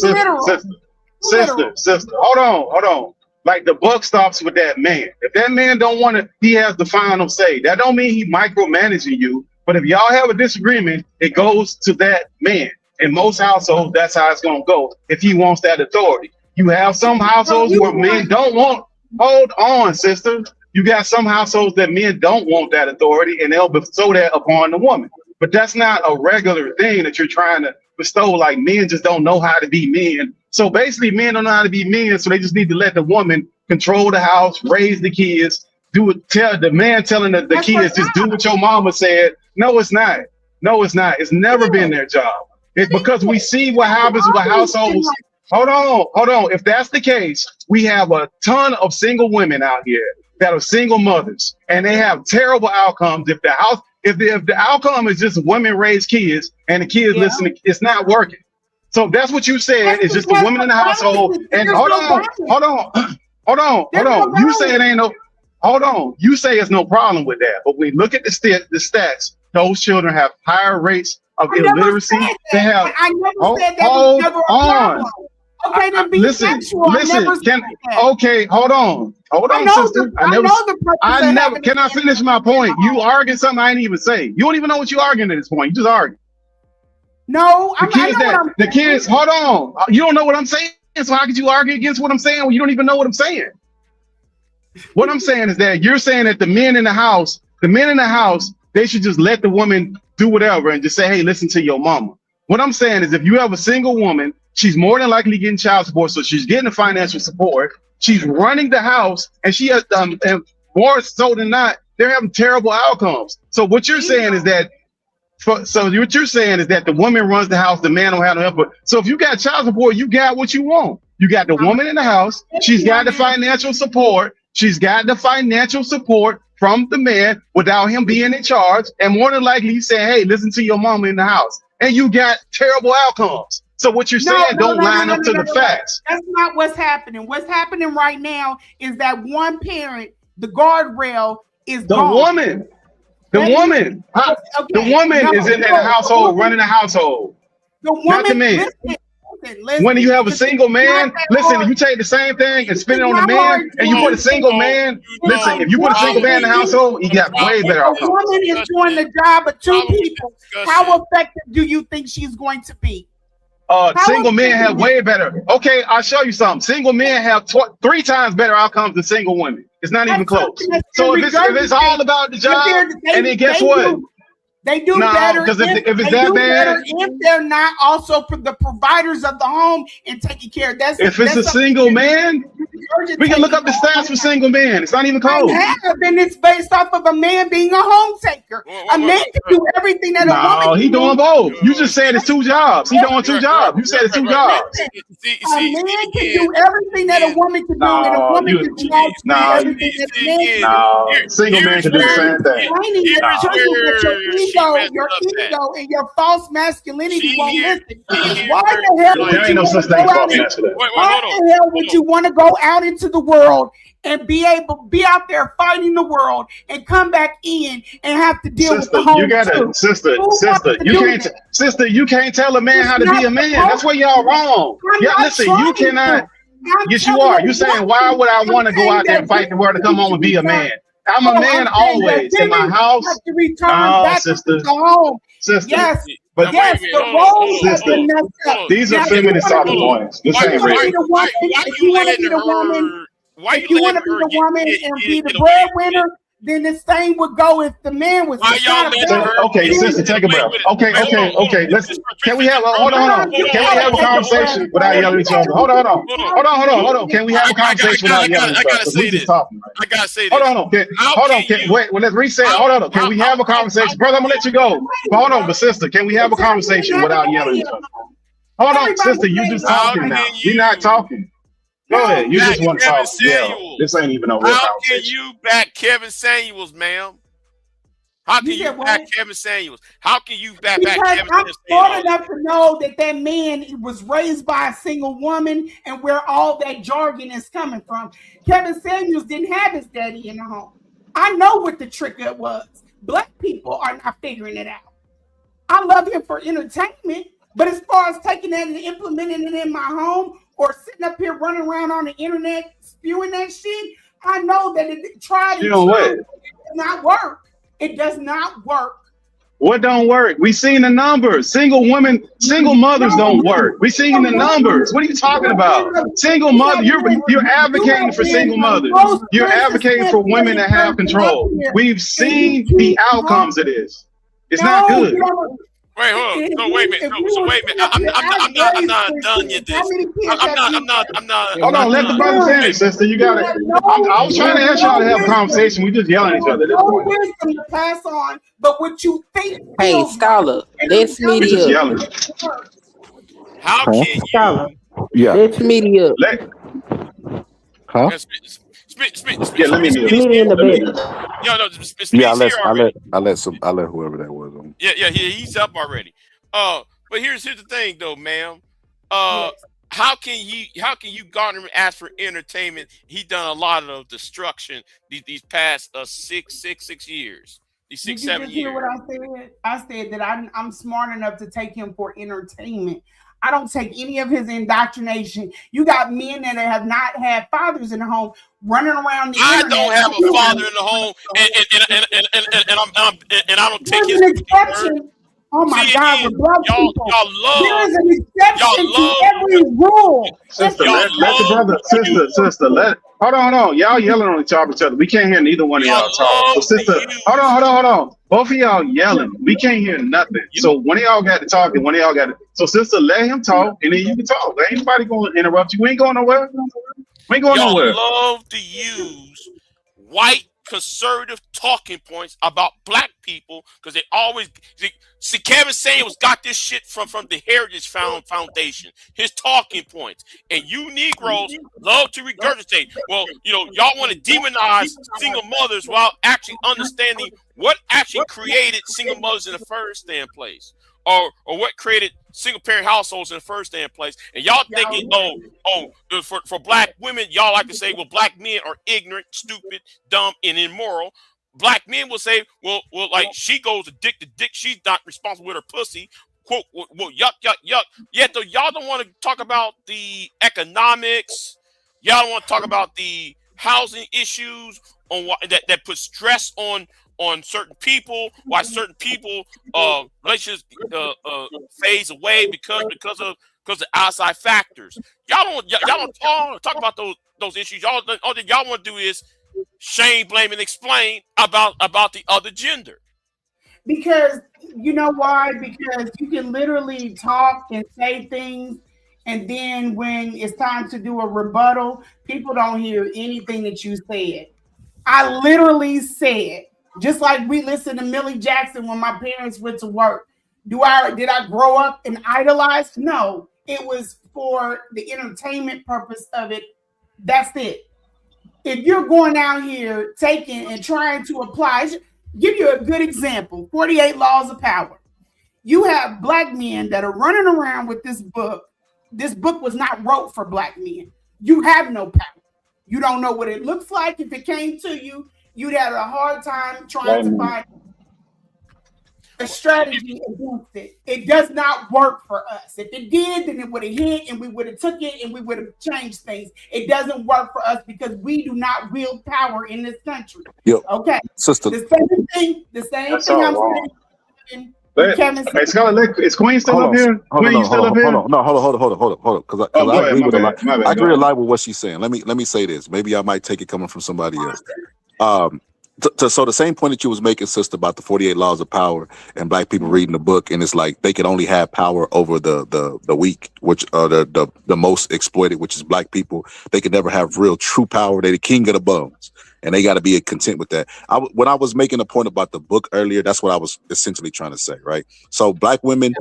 Speaker 19: Hold on. Like the buck stops with that man. If that man don't want to, he has the final say. That don't mean he micromanaging you. But if y'all have a disagreement, it goes to that man. In most households, that's how it's gonna go. If he wants that authority, you have some households where men don't want. Hold on, sister. You got some households that men don't want that authority, and they'll bestow that upon the woman. But that's not a regular thing that you're trying to bestow. Like men just don't know how to be men. So basically, men don't know how to be men, so they just need to let the woman control the house, raise the kids, tell the man telling the kids just do what your mama said. No, it's not. It's never been their job. It's because we see what happens with households. Hold on. If that's the case, we have a ton of single women out here that are single mothers, and they have terrible outcomes. If the outcome is just women raise kids and the kids listen, it's not working. So that's what you said. It's just the women in the household. And hold on. You say it ain't no. Hold on. You say it's no problem with that. But we look at the stats. Those children have higher rates of illiteracy. They have.
Speaker 12: I never said that was never a problem. Okay, then be sexual.
Speaker 19: Okay, hold on, sister. Can I finish my point? You arguing something I ain't even say. You don't even know what you arguing at this point. You just arguing.
Speaker 12: No,
Speaker 19: the kids. Hold on. You don't know what I'm saying. So how could you argue against what I'm saying when you don't even know what I'm saying? What I'm saying is that you're saying that the men in the house, they should just let the woman do whatever and just say, hey, listen to your mama. What I'm saying is if you have a single woman, she's more than likely getting child support, so she's getting the financial support. She's running the house, and she has, and more so than not, they're having terrible outcomes. So what you're saying is that the woman runs the house, the man don't have no input. So if you got child support, you got what you want. You got the woman in the house. She's got the financial support. She's got the financial support from the man without him being in charge. And more than likely, he's saying, hey, listen to your mama in the house. And you got terrible outcomes. So what you're saying don't line up to the facts.
Speaker 12: That's not what's happening. What's happening right now is that one parent, the guardrail is
Speaker 19: the woman. The woman is in that household, running the household.
Speaker 12: The woman,
Speaker 19: not the man. Listen, when you have a single man, listen, you take the same thing and spin it on the man, and you put a single man, listen, if you put a single man in the household, you got way better outcomes.
Speaker 12: The woman is doing the job of two people. How effective do you think she's going to be?
Speaker 19: Single men have way better. Okay, I'll show you something. Single men have 3 times better outcomes than single women. It's not even close. So if it's all about the job, and then guess what?
Speaker 12: They do better
Speaker 19: because if it's that bad,
Speaker 12: if they're not also the providers of the home and taking care of that.
Speaker 19: If it's a single man, we can look up the stats for single men. It's not even close.
Speaker 12: Then it's based off of a man being a home taker. A man can do everything that a woman can
Speaker 19: he doing both. You just said it's 2 jobs. He doing 2 jobs. You said it's 2 jobs.
Speaker 12: A man can do everything that a woman can do, and a woman can do everything that a man can do.
Speaker 19: Single man can do the same thing.
Speaker 12: Your ego and your false masculinity won't listen. Why the hell would you want to go out? Why the hell would you want to go out into the world and be out there fighting the world and come back in and have to deal with the home?
Speaker 19: You gotta, sister, you can't tell a man how to be a man. That's where y'all wrong. Yeah, listen, you cannot. Yes, you are. You're saying, why would I want to go out there and fight the world to come home and be a man? I'm a man always in my house.
Speaker 12: Have to return
Speaker 19: No,
Speaker 12: back
Speaker 19: sister.
Speaker 12: to the home.
Speaker 19: Sister.
Speaker 12: Yes,
Speaker 19: But
Speaker 12: yes, the roles have
Speaker 19: sister,
Speaker 12: been messed up.
Speaker 19: these are
Speaker 12: Now, if you
Speaker 19: feminist
Speaker 12: wanna
Speaker 19: talking
Speaker 12: be-
Speaker 19: points. This
Speaker 12: if you
Speaker 19: ain't
Speaker 12: wanna
Speaker 19: real.
Speaker 12: be the woman, if you want to be the woman, if you want to be the woman and be the breadwinner, then the same would go if the man was.
Speaker 17: Why
Speaker 12: It's
Speaker 17: y'all
Speaker 12: not
Speaker 17: letting
Speaker 12: about-
Speaker 17: her?
Speaker 19: Okay, sister, take a breath. Okay. Let's. Can we have? Hold on. Can we have a conversation without yelling at each other? Hold on. Can we have a conversation without yelling at each other? Because we just talking.
Speaker 17: I gotta say this.
Speaker 19: Hold on. Wait. Well, let's reset. Hold on. Can we have a conversation, brother? I'm gonna let you go. But hold on, but sister, can we have a conversation without yelling at each other? Hold on, sister. You just talking now. We're not talking. Go ahead. You just want to talk. Yeah. This ain't even no real
Speaker 17: How
Speaker 19: conversation.
Speaker 17: can you back Kevin Samuels, ma'am? How can you back Kevin Samuels? How can you back
Speaker 12: Because
Speaker 17: Kevin
Speaker 12: I'm
Speaker 17: Samuels?
Speaker 12: smart enough to know that that man was raised by a single woman and where all that jargon is coming from. Kevin Samuels didn't have his daddy in the home. I know what the trick it was. Black people are not figuring it out. I love him for entertainment, but as far as taking that and implementing it in my home or sitting up here running around on the internet spewing that shit, I know that it tried and
Speaker 19: Spewing what?
Speaker 12: true. It does not work. It does not work.
Speaker 19: What don't work? We seen the numbers. Single women, single mothers don't work. We seen the numbers. What are you talking about? Single mother, you're advocating for single mothers. You're advocating for women to have control. We've seen the outcomes of this. It's not good.
Speaker 17: Wait, hold on. So wait a minute. So wait a minute. I'm not done yet. I'm not.
Speaker 19: Hold on, let the brother finish, sister. You got it. I was trying to ask y'all to have a conversation. We just yelling at each other at this
Speaker 12: No
Speaker 19: point.
Speaker 12: wisdom to pass on, but what you think.
Speaker 14: Hey, Scholar, let's meet
Speaker 19: We just
Speaker 14: up.
Speaker 19: yelling.
Speaker 17: How can you?
Speaker 14: Scholar,
Speaker 2: Yeah.
Speaker 14: let's meet up.
Speaker 2: Huh?
Speaker 19: Yeah, let me
Speaker 14: Meet in the bed.
Speaker 2: Yeah, I let whoever that was on.
Speaker 17: Yeah, he's up already. But here's the thing, though, ma'am. How can you garner and ask for entertainment? He done a lot of destruction these past 6 years. These
Speaker 12: Did
Speaker 17: 6,
Speaker 12: you
Speaker 17: 7
Speaker 12: just hear
Speaker 17: years.
Speaker 12: what I said? I said that I'm smart enough to take him for entertainment. I don't take any of his indoctrination. You got men that have not had fathers in the home running around the
Speaker 17: I
Speaker 12: internet.
Speaker 17: don't have a father in the home, and I don't take his
Speaker 12: There's an exception. Oh my God, with black people. There is an exception to every rule.
Speaker 19: Sister, let the brother, sister, hold on. Y'all yelling on each other. We can't hear neither one of y'all talk. So sister, hold on. Both of y'all yelling. We can't hear nothing. So one of y'all got to talk and one of y'all got to. So sister, let him talk and then you can talk. Ain't nobody going to interrupt you. We ain't going nowhere. We ain't going nowhere.
Speaker 17: Y'all love to use white conservative talking points about black people because they always see Kevin Samuels got this shit from the Heritage Foundation, his talking points, and you Negroes love to regurgitate. Well, y'all want to demonize single mothers while actually understanding what actually created single mothers in the first damn place, or what created single parent households in the first damn place. And y'all thinking, for black women, y'all like to say, well, black men are ignorant, stupid, dumb, and immoral. Black men will say, well, like she goes dick to dick, she's not responsible with her pussy. Quote, well, yuck. Yet though y'all don't want to talk about the economics, y'all don't want to talk about the housing issues on what that puts stress on certain people, why certain people relationships phase away because of outside factors. Y'all don't talk about those issues. All that y'all want to do is shame, blame, and explain about the other gender.
Speaker 12: Because you know why? Because you can literally talk and say things, and then when it's time to do a rebuttal, people don't hear anything that you said. I literally said, just like we listened to Millie Jackson when my parents went to work. Did I grow up and idolize? No, it was for the entertainment purpose of it. That's it. If you're going out here taking and trying to apply, give you a good example, 48 Laws of Power. You have black men that are running around with this book. This book was not wrote for black men. You have no power. You don't know what it looks like. If it came to you, you'd have a hard time trying to find. a strategy against it. It does not work for us. If it did, then it would have hit and we would have took it and we would have changed things. It doesn't work for us because we do not wield power in this country. Okay.
Speaker 2: Sister.
Speaker 12: The same thing
Speaker 19: That's
Speaker 12: I'm
Speaker 19: all wrong.
Speaker 12: saying.
Speaker 19: Hey, Scarlett, is Queen still up here?
Speaker 2: Hold
Speaker 19: Queen,
Speaker 2: on,
Speaker 19: you still up here?
Speaker 2: hold on. Because
Speaker 19: Oh, go
Speaker 2: I
Speaker 19: ahead,
Speaker 2: agree
Speaker 19: my
Speaker 2: with a
Speaker 19: bad,
Speaker 2: lot.
Speaker 19: my bad,
Speaker 2: I
Speaker 19: go
Speaker 2: agree a
Speaker 19: ahead.
Speaker 2: lot with what she's saying. Let me say this. Maybe I might take it coming from somebody else. So the same point that you was making, sister, about the 48 laws of power and black people reading the book, and it's like they can only have power over the weak, which are the most exploited, which is black people. They can never have real true power. They're the king of the bones, and they got to be content with that. When I was making a point about the book earlier, that's what I was essentially trying to say, right? So black women,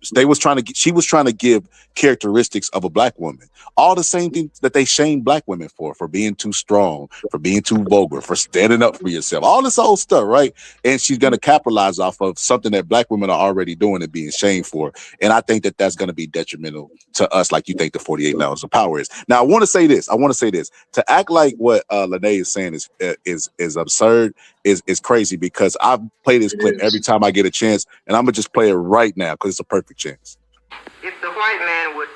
Speaker 2: she was trying to give characteristics of a black woman, all the same things that they shame black women for being too strong, for being too vulgar, for standing up for yourself, all this old stuff, right? And she's going to capitalize off of something that black women are already doing and being shamed for. And I think that that's going to be detrimental to us, like you think the 48 laws of power is. Now, I want to say this. To act like what Lene is saying is absurd, is crazy, because I play this clip every time I get a chance, and I'm going to just play it right now because it's a perfect chance.
Speaker 20: If the white man would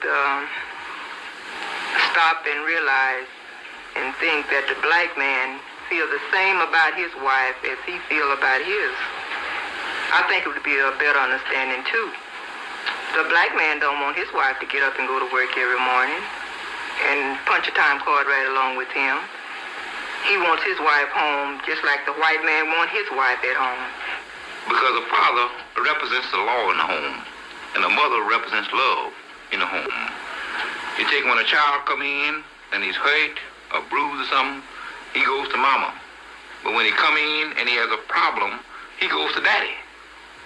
Speaker 20: stop and realize and think that the black man feel the same about his wife as he feel about his, I think it would be a better understanding too. The black man don't want his wife to get up and go to work every morning and punch a time card right along with him. He wants his wife home just like the white man wants his wife at home.
Speaker 21: Because a father represents the law in the home, and a mother represents love in the home. You take when a child come in and he's hurt or bruised or something, he goes to mama. But when he come in and he has a problem, he goes to daddy.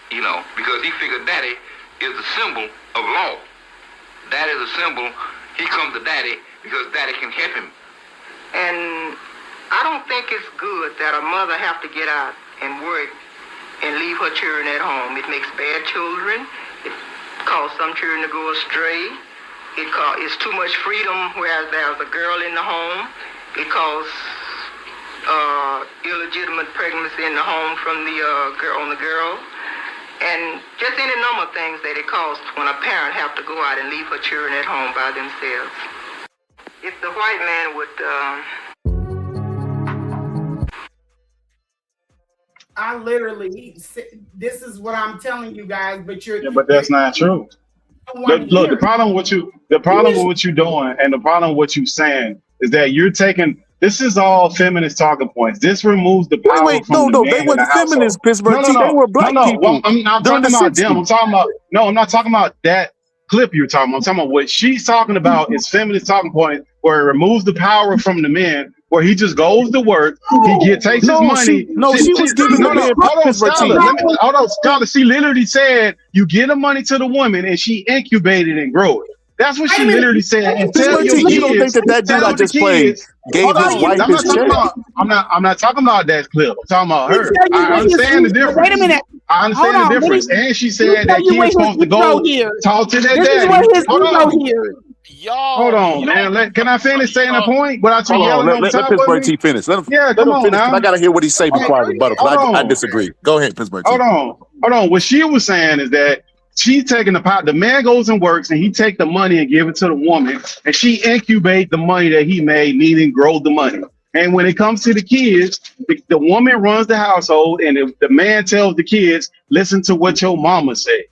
Speaker 21: You know, because he figured daddy is the symbol of law. Daddy is a symbol. He comes to daddy because daddy can help him.
Speaker 20: And I don't think it's good that a mother have to get out and work and leave her children at home. It makes bad children. It causes some children to go astray. It's too much freedom whereas there's a girl in the home. It causes illegitimate pregnancy in the home from the girl. And just any number of things that it causes when a parent have to go out and leave her children at home by themselves. If the white man would...
Speaker 12: I literally, this is what I'm telling you guys, but
Speaker 19: but that's not true. Look, the problem with what you're doing, and the problem with what you're saying is that you're taking. This is all feminist talking points. This removes the power from the man
Speaker 2: they
Speaker 19: in
Speaker 2: weren't
Speaker 19: the household.
Speaker 2: feminists, Pittsburgh.
Speaker 19: No,
Speaker 2: They were black people.
Speaker 19: Well, I'm not
Speaker 2: during
Speaker 19: talking
Speaker 2: the
Speaker 19: about them.
Speaker 2: 60s.
Speaker 19: I'm not talking about that clip you're talking about. I'm talking about what she's talking about is feminist talking point, where it removes the power from the men, where he just goes to work, takes his money.
Speaker 2: She was giving the man
Speaker 19: Hold on, Scholar. She literally said, you get the money to the woman and she incubate it and grow it. That's what she literally said. And tell your kids,
Speaker 2: you don't think that dude I just played gave his wife his check?
Speaker 19: I'm not talking about that clip. I'm talking about her. I understand the difference.
Speaker 12: Wait a minute.
Speaker 19: I understand the difference. And she said that kids supposed to go talk to their daddy.
Speaker 12: This is what his ego here.
Speaker 19: Hold on, man. Can I finish saying the point without you yelling on
Speaker 2: let
Speaker 19: top
Speaker 2: Pittsburgh
Speaker 19: of me?
Speaker 2: T finish. Let him
Speaker 19: Come on
Speaker 2: finish,
Speaker 19: now.
Speaker 2: 'cause I gotta hear what he say before I rebuttal. I disagree. Go ahead, Pittsburgh T.
Speaker 19: Hold on. What she was saying is that she's taking the pot. The man goes and works, and he take the money and give it to the woman, and she incubate the money that he made, meaning grow the money. And when it comes to the kids, the woman runs the household, and if the man tells the kids, "Listen to what your mama say."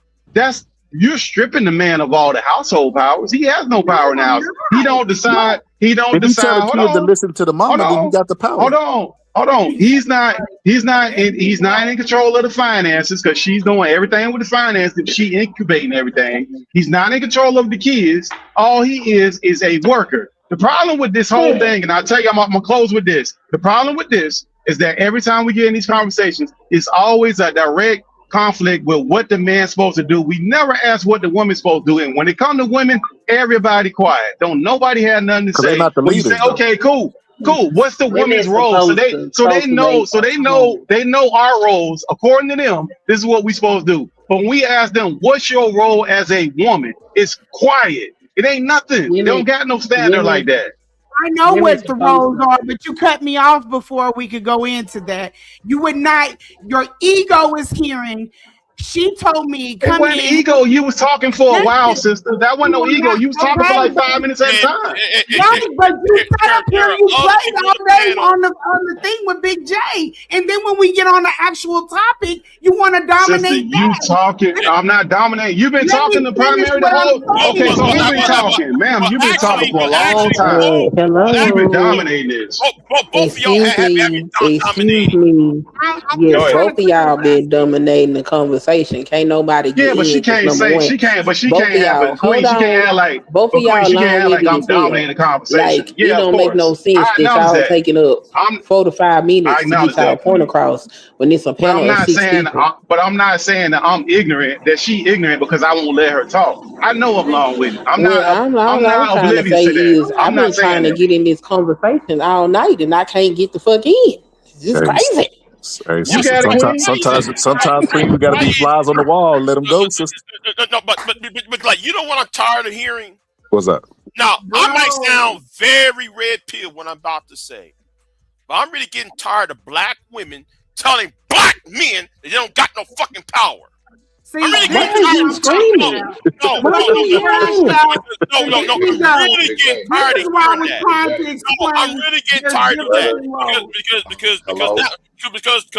Speaker 19: You're stripping the man of all the household powers. He has no power in the house. He don't decide. If you tell the kids to
Speaker 2: listen to the mama, then you got the power.
Speaker 19: Hold on. He's not in control of the finances because she's doing everything with the finances. She incubating everything. He's not in control of the kids. All he is a worker. The problem with this whole thing, and I'll tell you, I'm gonna close with this. The problem with this is that every time we get in these conversations, it's always a direct conflict with what the man's supposed to do. We never ask what the woman's supposed to do. And when it comes to women, everybody quiet. Don't nobody have nothing to say.
Speaker 2: They're not the
Speaker 19: When you
Speaker 2: leaders,
Speaker 19: say, okay, cool. What's the woman's role? So they know our roles. According to them, this is what we supposed to do. But when we ask them, what's your role as a woman? It's quiet. It ain't nothing. They don't got no standard like that.
Speaker 12: I know what the roles are, but you cut me off before we could go into that. You would not, your ego is hearing She told me,
Speaker 19: It
Speaker 12: come
Speaker 19: wasn't
Speaker 12: in.
Speaker 19: ego. You was talking for a while,
Speaker 12: Listen,
Speaker 19: sister. That wasn't no ego. You was talking for like 5 minutes at a time.
Speaker 12: Right, but you sat up here and you played all day on the thing with Big J, and then when we get on the actual topic, you want to dominate
Speaker 19: Sister, you talking. I'm not dominating. You've been talking the primary the whole. Okay, so who's been talking? Ma'am, you've been talking for a long time. You've been dominating this.
Speaker 14: Excuse me. Excuse me. Yes, both of y'all been dominating the conversation. Can't nobody get
Speaker 19: Yeah, but she
Speaker 14: in. 'Cause
Speaker 19: can't
Speaker 14: number
Speaker 19: say
Speaker 14: one,
Speaker 19: she can't. But she
Speaker 14: both
Speaker 19: can't
Speaker 14: of
Speaker 19: have
Speaker 14: y'all.
Speaker 19: it. Queen,
Speaker 14: Hold
Speaker 19: she can't
Speaker 14: on.
Speaker 19: have like.
Speaker 14: Both
Speaker 19: But
Speaker 14: of
Speaker 19: Queen,
Speaker 14: y'all
Speaker 19: she can't have like
Speaker 14: long-winded
Speaker 19: I'm
Speaker 14: as hell.
Speaker 19: dominating the conversation.
Speaker 14: Like
Speaker 19: Yeah,
Speaker 14: it
Speaker 19: of
Speaker 14: don't make no
Speaker 19: course.
Speaker 14: sense
Speaker 19: I
Speaker 14: that
Speaker 19: acknowledge
Speaker 14: y'all
Speaker 19: that.
Speaker 14: taking up 4 to 5
Speaker 19: I
Speaker 14: minutes to
Speaker 19: acknowledge
Speaker 14: get y'all
Speaker 19: that,
Speaker 14: point
Speaker 19: Queen.
Speaker 14: across when it's a
Speaker 19: But
Speaker 14: panel
Speaker 19: I'm
Speaker 14: of
Speaker 19: not
Speaker 14: 6
Speaker 19: saying.
Speaker 14: people.
Speaker 19: But I'm not saying that I'm ignorant. That she ignorant because I won't let her talk. I know I'm long with it. I'm
Speaker 14: Well,
Speaker 19: not.
Speaker 14: all
Speaker 19: I'm
Speaker 14: I'm
Speaker 19: not
Speaker 14: trying to
Speaker 19: oblivious
Speaker 14: say
Speaker 19: to that.
Speaker 14: is
Speaker 19: I'm
Speaker 14: I've been
Speaker 19: not
Speaker 14: trying
Speaker 19: saying
Speaker 14: to
Speaker 19: that.
Speaker 14: get in this conversation all night and I can't get the fuck in. It's just
Speaker 2: Hey,
Speaker 14: crazy.
Speaker 2: hey,
Speaker 19: You
Speaker 2: sister.
Speaker 19: got it, Queen.
Speaker 2: Sometimes, Queen, you got to be flies on the wall. Let them go, sister.
Speaker 17: No, but like, you know what I'm tired of hearing?
Speaker 2: What's that?
Speaker 17: Now, I might sound very red pill when I'm about to say, but I'm really getting tired of black women telling black men that they don't got no fucking power.
Speaker 12: See,
Speaker 17: I'm really
Speaker 14: Why
Speaker 17: getting
Speaker 14: are
Speaker 17: tired
Speaker 14: you
Speaker 17: of
Speaker 14: screaming?
Speaker 17: no.
Speaker 14: Why are you yelling?
Speaker 17: I'm really getting tired
Speaker 12: This is
Speaker 17: of
Speaker 12: why
Speaker 17: hearing
Speaker 12: we're
Speaker 17: that.
Speaker 12: trying to
Speaker 17: No,
Speaker 12: explain.
Speaker 17: I'm really getting
Speaker 12: there's
Speaker 17: tired of that
Speaker 12: different roles.
Speaker 17: because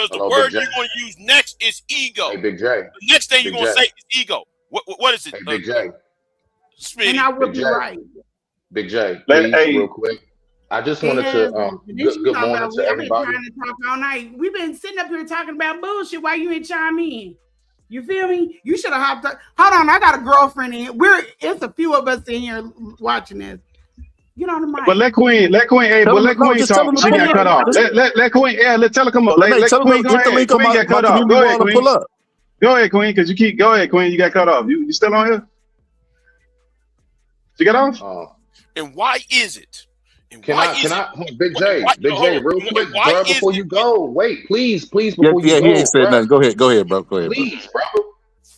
Speaker 17: the
Speaker 18: Hello,
Speaker 17: word
Speaker 18: Big J.
Speaker 17: you're going to use next is ego.
Speaker 18: Hey, Big J.
Speaker 17: The next thing you're
Speaker 18: Big
Speaker 17: going to
Speaker 18: J.
Speaker 17: say is ego. What is it?
Speaker 18: Hey, Big J.
Speaker 12: And
Speaker 17: Smitty.
Speaker 12: I will
Speaker 18: Big
Speaker 12: be
Speaker 18: J.
Speaker 12: right.
Speaker 18: Big J,
Speaker 19: Let,
Speaker 18: please,
Speaker 19: hey,
Speaker 18: real quick. I just
Speaker 12: It
Speaker 18: wanted
Speaker 12: has
Speaker 18: to
Speaker 12: been. Then she
Speaker 18: good
Speaker 12: talking
Speaker 18: morning
Speaker 12: about
Speaker 18: to
Speaker 12: I've been
Speaker 18: everybody.
Speaker 12: trying to talk all night. We've been sitting up here talking about bullshit. Why you ain't chime in? You feel me? You should have hopped up. Hold on, I got a girlfriend in. It's a few of us in here watching this. Get on the mic.
Speaker 19: but let Queen, hey, but let Queen
Speaker 2: Just tell them
Speaker 19: talk.
Speaker 2: to
Speaker 19: She
Speaker 2: pull
Speaker 19: got
Speaker 2: up.
Speaker 19: cut off. Let Queen, tell her come up. Let
Speaker 2: Tell them
Speaker 19: Queen
Speaker 2: to
Speaker 19: go
Speaker 2: hit the
Speaker 19: ahead.
Speaker 2: link on
Speaker 19: Queen got
Speaker 2: my
Speaker 19: cut off.
Speaker 2: community
Speaker 19: Go
Speaker 2: wall
Speaker 19: ahead,
Speaker 2: and pull
Speaker 19: Queen.
Speaker 2: up.
Speaker 19: Go ahead, Queen, because Go ahead, Queen. You got cut off. You still on here? You got off?
Speaker 17: And why is it? And
Speaker 18: Can
Speaker 17: why
Speaker 18: I,
Speaker 17: is it?
Speaker 18: Big J, real quick,
Speaker 17: Why
Speaker 18: bro,
Speaker 17: is
Speaker 18: before you go, wait, please, before you
Speaker 2: Yeah, he ain't
Speaker 18: go,
Speaker 2: said
Speaker 18: bro,
Speaker 2: nothing. Go ahead, bro. Go ahead, bro.
Speaker 18: please, bro.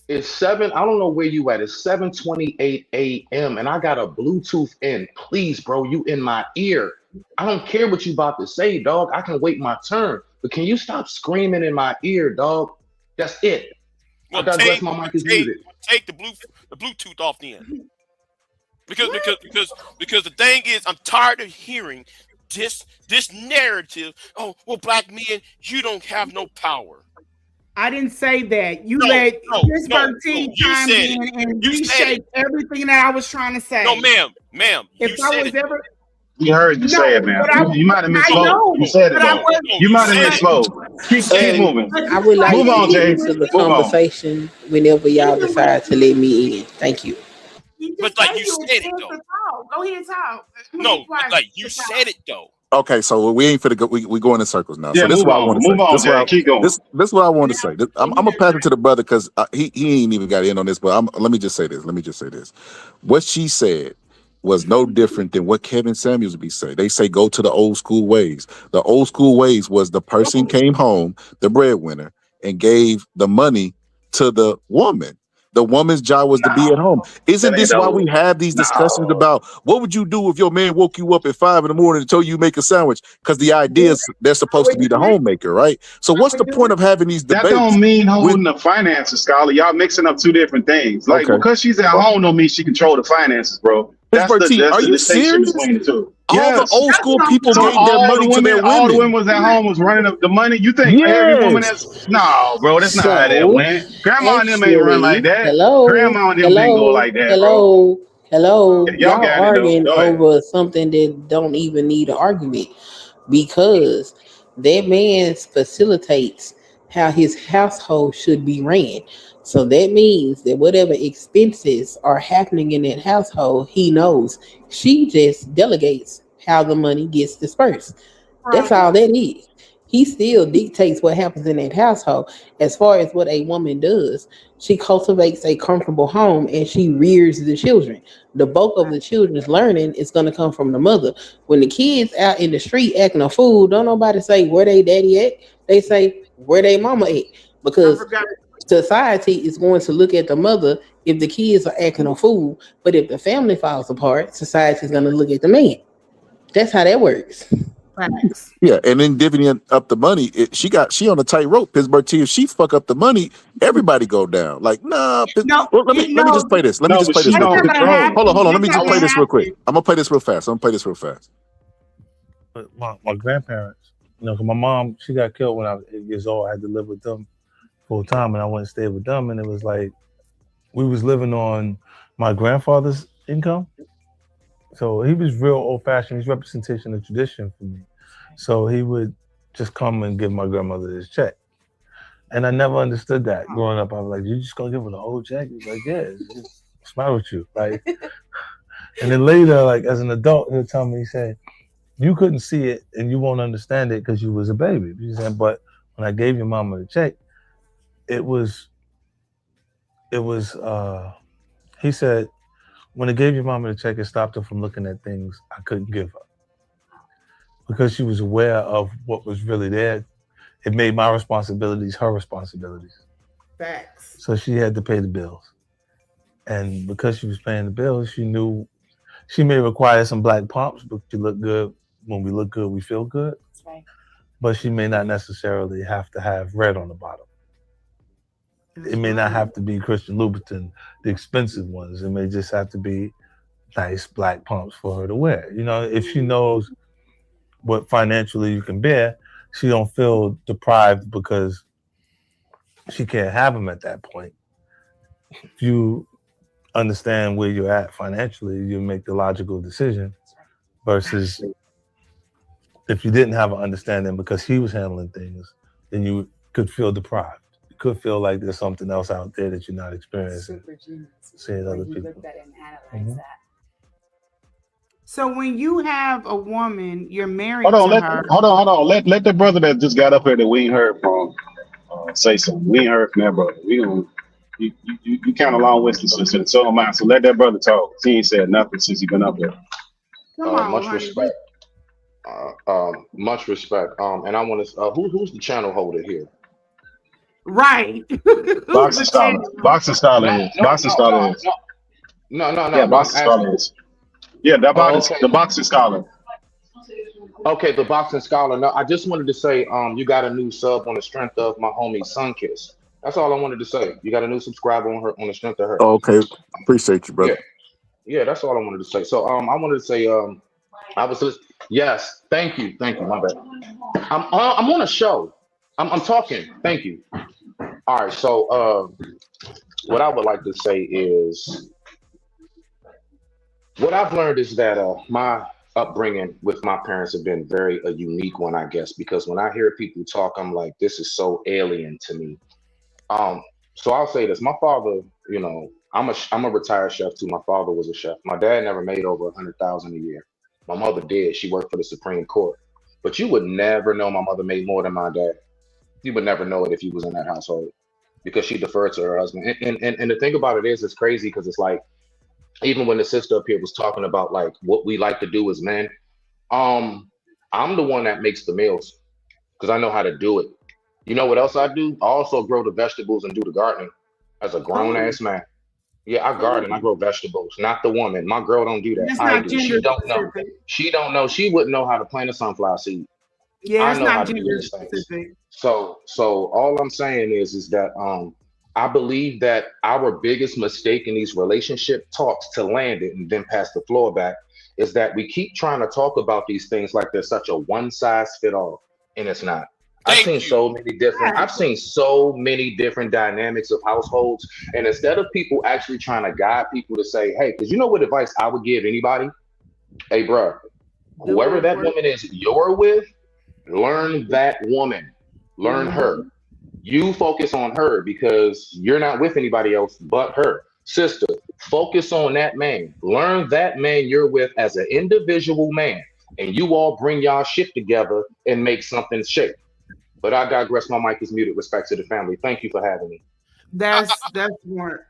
Speaker 18: It's 7, I don't know where you at. It's 7:28 a.m. and I got a Bluetooth in. Please, bro, you in my ear. I don't care what you about to say, dog. I can wait my turn. But can you stop screaming in my ear, dog? That's it. I digress. My mic is muted.
Speaker 17: Take the Bluetooth off the end. Because the thing is, I'm tired of hearing this narrative. Oh, well, black men, you don't have no power.
Speaker 12: I didn't say that. You let Pittsburgh T chime in and reshape everything that I was trying to say.
Speaker 17: No, ma'am.
Speaker 12: If I was ever,
Speaker 19: You heard you say it, man. You might have misspoke. You said it though. You might have misspoke. Keep moving.
Speaker 14: I would like
Speaker 19: Move
Speaker 14: to
Speaker 19: on,
Speaker 14: get
Speaker 19: Jay.
Speaker 14: into the
Speaker 19: Move on.
Speaker 14: conversation whenever y'all decide to let me in. Thank you.
Speaker 17: But like you said it though.
Speaker 12: Go ahead and talk.
Speaker 17: No, but like you said it though.
Speaker 2: Okay, so we ain't finna go. We going in circles now.
Speaker 19: Yeah,
Speaker 2: So this is
Speaker 19: move
Speaker 2: what I
Speaker 19: on.
Speaker 2: want to say.
Speaker 19: Move on, Jay. Keep going.
Speaker 2: This is what I want to say. I'm gonna pass it to the brother because he ain't even got in on this. But let me just say this. What she said was no different than what Kevin Samuels be saying. They say go to the old school ways. The old school ways was the person came home, the breadwinner, and gave the money to the woman. The woman's job was to be at home. Isn't this why we have these discussions about what would you do if your man woke you up at 5 a.m. and told you make a sandwich? Because the idea is they're supposed to be the homemaker, right? So what's the point of having these debates?
Speaker 19: That don't mean holding the finances, Scholar. Y'all mixing up two different things. Like because she's at home don't mean she control the finances, bro. That's the distinction between the two.
Speaker 2: All the old school people
Speaker 19: So
Speaker 2: gave their money to their
Speaker 19: all the
Speaker 2: women.
Speaker 19: women was at home was running up the money. You think every woman that's bro, that's not how that went. Grandma and them ain't run like that. Grandma and them didn't go like that, bro.
Speaker 14: Hello.
Speaker 19: Y'all
Speaker 14: Y'all
Speaker 19: got it, though.
Speaker 14: arguing
Speaker 19: Go ahead.
Speaker 14: over something that don't even need an argument because that man facilitates how his household should be ran. So that means that whatever expenses are happening in that household, he knows. She just delegates how the money gets dispersed. That's all that is. He still dictates what happens in that household. As far as what a woman does, she cultivates a comfortable home and she rears the children. The bulk of the children's learning is going to come from the mother. When the kids out in the street acting a fool, don't nobody say where they daddy at. They say where they mama at. Because society is going to look at the mother if the kids are acting a fool. But if the family falls apart, society is going to look at the man. That's how that works.
Speaker 12: Facts.
Speaker 2: Yeah, and then divvying up the money. She on a tightrope. Pittsburgh team. If she fuck up the money, everybody go down. Like nah.
Speaker 12: No,
Speaker 2: Well, let me just play this. Let me
Speaker 19: No,
Speaker 2: just
Speaker 19: but
Speaker 2: play this
Speaker 19: she
Speaker 2: real
Speaker 19: don't
Speaker 2: quick.
Speaker 19: control.
Speaker 2: Hold on. Let me just
Speaker 12: That's
Speaker 2: play
Speaker 12: how
Speaker 2: this real quick.
Speaker 12: happens.
Speaker 2: I'm gonna play this real fast.
Speaker 1: But my grandparents, 'cause my mom, she got killed when I was 8 years old. I had to live with them full time, and I went and stayed with them. And it was like we was living on my grandfather's income. So he was real old fashioned. He's representation of tradition for me. So he would just come and give my grandmother his check. And I never understood that growing up. I was like, you just gonna give her the whole check? He's like, yeah, it's just, what's the matter with you? Like, and then later, like as an adult, he'll tell me, he said, you couldn't see it and you won't understand it because you was a baby. He said, but when I gave your mama the check, it was, he said, when I gave your mama the check, it stopped her from looking at things I couldn't give her. Because she was aware of what was really there, it made my responsibilities her responsibilities.
Speaker 12: Facts.
Speaker 1: So she had to pay the bills. And because she was paying the bills, she knew she may require some black pumps, but she look good. When we look good, we feel good.
Speaker 4: That's right.
Speaker 1: But she may not necessarily have to have red on the bottom. It may not have to be Christian Louboutin, the expensive ones. It may just have to be nice black pumps for her to wear. If she knows what financially you can bear, she don't feel deprived because she can't have them at that point. If you understand where you're at financially, you make the logical decision versus if you didn't have an understanding because he was handling things, then you could feel deprived. You could feel like there's something else out there that you're not experiencing.
Speaker 4: Super genius.
Speaker 1: Seeing other
Speaker 4: You
Speaker 1: people.
Speaker 4: look at it and analyze that.
Speaker 12: So when you have a woman, you're married
Speaker 19: Hold on,
Speaker 12: to her.
Speaker 19: hold on. Let the brother that just got up here that we ain't heard from say something. We ain't heard from that brother. We gonna you kind of long whistle since so am I. So let that brother talk. He ain't said nothing since he been up there.
Speaker 12: Come on,
Speaker 22: Much
Speaker 12: honey.
Speaker 22: respect. Much respect. And I want to. Who's the channel holder here?
Speaker 12: Right.
Speaker 19: Boxing scholar. Boxing scholar is. Boxing scholar is.
Speaker 22: No.
Speaker 19: Yeah, boxing scholar is. Yeah, the boxing scholar.
Speaker 22: Okay, the boxing scholar. No, I just wanted to say, you got a new sub on the strength of my homie Sunkiss. That's all I wanted to say. You got a new subscriber on the strength of her.
Speaker 2: Okay, appreciate you, brother.
Speaker 22: Yeah, that's all I wanted to say. So, I wanted to say, I was just, yes, thank you, my bad. I'm on a show. I'm talking. Thank you. All right, so what I would like to say is, what I've learned is that my upbringing with my parents have been very a unique one, I guess, because when I hear people talk, I'm like, this is so alien to me. So I'll say this: my father, I'm a retired chef too. My father was a chef. My dad never made over $100,000 a year. My mother did. She worked for the Supreme Court. But you would never know my mother made more than my dad. You would never know it if you was in that household because she deferred to her husband. And the thing about it is, it's crazy because it's like, even when the sister up here was talking about like what we like to do as men, I'm the one that makes the meals because I know how to do it. You know what else I do? I also grow the vegetables and do the gardening as a grown ass man. Yeah, I garden. I grow vegetables. Not the woman. My girl don't do that.
Speaker 12: That's
Speaker 22: I
Speaker 12: not
Speaker 22: do.
Speaker 12: gender
Speaker 22: She don't know.
Speaker 12: specific.
Speaker 22: She don't know. She wouldn't know how to plant a sunflower seed.
Speaker 12: Yeah,
Speaker 22: I
Speaker 12: it's
Speaker 22: know how
Speaker 12: not
Speaker 22: to do
Speaker 12: gender
Speaker 22: these things.
Speaker 12: specific.
Speaker 22: So all I'm saying is that I believe that our biggest mistake in these relationship talks to land it and then pass the floor back is that we keep trying to talk about these things like there's such a one size fit all, and it's not. I've seen so many different dynamics of households, and instead of people actually trying to guide people to say, hey, because you know what advice I would give anybody? Hey, bro, whoever that woman is you're with, learn that woman, learn her. You focus on her because you're not with anybody else but her. Sister, focus on that man. Learn that man you're with as an individual man, and you all bring y'all shit together and make something shake. But I digress. My mic is muted. Respect to the family. Thank you for having me.
Speaker 12: That's smart.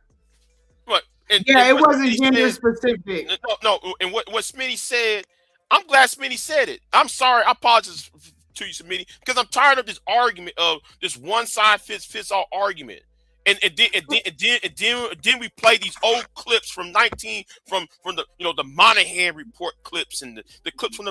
Speaker 17: But
Speaker 12: Yeah, it wasn't gender specific.
Speaker 17: No, and what Smitty said, I'm glad Smitty said it. I'm sorry, I apologize to you, Smitty, because I'm tired of this argument of this one size fits all argument. then we play these old clips from the the Monahan report clips and the clips from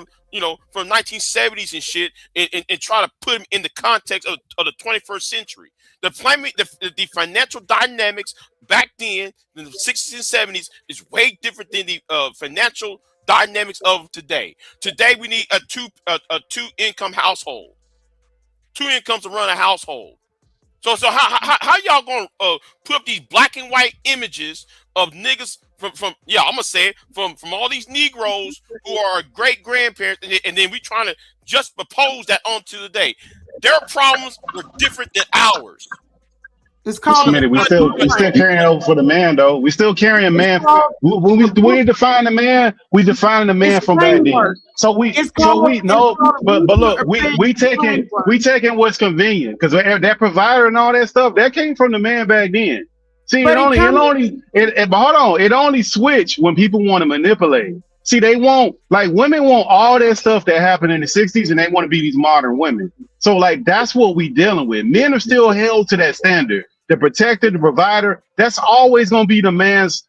Speaker 17: from 1970s and shit, and try to put them in the context of the 21st century. The financial dynamics back then in the 60s and 70s is way different than the financial dynamics of today. Today we need a two income household, 2 incomes to run a household. So how y'all gonna put up these black and white images of niggas from I'm gonna say it, from all these Negroes who are great grandparents, and then we trying to just propose that onto the day. Their problems were different than ours.
Speaker 12: It's called.
Speaker 19: We still carrying over for the man though. We still carrying man. When we define the man, we define the man from back then. So we know, but look, we taking what's convenient because that provider and all that stuff that came from the man back then. See, but hold on, it only switched when people want to manipulate. See, they want, like, women want all that stuff that happened in the 60s and they want to be these modern women. So, like, that's what we dealing with. Men are still held to that standard. The protector, the provider, that's always going to be the man's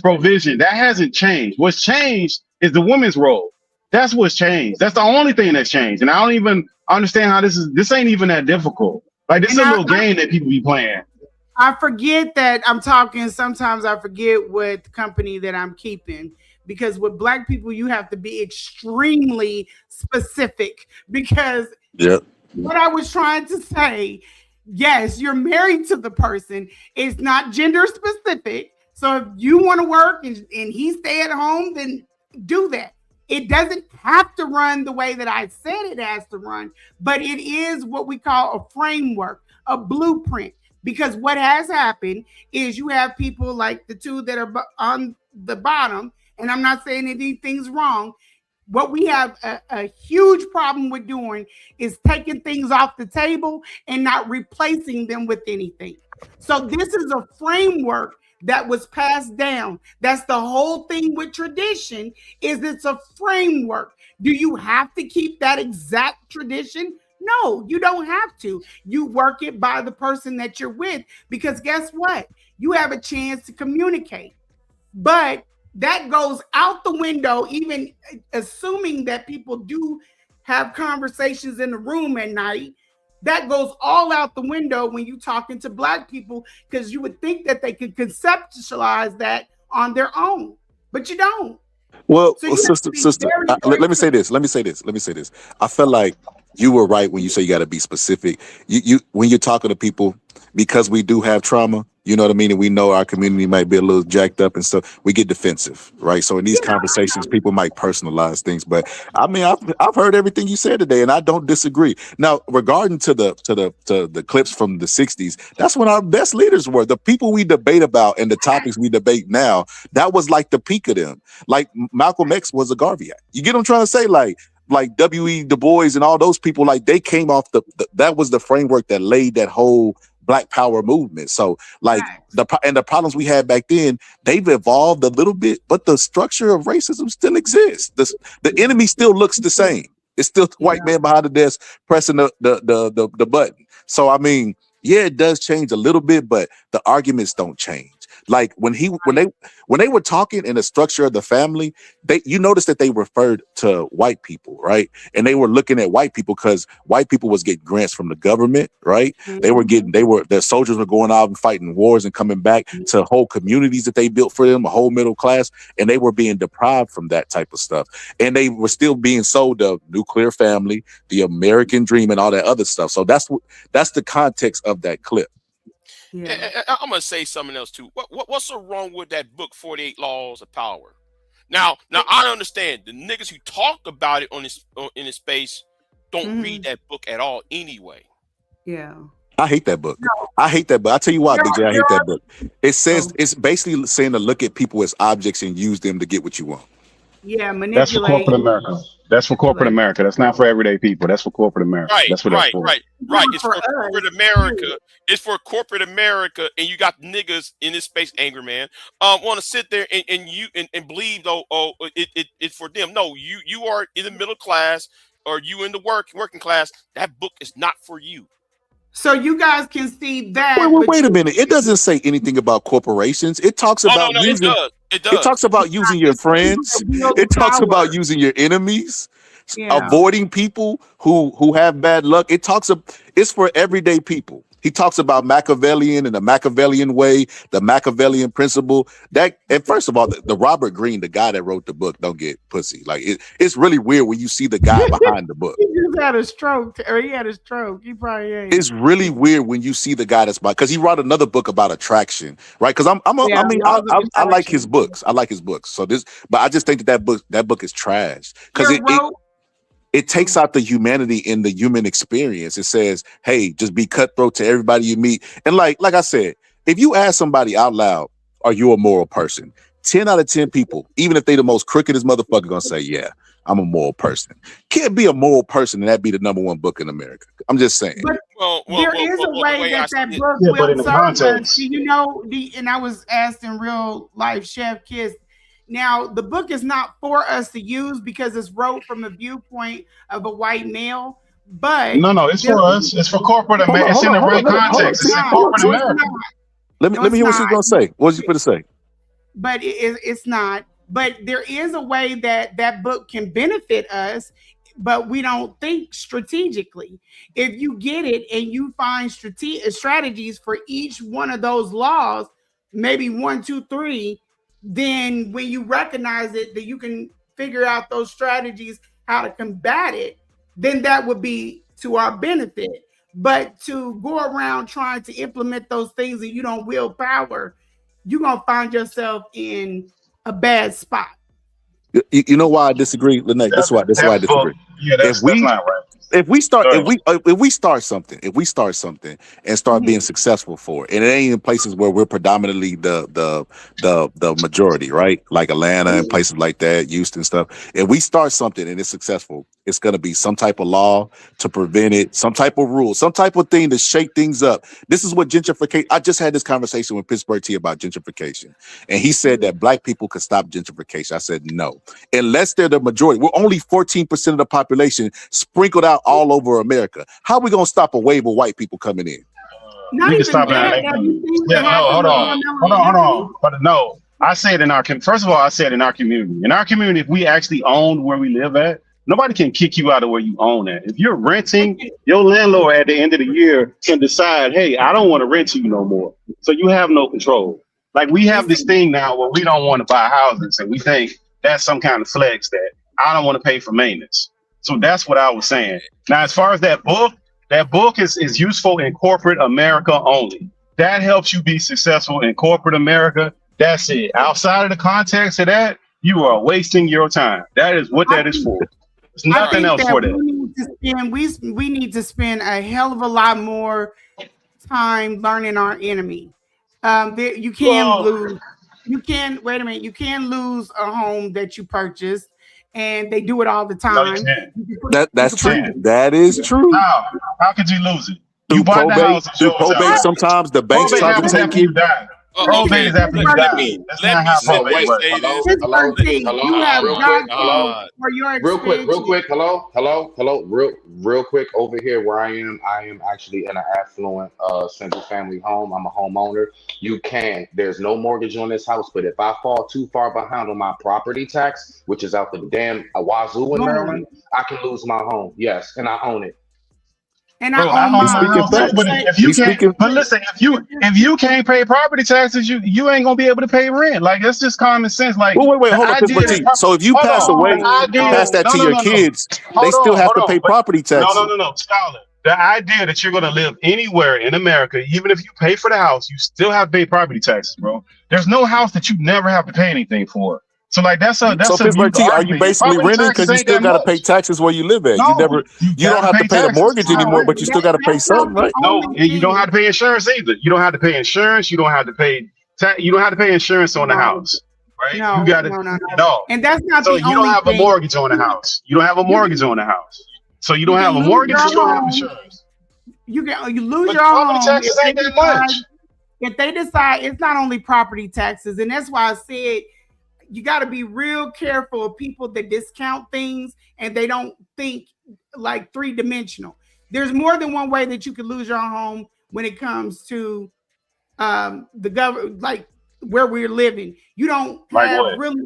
Speaker 19: provision. That hasn't changed. What's changed is the woman's role. That's what's changed. That's the only thing that's changed. And I don't even understand how this ain't even that difficult. Like, this is a little game that people be playing.
Speaker 12: I forget that I'm talking. Sometimes I forget what company that I'm keeping. Because with Black people, you have to be extremely specific. Because what I was trying to say, yes, you're married to the person. It's not gender specific. So if you want to work and he stay at home, then do that. It doesn't have to run the way that I said it has to run, but it is what we call a framework, a blueprint. Because what has happened is you have people like the two that are on the bottom, and I'm not saying anything's wrong. What we have a huge problem with doing is taking things off the table and not replacing them with anything. So this is a framework that was passed down. That's the whole thing with tradition, is it's a framework. Do you have to keep that exact tradition? No, you don't have to. You work it by the person that you're with, because guess what? You have a chance to communicate. But that goes out the window, even assuming that people do have conversations in the room at night. That goes all out the window when you're talking to Black people, because you would think that they could conceptualize that on their own, but you don't.
Speaker 2: Well, sister, let me say this. I feel like you were right when you say you got to be specific. You when you're talking to people, because we do have trauma, you know what I mean, and we know our community might be a little jacked up and stuff, we get defensive, right? So in these conversations, people might personalize things. But I mean, I've heard everything you said today, and I don't disagree. Now, regarding to the clips from the 60s, that's when our best leaders were. The people we debate about and the topics we debate now, that was like the peak of them. Like Malcolm X was a Garveyite. You get what I'm trying to say? Like W.E. Du Bois and all those people, like they came off that was the framework that laid that whole Black Power movement. So like the problems we had back then, they've evolved a little bit, but the structure of racism still exists. The enemy still looks the same. It's still the white man behind the desk pressing the button. So I mean, yeah, it does change a little bit, but the arguments don't change. Like when they were talking in the structure of the family, you notice that they referred to white people, right? And they were looking at white people because white people was getting grants from the government, right? Mm-hmm. Their soldiers were going out and fighting wars and coming back to whole communities that they built for them, a whole middle class, and they were being deprived from that type of stuff. And they were still being sold the nuclear family, the American dream, and all that other stuff. So that's the context of that clip.
Speaker 17: Yeah. I'm gonna say something else too. What's so wrong with that book, 48 Laws of Power? Now I understand the niggas who talk about it in this space don't read that book at all anyway.
Speaker 12: Yeah.
Speaker 2: I hate that book. I hate that book. I tell you why, DJ, I hate that book. It says it's basically saying to look at people as objects and use them to get what you want.
Speaker 12: Yeah, manipulate.
Speaker 19: That's for corporate America. That's for corporate America. That's not for everyday people. That's for corporate America. That's what that's for.
Speaker 17: Right. It's for corporate America. It's for corporate America, and you got niggas in this space, angry man, want to sit there and believe though, it's for them. No, you are in the middle class or you in the working class. That book is not for you.
Speaker 12: So you guys can see that.
Speaker 2: Wait a minute. It doesn't say anything about corporations. It talks about
Speaker 17: no,
Speaker 2: using.
Speaker 17: It does.
Speaker 2: It talks about using your friends. It talks about using your enemies, avoiding people who have bad luck. It's for everyday people. He talks about Machiavellian and the Machiavellian way, the Machiavellian principle. And first of all, the Robert Greene, the guy that wrote the book, don't get pussy. Like it's really weird when you see the guy behind the book.
Speaker 12: He just had a stroke, or he had a stroke. He probably ain't.
Speaker 2: It's really weird when you see the guy that's because he wrote another book about attraction, right? Because I like his books. I like his books. So but I just think that book is trash because it takes out the humanity in the human experience. It says, hey, just be cutthroat to everybody you meet. And like I said, if you ask somebody out loud, are you a moral person? 10 out of 10 people, even if they the most crookedest motherfucker, gonna say, yeah, I'm a moral person. Can't be a moral person and that be the #1 book in America. I'm just saying.
Speaker 12: But there is a way that book will serve us. You know, and I was asked in real life, Chef Kiss. Now, the book is not for us to use because it's wrote from the viewpoint of a white male. But
Speaker 19: no, it's for us. It's for corporate America. It's in the right context. It's in corporate America.
Speaker 2: Let me hear what she's gonna say. What was you gonna say?
Speaker 12: But it's not. But there is a way that book can benefit us, but we don't think strategically. If you get it and you find strategies for each one of those laws, maybe 1, 2, 3, then when you recognize it, that you can figure out those strategies, how to combat it, then that would be to our benefit. But to go around trying to implement those things and you don't willpower, you're going to find yourself in a bad spot.
Speaker 2: You know why I disagree, Lynette? That's why I disagree.
Speaker 19: Yeah, that's not right.
Speaker 2: If we start something and start being successful for it, and it ain't in places where we're predominantly the majority, right? Like Atlanta and places like that, Houston stuff. If we start something and it's successful, it's gonna be some type of law to prevent it, some type of rule, some type of thing to shake things up. This is what gentrification. I just had this conversation with Pittsburgh T about gentrification, and he said that black people could stop gentrification. I said no, unless they're the majority. We're only 14% of the population sprinkled out all over America. How are we gonna stop a wave of white people coming in?
Speaker 19: We can stop it. Yeah, no, hold on. But no, I said first of all, I said in our community. In our community, if we actually own where we live at, nobody can kick you out of where you own at. If you're renting, your landlord at the end of the year can decide, hey, I don't want to rent to you no more. So you have no control. Like we have this thing now where we don't want to buy houses and we think that's some kind of flex that I don't want to pay for maintenance. So that's what I was saying. Now, as far as that book is useful in corporate America only. That helps you be successful in corporate America. That's it. Outside of the context of that, you are wasting your time. That is what that is for. There's nothing else for that.
Speaker 12: We need to spend a hell of a lot more time learning our enemy. You can lose. You can lose a home that you purchased. And they do it all the time.
Speaker 2: No, that's true. That is true.
Speaker 19: How could you lose it?
Speaker 2: Through probate, sometimes the banks try to take you.
Speaker 19: Probate is after you die. That's not how probate works.
Speaker 22: Real quick. Hello. Real quick over here where I am actually in an affluent single family home. I'm a homeowner. There's no mortgage on this house, but if I fall too far behind on my property tax, which is out the damn wazoo in Maryland, I can lose my home. Yes, and I own it.
Speaker 12: And I own my
Speaker 19: But listen, if you can't pay property taxes, you ain't gonna be able to pay rent. Like that's just common sense. Like
Speaker 2: wait, hold on. So if you pass away, pass that to your kids, they still have to pay property taxes.
Speaker 19: No, Scholar. The idea that you're gonna live anywhere in America, even if you pay for the house, you still have to pay property taxes, bro. There's no house that you never have to pay anything for. So like that's a
Speaker 2: Pittsburgh T, are you basically renting because you still got to pay taxes where you live at?
Speaker 19: No,
Speaker 2: you don't have to pay the mortgage anymore, but you still got to pay something, right?
Speaker 19: No, and you don't have to pay insurance either. You don't have to pay insurance. You don't have to pay insurance on the house, right?
Speaker 12: No,
Speaker 19: you got to
Speaker 12: no. And that's not the only thing.
Speaker 19: You don't have a mortgage on the house. You don't have a mortgage on the house. So you don't have a mortgage. You don't have insurance.
Speaker 12: You lose your home.
Speaker 19: Taxes ain't that much.
Speaker 12: If they decide, it's not only property taxes, and that's why I said you got to be real careful of people that discount things and they don't think like 3-dimensional. There's more than one way that you could lose your home when it comes to the government, like where we're living. You don't
Speaker 19: Like
Speaker 12: have
Speaker 19: what?
Speaker 12: really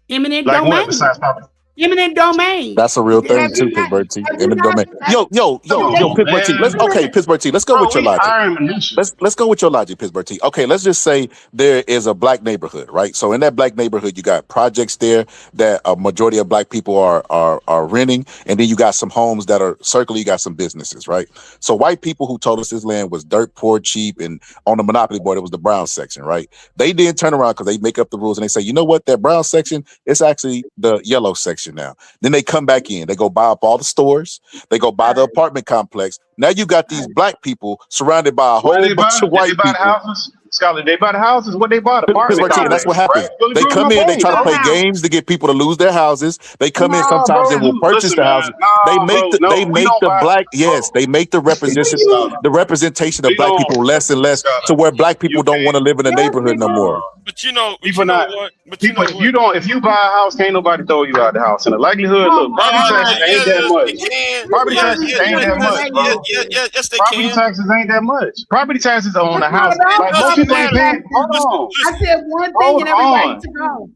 Speaker 12: eminent
Speaker 19: Like what
Speaker 12: domain.
Speaker 19: besides property?
Speaker 12: Eminent domain.
Speaker 2: That's a real thing
Speaker 12: Have
Speaker 2: too,
Speaker 12: you not?
Speaker 2: Pittsburgh T.
Speaker 12: Have
Speaker 2: In
Speaker 12: you
Speaker 2: the
Speaker 12: not?
Speaker 2: domain. Yo,
Speaker 19: Come on,
Speaker 2: Pittsburgh T.
Speaker 19: man.
Speaker 2: Pittsburgh T. Let's go
Speaker 19: Bro,
Speaker 2: with your
Speaker 19: we
Speaker 2: logic.
Speaker 19: iron minutia.
Speaker 2: Let's go with your logic, Pittsburgh T. Okay, let's just say there is a black neighborhood, right? So in that black neighborhood, you got projects there that a majority of black people are renting, and then you got some homes that are circling. You got some businesses, right? So white people who told us this land was dirt poor, cheap, and on the monopoly board it was the brown section, right? They didn't turn around because they make up the rules and they say, you know what, that brown section it's actually the yellow section now. Then they come back in, they go buy up all the stores, they go buy the apartment complex. Now you got these black people surrounded by a whole bunch of white
Speaker 19: Did they buy the
Speaker 2: people.
Speaker 19: houses? Scholar, they buy the houses? What they bought? Apartment
Speaker 2: Pittsburgh T, and that's what
Speaker 19: complex,
Speaker 2: happens.
Speaker 19: right?
Speaker 2: They come in, they try to play
Speaker 19: Bro.
Speaker 2: games to get people to lose their houses. They come in
Speaker 19: Nah,
Speaker 2: sometimes
Speaker 19: bro,
Speaker 2: and will purchase
Speaker 19: listen,
Speaker 2: the
Speaker 19: man.
Speaker 2: houses.
Speaker 19: Nah,
Speaker 2: They make
Speaker 19: bro,
Speaker 2: the
Speaker 19: no,
Speaker 2: they
Speaker 19: we
Speaker 2: make
Speaker 19: don't
Speaker 2: the
Speaker 19: buy.
Speaker 2: black they make the representation of
Speaker 19: We
Speaker 2: black
Speaker 19: don't.
Speaker 2: people less and less to where black people don't want to live in the neighborhood no more.
Speaker 17: But you know
Speaker 19: People
Speaker 17: what?
Speaker 19: people, if you buy a house, can't nobody throw you out the house. And the likelihood, look, property taxes ain't that much. Property taxes ain't that much, bro.
Speaker 17: Yes, they
Speaker 19: Property
Speaker 17: can.
Speaker 19: taxes ain't that much. Property taxes are on the
Speaker 12: It's not
Speaker 19: house.
Speaker 12: about
Speaker 19: Like most people ain't paying. Hold on.
Speaker 12: I said one thing
Speaker 19: Hold
Speaker 12: and everybody
Speaker 19: on.
Speaker 12: to go.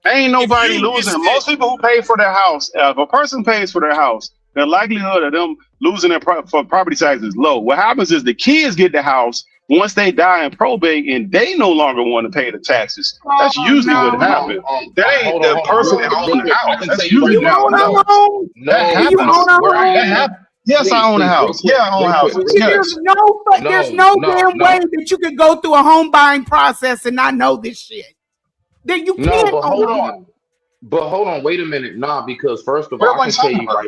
Speaker 19: Ain't nobody
Speaker 17: you
Speaker 19: losing. Most people who pay for their house, if a person pays for their house, the likelihood of them losing their for property taxes is low. What happens is the kids get the house once they die in probate, and they no longer want to pay the taxes. That's usually what happens. That ain't the person that owns the house. That's usually
Speaker 12: You own a home?
Speaker 19: that
Speaker 12: Do you
Speaker 19: happens.
Speaker 12: own a home?
Speaker 19: That happens. Yes, I own a house. Yeah, I own houses. Yes.
Speaker 12: There's no damn way that you can go through a home buying process and not know this shit. That you
Speaker 22: No,
Speaker 12: can't
Speaker 22: but
Speaker 12: own
Speaker 22: hold
Speaker 12: a
Speaker 22: on.
Speaker 12: home.
Speaker 22: But hold on, wait a minute. Nah, because first of
Speaker 19: What
Speaker 22: all,
Speaker 19: am I talking about?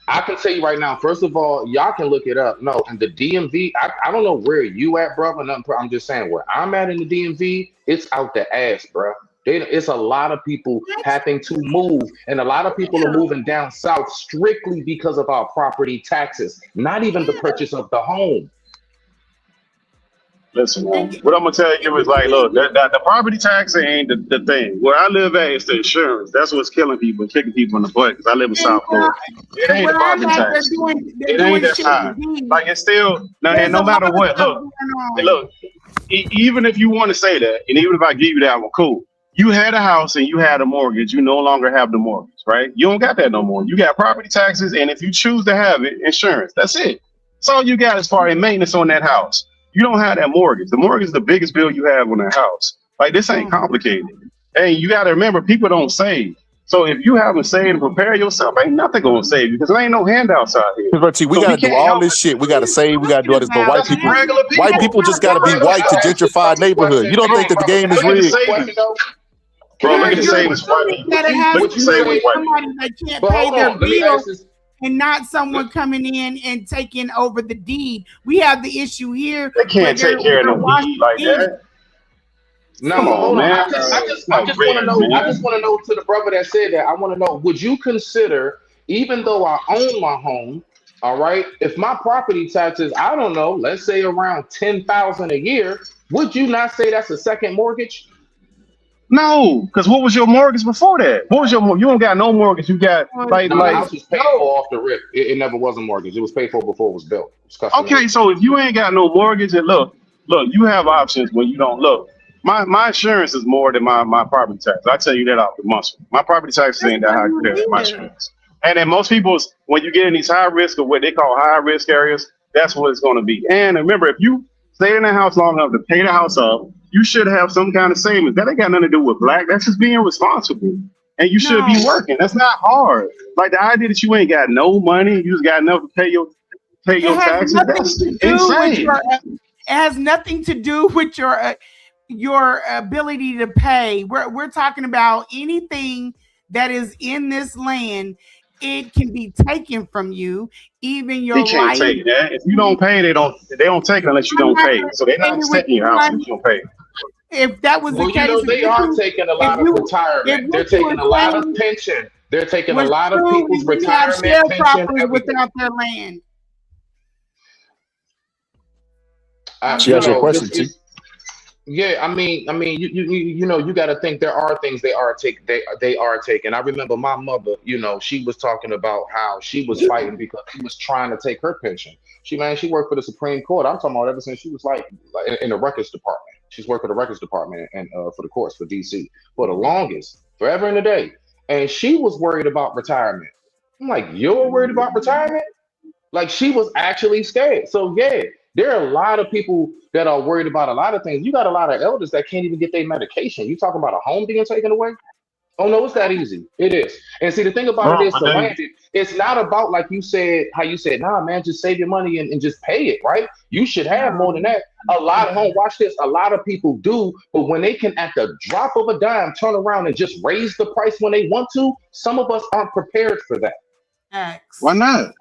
Speaker 22: I can tell you right now, first of all, y'all can look it up. No, in the DMV, I don't know where you at, brother. I'm just saying where I'm at in the DMV, it's out the ass, bro. It's a lot of people having to move, and a lot of people are moving down south strictly because of our property taxes, not even the purchase of the home.
Speaker 19: Listen, man, what I'm gonna tell you is like, look, the property tax ain't the thing. Where I live at is the insurance. That's what's killing people, kicking people in the butt. Because I live in South Florida. It ain't the property tax. It ain't that high. Like it's still and no matter what. Look. Even if you want to say that, and even if I give you that one, cool. You had a house and you had a mortgage. You no longer have the mortgage, right? You don't got that no more. You got property taxes, and if you choose to have it, insurance. That's it. That's all you got as far as maintenance on that house. You don't have that mortgage. The mortgage is the biggest bill you have on that house. Like this ain't complicated. And you got to remember, people don't save. So if you haven't saved and prepare yourself, ain't nothing gonna save you because there ain't no handouts out here.
Speaker 2: We gotta do all this shit. We gotta save. We gotta do all this. But white people just gotta be white to gentrify neighborhood. You don't think that the game is rigged?
Speaker 19: Bro, look at the savings white people.
Speaker 12: That it has
Speaker 19: Look at
Speaker 12: to
Speaker 19: the
Speaker 12: do
Speaker 19: savings
Speaker 12: with
Speaker 19: white
Speaker 12: somebody
Speaker 19: people.
Speaker 12: that can't
Speaker 22: But
Speaker 12: pay
Speaker 22: hold
Speaker 12: their
Speaker 22: on, let me
Speaker 12: bills
Speaker 22: ask this.
Speaker 12: and not someone coming in and taking over the deed. We have the issue here.
Speaker 19: They can't
Speaker 12: where
Speaker 19: take care of no
Speaker 12: they're
Speaker 19: deed like that.
Speaker 22: No,
Speaker 19: Come
Speaker 22: but
Speaker 19: on,
Speaker 22: hold on.
Speaker 19: man.
Speaker 22: I just want to know.
Speaker 19: Man.
Speaker 22: I just want to know to the brother that said that. I want to know: would you consider, even though I own my home, all right, if my property taxes, I don't know, let's say around $10,000 a year, would you not say that's a second mortgage?
Speaker 19: No, because what was your mortgage before that? What was your you don't got no mortgage? You got
Speaker 22: No, the house was paid for off the rip. It never was a mortgage. It was paid for before it was built. It was custom
Speaker 19: okay.
Speaker 22: made.
Speaker 19: So if you ain't got no mortgage, and look, you have options when you don't look. My insurance is more than my property tax. I tell you that off the muscle. My property taxes ain't that high compared to my insurance. And then most people's when you get in these high risk or what they call high risk areas, that's what it's going to be. And remember, if you stay in the house long enough to pay the house up, you should have some kind of savings. That ain't got nothing to do with black. That's just being responsible. And you should be working. That's not hard. Like the idea that you ain't got no money, you just got enough to pay your taxes. That's insane.
Speaker 12: It has nothing to do with your ability to pay. We're talking about anything that is in this land. It can be taken from you, even your
Speaker 19: They can't
Speaker 12: life.
Speaker 19: take that. If you don't pay, they don't take it unless you don't pay. So they're not taking your house if you don't pay.
Speaker 12: If that was
Speaker 22: Well,
Speaker 12: the case,
Speaker 22: you know, they are taking a lot of retirement. They're taking a lot of pension. They're taking a lot of people's retirement pension.
Speaker 12: Without their land.
Speaker 2: She asked you a question, T.
Speaker 22: Yeah, you know, you got to think there are things they are taking. I remember my mother, you know, she was talking about how she was fighting because she was trying to take her pension. She worked for the Supreme Court. I'm talking about ever since she was like in the records department. She's worked for the records department and for the courts for DC for the longest, forever and a day. And she was worried about retirement. I'm like, you're worried about retirement? Like she was actually scared. So yeah, there are a lot of people that are worried about a lot of things. You got a lot of elders that can't even get their medication. You talking about a home being taken away? Oh no, it's that easy. It is. And see, the thing about it
Speaker 19: Bro,
Speaker 22: is
Speaker 19: but
Speaker 22: to
Speaker 19: then
Speaker 22: land it, it's not about like you said, how you said, nah, man, just save your money and just pay it, right? You should have more than that. A lot of home, watch this, a lot of people do, but when they can at the drop of a dime turn around and just raise the price when they want to, some of us aren't prepared for that.
Speaker 19: why not?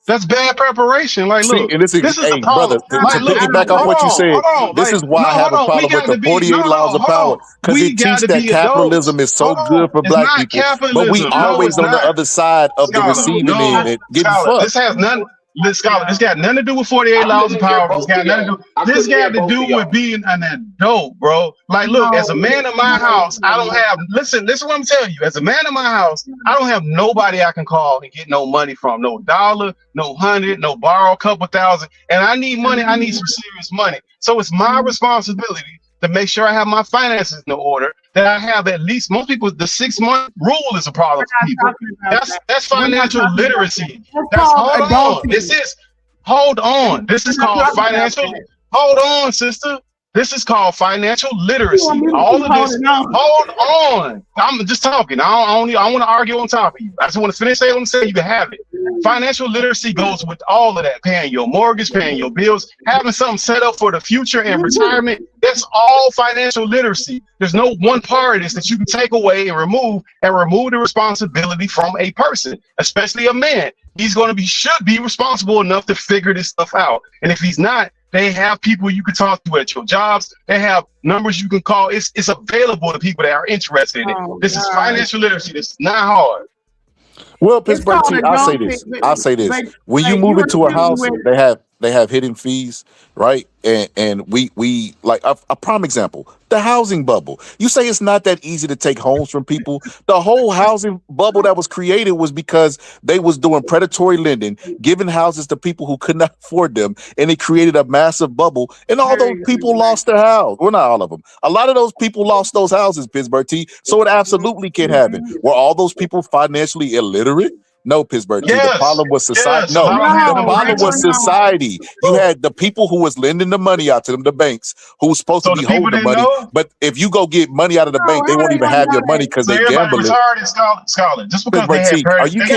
Speaker 19: That's bad preparation. Like,
Speaker 2: See,
Speaker 19: look,
Speaker 2: and this is,
Speaker 19: this is the
Speaker 2: hey, brother,
Speaker 19: problem.
Speaker 2: to
Speaker 19: Like, look,
Speaker 2: piggyback off
Speaker 19: hold
Speaker 2: what you
Speaker 19: on,
Speaker 2: said,
Speaker 19: hold on.
Speaker 2: this
Speaker 19: Like,
Speaker 2: is why
Speaker 19: no,
Speaker 2: I have
Speaker 19: hold
Speaker 2: a
Speaker 19: on. We
Speaker 2: problem with
Speaker 19: got
Speaker 2: the
Speaker 19: to be
Speaker 2: 48 laws of
Speaker 19: hold
Speaker 2: power
Speaker 19: on.
Speaker 2: because
Speaker 19: We
Speaker 2: it
Speaker 19: got
Speaker 2: teaches
Speaker 19: to
Speaker 2: that
Speaker 19: be adults.
Speaker 2: capitalism is so
Speaker 19: Hold
Speaker 2: good
Speaker 19: on.
Speaker 2: for
Speaker 19: It's
Speaker 2: black
Speaker 19: not
Speaker 2: people, but we
Speaker 19: capitalism. No,
Speaker 2: always
Speaker 19: it's
Speaker 2: on the
Speaker 19: not.
Speaker 2: other side of the
Speaker 19: Scholar,
Speaker 2: receiving
Speaker 19: no,
Speaker 2: end and getting
Speaker 19: scholar.
Speaker 2: fucked.
Speaker 19: This has none. This scholar. This got nothing to do with 48
Speaker 22: I
Speaker 19: laws of
Speaker 22: couldn't hear
Speaker 19: power. This
Speaker 22: both of
Speaker 19: got nothing to
Speaker 22: y'all.
Speaker 19: do.
Speaker 22: I
Speaker 19: This
Speaker 22: couldn't
Speaker 19: got
Speaker 22: hear
Speaker 19: to
Speaker 22: both of
Speaker 19: do with
Speaker 22: y'all.
Speaker 19: being an adult, bro. Like, look, as a man in my house, I don't have. Listen, what I'm telling you. As a man in my house, I don't have nobody I can call and get no money from. No dollar, no hundred, no borrow a couple thousand. And I need money. I need some serious money. So it's my responsibility to make sure I have my finances in order. That I have at least most people. The 6-month rule is a problem for people. That's financial literacy. That's hold on. Hold on. This is called financial. Hold on, sister. This is called financial literacy. All of this. Hold on. I'm just talking. I don't want to argue on top of you. I just want to finish saying what I'm saying. You can have it. Financial literacy goes with all of that. Paying your mortgage, paying your bills, having something set up for the future and retirement. That's all financial literacy. There's no one part of this that you can take away and remove the responsibility from a person, especially a man. He's going to should be responsible enough to figure this stuff out. And if he's not, they have people you can talk to at your jobs. They have numbers you can call. It's available to people that are interested in it. This is financial literacy. This is not hard.
Speaker 2: Well, Pittsburgh T, I'll say this. When you move into a house, they have hidden fees, right? And we like a prime example, the housing bubble. You say it's not that easy to take homes from people. The whole housing bubble that was created was because they was doing predatory lending, giving houses to people who could not afford them, and it created a massive bubble. And all those people lost their house. Well, not all of them. A lot of those people lost those houses, Pittsburgh T. So it absolutely can happen. Were all those people financially illiterate? No, Pittsburgh T. The problem was society. No, the problem was society. You had the people who was lending the money out to them, the banks, who was supposed to be holding the money. But if you go get money out of the bank, they won't even have your money because they gamble it.
Speaker 19: Retarded, just because they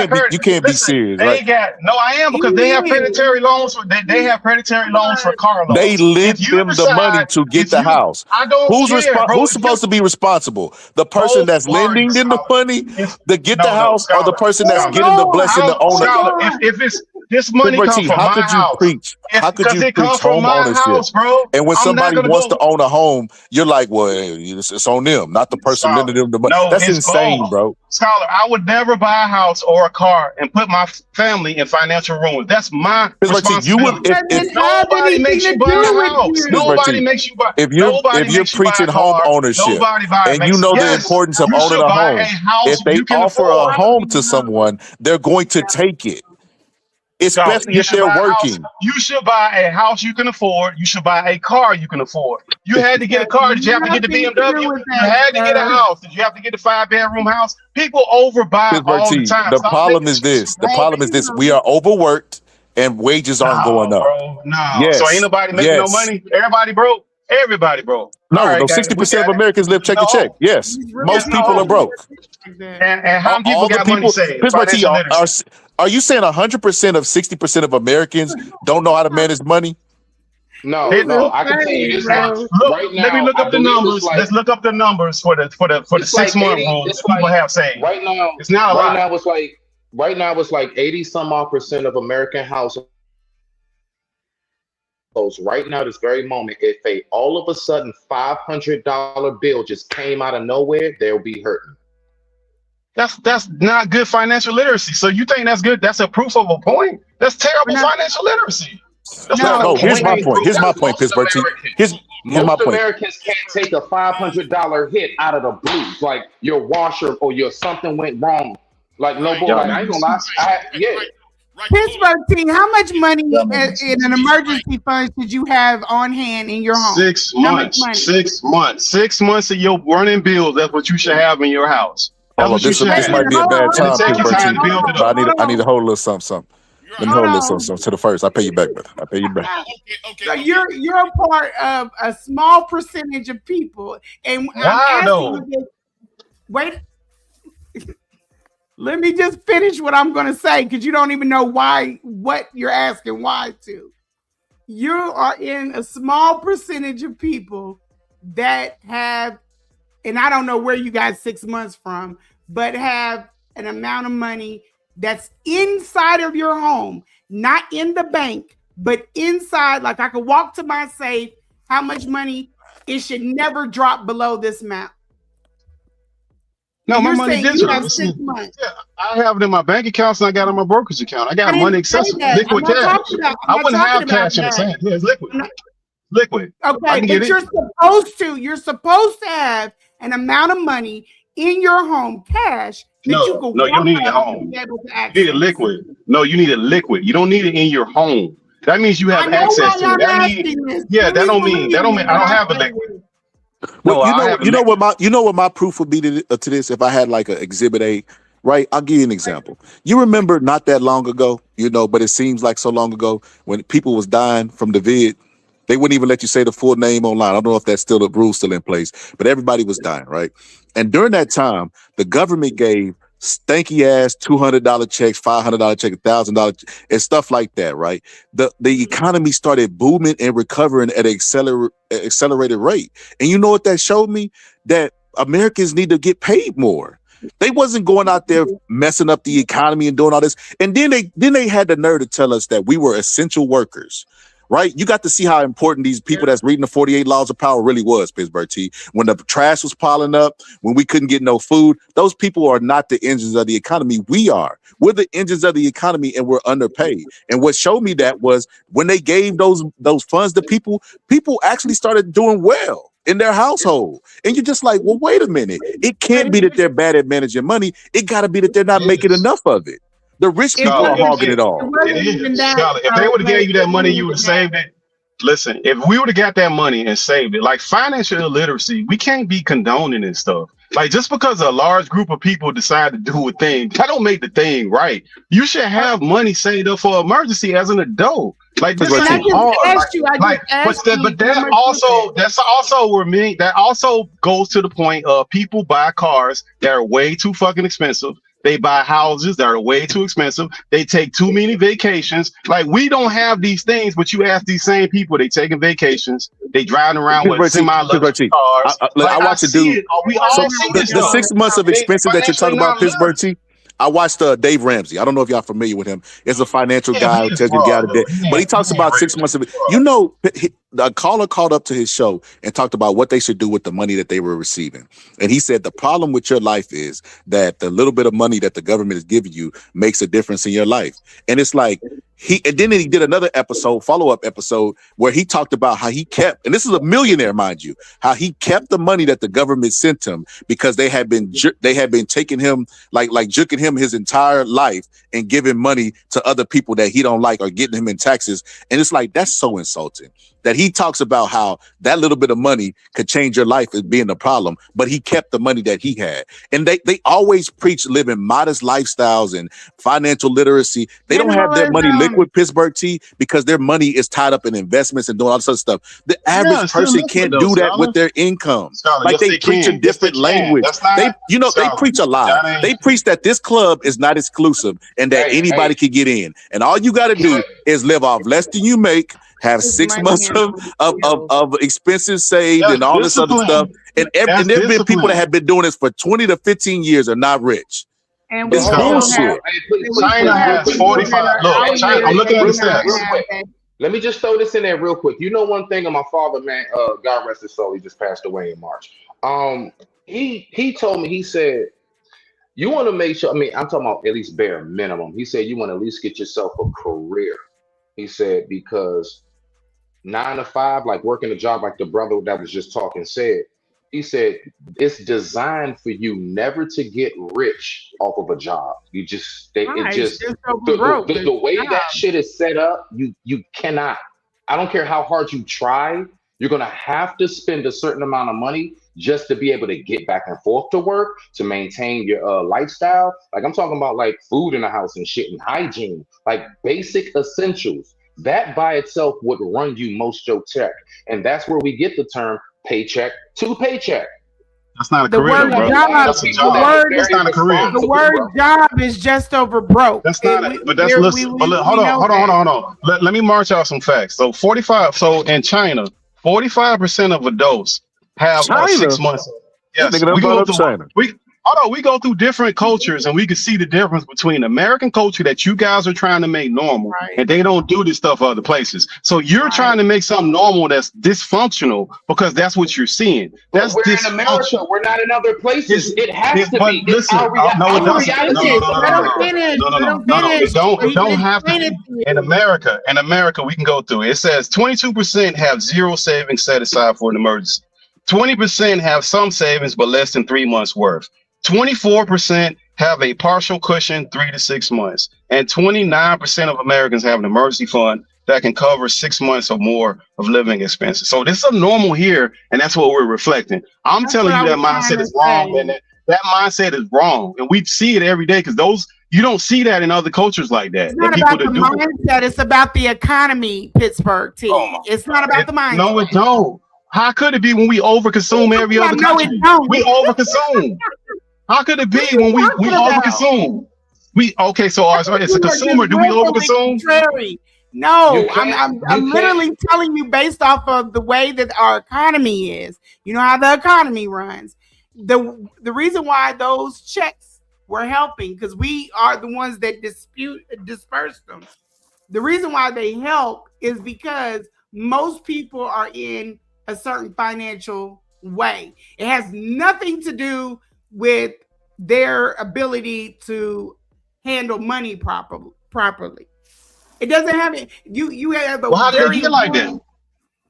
Speaker 19: have
Speaker 2: you can't be serious, right?
Speaker 19: I am because they have predatory loans. They have predatory loans for car loans.
Speaker 2: They lent them the money to get the house.
Speaker 19: I don't care, bro.
Speaker 2: Who's supposed to be responsible? The person that's lending them the money to get the house, or the person that's getting the blessing to own it?
Speaker 19: If it's this money comes from my house,
Speaker 2: how could you preach home ownership?
Speaker 19: House, bro.
Speaker 2: And when somebody wants to own a home, you're like, well, it's on them, not the person lending them the money. That's insane, bro.
Speaker 19: Scholar, I would never buy a house or a car and put my family in financial ruin. That's my responsibility. Nobody makes you buy a house. Nobody makes you buy.
Speaker 2: If you're preaching home ownership, and you know the importance of owning a home, if they offer a home to someone, they're going to take it. Especially if they're working.
Speaker 19: You should buy a house you can afford. You should buy a car you can afford. You had to get a car. Did you have to get the BMW? You had to get a house. Did you have to get a 5-bedroom house? People overbuy all the time.
Speaker 2: The problem is this. The problem is this. We are overworked and wages aren't going up.
Speaker 19: Bro, no. So ain't nobody making no money. Everybody broke. Everybody broke.
Speaker 2: No, 60% of Americans live check to check. Yes. Most people are broke.
Speaker 19: And how many people got money saved?
Speaker 2: Are you saying 100% of 60% of Americans don't know how to manage money?
Speaker 22: No, I can tell you this now. Right now,
Speaker 19: let me look up the numbers. Let's look up the numbers for the 6-month rule that people have saved.
Speaker 22: Right now,
Speaker 19: it's not a lot.
Speaker 22: Right now it's like 80 some odd percent of American households. Right now, this very moment, if all of a sudden $500 bill just came out of nowhere, they'll be hurting.
Speaker 19: That's not good financial literacy. So you think that's good? That's a proof of a point. That's terrible financial literacy.
Speaker 11: That's not a
Speaker 2: No, here's my
Speaker 11: point.
Speaker 2: point. Here's my point,
Speaker 22: Most
Speaker 2: Pittsburgh T. Here's my
Speaker 22: Most
Speaker 2: point.
Speaker 22: Americans can't take a $500 hit out of the blue. Like your washer or your something went wrong. Like no boy, like I ain't gonna lie.
Speaker 12: Pittsburgh team, how much money in an emergency fund should you have on hand in your home?
Speaker 11: 6
Speaker 12: How much
Speaker 11: months.
Speaker 12: money?
Speaker 11: 6 months. 6 months of your running bills. That's what you should have in your house. That's
Speaker 2: Hold
Speaker 11: what
Speaker 2: on,
Speaker 11: you
Speaker 2: this
Speaker 11: should
Speaker 2: this
Speaker 11: have.
Speaker 2: might be a bad
Speaker 11: And
Speaker 2: time,
Speaker 11: take your
Speaker 2: Pittsburgh
Speaker 11: time
Speaker 2: T.
Speaker 11: to build it
Speaker 2: But
Speaker 11: up.
Speaker 2: I need to hold a little something. Let me hold a little something to the first. I pay you back, brother. I pay you back.
Speaker 12: So you're a part of a small percentage of people, and
Speaker 11: Why
Speaker 12: I'm
Speaker 11: though?
Speaker 12: asking you this. Wait, let me just finish what I'm going to say because you don't even know what you're asking why to. You are in a small percentage of people that have, and I don't know where you got 6 months from, but have an amount of money that's inside of your home, not in the bank, but inside. Like I could walk to my safe, how much money, it should never drop below this amount.
Speaker 11: No, my
Speaker 12: You're
Speaker 11: money
Speaker 12: saying you
Speaker 11: digital.
Speaker 12: have
Speaker 11: Listen,
Speaker 12: 6 months.
Speaker 11: yeah, I have it in my bank accounts and I got it in my brokerage account. I got
Speaker 12: I
Speaker 11: money
Speaker 12: didn't say
Speaker 11: accessible,
Speaker 12: that.
Speaker 11: liquid
Speaker 12: I'm not
Speaker 11: cash.
Speaker 12: talking about.
Speaker 11: I
Speaker 12: I'm not
Speaker 11: wouldn't
Speaker 12: talking
Speaker 11: have
Speaker 12: about
Speaker 11: cash in the
Speaker 12: that.
Speaker 11: sand. Yeah, it's liquid. Liquid. I
Speaker 12: Okay,
Speaker 11: can get
Speaker 12: but
Speaker 11: it.
Speaker 12: you're supposed to. You're supposed to have an amount of money in your home, cash, that you
Speaker 11: No,
Speaker 12: can
Speaker 11: no, you don't
Speaker 12: walk
Speaker 11: need it at
Speaker 12: out and
Speaker 11: home.
Speaker 12: be able to
Speaker 11: You
Speaker 12: access.
Speaker 11: need it liquid. No, you need it liquid. You don't need it in your home. That means you
Speaker 12: I
Speaker 11: have
Speaker 12: know
Speaker 11: access
Speaker 12: why
Speaker 11: to it.
Speaker 12: I'm
Speaker 11: That means,
Speaker 12: asking this.
Speaker 11: yeah, that
Speaker 12: Please
Speaker 11: don't mean
Speaker 12: believe me
Speaker 11: I
Speaker 12: when
Speaker 11: don't
Speaker 12: I
Speaker 11: have a
Speaker 12: say
Speaker 11: liquid.
Speaker 12: this.
Speaker 2: Well,
Speaker 11: No, I have a liquid.
Speaker 2: you know what my proof would be to this if I had like an exhibit A, right? I'll give you an example. You remember not that long ago, but it seems like so long ago when people was dying from the vid, they wouldn't even let you say the full name online. I don't know if that's still the rule still in place, but everybody was dying, right? And during that time, the government gave stanky ass $200 checks, $500 checks, $1,000 and stuff like that, right? The economy started booming and recovering at an accelerated rate. And you know what that showed me? That Americans need to get paid more. They wasn't going out there messing up the economy and doing all this. And then they had the nerve to tell us that we were essential workers. Right? You got to see how important these people that's reading the 48 Laws of Power really was, Pittsburgh T. When the trash was piling up, when we couldn't get no food, those people are not the engines of the economy. We are. We're the engines of the economy and we're underpaid. And what showed me that was when they gave those funds to people actually started doing well in their household. And you're just like, well, wait a minute. It can't be that they're bad at managing money. It got to be that they're not making enough of it. The rich people are hogging it all.
Speaker 11: It is. Scholar, if they would have gave you that money, you would have saved it. Listen, if we would have got that money and saved it, like financial illiteracy, we can't be condoning this stuff. Like just because a large group of people decide to do a thing, that don't make the thing right. You should have money saved up for emergency as an adult. Like this ain't hard. But that also goes to the point of people buy cars that are way too fucking expensive. They buy houses that are way too expensive. They take too many vacations. Like we don't have these things, but you ask these same people, they taking vacations. They driving around with semi-luxury cars.
Speaker 2: I watched a dude.
Speaker 11: We all see this
Speaker 2: The
Speaker 11: stuff.
Speaker 2: 6 months of expenses that you're talking about, Pittsburgh T. I watched Dave Ramsey. I don't know if y'all familiar with him. He's a financial guy who tells you get out of debt. But he talks about 6 months of it. A caller called up to his show and talked about what they should do with the money that they were receiving. And he said the problem with your life is that the little bit of money that the government is giving you makes a difference in your life. And it's like and then he did another follow-up episode, where he talked about how he kept, and this is a millionaire, mind you, how he kept the money that the government sent him because they had been taking him, like juking him his entire life and giving money to other people that he don't like or getting him in taxes. And it's like, that's so insulting that he talks about how that little bit of money could change your life as being the problem, but he kept the money that he had. And they always preach living modest lifestyles and financial literacy. They don't have their money liquid, Pittsburgh T, because their money is tied up in investments and doing all this other stuff. The average person can't do that with their income. Like they preach a different language. They preach a lie. They preach that this club is not exclusive and that anybody can get in. And all you got to do is live off less than you make, have 6 months of expenses saved and all this other stuff. And there've been people that have been doing this for 20 to 15 years are not rich.
Speaker 12: And
Speaker 2: it's bullshit.
Speaker 11: China has 45. Look, China, I'm looking at the stats.
Speaker 22: Let me just throw this in there real quick. You know one thing of my father, man, God rest his soul, he just passed away in March. He told me, he said, you want to make sure, I'm talking about at least bare minimum. He said you want to at least get yourself a career. He said, because 9 to 5, like working a job, like the brother that was just talking said, he said, it's designed for you never to get rich off of a job. You just, it
Speaker 12: Right,
Speaker 22: just,
Speaker 12: just over broke.
Speaker 22: the way that shit is set up, you cannot, I don't care how hard you try, you're going to have to spend a certain amount of money just to be able to get back and forth to work, to maintain your lifestyle. Like I'm talking about like food in the house and shit and hygiene, like basic essentials. That by itself would run you most your check. And that's where we get the term paycheck to paycheck.
Speaker 19: That's not a
Speaker 12: The
Speaker 19: career,
Speaker 12: word
Speaker 19: bro.
Speaker 12: job,
Speaker 19: That's a job. That's not a career.
Speaker 12: the word job is just over broke.
Speaker 19: That's not it. But that's listen. But hold on. Let me march out some facts. So 45. So in China, 45% of adults have 6 months. Yes,
Speaker 2: Nigga,
Speaker 19: we go
Speaker 2: up
Speaker 19: through.
Speaker 2: China.
Speaker 19: We go through different cultures, and we can see the difference between American culture that you guys are trying to make normal, and they don't do this stuff other places. So you're trying to make something normal that's dysfunctional because that's what you're seeing. That's
Speaker 22: We're in America. We're not in other places. It has to be.
Speaker 19: Listen,
Speaker 22: Our
Speaker 19: no, it doesn't. It don't have to be. In America, we can go through it. It says 22% have zero savings set aside for an emergency. 20% have some savings, but less than 3 months worth. 24% have a partial cushion, 3 to 6 months. And 29% of Americans have an emergency fund that can cover 6 months or more of living expenses. So this is a normal here, and that's what we're reflecting. I'm telling you that mindset is wrong, and that mindset is wrong. And we see it every day because you don't see that in other cultures like that.
Speaker 12: It's not about the mindset, it's about the economy, Pittsburgh T. It's not about the mindset.
Speaker 19: No, it don't. How could it be when we overconsume every other country? We overconsume. How could it be when we overconsume? So it's a consumer. Do we overconsume?
Speaker 12: No, I'm literally telling you based off of the way that our economy is. You know how the economy runs. The reason why those checks were helping, because we are the ones that disperse them. The reason why they help is because most people are in a certain financial way. It has nothing to do with their ability to handle money properly. It doesn't have it. You have a
Speaker 19: how did they get like that?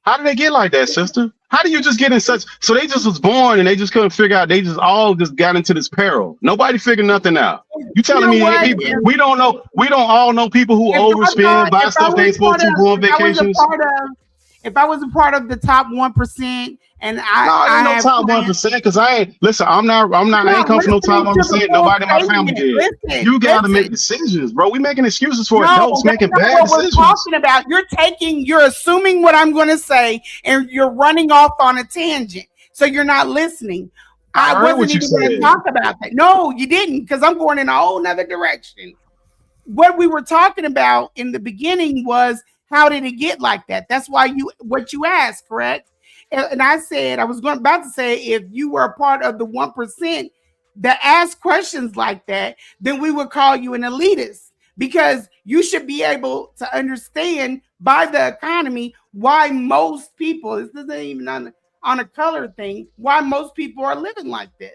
Speaker 19: How did they get like that, sister? How do you just get in such? So they just was born and they just couldn't figure out. They just all got into this peril. Nobody figured nothing out. You telling me people, we don't know? We don't all know people who overspend, buy stuff they ain't supposed to, go on vacations.
Speaker 12: If I was a part of the top 1%, and
Speaker 19: I ain't no top 1%, because I ain't I'm not I ain't come from no top 1%. Nobody in my family did. You gotta make decisions, bro. We making excuses for adults making bad decisions.
Speaker 12: We're talking about you're assuming what I'm gonna say, and you're running off on a tangent. So you're not listening. I wasn't even gonna talk about that. No, you didn't, because I'm going in a whole nother direction. What we were talking about in the beginning was, how did it get like that? That's why what you asked, correct? And I said, I was about to say, if you were a part of the 1% that asked questions like that, then we would call you an elitist, because you should be able to understand by the economy why most people, this isn't even on a color thing, why most people are living like this.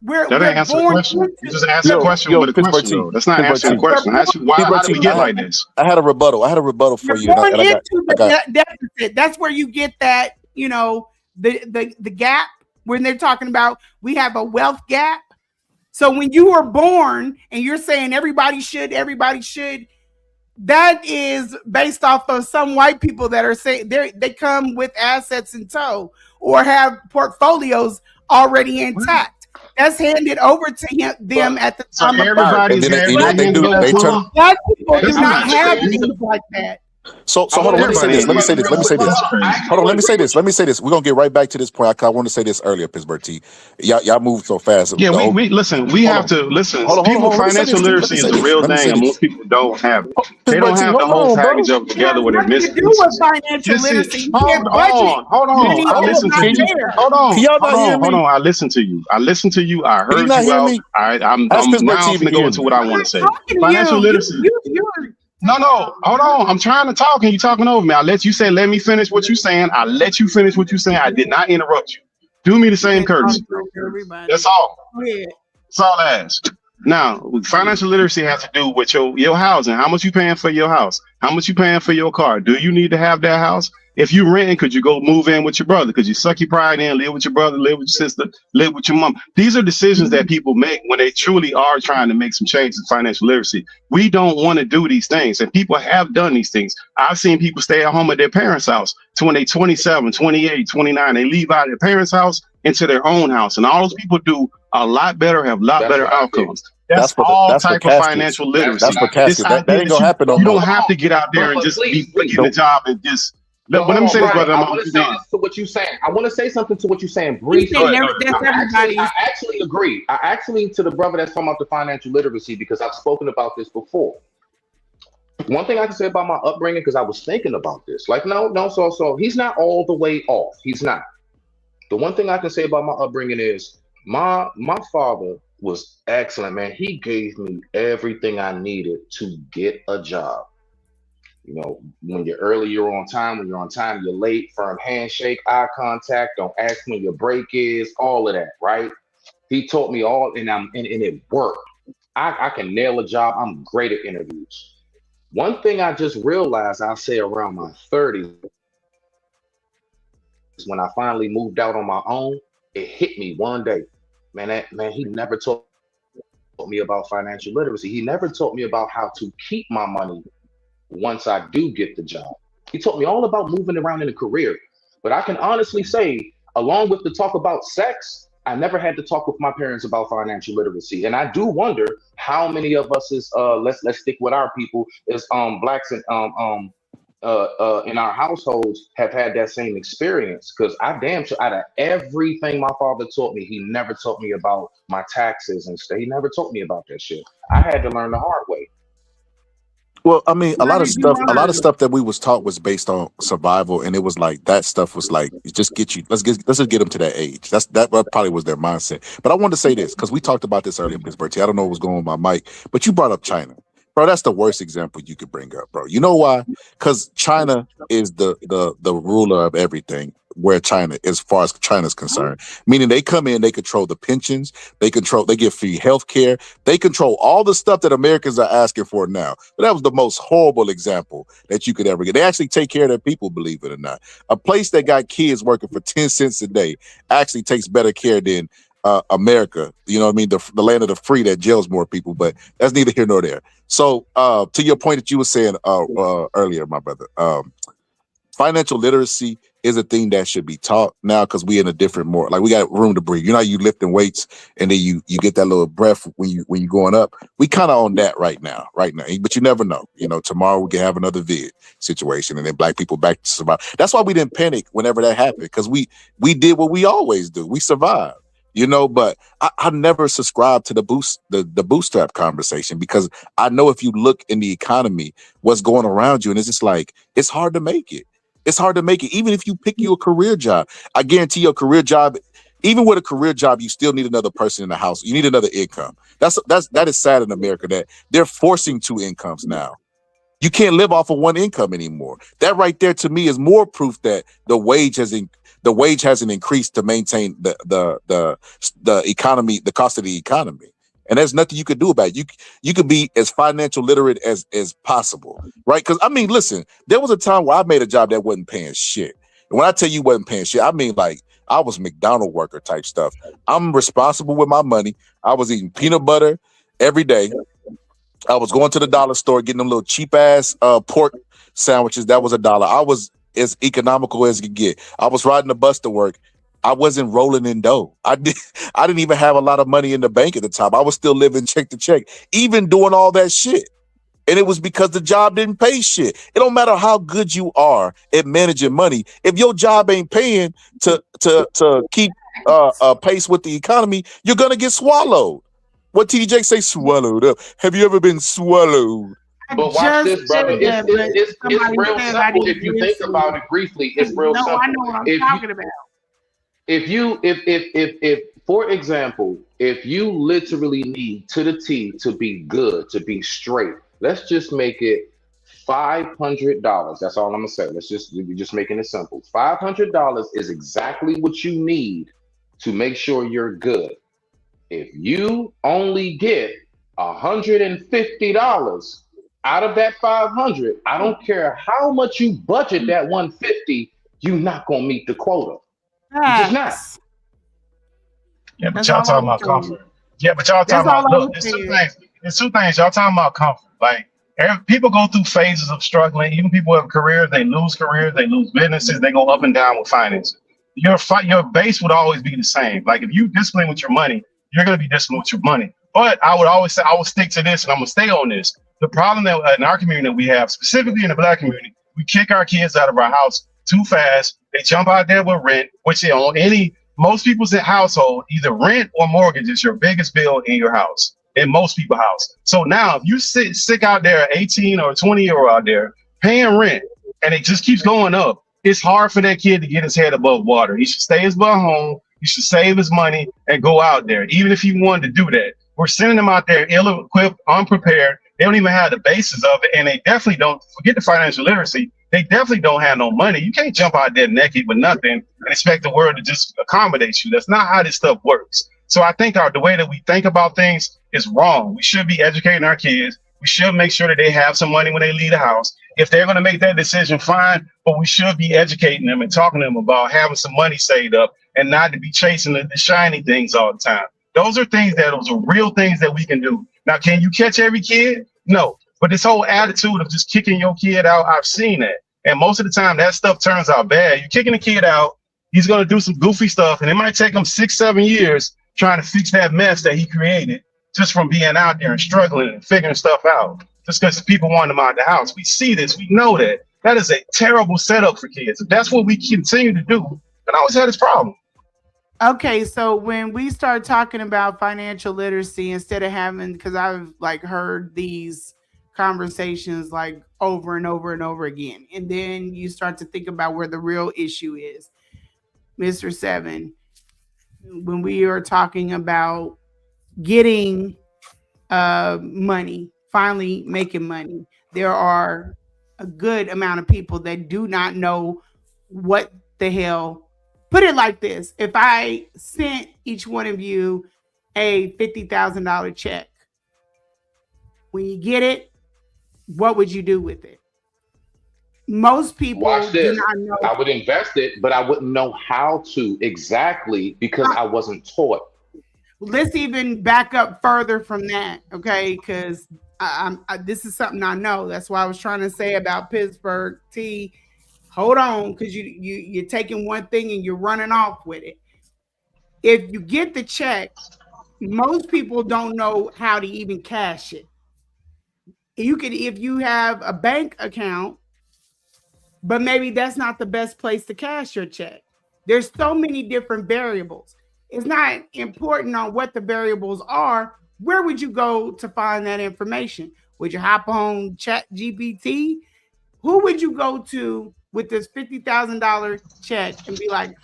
Speaker 19: That ain't answer the question. You just answer the question with a question, though. That's not answering the question. How did we get like this?
Speaker 2: I had a rebuttal for you.
Speaker 12: Going into the deficit. That's where you get that, the gap, when they're talking about we have a wealth gap. So when you were born and you're saying everybody should, that is based off of some white people that are saying they come with assets in tow or have portfolios already intact. That's handed over to them at the time of birth. Black people do not have things like that.
Speaker 2: So hold on, let me say this. Hold on, let me say this. We're gonna get right back to this point. I wanted to say this earlier, Pittsburgh T. Y'all moved so fast.
Speaker 19: Yeah, we listen. We have to listen. Financial literacy is a real thing, and most people don't have it. They don't have the whole package of together with it.
Speaker 12: Nothing to do with financial literacy.
Speaker 19: Hold on. I listen to you. Hold on. I listen to you. I heard you out. I'm now going to go into what I want to say. Financial literacy. No, hold on. I'm trying to talk and you're talking over me. Let me finish what you're saying. I let you finish what you're saying. I did not interrupt you. Do me the same courtesy. That's all. That's all I ask.
Speaker 11: Now, financial literacy has to do with your housing. How much you paying for your house? How much you paying for your car? Do you need to have that house? If you renting, could you go move in with your brother? Could you suck your pride in, live with your brother, live with your sister, live with your mom? These are decisions that people make when they truly are trying to make some changes in financial literacy. We don't want to do these things, and people have done these things. I've seen people stay at home at their parents' house to when they 27, 28, 29. They leave out of their parents' house into their own house, and all those people do a lot better, have a lot better outcomes. That's all type of financial literacy.
Speaker 2: That's for
Speaker 11: This
Speaker 2: caskets. That
Speaker 11: idea
Speaker 2: ain't
Speaker 11: that
Speaker 2: gonna happen no
Speaker 11: you
Speaker 2: more.
Speaker 11: don't have to get out there and just be getting a job and just. But let me say this, brother.
Speaker 22: I want to say this to what you're saying. I want to say something to what you're saying briefly. I actually agree. I actually, to the brother that's talking about the financial literacy, because I've spoken about this before. One thing I can say about my upbringing, because I was thinking about this, like, so he's not all the way off. He's not. The one thing I can say about my upbringing is my father was excellent, man. He gave me everything I needed to get a job. You know, when you're early, you're on time. When you're on time, you're late. Firm handshake, eye contact. Don't ask when your break is. All of that, right? He taught me all, and it worked. I can nail a job. I'm great at interviews. One thing I just realized, I'll say around my 30s, when I finally moved out on my own, it hit me one day. Man, he never taught me about financial literacy. He never taught me about how to keep my money once I do get the job. He taught me all about moving around in a career. But I can honestly say, along with the talk about sex, I never had to talk with my parents about financial literacy. And I do wonder how many of us is let's stick with our people, is blacks and in our households have had that same experience. Because I damn sure, out of everything my father taught me, he never taught me about my taxes and stuff. He never taught me about that shit. I had to learn the hard way.
Speaker 2: Well, I mean, a lot of stuff that we was taught was based on survival, and it was like that stuff was like just let's just get them to that age. That probably was their mindset. But I wanted to say this because we talked about this earlier, Miss Bertie. I don't know what was going on with my mic, but you brought up China, bro. That's the worst example you could bring up, bro. You know why? Because China is the ruler of everything. Where China, as far as China's concerned, meaning they come in, they control the pensions, they give free health care, they control all the stuff that Americans are asking for now. But that was the most horrible example that you could ever get. They actually take care of their people, believe it or not. A place that got kids working for 10 cents a day actually takes better care than America. You know what I mean? The land of the free that jails more people, but that's neither here nor there. So to your point that you were saying earlier, my brother, financial literacy is a thing that should be taught now because we in a different we got room to breathe. You know how you lifting weights and then you get that little breath when you going up. We kind of on that right now. But you never know. You know, tomorrow we can have another vid situation and then black people back to survive. That's why we didn't panic whenever that happened, because we did what we always do. We survived. You know, but I never subscribed to the bootstrap conversation, because I know if you look in the economy, what's going around you, and it's just like it's hard to make it. It's hard to make it, even if you pick you a career job. I guarantee your career job, even with a career job, you still need another person in the house. You need another income. That is sad in America that they're forcing 2 incomes now. You can't live off of 1 income anymore. That right there to me is more proof that the wage hasn't increased to maintain the economy, the cost of the economy. And there's nothing you could do about it. You could be as financial literate as possible, right? Because I mean, listen, there was a time where I made a job that wasn't paying shit. And when I tell you wasn't paying shit, I mean like I was McDonald worker type stuff. I'm responsible with my money. I was eating peanut butter every day. I was going to the dollar store getting them little cheap ass pork sandwiches. That was $1. I was as economical as you could get. I was riding the bus to work. I wasn't rolling in dough. I didn't even have a lot of money in the bank at the time. I was still living check to check, even doing all that shit. And it was because the job didn't pay shit. It don't matter how good you are at managing money. If your job ain't paying to keep pace with the economy, you're gonna get swallowed. What TDJ say? Swallowed up. Have you ever been swallowed?
Speaker 22: But watch this, brother. It's real simple. If you think about it briefly, it's real simple.
Speaker 12: I know what I'm talking about.
Speaker 22: If for example, if you literally need to the T to be good, to be straight, let's just make it $500. That's all I'm gonna say. We're just making it simple. $500 is exactly what you need to make sure you're good. If you only get $150 out of that 500. I don't care how much you budget that 150, you're not gonna meet the quota. You just not.
Speaker 19: Yeah, but
Speaker 12: That's
Speaker 19: y'all
Speaker 12: all I
Speaker 19: talking
Speaker 12: was
Speaker 19: about
Speaker 12: saying.
Speaker 19: comfort. Yeah, but y'all
Speaker 12: That's
Speaker 19: talking
Speaker 12: all
Speaker 19: about
Speaker 12: I
Speaker 19: look.
Speaker 12: was
Speaker 19: There's two
Speaker 12: saying.
Speaker 19: things. There's two things. Y'all talking about comfort. Like people go through phases of struggling. Even people have careers. They lose careers. They lose businesses. They go up and down with finances. Your base would always be the same. Like if you discipline with your money, you're gonna be disciplined with your money. But I would always say I will stick to this, and I'm gonna stay on this. The problem that in our community that we have, specifically in the Black community, we kick our kids out of our house too fast. They jump out there with rent, which on most people's household, either rent or mortgage is your biggest bill in your house, in most people's house. So now if you sick out there, 18 or 20-year-old out there paying rent, and it just keeps going up, it's hard for that kid to get his head above water. He should stay his butt home. He should save his money and go out there, even if he wanted to do that. We're sending them out there ill-equipped, unprepared. They don't even have the basis of it, and they definitely don't, forget the financial literacy, they definitely don't have no money. You can't jump out there naked with nothing and expect the world to just accommodate you. That's not how this stuff works. So I think the way that we think about things is wrong. We should be educating our kids. We should make sure that they have some money when they leave the house. If they're going to make that decision, fine, but we should be educating them and talking to them about having some money saved up and not to be chasing the shiny things all the time. Those are real things that we can do. Now, can you catch every kid? No. But this whole attitude of just kicking your kid out, I've seen that. And most of the time, that stuff turns out bad. You're kicking a kid out, he's going to do some goofy stuff, and it might take him 6-7 years trying to fix that mess that he created just from being out there and struggling and figuring stuff out. Just because people want him out the house. We see this. We know that. That is a terrible setup for kids. If that's what we continue to do, then I always had this problem.
Speaker 12: Okay, so when we start talking about financial literacy, instead of having, because I've heard these conversations over and over and over again, and then you start to think about where the real issue is, Mr. Seven, when we are talking about getting money, finally making money, there are a good amount of people that do not know what the hell. Put it like this: if I sent each one of you a $50,000 check, when you get it, what would you do with it? Most people
Speaker 22: Watch this.
Speaker 12: do not know.
Speaker 22: I would invest it, but I wouldn't know how to exactly because I wasn't taught.
Speaker 12: Let's even back up further from that, okay? Because this is something I know. That's why I was trying to say about Pittsburgh T. Hold on, because you're taking one thing and you're running off with it. If you get the check, most people don't know how to even cash it. If you have a bank account, but maybe that's not the best place to cash your check. There's so many different variables. It's not important on what the variables are. Where would you go to find that information? Would you hop on ChatGPT? Who would you go to with this $50,000 check and be like,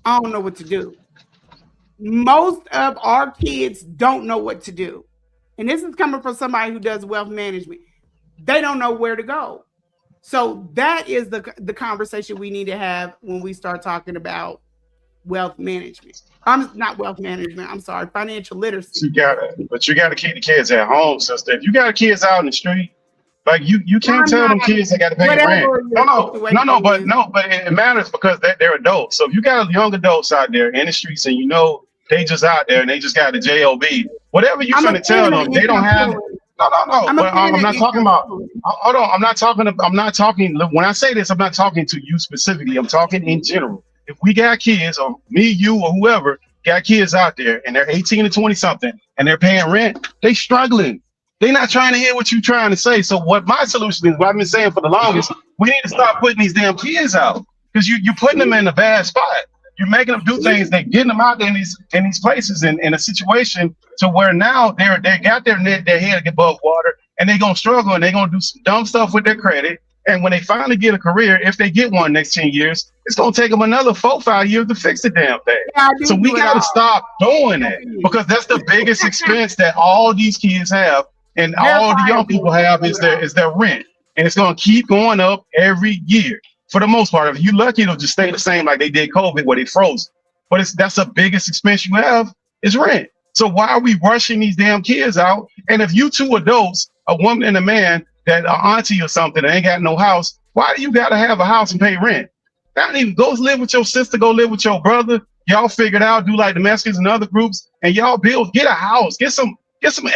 Speaker 12: I don't know what to do? Most of our kids don't know what to do. And this is coming from somebody who does wealth management. They don't know where to go. So that is the conversation we need to have when we start talking about wealth management. Not wealth management. I'm sorry, financial literacy.
Speaker 19: You gotta keep the kids at home, sister. If you got kids out in the street, you can't tell them kids they got to pay rent. But it matters because they're adults. So if you got young adults out there in the streets and you know they just out there and they just got the job, whatever you finna tell them, they don't have. No. I'm not talking about. Hold on. I'm not talking. When I say this, I'm not talking to you specifically. I'm talking in general. If we got kids, or me, you, or whoever got kids out there, and they're 18 to 20 something, and they're paying rent, they struggling. They're not trying to hear what you're trying to say. So what my solution is, what I've been saying for the longest, we need to stop putting these damn kids out because you're putting them in a bad spot. You're making them do things, they're getting them out there in these places in a situation to where now they got their head above water and they're gonna struggle and they're gonna do some dumb stuff with their credit. And when they finally get a career, if they get one next 10 years, it's gonna take them another 4-5 years to fix the damn thing. So we gotta stop doing that because that's the biggest expense that all these kids have and all the young people have is their rent. And it's gonna keep going up every year. For the most part, if you're lucky, it'll just stay the same like they did COVID where they froze. But that's the biggest expense you have is rent. So why are we rushing these damn kids out? And if you two adults, a woman and a man that are auntie or something, that ain't got no house, why do you got to have a house and pay rent? Not even go live with your sister, go live with your brother. Y'all figure it out, do like the Mexicans and other groups, and y'all build, get a house, get some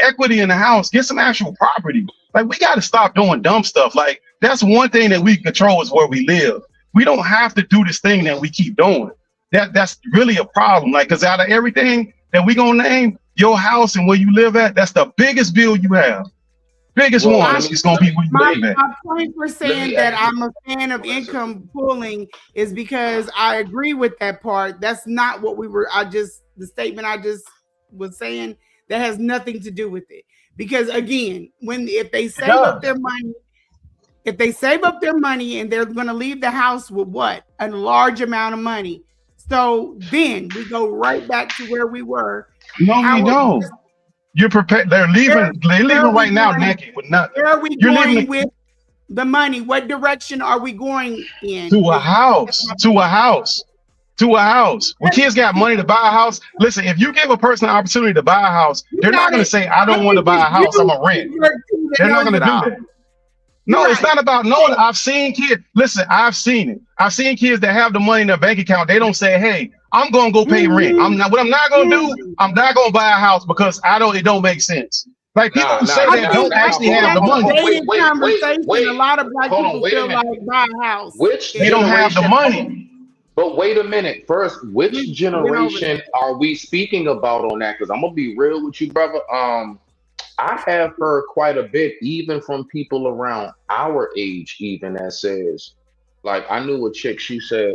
Speaker 19: equity in the house, get some actual property. Like we got to stop doing dumb stuff. Like that's one thing that we control is where we live. We don't have to do this thing that we keep doing. That's really a problem. Like, cause out of everything that we gonna name, your house and where you live at, that's the biggest bill you have. Biggest one is gonna be where you live at.
Speaker 12: My point for saying that I'm a fan of income pooling is because I agree with that part. That's not what we were. The statement I just was saying that has nothing to do with it. Because again, if they save up their money, and they're going to leave the house with what? A large amount of money. So then we go right back to where we were.
Speaker 19: No, we don't. You're prepared. They're leaving right now naked with nothing.
Speaker 12: Where are we going with the money? What direction are we going in?
Speaker 19: To a house. When kids got money to buy a house, listen, if you give a person an opportunity to buy a house, they're not going to say, I don't want to buy a house, I'm going to rent. They're not going to do that. No, it's not about knowing. I've seen kids. Listen, I've seen it. I've seen kids that have the money in their bank account. They don't say, hey, I'm going to go pay rent. What I'm not going to do, I'm not going to buy a house because it don't make sense. Like people who say that don't actually have the money.
Speaker 12: A lot of black people feel like buy a house.
Speaker 19: They don't have the money.
Speaker 22: But wait a minute. First, which generation are we speaking about on that? Because I'm gonna be real with you, brother. I have heard quite a bit, even from people around our age, even that says, like, I knew a chick,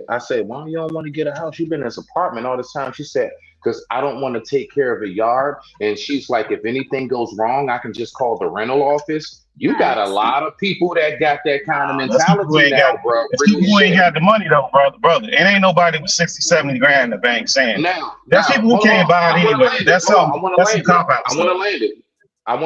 Speaker 22: I said, why you don't want to get a house? You've been in this apartment all this time. She said, because I don't want to take care of a yard. And she's like, if anything goes wrong, I can just call the rental office. You got a lot of people that got that kind of mentality now, bro.
Speaker 19: People ain't got the money though, brother. It ain't nobody with 60, 70 grand in the bank saying there's people who can't buy it anyway. That's some cop-out.
Speaker 22: I want to land it. No.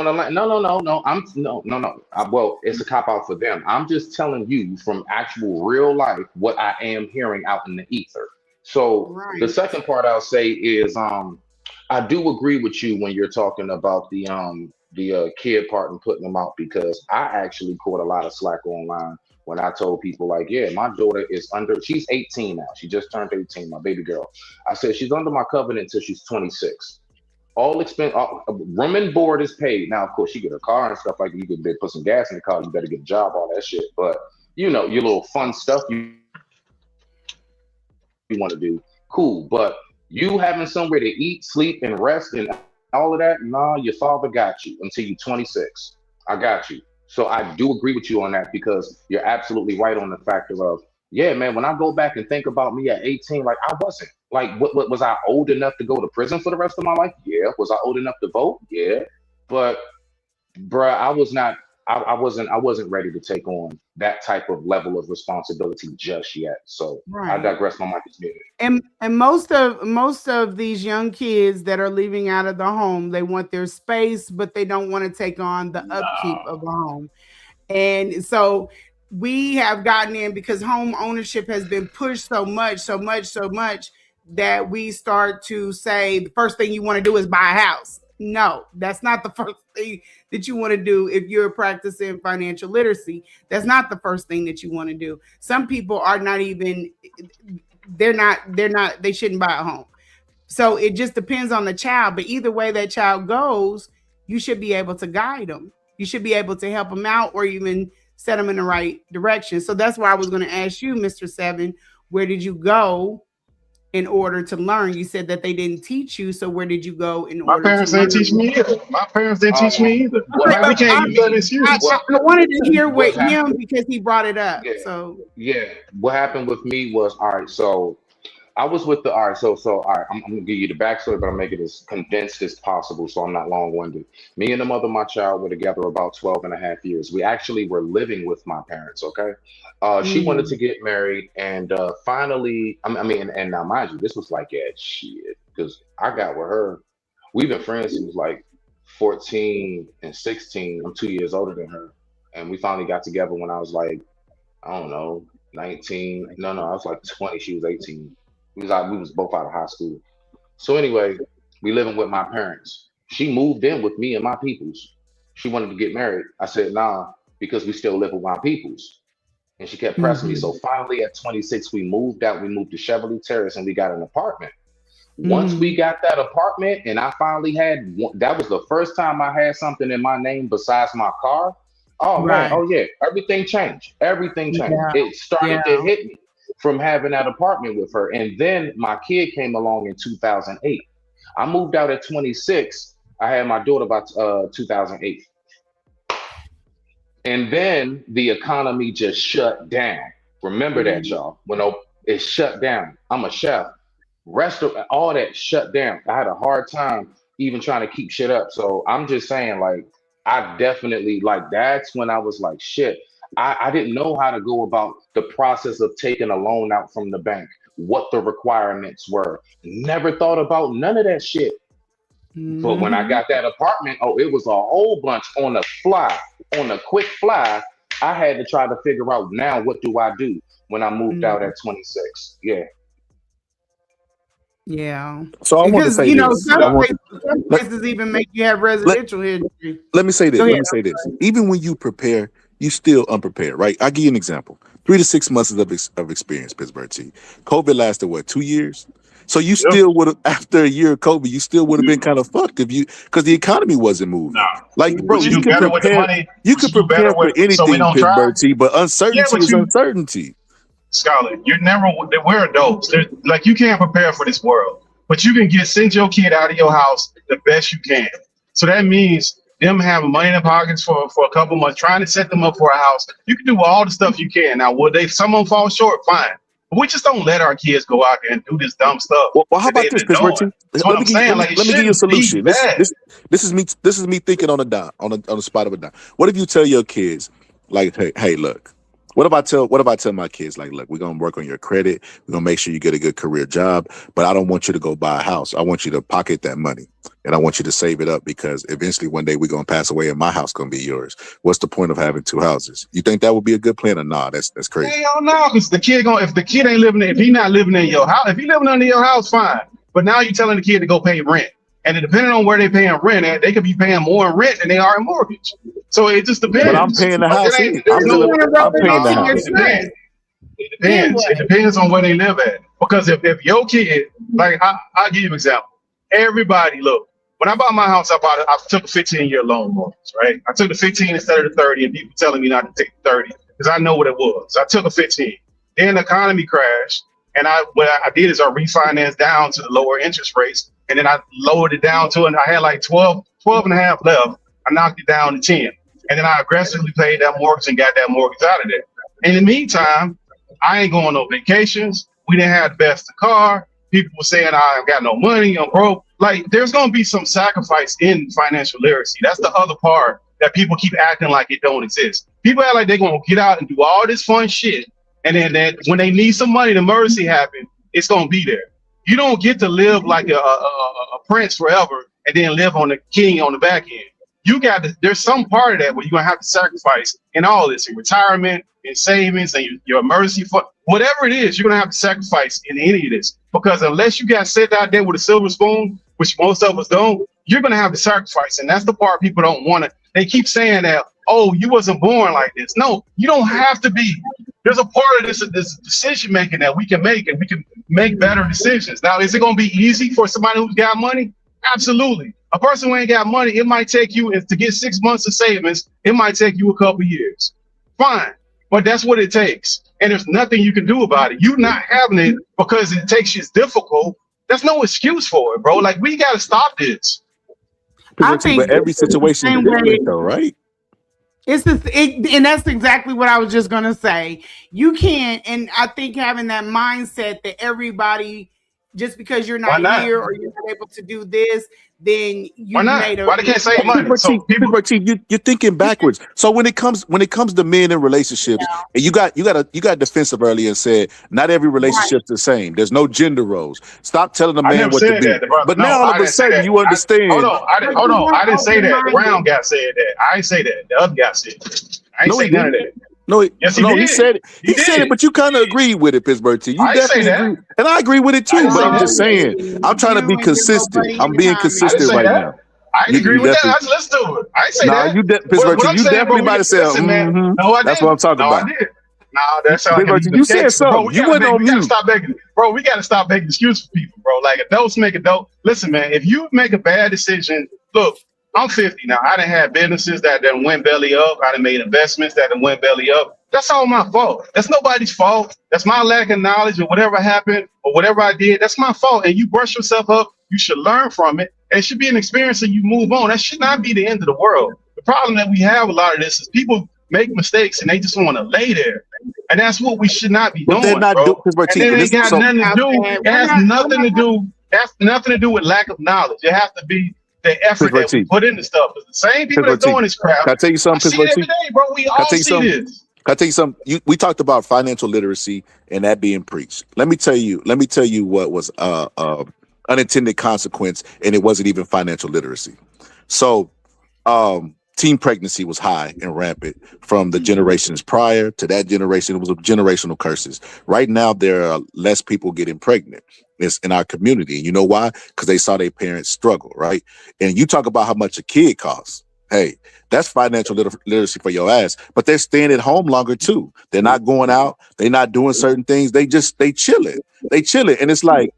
Speaker 22: Well, it's a cop out for them. I'm just telling you from actual real life what I am hearing out in the ether. So the second part I'll say is I do agree with you when you're talking about the kid part and putting them out, because I actually caught a lot of slack online when I told people like, yeah, my daughter is she's 18 now. She just turned 18, my baby girl. I said she's under my covenant until she's 26. All expense, room and board is paid. Now, of course, she get a car and stuff like that. You could put some gas in the car. You better get a job, all that shit. But you know, your little fun stuff you want to do, cool. But you having somewhere to eat, sleep, and rest, and all of that, nah, your father got you until you're 26. I got you. So I do agree with you on that, because you're absolutely right on the factor of, yeah, man, when I go back and think about me at 18, like I wasn't. Like, what was I old enough to go to prison for the rest of my life? Yeah. Was I old enough to vote? Yeah. But, bruh, I wasn't ready to take on that type of level of responsibility just yet. So I digress. My mic is muted.
Speaker 12: And most of these young kids that are leaving out of the home, they want their space, but they don't want to take on the upkeep of the home. And so we have gotten in because home ownership has been pushed so much that we start to say the first thing you want to do is buy a house. No, that's not the first thing that you want to do if you're practicing financial literacy. That's not the first thing that you want to do. Some people are not even, they shouldn't buy a home. So it just depends on the child. But either way that child goes, you should be able to guide them. You should be able to help them out or even set them in the right direction. So that's why I was going to ask you, Mr. Seven, where did you go in order to learn? You said that they didn't teach you. So where did you go in order to learn?
Speaker 19: My parents didn't teach me either.
Speaker 12: I wanted to hear what him, because he brought it up.
Speaker 22: Yeah. What happened with me was, all right, so I was with all right, I'm gonna give you the backstory, but I'll make it as condensed as possible so I'm not long-winded. Me and the mother of my child were together about 12 and a half years. We actually were living with my parents, okay? She wanted to get married, and finally, and now mind you, this was like, because I got with her. We've been friends since like 14 and 16. I'm 2 years older than her. And we finally got together when I was like, I don't know, 19. No, I was like 20. She was 18. We was both out of high school. So anyway, We living with my parents. She moved in with me and my peoples. She wanted to get married. I said, nah, because we still live with my peoples. And she kept pressing me.
Speaker 12: Mhm.
Speaker 22: So finally at 26, we moved out. We moved to Chevrolet Terrace and we got an apartment. Once we got that apartment and I finally had one, that was the first time I had something in my name besides my car. Oh man,
Speaker 12: Right.
Speaker 22: oh yeah, everything changed. Everything changed.
Speaker 12: Yeah.
Speaker 22: It started to
Speaker 12: Yeah.
Speaker 22: hit me from having that apartment with her. And then my kid came along in 2008. I moved out at 26. I had my daughter by 2008. And then the economy just shut down. Remember that, y'all. When it shut down. I'm a chef. Restaurant, all that shut down. I had a hard time even trying to keep shit up. So I'm just saying, like, I definitely like that's when I was like, shit. I didn't know how to go about the process of taking a loan out from the bank, what the requirements were. Never thought about none of that shit. But when I got that apartment, oh, it was a whole bunch on the fly, on a quick fly. I had to try to figure out now what do I do when I moved out at 26. Yeah.
Speaker 12: Yeah.
Speaker 2: So I want to
Speaker 12: Because
Speaker 2: say
Speaker 12: you know,
Speaker 2: this.
Speaker 12: some places even make you have residential history.
Speaker 2: Let me say this.
Speaker 12: Go
Speaker 2: Let
Speaker 12: ahead.
Speaker 2: me say this. Even when you prepare, you still unprepared, right? I'll give you an example. 3 to 6 months of experience, Pittsburgh T. COVID lasted what, 2 years? So you still would have, after a year of COVID, you still would have been kind of fucked if you, because the economy wasn't moving. Like, bro,
Speaker 11: But you
Speaker 2: you
Speaker 11: do
Speaker 2: could
Speaker 11: better with the
Speaker 2: prepare,
Speaker 11: money.
Speaker 2: you
Speaker 11: But
Speaker 2: could
Speaker 11: you do better
Speaker 2: prepare for
Speaker 11: with so we
Speaker 2: anything,
Speaker 11: don't try.
Speaker 2: Pittsburgh T, but
Speaker 11: Yeah,
Speaker 2: uncertainty
Speaker 11: but
Speaker 2: is
Speaker 11: you,
Speaker 2: uncertainty.
Speaker 11: Scarlett, you're never. We're adults. Like you can't prepare for this world, but you can send your kid out of your house the best you can. So that means them having money in their pockets for a couple months, trying to set them up for a house. You can do all the stuff you can. Now, will they? Some of them fall short, fine. But we just don't let our kids go out there and do this dumb stuff
Speaker 2: Well, how
Speaker 11: that
Speaker 2: about this,
Speaker 11: they've been
Speaker 2: Pittsburgh T?
Speaker 11: doing. That's what I'm saying. Like it
Speaker 2: Let me give you a
Speaker 11: shouldn't be
Speaker 2: solution.
Speaker 11: bad.
Speaker 2: This is me thinking on a dime, on the spot of a dime. What if you tell your kids, like, hey, look, what if I tell my kids, like, look, we're gonna work on your credit, we're gonna make sure you get a good career job, but I don't want you to go buy a house. I want you to pocket that money and I want you to save it up because eventually one day we're gonna pass away and my house gonna be yours. What's the point of having 2 houses? You think that would be a good plan or nah? That's crazy.
Speaker 11: Hell no, because the kid if the kid ain't living, if he not living in your house, if he living under your house, fine. But now you're telling the kid to go pay rent, and depending on where they paying rent at, they could be paying more in rent than they are in mortgage. So it just depends.
Speaker 2: But I'm paying the
Speaker 11: Like,
Speaker 2: house.
Speaker 11: it ain't,
Speaker 2: I'm
Speaker 11: there's no.
Speaker 2: paying the house.
Speaker 11: It depends. It depends. It depends on where they live at. Because if your kid, like I'll give you an example. Everybody, look. When I bought my house, I took a 15-year loan mortgage, right? I took the 15 instead of the 30, and people telling me not to take the 30 because I know what it was. I took a 15. Then the economy crashed, and what I did is I refinanced down to the lower interest rates, and then I lowered it down to, and I had like 12 and a half left. I knocked it down to 10, and then I aggressively paid that mortgage and got that mortgage out of there. In the meantime, I ain't going on no vacations. We didn't have the best of car. People were saying I ain't got no money, I'm broke. Like, there's going to be some sacrifice in financial literacy. That's the other part that people keep acting like it don't exist. People act like they're going to get out and do all this fun shit, and then when they need some money, the emergency happen, it's going to be there. You don't get to live like a prince forever and then live on the king on the back end. You got to, there's some part of that where you're going to have to sacrifice in all this, in retirement, in savings, and your emergency fund, whatever it is, you're going to have to sacrifice in any of this. Because unless you got set out there with a silver spoon, which most of us don't, you're going to have to sacrifice. And that's the part people don't want to. They keep saying that, oh, you wasn't born like this. No, you don't have to be. There's a part of this decision making that we can make, and we can make better decisions. Now, is it going to be easy for somebody who's got money? Absolutely. A person who ain't got money, it might take you, to get 6 months of savings, it might take you a couple years. Fine. But that's what it takes. And there's nothing you can do about it. You not having it because it takes you, it's difficult. There's no excuse for it, bro. Like, we got to stop this.
Speaker 12: I think
Speaker 2: but every situation is different, though, right?
Speaker 12: And that's exactly what I was just gonna say. You can't, and I think having that mindset that everybody, just because you're not here or you're not able to do this, then you made a.
Speaker 11: Why they can't save money?
Speaker 2: You're thinking backwards. So when it comes to men in relationships, and you got defensive earlier and said not every relationship's the same. There's no gender roles. Stop telling a man what to do. But now all of a sudden you understand.
Speaker 11: Hold on. I didn't say that. The round guy said that. I ain't say that. The other guy said that. I ain't say none of that.
Speaker 2: No,
Speaker 19: Yes, he
Speaker 2: no,
Speaker 19: did.
Speaker 2: he said it. He said it, but you kind of agreed with it, Pittsburgh T. You
Speaker 19: I didn't say
Speaker 2: definitely
Speaker 19: that.
Speaker 2: agree, and I agree with it
Speaker 19: I
Speaker 2: too.
Speaker 19: didn't
Speaker 2: But
Speaker 19: say
Speaker 2: I'm
Speaker 19: that.
Speaker 2: just saying, I'm trying to be consistent. I'm being
Speaker 19: I didn't
Speaker 2: consistent
Speaker 19: say
Speaker 2: right
Speaker 19: that.
Speaker 2: now.
Speaker 19: I didn't agree
Speaker 2: You
Speaker 19: with that. I
Speaker 2: definitely.
Speaker 19: just listened to it. I didn't say
Speaker 2: Nah,
Speaker 19: that.
Speaker 2: you Pittsburgh
Speaker 19: What
Speaker 2: T.
Speaker 19: I'm
Speaker 2: You
Speaker 19: saying, bro,
Speaker 2: definitely about to say,
Speaker 19: listen, man. No, I
Speaker 2: That's what I'm
Speaker 19: didn't.
Speaker 2: talking
Speaker 19: No, I
Speaker 2: about.
Speaker 19: did. No, that sounds like
Speaker 2: Pittsburgh T.
Speaker 19: he's a
Speaker 2: You said
Speaker 19: gangster, bro.
Speaker 2: something. You went on
Speaker 19: We gotta
Speaker 2: mute.
Speaker 19: stop making, bro. We gotta stop making excuses for people, bro. Like adults make adult. Listen, man. If you make a bad decision, look, I'm 50 now. I done had businesses that done went belly up. I done made investments that done went belly up. That's all my fault. That's nobody's fault. That's my lack of knowledge or whatever happened or whatever I did. That's my fault. And you brush yourself up. You should learn from it. And it should be an experience and you move on. That should not be the end of the world. The problem that we have a lot of this is people make mistakes and they just want to lay there. And that's what we should not be
Speaker 2: But they're
Speaker 19: doing,
Speaker 2: not
Speaker 19: bro.
Speaker 2: doing Pittsburgh
Speaker 19: And
Speaker 2: T.
Speaker 19: then it
Speaker 2: And
Speaker 19: ain't got nothing to do. It has nothing to do. That's nothing to do with lack of knowledge. It has to be the effort
Speaker 2: Pittsburgh
Speaker 19: that we
Speaker 2: T.
Speaker 19: put into stuff. Because the same people
Speaker 2: Pittsburgh
Speaker 19: that's
Speaker 2: T.
Speaker 19: doing this crap,
Speaker 2: Can I tell you
Speaker 19: I
Speaker 2: something,
Speaker 19: see it
Speaker 2: Pittsburgh
Speaker 19: every
Speaker 2: T?
Speaker 19: day, bro. We
Speaker 2: Can I
Speaker 19: all
Speaker 2: tell you
Speaker 19: see
Speaker 2: something?
Speaker 19: this.
Speaker 2: Can I tell you something? We talked about financial literacy and that being preached. Let me tell you what was unintended consequence, and it wasn't even financial literacy. So teen pregnancy was high and rampant from the generations prior to that generation. It was generational curses. Right now, there are less people getting pregnant. It's in our community. And you know why? Because they saw their parents struggle, right? And you talk about how much a kid costs. Hey, that's financial literacy for your ass. But they're staying at home longer too. They're not going out. They're not doing certain things. They chilling. They chilling. And it's like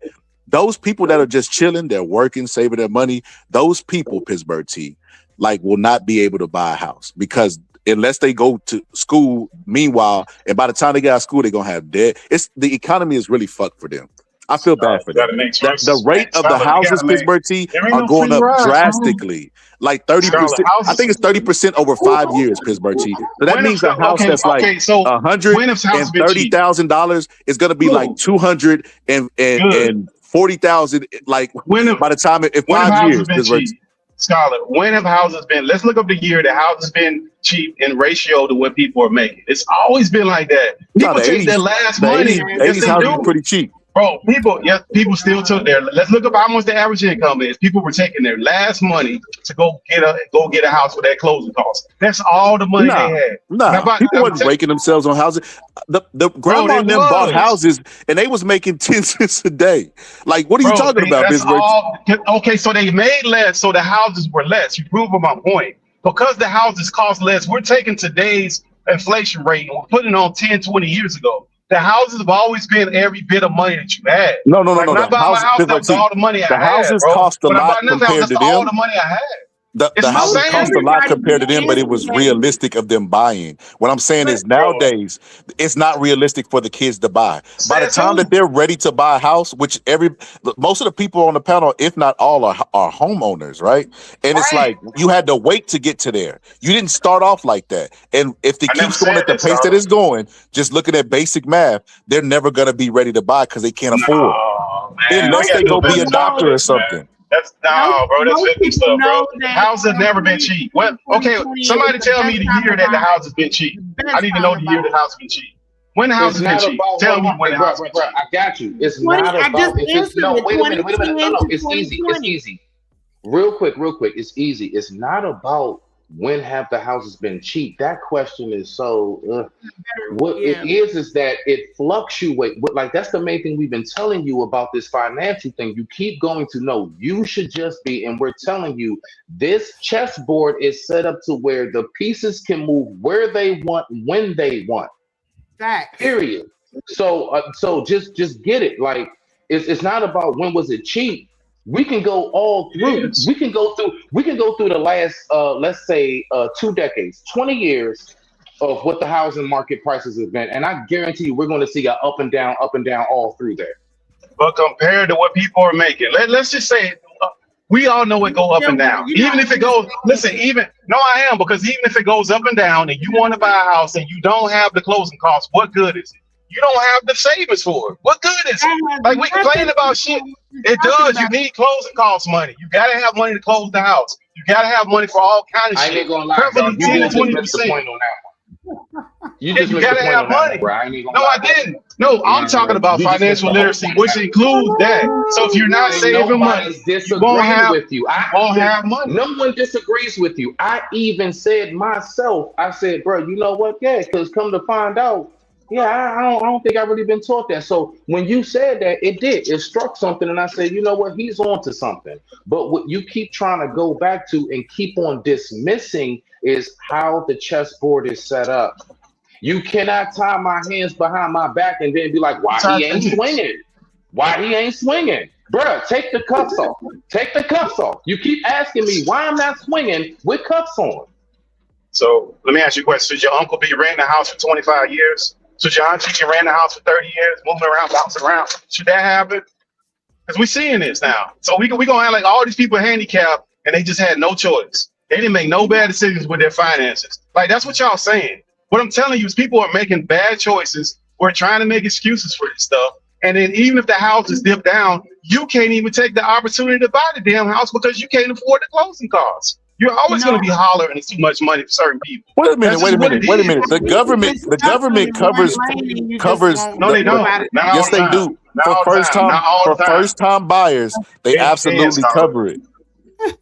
Speaker 2: those people that are just chilling, they're working, saving their money. Those people, Pittsburgh T, like will not be able to buy a house because unless they go to school, meanwhile, and by the time they get out of school, they're gonna have debt. The economy is really fucked for them. I feel bad for them. The rate of the houses, Pittsburgh T, are going up drastically. Like 30%. I think it's 30% over 5 years, Pittsburgh T. So that means a house that's like $130,000 is gonna be like $240,000. Like by the time in 5 years, Pittsburgh T.
Speaker 19: Scholar, when have houses been? Let's look up the year that houses been cheap in ratio to what people are making. It's always been like that. People take their last money.
Speaker 2: 80s houses are pretty cheap.
Speaker 19: Bro, people still took their. Let's look up how much the average income is. People were taking their last money to go get a house with that closing cost. That's all the money they had.
Speaker 2: People weren't breaking themselves on houses. The grandma and them bought houses and they was making 10 cents a day. Like, what are you talking about, Pittsburgh?
Speaker 19: Okay, so they made less, so the houses were less. You prove my point. Because the houses cost less, we're taking today's inflation rate and we're putting it on 10, 20 years ago. The houses have always been every bit of money that you had.
Speaker 2: No.
Speaker 19: When I bought my house, that's all the money I had.
Speaker 2: The houses cost a lot compared to them.
Speaker 19: All the money I had.
Speaker 2: The houses cost a lot compared to them, but it was realistic of them buying. What I'm saying is nowadays, it's not realistic for the kids to buy. By the time that they're ready to buy a house, which most of the people on the panel, if not all, are homeowners, right? And it's like you had to wait to get to there. You didn't start off like that. And if it keeps going at the pace that it's going, just looking at basic math, they're never going to be ready to buy because they can't afford. Unless they go be a doctor or something.
Speaker 19: That's bro. That's 50 stuff, bro. Houses have never been cheap. What? Okay, somebody tell me the year that the house has been cheap. I need to know the year the house has been cheap. When the house has been cheap. Tell me when the house has been cheap.
Speaker 22: I got you. It's not about. Wait a minute. No. It's easy. It's easy. Real quick. It's easy. It's not about when have the houses been cheap. That question is so. What it is that it fluctuates. Like that's the main thing we've been telling you about this financial thing. You keep going to know you should just be, and we're telling you this chessboard is set up to where the pieces can move where they want when they want. Period. So just get it. Like it's not about when was it cheap. We can go all through. We can go through the last let's say 2 decades, 20 years of what the housing market prices have been, and I guarantee you we're going to see a up and down all through there.
Speaker 19: But compared to what people are making, let's just say we all know it go up and down. Even if it goes, because even if it goes up and down, and you want to buy a house and you don't have the closing costs, what good is it? You don't have the savings for it. What good is it? Like we complain about shit. It does. You need closing cost money. You gotta have money to close the house. You gotta have money for all kinds of shit.
Speaker 22: I ain't gonna lie, bro. You just missed the point on that one. You just missed the point on that one, bro. I ain't gonna lie.
Speaker 19: I didn't. No, I'm talking about financial literacy, which includes that. So if you're not saving money,
Speaker 22: Nobody's
Speaker 19: you won't
Speaker 22: disagreeing
Speaker 19: have
Speaker 22: with you.
Speaker 19: money.
Speaker 22: No one disagrees with you. I even said myself, I said, bro, you know what? Yeah, because come to find out, yeah, I don't think I've really been taught that. So when you said that, it struck something, and I said, you know what? He's on to something. But what you keep trying to go back to and keep on dismissing is how the chessboard is set up. You cannot tie my hands behind my back and then be like, why he ain't swinging? Why he ain't swinging? Bruh, take the cuffs off. Take the cuffs off. You keep asking me why I'm not swinging with cuffs on.
Speaker 19: So let me ask you a question. Should your uncle be renting a house for 25 years? Should your auntie be renting a house for 30 years, moving around, bouncing around? Should that happen? Because we're seeing this now. So we gonna act like all these people are handicapped and they just had no choice. They didn't make no bad decisions with their finances. Like, that's what y'all saying. What I'm telling you is people are making bad choices. We're trying to make excuses for this stuff. And then even if the house is dipped down, you can't even take the opportunity to buy the damn house because you can't afford the closing costs. You're always going to be hollering it's too much money for certain people.
Speaker 2: Wait a minute. The government covers.
Speaker 19: No, they don't.
Speaker 2: Yes, they do. For first time buyers, they absolutely cover it.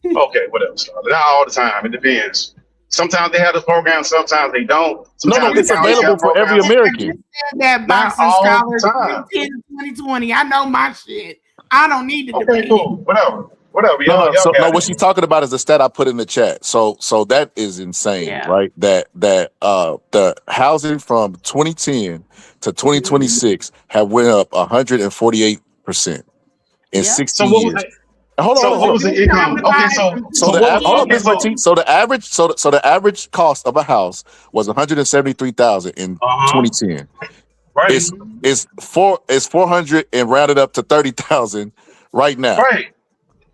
Speaker 19: Okay, what else? Not all the time. It depends. Sometimes they have the program, sometimes they don't. Sometimes
Speaker 2: it's available for every American.
Speaker 12: That boxing scholar 2010 to 2020. I know my shit. I don't need to debate.
Speaker 19: Cool. Whatever.
Speaker 2: No, what she's talking about is the stat I put in the chat. So that is insane, right? That the housing from 2010 to 2026 have went up 148% in 16 years. Hold on.
Speaker 19: What was the income? Okay,
Speaker 2: so the average cost of a house was 173,000 in 2010.
Speaker 19: Right.
Speaker 2: It's 400 and rounded up to 30,000 right now.
Speaker 19: Right.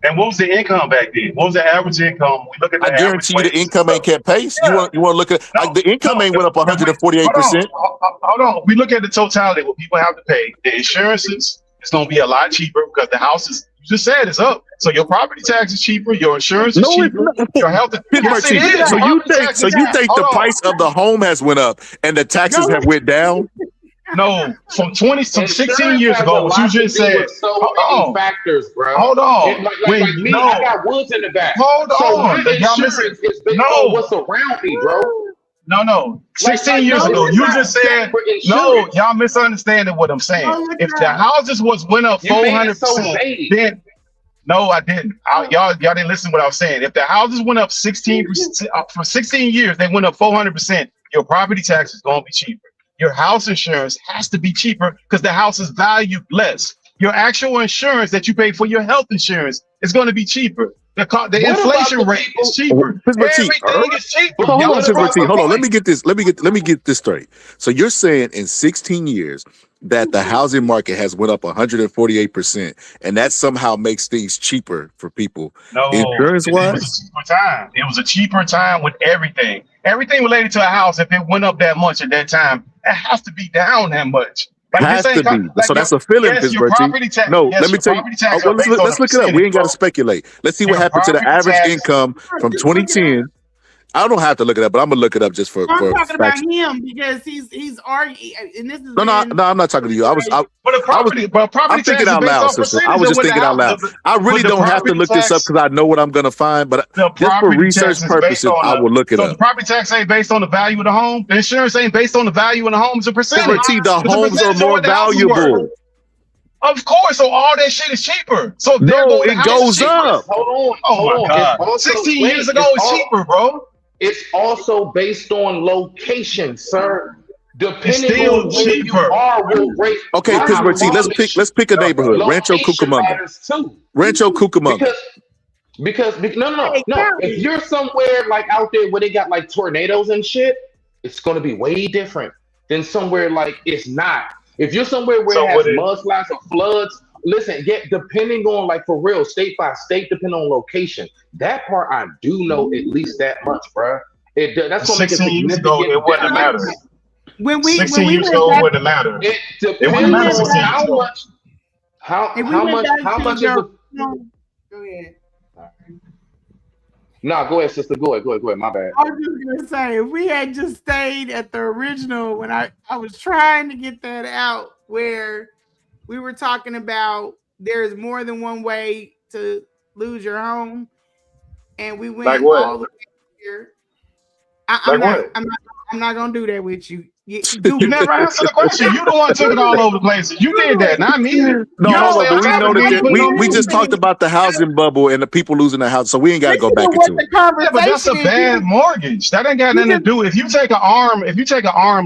Speaker 19: And what was the income back then? What was the average income? We look at the
Speaker 2: I guarantee you the income ain't kept pace. You want to look at the income ain't went up 148%.
Speaker 19: Hold on. We look at the totality what people have to pay. The insurances is going to be a lot cheaper because the houses, you just said, is up. So your property tax is cheaper, your insurance is cheaper, your health. Yes, it is.
Speaker 2: So you think the price of the home has went up and the taxes have went down?
Speaker 19: No, from 16 years ago, what you just said.
Speaker 22: So many factors, bro.
Speaker 19: Hold on.
Speaker 22: Like me, I got woods in the back.
Speaker 19: Hold on.
Speaker 22: My insurance is based on what's around me, bro.
Speaker 19: No. 16 years ago, you just said, no, y'all misunderstanding what I'm saying. If the houses went up 400%, then, no, I didn't. Y'all didn't listen to what I was saying. If the houses went up 16% for 16 years, they went up 400%, your property tax is going to be cheaper. Your house insurance has to be cheaper because the house is valued less. Your actual insurance that you pay for your health insurance is going to be cheaper. The inflation rate is cheaper. Everything is cheaper.
Speaker 2: Hold on. Let me get this straight. So you're saying in 16 years that the housing market has went up 148%, and that somehow makes things cheaper for people.
Speaker 19: No,
Speaker 2: insurance wise,
Speaker 19: it was a cheaper time with everything. Everything related to a house, if it went up that much at that time, it has to be down that much. Like
Speaker 2: has to be. So that's a feeling, Pittsburgh. No, let me tell you. Let's look it up. We ain't got to speculate. Let's see what happened to the average income from 2010. I don't have to look it up, but I'm gonna look it up just for.
Speaker 12: I'm talking about him because he's arguing, and this is.
Speaker 2: No, I'm not talking to you. I'm thinking out loud, sister. I was just thinking out loud. I really don't have to look this up because I know what I'm gonna find, but just for research purposes, I will look it up.
Speaker 19: So the property tax ain't based on the value of the home. The insurance ain't based on the value of the home. It's a percentage.
Speaker 2: The homes are more valuable.
Speaker 19: Of course, so all that shit is cheaper. So
Speaker 2: no, it goes up.
Speaker 22: Hold on.
Speaker 19: Oh my God. 16 years ago, it's cheaper, bro.
Speaker 22: It's also based on location, sir.
Speaker 19: Depending on where you
Speaker 22: are, will rate.
Speaker 2: Okay, Pittsburgh T. Let's pick a neighborhood. Rancho Cucamonga. Rancho Cucamonga.
Speaker 22: Because no. If you're somewhere like out there where they got like tornadoes and shit, it's gonna be way different than somewhere like it's not. If you're somewhere where it has mudslides or floods, listen, depending on like for real, state by state, depending on location. That part I do know at least that much, bro. That's gonna make a significant
Speaker 19: it wouldn't matter.
Speaker 12: When we
Speaker 19: 16 years ago, it wouldn't matter.
Speaker 22: It depends on how much is the.
Speaker 12: Go ahead.
Speaker 22: No, go ahead, sister. Go ahead. My bad.
Speaker 12: I was just gonna say, if we had just stayed at the original when I was trying to get that out where we were talking about there's more than one way to lose your home, and we went
Speaker 19: Like what?
Speaker 12: all the way here. I'm not gonna do that with you.
Speaker 19: You never answered the question. You the one took it all over the place. You did that, not me.
Speaker 2: No, hold on, but we know that we just talked about the housing bubble and the people losing their house, so we ain't got to go back into it.
Speaker 19: Yeah, but that's a bad mortgage. That ain't got nothing to do. If you take an arm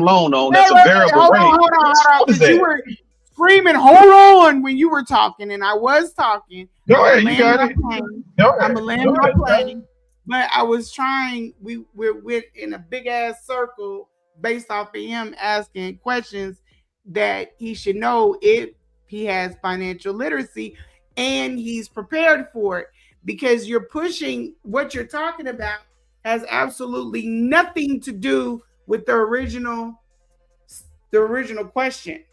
Speaker 19: loan on, that's a variable rate.
Speaker 12: Hold on. Because you were screaming, hold on, when you were talking, and I was talking.
Speaker 19: Go ahead, you got it.
Speaker 12: I'm gonna land my plane. But I was trying, we're in a big ass circle based off of him asking questions that he should know if he has financial literacy and he's prepared for it, because you're pushing what you're talking about has absolutely nothing to do with the original question.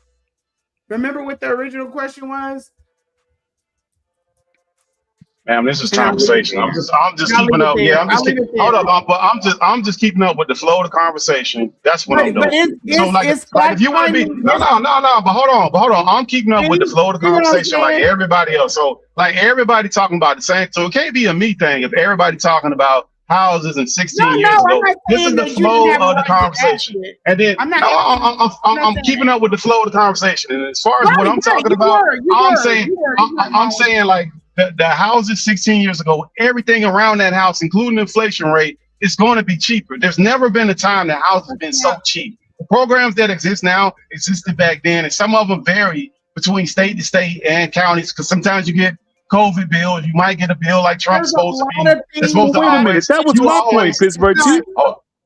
Speaker 12: Remember what the original question was?
Speaker 19: Ma'am, this is conversation. I'm just keeping up. Yeah, I'm just keeping up with the flow of the conversation. That's what I'm doing. So like if you want to be no, but hold on. I'm keeping up with the flow of the conversation like everybody else. So like everybody talking about the same. So it can't be a me thing if everybody talking about houses and 16 years ago. This is the flow of the conversation. And then I'm keeping up with the flow of the conversation. And as far as what I'm talking about, I'm saying like the houses 16 years ago, everything around that house, including the inflation rate, is going to be cheaper. There's never been a time that houses have been so cheap. The programs that exist now existed back then, and some of them vary between state to state and counties, because sometimes you get COVID bills. You might get a bill like Trump's supposed to be. It's supposed to
Speaker 2: wait a minute. That was my point, Pittsburgh.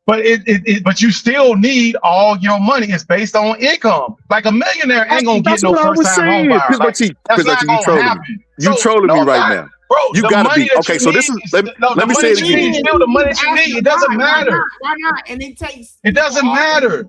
Speaker 19: But you still need all your money. It's based on income. Like a millionaire ain't gonna get no first time home buyer. Like, that's not gonna happen.
Speaker 2: You trolling me right now.
Speaker 19: Bro,
Speaker 2: you gotta be okay. So this is let me say it again.
Speaker 19: Still the money that you need. It doesn't matter.
Speaker 12: Why not? And
Speaker 19: it doesn't matter.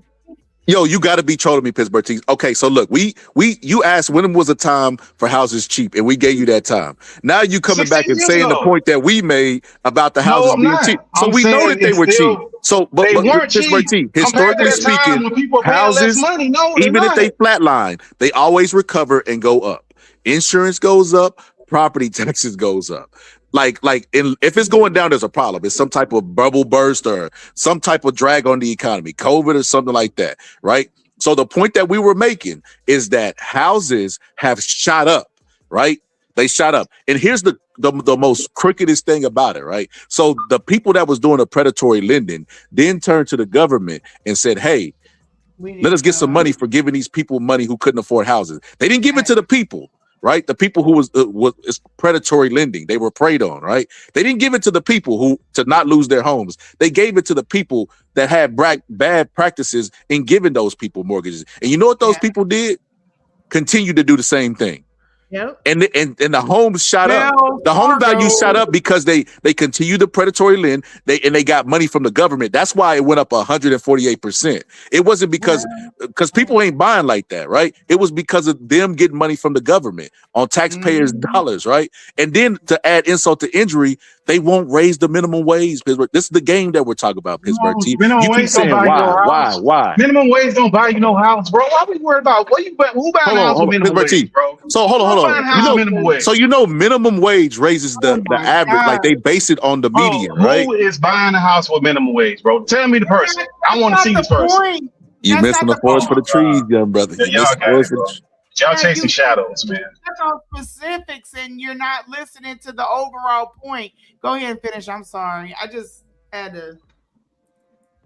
Speaker 2: Yo, you got to be trolling me, Pittsburgh Tees. Okay, so look, you asked when was a time for houses cheap, and we gave you that time. Now you coming back and saying the point that we made about the houses being cheap. So we know that they were cheap. So, but Pittsburgh Tees, historically speaking, houses, even if they flatline, they always recover and go up. Insurance goes up, property taxes goes up. If it's going down, there's a problem. It's some type of bubble burst or some type of drag on the economy, COVID or something like that, right? So the point that we were making is that houses have shot up, right? They shot up. And here's the most crookedest thing about it, right? So the people that was doing the predatory lending then turned to the government and said, hey, let us get some money for giving these people money who couldn't afford houses. They didn't give it to the people. Right, the people who was predatory lending, they were preyed on. Right, they didn't give it to the people who to not lose their homes. They gave it to the people that had bad practices in giving those people mortgages. And you know what those people did? Continue to do the same thing.
Speaker 12: Yep.
Speaker 2: And the homes shot up. The home value shot up because they continued the predatory lend. They got money from the government. That's why it went up 148%. It wasn't because people ain't buying like that, right? It was because of them getting money from the government on taxpayers' dollars, right? And then to add insult to injury, they won't raise the minimum wage. Pittsburgh. This is the game that we're talking about, Pittsburgh.
Speaker 19: Minimum wage don't buy
Speaker 2: why?
Speaker 19: Minimum wage don't buy you no house, bro. Why we worried about who buying a house with minimum wage, bro?
Speaker 2: So hold on. So minimum wage raises the average, like they base it on the median, right?
Speaker 19: Who is buying a house with minimum wage, bro? Tell me the person. I want to see this person.
Speaker 2: You missing the forest for the trees, young brother.
Speaker 19: Y'all chasing shadows, man.
Speaker 12: That's on specifics, and you're not listening to the overall point. Go ahead and finish. I'm sorry. I just had to.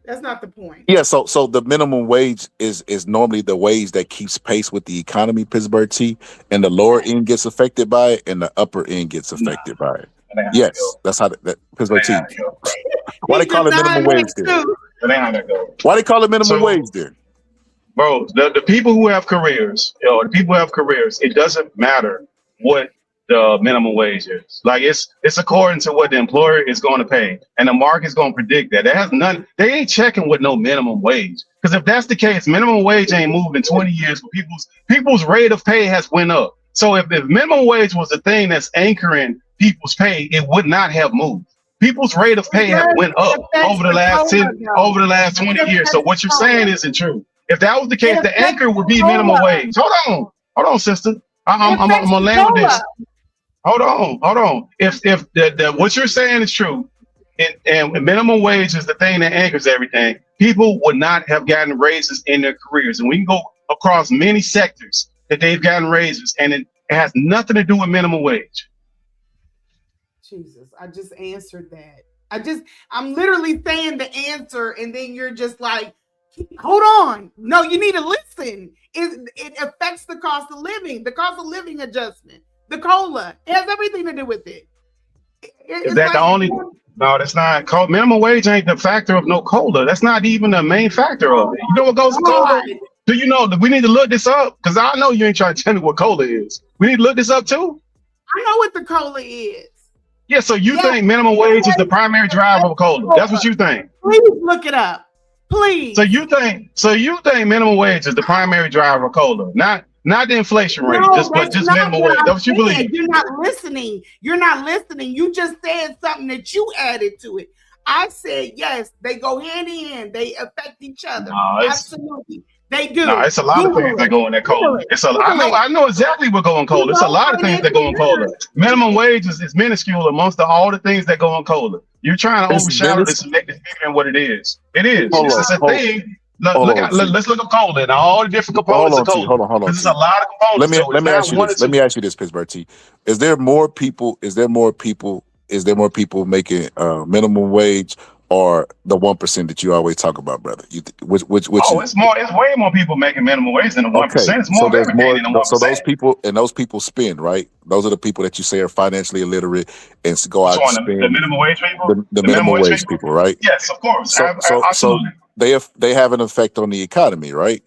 Speaker 12: That's not the point.
Speaker 2: Yeah, so the minimum wage is normally the wage that keeps pace with the economy, Pittsburgh T, and the lower end gets affected by it, and the upper end gets affected by it. Yes, that's how that Pittsburgh T. Why they call it minimum wage there? Why they call it minimum wage there?
Speaker 19: Bro, the people who have careers, it doesn't matter what the minimum wage is. Like it's according to what the employer is going to pay, and the market's going to predict that. It has none. They ain't checking with no minimum wage, because if that's the case, minimum wage ain't moved in 20 years. But people's rate of pay has went up. So if minimum wage was the thing that's anchoring people's pay, it would not have moved. People's rate of pay have went up over the last 20 years. So what you're saying isn't true. If that was the case,
Speaker 12: It
Speaker 19: the
Speaker 12: affects
Speaker 19: anchor would
Speaker 12: the
Speaker 19: be minimum
Speaker 12: cola.
Speaker 19: wage. Hold on, sister.
Speaker 12: It
Speaker 19: I'm
Speaker 12: affects
Speaker 19: gonna
Speaker 12: the
Speaker 19: land with this.
Speaker 12: cola.
Speaker 19: Hold on. If the what you're saying is true, and minimum wage is the thing that anchors everything, people would not have gotten raises in their careers. And we can go across many sectors that they've gotten raises, and it has nothing to do with minimum wage.
Speaker 12: Jesus, I just answered that. I'm literally saying the answer, and then you're just like, hold on. No, you need to listen. It affects the cost of living adjustment. The COLA, it has everything to do with it.
Speaker 19: Is that the only? No, that's not. Minimum wage ain't the factor of no COLA. That's not even the main factor of it. You know what goes to COLA? Do you know that we need to look this up? Because I know you ain't trying to tell me what COLA is. We need to look this up too.
Speaker 12: I know what the COLA is.
Speaker 19: Yeah, so you think minimum wage is the primary driver of COLA? That's what you think.
Speaker 12: Please look it up. Please.
Speaker 19: So you think minimum wage is the primary driver of COLA, not the inflation rate, but just minimum wage. That's what you believe.
Speaker 12: You're not listening. You just said something that you added to it. I said yes, they go hand in hand. They affect each other. Absolutely. They do.
Speaker 19: No, it's a lot of things that go in that COLA. I know exactly what go in COLA. It's a lot of things that go in COLA. Minimum wage is minuscule amongst all the things that go in COLA. You're trying to overshadow this and make it bigger than what it is. It is. It's a thing. Let's look at COLA and all the different components of COLA.
Speaker 2: Hold on.
Speaker 19: There's a lot of components.
Speaker 2: Let me ask you this, Pittsburgh T. Is there more people making minimum wage, or the 1% that you always talk about, brother? Which
Speaker 19: it's way more people making minimum wage than the 1%. It's more of everything than the 1%.
Speaker 2: So those people spend, right? Those are the people that you say are financially illiterate and go out and spend.
Speaker 19: The minimum wage people?
Speaker 2: The minimum wage people, right?
Speaker 19: Yes, of course.
Speaker 2: So
Speaker 19: Absolutely.
Speaker 2: they have an effect on the economy, right?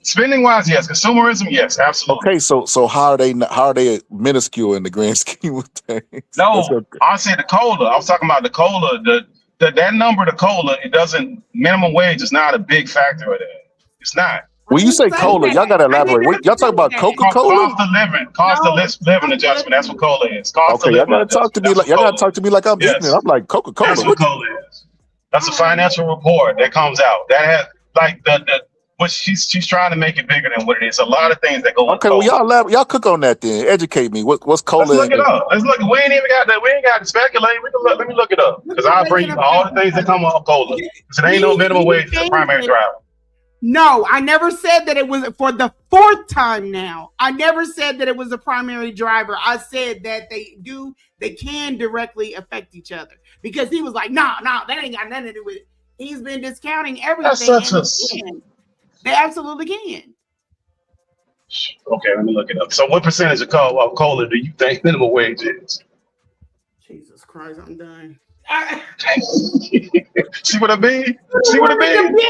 Speaker 19: Spending wise, yes. Consumerism, yes, absolutely.
Speaker 2: Okay, so how are they minuscule in the grand scheme of things?
Speaker 19: No, I said the COLA. I was talking about the COLA. That number, the COLA, it doesn't. Minimum wage is not a big factor of that. It's not.
Speaker 2: When you say COLA, y'all gotta elaborate. Y'all talking about Coca-Cola?
Speaker 19: Cost of living adjustment. That's what COLA is.
Speaker 2: Y'all gotta talk to me like I'm ignorant. I'm like Coca-Cola.
Speaker 19: That's what COLA is. That's a financial report that comes out. That has like but she's trying to make it bigger than what it is. A lot of things that go.
Speaker 2: Okay, well y'all cook on that then. Educate me. What's COLA?
Speaker 19: Let's look it up. We ain't even got that. We ain't got to speculate. Let me look it up because I'll bring you all the things that come up COLA. Because it ain't no minimum wage is the primary driver.
Speaker 12: No, I never said that it was for the fourth time now. I never said that it was a primary driver. I said that they can directly affect each other because he was like, no, that ain't got nothing to do with it. He's been discounting everything. They absolutely can.
Speaker 19: Okay, let me look it up. So what percentage of COLA do you think minimum wage is?
Speaker 12: Jesus Christ, I'm done.
Speaker 19: See what I mean?
Speaker 12: You're debating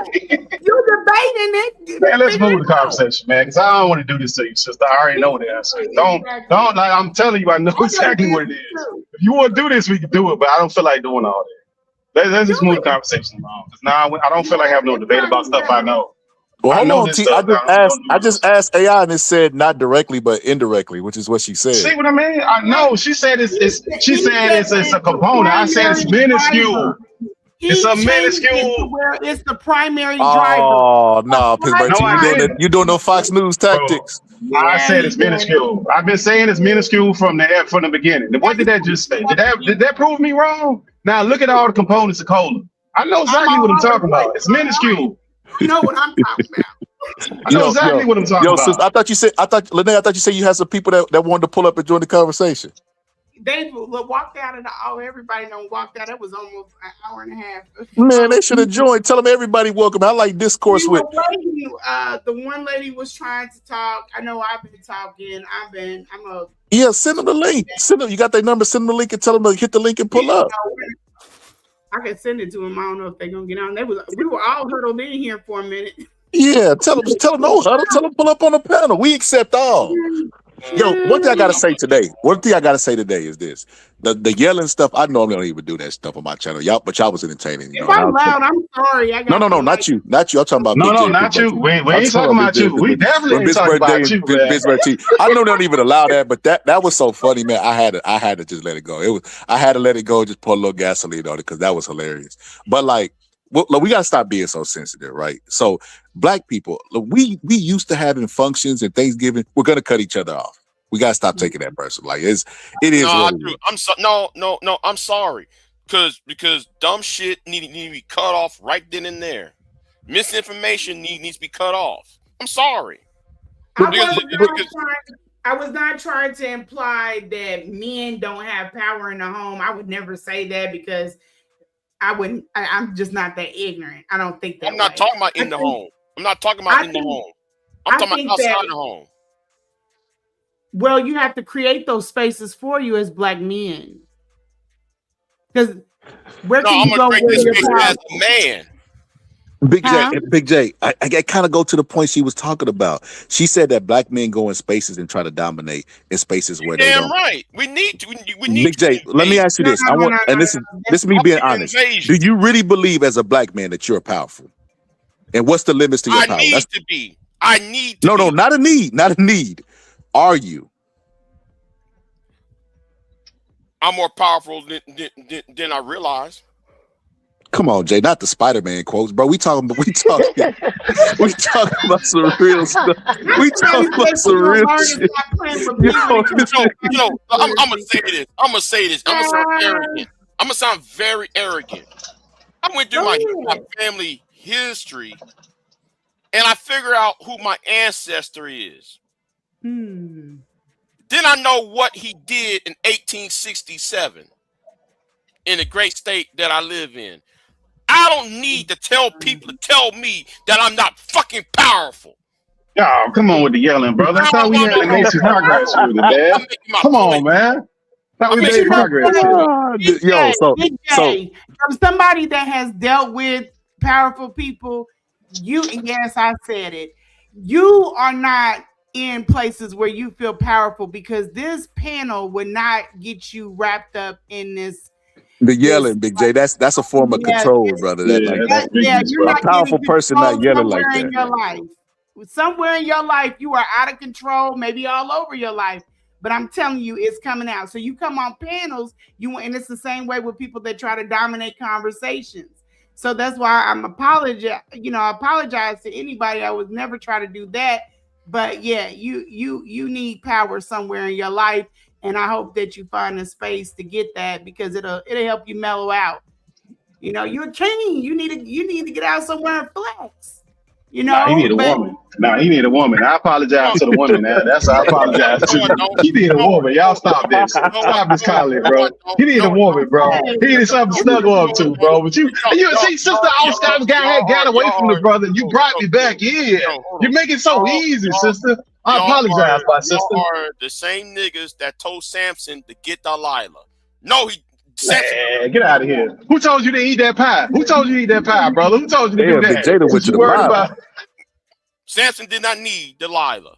Speaker 12: it.
Speaker 19: Man, let's move the conversation, man, because I don't want to do this to you, sister. I already know the answer. Don't. Like, I'm telling you, I know exactly what it is. If you want to do this, we can do it, but I don't feel like doing all that. Let's just move the conversation along. Because now I don't feel like having no debate about stuff I know.
Speaker 2: Well, hold on, T. I just asked AI and it said not directly but indirectly, which is what she said.
Speaker 19: See what I mean? I know. She said it's a component. I said it's minuscule. It's a minuscule.
Speaker 12: Where it's the primary driver.
Speaker 2: Oh no, Pittsburgh, you doing no Fox News tactics.
Speaker 19: I said it's minuscule. I've been saying it's minuscule from the beginning. What did that just say? Did that prove me wrong? Now look at all the components of COLA. I know exactly what I'm talking about. It's minuscule.
Speaker 12: You know what I'm talking about.
Speaker 19: I know exactly what I'm talking about.
Speaker 2: Sis, I thought you said you had some people that wanted to pull up and join the conversation.
Speaker 12: They walked out of everybody done walked out. It was almost an hour and a half.
Speaker 2: Man, they should have joined. Tell them everybody welcome. I like discourse with.
Speaker 12: The one lady was trying to talk. I know I've been talking.
Speaker 2: Yeah, send them the link. You got their number. Send them the link and tell them to hit the link and pull up.
Speaker 12: I can send it to them. I don't know if they're gonna get on. We were all huddled in here for a minute.
Speaker 2: Yeah, tell them no huddle. Tell them pull up on the panel. We accept all. Yo, one thing I gotta say today. One thing I gotta say today is this: the yelling stuff. I normally don't even do that stuff on my channel. But y'all was entertaining.
Speaker 12: If I'm loud, I'm sorry.
Speaker 2: No, not you. I'm talking about.
Speaker 19: No, not you. We ain't talking about you. We definitely ain't talking about you.
Speaker 2: I know they don't even allow that, but that was so funny, man. I had to just let it go. I had to let it go. Just put a little gasoline on it because that was hilarious. But like well, look, we gotta stop being so sensitive, right? So black people, look, we used to having functions and Thanksgiving. We're gonna cut each other off. We gotta stop taking that person. Like it is
Speaker 17: No, I
Speaker 2: what it
Speaker 17: do.
Speaker 2: is.
Speaker 17: I'm so no. I'm sorry, because dumb shit need to be cut off right then and there. Misinformation needs to be cut off. I'm sorry.
Speaker 12: I was not trying to imply that men don't have power in the home. I would never say that because I'm just not that ignorant. I don't think that.
Speaker 17: I'm not talking about in the home. I'm not talking about in the home. I'm talking about outside the home.
Speaker 12: Well, you have to create those spaces for you as black men. Because where can you go where you're
Speaker 17: as a man?
Speaker 2: Big J, I kind of go to the point she was talking about. She said that black men go in spaces and try to dominate in spaces where they don't.
Speaker 17: Damn right. We need to. We need
Speaker 2: Big J, let me ask you this. This is me being honest. Do you really believe as a black man that you're powerful? And what's the limits to your power?
Speaker 17: I need to be.
Speaker 2: No, not a need. Not a need. Are you?
Speaker 17: I'm more powerful than I realize.
Speaker 2: Come on, Jay, not the Spider-Man quotes, bro. We talking about some real stuff. We talking about some real shit.
Speaker 17: I'm gonna say this. I'm gonna sound arrogant. I'm gonna sound very arrogant. I went through my family history, and I figured out who my ancestor is. Then I know what he did in 1867 in the great state that I live in. I don't need to tell people to tell me that I'm not fucking powerful.
Speaker 19: Oh, come on with the yelling, brother. I thought we had to make some progress with it, man. Come on, man. Thought we made progress here.
Speaker 12: From somebody that has dealt with powerful people, yes, I said it. You are not in places where you feel powerful because this panel would not get you wrapped up in this.
Speaker 2: The yelling, Big J, that's a form of control, brother.
Speaker 12: You're not
Speaker 2: a powerful person not yelling like that.
Speaker 12: In your life. Somewhere in your life, you are out of control, maybe all over your life. But I'm telling you, it's coming out. So you come on panels, and it's the same way with people that try to dominate conversations. So that's why I'm apologize to anybody. I would never try to do that. But yeah, you need power somewhere in your life. And I hope that you find a space to get that because it'll help you mellow out. You're a king. You need to get out somewhere and flex.
Speaker 19: He need a woman. He need a woman. I apologize to the woman now. That's how I apologize to. He need a woman. Y'all stop this. Stop this comment, bro. He need a woman, bro. He need something to snuggle up to, bro. But you see, Sister Oscar got away from the brother. You brought me back in. You're making it so easy, sister. I apologize, my sister.
Speaker 17: Y'all are the same niggas that told Samson to get Delilah. No,
Speaker 19: Man, get out of here. Who told you to eat that pie? Who told you to eat that pie, brother? Who told you to do that?
Speaker 2: Jada went to the Bible.
Speaker 17: Samson did not need Delilah.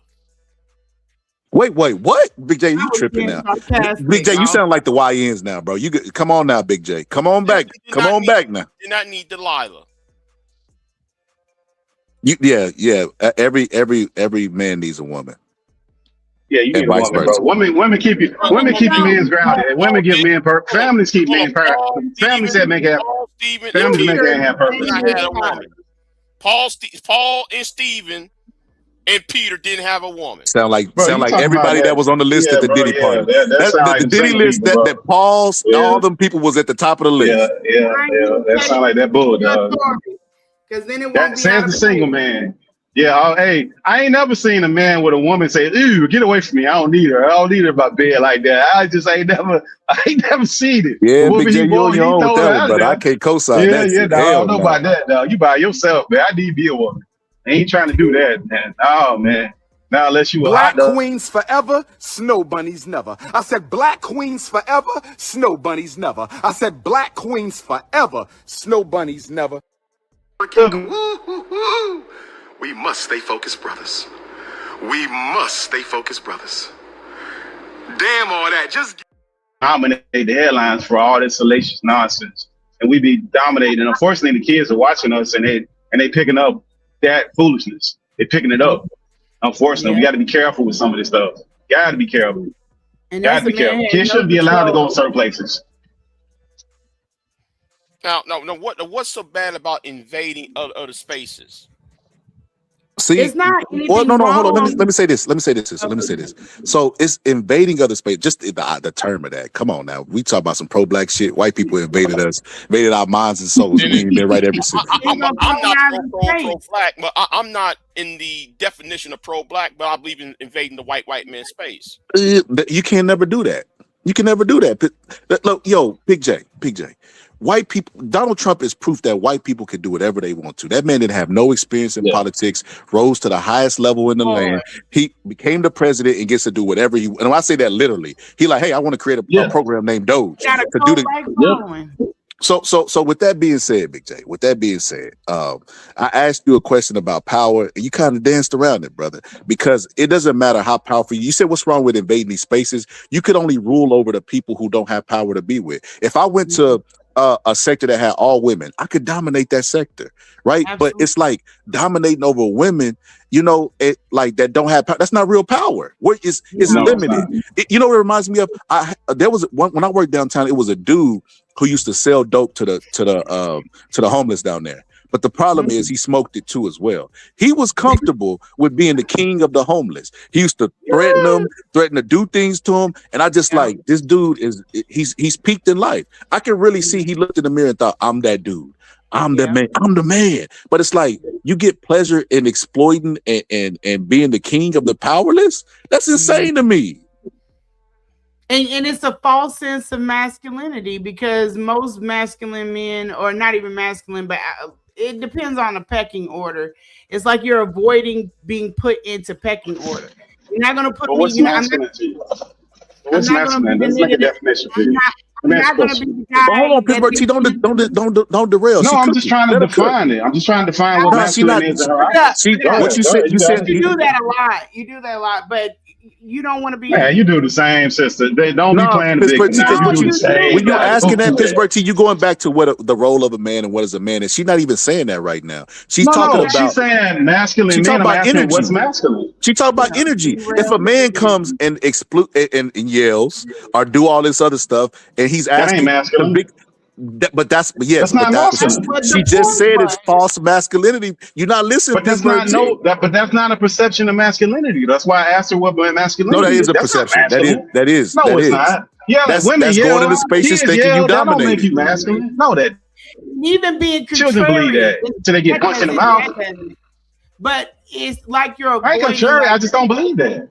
Speaker 2: Wait, what? Big J, you tripping now. Big J, you sound like the YNs now, bro. Come on now, Big J. Come on back. Come on back now.
Speaker 17: Did not need Delilah.
Speaker 2: Yeah. Every man needs a woman.
Speaker 19: Yeah, you need a woman, bro. Women keep you men grounded. Women give men families keep men perfect. Families that make it happen. Families make that happen.
Speaker 17: Paul and Stephen and Peter didn't have a woman.
Speaker 2: Sound like everybody that was on the list at the Diddy party. The Diddy list that Paul's all them people was at the top of the list.
Speaker 19: Yeah. That sound like that bull, dog.
Speaker 12: Because then it won't be
Speaker 19: Sam's a single man. Yeah, hey, I ain't never seen a man with a woman say, "Ooh, get away from me! I don't need her. I don't need her by bed like that." I ain't never seen it.
Speaker 2: Yeah, Big J, you on your own with that one, but I can't co-sign that.
Speaker 19: Yeah, dog, I don't know about that, dog. You by yourself, man. I need to be a woman. I ain't trying to do that, man. Oh, man. Now, unless you
Speaker 4: Black queens forever, snow bunnies never. I said black queens forever, snow bunnies never. I said black queens forever, snow bunnies never.
Speaker 18: We must stay focused, brothers. We must stay focused, brothers. Damn all that. Just
Speaker 19: dominate the headlines for all this salacious nonsense, and we be dominating. Unfortunately, the kids are watching us, and they picking up that foolishness. They're picking it up. Unfortunately, we got to be careful with some of this stuff. Got to be careful. Got to be careful. Kids shouldn't be allowed to go to certain places.
Speaker 17: Now, what's so bad about invading other spaces?
Speaker 2: See,
Speaker 12: It's not anything
Speaker 2: well, no, hold on.
Speaker 12: wrong.
Speaker 2: Let me say this. So it's invading other space. Just the term of that. Come on now. We talk about some pro-black shit. White people invaded us, invaded our minds and souls. And we ain't been right ever since.
Speaker 17: I'm not pro-black, but I'm not in the definition of pro-black, but I believe in invading the white man's space.
Speaker 2: You can never do that. You can never do that. Look, yo, Big J. White people, Donald Trump is proof that white people can do whatever they want to. That man didn't have no experience in politics, rose to the highest level in the land. He became the president and gets to do whatever he. And when I say that literally, he like, hey, I want to create a program named Doge to do the. So with that being said, Big J, I asked you a question about power and you kind of danced around it, brother, because it doesn't matter how powerful you said what's wrong with invading these spaces. You could only rule over the people who don't have power to be with. If I went to a sector that had all women, I could dominate that sector, right? Absolutely. But it's like dominating over women, you know, it like that don't have power. That's not real power. It's limited. You know what it reminds me of? There was one when I worked downtown. It was a dude who used to sell dope to the homeless down there. But the problem is he smoked it too as well. He was comfortable with being the king of the homeless. He used to threaten to do things to him. And I just like, this dude he's peaked in life. I can really see he looked in the mirror and thought, I'm that dude. I'm the man. I'm the man. But it's like you get pleasure in exploiting and being the king of the powerless. That's insane to me.
Speaker 12: And it's a false sense of masculinity because most masculine men, or not even masculine, but it depends on the pecking order. It's like you're avoiding being put into pecking order. You're not going to put me.
Speaker 19: What's masculine to you? What's masculine? Let's make a definition for you.
Speaker 12: I'm not going to be the guy.
Speaker 2: But hold on, Pittsburgh T, don't derail.
Speaker 19: No, I'm just trying to define it. I'm just trying to define what masculine is in her eyes.
Speaker 2: What you said.
Speaker 12: You do that a lot. You do that a lot, but you don't want to be.
Speaker 19: Yeah, you do the same, sister. They don't be playing the
Speaker 2: Pittsburgh
Speaker 19: big.
Speaker 2: When you're asking that, Pittsburgh T, you going back to what the role of a man and what is a man, and she's not even saying that right now. She's talking about.
Speaker 19: She's saying masculine.
Speaker 2: She's talking about energy.
Speaker 19: What's masculine?
Speaker 2: She talking about energy. If a man comes and and yells or do all this other stuff, and he's asking,
Speaker 19: That's not masculine.
Speaker 2: She just said it's false masculinity. You're not listening.
Speaker 19: But that's not a perception of masculinity. That's why I asked her what masculinity.
Speaker 2: No, that is a perception. That is.
Speaker 19: No, it's not. Yeah,
Speaker 2: that's
Speaker 19: women
Speaker 2: going into spaces thinking you dominate.
Speaker 19: That don't make you masculine. No, that
Speaker 12: even being
Speaker 19: children believe that until they get punched in the mouth.
Speaker 12: But it's like you're.
Speaker 19: I ain't contrary. I just don't believe that.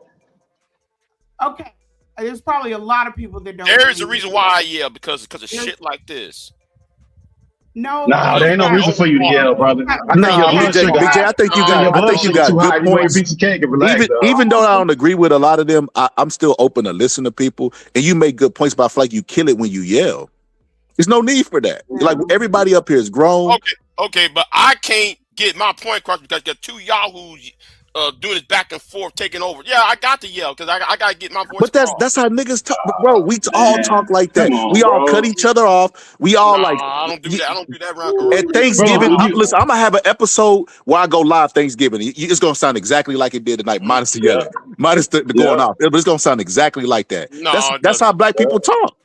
Speaker 12: Okay. There's probably a lot of people that don't.
Speaker 17: There is a reason why I yell because of shit like this.
Speaker 12: No,
Speaker 19: there ain't no reason for you to yell, brother.
Speaker 2: I think you got good points. Even though I don't agree with a lot of them, I'm still open to listen to people, and you make good points. But I feel like you kill it when you yell. There's no need for that. Like everybody up here is grown.
Speaker 17: Okay, but I can't get my point across because you got two yahoos doing this back and forth, taking over. Yeah, I got to yell because I got to get my voice.
Speaker 2: But that's how niggas talk, bro. We all talk like that. We all cut each other off. We all like.
Speaker 17: I don't do that. I don't do that around.
Speaker 2: At Thanksgiving, listen, I'm gonna have an episode where I go live Thanksgiving. It's gonna sound exactly like it did tonight, minus the yelling, minus the going off. But it's gonna sound exactly like that. That's how black people talk.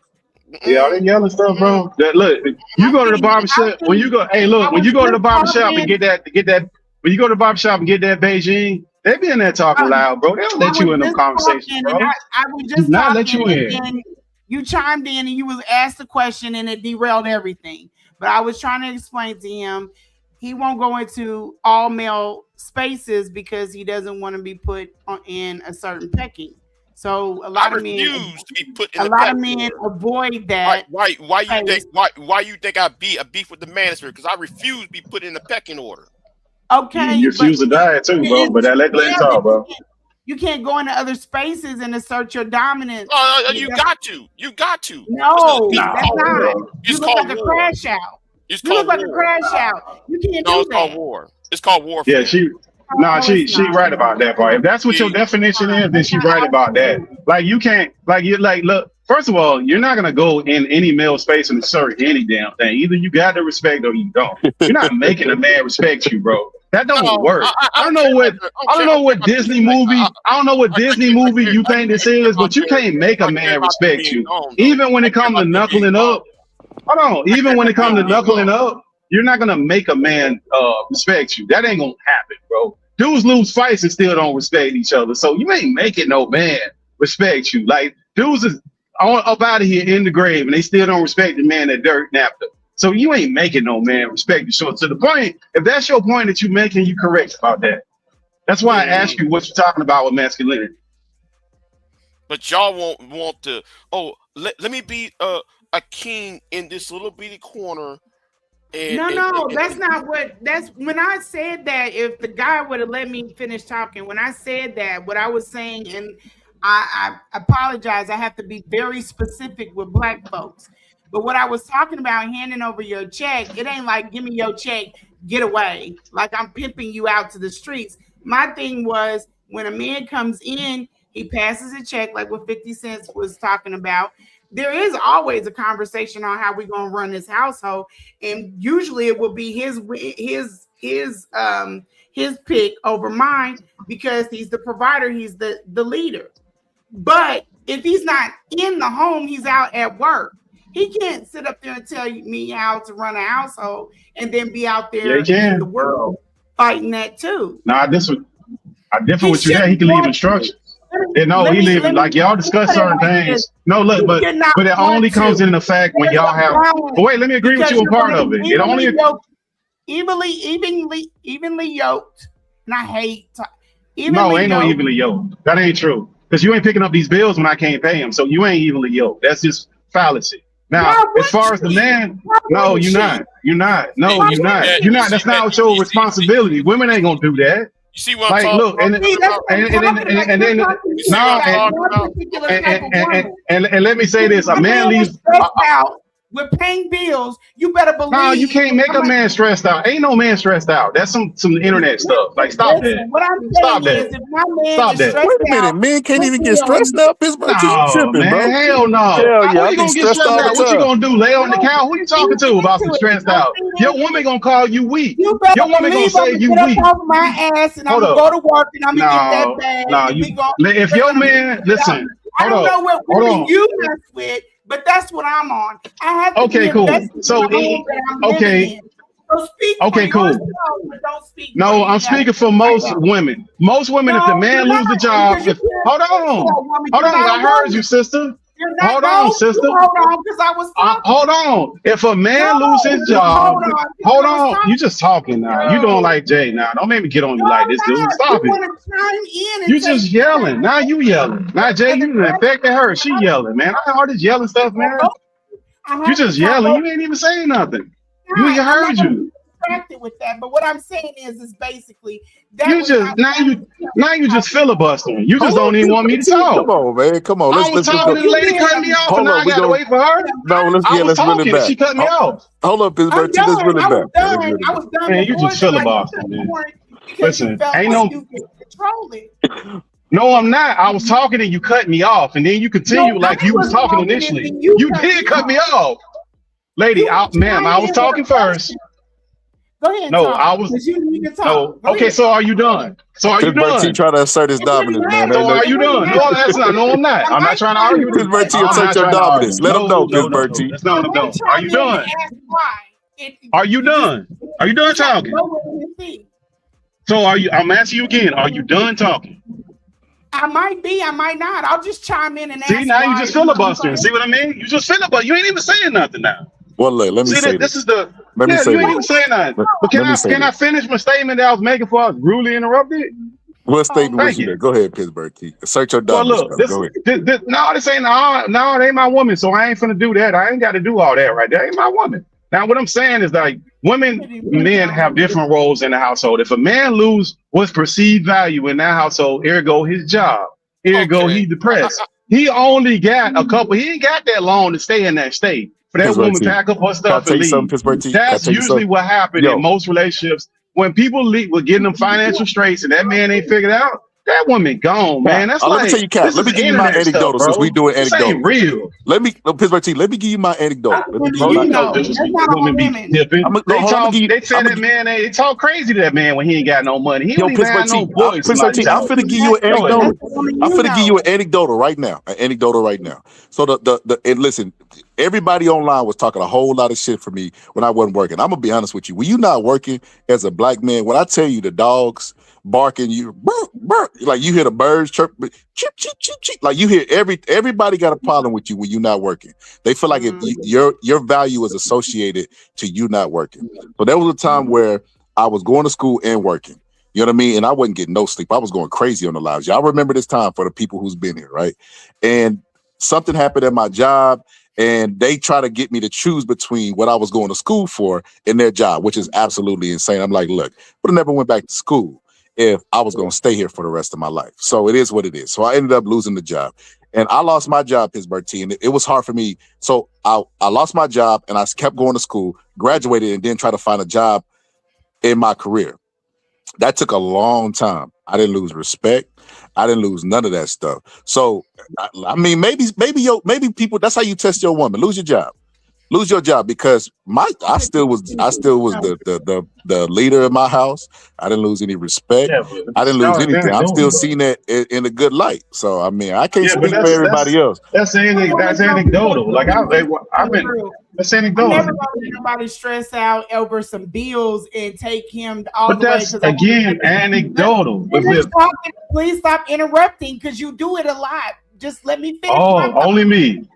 Speaker 19: Yeah, all that yelling stuff, bro. Look, you go to the barbershop when you go. Hey, look, when you go to the barbershop and get that. When you go to the barbershop and get that Beijing, they be in there talking loud, bro. They don't let you in them conversations, bro.
Speaker 12: I was just
Speaker 19: not let you in.
Speaker 12: You chimed in and you was asked a question and it derailed everything. But I was trying to explain to him he won't go into all male spaces because he doesn't want to be put in a certain pecking. So a lot of men
Speaker 17: refuse to be put in
Speaker 12: a lot of men avoid that.
Speaker 17: Why you think I be a beef with the manosphere? Because I refuse to be put in the pecking order.
Speaker 12: Okay,
Speaker 19: you refuse to die too, bro. But let talk, bro.
Speaker 12: You can't go into other spaces and assert your dominance.
Speaker 17: You got to. You got to.
Speaker 12: No, that's not. You look like
Speaker 17: war.
Speaker 12: A crash out. You look like a crash out. You can't do that.
Speaker 17: It's called war. It's called warfare.
Speaker 19: Yeah, she right about that, bro. If that's what your definition is, then she right about that. Like you can't, look. First of all, you're not gonna go in any male space and assert any damn thing. Either you got the respect or you don't. You're not making a man respect you, bro. That don't work. I don't know what Disney movie. I don't know what Disney movie you think this is, but you can't make a man respect you. Even when it comes to knuckling up, Hold on. Even when it comes to knuckling up, you're not gonna make a man respect you. That ain't gonna happen, bro. Dudes lose fights and still don't respect each other. So you ain't making no man respect you. Like dudes is up out of here in the grave and they still don't respect the man that dirt napped them. So you ain't making no man respect you. So to the point, if that's your point that you're making, you correct about that. That's why I asked you what you're talking about with masculinity.
Speaker 17: But y'all won't want to. Oh, let me be a king in this little bitty corner.
Speaker 12: That's not what. That's when I said that. If the guy would have let me finish talking, when I said that, what I was saying, and I apologize. I have to be very specific with black folks. But what I was talking about, handing over your check, it ain't like give me your check, get away. Like I'm pimping you out to the streets. My thing was when a man comes in, he passes a check, like what 50 Cent was talking about. There is always a conversation on how we're gonna run this household, and usually it will be his pick over mine because he's the provider, he's the leader. But if he's not in the home, he's out at work. He can't sit up there and tell me how to run a household and then be out there in the world fighting that too.
Speaker 19: Nah, I differ with you there. He can leave instructions. He leaving like y'all discuss certain things. No, look, but it only comes into effect when y'all have. But wait, let me agree with you on part of it. It only evenly yoked, and I hate. Ain't no evenly yoked. That ain't true. Because you ain't picking up these bills when I can't pay them, so you ain't evenly yoked. That's just fallacy. Now, as far as the man, no, you're not. You're not. No, you're not. You're not. That's not your responsibility. Women ain't gonna do that.
Speaker 17: You see what I'm talking
Speaker 19: about? And let me say this: a man leaves
Speaker 12: out with paying bills. You better believe.
Speaker 19: No, you can't make a man stressed out. Ain't no man stressed out. That's some internet stuff. Like stop that.
Speaker 12: What I'm saying is, if my man is stressed
Speaker 2: Wait a minute, men can't even get stressed out. Pittsburgh, you tripping, bro?
Speaker 19: Hell no.
Speaker 2: Hell yeah,
Speaker 19: How you gonna get stressed out? What you gonna do? Lay on the couch? Who you talking to about some stressed out? Your woman gonna call you weak. Your woman gonna say you weak.
Speaker 12: Off my ass, and I'm gonna go to work, and I'm gonna get that bag.
Speaker 19: If your man, listen.
Speaker 12: I don't know what women you mess with. But that's what I'm on. I have to
Speaker 19: okay, cool. So, okay.
Speaker 12: So speak
Speaker 19: cool.
Speaker 12: Yourself, but don't speak
Speaker 19: no, I'm speaking for most women. Most women, if the man loses the job, hold on. I heard you, sister. Hold on, sister.
Speaker 12: Hold on, because I was talking.
Speaker 19: Hold on. If a man loses his job, hold on. You just talking now. You doing like Jay now. Don't make me get on you like this, dude. Stop it. You just yelling. Now you yelling. Now Jay, you affected her. She yelling, man. I heard this yelling stuff, man. You just yelling. You ain't even saying nothing. You heard you.
Speaker 12: With that, but what I'm saying is basically that
Speaker 19: you just now you just filibustering. You just don't even want me to talk.
Speaker 2: Come on, man. Come on.
Speaker 19: I was talking to the lady cut me off, and now I gotta wait for her.
Speaker 2: No, let's run it back.
Speaker 19: She cut me off.
Speaker 2: Hold up, Pittsburgh. Let's run it back.
Speaker 12: I was done.
Speaker 19: Man, you just filibustering, man. Listen, ain't no. No, I'm not. I was talking and you cut me off, and then you continue like you was talking initially. You did cut me off, lady. Ma'am, I was talking first.
Speaker 12: Go ahead.
Speaker 19: No,
Speaker 12: talk,
Speaker 19: I was.
Speaker 12: You need to talk.
Speaker 19: No. Okay, so are you done?
Speaker 2: He trying to assert his dominance, man.
Speaker 19: So are you done? No, that's not. No, I'm not. I'm not trying to argue.
Speaker 2: Pittsburgh, assert your dominance. Let him know, Pittsburgh.
Speaker 19: No. Are you done? Are you done? Are you done talking? So are you? I'm asking you again. Are you done talking?
Speaker 12: I might be. I might not. I'll just chime in and ask.
Speaker 19: See, now you just filibustering. See what I mean? You just filibuster. You ain't even saying nothing now.
Speaker 2: Well, let me say
Speaker 19: this is the.
Speaker 2: Let me say
Speaker 19: you ain't even saying nothing. But can I finish my statement that I was making before I was rudely interrupted?
Speaker 2: What statement was you? Go ahead, Pittsburgh. Assert your dominance.
Speaker 19: Well, look, this ain't. No, it ain't my woman. So I ain't finna do that. I ain't got to do all that right there. Ain't my woman. Now, what I'm saying is like men have different roles in the household. If a man lose what's perceived value in that household, ergo his job, ergo he depressed. He only got a couple. He ain't got that long to stay in that state. For that woman pack up her stuff and leave. That's usually what happened in most relationships. When people leave, we're getting them financial straits, and that man ain't figured out. That woman gone, man. That's
Speaker 2: let me tell you, Cap. Let me give you my anecdote since we doing anecdote.
Speaker 19: Ain't real.
Speaker 2: Pittsburgh T. Let me give you my anecdote.
Speaker 19: They say that man. They talk crazy to that man when he ain't got no money. He don't even have no voice.
Speaker 2: Pittsburgh T. I'm finna give you an anecdote. I'm finna give you an anecdote right now. So and listen, everybody online was talking a whole lot of shit for me when I wasn't working. I'm gonna be honest with you. When you not working as a black man, when I tell you the dogs barking, you burp, burp, like you hear the birds chirp, chip, chip, chip, chip. Like you hear everybody got a problem with you when you're not working. They feel like if your value is associated to you not working. So there was a time where I was going to school and working. You know what I mean? And I wasn't getting no sleep. I was going crazy on the lives. Y'all remember this time for the people who's been here, right? And something happened at my job, and they try to get me to choose between what I was going to school for and their job, which is absolutely insane. I'm like, look, but I never went back to school if I was going to stay here for the rest of my life. So it is what it is. So I ended up losing the job, and I lost my job, Pittsburgh T, and it was hard for me. So I lost my job, and I kept going to school, graduated, and then try to find a job in my career. That took a long time. I didn't lose respect. I didn't lose none of that stuff. So I mean, maybe people. That's how you test your woman. Lose your job. Lose your job, because I still was the leader of my house. I didn't lose any respect. I didn't lose anything. I'm still seen that in a good light. So I mean, I can't speak for everybody else.
Speaker 19: That's anecdotal. Like I've been. That's anecdotal.
Speaker 12: I'm never gonna let nobody stress out over some bills and take him all
Speaker 19: But
Speaker 12: the way.
Speaker 19: that's again anecdotal.
Speaker 12: Please stop interrupting, because you do it a lot. Just let me finish.
Speaker 19: Oh, only me.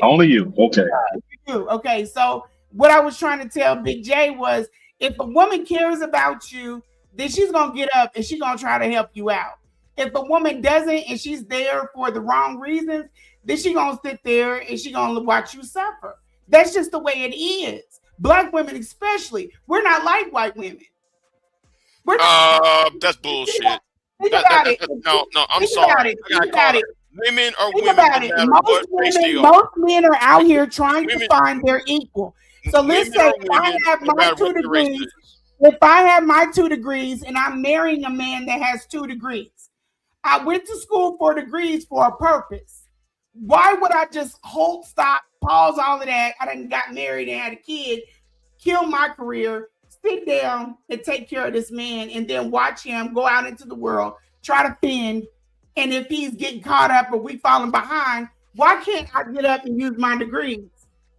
Speaker 19: Only you. Okay.
Speaker 12: Okay, so what I was trying to tell Big J was, if a woman cares about you, then she's gonna get up and she's gonna try to help you out. If a woman doesn't and she's there for the wrong reasons, then she's gonna sit there and she's gonna watch you suffer. That's just the way it is. Black women especially, we're not like white women.
Speaker 17: That's bullshit. No, I'm sorry. I gotta call it. Women are women.
Speaker 12: About it. Most men are out here trying to find their equal. So let's say if I have my 2 degrees, and I'm marrying a man that has 2 degrees, I went to school for degrees for a purpose. Why would I just stop, pause all of that? I done got married and had a kid, kill my career, sit down and take care of this man, and then watch him go out into the world, try to fend. And if he's getting caught up or we falling behind, why can't I get up and use my degrees?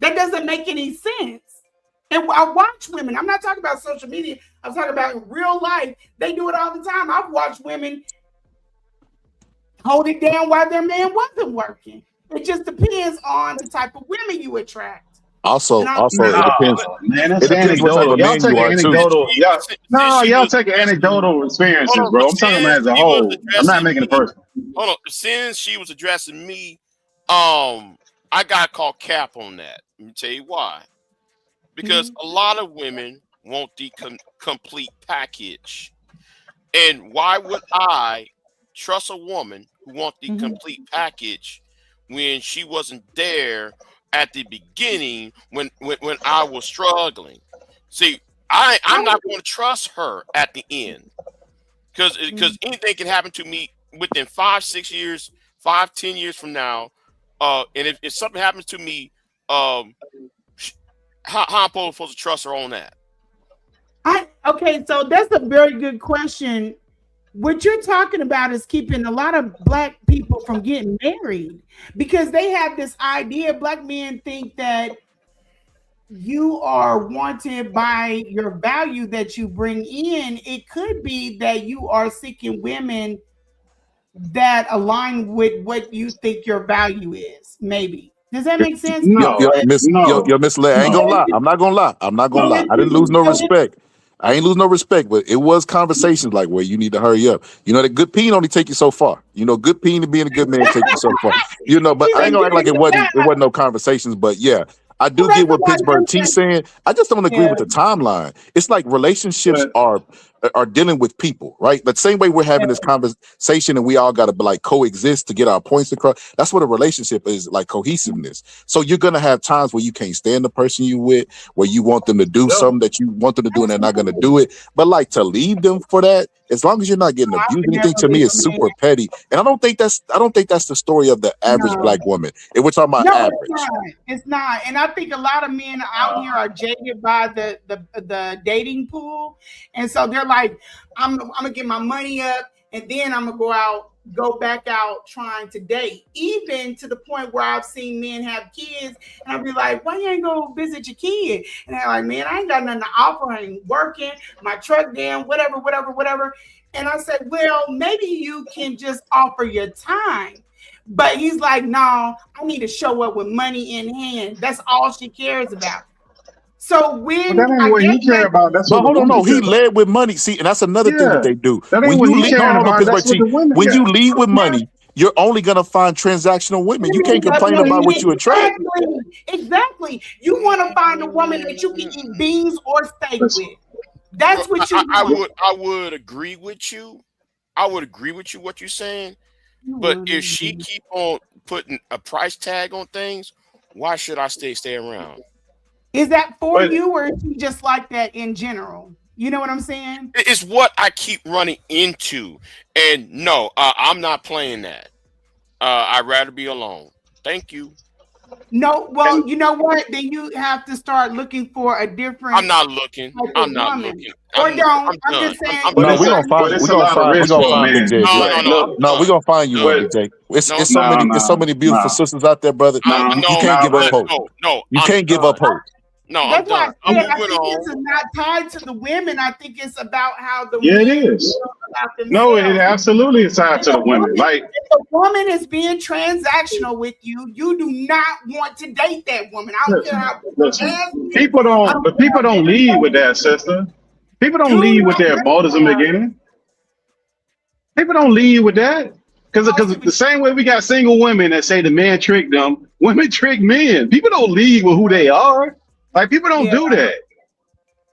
Speaker 12: That doesn't make any sense. And I watch women. I'm not talking about social media. I'm talking about in real life. They do it all the time. I've watched women hold it down while their man wasn't working. It just depends on the type of women you attract.
Speaker 2: Also, it depends.
Speaker 19: Man, that's
Speaker 2: it depends what type of
Speaker 19: y'all
Speaker 2: man
Speaker 19: take
Speaker 2: you are
Speaker 19: anecdotal.
Speaker 2: too.
Speaker 19: Y'all take anecdotal experiences, bro. I'm talking about as a whole. I'm not making it personal.
Speaker 17: Hold on. Since she was addressing me, I got called cap on that. Let me tell you why. Because a lot of women want the complete package. And why would I trust a woman who wants the complete package when she wasn't there at the beginning when I was struggling? See, I'm not going to trust her at the end, because anything can happen to me within 5, 6 years, 5, 10 years from now. And if something happens to me, how am I supposed to trust her on that?
Speaker 12: Okay, so that's a very good question. What you're talking about is keeping a lot of black people from getting married, because they have this idea. Black men think that you are wanted by your value that you bring in. It could be that you are seeking women that align with what you think your value is. Maybe. Does that make sense?
Speaker 2: Yo, Miss Lay, I ain't gonna lie. I'm not gonna lie. I didn't lose no respect. I ain't lose no respect, but it was conversations like, well, you need to hurry up. You know, the good peen only take you so far. You know, good peen and being a good man take you so far. You know, but I ain't gonna act like it wasn't no conversations. But yeah, I do get what Pittsburgh T's saying. I just don't agree with the timeline. It's like relationships are dealing with people, right? The same way we're having this conversation and we all got to like coexist to get our points across. That's what a relationship is, like cohesiveness. So you're going to have times where you can't stand the person you with, where you want them to do something that you want them to do and they're not going to do it. But like to leave them for that, as long as you're not getting abused, anything to me is super petty. And I don't think that's the story of the average black woman. If we're talking about average.
Speaker 12: It's not. And I think a lot of men out here are jaded by the dating pool. And so they're like, I'm gonna get my money up and then I'm gonna go out go back out trying to date, even to the point where I've seen men have kids, and I'll be like, why you ain't go visit your kid? And they're like, man, I ain't got nothing to offer. I ain't working, my truck down, whatever. And I said, well, maybe you can just offer your time. But he's like, no, I need to show up with money in hand. That's all she cares about. So when
Speaker 19: that ain't what he care about. That's
Speaker 2: But
Speaker 19: what the
Speaker 2: hold on, no,
Speaker 19: women care
Speaker 2: he
Speaker 19: about.
Speaker 2: led with money. See, and that's another thing that they do.
Speaker 19: That
Speaker 2: When
Speaker 19: ain't what
Speaker 2: you
Speaker 19: he
Speaker 2: lead,
Speaker 19: caring about. That's what the women
Speaker 2: when you
Speaker 19: care.
Speaker 2: lead with money, you're only gonna find transactional women. You can't complain about what you attract.
Speaker 12: Exactly. You want to find a woman that you can eat beans or steak with. That's what you want.
Speaker 17: I would agree with you. I would agree with you what you're saying. But if she keep on putting a price tag on things, why should I stay around?
Speaker 12: Is that for you, or is she just like that in general? You know what I'm saying?
Speaker 17: It's what I keep running into. And no, I'm not playing that. I'd rather be alone. Thank you.
Speaker 12: No, well, you know what? Then you have to start looking for a different.
Speaker 17: I'm not looking. I'm not looking.
Speaker 12: Or don't. I'm just saying.
Speaker 2: No, we're gonna find Big J. No, we're gonna find you one, Big J. It's so many beautiful sisters out there, brother. You can't give up hope. You can't give up hope.
Speaker 17: No,
Speaker 12: that's why I said I think
Speaker 17: on.
Speaker 12: this is not tied to the women. I think it's about how the
Speaker 19: it
Speaker 12: men
Speaker 19: is.
Speaker 12: feel about themselves.
Speaker 19: No, it absolutely is tied to the women. Like
Speaker 12: if a woman is being transactional with you, you do not want to date that woman. I don't care how
Speaker 19: people don't lead with that, sister. People don't lead with their motives in the beginning. People don't lead with that. Because the same way we got single women that say the man tricked them, women trick men. People don't lead with who they are. Like people don't do that.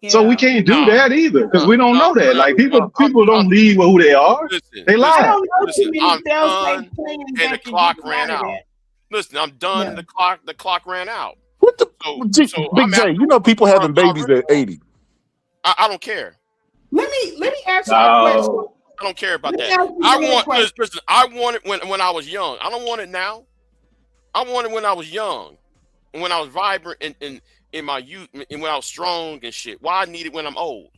Speaker 19: So we can't do that either because we don't know that. Like people don't lead with who they are. They lie.
Speaker 17: I'm done and the clock ran out. Listen, I'm done and the clock ran out.
Speaker 2: What the Big J, you know people having babies at 80.
Speaker 17: I don't care.
Speaker 12: Let me ask you a question.
Speaker 17: I don't care about that. I want it when I was young. I don't want it now. I want it when I was young, and when I was vibrant and in my youth, and when I was strong and shit. Why I need it when I'm old?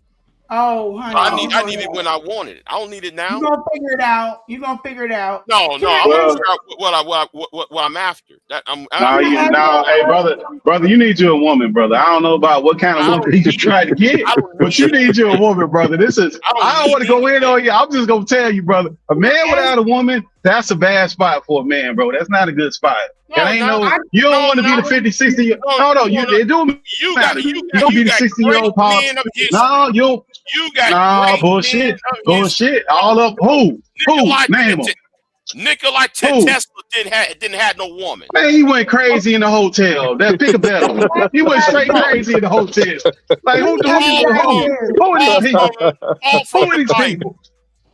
Speaker 12: Oh, honey.
Speaker 17: I need it when I wanted it. I don't need it now.
Speaker 12: You're gonna figure it out. You're gonna figure it out.
Speaker 17: No, I'm gonna figure out what I'm after. That
Speaker 19: hey, brother, you need you a woman, brother. I don't know about what kind of woman you try to get, but you need you a woman, brother. I don't want to go in on you. I'm just gonna tell you, brother. A man without a woman, that's a bad spot for a man, bro. That's not a good spot. You don't want to be the 50, 60 year. No, you do. You don't be the 60-year-old pop. No, you got bullshit. All up. Who? Name them.
Speaker 17: Nikolai Tesla didn't have no woman.
Speaker 19: Man, he went crazy in the hotel. Pick a better one. He went straight crazy in the hotel. Like who are these people? Who are these people?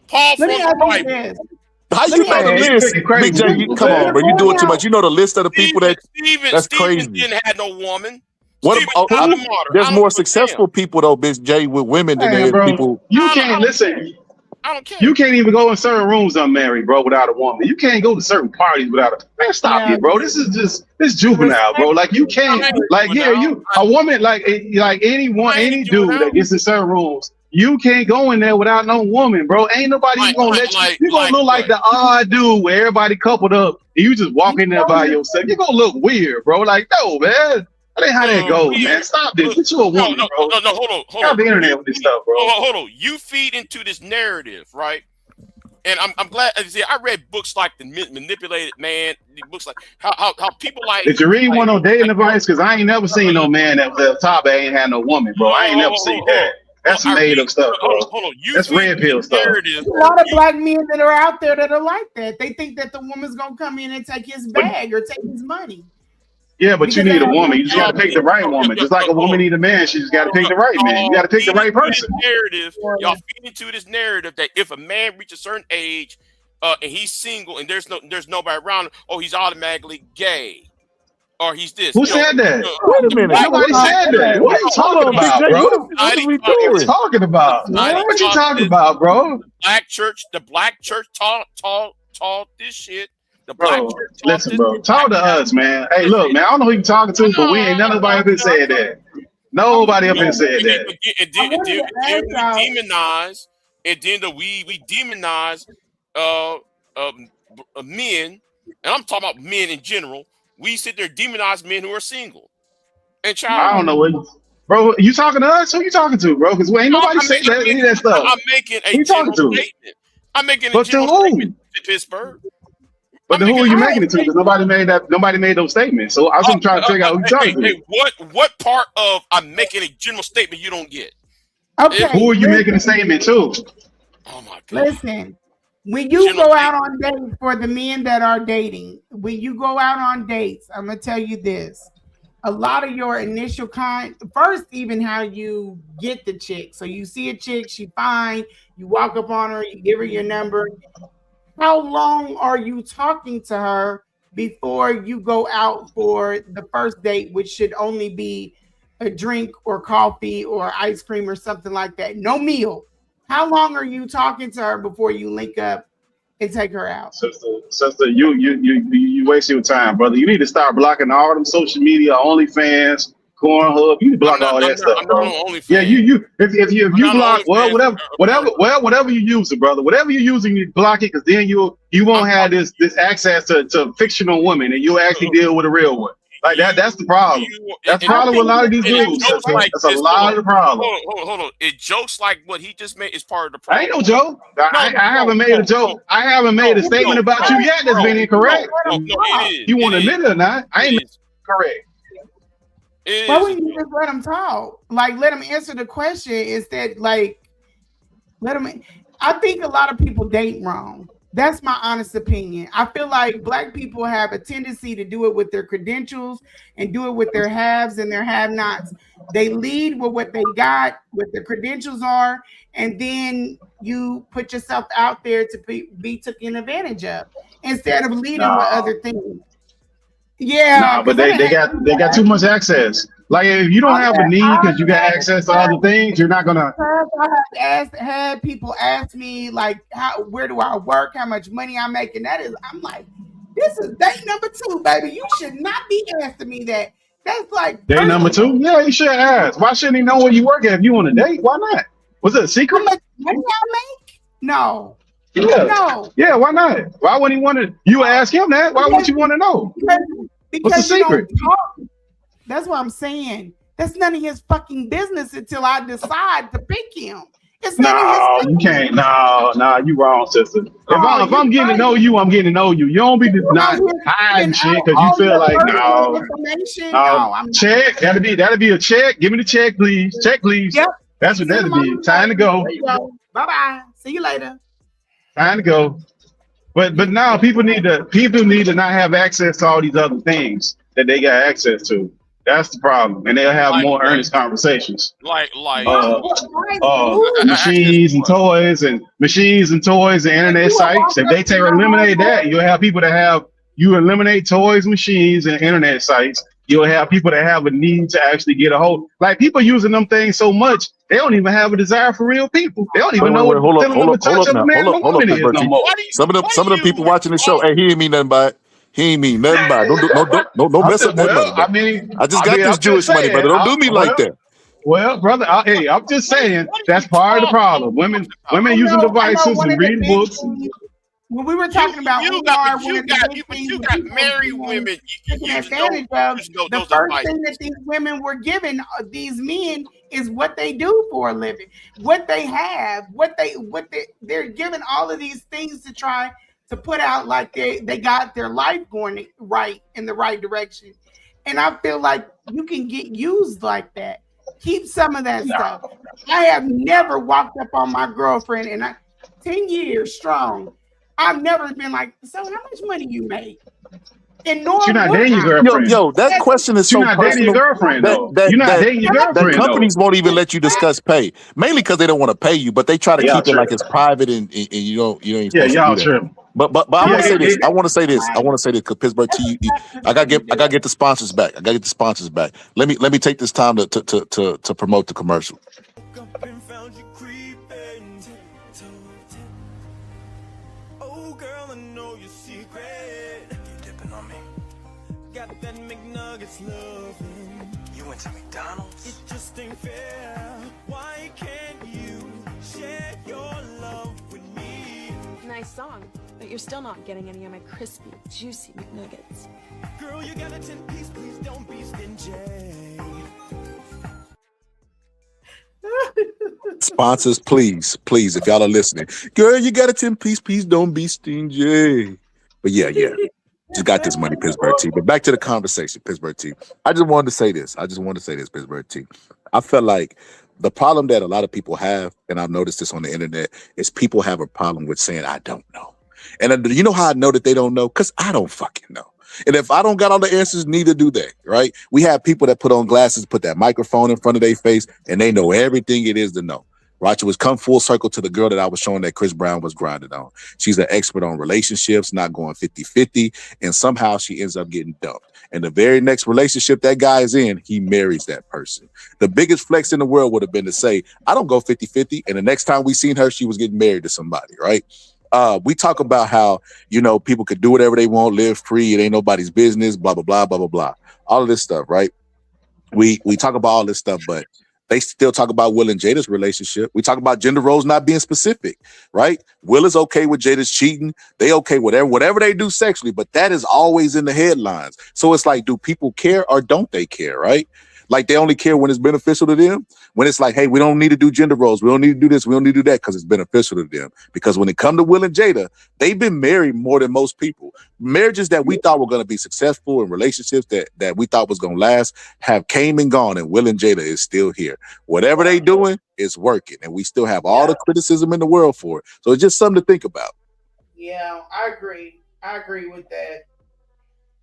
Speaker 17: Paul from the Bible.
Speaker 2: How you know the list? Big J, come on, bro. You doing too much. You know the list of the people that's crazy.
Speaker 17: Stephen didn't have no woman.
Speaker 2: There's more successful people though, Big J, with women than there is people.
Speaker 19: You can't listen.
Speaker 17: I don't care.
Speaker 19: You can't even go in certain rooms unmarried, bro, without a woman. You can't go to certain parties without a man. Stop it, bro. This is juvenile, bro. Like you can't, like a woman, like any dude that gets in certain rooms. You can't go in there without no woman, bro. Ain't nobody gonna let you. You gonna look like the odd dude where everybody coupled up and you just walk in there by yourself. You gonna look weird, bro. Like, no, man. That ain't how that goes, man. Stop this. Get you a woman, bro.
Speaker 17: No, hold on.
Speaker 19: Got the internet with this stuff, bro.
Speaker 17: Hold on. You feed into this narrative, right? And I'm glad. See, I read books like The Manipulated Man. Books like how people like.
Speaker 19: Did you read one on dating advice? Because I ain't never seen no man that was at the top that ain't had no woman, bro. I ain't never seen that. That's made up stuff, bro. That's red pill stuff.
Speaker 12: There's a lot of black men that are out there that are like that. They think that the woman's gonna come in and take his bag or take his money.
Speaker 19: Yeah, but you need a woman. You just gotta pick the right woman. Just like a woman need a man, she just gotta pick the right man. You gotta pick the right person.
Speaker 17: Y'all feed into this narrative that if a man reaches a certain age and he's single and there's nobody around, he's automatically gay. Or he's this.
Speaker 19: Who said that? Wait a minute. Nobody said that. What are you talking about, bro? What are we doing? Talking about? What you talking about, bro?
Speaker 17: The black church taught this shit. The black church
Speaker 19: listen, bro. Talk to us, man. Hey, look, man. I don't know who you talking to, but we ain't nobody up here said that. Nobody up here said that.
Speaker 17: And then we demonize men, and I'm talking about men in general, we sit there demonize men who are single and
Speaker 19: I don't
Speaker 17: childless.
Speaker 19: know what, bro. You talking to us? Who you talking to, bro? Because ain't nobody say that any of that stuff.
Speaker 17: I'm making a
Speaker 19: Who you talking
Speaker 17: general
Speaker 19: to?
Speaker 17: statement. I'm making a
Speaker 19: But to
Speaker 17: general
Speaker 19: who?
Speaker 17: statement to Pittsburgh.
Speaker 19: But to who are you making it to? Because nobody made that. Nobody made those statements. So I was trying to figure out who you talking to.
Speaker 17: What part of I'm making a general statement you don't get?
Speaker 12: Okay.
Speaker 19: Who are you making a statement to?
Speaker 17: Oh my God.
Speaker 12: Listen, when you go out on dates, for the men that are dating, when you go out on dates, I'm gonna tell you this. A lot of your initial first, even how you get the chick. So you see a chick, she fine, you walk up on her, you give her your number. How long are you talking to her before you go out for the first date, which should only be a drink or coffee or ice cream or something like that? No meal. How long are you talking to her before you link up and take her out?
Speaker 19: Sister, you waste your time, brother. You need to start blocking all them social media, OnlyFans, Pornhub. You need to block all that stuff, bro. Yeah, if you block whatever you use it, brother. Whatever you using, you block it, because then you won't have this access to fictional women, and you'll actually deal with a real one. Like that's the problem. That's the problem with a lot of these dudes. That's a lot of the problem.
Speaker 17: Hold on. It jokes like what he just made is part of the problem.
Speaker 19: I ain't no joke. I haven't made a joke. I haven't made a statement about you yet that's been incorrect. You want to admit it or not? I ain't correct.
Speaker 12: Why wouldn't you just let them talk? Like, let them answer the question instead. Like, let them. I think a lot of people date wrong. That's my honest opinion. I feel like Black people have a tendency to do it with their credentials and do it with their haves and their have-nots. They lead with what they got, what their credentials are, and then you put yourself out there to be taken advantage of instead of leading with other things. Yeah,
Speaker 19: but they got too much access. Like, if you don't have a need because you got access to other things, you're not gonna.
Speaker 12: I had people ask me like, where do I work? How much money I'm making? I'm like, this is date number 2, baby. You should not be asking me that. That's like
Speaker 19: date number 2. Yeah, you should ask. Why shouldn't he know where you work at if you want to date? Why not? Was it a secret?
Speaker 12: How much money I make? No.
Speaker 19: Yeah.
Speaker 12: No.
Speaker 19: Yeah, why not? Why wouldn't he want to? You ask him that. Why would you want to know? What's the secret?
Speaker 12: That's what I'm saying. That's none of his fucking business until I decide to pick him. It's none of his business.
Speaker 19: You can't. No, you wrong, sister. If I'm getting to know you, I'm getting to know you. You don't be not hiding shit because you feel like no. Check. That'll be a check. Give me the check, please. Check, please. Yep. That's what that'll be. Time to go.
Speaker 12: Bye bye. See you later.
Speaker 19: Time to go. But now people need to not have access to all these other things that they got access to. That's the problem, and they'll have more earnest conversations. Machines and toys and internet sites. If they eliminate that, you'll have people that eliminate toys, machines, and internet sites. You'll have people that have a need to actually get a hold. Like, people using them things so much, they don't even have a desire for real people. They don't even know what the touch of a man or woman is no more.
Speaker 2: Some of the people watching the show, hey, he ain't mean nothing by it. He ain't mean nothing by it. Don't mess up that money. I just got this Jewish money, brother. Don't do me like that.
Speaker 19: Well, brother, I'm just saying that's part of the problem. Women using devices and reading books.
Speaker 12: When we were talking about
Speaker 17: you got married women.
Speaker 12: The first thing that these women were giving these men is what they do for a living, what they have, they're giving all of these things to try to put out like they got their life going right in the right direction. And I feel like you can get used like that. Keep some of that stuff. I have never walked up on my girlfriend in 10 years strong. I've never been like, so how much money you make? And
Speaker 19: you're not dating your girlfriend.
Speaker 2: Yo, that question is so personal.
Speaker 19: You're not dating your girlfriend, though. You're not dating your girlfriend.
Speaker 2: That companies won't even let you discuss pay, mainly because they don't want to pay you, but they try to keep it like it's private and you ain't supposed to do that. But I want to say this. I want to say this because Pittsburgh TV. I gotta get the sponsors back. Let me take this time to promote the commercial.
Speaker 7: You went to McDonald's? It just ain't fair. Why can't you share your love with me?
Speaker 6: Nice song.
Speaker 13: but you're still not getting any of my crispy, juicy McNuggets.
Speaker 7: Girl, you got a 10-piece, please don't be stingy.
Speaker 2: Sponsors, please, if y'all are listening. Girl, you got a 10-piece, please don't be stingy. But yeah. Just got this money, Pittsburgh team. But back to the conversation, Pittsburgh team. I just wanted to say this, Pittsburgh team. I felt like the problem that a lot of people have, and I've noticed this on the internet, is people have a problem with saying, I don't know. And you know how I know that they don't know? Because I don't fucking know. And if I don't got all the answers, neither do they, right? We have people that put on glasses, put that microphone in front of their face, and they know everything it is to know. Right? It was come full circle to the girl that I was showing that Chris Brown was grinding on. She's an expert on relationships, not going 50-50, and somehow she ends up getting dumped. And the very next relationship that guy is in, he marries that person. The biggest flex in the world would have been to say, I don't go 50-50, and the next time we seen her, she was getting married to somebody, right? We talk about how, people could do whatever they want, live free, it ain't nobody's business, blah, blah, blah, blah, blah, blah. All of this stuff, right? We talk about all this stuff, but they still talk about Will and Jada's relationship. We talk about gender roles not being specific, right? Will is okay with Jada's cheating. They okay with whatever they do sexually, but that is always in the headlines. So it's like, do people care or don't they care, right? Like they only care when it's beneficial to them. When it's like, hey, we don't need to do gender roles. We don't need to do this. We don't need to do that because it's beneficial to them. Because when it comes to Will and Jada, they've been married more than most people. Marriages that we thought were going to be successful and relationships that we thought was going to last have came and gone, and Will and Jada is still here. Whatever they doing is working, and we still have all the criticism in the world for it. So it's just something to think about.
Speaker 12: Yeah, I agree. I agree with that.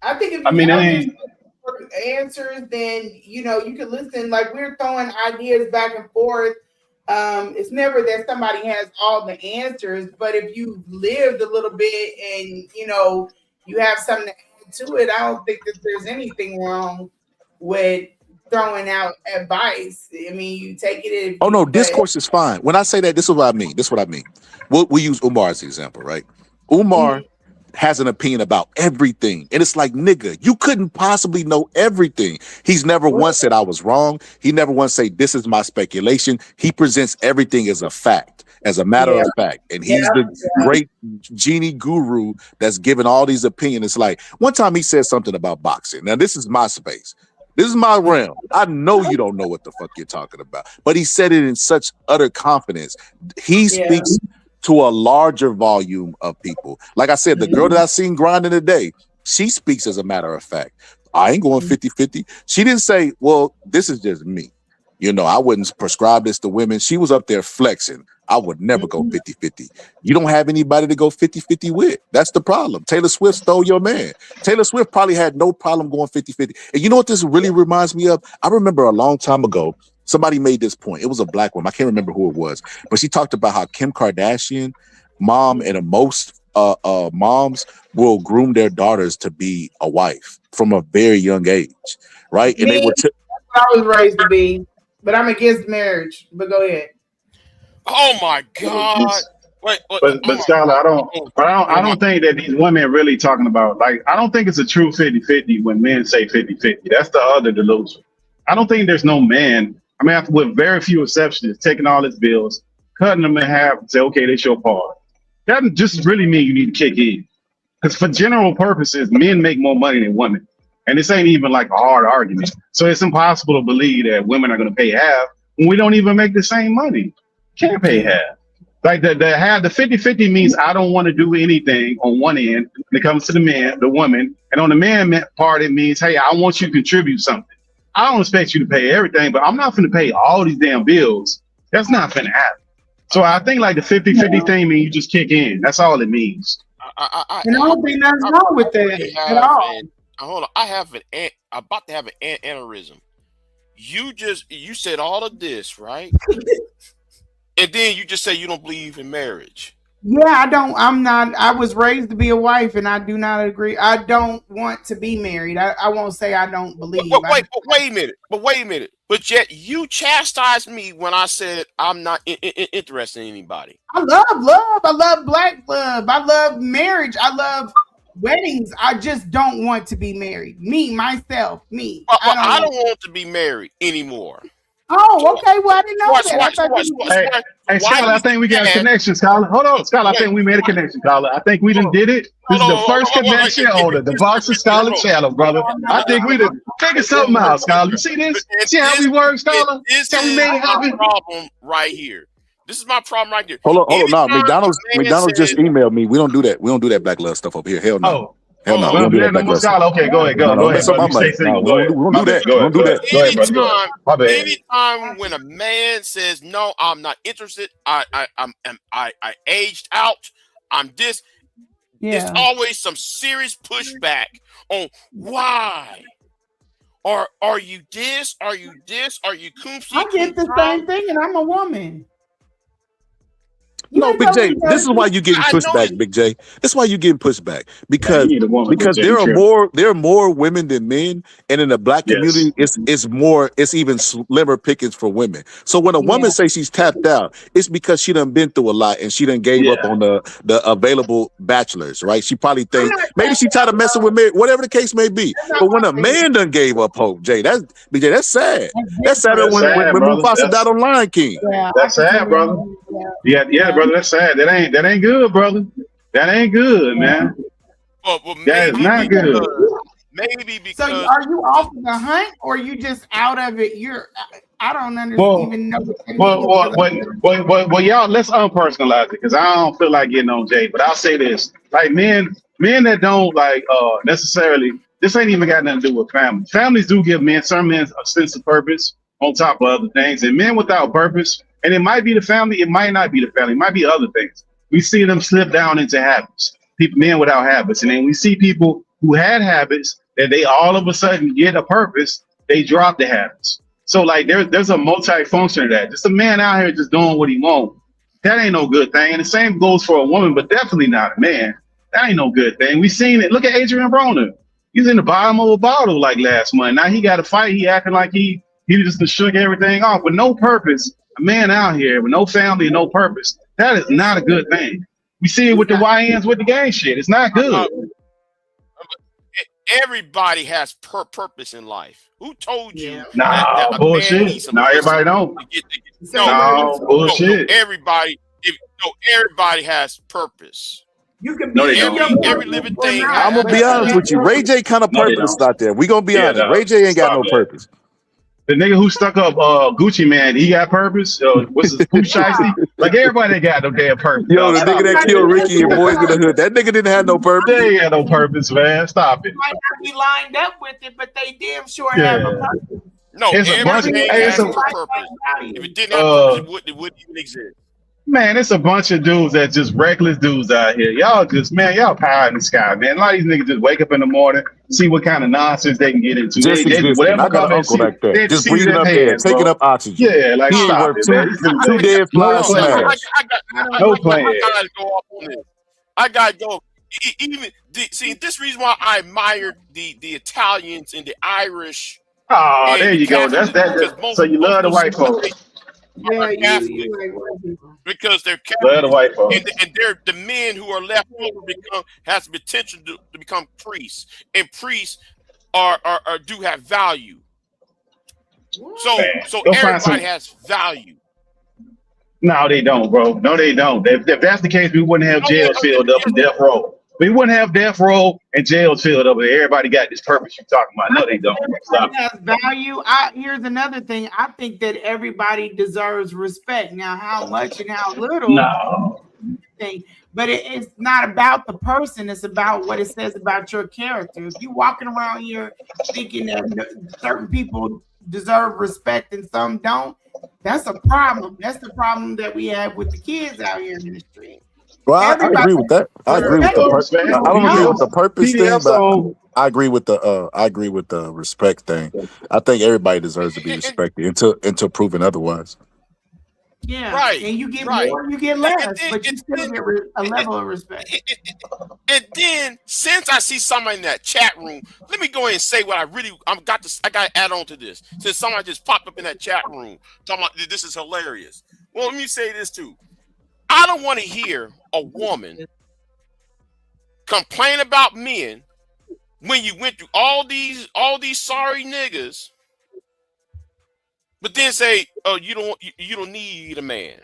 Speaker 12: I think if
Speaker 19: I mean,
Speaker 12: answers, then you can listen. Like we're throwing ideas back and forth. It's never that somebody has all the answers, but if you've lived a little bit and you have something to add to it, I don't think that there's anything wrong with throwing out advice. I mean, you take it.
Speaker 2: Oh no, discourse is fine. When I say that, this is what I mean. We'll use Umar as the example, right? Umar has an opinion about everything. And it's like, nigga, you couldn't possibly know everything. He's never once said I was wrong. He never once said this is my speculation. He presents everything as a fact, as a matter of fact. And he's the great genie guru that's given all these opinions. It's like, one time he said something about boxing. Now, this is my space. This is my realm. I know you don't know what the fuck you're talking about. But he said it in such utter confidence. He speaks to a larger volume of people. Like I said, the girl that I seen grinding today, she speaks as a matter of fact. I ain't going 50-50. She didn't say, well, this is just me. I wouldn't prescribe this to women. She was up there flexing. I would never go 50-50. You don't have anybody to go 50-50 with. That's the problem. Taylor Swift stole your man. Taylor Swift probably had no problem going 50-50. And you know what this really reminds me of? I remember a long time ago, somebody made this point. It was a black woman. I can't remember who it was, but she talked about how Kim Kardashian, mom, and most moms will groom their daughters to be a wife from a very young age, right? And they were.
Speaker 12: That's what I was raised to be, but I'm against marriage. But go ahead.
Speaker 17: Oh my God! Wait,
Speaker 19: but Skylar, I don't think that these women really talking about, like, I don't think it's a true 50-50 when men say 50-50. That's the other delusion. I don't think there's no man, with very few exceptions, taking all his bills, cutting them in half and say, okay, that's your part. That just really mean you need to kick in. Because for general purposes, men make more money than women. And this ain't even like a hard argument. So it's impossible to believe that women are going to pay half when we don't even make the same money. Can't pay half. Like the 50-50 means I don't want to do anything on one end when it comes to the woman. And on the man part, it means, hey, I want you to contribute something. I don't expect you to pay everything, but I'm not going to pay all these damn bills. That's not going to happen. So I think like the 50-50 thing means you just kick in. That's all it means.
Speaker 12: I don't think nothing's wrong with that at all.
Speaker 17: Hold on. I'm about to have an aneurysm. You said all of this, right? And then you just say you don't believe in marriage.
Speaker 12: Yeah, I was raised to be a wife, and I do not agree. I don't want to be married. I won't say I don't believe.
Speaker 17: Wait a minute. But yet you chastised me when I said I'm not interested in anybody.
Speaker 12: I love love. I love black love. I love marriage. I love weddings. I just don't want to be married. Me, myself, me.
Speaker 17: I don't want to be married anymore.
Speaker 12: Oh, okay. Well, I didn't know that. I thought you was
Speaker 19: Hey, Scholar, I think we got a connection, Scholar. Hold on, Scholar. I think we made a connection, Scholar. I think we done did it. This is the first connection on the Boxer Scholar channel, brother. I think we done figured something out, Scholar. You see this? See how we work, Scholar?
Speaker 17: This
Speaker 19: See how we
Speaker 17: is
Speaker 19: made it
Speaker 17: my
Speaker 19: happen?
Speaker 17: problem right here. This is my problem right here.
Speaker 2: Hold on. No,
Speaker 17: Anytime a man
Speaker 2: McDonald's just
Speaker 17: says,
Speaker 2: emailed me. We don't do that. We don't do that black love stuff over here. Hell no.
Speaker 19: Oh.
Speaker 2: Hell no. We
Speaker 19: Well,
Speaker 2: don't do that
Speaker 19: no
Speaker 2: black
Speaker 19: more
Speaker 2: love stuff.
Speaker 19: Scholar. Okay, go ahead,
Speaker 2: No,
Speaker 19: go
Speaker 2: don't
Speaker 19: ahead,
Speaker 2: mess up
Speaker 19: brother.
Speaker 2: my
Speaker 19: You
Speaker 2: money.
Speaker 19: stay
Speaker 2: No,
Speaker 19: single.
Speaker 2: we
Speaker 19: Go
Speaker 2: don't
Speaker 19: ahead.
Speaker 2: do, we don't
Speaker 19: My
Speaker 2: do
Speaker 19: bad.
Speaker 2: that.
Speaker 19: Go
Speaker 2: We
Speaker 19: ahead.
Speaker 2: don't do that.
Speaker 19: Go ahead, brother. Go ahead. My bad.
Speaker 17: anytime when a man says no, I'm not interested. I aged out. I'm this. It's
Speaker 12: Yeah.
Speaker 17: always some serious pushback on why. Are you this? Are you this? Are you Kumsi?
Speaker 12: I get the same thing, and I'm a woman.
Speaker 2: No, Big J, this is why you're getting pushed back, Big J. That's why you're getting pushed back because there are more women than men, and in the black community, it's even slimmer pickings for women. So when a woman says she's tapped out, it's because she done been through a lot and she done gave up on the available bachelors, right? She probably thinks maybe she tried to mess with me, whatever the case may be. But when a man done gave up hope, Jay, that's Big J, that's sad. That's sadder when Mufasa died on Lion King.
Speaker 19: That's sad, brother. Yeah, brother. That's sad. That ain't good, brother. That ain't good, man.
Speaker 17: Well,
Speaker 19: that is not good.
Speaker 17: Maybe because.
Speaker 12: So are you off the hunt, or you just out of it? I don't understand. Even know.
Speaker 19: Well, y'all, let's unpersonalize it because I don't feel like getting on Jay. But I'll say this: like men that don't like necessarily. This ain't even got nothing to do with family. Families do give some men a sense of purpose on top of other things, and men without purpose. And it might be the family, it might not be the family, it might be other things. We see them slip down into habits, men without habits. And then we see people who had habits that they all of a sudden get a purpose, they drop the habits. So like there's a multi-function of that. Just a man out here just doing what he wants. That ain't no good thing. And the same goes for a woman, but definitely not a man. That ain't no good thing. We seen it. Look at Adrian Broner. He's in the bottom of a bottle like last month. Now he got to fight. He acting like he just shook everything off with no purpose. A man out here with no family and no purpose, that is not a good thing. We see it with the YNs with the gang shit. It's not good.
Speaker 17: Everybody has purpose in life. Who told you?
Speaker 19: Nah, bullshit. No, everybody don't. No, bullshit.
Speaker 17: Everybody has purpose.
Speaker 12: You can
Speaker 19: be
Speaker 17: every living thing.
Speaker 2: I'm gonna be honest with you. Ray J kind of purpose out there. We gonna be honest. Ray J ain't got no purpose.
Speaker 19: The nigga who stuck up Gucci Man, he got purpose. What's his Pooh Shiesty? Like everybody got no damn purpose.
Speaker 2: Yo, the nigga that killed Ricky and Boys in the Hood, that nigga didn't have no purpose.
Speaker 19: They ain't got no purpose, man. Stop it.
Speaker 12: Might not be lined up with it, but they damn sure have a purpose.
Speaker 17: No,
Speaker 19: it's a bunch of
Speaker 17: purpose. If it didn't have purpose, it wouldn't even exist.
Speaker 19: Man, it's a bunch of dudes that just reckless dudes out here. Y'all pie in the sky, man. A lot of these niggas just wake up in the morning, see what kind of nonsense they can get into.
Speaker 2: I got an uncle like that. Just breathing up air, taking up oxygen.
Speaker 19: Yeah, like stop it, man.
Speaker 2: Two dead flies smash.
Speaker 19: No plan.
Speaker 17: I gotta go off on this. I gotta go. See, this reason why I admired the Italians and the Irish.
Speaker 19: Oh, there you go. That's that. So you love the white folks.
Speaker 12: Yeah,
Speaker 17: because they're
Speaker 19: Catholic, the white folks.
Speaker 17: And they're the men who are left over has the potential to become priests, and priests are do have value. So everybody has value.
Speaker 19: No, they don't, bro. No, they don't. If that's the case, we wouldn't have jails filled up and death row. We wouldn't have death row and jails filled up. Everybody got this purpose you're talking about. No, they don't. Stop.
Speaker 12: Has value. Here's another thing. I think that everybody deserves respect. Now, how much and how little?
Speaker 19: No.
Speaker 12: But it's not about the person. It's about what it says about your character. If you're walking around here thinking that certain people deserve respect and some don't, that's a problem. That's the problem that we have with the kids out here in the street.
Speaker 2: Well, I agree with that. I agree with the purpose. I don't agree with the purpose thing, but I agree with the respect thing. I think everybody deserves to be respected until proven otherwise.
Speaker 12: Yeah,
Speaker 17: right.
Speaker 12: And you get more, you get less, but you still get a level of respect.
Speaker 17: And then, since I see somebody in that chat room, let me go ahead and say what I got to add on to this. Since somebody just popped up in that chat room talking about this is hilarious. Well, let me say this too. I don't want to hear a woman complain about men when you went through all these sorry niggas. but then say, "Oh, you don't need a man."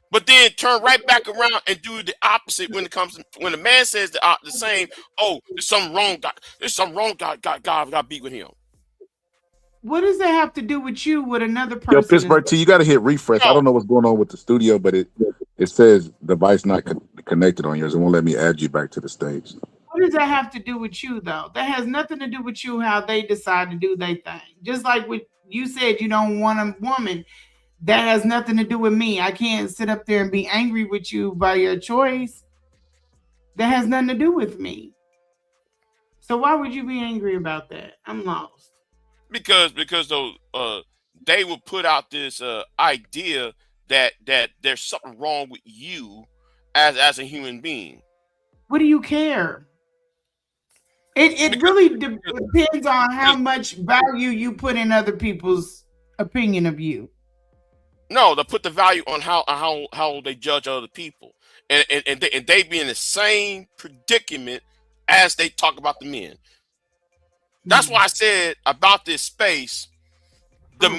Speaker 17: But then turn right back around and do the opposite when it comes to, when the man says the same. Oh, there's something wrong. There's something wrong. God got beat with him.
Speaker 12: What does that have to do with you? With another
Speaker 2: Yo,
Speaker 12: person?
Speaker 2: Pittsburgh T, you got to hit refresh. I don't know what's going on with the studio, but it says device not connected on yours. It won't let me add you back to the stage.
Speaker 12: What does that have to do with you, though? That has nothing to do with you, how they decide to do their thing. Just like what you said, you don't want a woman. That has nothing to do with me. I can't sit up there and be angry with you by your choice. That has nothing to do with me. So why would you be angry about that? I'm lost.
Speaker 17: Because though they will put out this idea that there's something wrong with you as a human being.
Speaker 12: What do you care? It really depends on how much value you put in other people's opinion of you.
Speaker 17: No, they put the value on how they judge other people, and they be in the same predicament as they talk about the men. That's why I said about this space, the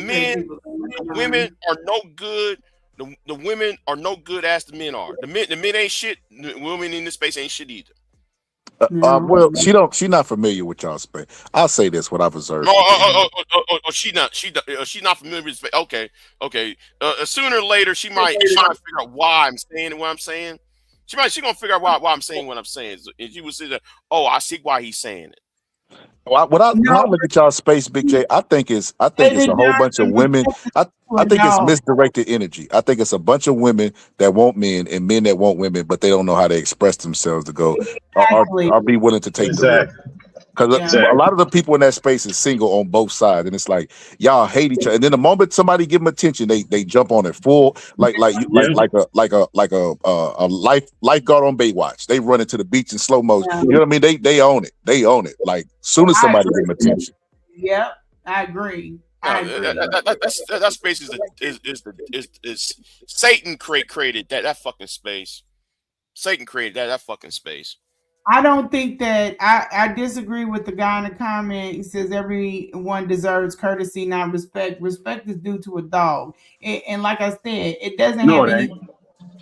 Speaker 17: women are no good. The women are no good as the men are. The men ain't shit. The women in this space ain't shit either.
Speaker 2: Well, she's not familiar with y'all space. I'll say this: what I've observed.
Speaker 17: She's not familiar with space. Okay. Sooner or later, she might figure out why I'm saying what I'm saying. She gonna figure out why I'm saying what I'm saying. And she would say that, oh, I see why he's saying it.
Speaker 2: When I look at y'all space, Big J, I think it's a whole bunch of women. I think it's misdirected energy. I think it's a bunch of women that want men and men that want women, but they don't know how to express themselves to go or be willing to take the risk. Because a lot of the people in that space is single on both sides, and it's like y'all hate each other. And then the moment somebody give them attention, they jump on it full, like a lifeguard on Baywatch. They run into the beach in slow motion. You know what I mean? They own it. They own it. Like soon as somebody give them attention.
Speaker 12: Yep, I agree.
Speaker 17: That space is Satan created that fucking space. Satan created that fucking space.
Speaker 12: I don't think that I disagree with the guy in the comment. He says everyone deserves courtesy, not respect. Respect is due to a dog. And like I said, it doesn't have any.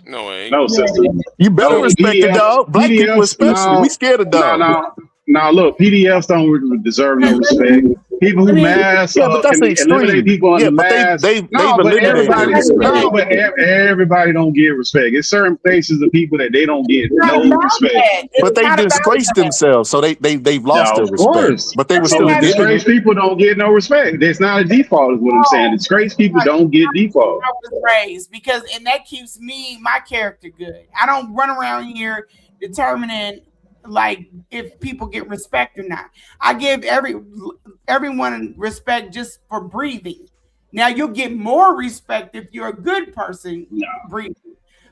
Speaker 17: No, it ain't.
Speaker 11: No, sister.
Speaker 2: You better respect the dog. Black people especially. We scared of dogs.
Speaker 11: No, look, PDFs don't deserve no respect. People who mask
Speaker 2: but that's
Speaker 11: eliminate people on the mask.
Speaker 2: They've eliminated respect.
Speaker 11: But everybody don't get respect. It's certain faces of people that they don't get no respect.
Speaker 2: But they disgraced themselves, so they've lost their respect. But they were still
Speaker 11: disgraced people don't get no respect. It's not a default, is what I'm saying. Disgraced people don't get default.
Speaker 12: I was raised because, and that keeps my character good. I don't run around here determining like if people get respect or not. I give everyone respect just for breathing. Now you'll get more respect if you're a good person breathing.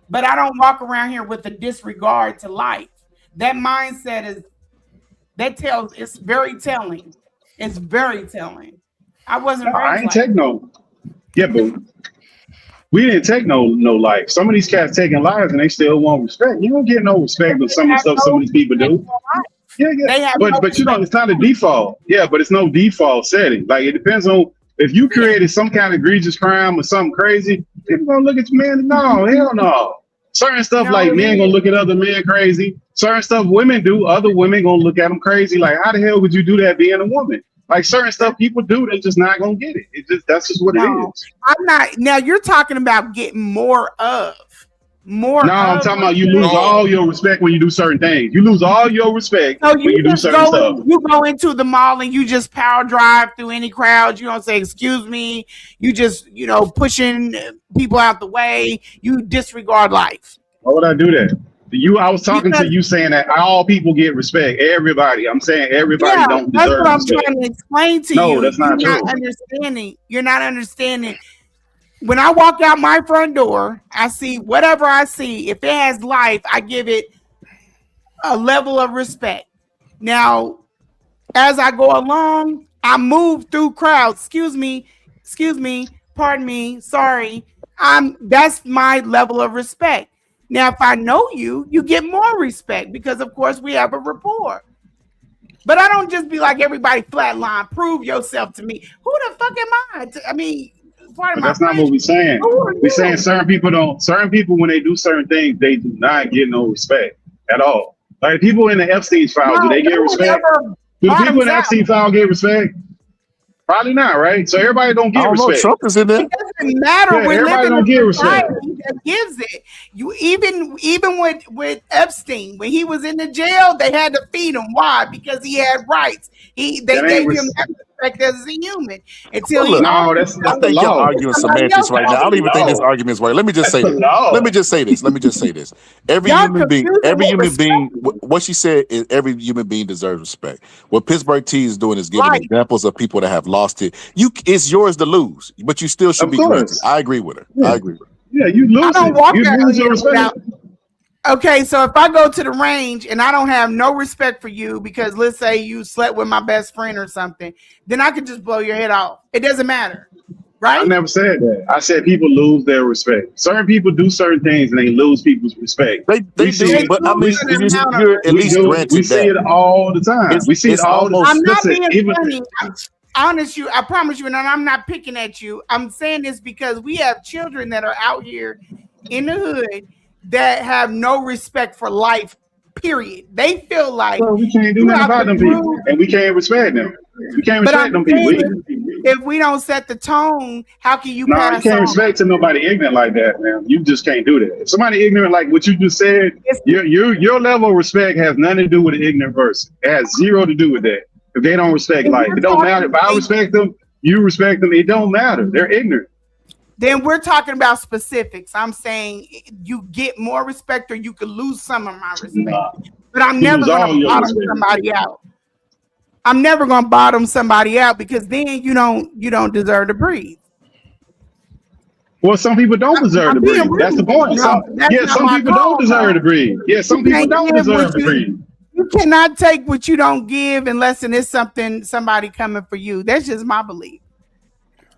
Speaker 12: But I don't walk around here with a disregard to life. That mindset it's very telling. It's very telling. I wasn't raised
Speaker 11: I ain't take no. Yeah, but we didn't take no life. Some of these cats taking lives and they still want respect. You don't get no respect with some of the stuff some of these people do. Yeah. But you know, it's not a default. Yeah, but it's no default setting. Like it depends on if you created some kind of egregious crime or something crazy, people gonna look at you, man. No, hell no. Certain stuff like men gonna look at other men crazy. Certain stuff women do, other women gonna look at them crazy. Like, how the hell would you do that being a woman? Like certain stuff people do, they just not gonna get it. That's just what it is.
Speaker 12: I'm not. Now you're talking about getting more of.
Speaker 11: I'm talking about you lose all your respect when you do certain things. You lose all your respect when you do certain stuff.
Speaker 12: You go into the mall and you just power drive through any crowd. You don't say excuse me. You just pushing people out the way. You disregard life.
Speaker 11: Why would I do that? I was talking to you saying that all people get respect. Everybody. I'm saying everybody don't deserve respect. That's what I'm trying to explain to you.
Speaker 12: No, that's not true. You're not understanding. When I walk out my front door, I see whatever I see. If it has life, I give it a level of respect. Now, as I go along, I move through crowds. Excuse me, pardon me, sorry. That's my level of respect. Now, if I know you, you get more respect because, of course, we have a rapport. But I don't just be like everybody flatline. Prove yourself to me. Who the fuck am I? I mean, part of
Speaker 19: But
Speaker 12: my
Speaker 19: that's not what we're saying.
Speaker 12: Who are
Speaker 19: We're saying
Speaker 12: you?
Speaker 19: certain people when they do certain things, they do not get no respect at all. Like people in the Epstein files, do
Speaker 12: No,
Speaker 19: they get
Speaker 12: no one
Speaker 19: respect?
Speaker 12: ever
Speaker 19: Do the people in
Speaker 12: bottoms
Speaker 19: the
Speaker 12: out.
Speaker 19: Epstein file get respect? Probably not, right? So everybody don't
Speaker 2: I
Speaker 19: get
Speaker 2: don't know.
Speaker 19: respect.
Speaker 2: Trump is in there.
Speaker 12: It doesn't matter.
Speaker 19: Yeah,
Speaker 12: We're
Speaker 19: everybody
Speaker 12: living
Speaker 19: don't
Speaker 12: in
Speaker 19: get
Speaker 12: a
Speaker 19: respect.
Speaker 12: society that gives it. You even with Epstein, when he was in the jail, they had to feed him. Why? Because he had rights. They
Speaker 19: That ain't
Speaker 12: gave him that respect as a human until
Speaker 2: Well,
Speaker 12: he
Speaker 2: look,
Speaker 19: No,
Speaker 12: owned
Speaker 19: that's
Speaker 2: I
Speaker 19: the
Speaker 2: think y'all
Speaker 19: law.
Speaker 2: arguing
Speaker 12: somebody
Speaker 2: semantics
Speaker 12: else.
Speaker 2: right now. I
Speaker 19: That's
Speaker 2: don't
Speaker 19: the
Speaker 2: even think this
Speaker 19: law.
Speaker 2: argument's right. Let me just
Speaker 19: That's
Speaker 2: say
Speaker 19: the
Speaker 2: this.
Speaker 19: law.
Speaker 2: Let me just say this. Let me just say this. Every
Speaker 12: Y'all
Speaker 2: human being,
Speaker 12: confusing
Speaker 2: every
Speaker 12: what
Speaker 2: human
Speaker 12: respect
Speaker 2: being,
Speaker 12: is.
Speaker 2: what she said is every human being deserves respect. What Pittsburgh T is doing is giving
Speaker 12: Right.
Speaker 2: examples of people that have lost it. It's yours to lose, but you still should
Speaker 19: Of
Speaker 2: be granted.
Speaker 19: course.
Speaker 2: I agree with her.
Speaker 19: Yeah.
Speaker 2: I agree with her.
Speaker 19: Yeah, you
Speaker 12: I
Speaker 19: lose
Speaker 12: don't
Speaker 19: it.
Speaker 12: walk
Speaker 19: You
Speaker 12: out
Speaker 19: lose your
Speaker 12: here
Speaker 19: respect.
Speaker 12: without. Okay, so if I go to the range and I don't have no respect for you because let's say you slept with my best friend or something, then I could just blow your head off. It doesn't matter,
Speaker 19: I
Speaker 12: right?
Speaker 19: never said that. I said people lose their respect. Certain people do certain things and they lose people's respect.
Speaker 2: They
Speaker 19: We
Speaker 2: do,
Speaker 19: see it.
Speaker 2: but I
Speaker 12: lose
Speaker 2: mean,
Speaker 12: an amount of
Speaker 2: you're at
Speaker 19: We
Speaker 2: least
Speaker 19: do. We
Speaker 2: granted
Speaker 19: see
Speaker 2: that.
Speaker 19: it all the time. We see it
Speaker 2: It's
Speaker 19: all the
Speaker 2: almost.
Speaker 12: I'm not
Speaker 19: listen,
Speaker 12: being
Speaker 19: even
Speaker 12: funny. I promise you, and I'm not picking at you. I'm saying this because we have children that are out here in the hood that have no respect for life, period. They feel like
Speaker 19: well, we can't do
Speaker 12: you
Speaker 19: nothing
Speaker 12: have
Speaker 19: about
Speaker 12: to
Speaker 19: them people.
Speaker 12: prove.
Speaker 19: And we can't respect them. We can't
Speaker 12: But I'm
Speaker 19: respect them people
Speaker 12: saying
Speaker 19: either.
Speaker 12: if we don't set the tone, how can you
Speaker 19: No, you
Speaker 12: pass
Speaker 19: can't
Speaker 12: on?
Speaker 19: respect to nobody ignorant like that, man. You just can't do that. If somebody ignorant like what you just said,
Speaker 12: It's,
Speaker 19: your level of respect has nothing to do with an ignorant person. It has zero to do with that. If they don't respect life, it don't matter. If I respect them, you respect them. It don't matter. They're ignorant.
Speaker 12: then we're talking about specifics. I'm saying you get more respect or you could lose some of my respect.
Speaker 19: Nah.
Speaker 12: But I'm
Speaker 19: You
Speaker 12: never
Speaker 19: lose
Speaker 12: going
Speaker 19: all
Speaker 12: to
Speaker 19: your
Speaker 12: bottom
Speaker 19: respect.
Speaker 12: somebody out. I'm never going to bottom somebody out because then you don't deserve to breathe.
Speaker 19: Well, some people don't deserve
Speaker 12: I'm
Speaker 19: to
Speaker 12: being
Speaker 19: breathe. That's the
Speaker 12: real.
Speaker 19: point.
Speaker 12: No, that's not
Speaker 19: Some
Speaker 12: my
Speaker 19: people don't
Speaker 12: call,
Speaker 19: deserve
Speaker 12: though.
Speaker 19: to breathe. Yeah, some
Speaker 12: You
Speaker 19: people
Speaker 12: can't
Speaker 19: don't
Speaker 12: give
Speaker 19: deserve
Speaker 12: what
Speaker 19: to breathe.
Speaker 12: you cannot take what you don't give unless it's somebody coming for you. That's just my belief.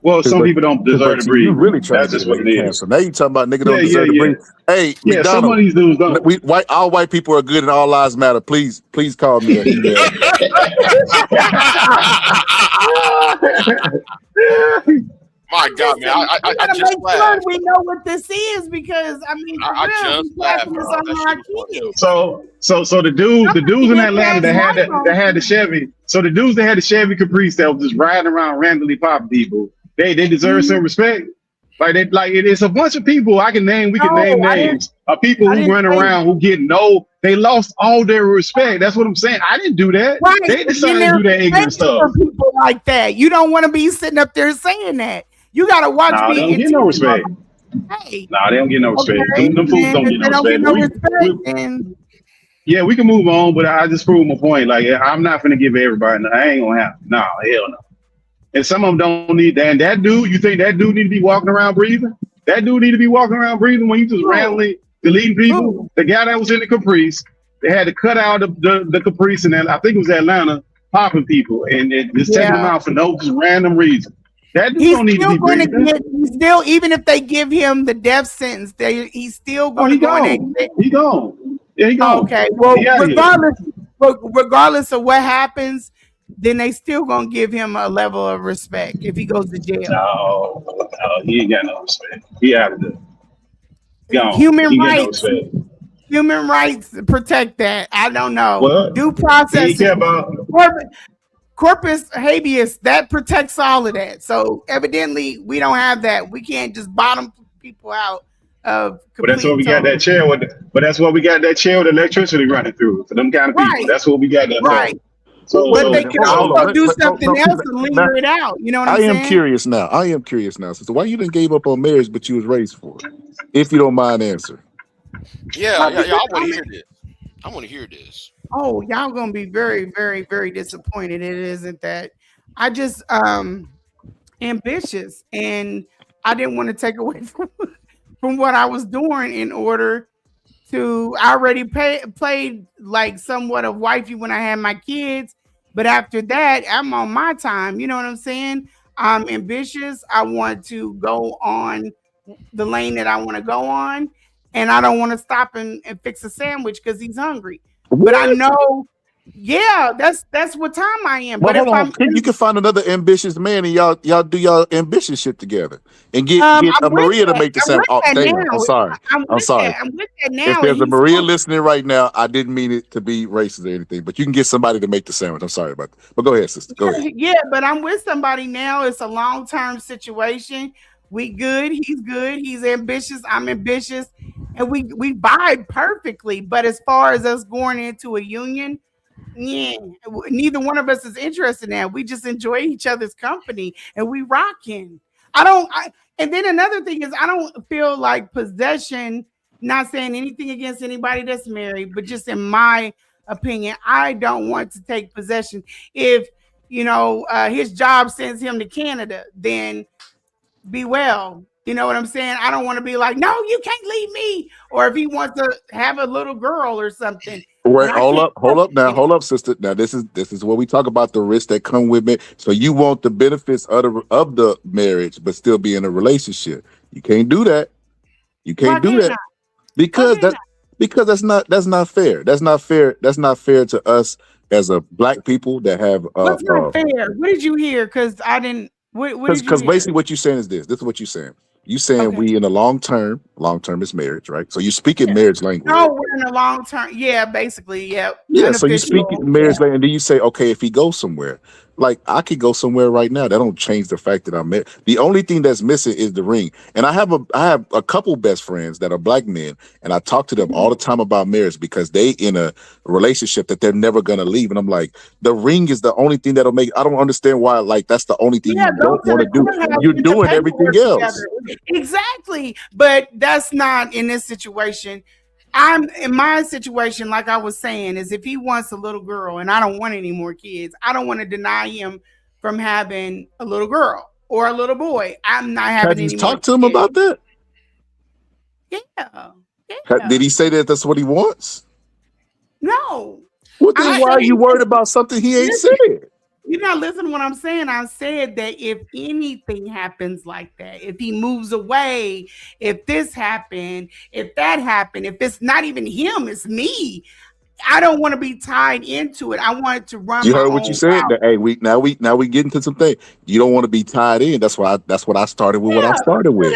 Speaker 19: Well, some people don't deserve to
Speaker 2: You
Speaker 19: breathe.
Speaker 2: really trying to
Speaker 19: That's
Speaker 2: get
Speaker 19: just what
Speaker 2: away
Speaker 19: it is.
Speaker 2: cancel. Now you talking about nigga
Speaker 19: Yeah,
Speaker 2: don't
Speaker 19: yeah,
Speaker 2: deserve to
Speaker 19: yeah.
Speaker 2: breathe. Hey,
Speaker 19: Yeah, some of
Speaker 2: McDonald,
Speaker 19: these dudes don't.
Speaker 2: all white people are good and all lives matter. Please call me an email.
Speaker 17: My God, man,
Speaker 12: Listen, we
Speaker 17: I
Speaker 12: gotta
Speaker 17: just
Speaker 12: make sure
Speaker 17: laughed.
Speaker 12: we know what this is because I mean, for
Speaker 17: I
Speaker 12: real,
Speaker 17: just
Speaker 12: we
Speaker 17: laughed,
Speaker 12: passing this
Speaker 17: bro.
Speaker 12: on
Speaker 17: That
Speaker 12: to
Speaker 17: shit
Speaker 12: our
Speaker 17: was funny, though.
Speaker 12: kids.
Speaker 19: So the dudes in
Speaker 12: get
Speaker 19: Atlanta that
Speaker 12: past
Speaker 19: had the Chevy. So the dudes that had the Chevy Caprice that was just riding around randomly popping people. They deserve some respect. It's a bunch of people I can name. We can name names of people who run around who they lost all their respect. That's what I'm saying. I didn't do that.
Speaker 12: Right.
Speaker 19: They
Speaker 12: But
Speaker 19: decided
Speaker 12: then
Speaker 19: to do that
Speaker 12: there's
Speaker 19: ignorant
Speaker 12: space
Speaker 19: stuff.
Speaker 12: for people like that. You don't want to be sitting up there saying that. You gotta watch
Speaker 19: Nah, they
Speaker 12: me
Speaker 19: don't
Speaker 12: and
Speaker 19: get no respect.
Speaker 12: Hey,
Speaker 19: Nah, they don't get no respect.
Speaker 12: okay,
Speaker 19: Them fools don't
Speaker 12: if
Speaker 19: get no
Speaker 12: they don't get
Speaker 19: respect.
Speaker 12: no respect, then
Speaker 19: Yeah, we can move on, but I just proved my point. Like, I'm not gonna give everybody. I ain't gonna happen. No, hell no. And some of them don't need that. And that dude, you think that dude need to be walking around breathing? That dude need to be walking around breathing when you just randomly deleting people? The guy that was in the Caprice, they had to cut out the Caprice, and I think it was Atlanta, popping people and just taking them out for no just random reason. That dude don't need to be breathing.
Speaker 12: he's still, even if they give him the death sentence, he's still going to go in there.
Speaker 19: He gone. Yeah, he gone.
Speaker 12: Okay, well, regardless of what happens, then they still gonna give him a level of respect if he goes to jail.
Speaker 19: No, he ain't got no respect. He out of there. Gone.
Speaker 12: Human
Speaker 19: He
Speaker 12: rights.
Speaker 19: Got no respect.
Speaker 12: Human rights protect that. I don't know.
Speaker 19: Well,
Speaker 12: Due process.
Speaker 19: he care about
Speaker 12: corpus habeas that protects all of that. So evidently, we don't have that. We can't just bottom people out of.
Speaker 19: But that's what we got that chair with. But that's what we got that chair with electricity running through for them kind of people.
Speaker 12: Right.
Speaker 19: That's what we got that
Speaker 12: right.
Speaker 19: for. So,
Speaker 12: but they can also do something else and linger it out. You know what I'm saying?
Speaker 2: I am curious now. So why you didn't gave up on marriage, but you was raised for it? If you don't mind answering.
Speaker 17: Yeah. I want to hear this. I want to hear this.
Speaker 12: Oh, y'all gonna be very, very, very disappointed. It isn't that. I just ambitious, and I didn't want to take away from what I was doing in order to. I already played like somewhat of wifey when I had my kids, but after that, I'm on my time. You know what I'm saying? I'm ambitious. I want to go on the lane that I want to go on, and I don't want to stop and fix a sandwich because he's hungry. But I know Yeah, that's what time I am.
Speaker 2: Well,
Speaker 12: But
Speaker 2: hold
Speaker 12: if
Speaker 2: on.
Speaker 12: I'm
Speaker 2: You can find another ambitious man, and y'all do y'all ambitious shit together, and get
Speaker 12: I'm
Speaker 2: a
Speaker 12: with
Speaker 2: Maria to
Speaker 12: that.
Speaker 2: make the
Speaker 12: I'm
Speaker 2: sound.
Speaker 12: with
Speaker 2: Oh,
Speaker 12: that
Speaker 2: damn! I'm
Speaker 12: now.
Speaker 2: sorry.
Speaker 12: I'm
Speaker 2: I'm
Speaker 12: with
Speaker 2: sorry.
Speaker 12: that. I'm with that
Speaker 2: If
Speaker 12: now, and
Speaker 2: there's a
Speaker 12: he's
Speaker 2: Maria
Speaker 12: cool.
Speaker 2: listening right now, I didn't mean it to be racist or anything, but you can get somebody to make the sandwich. I'm sorry about that. But go ahead, sister. Go ahead.
Speaker 12: Yeah, but I'm with somebody now. It's a long-term situation. We good. He's good. He's ambitious. I'm ambitious, and we vibe perfectly. But as far as us going into a union, yeah, neither one of us is interested in that. We just enjoy each other's company and we rocking. I don't. And then another thing is, I don't feel like possession. Not saying anything against anybody that's married, but just in my opinion, I don't want to take possession. If his job sends him to Canada, then be well. You know what I'm saying? I don't want to be like, no, you can't leave me. Or if he wants to have a little girl or something,
Speaker 2: Wait,
Speaker 12: and I can't
Speaker 2: hold up now,
Speaker 12: participate in
Speaker 2: hold up, sister. Now this is where we talk about the risks that come with it. So you want the benefits of the marriage, but still be in a relationship. You can't do that. You
Speaker 12: Why
Speaker 2: can't do
Speaker 12: can't I?
Speaker 2: that
Speaker 12: Why
Speaker 2: because
Speaker 12: can't I?
Speaker 2: that's not fair. That's not fair. That's not fair to us as a black people that have
Speaker 12: What's not fair? What did you hear? Because I didn't. What did you
Speaker 2: because
Speaker 12: hear?
Speaker 2: basically what you're saying is this. This is what you're saying. You saying
Speaker 12: Okay.
Speaker 2: we in the long term is marriage, right? So you speak in
Speaker 12: Yeah.
Speaker 2: marriage language.
Speaker 12: No, we're in a long term. Yeah, basically. Yeah.
Speaker 2: Yeah, so you speak
Speaker 12: Unofficial.
Speaker 2: marriage
Speaker 12: Yeah.
Speaker 2: later, and then you say, okay, if he goes somewhere, like I could go somewhere right now. That don't change the fact that I'm married. The only thing that's missing is the ring. And I have a couple best friends that are black men, and I talk to them all the time about marriage because they in a relationship that they're never gonna leave. And I'm like, the ring is the only thing that'll make. I don't understand why. Like that's the only thing
Speaker 12: Yeah,
Speaker 2: you
Speaker 12: go
Speaker 2: don't
Speaker 12: to
Speaker 2: want to
Speaker 12: the
Speaker 2: do.
Speaker 12: courthouse,
Speaker 2: You're
Speaker 12: get the
Speaker 2: doing everything
Speaker 12: paperwork
Speaker 2: else.
Speaker 12: together. Exactly. But that's not in this situation. I'm in my situation, like I was saying, is if he wants a little girl and I don't want any more kids, I don't want to deny him from having a little girl or a little boy. I'm not
Speaker 2: Have
Speaker 12: having
Speaker 2: you
Speaker 12: any more
Speaker 2: talked to him
Speaker 12: kids.
Speaker 2: about that?
Speaker 12: Yeah.
Speaker 2: Did he say that that's what he wants?
Speaker 12: No.
Speaker 2: Well, then why are you worried about something he ain't
Speaker 12: Listen,
Speaker 2: said?
Speaker 12: you're not listening to what I'm saying. I said that if anything happens like that, if he moves away, if this happened, if that happened, if it's not even him, it's me. I don't want to be tied into it. I want to run
Speaker 2: You
Speaker 12: my
Speaker 2: heard what you
Speaker 12: own
Speaker 2: said.
Speaker 12: route.
Speaker 2: That, hey, we get into some things. You don't want to be tied in. That's what I started with. What I started with.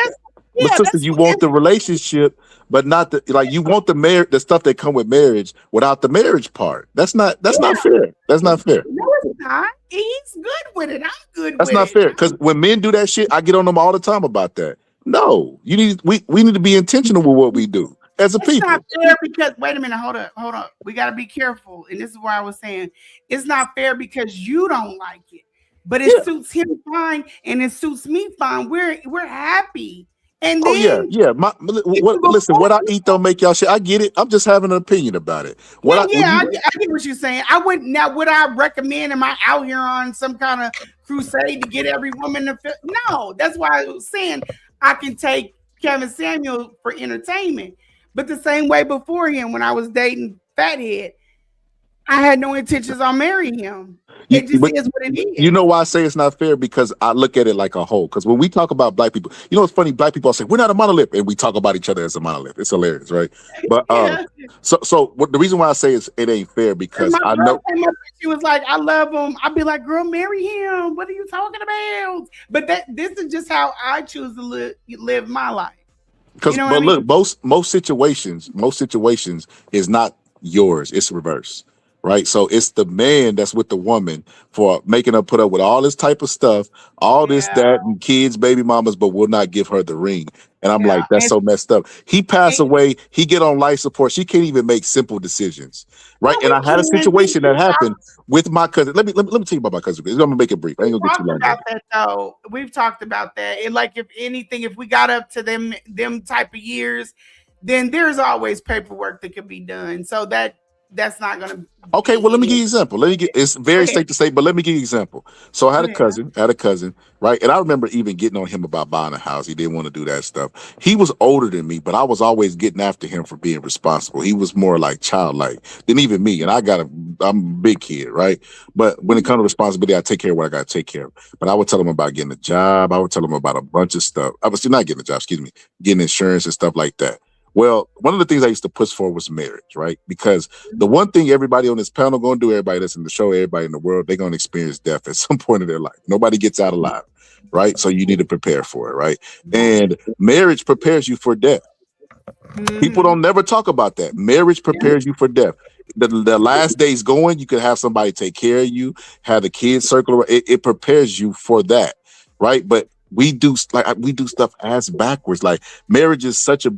Speaker 2: But sister,
Speaker 12: That's
Speaker 2: you want the relationship, but not the you want the the stuff that come with marriage without the marriage part. That's not fair. That's not fair.
Speaker 12: No, it's not. He's good with it. I'm good
Speaker 2: That's
Speaker 12: with
Speaker 2: not
Speaker 12: it.
Speaker 2: fair. Because when men do that shit, I get on them all the time about that. No, we need to be intentional with what we do as a
Speaker 12: It's not
Speaker 2: people.
Speaker 12: fair because wait a minute, hold up. We got to be careful. And this is where I was saying it's not fair because you don't like it, but it suits him fine and it suits me fine. We're happy. And
Speaker 2: Oh yeah,
Speaker 12: then
Speaker 2: yeah. Listen, what I eat don't make y'all shit. I get it. I'm just having an opinion about it.
Speaker 12: I get what you're saying. Would I recommend? Am I out here on some kind of crusade to get every woman to feel? No, that's why I was saying I can take Kevin Samuel for entertainment. But the same way before him, when I was dating Fathead, I had no intentions on marrying him. It just
Speaker 2: But
Speaker 12: is what it is.
Speaker 2: you know why I say it's not fair? Because I look at it like a whole. Because when we talk about black people, you know what's funny? Black people say we're not a monolith, and we talk about each other as a monolith. It's hilarious, right? But so what the reason why I say it ain't fair
Speaker 12: And
Speaker 2: because
Speaker 12: my
Speaker 2: I
Speaker 12: girl
Speaker 2: know
Speaker 12: came up and she was like, I love him. I'd be like, girl, marry him. What are you talking about? But this is just how I choose to live my life.
Speaker 2: because
Speaker 12: You know what I mean?
Speaker 2: look, most situations is not yours. It's reverse. Right. So it's the man that's with the woman for making her put up with all this type of stuff, all this, that, and kids, baby mamas, but will not give her the ring. And I'm like, that's so messed up. He passed away. He get on life support. She can't even make simple decisions. Right. And I had a situation that happened with my cousin. Let me tell you about my cousin. I'm gonna make it brief. I ain't gonna get too long.
Speaker 12: About that though. We've talked about that. And like if anything, if we got up to them type of years, then there's always paperwork that could be done. So that's not gonna
Speaker 2: Okay, well, let me give you an example. It's very safe to say, but let me give you an example. So I had a cousin, right? And I remember even getting on him about buying a house. He didn't want to do that stuff. He was older than me, but I was always getting after him for being responsible. He was more like childlike than even me. And I'm a big kid, right? But when it comes to responsibility, I take care of what I got to take care of. But I would tell him about getting a job. I would tell him about a bunch of stuff. I was not getting a job, excuse me, getting insurance and stuff like that. Well, one of the things I used to push for was marriage, right? Because the one thing everybody on this panel going to do, everybody that's in the show, everybody in the world, they're going to experience death at some point in their life. Nobody gets out alive, right? So you need to prepare for it, right? And marriage prepares you for death. People don't never talk about that. Marriage prepares you for death. The last days going, you can have somebody take care of you, have the kids circle around. It prepares you for that, right? But we do stuff ass backwards. Like marriage is such a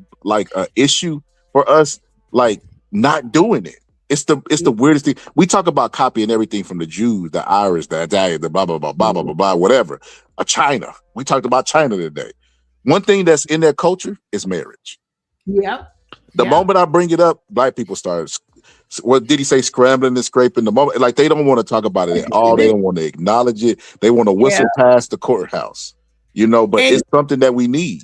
Speaker 2: issue for us, like not doing it. It's the weirdest thing. We talk about copying everything from the Jews, the Irish, the Italian, the blah blah blah blah blah blah blah, whatever. China. We talked about China today. One thing that's in their culture is marriage.
Speaker 12: Yep.
Speaker 2: The moment I bring it up, black people start. What did he say? Scrambling and scraping. The moment, like they don't want to talk about it at all. They don't want to acknowledge it. They want to whistle past the courthouse, but it's something that we need.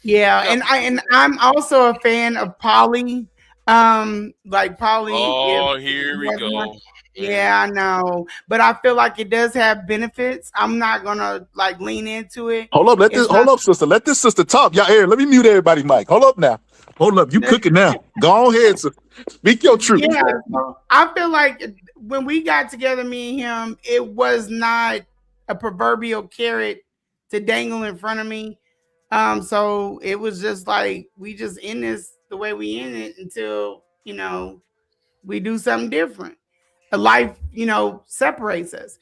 Speaker 12: Yeah, and I'm also a fan of Polly. Like Polly.
Speaker 17: Oh, here we go.
Speaker 12: Yeah, I know, but I feel like it does have benefits. I'm not gonna like lean into it.
Speaker 2: Hold up, sister. Let this sister talk. Y'all, Aaron, let me mute everybody, Mike. Hold up now. Hold up. You cooking now. Go ahead, sister. Speak your truth.
Speaker 12: Yeah, so I feel like when we got together, me and him, it was not a proverbial carrot to dangle in front of me. So it was just like we just end this the way we end it until we do something different. A life, separates us.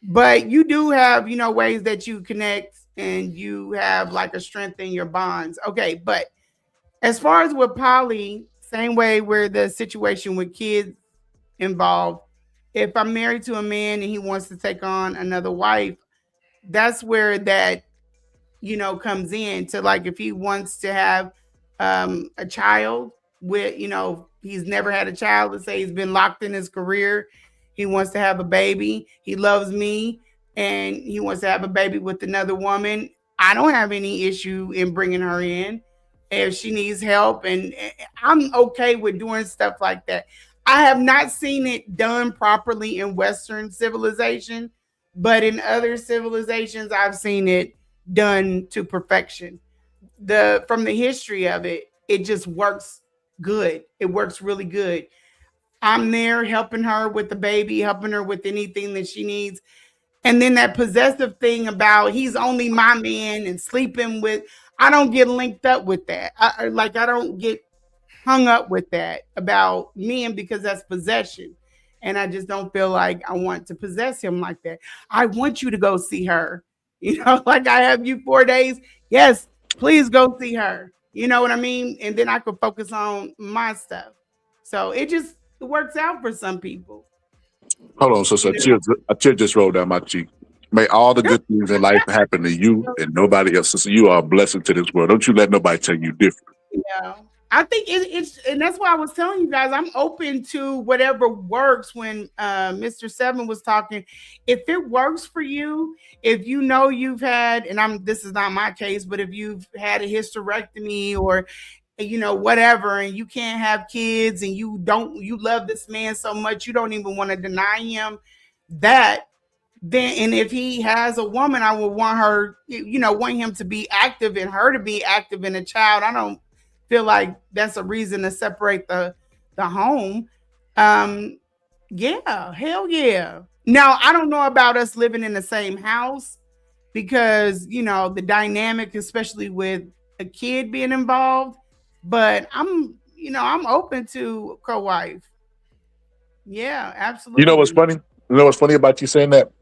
Speaker 12: But you do have, ways that you connect and you have like a strength in your bonds. Okay, but as far as with Polly, same way where the situation with kids involved, if I'm married to a man and he wants to take on another wife, that's where that comes in to like if he wants to have a child with he's never had a child. Let's say he's been locked in his career, he wants to have a baby, he loves me and he wants to have a baby with another woman. I don't have any issue in bringing her in if she needs help, and I'm okay with doing stuff like that. I have not seen it done properly in Western civilization, but in other civilizations I've seen it done to perfection. From the history of it, it just works good. It works really good. I'm there helping her with the baby, helping her with anything that she needs. And then that possessive thing about he's only my man and sleeping with, I don't get linked up with that. I don't get hung up with that about men because that's possession. And I just don't feel like I want to possess him like that. I want you to go see her. Like I have you 4 days. Yes, please go see her. You know what I mean? And then I could focus on my stuff. So it works out for some people.
Speaker 2: Hold on, sister. A tear just rolled down my cheek. May all the good things in life happen to you and nobody else. Sister, you are a blessing to this world. Don't you let nobody tell you different.
Speaker 12: Yeah. I think it's, and that's why I was telling you guys, I'm open to whatever works. When Mr. Seven was talking, if it works for you, if you've had, and this is not my case, but if you've had a hysterectomy or whatever, and you can't have kids, and you love this man so much you don't even want to deny him that. Then, and if he has a woman, I would want her, want him to be active and her to be active in a child. I don't feel like that's a reason to separate the home. Yeah, hell yeah. Now, I don't know about us living in the same house because, the dynamic, especially with a kid being involved, but I'm open to co-wife. Yeah, absolutely.
Speaker 2: You know what's funny? You know what's funny about you saying that?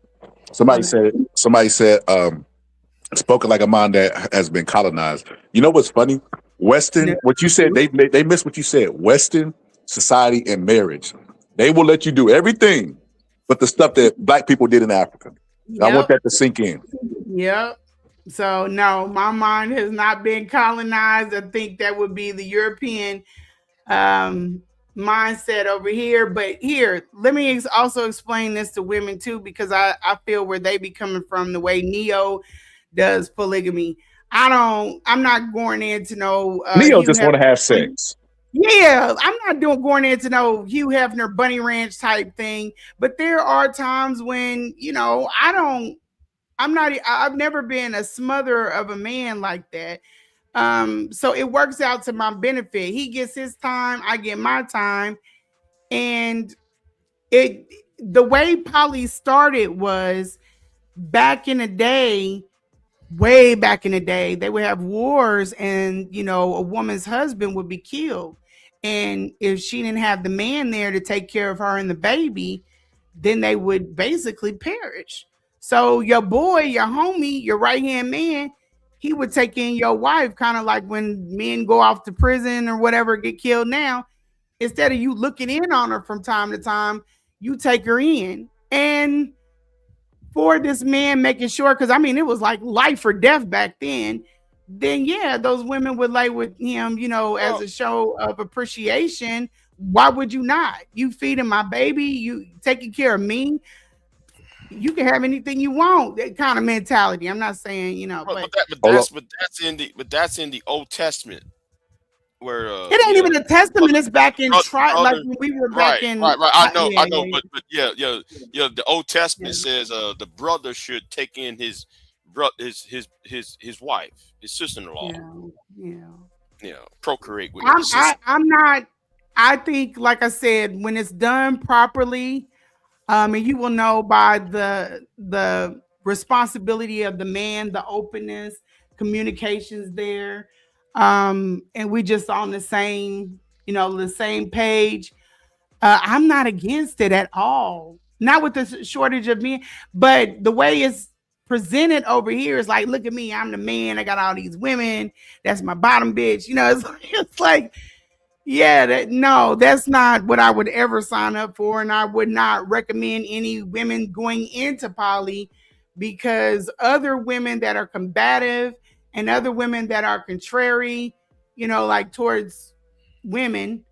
Speaker 2: Somebody said, spoken like a mind that has been colonized. You know what's funny? Western, what you said, they missed what you said. Western society and marriage. They will let you do everything but the stuff that black people did in Africa. Yep. I want that to sink in.
Speaker 12: Yep. So no, my mind has not been colonized. I think that would be the European mindset over here. But here, let me also explain this to women too, because I feel where they be coming from, the way Neo does polygamy. I'm not going in to know
Speaker 2: Neo just want to have sex.
Speaker 12: Yeah, I'm not going in to know Hugh Hefner Bunny Ranch type thing. But there are times when I've never been a smother of a man like that. So it works out to my benefit. He gets his time, I get my time. And the way poly started was back in the day, way back in the day, they would have wars, and a woman's husband would be killed. And if she didn't have the man there to take care of her and the baby, then they would basically perish. So your boy, your homie, your right-hand man, he would take in your wife, kind of like when men go off to prison or whatever, get killed now. Instead of you looking in on her from time to time, you take her in. And for this man making sure, because I mean, it was like life or death back then. Then yeah, those women would lay with him, as a show of appreciation. Why would you not? You feeding my baby, you taking care of me. You can have anything you want. That kind of mentality. I'm not saying,
Speaker 17: but that's in the Old Testament. Where
Speaker 12: it ain't even the Testament. It's back in like when we were back in.
Speaker 17: Right. I know. But the Old Testament says the brother should take in his wife, his sister-in-law. Procreate with.
Speaker 12: I'm not. I think, like I said, when it's done properly, and you will know by the responsibility of the man, the openness, communications there. And we just on the same page. I'm not against it at all. Not with the shortage of men, but the way it's presented over here is like, look at me, I'm the man. I got all these women. That's my bottom bitch. It's like, yeah, that's not what I would ever sign up for, and I would not recommend any women going into poly, because other women that are combative and other women that are contrary, like towards women,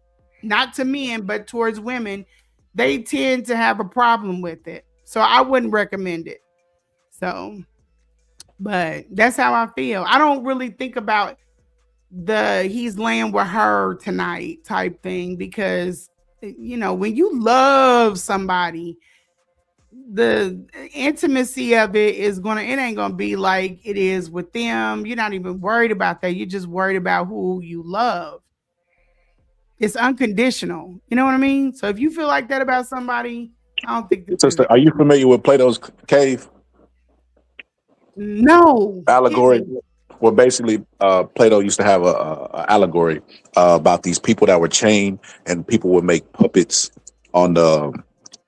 Speaker 12: not to men, but towards women, they tend to have a problem with it. So I wouldn't recommend it. So, but that's how I feel. I don't really think about he's laying with her tonight type thing, because when you love somebody, the intimacy of it ain't gonna be like it is with them. You're not even worried about that. You're just worried about who you love. It's unconditional. You know what I mean? So if you feel like that about somebody, I don't think
Speaker 2: Sister, are you familiar with Plato's cave?
Speaker 12: No.
Speaker 2: Allegory. Well, basically, Plato used to have a allegory about these people that were chained, and people would make puppets on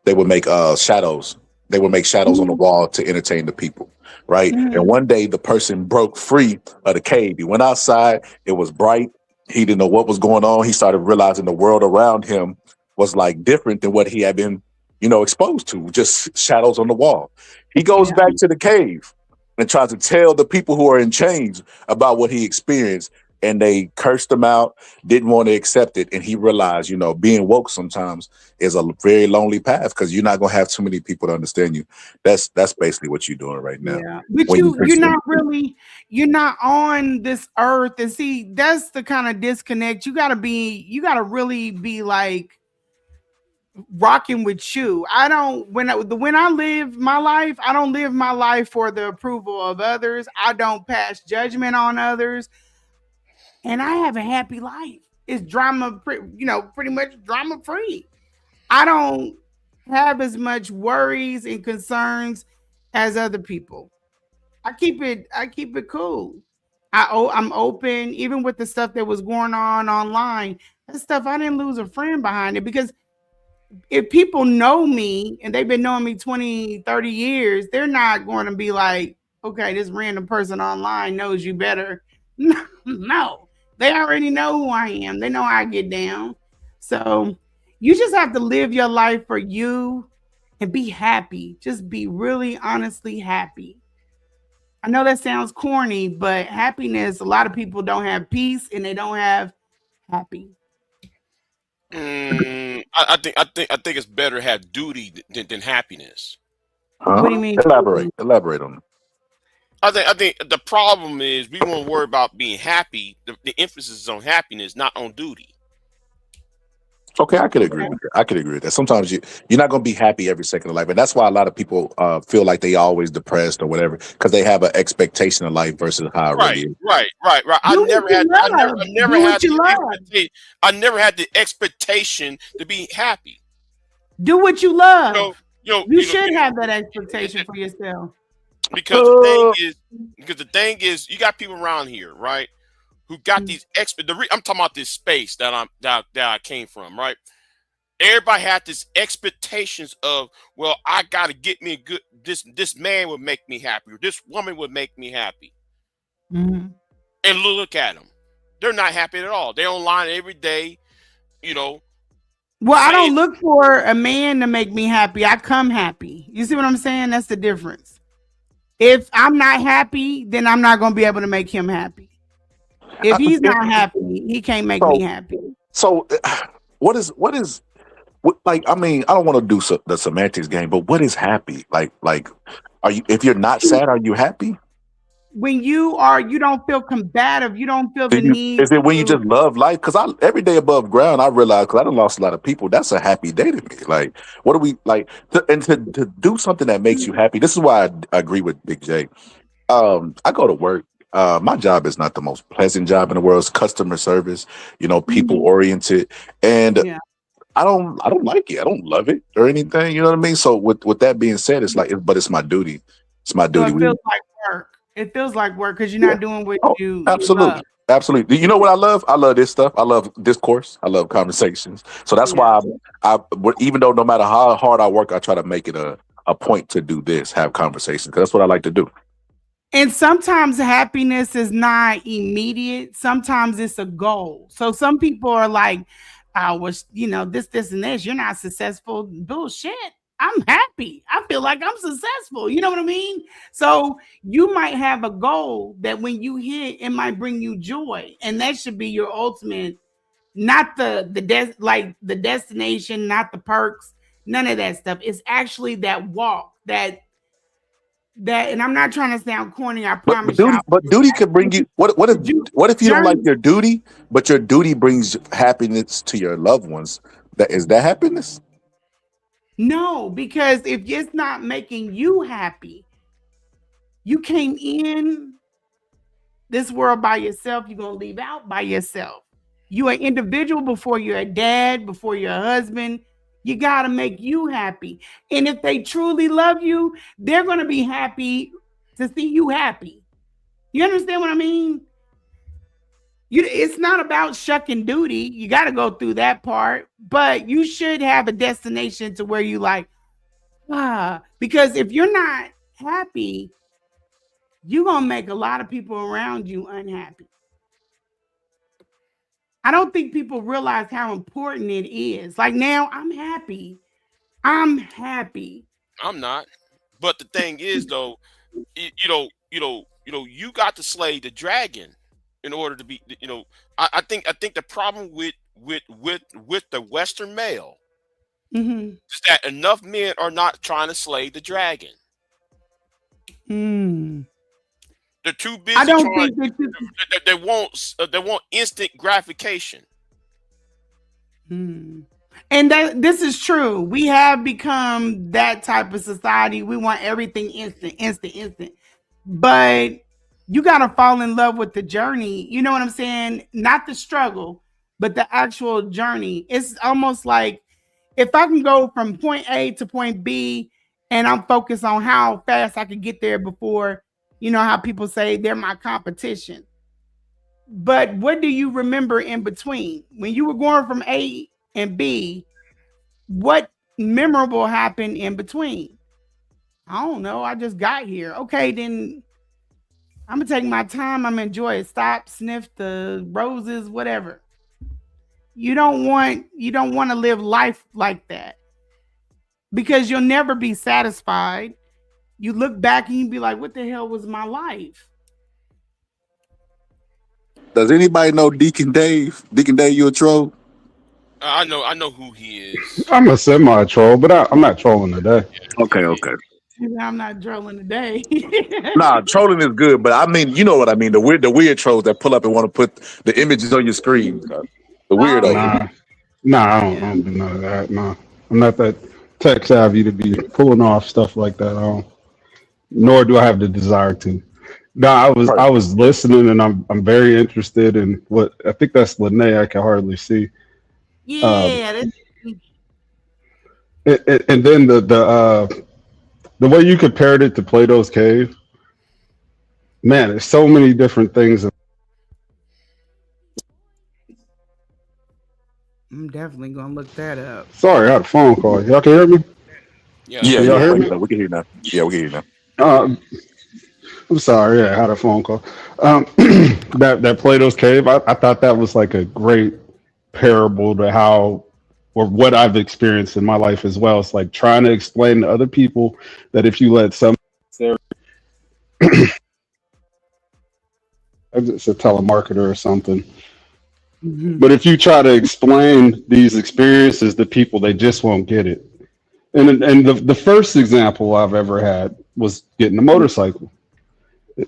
Speaker 2: they would make shadows. They would make shadows on the wall to entertain the people, right? And one day the person broke free of the cave. He went outside. It was bright. He didn't know what was going on. He started realizing the world around him was like different than what he had been, exposed to, just shadows on the wall. He goes back to the cave and tries to tell the people who are in chains about what he experienced, and they cursed him out, didn't want to accept it. And he realized, being woke sometimes is a very lonely path, because you're not going to have too many people to understand you. That's basically what you're doing right now.
Speaker 12: Yeah. But you're not on this earth. And see, that's the kind of disconnect. You gotta really be like rocking with you. When I live my life, I don't live my life for the approval of others. I don't pass judgment on others. And I have a happy life. It's pretty much drama free. I don't have as much worries and concerns as other people. I keep it cool. I'm open, even with the stuff that was going on online. That stuff, I didn't lose a friend behind it, because if people know me and they've been knowing me 20, 30 years, they're not going to be like, okay, this random person online knows you better. No, they already know who I am. They know how I get down. So you just have to live your life for you and be happy. Just be really honestly happy. I know that sounds corny, but happiness, a lot of people don't have peace and they don't have happy.
Speaker 17: I think it's better to have duty than happiness.
Speaker 12: What do you mean?
Speaker 2: Elaborate on it.
Speaker 17: I think the problem is we won't worry about being happy. The emphasis is on happiness, not on duty.
Speaker 2: Okay, I could agree with that. I could agree with that. Sometimes you're not going to be happy every second of life, and that's why a lot of people feel like they always depressed or whatever because they have an expectation of life versus how it really
Speaker 17: Right,
Speaker 2: is.
Speaker 17: right, right, right.
Speaker 12: Do what you love. Do what you love.
Speaker 17: I never had the expectation to be happy.
Speaker 12: Do what you love.
Speaker 17: You
Speaker 12: You should have that expectation for yourself.
Speaker 17: because the thing is, you got people around here, right, who got these I'm talking about this space that I came from, right? Everybody had this expectations of, well, I got to get me a good this man would make me happy, or this woman would make me happy.
Speaker 12: Mm-hmm.
Speaker 17: And look at them. They're not happy at all. They're online every day, you know.
Speaker 12: Well, I don't look for a man to make me happy. I come happy. You see what I'm saying? That's the difference. If I'm not happy, then I'm not going to be able to make him happy. If he's not happy, he can't make me happy.
Speaker 2: So, what is like? I mean, I don't want to do the semantics game, but what is happy? Like, are you? If you're not sad, are you happy?
Speaker 12: When you don't feel combative. You don't feel the need.
Speaker 2: Is it when you just love life? Because every day above ground, I realize because I done lost a lot of people. That's a happy day to me. Like, what do we like? To do something that makes you happy. This is why I agree with Big J. I go to work. My job is not the most pleasant job in the world. It's customer service, people oriented, and I don't like it. I don't love it or anything. You know what I mean? So with that being said, it's like, but it's my duty. It's my duty.
Speaker 12: So it feels like work. It feels like work because you're not doing what you
Speaker 2: absolutely.
Speaker 12: love.
Speaker 2: Absolutely. You know what I love? I love this stuff. I love discourse. I love conversations. So that's why I even though no matter how hard I work, I try to make it a point to do this, have conversations, because that's what I like to do.
Speaker 12: And sometimes happiness is not immediate. Sometimes it's a goal. So some people are like, I was, this, and this. You're not successful. Bullshit. I'm happy. I feel like I'm successful. You know what I mean? So you might have a goal that when you hit, it might bring you joy. And that should be your ultimate, not the destination, not the perks, none of that stuff. It's actually that walk, that, and I'm not trying to sound corny, I promise you.
Speaker 2: But duty could bring you what if you don't like your duty, but your duty brings happiness to your loved ones? Is that happiness?
Speaker 12: No, because if it's not making you happy, you came in this world by yourself, you're going to leave out by yourself. You're an individual before you're a dad, before you're a husband. You got to make you happy. And if they truly love you, they're going to be happy to see you happy. You understand what I mean? It's not about shucking duty. You got to go through that part, but you should have a destination to where you like, because if you're not happy, you're going to make a lot of people around you unhappy. I don't think people realize how important it is. Like now, I'm happy. I'm not.
Speaker 17: But the thing is, though, you got to slay the dragon in order to be. I think the problem with the Western male is that enough men are not trying to slay the dragon. They're too busy.
Speaker 12: I don't think that
Speaker 17: they want instant gratification.
Speaker 12: And this is true. We have become that type of society. We want everything instant. But you got to fall in love with the journey. You know what I'm saying? Not the struggle, but the actual journey. It's almost like if I can go from point A to point B and I'm focused on how fast I can get there before, how people say they're my competition. But what do you remember in between? When you were going from A and B, what memorable happened in between? I don't know. I just got here. Okay, then I'm going to take my time. I'm enjoy it. Stop, sniff the roses, whatever. You don't want to live life like that because you'll never be satisfied. You look back and you be like, what the hell was my life?
Speaker 2: Does anybody know Deacon Dave? Deacon Dave, you a troll?
Speaker 17: I know who he is.
Speaker 15: I'm a semi-troll, but I'm not trolling today.
Speaker 2: Okay.
Speaker 12: I'm not trolling today.
Speaker 2: Nah, trolling is good, but I mean, you know what I mean. The weird trolls that pull up and want to put the images on your screen. The weirdo.
Speaker 15: Nah, I don't do none of that. Nah, I'm not that tech savvy to be pulling off stuff like that. I don't, nor do I have the desire to. No, I
Speaker 2: Perfect.
Speaker 15: was listening, and I'm very interested in what I think that's Lene. I can hardly see. Um,
Speaker 10: Yeah, that's
Speaker 15: and then the way you compared it to Plato's Cave, man, there's so many different things.
Speaker 12: I'm definitely gonna look that up.
Speaker 15: Sorry, I had a phone call. Y'all can hear me?
Speaker 17: Yeah,
Speaker 2: Yeah,
Speaker 15: Can y'all
Speaker 2: yeah.
Speaker 15: hear
Speaker 2: We
Speaker 15: me?
Speaker 2: can hear you now. Yeah, we can hear you now.
Speaker 15: I'm sorry. Yeah, I had a phone call. That Plato's Cave, I thought that was like a great parable to how or what I've experienced in my life as well. It's like trying to explain to other people that if you let some, it's a telemarketer or something. But if you try to explain these experiences to people, they just won't get it. And the first example I've ever had was getting a motorcycle.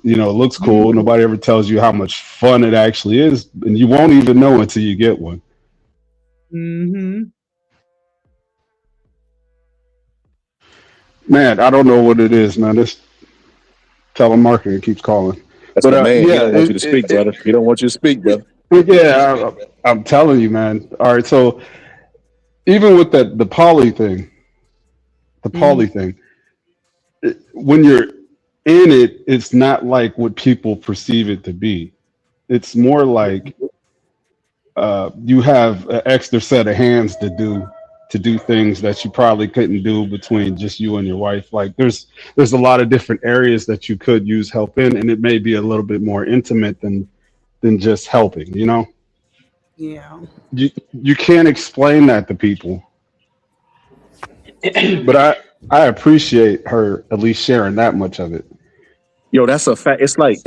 Speaker 15: You know, it looks cool. Nobody ever tells you how much fun it actually is, and you won't even know until you get one.
Speaker 12: Mm-hmm.
Speaker 15: Man, I don't know what it is, man. This telemarketing keeps calling.
Speaker 2: That's
Speaker 15: But
Speaker 2: my man. He
Speaker 15: yeah,
Speaker 2: don't want you to speak, brother. He don't want you to speak, brother.
Speaker 15: yeah, I'm telling you, man. All right, so even with the poly thing, when you're in it, it's not like what people perceive it to be. It's more like you have an extra set of hands to do things that you probably couldn't do between just you and your wife. Like there's a lot of different areas that you could use help in, and it may be a little bit more intimate than just helping. You know,
Speaker 12: Yeah.
Speaker 15: you can't explain that to people, but I appreciate her at least sharing that much of it.
Speaker 2: Yo, that's a fact. It's like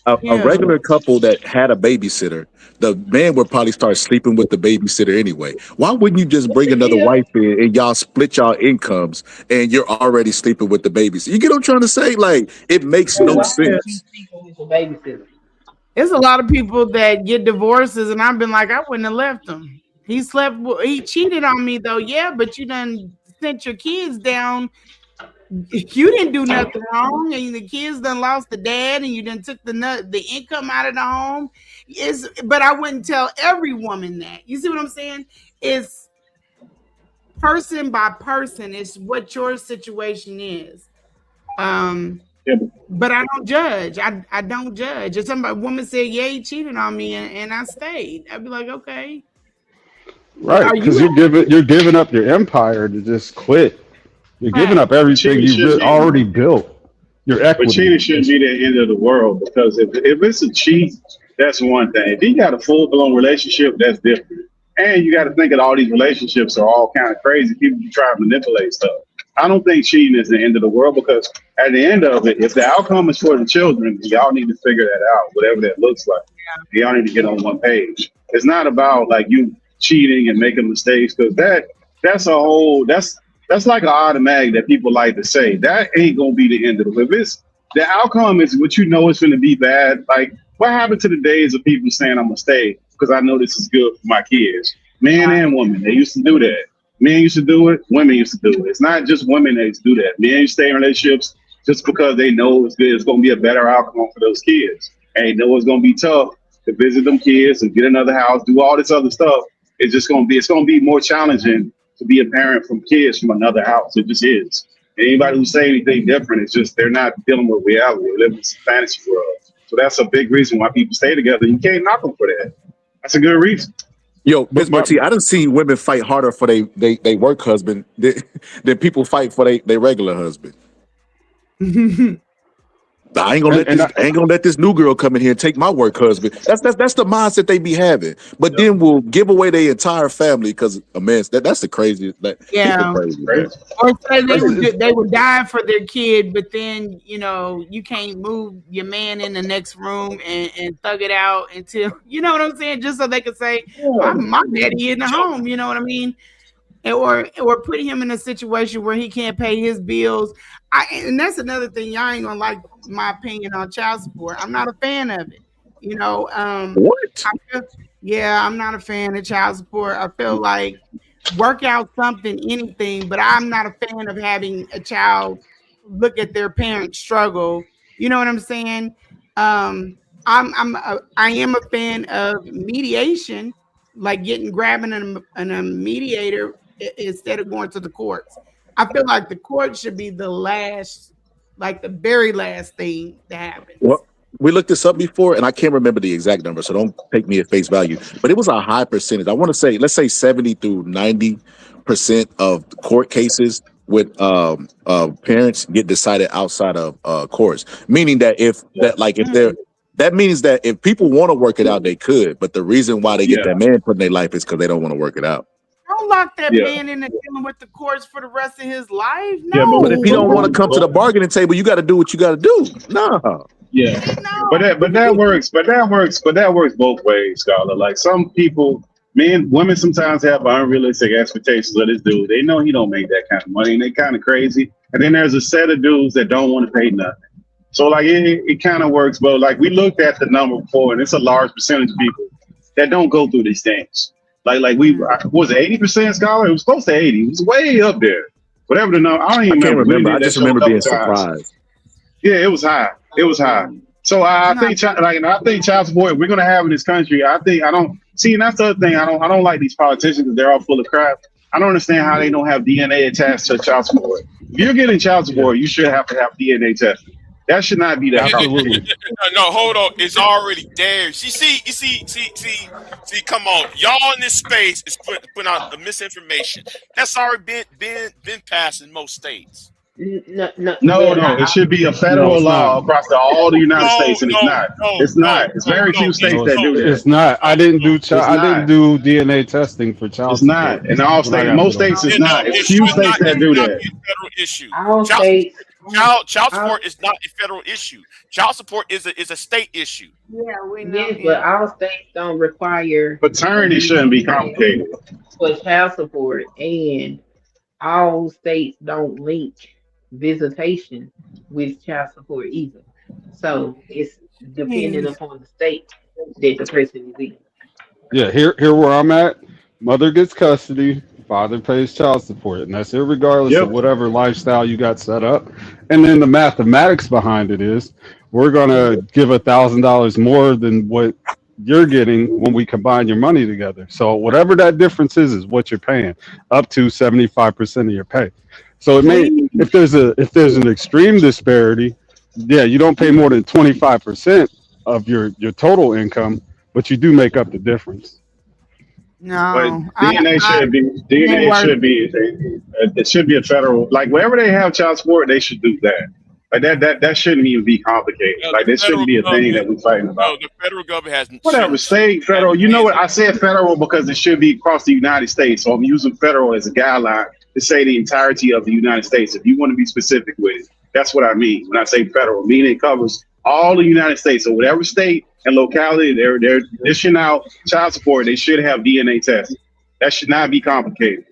Speaker 2: a
Speaker 12: Yeah.
Speaker 2: regular couple that had a babysitter. The man would probably start sleeping with the babysitter anyway. Why wouldn't you just bring another wife in and y'all split y'all incomes and you're already sleeping with the babysitter? You get what I'm trying to say? Like it makes no sense.
Speaker 12: There's a lot of people that get divorces, and I've been like, I wouldn't have left him. He cheated on me though, yeah, but you done sent your kids down. You didn't do nothing wrong, and the kids done lost the dad, and you done took the income out of the home. But I wouldn't tell every woman that. You see what I'm saying? It's person by person. It's what your situation is. But I don't judge. I don't judge. If a woman said, yeah, he cheated on me and I stayed, I'd be like, okay.
Speaker 15: Right,
Speaker 12: Are
Speaker 15: because
Speaker 12: you
Speaker 15: you're giving up your empire to just quit. You're giving
Speaker 12: right?
Speaker 15: up everything
Speaker 19: Cheating
Speaker 15: you
Speaker 19: shouldn't be,
Speaker 15: already built. Your
Speaker 19: but
Speaker 15: equity.
Speaker 19: cheating shouldn't be the end of the world because if it's a cheat, that's one thing. If you got a full blown relationship, that's different. And you got to think that all these relationships are all kind of crazy. People try to manipulate stuff. I don't think cheating is the end of the world because at the end of it, if the outcome is for the children, y'all need to figure that out, whatever that looks like. Y'all need to get on one page. It's not about like you cheating and making mistakes because that's like an automatic that people like to say. That ain't gonna be the end of it. If it's the outcome is what you know is gonna be bad, like what happened to the days of people saying I'm gonna stay because I know this is good for my kids? Men and women, they used to do that. Men used to do it, women used to do it. It's not just women that used to do that. Men used to stay in relationships just because they know it's good, it's gonna be a better outcome for those kids. And they know it's gonna be tough to visit them kids and get another house, do all this other stuff. It's gonna be more challenging to be a parent from kids from another house. It just is. And anybody who say anything different, it's just they're not dealing with reality. They live in some fantasy world. So that's a big reason why people stay together. You can't knock them for that. That's a good reason.
Speaker 2: Yo, Miss Marty, I done seen women fight harder for they work husband than people fight for they regular husband. I ain't gonna let this new girl come in here and take my work husband. That's the mindset they be having. But then we'll give away their entire family because a man. That's the craziest.
Speaker 12: Yeah.
Speaker 2: Crazy, man.
Speaker 12: Or say they would die for their kid, but then you can't move your man in the next room and thug it out until you know what I'm saying, just so they can say my daddy in the home. You know what I mean? Or put him in a situation where he can't pay his bills. And that's another thing. Y'all ain't gonna like my opinion on child support. I'm not a fan of it.
Speaker 2: What?
Speaker 12: Yeah, I'm not a fan of child support. I feel like work out something, anything, but I'm not a fan of having a child look at their parents struggle. You know what I'm saying? I am a fan of mediation, like grabbing a mediator instead of going to the courts. I feel like the court should be the last, like the very last thing that happens.
Speaker 2: Well, we looked this up before, and I can't remember the exact number, so don't take me at face value. But it was a high percentage. I want to say, let's say 70 through 90% of court cases with parents get decided outside of courts. Meaning that that means that if people want to work it out, they could. But the reason why they get that man put in their life is because they don't want to work it out.
Speaker 12: Don't lock that man into dealing with the courts for the rest of his life. No.
Speaker 2: Yeah, but if he don't want to come to the bargaining table, you got to do what you got to do. Nah.
Speaker 19: Yeah, but that works. But that works both ways, Scholar. Like some people, women sometimes have unrealistic expectations of this dude. They know he don't make that kind of money, and they kind of crazy. And then there's a set of dudes that don't want to pay nothing. So like it kind of works. But like we looked at the number before, and it's a large percentage of people that don't go through these things. Like was it 80%, Scholar? It was close to 80. It was way up there. Whatever the number, I don't even remember.
Speaker 2: I just remember being surprised.
Speaker 19: Yeah, it was high. It was high. So I think child support we're gonna have in this country. I don't see, and that's the other thing. I don't like these politicians because they're all full of crap. I don't understand how they don't have DNA attached to child support. If you're getting child support, you should have to have DNA testing. That should not be that.
Speaker 17: Absolutely. No, hold on. It's already there. You see, come on. Y'all in this space is putting out the misinformation. That's already been passed in most states.
Speaker 19: No. It should be a federal law across all the United States, and it's not. It's very few states that do that.
Speaker 15: It's not. I didn't do DNA testing for child
Speaker 19: support. It's not. In all states, most states, it's not. It's few states that do that.
Speaker 17: Federal issue.
Speaker 3: Child
Speaker 17: support is not a federal issue. Child support is a state issue.
Speaker 12: Yeah, we know.
Speaker 3: Yes, but all states don't require
Speaker 19: paternity shouldn't be complicated
Speaker 3: for child support, and all states don't link visitation with child support either. So it's dependent upon the state that the person is in.
Speaker 15: Yeah, here where I'm at, mother gets custody, father pays child support, and that's irregardless of whatever lifestyle you got set up. And then the mathematics behind it is we're gonna give $1,000 more than what you're getting when we combine your money together. So whatever that difference is what you're paying, up to 75% of your pay. So it may, if there's an extreme disparity, you don't pay more than 25% of your total income, but you do make up the difference.
Speaker 12: No,
Speaker 19: but DNA should be a federal, like wherever they have child support, they should do that. Like that shouldn't even be complicated. Like that shouldn't be a thing that we're fighting about.
Speaker 17: No, the federal government has
Speaker 19: whatever state, federal. You know what? I said federal because it should be across the United States. So I'm using federal as a guideline to say the entirety of the United States. If you want to be specific with it, that's what I mean when I say federal. Meaning it covers all the United States. So whatever state and locality they're dishing out child support, they should have DNA testing. That should not be complicated.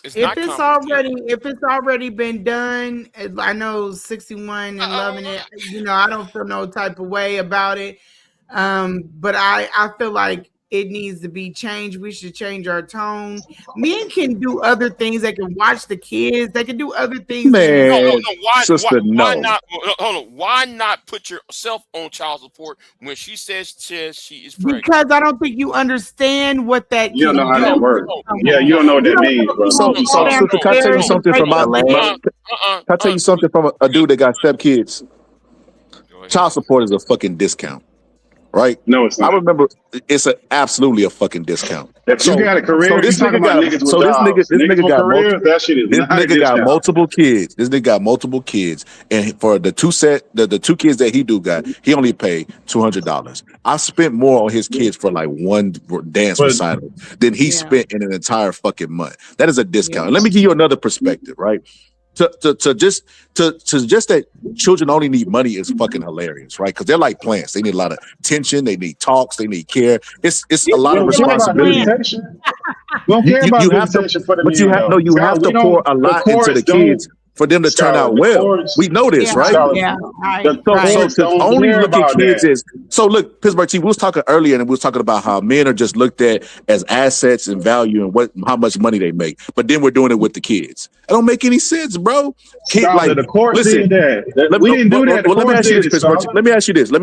Speaker 12: If it's already been done, I know 61 and loving it. You know, I don't feel no type of way about it. But I feel like it needs to be changed. We should change our tone. Men can do other things. They can watch the kids. They can do other things.
Speaker 2: Man,
Speaker 17: why not? Hold on. Why not put yourself on child support when she says she is pregnant?
Speaker 12: Because I don't think you understand what that.
Speaker 19: You don't know how that works. Yeah, you don't know what that means, bro.
Speaker 2: So can I tell you something from Can I tell you something from a dude that got 7 kids? Child support is a fucking discount. Right?
Speaker 19: No, it's not.
Speaker 2: I remember it's absolutely a fucking discount.
Speaker 19: If you got a career,
Speaker 2: so this nigga got multiple kids. This nigga got multiple kids, and for the two kids that he got, he only paid $200. I spent more on his kids for like one dance recital than he spent in an entire fucking month. That is a discount. And let me give you another perspective, right? To just that children only need money is fucking hilarious, right? Because they're like plants. They need a lot of attention. They need talks. They need care. It's a lot of responsibility. You have to pour a lot into the kids for them to turn out
Speaker 19: The
Speaker 2: well.
Speaker 19: courts,
Speaker 2: We know this, right?
Speaker 19: the
Speaker 2: So
Speaker 19: courts
Speaker 2: to
Speaker 19: don't
Speaker 2: only
Speaker 19: care
Speaker 2: look at
Speaker 19: about
Speaker 2: kids
Speaker 19: that.
Speaker 2: as so look, Pittsburgh T, we was talking earlier and we was talking about how men are just looked at as assets and value and how much money they make. But then we're doing it with the kids. It don't make any sense, bro.
Speaker 19: Scholar, the courts
Speaker 2: listen,
Speaker 19: did that. We didn't do that. The
Speaker 2: let me
Speaker 19: courts
Speaker 2: ask you
Speaker 19: did
Speaker 2: this,
Speaker 19: it,
Speaker 2: Pittsburgh.
Speaker 19: scholar.
Speaker 2: Let me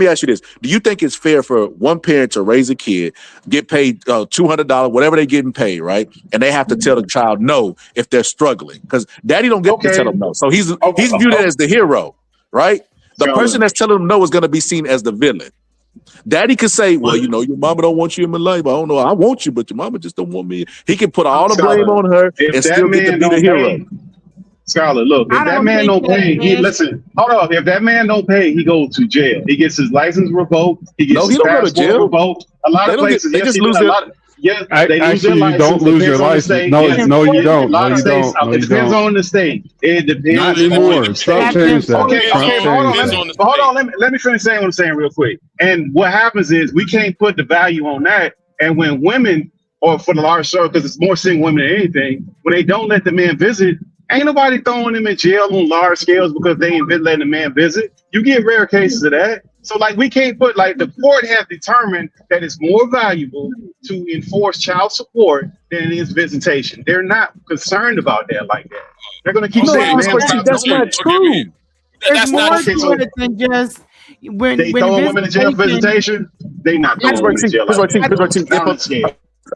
Speaker 2: ask you this. Do you think it's fair for one parent to raise a kid, get paid $200, whatever they're getting paid, right? And they have to tell the child no if they're struggling because daddy don't get to tell them no. So he's viewed as the hero, right? The person that's telling them no is going to be seen as the villain. Daddy could say, well, you know, your mama don't want you in my life. I don't know. I want you, but your mama just don't want me. He can put all the blame on her and still get to be the hero.
Speaker 19: Scholar, look, if that man don't pay, hold on. If that man don't pay, he goes to jail. He gets his license revoked. He gets his passport revoked. A lot of places,
Speaker 2: they just lose their.
Speaker 19: They lose their license.
Speaker 15: You don't lose your license. No, you don't.
Speaker 19: A lot of states. It depends on the state. It depends.
Speaker 15: Not anymore. Trump changed that.
Speaker 19: Okay, hold on. Let me finish saying what I'm saying real quick. And what happens is we can't put the value on that. And when women, or for the large show, because it's more single women than anything, when they don't let the man visit, ain't nobody throwing them in jail on large scales because they ain't been letting the man visit. You get rare cases of that. So like we can't put like the court has determined that it's more valuable to enforce child support than it is visitation. They're not concerned about that like that. They're gonna keep saying, man,
Speaker 2: that's not true.
Speaker 12: There's more to it than just when
Speaker 19: they throwing women in jail for visitation. They not throwing women in jail.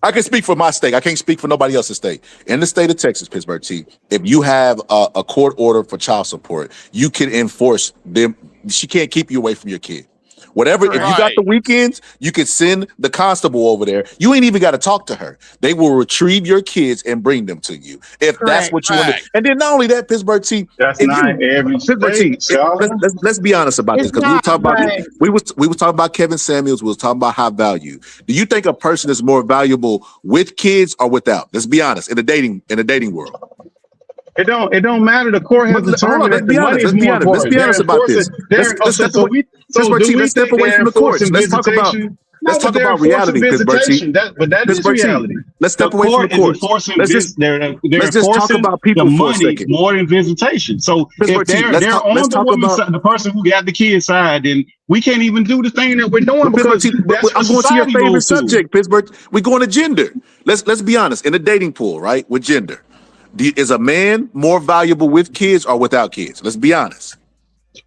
Speaker 2: I can speak for my state. I can't speak for nobody else's state. In the state of Texas, Pittsburgh T, if you have a court order for child support, you can enforce them. She can't keep you away from your kid. Whatever, if you got the weekends, you can send the constable over there. You ain't even got to talk to her. They will retrieve your kids and bring them to you if that's what you want to do. And then not only that, Pittsburgh T,
Speaker 19: that's not every state.
Speaker 2: Let's be honest about this because we were talking about we was talking about Kevin Samuels. We was talking about high value. Do you think a person is more valuable with kids or without? Let's be honest in the dating world.
Speaker 19: It don't matter. The court has determined that the money is more important.
Speaker 2: Let's be honest about this. Let's step away from the courts. Let's talk about reality, Pittsburgh T.
Speaker 19: But that is reality.
Speaker 2: Let's step away from the courts. Let's just talk about people for a second.
Speaker 19: More than visitation. So if they're on the person who got the kid side, then we can't even do the thing that we're doing because
Speaker 2: I'm going to your favorite subject, Pittsburgh. We're going to gender. Let's be honest. In the dating pool, right, with gender. Is a man more valuable with kids or without kids? Let's be honest.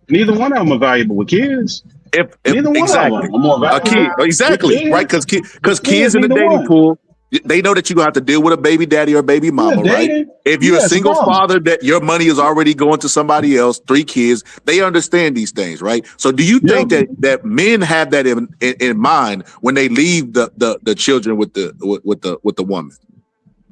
Speaker 19: Neither one of them are valuable with kids. Neither one of them are more valuable.
Speaker 2: Exactly, right? Because kids in the dating pool, they know that you're going to have to deal with a baby daddy or baby mama, right? If you're a single father, that your money is already going to somebody else, 3 kids, they understand these things, right? So do you think that men have that in mind when they leave the children with the woman?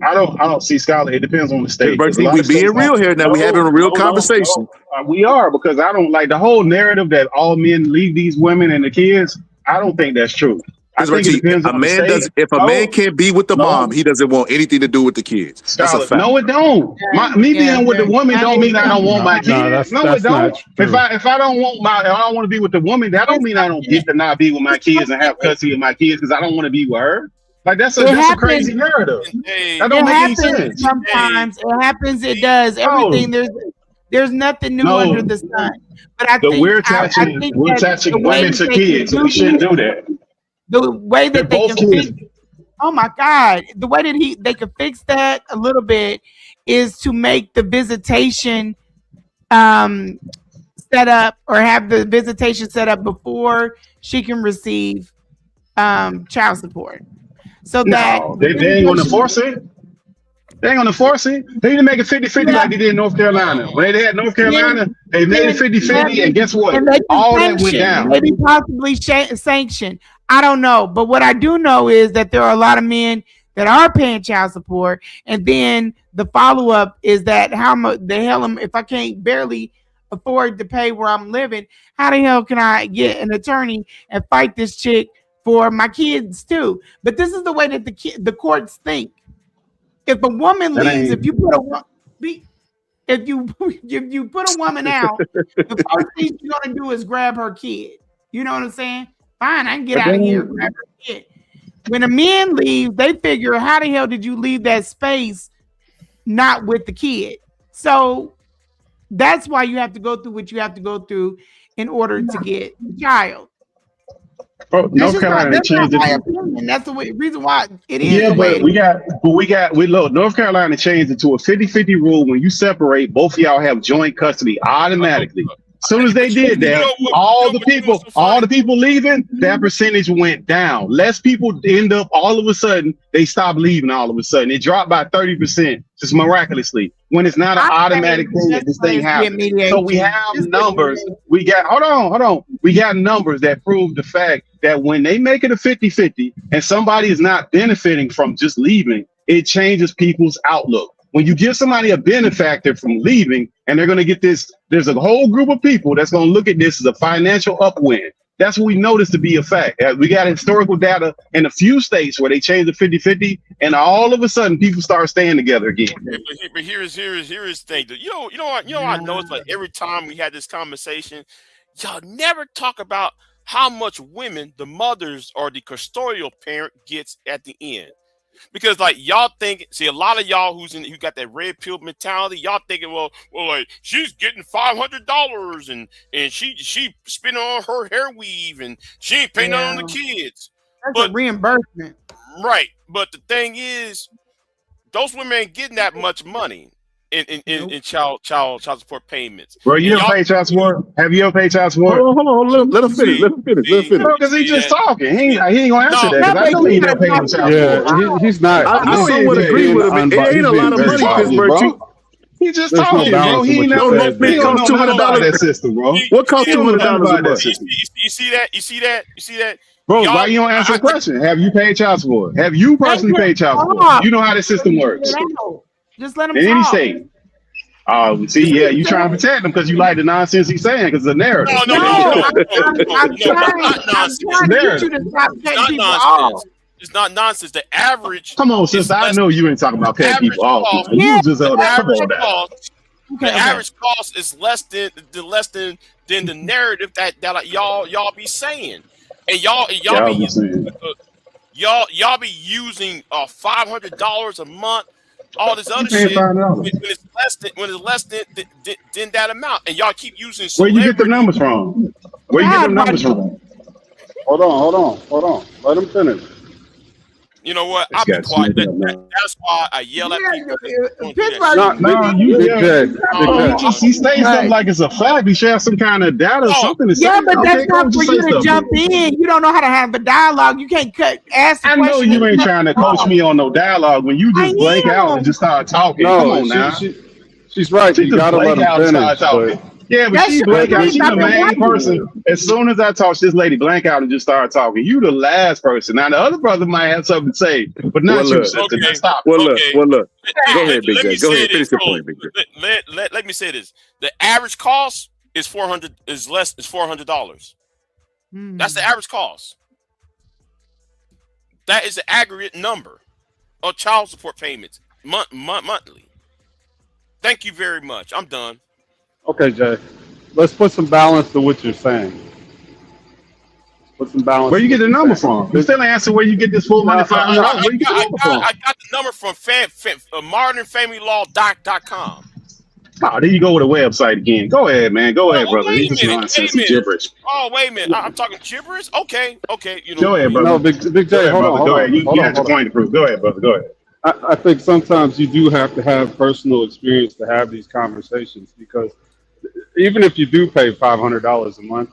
Speaker 19: I don't see, Scholar. It depends on the state.
Speaker 2: We being real here now. We having a real conversation.
Speaker 19: We are, because I don't like the whole narrative that all men leave these women and the kids. I don't think that's true. I think it depends on the state.
Speaker 2: If a man can't be with the mom, he doesn't want anything to do with the kids. That's a fact.
Speaker 19: No, it don't. Me being with the woman don't mean I don't want my kids. No, it don't. If I don't want to be with the woman, that don't mean I don't get to not be with my kids and have custody of my kids because I don't want to be with her. Like that's a crazy narrative. That don't make any sense.
Speaker 12: Sometimes it happens. It does. Everything there's nothing new under the sun. But I think
Speaker 19: we're attaching women to kids, and we shouldn't do that.
Speaker 12: The way that they can fix, oh my God, the way that they can fix that a little bit is to make the visitation set up, or have the visitation set up before she can receive child support. So that
Speaker 19: they ain't going to force it. They ain't going to force it. They need to make it 50-50 like they did in North Carolina. When they had North Carolina, they made it 50-50, and guess what? All that went down.
Speaker 12: Maybe possibly sanction. I don't know. But what I do know is that there are a lot of men that are paying child support. And then the follow-up is that how much the hell if I can't barely afford to pay where I'm living, how the hell can I get an attorney and fight this chick for my kids too? But this is the way that the courts think. If a woman leaves, if you put a woman out, the first thing she's gonna do is grab her kid. You know what I'm saying? Fine, I can get out of here and grab her kid. When a man leaves, they figure, how the hell did you leave that space not with the kid? So That's why you have to go through what you have to go through in order to get the child.
Speaker 19: Bro, North Carolina, they changed
Speaker 12: my
Speaker 19: it.
Speaker 12: opinion. That's the reason why it is.
Speaker 19: Yeah,
Speaker 12: the way
Speaker 19: we look, North Carolina changed it to a 50-50 rule. When you separate, both of y'all have joint custody automatically. As soon as they did that, all the people leaving, that percentage went down. Less people end up all of a sudden, they stop leaving all of a sudden. It dropped by 30% just miraculously when it's not an automatic thing that this thing happens. So we have numbers. We got hold on. We got numbers that prove the fact that when they make it a 50-50 and somebody is not benefiting from just leaving, it changes people's outlook. When you give somebody a benefactor from leaving and they're going to get this, there's a whole group of people that's going to look at this as a financial upwind. That's what we noticed to be a fact. We got historical data in a few states where they changed the 50-50 and all of a sudden people start staying together again.
Speaker 17: But here's the thing. You know what I noticed, like every time we had this conversation, y'all never talk about how much women, the mothers or the custodial parent gets at the end. Because like y'all think, see a lot of y'all who got that red pill mentality, y'all thinking, well, like she's getting $500 and she spending on her hair weave and she ain't paying on the kids.
Speaker 12: That's a reimbursement,
Speaker 17: right? But the thing is, those women ain't getting that much money in child support payments.
Speaker 19: Bro, you ever pay child support? Have you ever paid child support?
Speaker 2: Hold on, let him finish. Let him finish.
Speaker 19: Because he's just talking. He ain't gonna answer that. Because I know he never paid no child support.
Speaker 15: Yeah, he's not.
Speaker 2: I somewhat agree with him. It ain't a lot of money, Pittsburgh.
Speaker 19: He just talking, bro. He ain't never
Speaker 2: cost $200
Speaker 19: that system, bro.
Speaker 2: What costs $200 a month?
Speaker 17: You see that?
Speaker 19: Bro, why you don't answer the question? Have you paid child support? Have you personally paid child support? You know how the system works.
Speaker 12: Just let him
Speaker 19: in any
Speaker 12: talk.
Speaker 19: state. See, yeah, you trying to protect him because you like the nonsense he's saying because it's a narrative.
Speaker 12: I'm trying to get you to stop cutting people off.
Speaker 17: It's not nonsense. The average.
Speaker 19: Come on, sister. I know you ain't talking about cutting people off. You just come on now.
Speaker 17: The average cost is less than the narrative that y'all be saying, and y'all be using $500 a month. All this other shit when it's less than that amount, and y'all keep using.
Speaker 19: Where you get the numbers from? Where you get the numbers from?
Speaker 15: Hold on. Let him finish.
Speaker 17: You know what? I'll be quiet. That's why I yell at people.
Speaker 19: He states something like it's a fact. He shares some kind of data or something to say.
Speaker 12: Yeah, but that's not for you to jump in. You don't know how to have a dialogue. You can't ask.
Speaker 19: I know you ain't trying to coach me on no dialogue when you just blank out and just start talking.
Speaker 15: No,
Speaker 19: come on now.
Speaker 15: She's right. You gotta let him finish.
Speaker 19: Yeah, but she blank out. She's the main person. As soon as I talk, this lady blank out and just start talking. You the last person. Now the other brother might have something to say, but not you, sister.
Speaker 17: Okay.
Speaker 19: Stop.
Speaker 2: Well, look. Go ahead, Big J. Go ahead. Finish your point, Big J.
Speaker 17: Let me say this. The average cost is $400. That's the average cost. That is the aggregate number of child support payments monthly. Thank you very much. I'm done.
Speaker 15: Okay, Jay. Let's put some balance to what you're saying. Put some balance.
Speaker 19: Where you get the number from? You still answer where you get this full money from. Where you get the number from?
Speaker 17: I got the number from modernfamilylaw.com.
Speaker 19: Oh, there you go with a website again. Go ahead, man. Go ahead, brother. This is nonsense and gibberish.
Speaker 17: Oh, wait a minute. I'm talking gibberish? Okay. You know,
Speaker 19: go ahead, brother.
Speaker 15: No, Big J, hold on.
Speaker 19: Go ahead. You got your point to prove. Go ahead, brother. Go ahead.
Speaker 15: I think sometimes you do have to have personal experience to have these conversations, because even if you do pay $500 a month,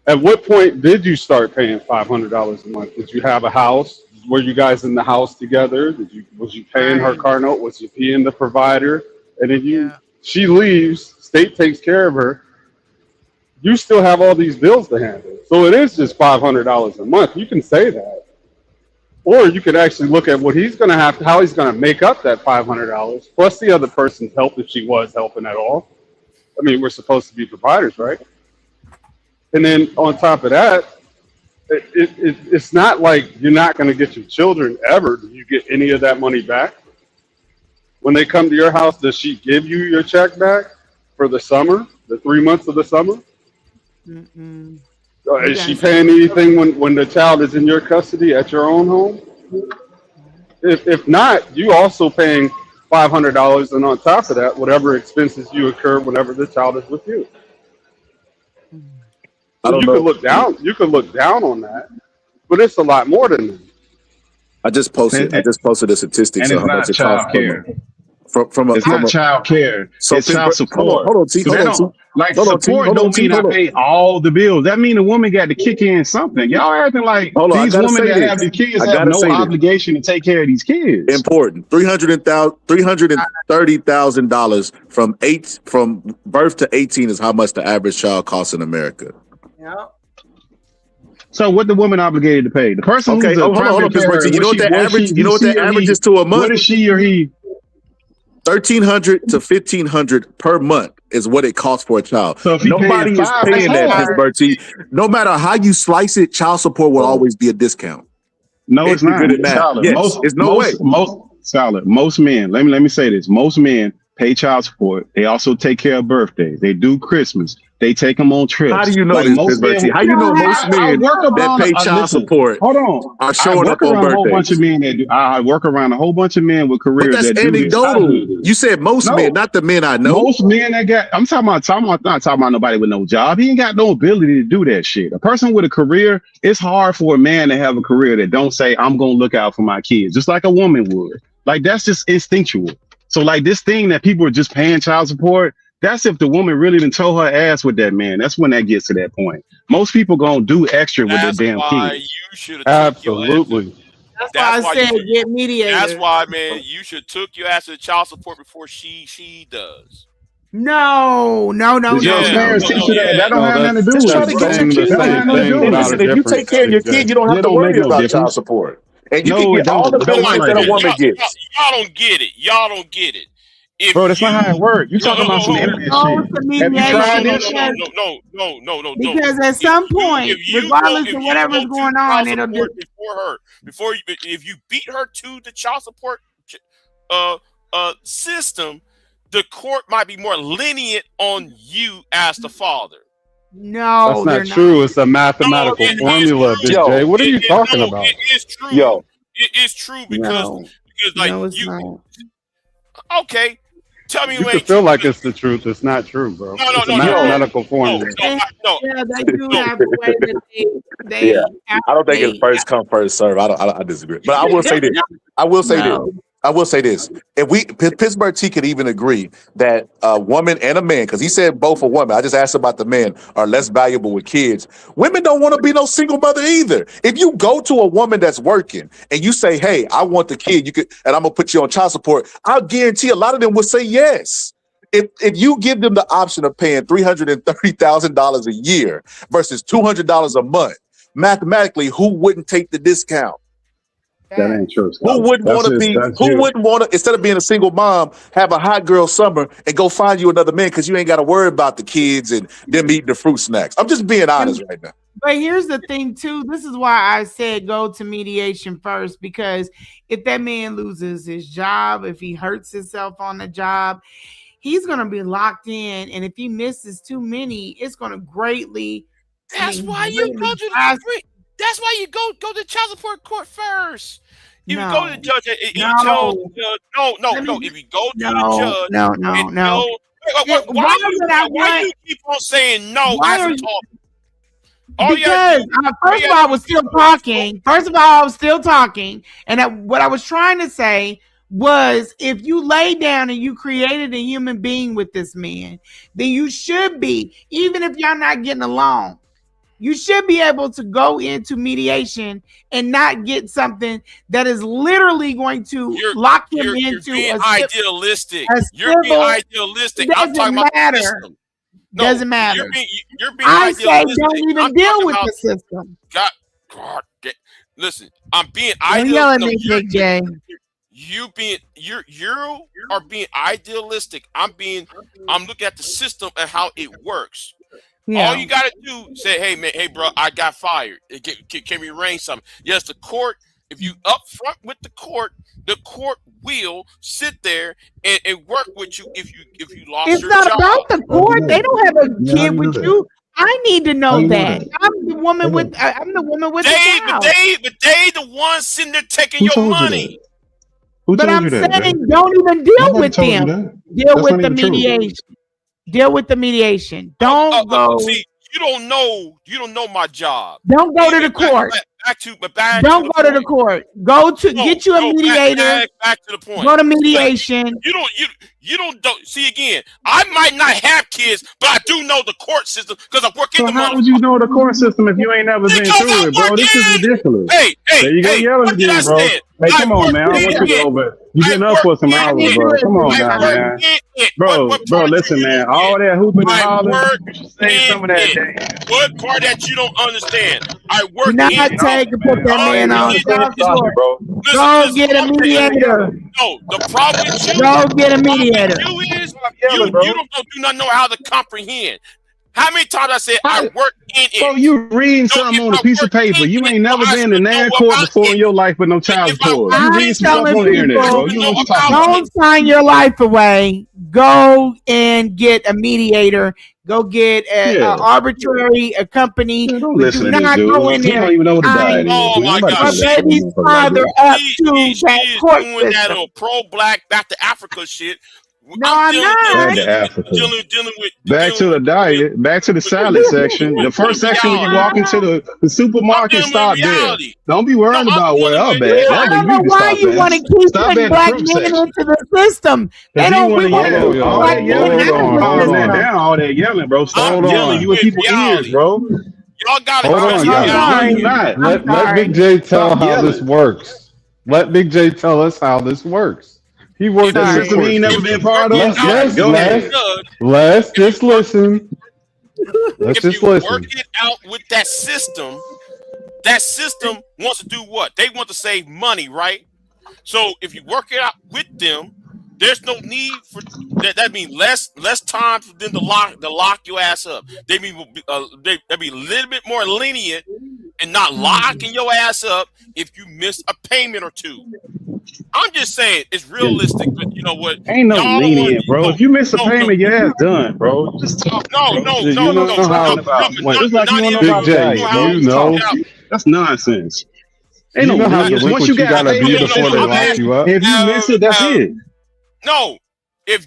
Speaker 15: at what point did you start paying $500 a month? Did you have a house? Were you guys in the house together? Was you paying her car note? Was you paying the provider? And then she leaves, state takes care of her. You still have all these bills to handle. So it is just $500 a month. You can say that. Or you could actually look at what he's going to have, how he's going to make up that $500 plus the other person's help if she was helping at all. I mean, we're supposed to be providers, right? And then on top of that, it's not like you're not going to get your children ever. Do you get any of that money back? When they come to your house, does she give you your check back for the summer, the 3 months of the summer?
Speaker 12: Mm-mm.
Speaker 15: Is she paying anything when the child is in your custody at your own home? If not, you also paying $500, and on top of that, whatever expenses you incur whenever the child is with you.
Speaker 2: I
Speaker 15: So
Speaker 2: don't
Speaker 15: you could
Speaker 2: know.
Speaker 15: look down. You could look down on that, but it's a lot more than that.
Speaker 2: I just posted the statistics
Speaker 11: And
Speaker 2: of
Speaker 11: it's
Speaker 2: how much
Speaker 11: not
Speaker 2: it costs
Speaker 11: child care. It's not
Speaker 2: a
Speaker 11: child care.
Speaker 2: so
Speaker 11: It's child support.
Speaker 2: hold on, T,
Speaker 11: So
Speaker 2: hold
Speaker 11: they
Speaker 2: on, T.
Speaker 11: don't like
Speaker 2: Hold on, T.
Speaker 11: support.
Speaker 2: Hold on,
Speaker 11: Don't
Speaker 2: T.
Speaker 11: mean I
Speaker 2: Hold on.
Speaker 11: pay all the bills. That mean the woman got to kick in something. Y'all acting like
Speaker 2: Hold on, I
Speaker 11: these
Speaker 2: gotta
Speaker 11: women
Speaker 2: say
Speaker 11: that have
Speaker 2: this.
Speaker 11: these kids
Speaker 2: I
Speaker 11: have
Speaker 2: gotta
Speaker 11: no
Speaker 2: say this.
Speaker 11: obligation to take care of these kids.
Speaker 2: Important. $330,000 from birth to 18 is how much the average child costs in America.
Speaker 6: Yeah.
Speaker 11: So what the woman obligated to pay? The person
Speaker 2: Okay,
Speaker 11: who's the
Speaker 2: hold on,
Speaker 11: primary carer.
Speaker 2: You know what that average? You know what that average is to a month?
Speaker 11: What is she or he?
Speaker 2: $1,300 to $1,500 per month is what it costs for a child.
Speaker 11: So if he
Speaker 2: Nobody
Speaker 11: paying
Speaker 2: is
Speaker 11: five,
Speaker 2: paying
Speaker 11: that's
Speaker 2: that,
Speaker 11: hard.
Speaker 2: Pittsburgh T. No matter how you slice it, child support will always be a discount.
Speaker 11: No,
Speaker 2: If
Speaker 11: it's
Speaker 2: you're
Speaker 11: not.
Speaker 2: good at math.
Speaker 11: Solid.
Speaker 2: Yes, there's no way.
Speaker 11: Most men. Let me say this. Most men pay child support. They also take care of birthdays. They do Christmas. They take them on trips.
Speaker 2: How do you know
Speaker 11: Like
Speaker 2: this,
Speaker 11: most
Speaker 2: Pittsburgh T?
Speaker 11: men,
Speaker 2: How you know most men that pay child
Speaker 11: listen,
Speaker 2: support
Speaker 11: hold on.
Speaker 2: are
Speaker 11: I
Speaker 2: showing
Speaker 11: work
Speaker 2: up on
Speaker 11: around a whole bunch of
Speaker 2: birthdays?
Speaker 11: men that do. I work around a whole bunch of men with
Speaker 2: But
Speaker 11: careers
Speaker 2: that's
Speaker 11: that do this. I
Speaker 2: anecdotal.
Speaker 11: do this.
Speaker 2: You said most men, not the men I know.
Speaker 11: Most men that got, I'm talking about, not talking about nobody with no job. He ain't got no ability to do that shit. A person with a career, it's hard for a man to have a career that don't say, I'm going to look out for my kids, just like a woman would. Like, that's just instinctual. So, like, this thing that people are just paying child support, that's if the woman really done told her ass with that man. That's when that gets to that point. Most people going to do extra with their damn kids.
Speaker 17: You should have took your ass.
Speaker 15: Absolutely.
Speaker 6: That's why I said get mediator.
Speaker 17: That's why, man, you should took your ass to child support before she does.
Speaker 12: No.
Speaker 11: Does your experience teach you that? That don't have nothing to do
Speaker 2: Just
Speaker 11: with
Speaker 2: try
Speaker 11: it.
Speaker 2: to get your
Speaker 15: saying the
Speaker 2: kid.
Speaker 15: same thing
Speaker 2: And
Speaker 15: without
Speaker 2: listen,
Speaker 15: a
Speaker 2: if you
Speaker 15: difference,
Speaker 2: take care of your
Speaker 15: CJ.
Speaker 2: kid, you don't have
Speaker 11: It
Speaker 2: to
Speaker 11: don't make
Speaker 2: worry
Speaker 11: no
Speaker 2: about child
Speaker 11: difference.
Speaker 2: support. And you
Speaker 11: No,
Speaker 2: can
Speaker 11: it
Speaker 2: get all the
Speaker 11: don't. It don't work
Speaker 2: benefits
Speaker 11: like
Speaker 2: that a
Speaker 11: that.
Speaker 2: woman gets.
Speaker 17: Y'all don't get it. Y'all don't get it. If
Speaker 11: Bro, that's
Speaker 17: you,
Speaker 11: not how it works. You talking about some
Speaker 17: no,
Speaker 11: internet
Speaker 12: Go
Speaker 11: shit.
Speaker 12: to
Speaker 11: Have you tried
Speaker 12: mediation
Speaker 11: this?
Speaker 17: no.
Speaker 12: because at some point, regardless of whatever's going on, it'll do.
Speaker 17: If you beat her to the child support system, the court might be more lenient on you as the father.
Speaker 12: No,
Speaker 15: That's not true. It's a mathematical formula, Big J. What are you talking about?
Speaker 17: It is true.
Speaker 2: Yo.
Speaker 17: It is true because like
Speaker 12: no, it's
Speaker 17: you.
Speaker 12: not.
Speaker 17: Okay, tell me
Speaker 15: You
Speaker 17: you
Speaker 15: can
Speaker 17: ain't
Speaker 15: feel
Speaker 17: true.
Speaker 15: like it's the truth. It's not true, bro.
Speaker 17: No,
Speaker 15: It's a mathematical formula.
Speaker 12: Yeah, they do have a way that they
Speaker 2: Yeah, I don't think it's first come first serve. I disagree, but I will say this. I will say this. If Pittsburgh T could even agree that a woman and a man, because he said both a woman. I just asked about the men are less valuable with kids. Women don't want to be no single mother either. If you go to a woman that's working and you say, "Hey, I want the kid," and I'm gonna put you on child support. I'll guarantee a lot of them will say yes. If you give them the option of paying $330,000 a year versus $200 a month, mathematically, who wouldn't take the discount?
Speaker 11: That ain't true.
Speaker 2: Who wouldn't want to be? Who wouldn't want to, instead of being a single mom, have a hot girl summer and go find you another man because you ain't got to worry about the kids and them eating the fruit snacks? I'm just being honest right now.
Speaker 12: But here's the thing, too. This is why I said go to mediation first, because if that man loses his job, if he hurts himself on the job, he's going to be locked in. And if he misses too many, it's going to greatly.
Speaker 17: That's why you go to the. That's why you go to child support court first. If you go to the judge, if you tell the judge, no. If you go to the judge,
Speaker 12: no.
Speaker 17: Why you keep on saying no as you talk?
Speaker 12: Because first of all, I was still talking. And what I was trying to say was, if you lay down and you created a human being with this man, then you should be, even if y'all not getting along, you should be able to go into mediation and not get something that is literally going to lock him into
Speaker 17: being idealistic.
Speaker 12: You're
Speaker 17: being idealistic. I'm talking about the system. No,
Speaker 12: doesn't matter.
Speaker 17: You're being
Speaker 12: I
Speaker 17: idealistic.
Speaker 12: say don't even deal with the system.
Speaker 17: God, listen, I'm being
Speaker 12: Don't yell at me, Big J.
Speaker 17: You are being idealistic. I'm looking at the system and how it works.
Speaker 12: Yeah.
Speaker 17: All you gotta do, say, hey man, hey bro, I got fired. Can we arrange something? Yes, the court. If you up front with the court will sit there and work with you if you lost
Speaker 12: it's
Speaker 17: your
Speaker 12: not
Speaker 17: job.
Speaker 12: about the court. They don't have a kid with you. I need to know that. I'm the woman with the child.
Speaker 17: But they the ones sitting there taking your money.
Speaker 11: Who
Speaker 12: But
Speaker 11: told
Speaker 12: I'm
Speaker 11: you that,
Speaker 12: saying
Speaker 11: man?
Speaker 12: don't even deal
Speaker 11: Nobody
Speaker 12: with
Speaker 11: told you
Speaker 12: them.
Speaker 11: that.
Speaker 12: Deal
Speaker 11: That's
Speaker 12: with
Speaker 11: not
Speaker 12: the
Speaker 11: even true.
Speaker 12: mediation. Deal with the mediation. Don't go.
Speaker 17: See, you don't know my job.
Speaker 12: Don't go to the court.
Speaker 17: Back to
Speaker 12: Don't
Speaker 17: the
Speaker 12: go to the
Speaker 17: point.
Speaker 12: court. Go to get you a mediator.
Speaker 17: Back to the point.
Speaker 12: Go to mediation.
Speaker 17: You don't see again. I might not have kids, but I do know the court system because I work in
Speaker 11: So
Speaker 17: the
Speaker 11: how
Speaker 17: motherfucker.
Speaker 11: would you know the court system if you ain't never been
Speaker 17: Because
Speaker 11: through
Speaker 17: I
Speaker 11: it, bro?
Speaker 17: work
Speaker 11: This is
Speaker 17: in.
Speaker 11: ridiculous.
Speaker 17: Hey,
Speaker 11: There you go yelling
Speaker 17: what did I
Speaker 11: again, bro.
Speaker 17: say?
Speaker 11: Hey,
Speaker 17: I
Speaker 11: come on,
Speaker 17: work
Speaker 11: man. I don't
Speaker 17: in
Speaker 11: want you to
Speaker 17: it.
Speaker 11: over. You
Speaker 17: I
Speaker 11: getting up
Speaker 17: work
Speaker 11: for some
Speaker 17: in
Speaker 11: hours,
Speaker 17: it.
Speaker 11: bro. Come on
Speaker 17: I
Speaker 11: now,
Speaker 17: work
Speaker 11: man.
Speaker 17: in it.
Speaker 11: Bro,
Speaker 17: What
Speaker 11: bro,
Speaker 17: part
Speaker 11: listen,
Speaker 17: you
Speaker 11: man.
Speaker 17: don't
Speaker 11: All
Speaker 17: get?
Speaker 11: that hooping and
Speaker 17: I
Speaker 11: hollering,
Speaker 17: work
Speaker 11: you should save
Speaker 17: in
Speaker 11: some of that
Speaker 17: it.
Speaker 11: day.
Speaker 17: What part that you don't understand? I
Speaker 12: Do
Speaker 17: work
Speaker 12: not
Speaker 17: in it.
Speaker 12: take and put that
Speaker 17: All
Speaker 12: man
Speaker 17: you
Speaker 12: on
Speaker 17: need
Speaker 12: child
Speaker 17: is
Speaker 12: support.
Speaker 11: bro.
Speaker 12: Go get a
Speaker 17: I'm telling you.
Speaker 12: mediator.
Speaker 17: No, the problem with you.
Speaker 12: Go get a
Speaker 17: The problem
Speaker 12: mediator.
Speaker 17: with you is
Speaker 11: yelling, bro.
Speaker 17: you do not know how to comprehend. How many times I said I work in it?
Speaker 11: Bro, you reading
Speaker 17: No,
Speaker 11: something
Speaker 17: if
Speaker 11: on a
Speaker 17: I
Speaker 11: piece of
Speaker 17: work
Speaker 11: paper.
Speaker 17: in
Speaker 11: You
Speaker 17: it,
Speaker 11: ain't
Speaker 17: no,
Speaker 11: never
Speaker 17: I
Speaker 11: been to
Speaker 17: should know
Speaker 11: nan court
Speaker 17: about
Speaker 11: before
Speaker 17: it.
Speaker 11: in your life with no child
Speaker 17: If I
Speaker 11: support.
Speaker 17: work
Speaker 11: You
Speaker 12: I'm
Speaker 11: reading some stuff
Speaker 12: telling
Speaker 11: on the internet,
Speaker 12: people,
Speaker 11: bro. You know what you're talking
Speaker 17: about
Speaker 11: about.
Speaker 12: don't sign your life away. Go and get a mediator. Go get a
Speaker 11: Yeah.
Speaker 12: arbitrary a company,
Speaker 11: Yeah, don't
Speaker 12: but do
Speaker 11: listen to this
Speaker 12: not go
Speaker 11: dude.
Speaker 12: in
Speaker 11: He
Speaker 12: there
Speaker 11: don't even know what a
Speaker 12: and
Speaker 11: diet is,
Speaker 17: Oh
Speaker 11: man.
Speaker 17: my
Speaker 11: Nobody
Speaker 17: God,
Speaker 11: can
Speaker 12: your
Speaker 11: listen to
Speaker 12: baby's
Speaker 11: a motherfucker like
Speaker 12: father
Speaker 11: this.
Speaker 12: up
Speaker 17: she
Speaker 12: to that
Speaker 17: is
Speaker 12: court
Speaker 17: doing that
Speaker 12: system.
Speaker 17: pro-black back to Africa shit.
Speaker 12: No, I'm
Speaker 11: Back
Speaker 12: not.
Speaker 11: to Africa.
Speaker 17: Dealing
Speaker 11: Back to the diet. Back to the salad section. The first section when you
Speaker 17: reality.
Speaker 11: walk into the
Speaker 17: I'm
Speaker 11: supermarket,
Speaker 17: dealing with
Speaker 11: stop there.
Speaker 17: reality.
Speaker 11: Don't be worrying
Speaker 17: I'm
Speaker 11: about where
Speaker 17: dealing
Speaker 11: I'm
Speaker 17: with
Speaker 11: at. That
Speaker 12: I
Speaker 11: way
Speaker 12: don't
Speaker 11: you
Speaker 12: know
Speaker 11: can
Speaker 12: why
Speaker 11: stop
Speaker 12: you
Speaker 11: at.
Speaker 12: want to keep
Speaker 11: Stop
Speaker 12: putting
Speaker 11: at the
Speaker 12: black
Speaker 11: fruit
Speaker 12: men
Speaker 11: section.
Speaker 12: into the system.
Speaker 11: Cause
Speaker 12: They
Speaker 11: you
Speaker 12: don't.
Speaker 11: want
Speaker 12: We
Speaker 11: to
Speaker 12: want to
Speaker 15: Hold on,
Speaker 12: keep
Speaker 11: yell. All
Speaker 15: y'all.
Speaker 12: black
Speaker 11: that
Speaker 12: men
Speaker 11: yelling,
Speaker 15: Hold
Speaker 11: you
Speaker 12: out
Speaker 11: need
Speaker 12: of
Speaker 11: to
Speaker 15: on.
Speaker 12: the
Speaker 15: Hold
Speaker 11: calm that
Speaker 15: on.
Speaker 12: system.
Speaker 11: down. All that yelling, bro. Stop
Speaker 17: I'm
Speaker 15: Hold
Speaker 17: dealing
Speaker 11: yelling.
Speaker 15: on.
Speaker 11: You in
Speaker 17: with
Speaker 11: people's ears,
Speaker 17: reality.
Speaker 11: bro.
Speaker 17: Y'all gotta
Speaker 15: Hold
Speaker 17: trust
Speaker 15: on,
Speaker 12: I'm
Speaker 15: y'all.
Speaker 11: No, you
Speaker 12: sorry.
Speaker 11: not.
Speaker 12: I'm
Speaker 15: Let Big
Speaker 12: sorry.
Speaker 15: J tell
Speaker 11: Stop
Speaker 15: how this
Speaker 11: yelling.
Speaker 15: works. Let Big J tell us how this works. He
Speaker 17: If
Speaker 15: works
Speaker 11: That
Speaker 15: in the
Speaker 17: you
Speaker 11: system he
Speaker 15: court
Speaker 11: ain't never
Speaker 17: if
Speaker 11: been
Speaker 17: you
Speaker 15: system.
Speaker 17: work
Speaker 11: part
Speaker 17: it
Speaker 11: of.
Speaker 17: out
Speaker 11: Got it.
Speaker 17: with
Speaker 11: Go
Speaker 17: that
Speaker 11: ahead.
Speaker 15: Let's
Speaker 17: if you
Speaker 15: just listen. Let's
Speaker 17: if you
Speaker 15: just
Speaker 17: work
Speaker 15: listen.
Speaker 17: it out with that system wants to do what? They want to save money, right? So if you work it out with them, there's no need for that. That means less time for them to lock your ass up. They be a little bit more lenient and not locking your ass up if you miss a payment or two. I'm just saying it's realistic, but you know what?
Speaker 11: Ain't no
Speaker 17: Y'all don't want
Speaker 11: lenient, bro. If you miss a payment, your ass done, bro. Just talking, bro.
Speaker 15: You
Speaker 11: You know
Speaker 15: know
Speaker 11: what you're talking
Speaker 15: how
Speaker 11: about.
Speaker 15: when
Speaker 11: Just like you
Speaker 17: not
Speaker 11: don't know
Speaker 17: even
Speaker 15: Big
Speaker 11: about
Speaker 15: J,
Speaker 17: know
Speaker 11: diet,
Speaker 17: how
Speaker 11: bro.
Speaker 15: you
Speaker 11: Just
Speaker 15: know
Speaker 11: talking. That's nonsense. Ain't
Speaker 15: you
Speaker 11: no
Speaker 15: know how
Speaker 11: lenience. Once you
Speaker 15: delinquent you
Speaker 11: got a
Speaker 15: gotta be
Speaker 11: payment,
Speaker 15: before they lock you up.
Speaker 11: if you miss it, that's it.
Speaker 17: No, if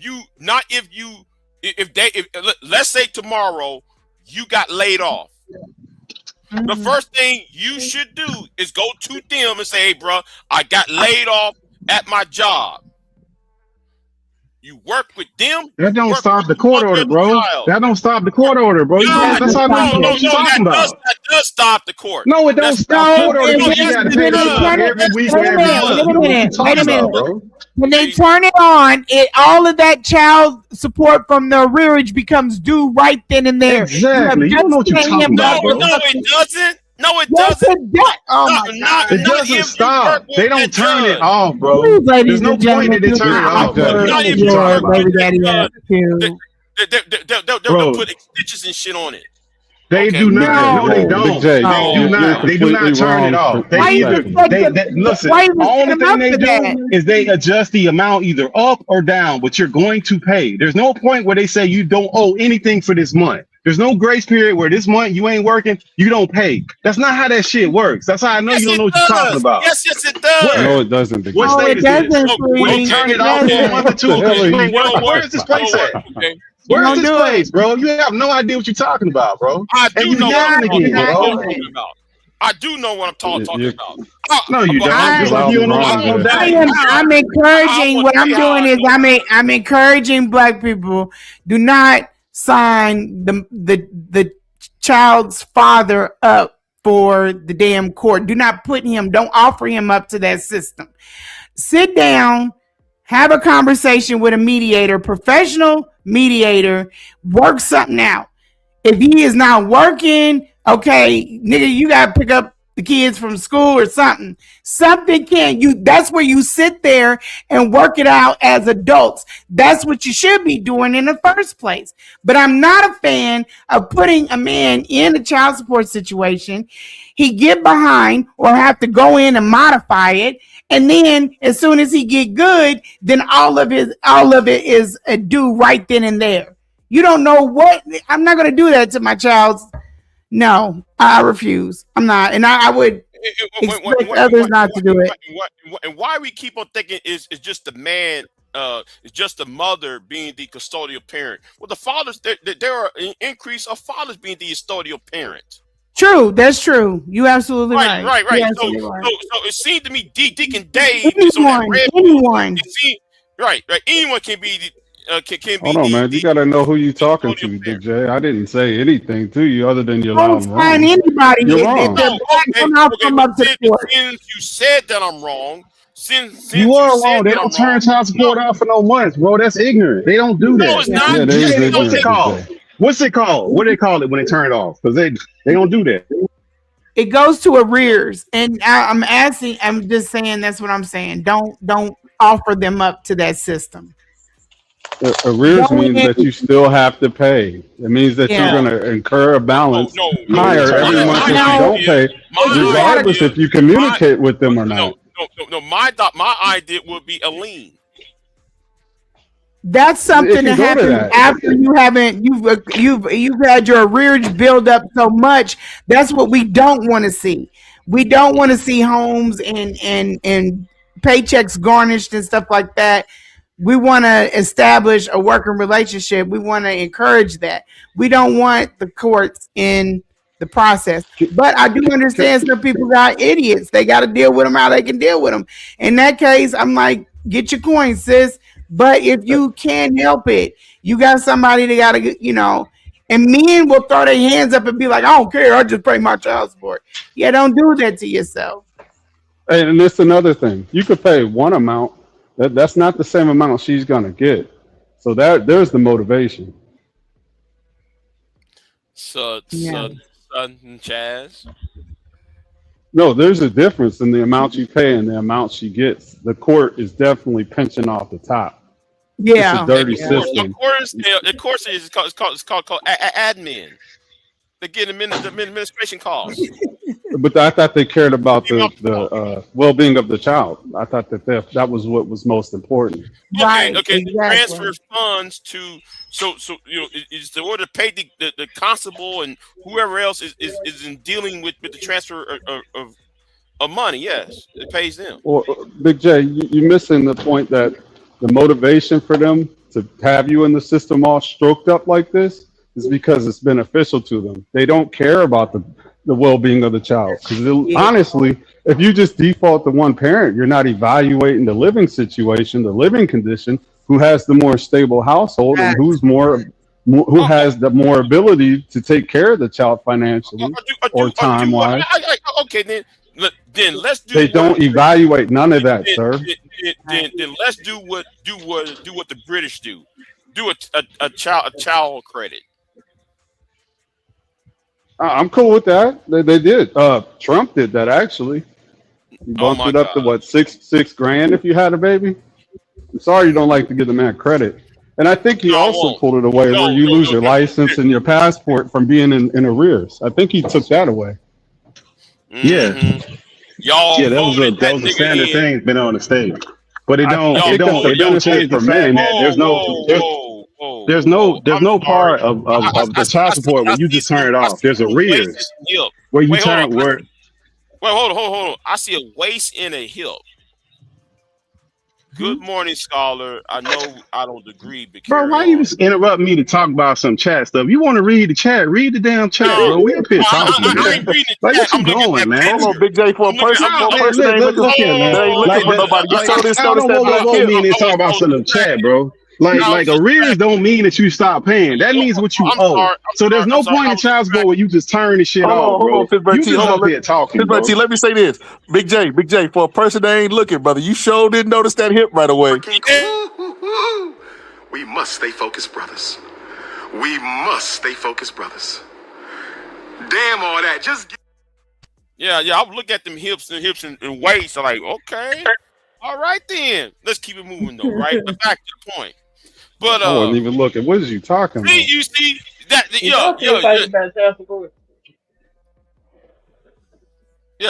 Speaker 17: let's say tomorrow you got laid off. The first thing you should do is go to them and say, "Hey, bro, I got laid off at my job." You work with them.
Speaker 11: That don't
Speaker 17: Work
Speaker 11: stop
Speaker 17: with
Speaker 11: the
Speaker 17: the
Speaker 11: court
Speaker 17: mother
Speaker 11: order,
Speaker 17: of the
Speaker 11: bro.
Speaker 17: child.
Speaker 11: That don't stop the court order, bro. You
Speaker 17: No,
Speaker 11: got that's how I know you don't know what you're talking
Speaker 17: that
Speaker 11: about.
Speaker 17: does stop the court.
Speaker 11: No, it don't stop
Speaker 12: No,
Speaker 11: court order
Speaker 12: and
Speaker 11: because you
Speaker 17: yes,
Speaker 11: got to
Speaker 17: it
Speaker 11: pay this
Speaker 17: does.
Speaker 11: amount
Speaker 12: it.
Speaker 11: every week or
Speaker 12: Wait a
Speaker 11: every
Speaker 12: minute.
Speaker 11: month.
Speaker 12: Wait a
Speaker 11: You know what you're
Speaker 12: minute. Wait a
Speaker 11: talking about,
Speaker 12: minute.
Speaker 11: bro.
Speaker 12: When they turn it on, all of that child support from the rearage becomes due right then and there.
Speaker 11: Exactly. You don't know what you're talking about, bro.
Speaker 17: No, it doesn't. No, it
Speaker 12: Yes,
Speaker 17: doesn't.
Speaker 12: it does. Oh my God.
Speaker 11: It doesn't
Speaker 17: if you work
Speaker 11: stop.
Speaker 17: with
Speaker 11: They don't
Speaker 17: that
Speaker 11: turn it
Speaker 17: judge.
Speaker 11: off, bro.
Speaker 12: Please,
Speaker 11: There's
Speaker 12: ladies
Speaker 11: no
Speaker 12: and
Speaker 11: point
Speaker 12: gentlemen,
Speaker 11: that they
Speaker 12: do
Speaker 11: turn it
Speaker 12: not
Speaker 11: off, bro.
Speaker 12: offer
Speaker 11: You don't know what you're
Speaker 12: your
Speaker 11: talking about.
Speaker 12: baby daddy attitude.
Speaker 17: They'll
Speaker 11: Bro,
Speaker 17: put stitches and shit on it.
Speaker 11: they
Speaker 17: Okay.
Speaker 11: do not. No, they
Speaker 15: Big
Speaker 11: don't.
Speaker 15: J,
Speaker 11: They do
Speaker 15: you're
Speaker 11: not. They do
Speaker 15: completely
Speaker 11: not turn it
Speaker 15: wrong
Speaker 11: off. They
Speaker 12: Why you
Speaker 11: either
Speaker 15: perspective.
Speaker 11: listen.
Speaker 12: why you set
Speaker 11: Only
Speaker 12: him
Speaker 11: thing
Speaker 12: up
Speaker 11: they
Speaker 12: for that?
Speaker 11: do is they adjust the amount either up or down, but you're going to pay. There's no point where they say you don't owe anything for this month. There's no grace period where this month you ain't working, you don't pay. That's not how that shit works. That's how I know
Speaker 17: Yes,
Speaker 11: you don't
Speaker 17: it
Speaker 11: know what you're talking
Speaker 17: does.
Speaker 11: about.
Speaker 17: Yes, it does.
Speaker 11: Where?
Speaker 15: No, it doesn't, Big
Speaker 11: What
Speaker 15: J.
Speaker 12: No,
Speaker 11: state
Speaker 12: it
Speaker 11: is this?
Speaker 12: doesn't,
Speaker 11: Where they
Speaker 12: sweetie.
Speaker 11: turn
Speaker 12: It
Speaker 11: it off for a month or
Speaker 12: doesn't.
Speaker 11: two?
Speaker 15: What the hell are you
Speaker 17: You know
Speaker 15: talking
Speaker 17: what?
Speaker 11: Where's this place at?
Speaker 17: Okay.
Speaker 12: You
Speaker 11: Where's
Speaker 12: don't
Speaker 11: this
Speaker 12: do
Speaker 11: place,
Speaker 12: it.
Speaker 11: bro? You have no idea what you're talking about, bro.
Speaker 17: I
Speaker 11: And
Speaker 17: do
Speaker 11: you
Speaker 17: know what I'm
Speaker 11: yelling again,
Speaker 17: talking
Speaker 11: bro.
Speaker 17: about. I do know what I'm talking
Speaker 15: You're
Speaker 17: about.
Speaker 11: No, you
Speaker 17: But
Speaker 11: don't.
Speaker 17: I'm
Speaker 11: Just
Speaker 15: completely
Speaker 11: like
Speaker 15: out
Speaker 11: you
Speaker 15: and
Speaker 11: don't know
Speaker 15: wrong,
Speaker 11: about no
Speaker 15: Jay.
Speaker 11: diet.
Speaker 12: I'm encouraging. What I'm doing is I'm encouraging black people. Do not sign the child's father up for the damn court. Do not put him. Don't offer him up to that system. Sit down. Have a conversation with a mediator, professional mediator. Work something out. If he is not working, okay, nigga, you gotta pick up the kids from school or something. Something can you that's where you sit there and work it out as adults. That's what you should be doing in the first place. But I'm not a fan of putting a man in a child support situation. He get behind or have to go in and modify it. And then as soon as he get good, then all of it is due right then and there. You don't know what I'm not going to do that to my child's. No, I refuse. I'm not, and I would expect others not to do it.
Speaker 17: And why we keep on thinking is just the man, it's just the mother being the custodial parent. Well, the fathers, there are an increase of fathers being the custodial parent.
Speaker 12: True, that's true. You absolutely right.
Speaker 17: Right.
Speaker 12: You
Speaker 17: So
Speaker 12: absolutely right.
Speaker 17: it seemed to me Deacon Dave is on that red.
Speaker 12: Anyone.
Speaker 17: Right. Anyone can be can be
Speaker 15: Hold on, man. You got to know who you talking to, Big J. I didn't say anything to you other than you're
Speaker 12: Don't
Speaker 15: wrong.
Speaker 12: find anybody
Speaker 15: You're
Speaker 12: if
Speaker 15: wrong.
Speaker 12: they're black. Come up to the court.
Speaker 17: Since you said that I'm wrong, since
Speaker 19: You are
Speaker 17: said
Speaker 19: wrong. They
Speaker 17: that
Speaker 19: don't
Speaker 17: I'm
Speaker 19: turn
Speaker 17: wrong,
Speaker 19: child support off for no months, bro. That's ignorant. They don't do that.
Speaker 17: No, it's not.
Speaker 15: Yeah, they is ignorant,
Speaker 19: What's it called?
Speaker 15: Big J.
Speaker 19: What's it called? What do they call it when they turn it off? Because they don't do that.
Speaker 12: It goes to arrears, and I'm just saying that's what I'm saying. Don't offer them up to that system.
Speaker 15: Arrears means that you still have to pay. It means that you're going to incur a balance higher every month if you don't pay, regardless if you communicate with them or not.
Speaker 17: No. My idea would be a lien.
Speaker 12: That's something that happens after you've had your arrears build up so much. That's what we don't want to see. We don't want to see homes and paychecks garnished and stuff like that. We want to establish a working relationship. We want to encourage that. We don't want the courts in the process. But I do understand some people got idiots. They got to deal with them how they can deal with them. In that case, I'm like, get your coins, sis. But if you can't help it, you got somebody that got to, and men will throw their hands up and be like, I don't care. I just pay my child support. Yeah, don't do that to yourself.
Speaker 15: And it's another thing. You could pay one amount. That's not the same amount she's going to get. So there's the motivation.
Speaker 17: Son Chaz.
Speaker 15: No, there's a difference in the amount you pay and the amount she gets. The court is definitely pinching off the top.
Speaker 12: Yeah,
Speaker 15: it's a dirty system.
Speaker 17: Of course, it's called admin. They get administration costs.
Speaker 15: But I thought they cared about the well-being of the child. I thought that was what was most important.
Speaker 17: Okay. Exactly. Transfer funds to so is the order to pay the constable and whoever else is in dealing with the transfer of money. Yes, it pays them.
Speaker 15: Well, Big J, you're missing the point that the motivation for them to have you in the system all stroked up like this is because it's beneficial to them. They don't care about the well-being of the child. Because honestly, if you just default to one parent, you're not evaluating the living situation, the living condition, who has the more stable household and who has the more ability to take care of the child financially or time-wise.
Speaker 17: Okay, then let's do.
Speaker 15: They don't evaluate none of that, sir.
Speaker 17: Then let's do what the British do. Do a child credit.
Speaker 15: I'm cool with that. They did. Trump did that actually. He bumped it up to what, six grand if you had a baby. I'm sorry you don't like to give the man credit. And I think he also pulled it away where you lose your license and your passport from being in arrears. I think he took that away.
Speaker 19: Yeah.
Speaker 17: Y'all,
Speaker 19: that was a standard thing been on the stage. But it don't change the fact that there's no part of the child support where you just turn it off. There's arrears where you turn where.
Speaker 17: Wait, hold on. I see a waist and a hip. Good morning, scholar. I know I don't agree, but
Speaker 19: bro, why you just interrupt me to talk about some chat stuff? You want to read the chat? Read the damn chat, bro. We up here talking. Like, what you going, man?
Speaker 2: Hold on, Big J, for a person ain't looking for nobody. You saw this notice that
Speaker 19: mean they talk about some chat, bro. Like arrears don't mean that you stop paying. That means what you owe. So there's no point in child support where you just turn the shit off, bro. You just up here talking, bro.
Speaker 2: Let me say this. Big J, for a person that ain't looking, brother, you sure didn't notice that hip right away.
Speaker 18: We must stay focused, brothers. We must stay focused, brothers. Damn all that.
Speaker 17: Yeah. I would look at them hips and waist. I'm like, okay. All right, then. Let's keep it moving, though, right? But back to the point. But
Speaker 15: I wasn't even looking. What is you talking about?
Speaker 17: You see that? Yeah,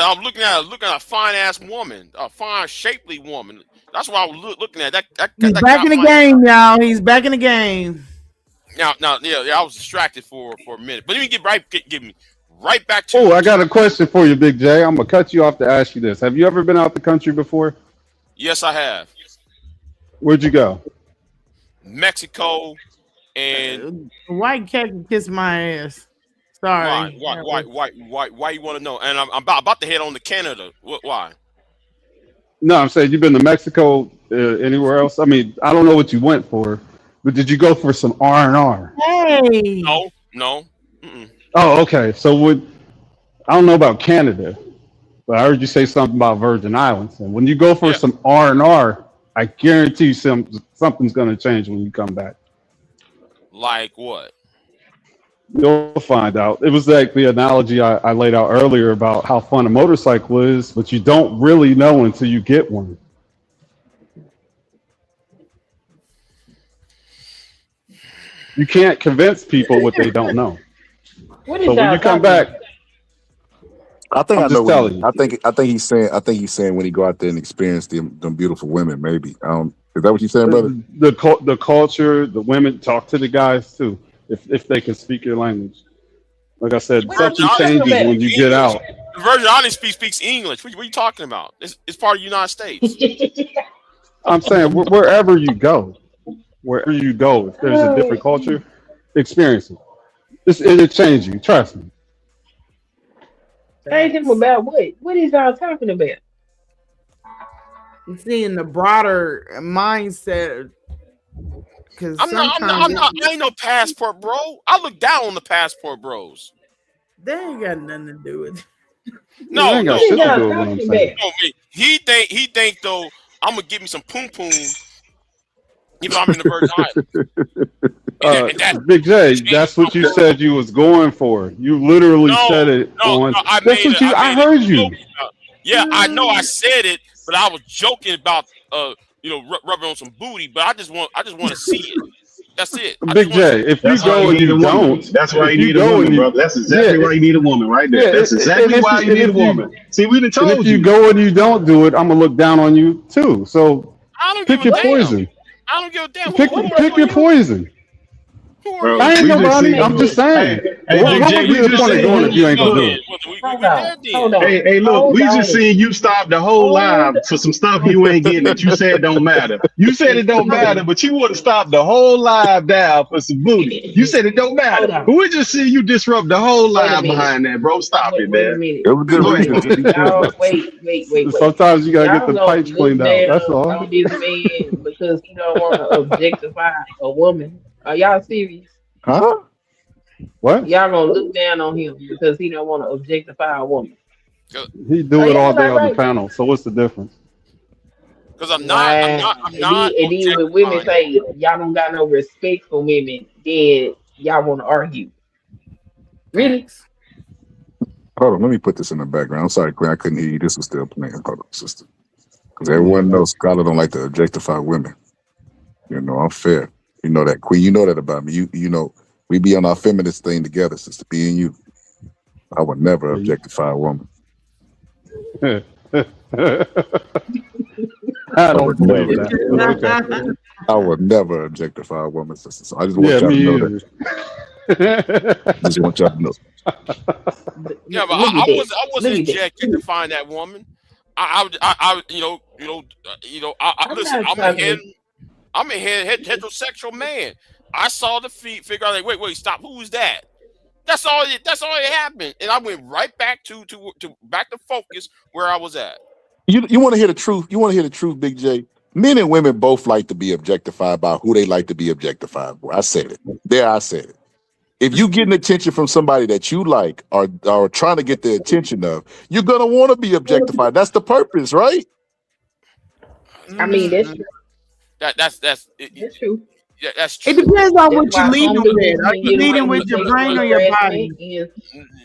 Speaker 17: I'm looking at a fine ass woman, a fine, shapely woman. That's what I was looking at.
Speaker 12: He's back in the game, y'all. He's back in the game.
Speaker 17: Now, I was distracted for a minute, but let me get right back to.
Speaker 15: Oh, I got a question for you, Big J. I'm gonna cut you off to ask you this. Have you ever been out the country before?
Speaker 17: Yes, I have.
Speaker 15: Where'd you go?
Speaker 17: Mexico and
Speaker 12: White cat can kiss my ass. Sorry.
Speaker 17: why you want to know? And I'm about to head on to Canada. Why?
Speaker 15: No, I'm saying you've been to Mexico. Anywhere else? I mean, I don't know what you went for, but did you go for some R&R?
Speaker 12: Hey.
Speaker 17: No.
Speaker 15: Oh, okay. So I don't know about Canada, but I heard you say something about Virgin Islands. And when you go for some R&R, I guarantee you something's going to change when you come back.
Speaker 17: Like what?
Speaker 15: You'll find out. It was like the analogy I laid out earlier about how fun a motorcycle is, but you don't really know until you get one. You can't convince people what they don't know. So when you come back,
Speaker 2: I think
Speaker 15: I'm
Speaker 2: I know.
Speaker 15: just telling you.
Speaker 2: I think he's saying. I think he's saying when he go out there and experience them beautiful women. Maybe. Is that what you're saying, brother?
Speaker 15: The culture, the women, talk to the guys too, if they can speak your language. Like I said, something changes when you get out.
Speaker 17: The Virgin Islands speaks English. What are you talking about? It's part of the United States.
Speaker 15: I'm saying wherever you go, if there's a different culture, experience it. It'll change you. Trust me.
Speaker 3: Change him about what? What is y'all talking about?
Speaker 12: Seeing the broader mindset. Because
Speaker 17: I ain't no passport bro. I look down on the passport bros.
Speaker 12: They ain't got nothing to do with it.
Speaker 17: No.
Speaker 15: Saying.
Speaker 17: He think though I'm gonna give me some poom poom if I'm in the Virgin Islands.
Speaker 15: Big J, that's what you said you was going for. You literally said it on. I heard you.
Speaker 17: Yeah, I know I said it, but I was joking about rubbing on some booty. But I just want to see it. That's it.
Speaker 15: Big J, if you go and you don't,
Speaker 19: that's why you need a woman, brother. That's exactly why you need a woman right there. That's exactly why you need a woman. See, we done told you.
Speaker 15: If you go and you don't do it, I'm gonna look down on you too. So pick your poison.
Speaker 17: I don't give a damn.
Speaker 15: Pick your poison.
Speaker 19: Bro,
Speaker 15: I ain't nobody. I'm just saying.
Speaker 19: Hey,
Speaker 15: What would be the point of going if you ain't gonna do it?
Speaker 3: Hold on.
Speaker 19: Hey, look, we just seen you stop the whole live for some stuff you ain't getting that you said don't matter. You said it don't matter, but you would have stopped the whole live down for some booty. You said it don't matter. But we just see you disrupt the whole live behind that, bro. Stop it, man.
Speaker 2: It was good reason.
Speaker 3: Wait.
Speaker 15: Sometimes you gotta get the pipes cleaned out. That's all.
Speaker 3: On this man because he don't want to objectify a woman. Are y'all serious?
Speaker 2: Huh?
Speaker 15: What?
Speaker 3: Y'all gonna look down on him because he don't want to objectify a woman.
Speaker 15: He do it all day on the panel. So what's the difference?
Speaker 17: Because I'm not.
Speaker 3: And then when women say y'all don't got no respect for women, then y'all want to argue. Really?
Speaker 2: Hold on, let me put this in the background. I'm sorry, Quinn, I couldn't hear you. This was still playing. Hold on, sister. Because everyone knows Scarlett don't like to objectify women. I'm fair. You know that, Queen. You know that about me. You know, we be on our feminist thing together, sister. Me and you. I would never objectify a woman.
Speaker 15: I don't believe that.
Speaker 2: I would never objectify a woman, sister. So I just want y'all to know that. Just want y'all to know.
Speaker 17: Yeah, but I wasn't objectifying that woman. Listen. I'm a heterosexual man. I saw the feet, figure out like, wait, stop. Who is that? That's all it happened, and I went right back to focus where I was at.
Speaker 2: You want to hear the truth? You want to hear the truth, Big J? Men and women both like to be objectified by who they like to be objectified by. I said it. I said it. If you getting attention from somebody that you like or trying to get the attention of, you're gonna want to be objectified. That's the purpose, right?
Speaker 3: I mean, that's true.
Speaker 17: That's
Speaker 3: true.
Speaker 17: Yeah, that's true.
Speaker 12: It depends on what you're leading with. Are you leading with your brain or your body?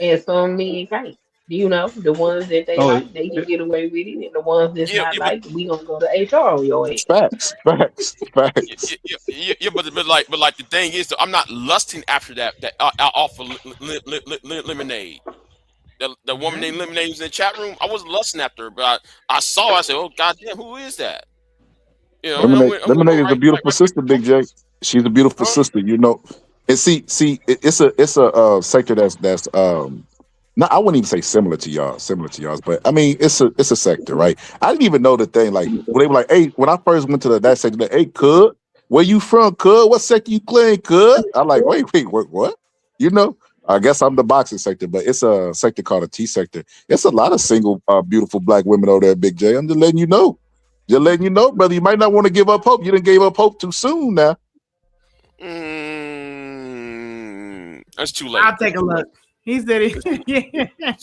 Speaker 3: And some men can't. You know, the ones that they like, they can get away with it, and the ones that's not like, we gonna go to HR on your ass.
Speaker 2: Facts.
Speaker 17: Yeah, but like the thing is, I'm not lusting after that off of lemonade. The woman named Lemonade was in the chat room. I wasn't lusting after her, but I saw her. I said, "Oh goddamn, who is that?"
Speaker 2: Lemonade is a beautiful sister, Big J. She's a beautiful sister, And see, it's a sector that's No, I wouldn't even say similar to y'all's, but I mean it's a sector, right? I didn't even know the thing. Like when they were like, hey, when I first went to that sector, like, hey, cuz, where you from, cuz? What sector you claim, cuz? I'm like, wait, what? You know, I guess I'm the boxing sector, but it's a sector called a T sector. It's a lot of single, beautiful black women over there, Big J. I'm just letting you know. Just letting you know, brother. You might not want to give up hope. You didn't gave up hope too soon now.
Speaker 17: That's too late.
Speaker 12: I'll take a look. He said it.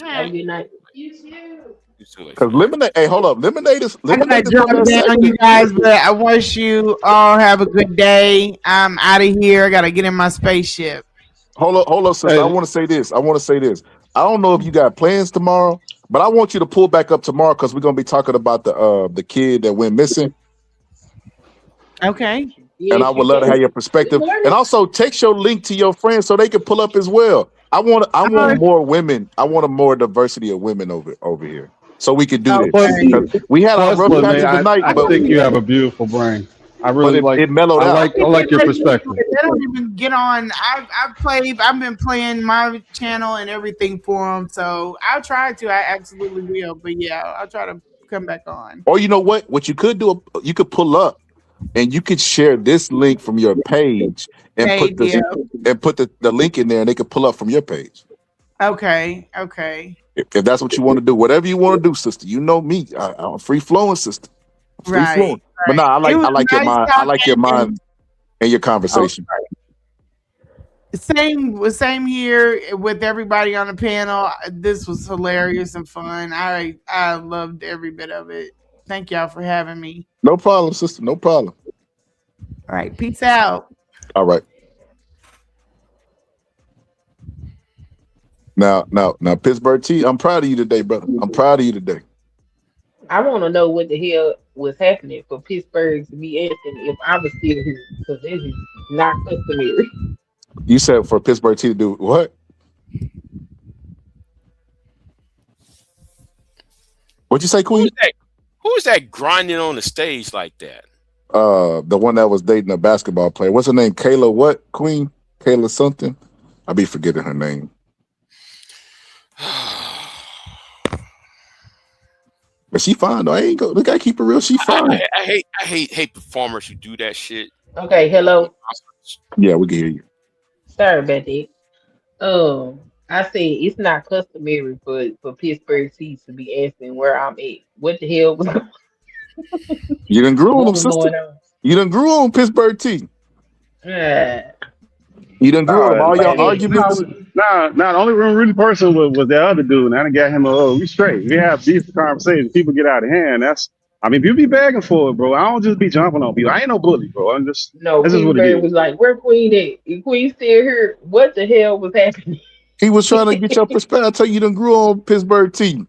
Speaker 3: Have a good night.
Speaker 2: Because lemonade, hey, hold up. Lemonade is
Speaker 12: I gotta
Speaker 2: from
Speaker 12: drop
Speaker 2: that
Speaker 12: down,
Speaker 2: sector.
Speaker 12: you guys, but I wish you all have a good day. I'm out of here. I gotta get in my spaceship.
Speaker 2: Hold up, sister. I want to say this. I don't know if you got plans tomorrow, but I want you to pull back up tomorrow because we're gonna be talking about the kid that went missing.
Speaker 12: Okay.
Speaker 2: And I would love to have your perspective. And also text your link to your friends so they can pull up as well. I want more women. I want a more diversity of women over here. So we can do this.
Speaker 15: Plus,
Speaker 2: We had our rough
Speaker 15: look,
Speaker 2: patches
Speaker 15: man,
Speaker 2: tonight,
Speaker 15: I
Speaker 2: but
Speaker 15: think you have a beautiful brain. I really
Speaker 2: it mellowed out.
Speaker 15: I like your perspective.
Speaker 12: They don't even get on. I've been playing my channel and everything for them. So I'll try to. I absolutely will. But yeah, I'll try to come back on.
Speaker 2: Or you know what? What you could do, you could pull up and you could share this link from your page and put the link in there and they could pull up from your page.
Speaker 12: Okay.
Speaker 2: If that's what you want to do, whatever you want to do, sister. You know me. I'm a free flowing sister. Free flowing. But no, I like your mind. I like your mind and your conversation.
Speaker 12: Same here with everybody on the panel. This was hilarious and fun. I loved every bit of it. Thank y'all for having me.
Speaker 2: No problem, sister. No problem.
Speaker 12: All right. Peace out.
Speaker 2: All right. Now, Pittsburgh T, I'm proud of you today, brother. I'm proud of you today.
Speaker 3: I want to know what the hell was happening for Pittsburgh to be asking if I was still here because this is not customary.
Speaker 2: You said for Pittsburgh T to do what? What'd you say, Queen?
Speaker 17: Who's that grinding on the stage like that?
Speaker 2: The one that was dating a basketball player. What's her name? Kayla what, Queen? Kayla something? I be forgetting her name. But she fine though. I ain't go. Look, I keep it real. She fine.
Speaker 17: I hate performers who do that shit.
Speaker 3: Okay, hello.
Speaker 2: Yeah, we can hear you.
Speaker 3: Sorry about that. I said it's not customary for Pittsburgh Tees to be asking where I'm at. What the hell was going on?
Speaker 2: You done grew on them,
Speaker 3: What was
Speaker 2: sister.
Speaker 3: going on?
Speaker 2: You done grew on Pittsburgh T. You done grew on all your arguments.
Speaker 19: Nah, the only really person was that other dude. And I done got him we straight. We have decent conversations. People get out of hand. People be begging for it, bro. I don't just be jumping on people. I ain't no bully, bro. I'm just this is what it is.
Speaker 3: Was like, where Queen at? Is Queen still here? What the hell was happening?
Speaker 2: He was trying to get your perspective. I tell you, done grew on Pittsburgh T.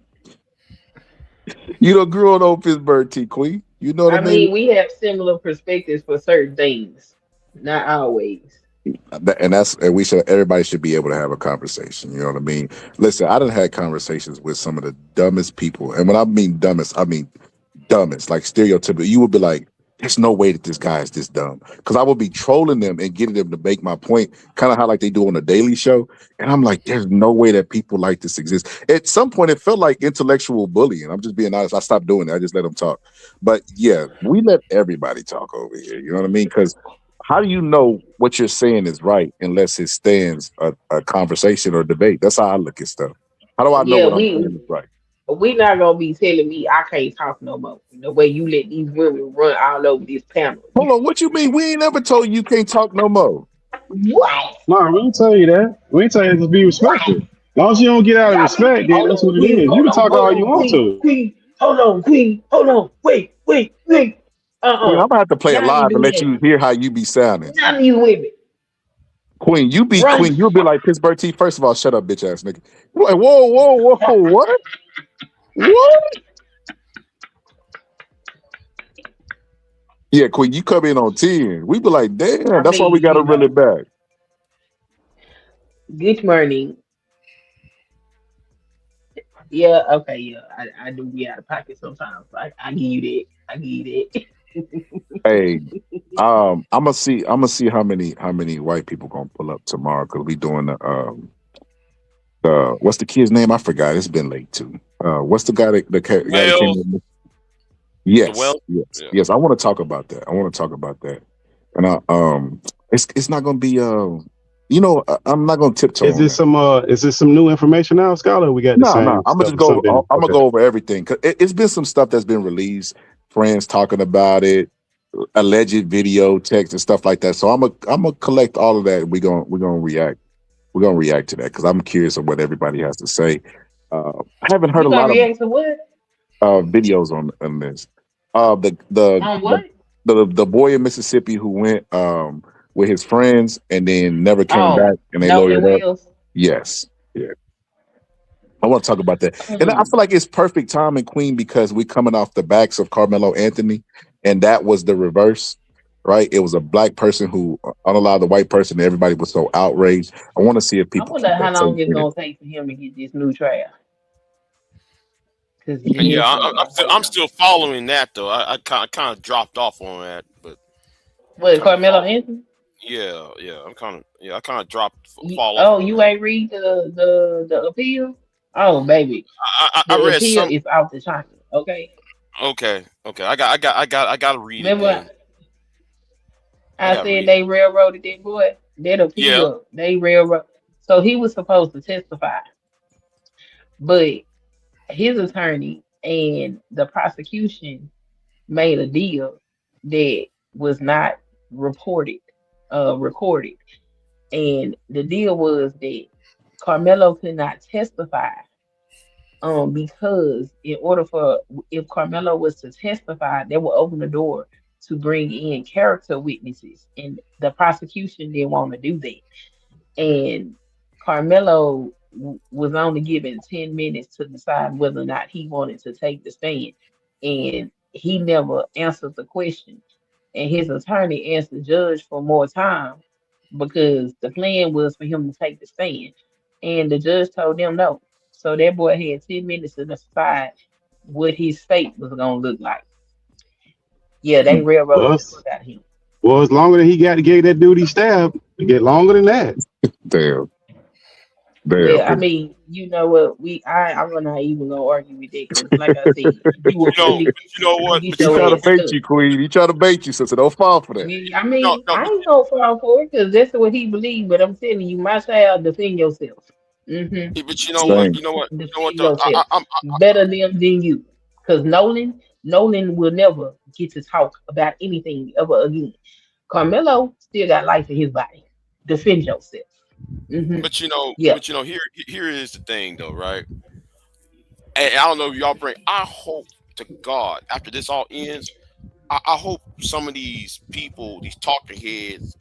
Speaker 2: You done grew on old Pittsburgh T, Queen. You know what I mean?
Speaker 3: I mean, we have similar perspectives for certain things, not always.
Speaker 2: And everybody should be able to have a conversation. You know what I mean? Listen, I done had conversations with some of the dumbest people. And when I mean dumbest, like stereotypical. You would be like, there's no way that this guy is this dumb. Because I would be trolling them and getting them to make my point, kind of how like they do on the Daily Show. And I'm like, there's no way that people like this exist. At some point, it felt like intellectual bullying. I'm just being honest. I stopped doing it. I just let them talk. But yeah, we let everybody talk over here. You know what I mean? Because how do you know what you're saying is right unless it stands a conversation or debate? That's how I look at stuff. How do I know what I'm saying is right?
Speaker 3: We not gonna be telling me I can't talk no more. The way you let these women run all over this panel.
Speaker 2: Hold on, what you mean? We ain't never told you can't talk no more.
Speaker 3: What?
Speaker 19: No, we ain't tell you that. We ain't tell you to be respectful. As long as you don't get out of respect, then that's what it is. You can talk all you want to.
Speaker 3: Queen, hold on. Wait.
Speaker 2: I'm gonna have to play it live and let you hear how you be sounding.
Speaker 3: Not these women.
Speaker 2: Queen, you'll be like Pittsburgh T. First of all, shut up, bitch ass nigga. Like, whoa, what? What? Yeah, Queen, you come in on 10. We be like, damn, that's why we gotta reel it back.
Speaker 3: Good morning. Yeah, okay, yeah. I do be out of pocket sometimes. I give you that.
Speaker 2: Hey, I'm gonna see how many white people gonna pull up tomorrow because we doing What's the kid's name? I forgot. It's been late too. What's the guy that came
Speaker 17: Wells,
Speaker 2: in?
Speaker 17: the
Speaker 2: Yes,
Speaker 17: Wells.
Speaker 2: yes,
Speaker 17: Yeah.
Speaker 2: yes. I want to talk about that. And it's not gonna be I'm not gonna tiptoe
Speaker 19: Is
Speaker 2: on
Speaker 19: this
Speaker 2: that.
Speaker 19: some new information now, Scholar? Or we got the
Speaker 2: No, no.
Speaker 19: same stuff or something?
Speaker 2: I'm gonna
Speaker 19: Okay.
Speaker 2: go over everything. 'Cause it's been some stuff that's been released. Friends talking about it, alleged video, text, and stuff like that. So I'm gonna collect all of that. We're gonna react. We're gonna react to that because I'm curious of what everybody has to say. I haven't heard
Speaker 3: You
Speaker 2: a
Speaker 3: gonna
Speaker 2: lot of
Speaker 3: react to what?
Speaker 2: videos on this. The the
Speaker 3: On
Speaker 2: the
Speaker 3: what?
Speaker 2: the boy in Mississippi who went with his friends and then never came
Speaker 3: Oh,
Speaker 2: back and they
Speaker 3: Nolan
Speaker 2: lawyered up.
Speaker 3: Wills.
Speaker 2: Yes, yeah. I want to talk about that, and I
Speaker 3: Hmm.
Speaker 2: feel like it's perfect timing, Queen, because we're coming off the backs of Carmelo Anthony, and that was the reverse, right? It was a black person who unallowed the white person, and everybody was so outraged. I want to see if
Speaker 3: I
Speaker 2: people
Speaker 3: wonder
Speaker 2: keep
Speaker 3: how
Speaker 2: that same
Speaker 3: long it's
Speaker 2: energy.
Speaker 3: gonna take for him to get this new trial. Cause
Speaker 17: Yeah,
Speaker 3: listen,
Speaker 17: I'm still following that though. I kind of dropped off on that, but I'm
Speaker 3: what
Speaker 17: kind of
Speaker 3: Carmelo
Speaker 17: following.
Speaker 3: Anthony?
Speaker 17: I kind of dropped
Speaker 3: You,
Speaker 17: fall off
Speaker 3: oh,
Speaker 17: on
Speaker 3: you
Speaker 17: that.
Speaker 3: ain't read the appeal? Oh, baby,
Speaker 17: I
Speaker 3: the
Speaker 17: read
Speaker 3: appeal
Speaker 17: some.
Speaker 3: is off the chain. Okay,
Speaker 17: Okay. I got to read it
Speaker 3: remember
Speaker 17: then. I
Speaker 3: I
Speaker 17: got to
Speaker 3: said
Speaker 17: read it.
Speaker 3: they railroaded that boy. That
Speaker 17: Yeah.
Speaker 3: appeal, they railroad. So he was supposed to testify, but his attorney and the prosecution made a deal that was not reported, recorded. And the deal was that Carmelo could not testify because in order for if Carmelo was to testify, they would open the door to bring in character witnesses, and the prosecution didn't want to do that. And Carmelo was only given 10 minutes to decide whether or not he wanted to take the stand. And he never answered the question. And his attorney asked the judge for more time because the plan was for him to take the stand. And the judge told them no. So that boy had 10 minutes to decide what his fate was going to look like. Yeah, they railroaded
Speaker 19: Well,
Speaker 3: the fuck out of him.
Speaker 19: as longer than he got to get that duty stabbed, it get longer than that.
Speaker 2: Damn,
Speaker 3: Well, I
Speaker 2: damn.
Speaker 3: mean, you know what? I'm not even gonna argue with that because, like I said, you will
Speaker 17: You know,
Speaker 3: fully
Speaker 17: you know what?
Speaker 3: get
Speaker 2: He
Speaker 3: your
Speaker 2: trying to
Speaker 3: ass
Speaker 2: bait
Speaker 3: stuck.
Speaker 2: you, Queen. He trying to bait you, sister. Don't fall for that.
Speaker 3: Yeah, I
Speaker 17: No,
Speaker 3: mean,
Speaker 17: no,
Speaker 3: I ain't gonna fall for it because that's what he believed. But I'm telling you, my child, defend yourself. Mm-hmm.
Speaker 17: but you know what?
Speaker 3: Yes,
Speaker 2: Same.
Speaker 17: You know what? You know what
Speaker 3: defend
Speaker 17: though?
Speaker 3: yourself. Better them than you, because Nolan will never get to talk about anything ever again. Carmelo still got life in his body. Defend yourself. Mm-hmm. Yeah.
Speaker 17: But you know, here is the thing though, right? And I don't know if y'all bring. I hope to God after this all ends, I hope some of these people, these talking heads,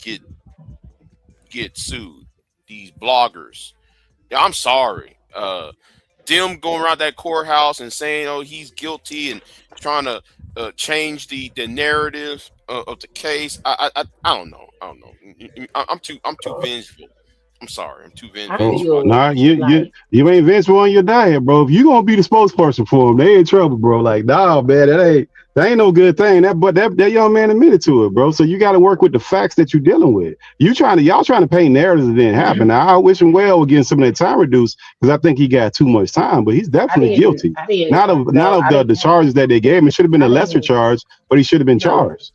Speaker 17: get sued. These bloggers. Yeah, I'm sorry. Them going around that courthouse and saying, "Oh, he's guilty," and trying to change the narrative of the case. I don't know. I don't know. I'm too vengeful. I'm sorry. I'm too
Speaker 3: I
Speaker 19: Oh,
Speaker 17: vengeful.
Speaker 3: feel
Speaker 19: nah, you
Speaker 3: like
Speaker 19: you ain't vengeful on your diet, bro. If you gonna be the spokesperson for them, they in trouble, bro. Like, nah, man, that ain't no good thing. That young man admitted to it, bro. So you got to work with the facts that you're dealing with. Y'all trying to paint narratives that didn't happen. Now I wish him well with getting some of that time reduced because I think he got too much time, but he's definitely guilty.
Speaker 3: I didn't
Speaker 19: Not of
Speaker 3: I
Speaker 19: the
Speaker 3: didn't
Speaker 19: charges that they gave him. It should have been
Speaker 3: I
Speaker 19: a lesser
Speaker 3: didn't
Speaker 19: charge, but he should have been
Speaker 3: no.
Speaker 19: charged.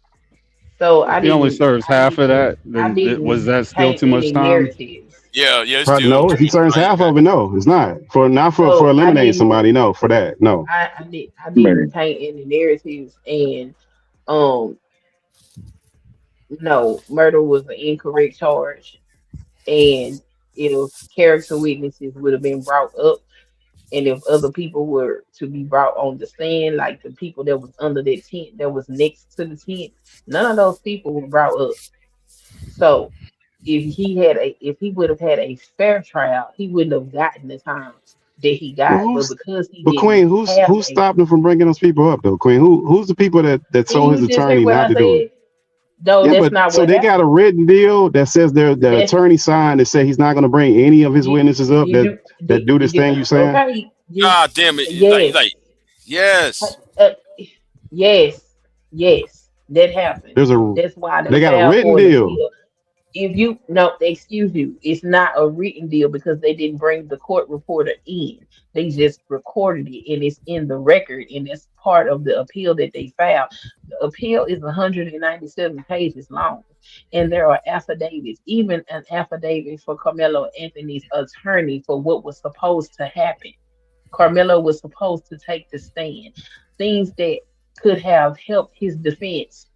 Speaker 3: So
Speaker 15: If he only serves half of that,
Speaker 3: I
Speaker 15: then was
Speaker 3: didn't
Speaker 15: that still
Speaker 3: paint
Speaker 15: too much
Speaker 3: any
Speaker 15: time?
Speaker 3: narratives.
Speaker 17: Yeah, it's
Speaker 19: Probably
Speaker 17: still
Speaker 19: no. If he serves half of it, no, it's not. For
Speaker 3: So
Speaker 19: eliminating somebody, no. For that, no.
Speaker 3: I didn't
Speaker 2: Man,
Speaker 3: paint any narratives, and um no, murder was an incorrect charge. And if character witnesses would have been brought up, and if other people were to be brought on the stand, like the people that was under the tent that was next to the tent, none of those people were brought up. So if he would have had a fair trial, he wouldn't have gotten the time that he
Speaker 19: Well,
Speaker 3: got. But because he
Speaker 19: but
Speaker 3: didn't
Speaker 19: Queen,
Speaker 3: have
Speaker 19: who's stopped him from bringing those people up though? Queen, who's the people that
Speaker 3: didn't
Speaker 19: told his
Speaker 3: you just hear
Speaker 19: attorney
Speaker 3: what
Speaker 19: not
Speaker 3: I
Speaker 19: to do it?
Speaker 3: said? No,
Speaker 19: Yeah,
Speaker 3: that's
Speaker 19: but
Speaker 3: not
Speaker 19: so
Speaker 3: what
Speaker 19: they got a
Speaker 3: happened.
Speaker 19: written deal that says the
Speaker 3: That's
Speaker 19: attorney signed that say he's not going to bring any of his
Speaker 3: did,
Speaker 19: witnesses up
Speaker 3: did you
Speaker 19: that do this thing you saying.
Speaker 3: okay?
Speaker 17: God damn it!
Speaker 3: Yes.
Speaker 17: Yes.
Speaker 3: Uh, yes, yes, that happened.
Speaker 19: There's a
Speaker 3: That's why they
Speaker 19: they got a
Speaker 3: filed
Speaker 19: written
Speaker 3: for an
Speaker 19: deal.
Speaker 3: appeal.
Speaker 14: Excuse you, it's not a written deal because they didn't bring the court reporter in. They just recorded it and it's in the record and it's part of the appeal that they filed. The appeal is 197 pages long and there are affidavits, even an affidavit for Carmelo Anthony's attorney for what was supposed to happen. Carmelo was supposed to take the stand, things that could have helped his defense.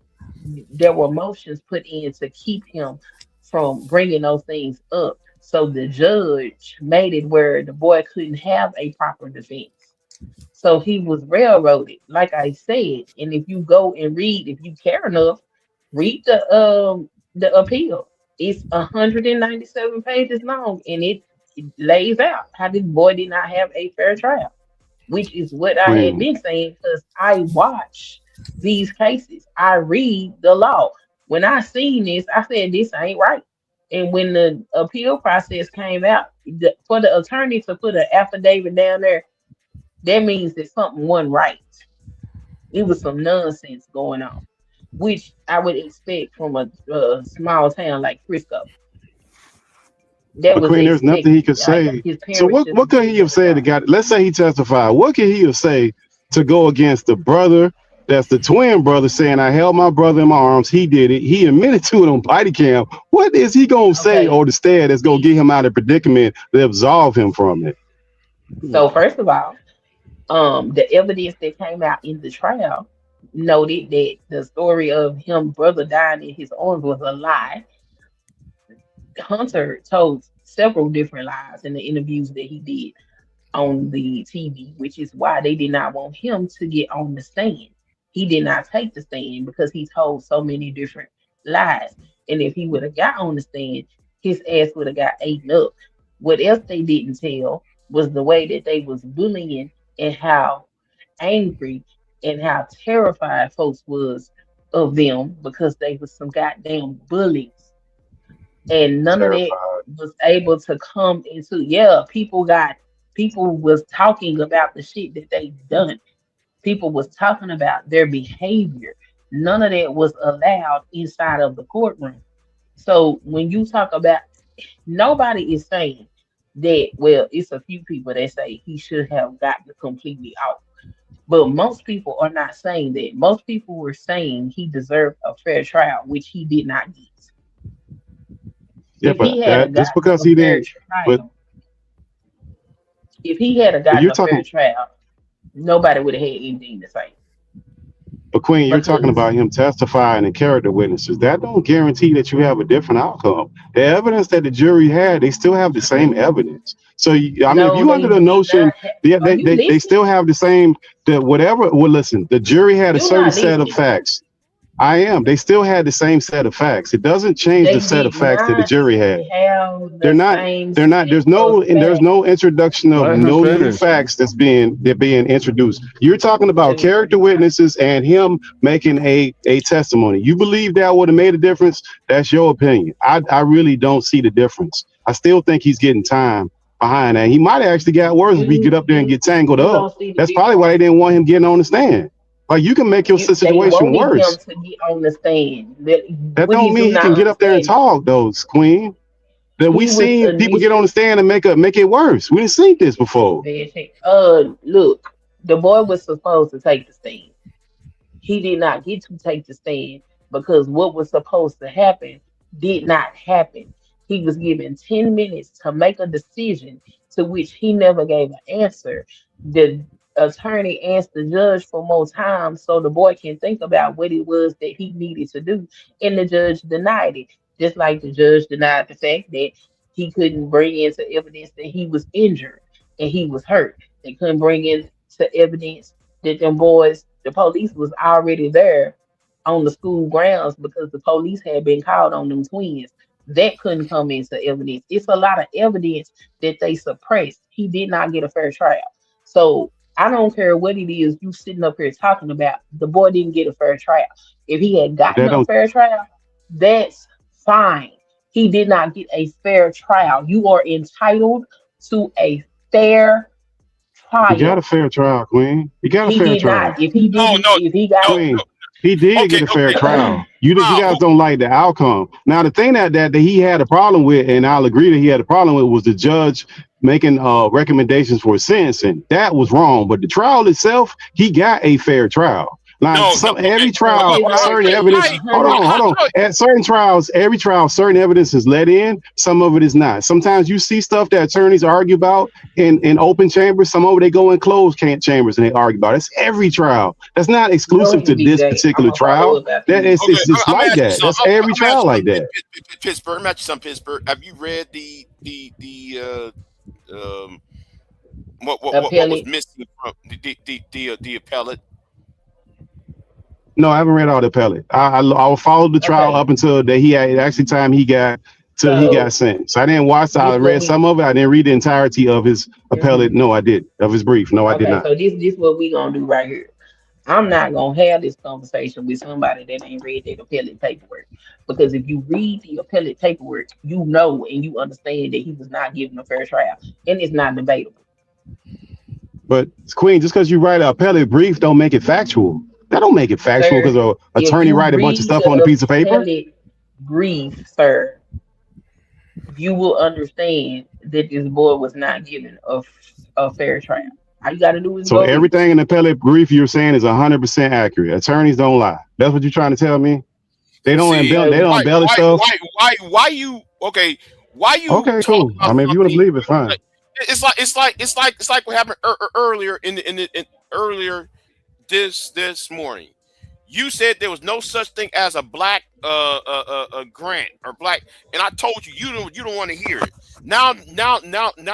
Speaker 14: There were motions put in to keep him from bringing those things up. So the judge made it where the boy couldn't have a proper defense. So he was railroaded, like I said. And if you go and read, if you care enough, read the appeal. It's 197 pages long, and it lays out how this boy did not have a fair trial, which is what I had been saying because I watch these cases. I read the law. When I seen this, I said this ain't right. And when the appeal process came out, for the attorney to put an affidavit down there, that means that something wasn't right. It was some nonsense going on, which I would expect from a small town like Frisco.
Speaker 15: But Queen, there's nothing he could say. So what could he have said to God? Let's say he testified. What could he have said to go against the brother that's the twin brother saying, I held my brother in my arms, he did it, he admitted to it on body cam? What is he gonna say or the stand that's gonna get him out of predicament to absolve him from it?
Speaker 14: So first of all, the evidence that came out in the trial noted that the story of him brother dying in his arms was a lie. Hunter told several different lies in the interviews that he did on the TV, which is why they did not want him to get on the stand. He did not take the stand because he told so many different lies. And if he would have got on the stand, his ass would have got eaten up. What else they didn't tell was the way that they was bullying and how angry and how terrified folks was of them because they was some goddamn bullies. And none of that was able to come into, people was talking about the shit that they done. People was talking about their behavior. None of that was allowed inside of the courtroom. So when you talk about, nobody is saying that, well, it's a few people that say he should have gotten completely out. But most people are not saying that. Most people were saying he deserved a fair trial, which he did not get.
Speaker 15: Yeah, but just because he didn't,
Speaker 14: if he had gotten a fair trial, nobody would have had anything to say.
Speaker 15: But Queen, you're talking about him testifying and character witnesses. That don't guarantee that you have a different outcome. The evidence that the jury had, they still have the same evidence. So if you under the notion, they still have the same, whatever. Well, listen, the jury had a certain set of facts. I am. They still had the same set of facts. It doesn't change the set of facts that the jury had. They're not. There's no introduction of no new facts that's being introduced. You're talking about character witnesses and him making a testimony. You believe that would have made a difference? That's your opinion. I really don't see the difference. I still think he's getting time behind that. He might have actually got worse if he get up there and get tangled up. That's probably why they didn't want him getting on the stand. Like, you can make your situation worse.
Speaker 14: Him to get on the stand.
Speaker 15: That don't mean he can get up there and talk, though, Queen. That we seen people get on the stand and make it worse. We didn't see this before.
Speaker 14: Look, the boy was supposed to take the stand. He did not get to take the stand because what was supposed to happen did not happen. He was given 10 minutes to make a decision to which he never gave an answer. The attorney asked the judge for more time so the boy can think about what it was that he needed to do, and the judge denied it. Just like the judge denied the fact that he couldn't bring into evidence that he was injured and he was hurt. They couldn't bring into evidence that them boys, the police was already there on the school grounds because the police had been called on them twins. That couldn't come into evidence. It's a lot of evidence that they suppressed. He did not get a fair trial. So I don't care what it is you sitting up here talking about. The boy didn't get a fair trial. If he had gotten a fair trial, that's fine. He did not get a fair trial. You are entitled to a fair trial.
Speaker 15: You got a fair trial, Queen. You got a fair trial.
Speaker 14: If he did,
Speaker 15: Queen, he did get a fair trial. You guys don't like the outcome. Now, the thing that he had a problem with, and I'll agree that he had a problem with, was the judge making recommendations for sentencing. That was wrong. But the trial itself, he got a fair trial. Like every trial, certain evidence. Hold on. At certain trials, every trial, certain evidence is let in. Some of it is not. Sometimes you see stuff that attorneys argue about in open chambers. Some of it they go in closed chambers and they argue about it. It's every trial. That's not exclusive to this particular trial. That is it's just like that. That's every trial like that.
Speaker 17: Pittsburgh. I'm at you some Pittsburgh. Have you read what was missing from the appellate?
Speaker 15: No, I haven't read all the appellate. I followed the trial up until that he had actually time he got till he got sentenced. I didn't watch. I read some of it. I didn't read the entirety of his appellate. No, I did. Of his brief. No, I did not.
Speaker 3: So this what we gonna do right here. I'm not gonna have this conversation with somebody that ain't read their appellate paperwork. Because if you read the appellate paperwork, you know and you understand that he was not given a fair trial, and it's not debatable.
Speaker 15: But Queen, just because you write an appellate brief, don't make it factual. That don't make it factual because an attorney write a bunch of stuff on a piece of paper.
Speaker 3: Brief, sir, you will understand that this boy was not given a fair trial. All you got to do is
Speaker 15: so everything in the appellate brief you're saying is 100% accurate. Attorneys don't lie. That's what you're trying to tell me. They don't embellish. They don't embellish stuff.
Speaker 17: Why you? Okay, why you?
Speaker 15: Okay, cool. I mean, if you want to believe it, fine.
Speaker 17: It's like what happened earlier earlier this morning. You said there was no such thing as a black grant or black, and I told you you don't want to hear it. Now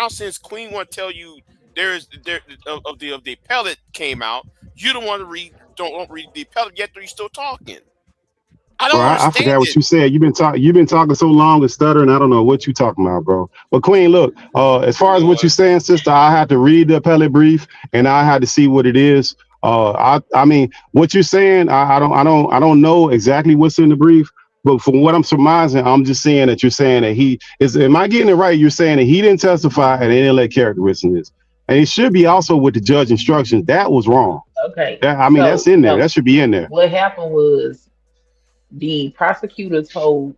Speaker 17: since Queen want to tell you of the appellate came out, you don't want to read the appellate yet, or you still talking.
Speaker 15: I forgot what you said. You've been talking so long and stuttering. I don't know what you're talking about, bro. But Queen, look, as far as what you're saying, sister, I have to read the appellate brief and I had to see what it is. I mean, what you're saying, I don't know exactly what's in the brief, but from what I'm surmising, I'm just saying that you're saying that he is. Am I getting it right? You're saying that he didn't testify and they didn't let characteristics, and it should be also with the judge instructions. That was wrong.
Speaker 3: Okay.
Speaker 15: That's in there. That should be in there.
Speaker 3: What happened was the prosecutor told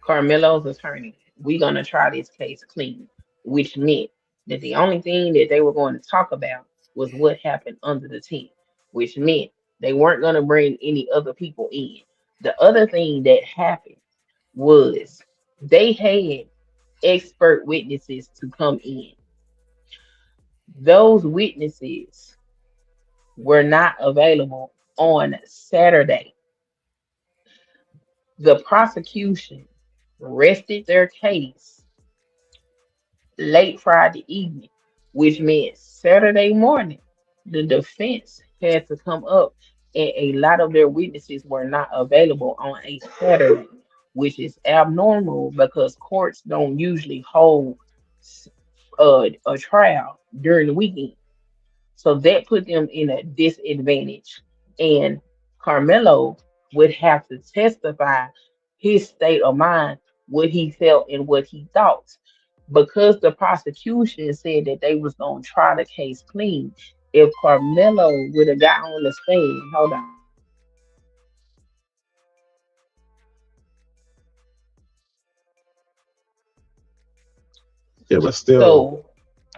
Speaker 3: Carmelo's attorney, "We're gonna try this case clean," which meant that the only thing that they were going to talk about was what happened under the tent, which meant they weren't going to bring any other people in. The other thing that happened was they had expert witnesses to come in. Those witnesses were not available on Saturday. The prosecution rested their case late Friday evening, which meant Saturday morning, the defense had to come up, and a lot of their witnesses were not available on a Saturday, which is abnormal because courts don't usually hold a trial during the weekend. So that put them in a disadvantage. And Carmelo would have to testify his state of mind, what he felt and what he thought. Because the prosecution said that they was going to try the case clean, if Carmelo would have got on the stand, hold on.
Speaker 15: Yeah, but still.
Speaker 3: So,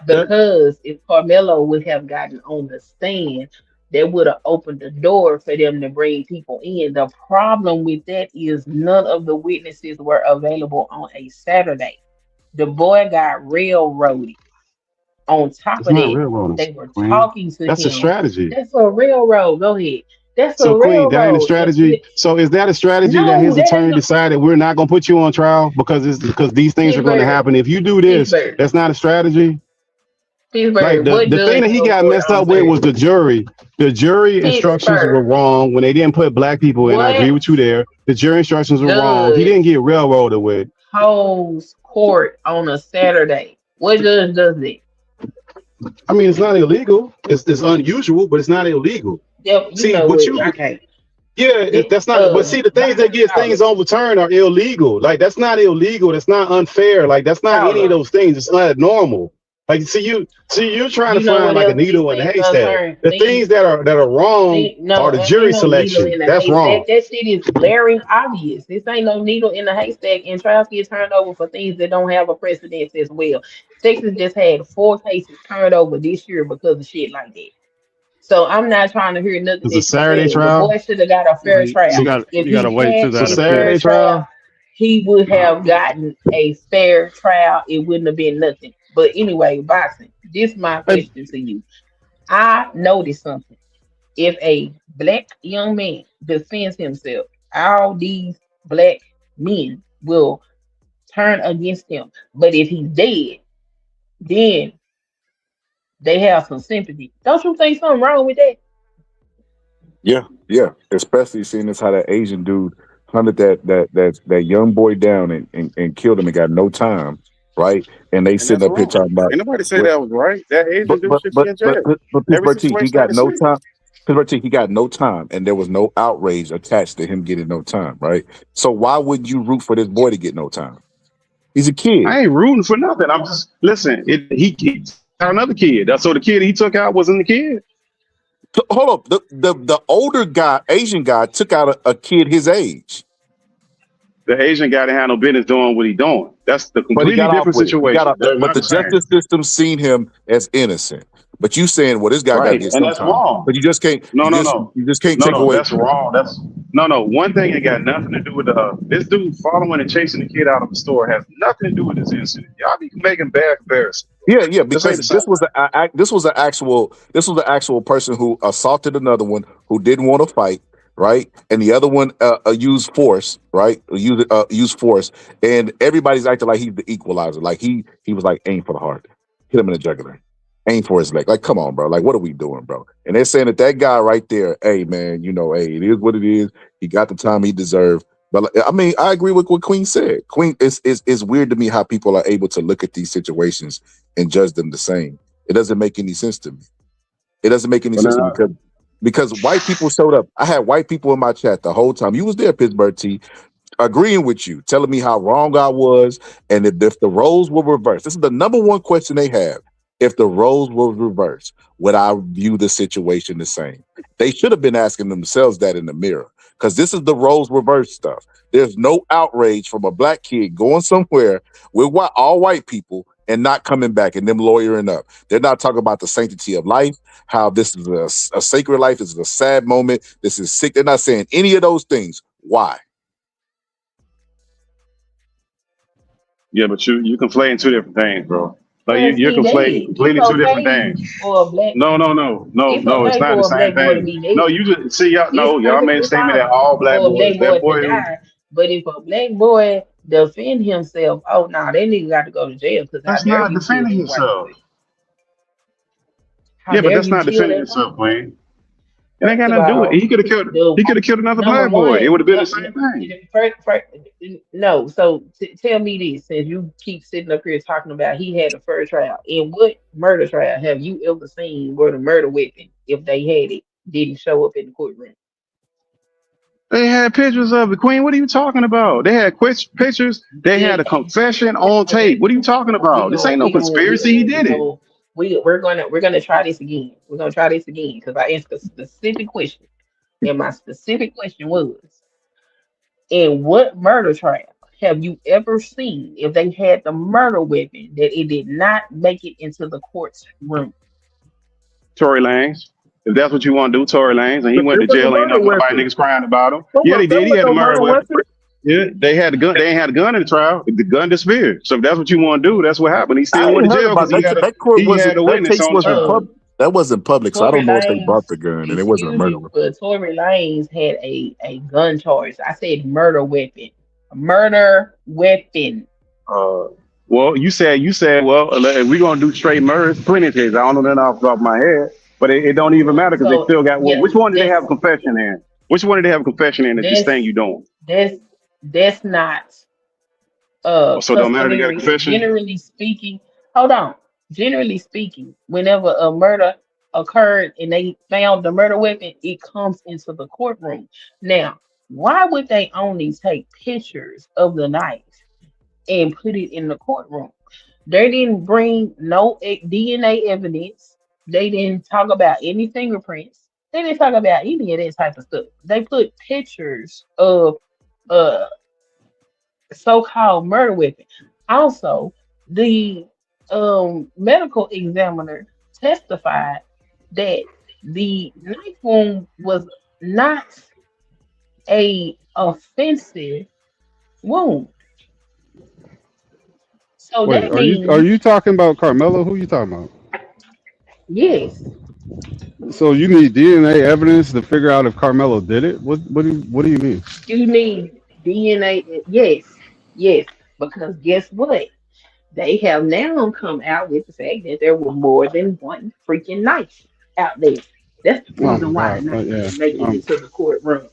Speaker 3: because if Carmelo would have gotten on the stand, that would have opened the door for them to bring people in. The problem with that is none of the witnesses were available on a Saturday. The boy got railroaded. On top of that, they were talking to him.
Speaker 15: That's a strategy.
Speaker 3: That's a railroad. Go ahead. That's
Speaker 15: so
Speaker 3: a railroad.
Speaker 15: Queen, that ain't a strategy. So is that a strategy that his attorney decided we're not going to put you on trial because these things are going to happen? If you do this, that's not a strategy. Like the thing that he got messed up with was the jury. The jury instructions were wrong when they didn't put black people in. I agree with you there. The jury instructions were wrong. He didn't get railroaded with.
Speaker 3: Holds court on a Saturday. What judge does it?
Speaker 15: I mean, it's not illegal. It's unusual, but it's not illegal.
Speaker 3: Yep,
Speaker 15: see, that's not. But see, the things that get things overturned are illegal. Like that's not illegal. That's not unfair. Like that's not any of those things. It's not normal.
Speaker 19: Like, you're trying
Speaker 3: You
Speaker 19: to
Speaker 3: know
Speaker 19: find
Speaker 3: what
Speaker 19: like a
Speaker 3: else these
Speaker 19: needle in a
Speaker 3: things gonna
Speaker 19: haystack.
Speaker 3: turn?
Speaker 19: The things that are wrong
Speaker 3: No,
Speaker 19: are the
Speaker 3: ain't
Speaker 19: jury
Speaker 3: no needle
Speaker 19: selection.
Speaker 3: in the
Speaker 19: That's
Speaker 3: haystack.
Speaker 19: wrong.
Speaker 3: That shit is glaring obvious. This ain't no needle in the haystack, and trials get turned over for things that don't have a precedence as well. Texas just had 4 cases turned over this year because of shit like that. So I'm not trying to hear nothing
Speaker 19: It's a
Speaker 3: that you
Speaker 19: Saturday
Speaker 3: said. The
Speaker 19: trial.
Speaker 3: boy should have got a fair
Speaker 19: You
Speaker 3: trial.
Speaker 19: got
Speaker 3: If
Speaker 19: you got to
Speaker 3: he
Speaker 19: wait till
Speaker 3: had
Speaker 19: that. It's a
Speaker 3: a fair
Speaker 19: Saturday
Speaker 3: trial,
Speaker 19: trial.
Speaker 3: he would have gotten a fair trial. It wouldn't have been nothing. But anyway, boxing. This is my
Speaker 19: Hey,
Speaker 3: question to you. I noticed something. If a black young man defends himself, all these black men will turn against him. But if he's dead, then they have some sympathy. Don't you think something wrong with that?
Speaker 2: Yeah, yeah. Especially seeing as how that Asian dude hunted that young boy down and killed him and got no time, right? And they
Speaker 19: and
Speaker 2: sitting
Speaker 19: that's
Speaker 2: up here
Speaker 19: wrong.
Speaker 2: talking about
Speaker 19: Ain't nobody say
Speaker 2: what
Speaker 19: that was right. That
Speaker 2: but
Speaker 19: Asian dude
Speaker 2: but
Speaker 19: should be
Speaker 2: but
Speaker 19: in
Speaker 2: but
Speaker 19: jail.
Speaker 2: but
Speaker 19: Every
Speaker 2: Pittsburgh T, he
Speaker 19: situation ain't
Speaker 2: got
Speaker 19: the
Speaker 2: no
Speaker 19: same.
Speaker 2: time. Pittsburgh T, he got no time, and there was no outrage attached to him getting no time, right? So why would you root for this boy to get no time? He's a kid.
Speaker 19: I ain't rooting for nothing. I'm just listen. He got another kid. So the kid he took out wasn't the kid.
Speaker 2: So, hold up, the older guy, Asian guy, took out a kid his age.
Speaker 19: The Asian guy that had no business doing what he doing. That's the
Speaker 2: But he
Speaker 19: completely
Speaker 2: got off
Speaker 19: different
Speaker 2: with it. He got
Speaker 19: situation.
Speaker 2: off,
Speaker 19: They're
Speaker 2: but
Speaker 19: not
Speaker 2: the
Speaker 19: the same.
Speaker 2: justice system seen him as innocent. But you saying, well, this guy got to
Speaker 19: Right,
Speaker 2: get
Speaker 19: and
Speaker 2: some
Speaker 19: that's
Speaker 2: time.
Speaker 19: wrong.
Speaker 2: But you just can't.
Speaker 19: No, no, no,
Speaker 2: You just can't
Speaker 19: no,
Speaker 2: take
Speaker 19: no.
Speaker 2: away.
Speaker 19: That's wrong. That's no. One thing ain't got nothing to do with the this dude following and chasing the kid out of the store has nothing to do with this incident. Y'all be making bad comparisons.
Speaker 2: Yeah, yeah,
Speaker 19: This ain't
Speaker 2: because
Speaker 19: the same.
Speaker 2: this was an actual person who assaulted another one who didn't want to fight, right? And the other one used force, right? Used force, and everybody's acting like he's the equalizer. Like he was like aim for the heart, hit him in the jugular, aim for his leg. Like, come on, bro. Like, what are we doing, bro? And they're saying that guy right there, hey man, hey, it is what it is. He got the time he deserved. But like, I mean, I agree with what Queen said. Queen, it's weird to me how people are able to look at these situations and judge them the same. It doesn't make any sense to me. It doesn't make any
Speaker 19: But
Speaker 2: sense to me because white people showed up. I had white people in my chat the whole time. You was there, Pittsburgh T, agreeing with you, telling me how wrong I was, and if the roles were reversed. This is the number one question they have. If the roles were reversed, would I view the situation the same? They should have been asking themselves that in the mirror, because this is the roles reversed stuff. There's no outrage from a black kid going somewhere with all white people and not coming back and them lawyering up. They're not talking about the sanctity of life, how this is a sacred life, this is a sad moment, this is sick. They're not saying any of those things. Why?
Speaker 19: Yeah, but you conflating two different things, bro. Like
Speaker 3: Because
Speaker 19: you're
Speaker 3: he
Speaker 19: conflating
Speaker 3: dead. It's
Speaker 19: completely two different
Speaker 3: okay
Speaker 19: things.
Speaker 3: for a black.
Speaker 19: No. It's
Speaker 3: Okay
Speaker 19: not the
Speaker 3: for a
Speaker 19: same
Speaker 3: black boy to
Speaker 19: thing.
Speaker 3: be
Speaker 19: No,
Speaker 3: dead.
Speaker 19: you just see y'all.
Speaker 3: It's
Speaker 19: No, y'all made a
Speaker 3: perfectly
Speaker 19: statement that
Speaker 3: fine
Speaker 19: all black
Speaker 3: for a
Speaker 19: boys.
Speaker 3: black
Speaker 19: That
Speaker 3: boy to
Speaker 19: boy.
Speaker 3: die. But if a black boy defend himself, oh no, that nigga got to go to jail. Because how
Speaker 19: That's
Speaker 3: dare
Speaker 19: not
Speaker 3: you kill
Speaker 19: defending
Speaker 3: that white
Speaker 19: himself.
Speaker 3: boy? How
Speaker 19: Yeah, but
Speaker 3: dare
Speaker 19: that's
Speaker 3: you
Speaker 19: not
Speaker 3: kill
Speaker 19: defending
Speaker 3: that white
Speaker 19: himself,
Speaker 3: boy?
Speaker 19: Queen. It ain't
Speaker 3: First
Speaker 19: got
Speaker 3: of
Speaker 19: nothing to do with it.
Speaker 3: all,
Speaker 19: He could have killed another
Speaker 3: number
Speaker 19: black boy. It
Speaker 3: one,
Speaker 19: would have been the same thing.
Speaker 3: first, no. So tell me this, since you keep sitting up here talking about he had a fair trial. In what murder trial have you ever seen where the murder weapon, if they had it, didn't show up in the courtroom?
Speaker 19: They had pictures of it, Queen. What are you talking about? They had pictures. They had a confession on tape. What are you talking about? This ain't no conspiracy. He did it.
Speaker 3: We're gonna try this again. We're gonna try this again because I asked a specific question, and my specific question was, in what murder trial have you ever seen if they had the murder weapon that it did not make it into the court's room?
Speaker 19: Tory Lanez. If that's what you want to do, Tory Lanez, and he
Speaker 1: It
Speaker 19: went to
Speaker 1: was a
Speaker 19: jail, ain't
Speaker 1: murder
Speaker 19: nobody
Speaker 1: weapon.
Speaker 19: niggas crying about him.
Speaker 1: There
Speaker 19: Yeah, they did. He
Speaker 1: was
Speaker 19: had the
Speaker 1: no
Speaker 19: murder
Speaker 1: murder
Speaker 19: weapon.
Speaker 1: weapon.
Speaker 19: Yeah, they had the gun. They ain't had a gun in the trial. The gun disappeared. So if that's what you want to do, that's what happened. He still
Speaker 2: I
Speaker 19: went
Speaker 2: ain't
Speaker 19: to
Speaker 2: heard
Speaker 19: jail
Speaker 2: about
Speaker 19: because
Speaker 2: that. That court
Speaker 19: he had
Speaker 2: wasn't.
Speaker 19: a
Speaker 2: That
Speaker 19: witness
Speaker 2: case
Speaker 19: on the
Speaker 2: wasn't
Speaker 19: charge.
Speaker 2: that wasn't public. So I
Speaker 3: Tory
Speaker 2: don't know if they brought
Speaker 3: Lanez,
Speaker 2: the gun, and it wasn't a
Speaker 3: excuse
Speaker 2: murder
Speaker 3: me,
Speaker 2: weapon.
Speaker 3: but Tory Lanez had a gun charge. I said murder weapon. Murder weapon.
Speaker 19: Well, you said, well, if we're gonna do straight murders, plenty of cases. I don't know that off the top of my head, but it don't even matter because they
Speaker 3: So
Speaker 19: still got. Well,
Speaker 3: yeah,
Speaker 19: which one did they
Speaker 3: that's
Speaker 19: have a confession in? Which one did they have a confession in that this
Speaker 3: that's
Speaker 19: thing you doing?
Speaker 3: that's that's not
Speaker 19: So it don't matter if they got a
Speaker 3: customary.
Speaker 19: confession.
Speaker 3: Generally speaking, hold on. Generally speaking, whenever a murder occurred and they found the murder weapon, it comes into the courtroom. Now, why would they only take pictures of the knife and put it in the courtroom?
Speaker 14: They didn't bring no DNA evidence. They didn't talk about any fingerprints. They didn't talk about any of that type of stuff. They put pictures of uh so-called murder weapon. Also, the medical examiner testified that the knife wound was not a offensive wound. So
Speaker 15: Wait,
Speaker 14: that
Speaker 15: are
Speaker 14: means
Speaker 15: you talking about Carmelo? Who you talking about?
Speaker 14: yes,
Speaker 15: So you need DNA evidence to figure out if Carmelo did it? What do you mean?
Speaker 14: you need DNA. Yes, yes, because guess what? They have now come out with the fact that there were more than one freaking knife out there. That's the
Speaker 15: Oh my
Speaker 14: reason why the
Speaker 15: God.
Speaker 14: knife
Speaker 15: Yeah.
Speaker 14: didn't make it into the courtroom.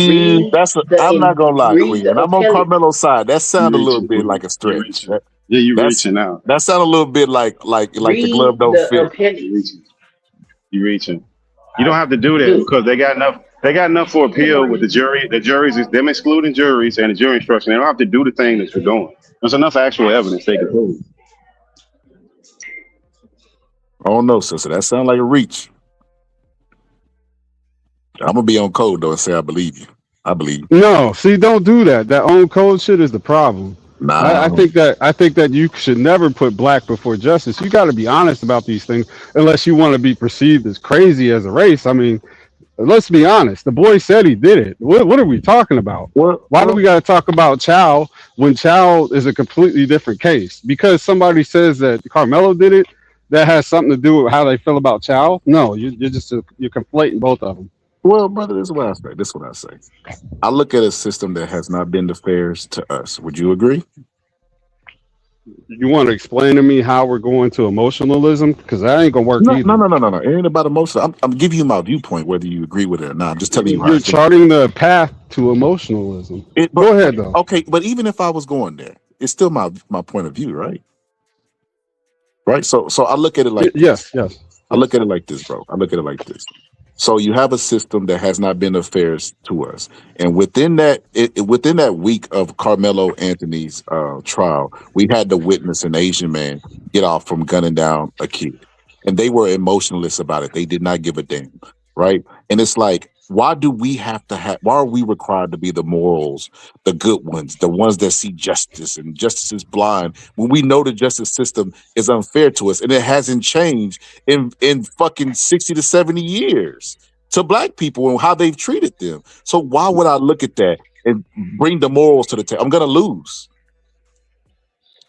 Speaker 14: Read
Speaker 2: That's a,
Speaker 14: the
Speaker 2: I'm not gonna lie,
Speaker 14: read
Speaker 2: Queen,
Speaker 14: the
Speaker 2: and I'm on
Speaker 14: appellate.
Speaker 2: Carmelo's side. That
Speaker 11: You
Speaker 2: sound a little
Speaker 11: reaching,
Speaker 2: bit
Speaker 11: Queen.
Speaker 2: like a
Speaker 11: You
Speaker 2: stretch.
Speaker 11: reaching. Yeah, you reaching out.
Speaker 2: That sound a little bit like the
Speaker 14: Read
Speaker 2: glove don't
Speaker 14: the
Speaker 2: fit.
Speaker 11: You
Speaker 14: appellate.
Speaker 11: reaching. You reaching. You don't have to do that
Speaker 14: Do
Speaker 11: because they got enough. They got enough for appeal with the jury. The juries is them excluding juries and the jury instruction. They don't have to do the thing that you're doing. There's enough actual evidence they can prove.
Speaker 2: I don't know, sister. That sound like a reach. I'm gonna be on code though and say I believe you. I believe you.
Speaker 15: No, see, don't do that. That own code shit is the problem.
Speaker 2: Nah.
Speaker 15: I think that you should never put black before justice. You got to be honest about these things, unless you want to be perceived as crazy as a race. I mean, let's be honest. The boy said he did it. What are we talking about? Why do we got to talk about Chow when Chow is a completely different case? Because somebody says that Carmelo did it, that has something to do with how they feel about Chow? No, you're conflating both of them.
Speaker 2: Well, brother, this is what I say. This is what I say. I look at a system that has not been the fairest to us. Would you agree?
Speaker 15: You want to explain to me how we're going to emotionalism? Because that ain't gonna work
Speaker 2: No.
Speaker 15: either.
Speaker 2: It ain't about emotion. I'm giving you my viewpoint, whether you agree with it or not. I'm just telling you how I
Speaker 15: You're
Speaker 2: think.
Speaker 15: charting the path to emotionalism. Go ahead though.
Speaker 2: Okay, but even if I was going there, it's still my point of view, right? Right. So I look at it like this.
Speaker 15: Yes.
Speaker 2: I look at it like this, bro. I look at it like this. So you have a system that has not been the fairest to us, and within that, within that week of Carmelo Anthony's trial, we had to witness an Asian man get off from gunning down a kid, and they were emotionless about it. They did not give a damn, right? And it's like, why do we have to have? Why are we required to be the morals, the good ones, the ones that see justice, and justice is blind when we know the justice system is unfair to us, and it hasn't changed in fucking 60 to 70 years to black people and how they've treated them. So why would I look at that and bring the morals to the table? I'm gonna lose.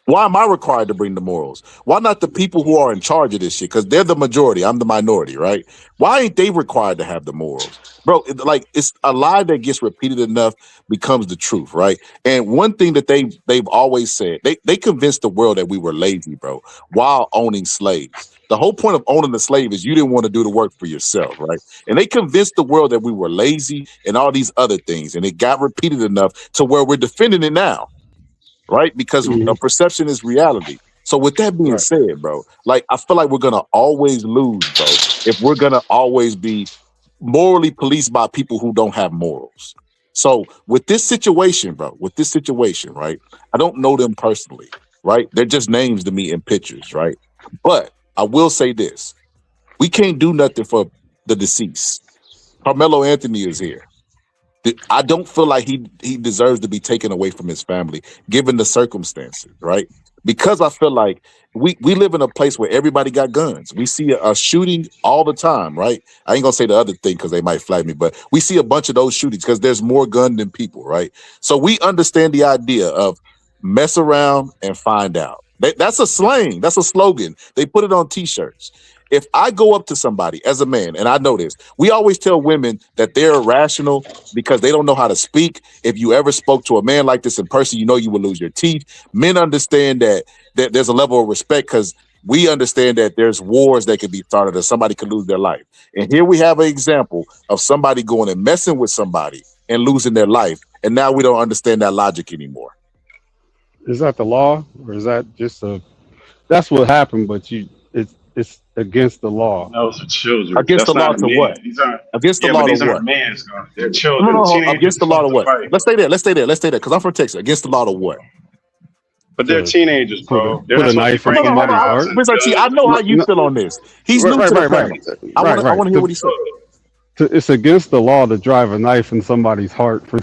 Speaker 2: Why am I required to bring the morals? Why not the people who are in charge of this shit? Because they're the majority. I'm the minority, right? Why ain't they required to have the morals? Bro, it's a lie that gets repeated enough becomes the truth, right? And one thing that they've always said, they convinced the world that we were lazy, bro, while owning slaves. The whole point of owning a slave is you didn't want to do the work for yourself, right? And they convinced the world that we were lazy and all these other things. And it got repeated enough to where we're defending it now, right? Because a perception is reality. So with that being said, bro, like I feel like we're gonna always lose, bro, if we're gonna always be morally policed by people who don't have morals. So with this situation, bro, right? I don't know them personally, right? They're just names to me in pictures, right? But I will say this: we can't do nothing for the deceased. Carmelo Anthony is here. I don't feel like he deserves to be taken away from his family, given the circumstances, right? Because I feel like we live in a place where everybody got guns. We see a shooting all the time, right? I ain't gonna say the other thing because they might flag me, but we see a bunch of those shootings because there's more gun than people, right? So we understand the idea of mess around and find out. That's a slang. That's a slogan. They put it on T-shirts. If I go up to somebody as a man, and I know this, we always tell women that they're irrational because they don't know how to speak. If you ever spoke to a man like this in person, you know you would lose your teeth. Men understand that there's a level of respect because we understand that there's wars that could be started or somebody could lose their life. And here we have an example of somebody going and messing with somebody and losing their life. And now we don't understand that logic anymore.
Speaker 15: Is that the law, or is that just that's what happened? But it's against the law.
Speaker 11: Those are children.
Speaker 2: Against
Speaker 11: That's
Speaker 2: the law
Speaker 11: not
Speaker 2: to
Speaker 11: men.
Speaker 2: what?
Speaker 11: These aren't.
Speaker 2: Against the
Speaker 11: Yeah,
Speaker 2: law
Speaker 11: but
Speaker 2: to
Speaker 11: these
Speaker 2: what?
Speaker 11: aren't men's guns. They're children.
Speaker 2: No.
Speaker 11: Teenagers
Speaker 2: Against the law
Speaker 11: supposed
Speaker 2: to
Speaker 11: to
Speaker 2: what?
Speaker 11: fight.
Speaker 2: Let's stay there. Because I'm from Texas. Against the law to what?
Speaker 19: But they're teenagers, bro. They're
Speaker 15: put
Speaker 19: not
Speaker 15: a
Speaker 19: supposed to be
Speaker 15: knife in
Speaker 19: breaking
Speaker 2: Hold
Speaker 15: somebody's
Speaker 2: on,
Speaker 19: laws
Speaker 15: heart.
Speaker 19: and
Speaker 2: Mr. T, I
Speaker 19: judges.
Speaker 2: know how you
Speaker 15: No,
Speaker 2: feel on this. He's new
Speaker 15: right,
Speaker 2: to the
Speaker 15: right, right,
Speaker 2: panel. I want
Speaker 15: right.
Speaker 2: to hear what he said.
Speaker 15: It's against the law to drive a knife in somebody's heart for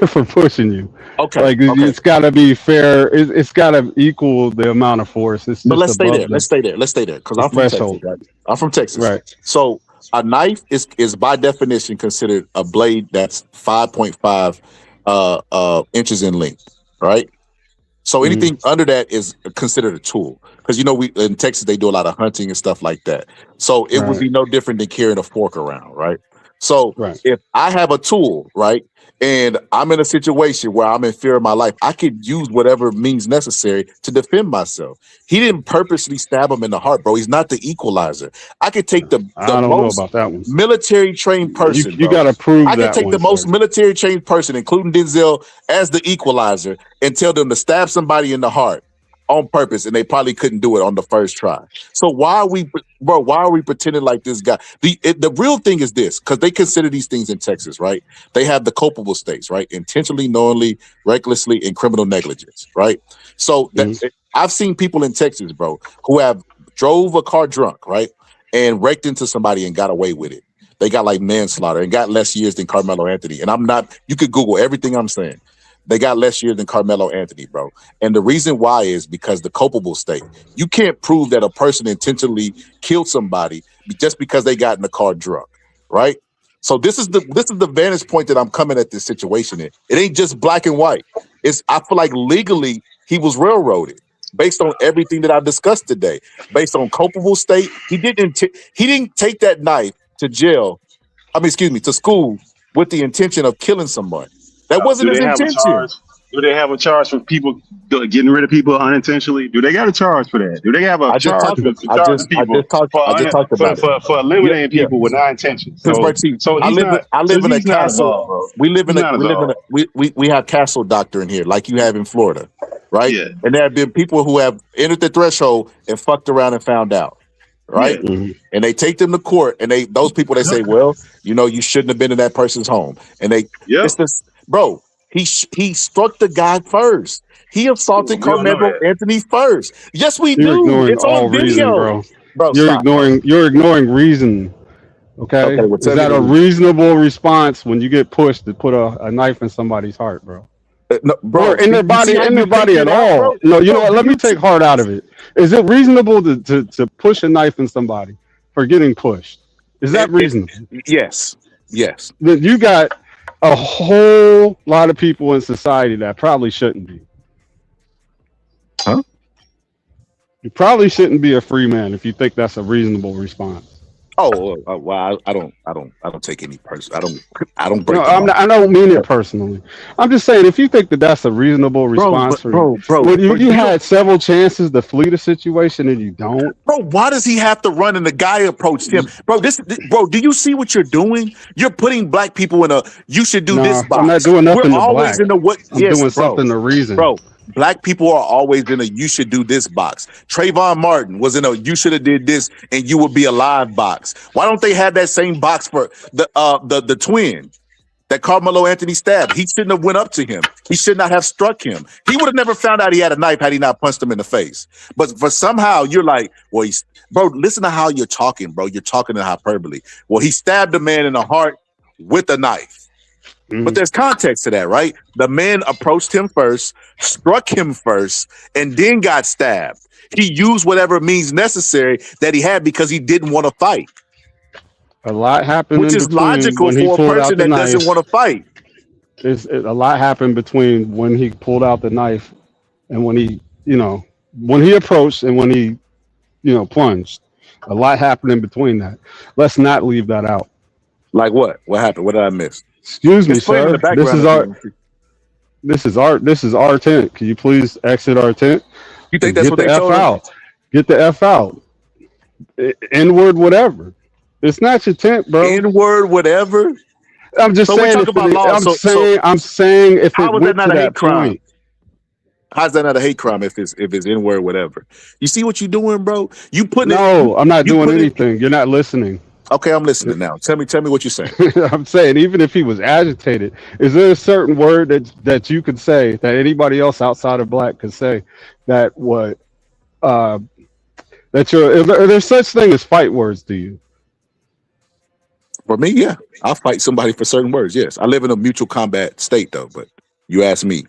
Speaker 15: for pushing you.
Speaker 2: Okay,
Speaker 15: Like
Speaker 2: okay.
Speaker 15: it's got to be fair. It's got to equal the amount of force. It's
Speaker 2: But
Speaker 15: just
Speaker 2: let's stay there.
Speaker 15: above
Speaker 2: Let's stay there. Let's stay there. Because
Speaker 15: the
Speaker 2: I'm from Texas,
Speaker 15: threshold.
Speaker 2: right? I'm from Texas.
Speaker 15: Right.
Speaker 2: So a knife is by definition considered a blade that's 5.5 inches in length, right? So anything under that is considered a tool. Because we in Texas they do a lot of hunting and stuff like that. So it would
Speaker 15: Right.
Speaker 2: be no different than carrying a fork around, right? So
Speaker 15: Right.
Speaker 2: if I have a tool, right, and I'm in a situation where I'm in fear of my life, I could use whatever means necessary to defend myself. He didn't purposely stab him in the heart, bro. He's not the equalizer. I could take the
Speaker 15: I don't know
Speaker 2: most
Speaker 15: about that one.
Speaker 2: military trained person,
Speaker 15: You
Speaker 2: bro.
Speaker 15: got to prove
Speaker 2: I could
Speaker 15: that
Speaker 2: take
Speaker 15: one,
Speaker 2: the most
Speaker 15: sir.
Speaker 2: military trained person, including Denzel, as the equalizer, and tell them to stab somebody in the heart on purpose, and they probably couldn't do it on the first try. So why are we, bro? Why are we pretending like this guy? The real thing is this, because they consider these things in Texas, right? They have the culpable states, right? Intentionally, knowingly, recklessly, and criminal negligence, right? So I've seen people in Texas, bro, who have drove a car drunk, right, and wrecked into somebody and got away with it. They got like manslaughter and got less years than Carmelo Anthony. And I'm not. You could Google everything I'm saying. They got less years than Carmelo Anthony, bro. And the reason why is because the culpable state. You can't prove that a person intentionally killed somebody just because they got in the car drunk, right? So this is the vantage point that I'm coming at this situation in. It ain't just black and white. I feel like legally he was railroaded based on everything that I discussed today. Based on culpable state, he didn't take that knife to jail. To school with the intention of killing someone. That wasn't
Speaker 19: Do
Speaker 2: his
Speaker 19: they have a
Speaker 2: intention.
Speaker 19: charge? Do they have a charge for people getting rid of people unintentionally? Do they got a charge for that? Do they have a
Speaker 2: I just
Speaker 19: charge
Speaker 2: talked.
Speaker 19: for charging people for eliminating
Speaker 2: Yeah.
Speaker 19: people with not intentions?
Speaker 2: Because
Speaker 19: So
Speaker 2: I
Speaker 19: he's
Speaker 2: live
Speaker 19: not.
Speaker 2: in a
Speaker 19: He's not
Speaker 2: castle.
Speaker 19: involved, bro.
Speaker 2: We live in
Speaker 19: He's
Speaker 2: a
Speaker 19: not involved.
Speaker 2: we have castle doctor in here, like you have in Florida, right?
Speaker 19: Yeah.
Speaker 2: And there have been people who have entered the threshold and fucked around and found out, right?
Speaker 19: Yeah.
Speaker 2: And they take them to court, and those people say, well, you shouldn't have been in that person's home, and it's this, bro. He struck the guy first. He assaulted
Speaker 19: We don't know
Speaker 2: Carmelo
Speaker 19: that.
Speaker 2: Anthony first. Yes, we
Speaker 15: You're
Speaker 2: do.
Speaker 15: ignoring
Speaker 2: It's
Speaker 15: all
Speaker 2: on
Speaker 15: reason,
Speaker 2: video,
Speaker 15: bro.
Speaker 2: bro.
Speaker 15: You're
Speaker 2: Stop, bro.
Speaker 15: ignoring reason. Okay.
Speaker 2: Okay, well,
Speaker 15: Is
Speaker 2: tell me
Speaker 15: that
Speaker 2: the
Speaker 15: a
Speaker 2: reason.
Speaker 15: reasonable response when you get pushed to put a knife in somebody's heart, bro?
Speaker 2: No, bro,
Speaker 15: Or in their
Speaker 2: you see
Speaker 15: body,
Speaker 2: how
Speaker 15: in
Speaker 2: you
Speaker 15: their body
Speaker 2: take
Speaker 15: at
Speaker 2: it out,
Speaker 15: all?
Speaker 2: bro?
Speaker 15: No, you know
Speaker 2: Bro,
Speaker 15: what? Let me take heart out of it. Is it reasonable to push a knife in somebody for getting pushed? Is that reasonable?
Speaker 2: Yes.
Speaker 15: Then you got a whole lot of people in society that probably shouldn't be.
Speaker 2: Huh?
Speaker 15: You probably shouldn't be a free man if you think that's a reasonable response.
Speaker 2: Oh, well, I don't take any person. I don't break
Speaker 15: No,
Speaker 2: the law.
Speaker 15: I don't mean it personally. I'm just saying if you think that that's a reasonable response for you, when you had several chances to flee the situation and you don't.
Speaker 2: Bro, why does he have to run and the guy approached him? Bro, bro, do you see what you're doing? You're putting black people in you should do this box.
Speaker 15: I'm not doing nothing
Speaker 2: We're
Speaker 15: to
Speaker 2: always
Speaker 15: black.
Speaker 2: in the what?
Speaker 15: I'm
Speaker 2: Yes,
Speaker 15: doing
Speaker 2: bro.
Speaker 15: something to reason.
Speaker 2: Bro, black people are always in a you should do this box. Trayvon Martin was in a you should have did this and you would be alive box. Why don't they have that same box for the twin that Carmelo Anthony stabbed? He shouldn't have went up to him. He should not have struck him. He would have never found out he had a knife had he not punched him in the face. But for somehow you're like, well, bro, listen to how you're talking, bro. You're talking in hyperbole. Well, he stabbed a man in the heart with a knife. But there's context to that, right? The man approached him first, struck him first, and then got stabbed. He used whatever means necessary that he had because he didn't want to fight.
Speaker 15: A lot happened,
Speaker 2: which
Speaker 15: in
Speaker 2: is
Speaker 15: between
Speaker 2: logical
Speaker 15: when he
Speaker 2: for a
Speaker 15: pulled out
Speaker 2: person
Speaker 15: the
Speaker 2: that
Speaker 15: knife.
Speaker 2: doesn't want to fight.
Speaker 15: A lot happened between when he pulled out the knife and when he approached and when he, plunged. A lot happened in between that. Let's not leave that out.
Speaker 2: Like what? What happened? What did I miss?
Speaker 15: Excuse me,
Speaker 2: Explain in
Speaker 15: sir.
Speaker 2: the background
Speaker 15: This is our tent. Can you please exit our tent?
Speaker 2: You think
Speaker 15: And
Speaker 2: that's
Speaker 15: get
Speaker 2: what
Speaker 15: the
Speaker 2: they
Speaker 15: F
Speaker 2: told him?
Speaker 15: out? Get the F out. N-word, whatever. It's not your tent, bro.
Speaker 2: N-word, whatever.
Speaker 15: I'm just
Speaker 2: So we
Speaker 15: saying.
Speaker 2: talk about law.
Speaker 15: I'm saying if
Speaker 2: how
Speaker 15: it
Speaker 2: is that
Speaker 15: went
Speaker 2: not
Speaker 15: to
Speaker 2: a hate
Speaker 15: that
Speaker 2: crime?
Speaker 15: point.
Speaker 2: How's that not a hate crime if it's N-word, whatever? You see what you doing, bro? You putting
Speaker 15: No, I'm not
Speaker 2: you
Speaker 15: doing
Speaker 2: putting-
Speaker 15: anything. You're not listening.
Speaker 2: Okay, I'm listening now. Tell me what you're saying.
Speaker 15: I'm saying, even if he was agitated, is there a certain word that you could say that anybody else outside of black could say that would uh, that are there such thing as fight words to you?
Speaker 2: For me, yeah, I'll fight somebody for certain words. Yes, I live in a mutual combat state though. But you ask me,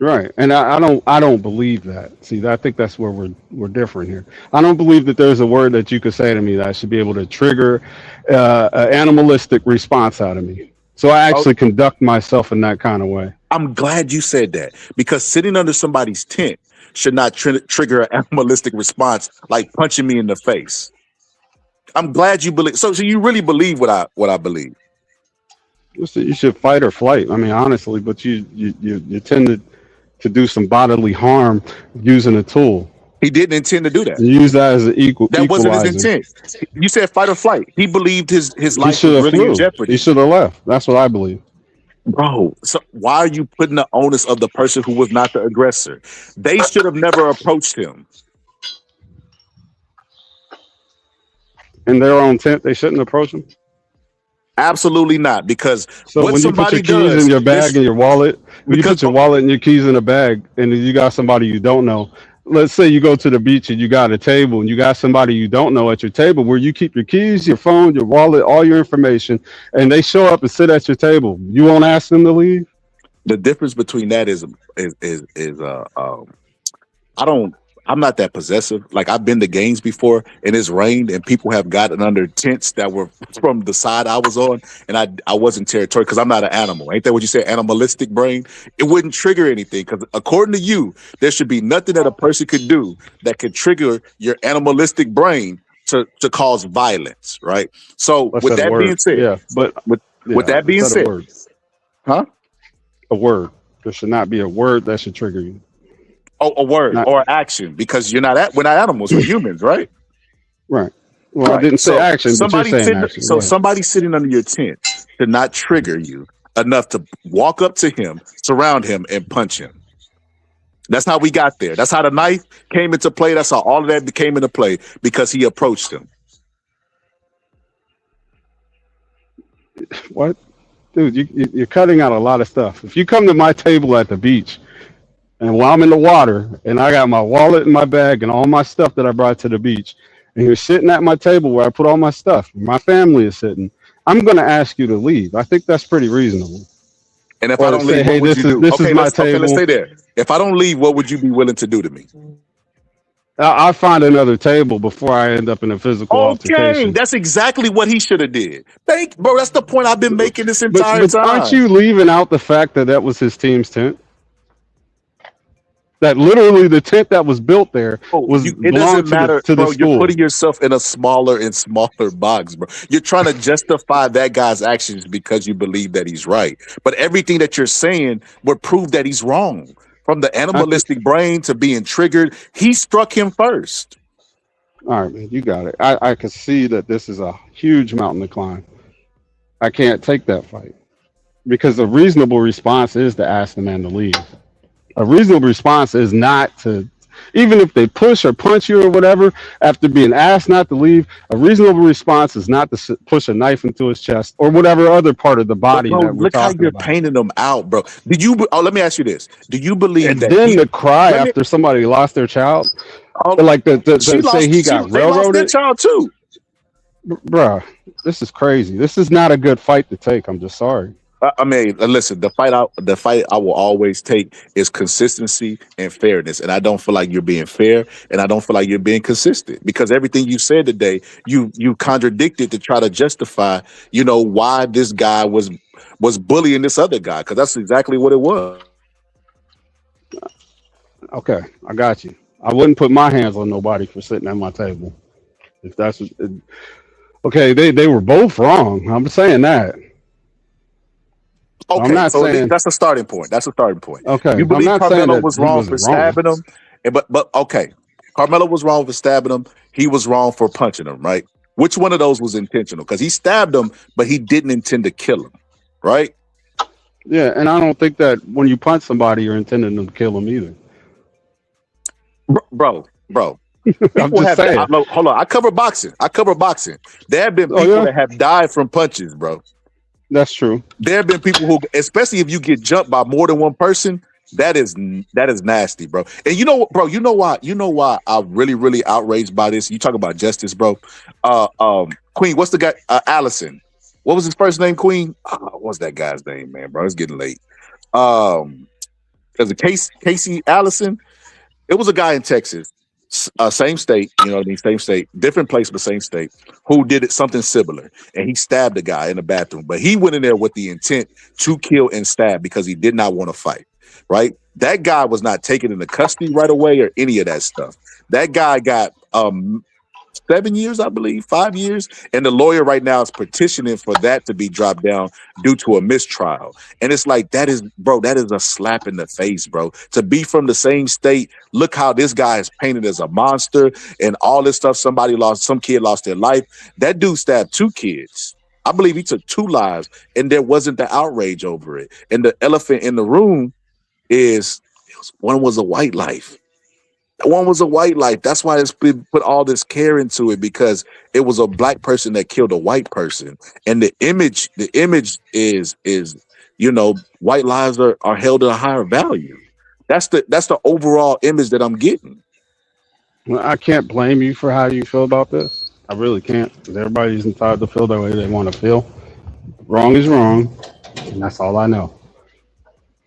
Speaker 15: Right, and I don't believe that. See, I think that's where we're different here. I don't believe that there's a word that you could say to me that should be able to trigger an animalistic response out of me. So I
Speaker 2: oh,
Speaker 15: actually conduct myself in that kind of way.
Speaker 2: I'm glad you said that because sitting under somebody's tent should not trigger an animalistic response like punching me in the face. I'm glad you believe. So you really believe what I believe?
Speaker 15: You should fight or flight. I mean, honestly, but you tend to do some bodily harm using a tool.
Speaker 2: He didn't intend to do that.
Speaker 15: You use that as an
Speaker 2: That wasn't his
Speaker 15: equalizer.
Speaker 2: intent. You said fight or flight. He believed his
Speaker 15: He
Speaker 2: life
Speaker 15: should
Speaker 2: was
Speaker 15: have
Speaker 2: really in
Speaker 15: flew. He
Speaker 2: jeopardy.
Speaker 15: should have left. That's what I believe.
Speaker 2: Bro, so why are you putting the onus of the person who was not the aggressor? They should have never approached him.
Speaker 15: In their own tent, they shouldn't approach him.
Speaker 2: Absolutely not, because
Speaker 15: So
Speaker 2: what
Speaker 15: when you put
Speaker 2: somebody
Speaker 15: your keys
Speaker 2: does,
Speaker 15: in your bag and your wallet, when you
Speaker 2: because
Speaker 15: put your wallet and your keys in a bag, and you got somebody you don't know. Let's say you go to the beach and you got a table and you got somebody you don't know at your table where you keep your keys, your phone, your wallet, all your information, and they show up and sit at your table. You won't ask them to leave?
Speaker 2: the difference between that is I don't. I'm not that possessive. Like I've been to games before, and it's rained, and people have gotten under tents that were from the side I was on, and I wasn't territorial because I'm not an animal. Ain't that what you say? Animalistic brain. It wouldn't trigger anything because according to you, there should be nothing that a person could do that could trigger your animalistic brain to cause violence, right? So
Speaker 15: Let's
Speaker 2: with
Speaker 15: say a
Speaker 2: that being
Speaker 15: word.
Speaker 2: said,
Speaker 15: Yeah, but
Speaker 2: with that being
Speaker 15: let's say a
Speaker 2: said,
Speaker 15: word.
Speaker 2: huh?
Speaker 15: A word. There should not be a word that should trigger you.
Speaker 2: Oh, a word
Speaker 15: Not
Speaker 2: or action because we're not animals, we're humans, right?
Speaker 15: right. Well, I
Speaker 2: Right.
Speaker 15: didn't say
Speaker 2: So
Speaker 15: action, but you're saying action. Go ahead.
Speaker 2: somebody sitting under your tent should not trigger you enough to walk up to him, surround him, and punch him. That's how we got there. That's how the knife came into play. That's how all of that came into play because he approached him.
Speaker 15: What? Dude, you're cutting out a lot of stuff. If you come to my table at the beach and while I'm in the water and I got my wallet in my bag and all my stuff that I brought to the beach, and you're sitting at my table where I put all my stuff, my family is sitting, I'm going to ask you to leave. I think that's pretty reasonable.
Speaker 2: And if
Speaker 15: Or
Speaker 2: I
Speaker 15: to
Speaker 2: don't
Speaker 15: say,
Speaker 2: leave,
Speaker 15: hey,
Speaker 2: what would you do?
Speaker 15: this is my
Speaker 2: let's
Speaker 15: table.
Speaker 2: stay there. If I don't leave, what would you be willing to do to me?
Speaker 15: I'll find another table before I end up in a physical
Speaker 2: Okay,
Speaker 15: altercation.
Speaker 2: that's exactly what he should have did. Bro, that's the point I've been making this
Speaker 15: But
Speaker 2: entire time.
Speaker 15: aren't you leaving out the fact that was his team's tent? That literally the tent that was built there was
Speaker 2: It
Speaker 15: belonged
Speaker 2: doesn't matter,
Speaker 15: to the
Speaker 2: bro. You're
Speaker 15: school.
Speaker 2: putting yourself in a smaller and smaller box, bro. You're trying to justify that guy's actions because you believe that he's right. But everything that you're saying would prove that he's wrong. From the animalistic brain to being triggered, he struck him first.
Speaker 15: All right, man, you got it. I can see that this is a huge mountain to climb. I can't take that fight because a reasonable response is to ask the man to leave. A reasonable response is not to, even if they push or punch you or whatever, after being asked not to leave, a reasonable response is not to push a knife into his chest or whatever other part of the body
Speaker 2: Bro,
Speaker 15: that we're
Speaker 2: look how
Speaker 15: talking
Speaker 2: you're
Speaker 15: about.
Speaker 2: painting them out, bro. Let me ask you this: do you believe
Speaker 15: And
Speaker 2: that?
Speaker 15: then the cry after somebody lost their child, like the say he got
Speaker 2: they lost their
Speaker 15: railroaded.
Speaker 2: child too.
Speaker 15: Bruh, this is crazy. This is not a good fight to take. I'm just sorry.
Speaker 2: I mean, listen. The fight I will always take is consistency and fairness, and I don't feel like you're being fair, and I don't feel like you're being consistent because everything you said today, you contradicted to try to justify, why this guy was bullying this other guy because that's exactly what it was.
Speaker 15: Okay, I got you. I wouldn't put my hands on nobody for sitting at my table. If that's okay, they were both wrong. I'm saying that.
Speaker 2: Okay,
Speaker 15: I'm not saying
Speaker 2: that's a starting point. That's a starting point.
Speaker 15: Okay,
Speaker 2: You believe
Speaker 15: I'm not saying
Speaker 2: Carmelo
Speaker 15: that
Speaker 2: was
Speaker 15: he
Speaker 2: wrong
Speaker 15: wasn't
Speaker 2: for stabbing him, but okay, Carmelo was wrong for stabbing him. He was wrong for punching him, right? Which one of those was intentional? Because he stabbed him, but he didn't intend to kill him, right?
Speaker 15: Yeah, and I don't think that when you punch somebody, you're intending to kill them either.
Speaker 2: Bro. People
Speaker 15: just
Speaker 2: have
Speaker 15: saying.
Speaker 2: no, hold on. I cover boxing. There have been
Speaker 15: Oh,
Speaker 2: people
Speaker 15: yeah?
Speaker 2: that have died from punches, bro.
Speaker 15: That's true.
Speaker 2: There have been people who, especially if you get jumped by more than one person, that is nasty, bro. And you know what, bro? You know why I'm really outraged by this? You talk about justice, bro. Queen, what's the guy? Allison. What was his first name? Queen. What's that guy's name, man, bro? It's getting late. There's a Casey Allison. It was a guy in Texas, same state, you know what I mean? Same state, different place, but same state, who did something similar. And he stabbed a guy in the bathroom. But he went in there with the intent to kill and stab because he did not want to fight, right? That guy was not taken into custody right away or any of that stuff. That guy got 7 years, I believe, 5 years. And the lawyer right now is petitioning for that to be dropped down due to a mistrial. And it's like, that is a slap in the face, bro. To be from the same state, look how this guy is painted as a monster and all this stuff. Some kid lost their life. That dude stabbed 2 kids. I believe he took 2 lives, and there wasn't the outrage over it. And the elephant in the room is one was a white life. One was a white life. That's why it's been put all this care into it, because it was a black person that killed a white person. And the image is, you know, white lives are held at a higher value. That's the overall image that I'm getting.
Speaker 15: Well, I can't blame you for how you feel about this. I really can't. Everybody's entitled to feel the way they want to feel. Wrong is wrong, and that's all I know.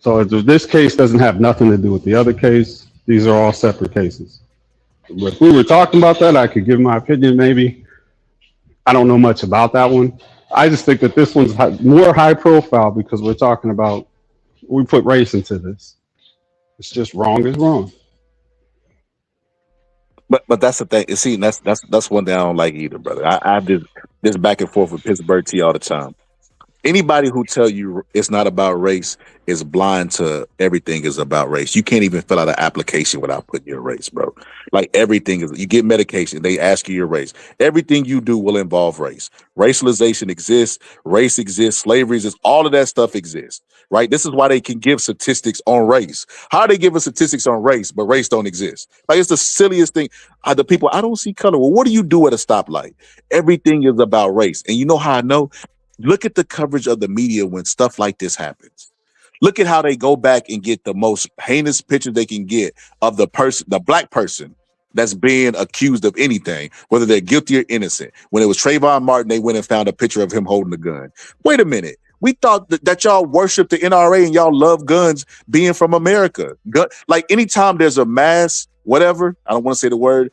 Speaker 15: So if this case doesn't have nothing to do with the other case, these are all separate cases. If we were talking about that, I could give my opinion maybe. I don't know much about that one. I just think that this one's more high profile because we put race into this. It's just wrong is wrong.
Speaker 2: But that's the thing. See, that's one thing I don't like either, brother. I have this back and forth with Pittsburgh T all the time. Anybody who tell you it's not about race is blind to everything is about race. You can't even fill out an application without putting your race, bro. Like everything is, you get medication, they ask you your race. Everything you do will involve race. Racialization exists, race exists, slavery exists, all of that stuff exists, right? This is why they can give statistics on race. How are they giving statistics on race, but race don't exist? Like, it's the silliest thing. The people, I don't see color. Well, what do you do at a stoplight? Everything is about race. And you know how I know? Look at the coverage of the media when stuff like this happens. Look at how they go back and get the most heinous picture they can get of the black person that's being accused of anything, whether they're guilty or innocent. When it was Trayvon Martin, they went and found a picture of him holding a gun. Wait a minute. We thought that y'all worship the NRA and y'all love guns being from America. Like anytime there's a mass, whatever, I don't want to say the word,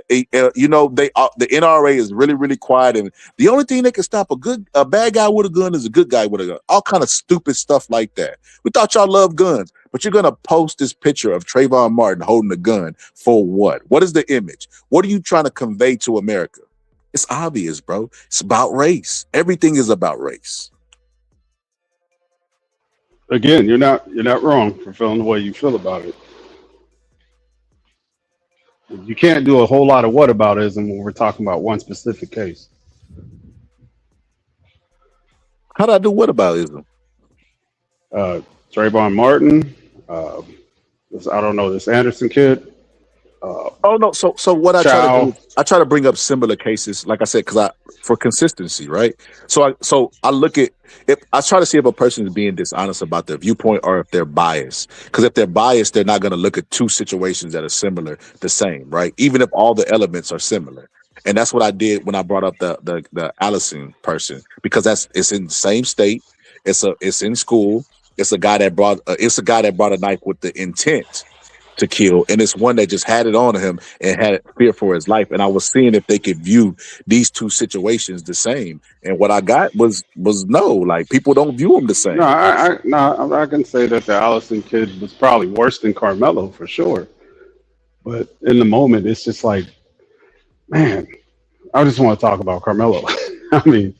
Speaker 2: you know, the NRA is really quiet, and the only thing that can stop a bad guy with a gun is a good guy with a gun. All kind of stupid stuff like that. We thought y'all loved guns, but you're gonna post this picture of Trayvon Martin holding a gun for what? What is the image? What are you trying to convey to America? It's obvious, bro. It's about race. Everything is about race.
Speaker 15: Again, you're not wrong for feeling the way you feel about it. You can't do a whole lot of whataboutism when we're talking about one specific case.
Speaker 2: How do I do whataboutism?
Speaker 15: Trayvon Martin, I don't know, this Anderson kid.
Speaker 2: Oh no! So what I try to do, I try to bring up similar cases, like I said, for consistency, right? So I look at I try to see if a person is being dishonest about their viewpoint or if they're biased. Because if they're biased, they're not going to look at 2 situations that are similar, the same, right? Even if all the elements are similar. And that's what I did when I brought up the Allison person, because it's in the same state. It's in school. It's a guy that brought a knife with the intent to kill, and it's one that just had it on him and had fear for his life. And I was seeing if they could view these 2 situations the same, and what I got was no. Like, people don't view them the same.
Speaker 15: No, I can say that the Allison kid was probably worse than Carmelo for sure. But in the moment, it's just like, man, I just want to talk about Carmelo. I mean,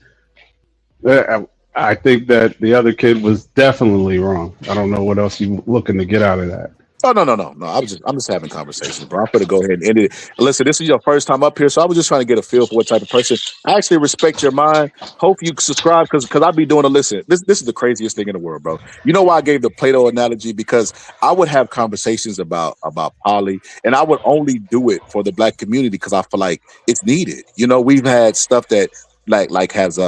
Speaker 15: I think that the other kid was definitely wrong. I don't know what else you're looking to get out of that.
Speaker 2: Oh no. I'm just having conversations, bro. I'm gonna go ahead and end it. Listen, this is your first time up here, so I was just trying to get a feel for what type of person. I actually respect your mind. Hope you subscribe because I'll be doing a listen. This is the craziest thing in the world, bro. You know why I gave the Plato analogy? Because I would have conversations about poly, and I would only do it for the black community because I feel like it's needed. You know, we've had stuff that like has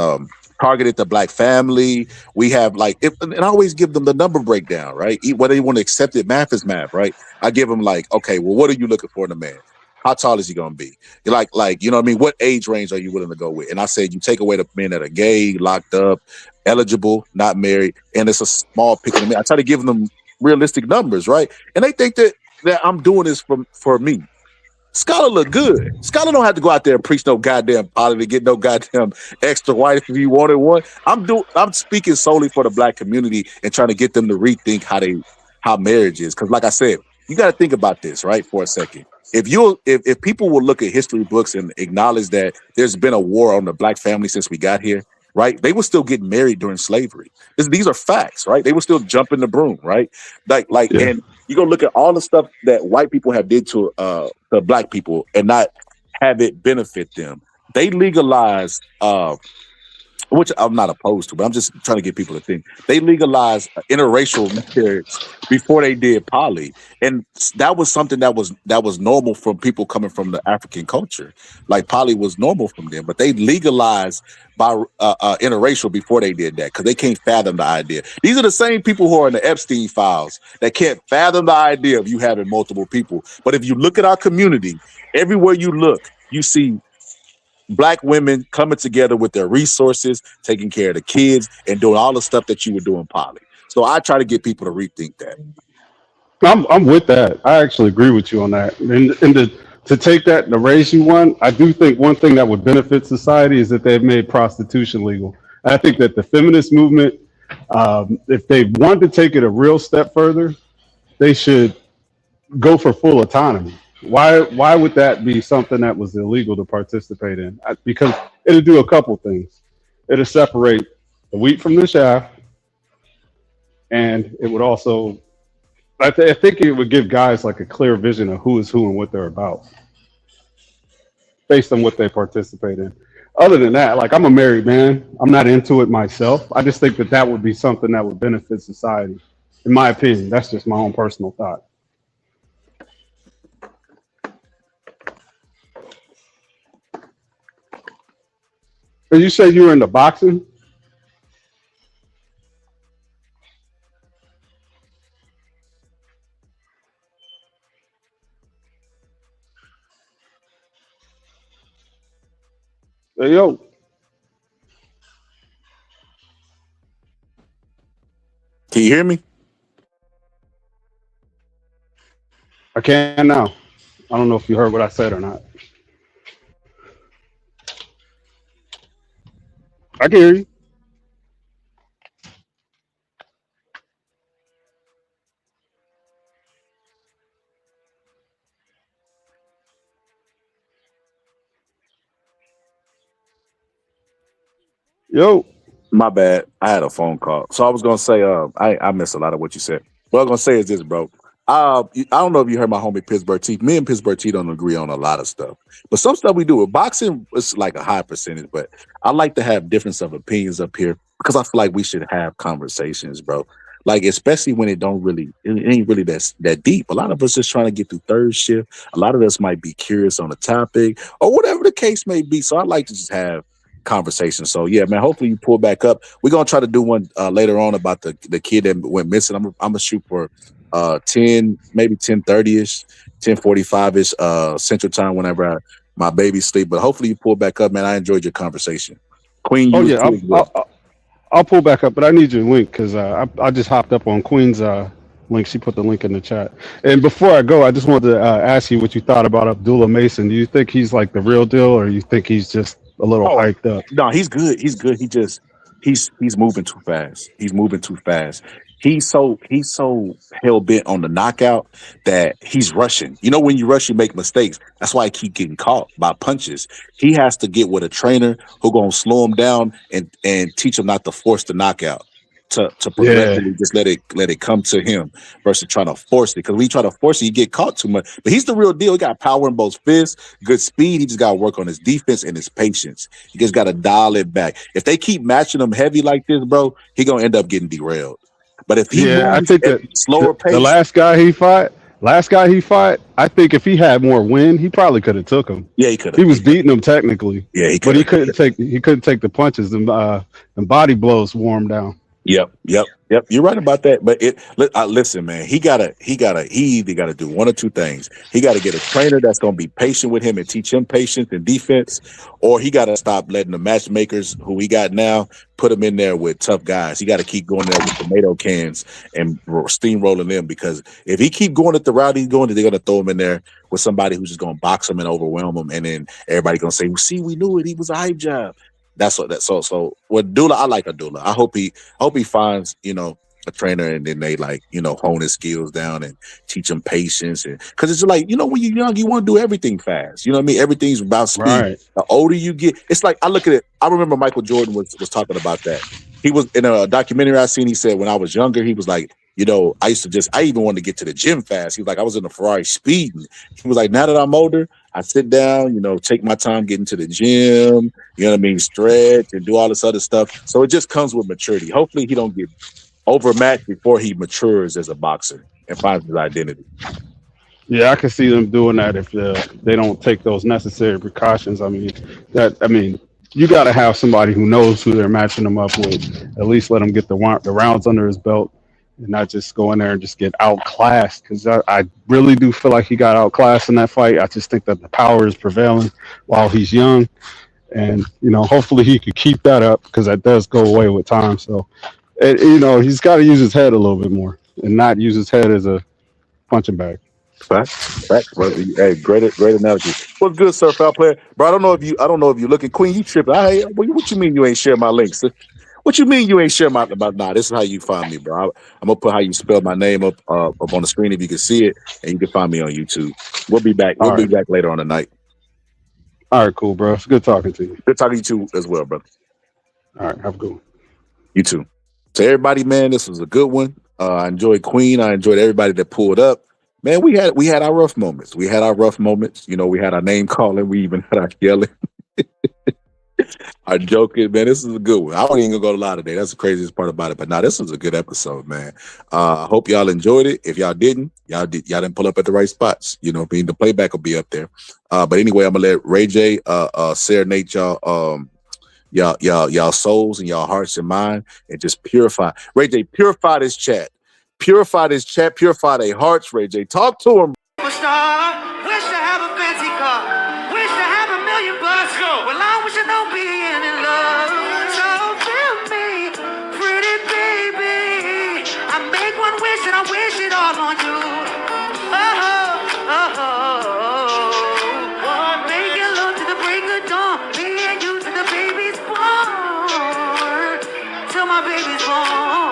Speaker 2: targeted the black family. We have and I always give them the number breakdown, right? Whether they want to accept it, math is math, right? I give them okay, well, what are you looking for in a man? How tall is he gonna be? You're you know what I mean? What age range are you willing to go with? And I said, you take away the men that are gay, locked up, eligible, not married, and it's a small pick of the men. I try to give them realistic numbers, right? And they think that I'm doing this for me. Scholar look good. Scholar don't have to go out there and preach no goddamn poly to get no goddamn extra wife if he wanted one. I'm speaking solely for the black community and trying to get them to rethink how marriage is. Because like I said, you got to think about this, right, for a second. If people will look at history books and acknowledge that there's been a war on the black family since we got here, right? They were still getting married during slavery. These are facts, right? They were still jumping the broom, right?
Speaker 15: Yeah.
Speaker 2: And you go look at all the stuff that white people have did to the black people and not have it benefit them. They legalized which I'm not opposed to, but I'm just trying to get people to think. They legalized interracial marriage before they did poly, and that was something that was normal from people coming from the African culture. Like poly was normal from them, but they legalized by interracial before they did that because they can't fathom the idea. These are the same people who are in the Epstein files that can't fathom the idea of you having multiple people. But if you look at our community, everywhere you look, you see black women coming together with their resources, taking care of the kids, and doing all the stuff that you were doing poly. So I try to get people to rethink that.
Speaker 15: I'm with that. I actually agree with you on that. To take that and to raise you one, I do think one thing that would benefit society is that they've made prostitution legal. I think that the feminist movement, if they want to take it a real step further, they should go for full autonomy. Why would that be something that was illegal to participate in? Because it'll do a couple things. It'll separate the wheat from the chaff, and it would also, I think it would give guys like a clear vision of who is who and what they're about based on what they participate in. Other than that, like I'm a married man. I'm not into it myself. I just think that that would be something that would benefit society. In my opinion, that's just my own personal thought. But you said you were into boxing? Hey, yo.
Speaker 2: Can you hear me?
Speaker 15: I can now. I don't know if you heard what I said or not. I can hear you. Yo.
Speaker 2: My bad. I had a phone call. So I was gonna say, I missed a lot of what you said. What I was gonna say is this, bro. I don't know if you heard my homie Pittsburgh T. Me and Pittsburgh T don't agree on a lot of stuff, but some stuff we do. With boxing, it's like a high percentage, but I like to have difference of opinions up here because I feel like we should have conversations, bro. Like especially when it ain't really that deep. A lot of us just trying to get through third shift. A lot of us might be curious on the topic or whatever the case may be. So I like to just have conversation. So yeah, man, hopefully you pull back up. We're gonna try to do one later on about the kid that went missing. I'm gonna shoot for 10, maybe 10:30ish, 10:45ish Central Time whenever my baby sleep. But hopefully you pull back up, man. I enjoyed your conversation. Queen, you
Speaker 15: Oh
Speaker 2: was
Speaker 15: yeah,
Speaker 2: cool as well.
Speaker 15: I'll pull back up, but I need your link because I just hopped up on Queen's link. She put the link in the chat. And before I go, I just wanted to ask you what you thought about Abdullah Mason. Do you think he's like the real deal, or you think he's just a little
Speaker 2: Oh
Speaker 15: hyped up?
Speaker 2: no, he's good. He's good. He's moving too fast. He's moving too fast. He's so hell bent on the knockout that he's rushing. You know, when you rush, you make mistakes. That's why he keep getting caught by punches. He has to get with a trainer who gonna slow him down and teach him not to force the knockout. to progressively just let it come to him versus trying to force it. Because when you try to force it, you get caught too much. But he's the real deal. He got power in both fists, good speed. He just got to work on his defense and his patience. He just got to dial it back. If they keep matching him heavy like this, bro, he gonna end up getting derailed. But if he
Speaker 15: Yeah, I
Speaker 2: moves
Speaker 15: think
Speaker 2: at
Speaker 15: that
Speaker 2: slower
Speaker 15: the
Speaker 2: pace,
Speaker 15: last guy he fought, I think if he had more wind, he probably could have took him.
Speaker 2: yeah, he could
Speaker 15: He
Speaker 2: have.
Speaker 15: was beating him technically,
Speaker 2: Yeah, he
Speaker 15: but
Speaker 2: could
Speaker 15: he
Speaker 2: have.
Speaker 15: couldn't take the punches and body blows wore him down.
Speaker 2: Yep. You're right about that. But listen, man, he either gotta do one or two things. He gotta get a trainer that's gonna be patient with him and teach him patience and defense, or he gotta stop letting the matchmakers who he got now put him in there with tough guys. He gotta keep going there with tomato cans and steamrolling them, because if he keep going at the route he's going, they're gonna throw him in there with somebody who's just gonna box him and overwhelm him, and then everybody gonna say, "Well, see, we knew it. He was a hype job." That's what that's so. With Dula, I like Abdullah. I hope he finds, a trainer, and then they hone his skills down and teach him patience, and because it's like, when you're young, you want to do everything fast. You know what I mean? Everything's about speed.
Speaker 15: Right.
Speaker 2: The older you get, it's like, I look at it. I remember Michael Jordan was talking about that. He was in a documentary I seen. He said when I was younger, he was like, I even wanted to get to the gym fast. He was like, I was in a Ferrari speeding. He was like, now that I'm older, I sit down, take my time getting to the gym, you know what I mean, stretch and do all this other stuff. So it just comes with maturity. Hopefully he don't get overmatched before he matures as a boxer and finds his identity.
Speaker 15: Yeah, I can see them doing that if they don't take those necessary precautions. I mean, you got to have somebody who knows who they're matching them up with. At least let him get the rounds under his belt, and not just go in there and just get outclassed. Because I really do feel like he got outclassed in that fight. I just think that the power is prevailing while he's young, and hopefully he could keep that up, because that does go away with time. So, he's got to use his head a little bit more and not use his head as a punching bag.
Speaker 2: Facts, brother. Hey, great analogy. What's good, sir, foul player, bro? I don't know if you looking, Queen. You tripping? What you mean you ain't share my links? What you mean you ain't share my? Nah, this is how you find me, bro. I'm gonna put how you spell my name up on the screen if you can see it, and you can find me on YouTube. We'll be back. We'll be back later on the night.
Speaker 15: All right, cool, bro. It's good talking to you.
Speaker 2: Good talking to you too as well, brother.
Speaker 15: All right, have a good one.
Speaker 2: You too. To everybody, man, this was a good one. I enjoyed Queen. I enjoyed everybody that pulled up. Man, we had our rough moments. We had our name calling. We even had our yelling. Our joking, man. This is a good one. I wasn't even gonna go to lie today. That's the craziest part about it. But this was a good episode, man. I hope y'all enjoyed it. If y'all didn't, y'all didn't pull up at the right spots. The playback will be up there. But anyway, I'm gonna let Ray J serenade y'all souls and y'all hearts and mind, and just purify. Ray J, purify this chat. Purify this chat. Purify their hearts, Ray J. Talk to him.
Speaker 7: Superstar, wish to have a fancy car, wish to have $1 million bucks. Well, I wish I don't be in love. So feel me, pretty baby. I make one wish and I wish it all on you. Make it love to the break of dawn. Me and you to the baby's born. Till my baby's born.